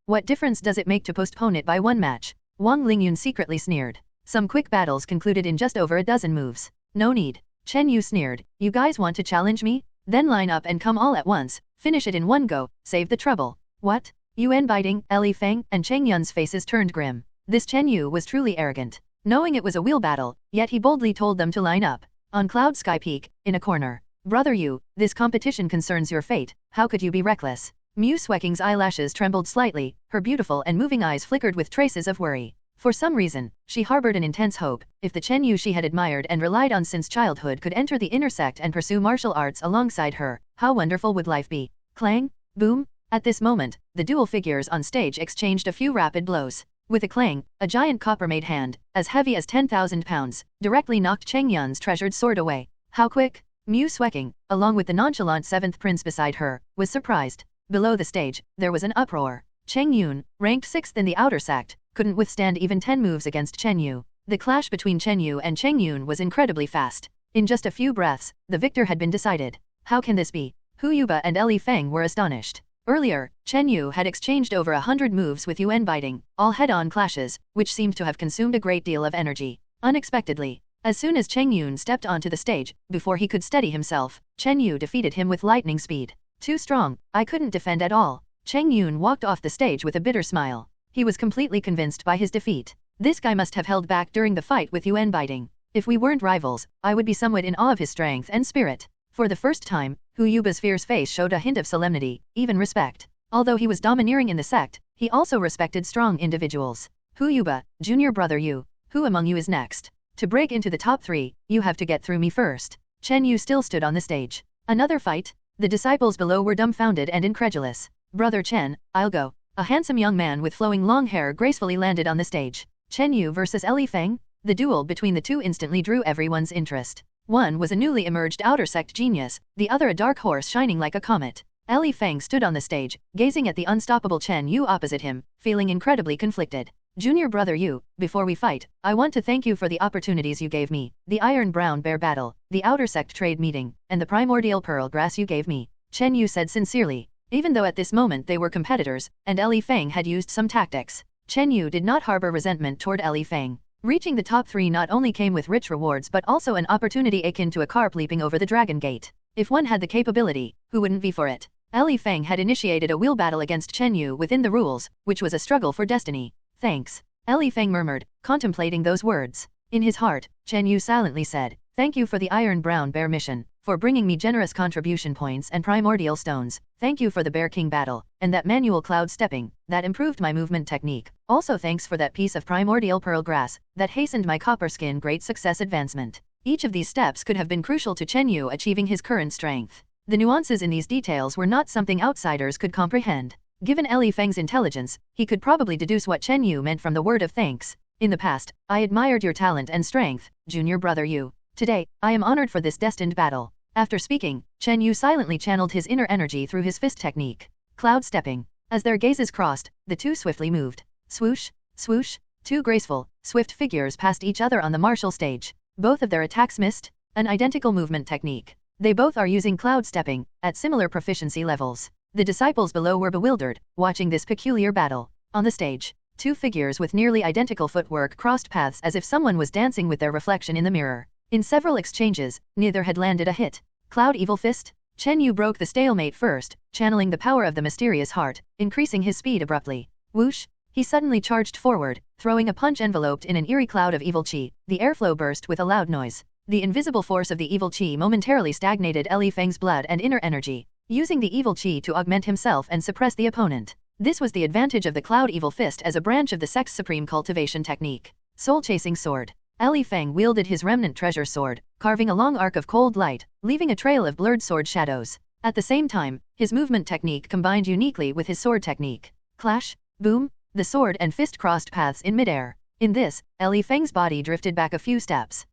What difference does it make to postpone it by one match? Wong Ling Yun secretly sneered. Some quick battles concluded in just over a dozen moves. No need. Chen Yu sneered. You guys want to challenge me? Then line up and come all at once. Finish it in one go, save the trouble. What? Yuan Biting, Li Feng, and Cheng Yun's faces turned grim. This Chen Yu was truly arrogant. Knowing it was a wheel battle, yet he boldly told them to line up. On Cloud Sky Peak, in a corner. Brother Yu, this competition concerns your fate, how could you be reckless? Mu Sweking's eyelashes trembled slightly, her beautiful and moving eyes flickered with traces of worry. For some reason, she harbored an intense hope, if the Chen Yu she had admired and relied on since childhood could enter the inner sect and pursue martial arts alongside her, how wonderful would life be? Clang! Boom! At this moment, the dual figures on stage exchanged a few rapid blows. With a clang, a giant copper-made hand, as heavy as 10,000 pounds, directly knocked Cheng Yun's treasured sword away. How quick! Mu Sweking, along with the nonchalant seventh prince beside her, was surprised. Below the stage, there was an uproar. Chen Yun, ranked 6th in the outer sect, couldn't withstand even 10 moves against Chen Yu. The clash between Chen Yu and Chen Yun was incredibly fast. In just a few breaths, the victor had been decided. How can this be? Hu Yuba and Li Feng were astonished. Earlier, Chen Yu had exchanged over 100 moves with Yuan biting, all head-on clashes, which seemed to have consumed a great deal of energy. Unexpectedly, as soon as Chen Yun stepped onto the stage, before he could steady himself, Chen Yu defeated him with lightning speed. Too strong, I couldn't defend at all. Chen Yun walked off the stage with a bitter smile. He was completely convinced by his defeat. This guy must have held back during the fight with Yuan biting. If we weren't rivals, I would be somewhat in awe of his strength and spirit. For the first time, Hu Yuba's fierce face showed a hint of solemnity, even respect. Although he was domineering in the sect, he also respected strong individuals. Hu Yuba, junior brother Yu, who among you is next? To break into the top 3, you have to get through me first. Chen Yu still stood on the stage. Another fight? The disciples below were dumbfounded and incredulous. Brother Chen, I'll go. A handsome young man with flowing long hair gracefully landed on the stage. Chen Yu versus Li Feng? The duel between the two instantly drew everyone's interest. One was a newly emerged outer sect genius, the other a dark horse shining like a comet. Li Feng stood on the stage, gazing at the unstoppable Chen Yu opposite him, feeling incredibly conflicted. Junior brother Yu, before we fight, I want to thank you for the opportunities you gave me, the Iron Brown Bear battle, the outer sect trade meeting, and the primordial pearl grass you gave me, Chen Yu said sincerely. Even though at this moment they were competitors, and Li Feng had used some tactics, Chen Yu did not harbor resentment toward Li Feng. Reaching the top 3 not only came with rich rewards but also an opportunity akin to a carp leaping over the dragon gate. If one had the capability, who wouldn't be for it? Li Feng had initiated a wheel battle against Chen Yu within the rules, which was a struggle for destiny. Thanks. Li Feng murmured, contemplating those words. In his heart, Chen Yu silently said, thank you for the Iron Brown Bear mission, for bringing me generous contribution points and primordial stones. Thank you for the Bear King battle, and that manual cloud stepping, that improved my movement technique. Also thanks for that piece of primordial pearl grass, that hastened my copper skin great success advancement. Each of these steps could have been crucial to Chen Yu achieving his current strength. The nuances in these details were not something outsiders could comprehend. Given Li Feng's intelligence, he could probably deduce what Chen Yu meant from the word of thanks. In the past, I admired your talent and strength, junior brother Yu. Today, I am honored for this destined battle. After speaking, Chen Yu silently channeled his inner energy through his fist technique. Cloud stepping. As their gazes crossed, the two swiftly moved. Swoosh, swoosh, two graceful, swift figures passed each other on the martial stage. Both of their attacks missed. An identical movement technique. They both are using cloud stepping, at similar proficiency levels. The disciples below were bewildered, watching this peculiar battle. On the stage, two figures with nearly identical footwork crossed paths as if someone was dancing with their reflection in the mirror. In several exchanges, neither had landed a hit. Cloud Evil Fist? Chen Yu broke the stalemate first, channeling the power of the mysterious heart, increasing his speed abruptly. Whoosh! He suddenly charged forward, throwing a punch enveloped in an eerie cloud of evil chi. The airflow burst with a loud noise. The invisible force of the evil chi momentarily stagnated Li Feng's blood and inner energy, using the evil chi to augment himself and suppress the opponent. This was the advantage of the Cloud Evil Fist as a branch of the sect's supreme cultivation technique. Soul-chasing sword. Li Feng wielded his remnant treasure sword, carving a long arc of cold light, leaving a trail of blurred sword shadows. At the same time, his movement technique combined uniquely with his sword technique. Clash, boom, the sword and fist crossed paths in midair. In this, Li Feng's body drifted back a few steps.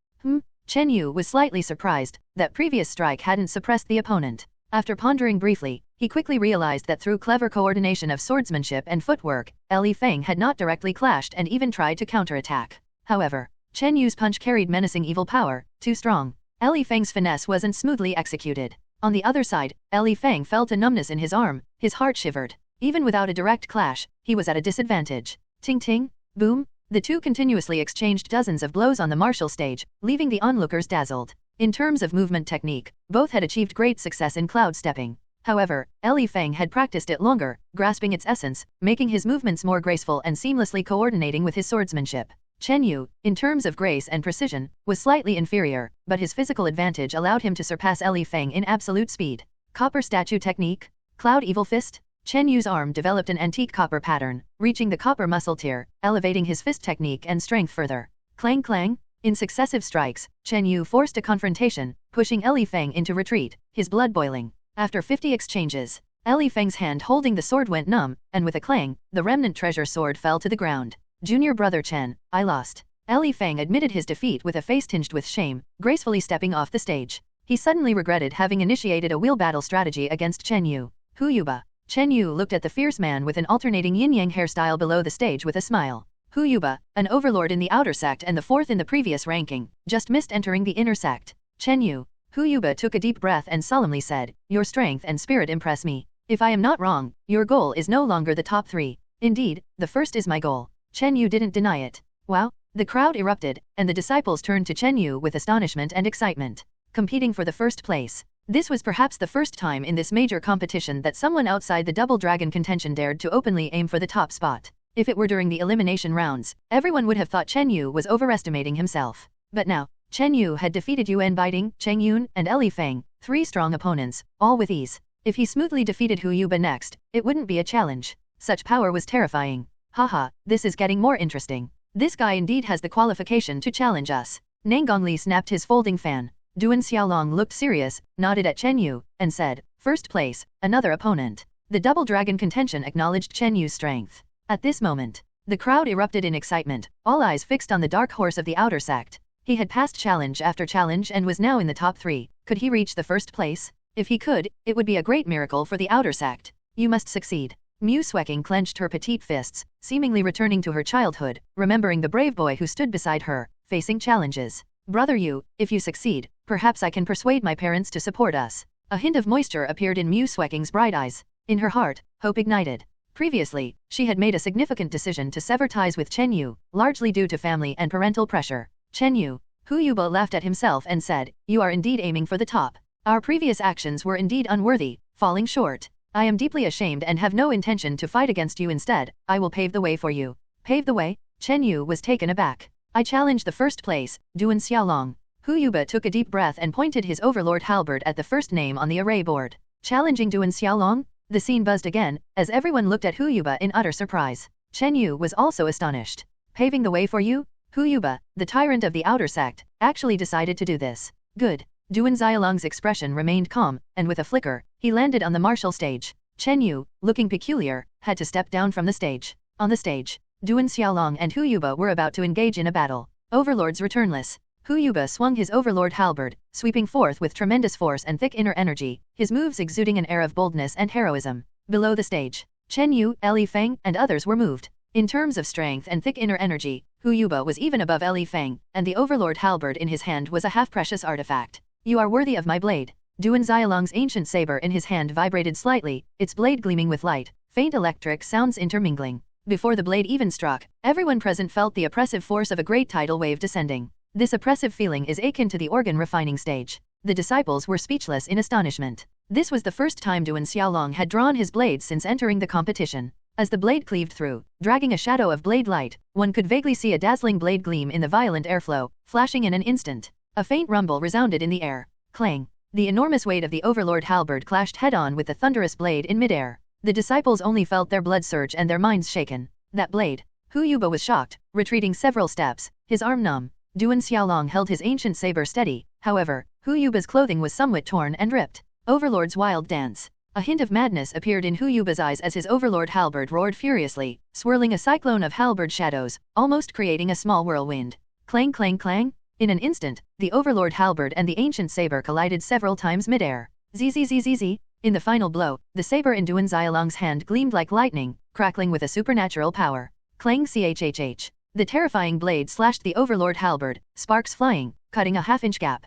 Chen Yu was slightly surprised that previous strike hadn't suppressed the opponent. After pondering briefly, he quickly realized that through clever coordination of swordsmanship and footwork, Li Feng had not directly clashed and even tried to counterattack. However, Chen Yu's punch carried menacing evil power, too strong. Li Feng's finesse wasn't smoothly executed. On the other side, Li Feng felt a numbness in his arm, his heart shivered. Even without a direct clash, he was at a disadvantage. Ting ting, boom, the two continuously exchanged dozens of blows on the martial stage, leaving the onlookers dazzled. In terms of movement technique, both had achieved great success in cloud stepping. However, Li Feng had practiced it longer, grasping its essence, making his movements more graceful and seamlessly coordinating with his swordsmanship. Chen Yu, in terms of grace and precision, was slightly inferior, but his physical advantage allowed him to surpass Li Feng in absolute speed. Copper statue technique? Cloud Evil Fist? Chen Yu's arm developed an antique copper pattern, reaching the copper muscle tier, elevating his fist technique and strength further. Clang clang! In successive strikes, Chen Yu forced a confrontation, pushing Li Feng into retreat, his blood boiling. After 50 exchanges, Li Feng's hand holding the sword went numb, and with a clang, the remnant treasure sword fell to the ground. Junior brother Chen, I lost. Li Feng admitted his defeat with a face tinged with shame, gracefully stepping off the stage. He suddenly regretted having initiated a wheel battle strategy against Chen Yu. Hu Yuba. Chen Yu looked at the fierce man with an alternating yin-yang hairstyle below the stage with a smile. Hu Yuba, an overlord in the outer sect and the fourth in the previous ranking, just missed entering the inner sect. Chen Yu. Hu Yuba took a deep breath and solemnly said, "Your strength and spirit impress me. If I am not wrong, your goal is no longer the top 3. Indeed, the first is my goal." Chen Yu didn't deny it. Wow! The crowd erupted, and the disciples turned to Chen Yu with astonishment and excitement. Competing for the first place. This was perhaps the first time in this major competition that someone outside the Double Dragon contention dared to openly aim for the top spot. If it were during the elimination rounds, everyone would have thought Chen Yu was overestimating himself. But now, Chen Yu had defeated Yuan Baiting, Cheng Yun, and Li Feng, 3 strong opponents, all with ease. If he smoothly defeated Hu Yuba next, it wouldn't be a challenge. Such power was terrifying. Haha, this is getting more interesting. This guy indeed has the qualification to challenge us. Nang Gongli snapped his folding fan. Duan Xiaolong looked serious, nodded at Chen Yu, and said, "First place, another opponent." The Double Dragon contention acknowledged Chen Yu's strength. At this moment, the crowd erupted in excitement, all eyes fixed on the dark horse of the outer sect. He had passed challenge after challenge and was now in the top 3. Could he reach the first place? If he could, it would be a great miracle for the outer sect. You must succeed. Mu Sueking clenched her petite fists, seemingly returning to her childhood, remembering the brave boy who stood beside her, facing challenges. "Brother Yu, if you succeed, perhaps I can persuade my parents to support us." A hint of moisture appeared in Mu Sueking's bright eyes. In her heart, hope ignited. Previously, she had made a significant decision to sever ties with Chen Yu, largely due to family and parental pressure. Chen Yu. Hu Yuba laughed at himself and said, "You are indeed aiming for the top. Our previous actions were indeed unworthy, falling short. I am deeply ashamed and have no intention to fight against you. Instead, I will pave the way for you." Pave the way? Chen Yu was taken aback. "I challenge the first place, Duan Xiaolong." Hu Yuba took a deep breath and pointed his overlord halberd at the first name on the array board. Challenging Duan Xiaolong? The scene buzzed again, as everyone looked at Hu Yuba in utter surprise. Chen Yu was also astonished. Paving the way for you? Hu Yuba, the tyrant of the outer sect, actually decided to do this. Good. Duan Xiaolong's expression remained calm, and with a flicker, he landed on the martial stage. Chen Yu, looking peculiar, had to step down from the stage. On the stage, Duan Xiaolong and Hu Yuba were about to engage in a battle. Overlords returnless. Hu Yuba swung his overlord halberd, sweeping forth with tremendous force and thick inner energy, his moves exuding an air of boldness and heroism. Below the stage, Chen Yu, Li Feng, and others were moved. In terms of strength and thick inner energy, Hu Yuba was even above Li Feng, and the overlord halberd in his hand was a half-precious artifact. "You are worthy of my blade." Duan Xiaolong's ancient saber in his hand vibrated slightly, its blade gleaming with light, faint electric sounds intermingling. Before the blade even struck, everyone present felt the oppressive force of a great tidal wave descending. This oppressive feeling is akin to the organ refining stage. The disciples were speechless in astonishment. This was the first time Duan Xiaolong had drawn his blade since entering the competition. As the blade cleaved through, dragging a shadow of blade light, one could vaguely see a dazzling blade gleam in the violent airflow, flashing in an instant. A faint rumble resounded in the air. Clang! The enormous weight of the overlord halberd clashed head-on with the thunderous blade in midair. The disciples only felt their blood surge and their minds shaken. That blade! Hu Yuba was shocked, retreating several steps, his arm numb. Duan Xiaolong held his ancient saber steady, however, Hu Yuba's clothing was somewhat torn and ripped. Overlord's wild dance. A hint of madness appeared in Hu Yuba's eyes as his overlord halberd roared furiously, swirling a cyclone of halberd shadows, almost creating a small whirlwind. Clang clang clang! In an instant, the overlord halberd and the ancient saber collided several times midair. Zzzzz. In the final blow, the saber in Duan Xiaolong's hand gleamed like lightning, crackling with a supernatural power. Clang chhh. The terrifying blade slashed the overlord halberd, sparks flying, cutting a half-inch gap.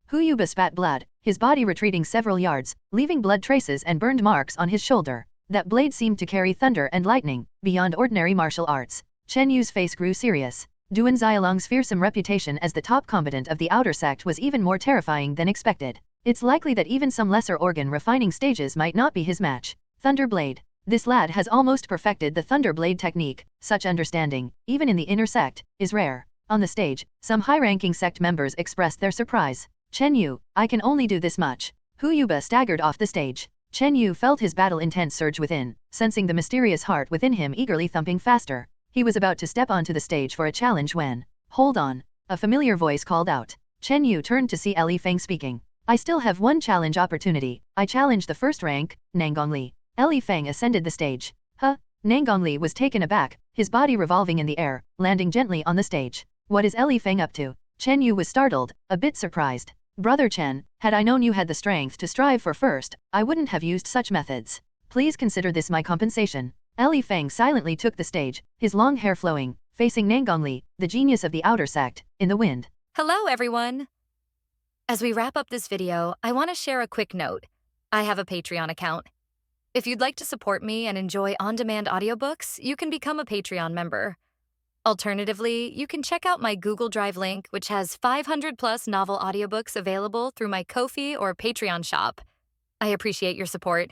Hu Yuba spat blood, his body retreating several yards, leaving blood traces and burned marks on his shoulder. That blade seemed to carry thunder and lightning, beyond ordinary martial arts. Chen Yu's face grew serious. Duan Xiaolong's fearsome reputation as the top combatant of the outer sect was even more terrifying than expected. It's likely that even some lesser organ refining stages might not be his match. Thunder Blade. This lad has almost perfected the Thunder Blade technique. Such understanding, even in the inner sect, is rare. On the stage, some high-ranking sect members expressed their surprise. Chen Yu, I can only do this much. Hu Yuba staggered off the stage. Chen Yu felt his battle intent surge within, sensing the mysterious heart within him eagerly thumping faster. He was about to step onto the stage for a challenge when, "Hold on," a familiar voice called out. Chen Yu turned to see Li Feng speaking. "I still have one challenge opportunity. I challenge the first rank, Nang Gongli." Li Feng ascended the stage. Nang Gongli was taken aback, his body revolving in the air, landing gently on the stage. What is Li Feng up to? Chen Yu was startled, a bit surprised. "Brother Chen, had I known you had the strength to strive for first, I wouldn't have used such methods." Please consider this my compensation. Li Feng silently took the stage, his long hair flowing, facing Nangongli, the genius of the outer sect, in the wind. Hello, everyone. As we wrap up this video, I want to share a quick note. I have a Patreon account. If you'd like to support me and enjoy on-demand audiobooks, you can become a Patreon member. Alternatively, you can check out my Google Drive link, which has 500+ novel audiobooks available through my Ko-fi or Patreon shop. I appreciate your support.